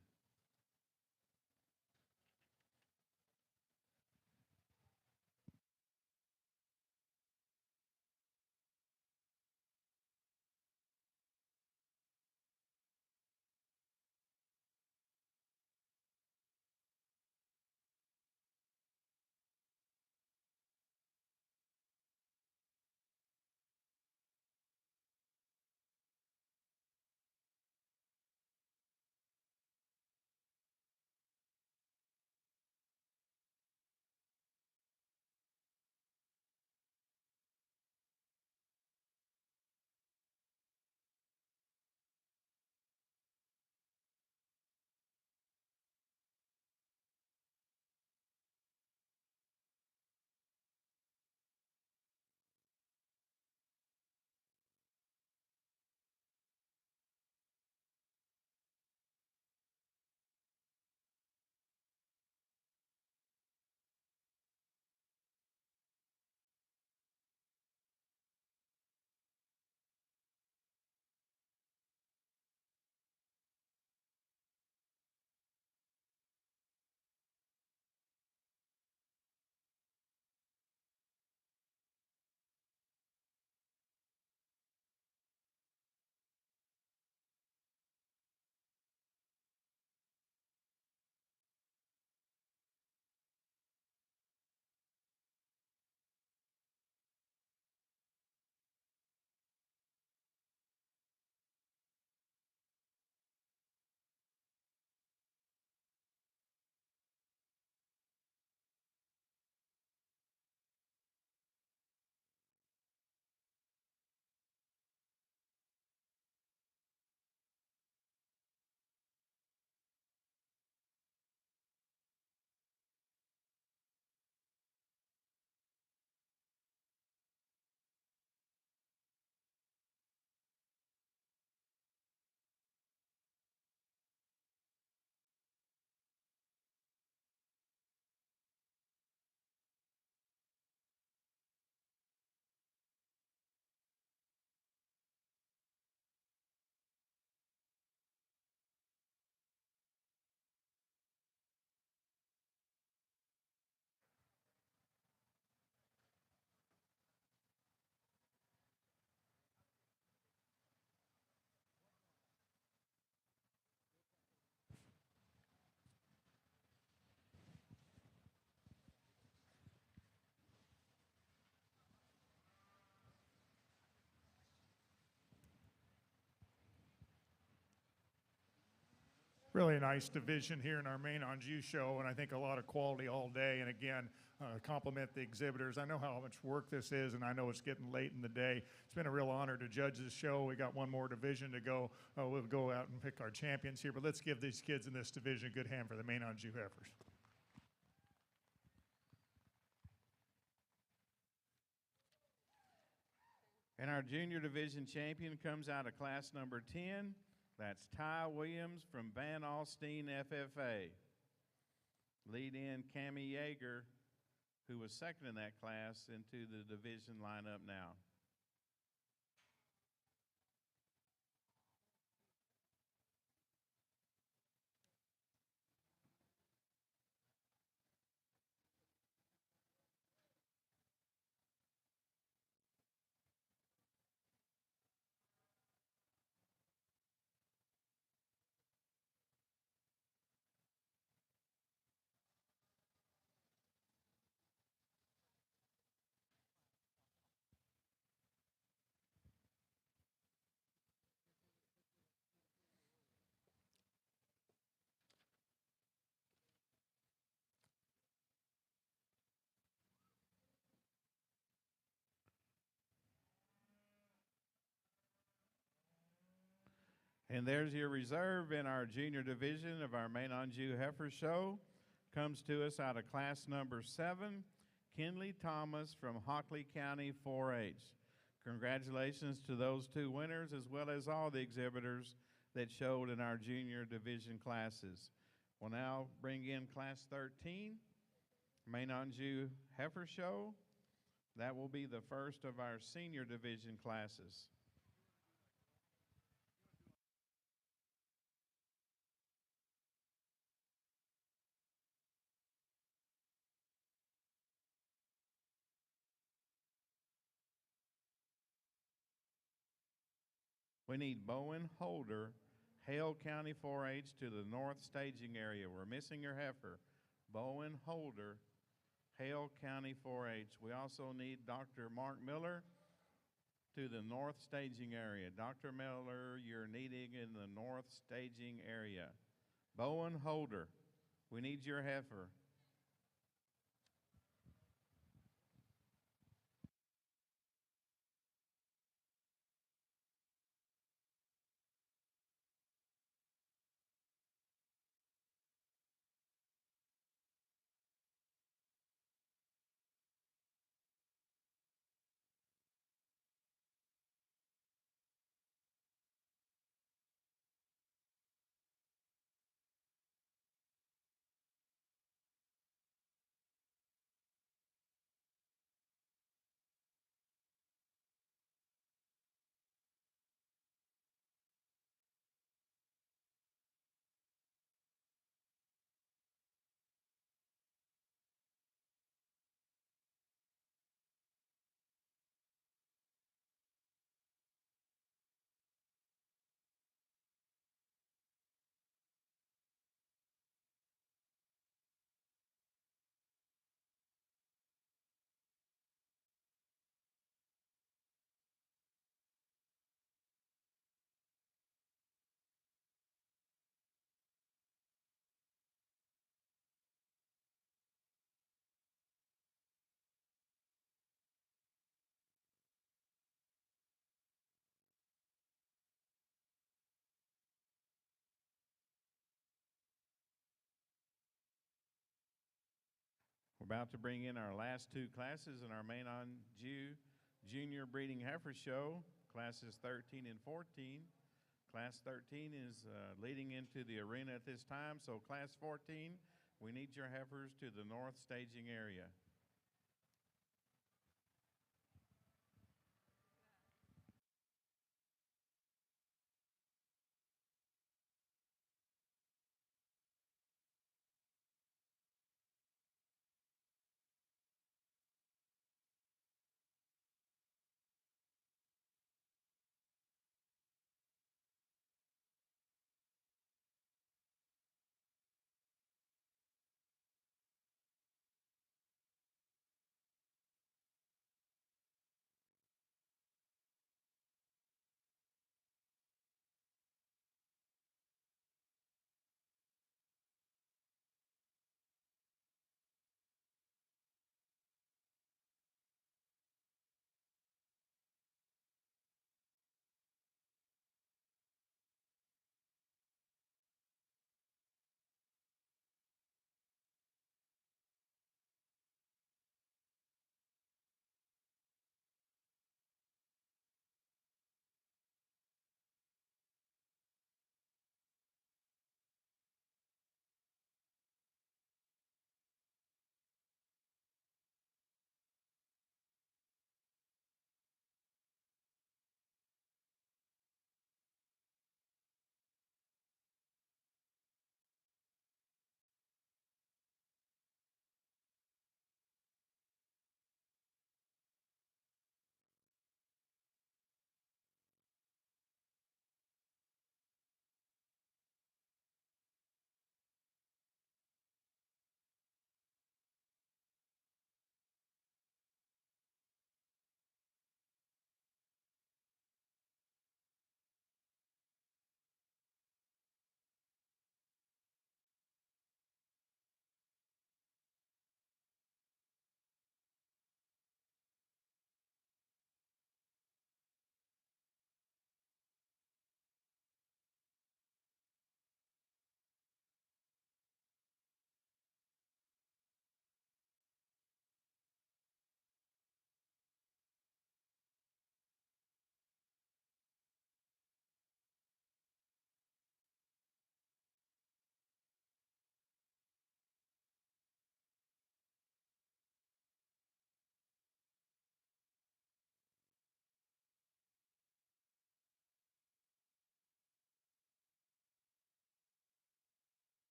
Really nice division here in our main Anjou show, and I think a lot of quality all day. And again, compliment the exhibitors. I know how much work this is, and I know it's getting late in the day. It's been a real honor to judge this show. We got one more division to go. We'll go out and pick our champions here, but let's give these kids in this division a good hand for the main Anjou heifers. And our junior division champion comes out of class number 10. That's Ty Williams from Van Alstine FFA. Lead in Cammie Yeager, who was second in that class, into the division lineup now. And there's your reserve in our junior division of our Main Anjou Heifer Show. Comes to us out of class number 7, Kinley Thomas from Hockley County 4-H. Congratulations to those 2 winners as well as all the exhibitors that showed in our junior division classes. We'll now bring in class 13, Main Anjou Heifer Show. That will be the first of our senior division classes. We need Bowen Holder, Hale County 4-H to the north staging area. We're missing your heifer. Bowen Holder, Hale County 4-H. We also need Dr. Mark Miller to the north staging area. Dr. Miller, you're needing in the north staging area. Bowen Holder, we need your heifer. We're about to bring in our last 2 classes in our Main Anjou Junior Breeding Heifer Show, classes 13 and 14. Class 13 is leading into the arena at this time, so class 14, we need your heifers to the north staging area.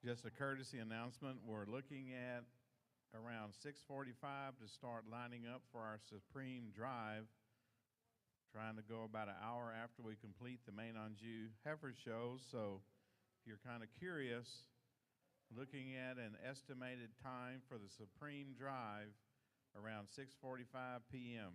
Just a courtesy announcement, we're looking at around 6:45 to start lining up for our Supreme Drive, trying to go about an hour after we complete the Main on Jew heifer show. So if you're kind of curious, looking at an estimated time for the Supreme Drive around 6:45 p.m.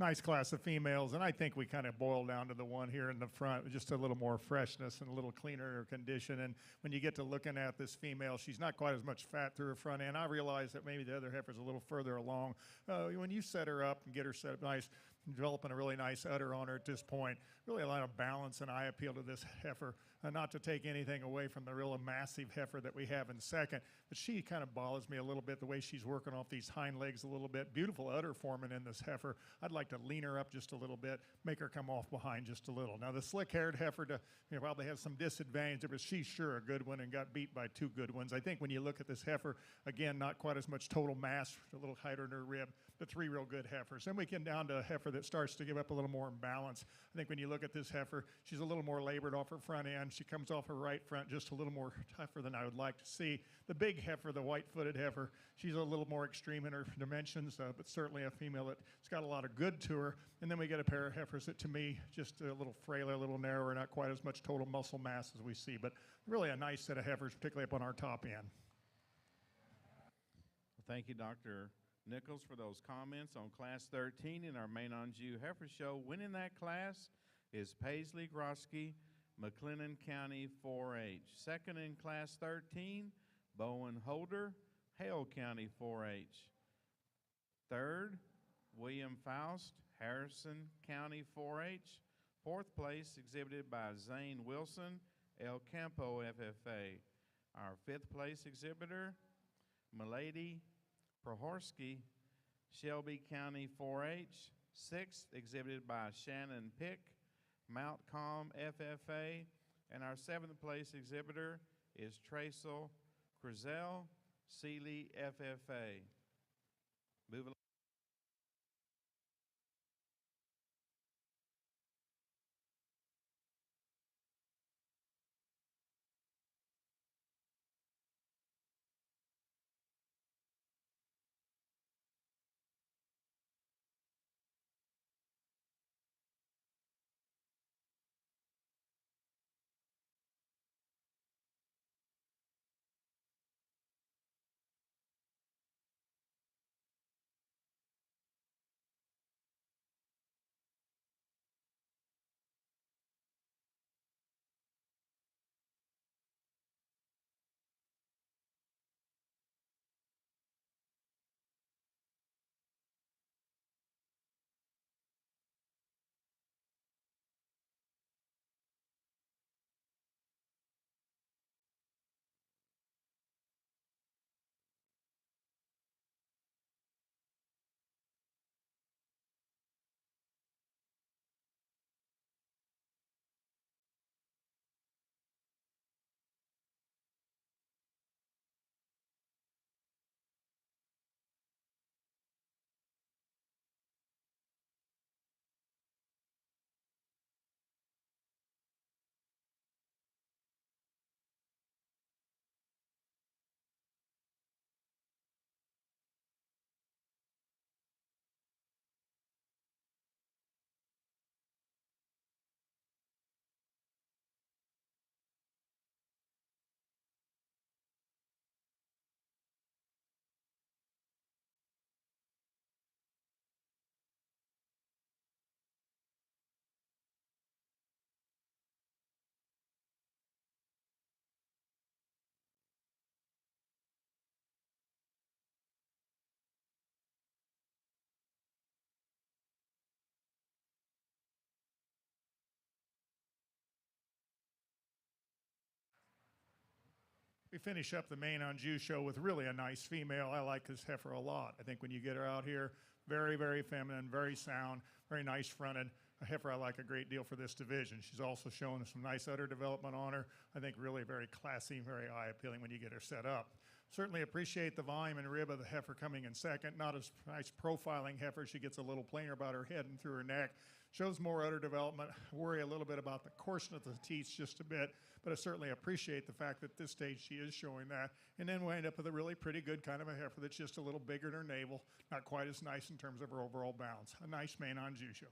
nice class of females, and I think we kind of boiled down to the one here in the front, with just a little more freshness and a little cleaner condition. And when you get to looking at this female, she's not quite as much fat through her front end. I realize that maybe the other heifer's a little further along. When you set her up and get her set up nice, developing a really nice udder on her at this point, really a lot of balance and eye appeal to this heifer. Not to take anything away from the real massive heifer that we have in second, but she kind of bothers me a little bit, the way she's working off these hind legs a little bit. Beautiful udder forming in this heifer. I'd like to lean her up just a little bit, make her come off behind just a little. Now, the slick-haired heifer probably has some disadvantage, but she's sure a good one and got beat by two good ones. I think when you look at this heifer, again, not quite as much total mass, a little tighter in her rib, but three real good heifers. Then we get down to a heifer that starts to give up a little more imbalance. I think when you look at this heifer, she's a little more labored off her front end. She comes off her right front just a little more tougher than I would like to see. The big heifer, the white-footed heifer, she's a little more extreme in her dimensions, but certainly a female that's got a lot of good to her. And then we get a pair of heifers that, to me, just a little frailer, a little narrower, not quite as much total muscle mass as we see, but really a nice set of heifers, particularly up on our top end. Thank you, Dr. Nichols, for those comments on Class 13 in our Main on Jew Heifer Show. Winning that class is Paisley Grosky, McLennan County 4-H. Second in Class 13, Bowen Holder, Hale County 4-H. Third, William Faust, Harrison County 4-H. Fourth place exhibited by Zane Wilson, El Campo FFA. Our fifth place exhibitor, Milady Prohorsky, Shelby County 4-H. Sixth exhibited by Shannon Pick, Mount Calm FFA. And our seventh place exhibitor is Tracel Crizel, Sealy FFA. Move along. We finish up the Main on Jew show with really a nice female. I like this heifer a lot. I think when you get her out here, very, very feminine, very sound, very nice fronted. A heifer I like a great deal for this division. She's also showing some nice udder development on her. I think really very classy, very eye appealing when you get her set up. Certainly appreciate the volume and rib of the heifer coming in second. Not as nice profiling heifer. She gets a little plainer about her head and through her neck. Shows more udder development. Worry a little bit about the coarseness of the teeth just a bit, but I certainly appreciate the fact that at this stage she is showing that. And then we end up with a really pretty good kind of a heifer that's just a little bigger than her navel, not quite as nice in terms of her overall balance. A nice Main on Jew show.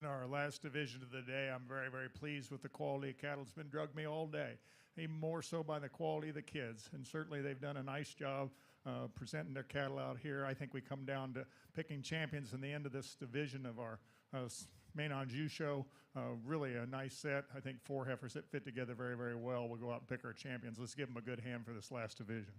In our last division of the day, I'm very, very pleased with the quality of cattle. It's been drug me all day, even more so by the quality of the kids. And certainly they've done a nice job presenting their cattle out here. I think we come down to picking champions in the end of this division of our main Anjou show. Really a nice set. I think 4 heifers that fit together very, very well. We'll go out and pick our champions. Let's give them a good hand for this last division.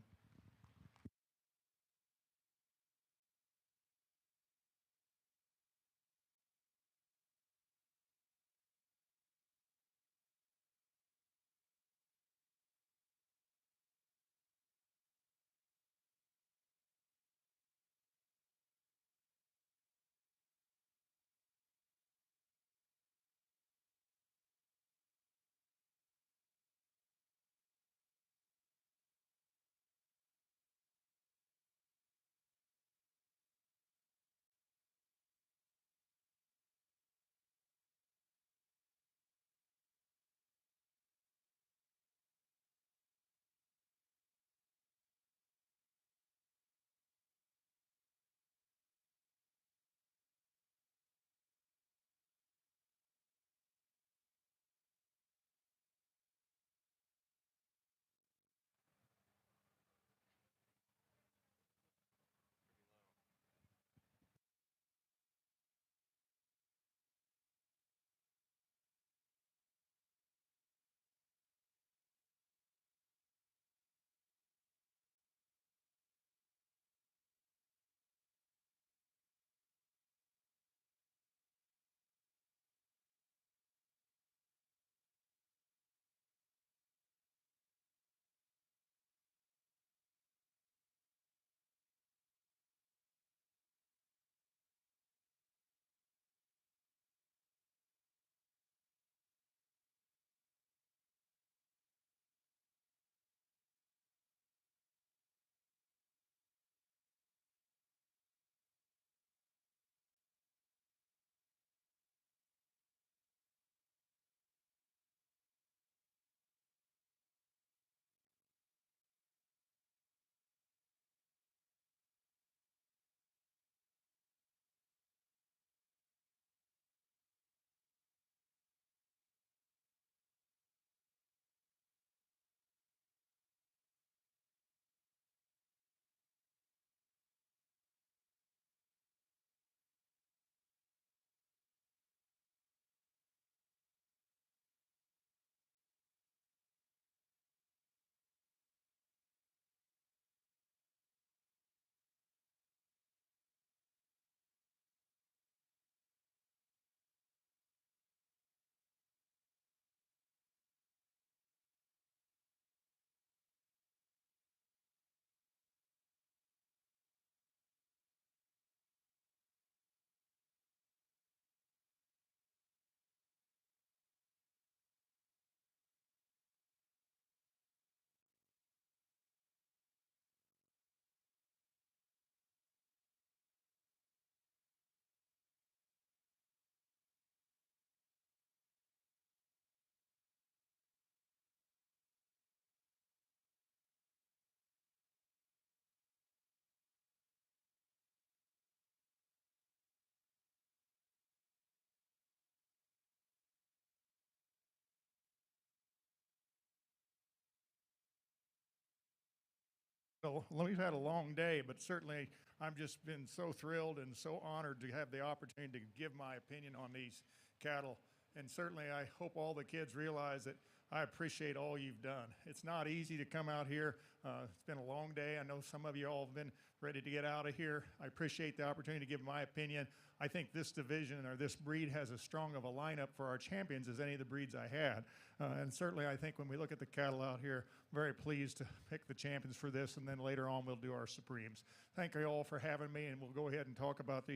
Well, we've had a long day, but certainly I've just been so thrilled and so honored to have the opportunity to give my opinion on these cattle. And certainly I hope all the kids realize that I appreciate all you've done. It's not easy to come out here. It's been a long day. I know some of you all have been ready to get out of here. I appreciate the opportunity to give my opinion. I think this division or this breed has as strong of a lineup for our champions as any of the breeds I had. And certainly I think when we look at the cattle out here, very pleased to pick the champions for this, and then later on we'll do our Supremes. Thank you all for having me, and we'll go ahead and talk about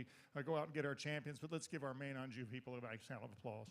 go out and get our champions, but let's give our main Anjou people a nice round of applause.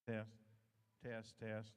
Test, test, test.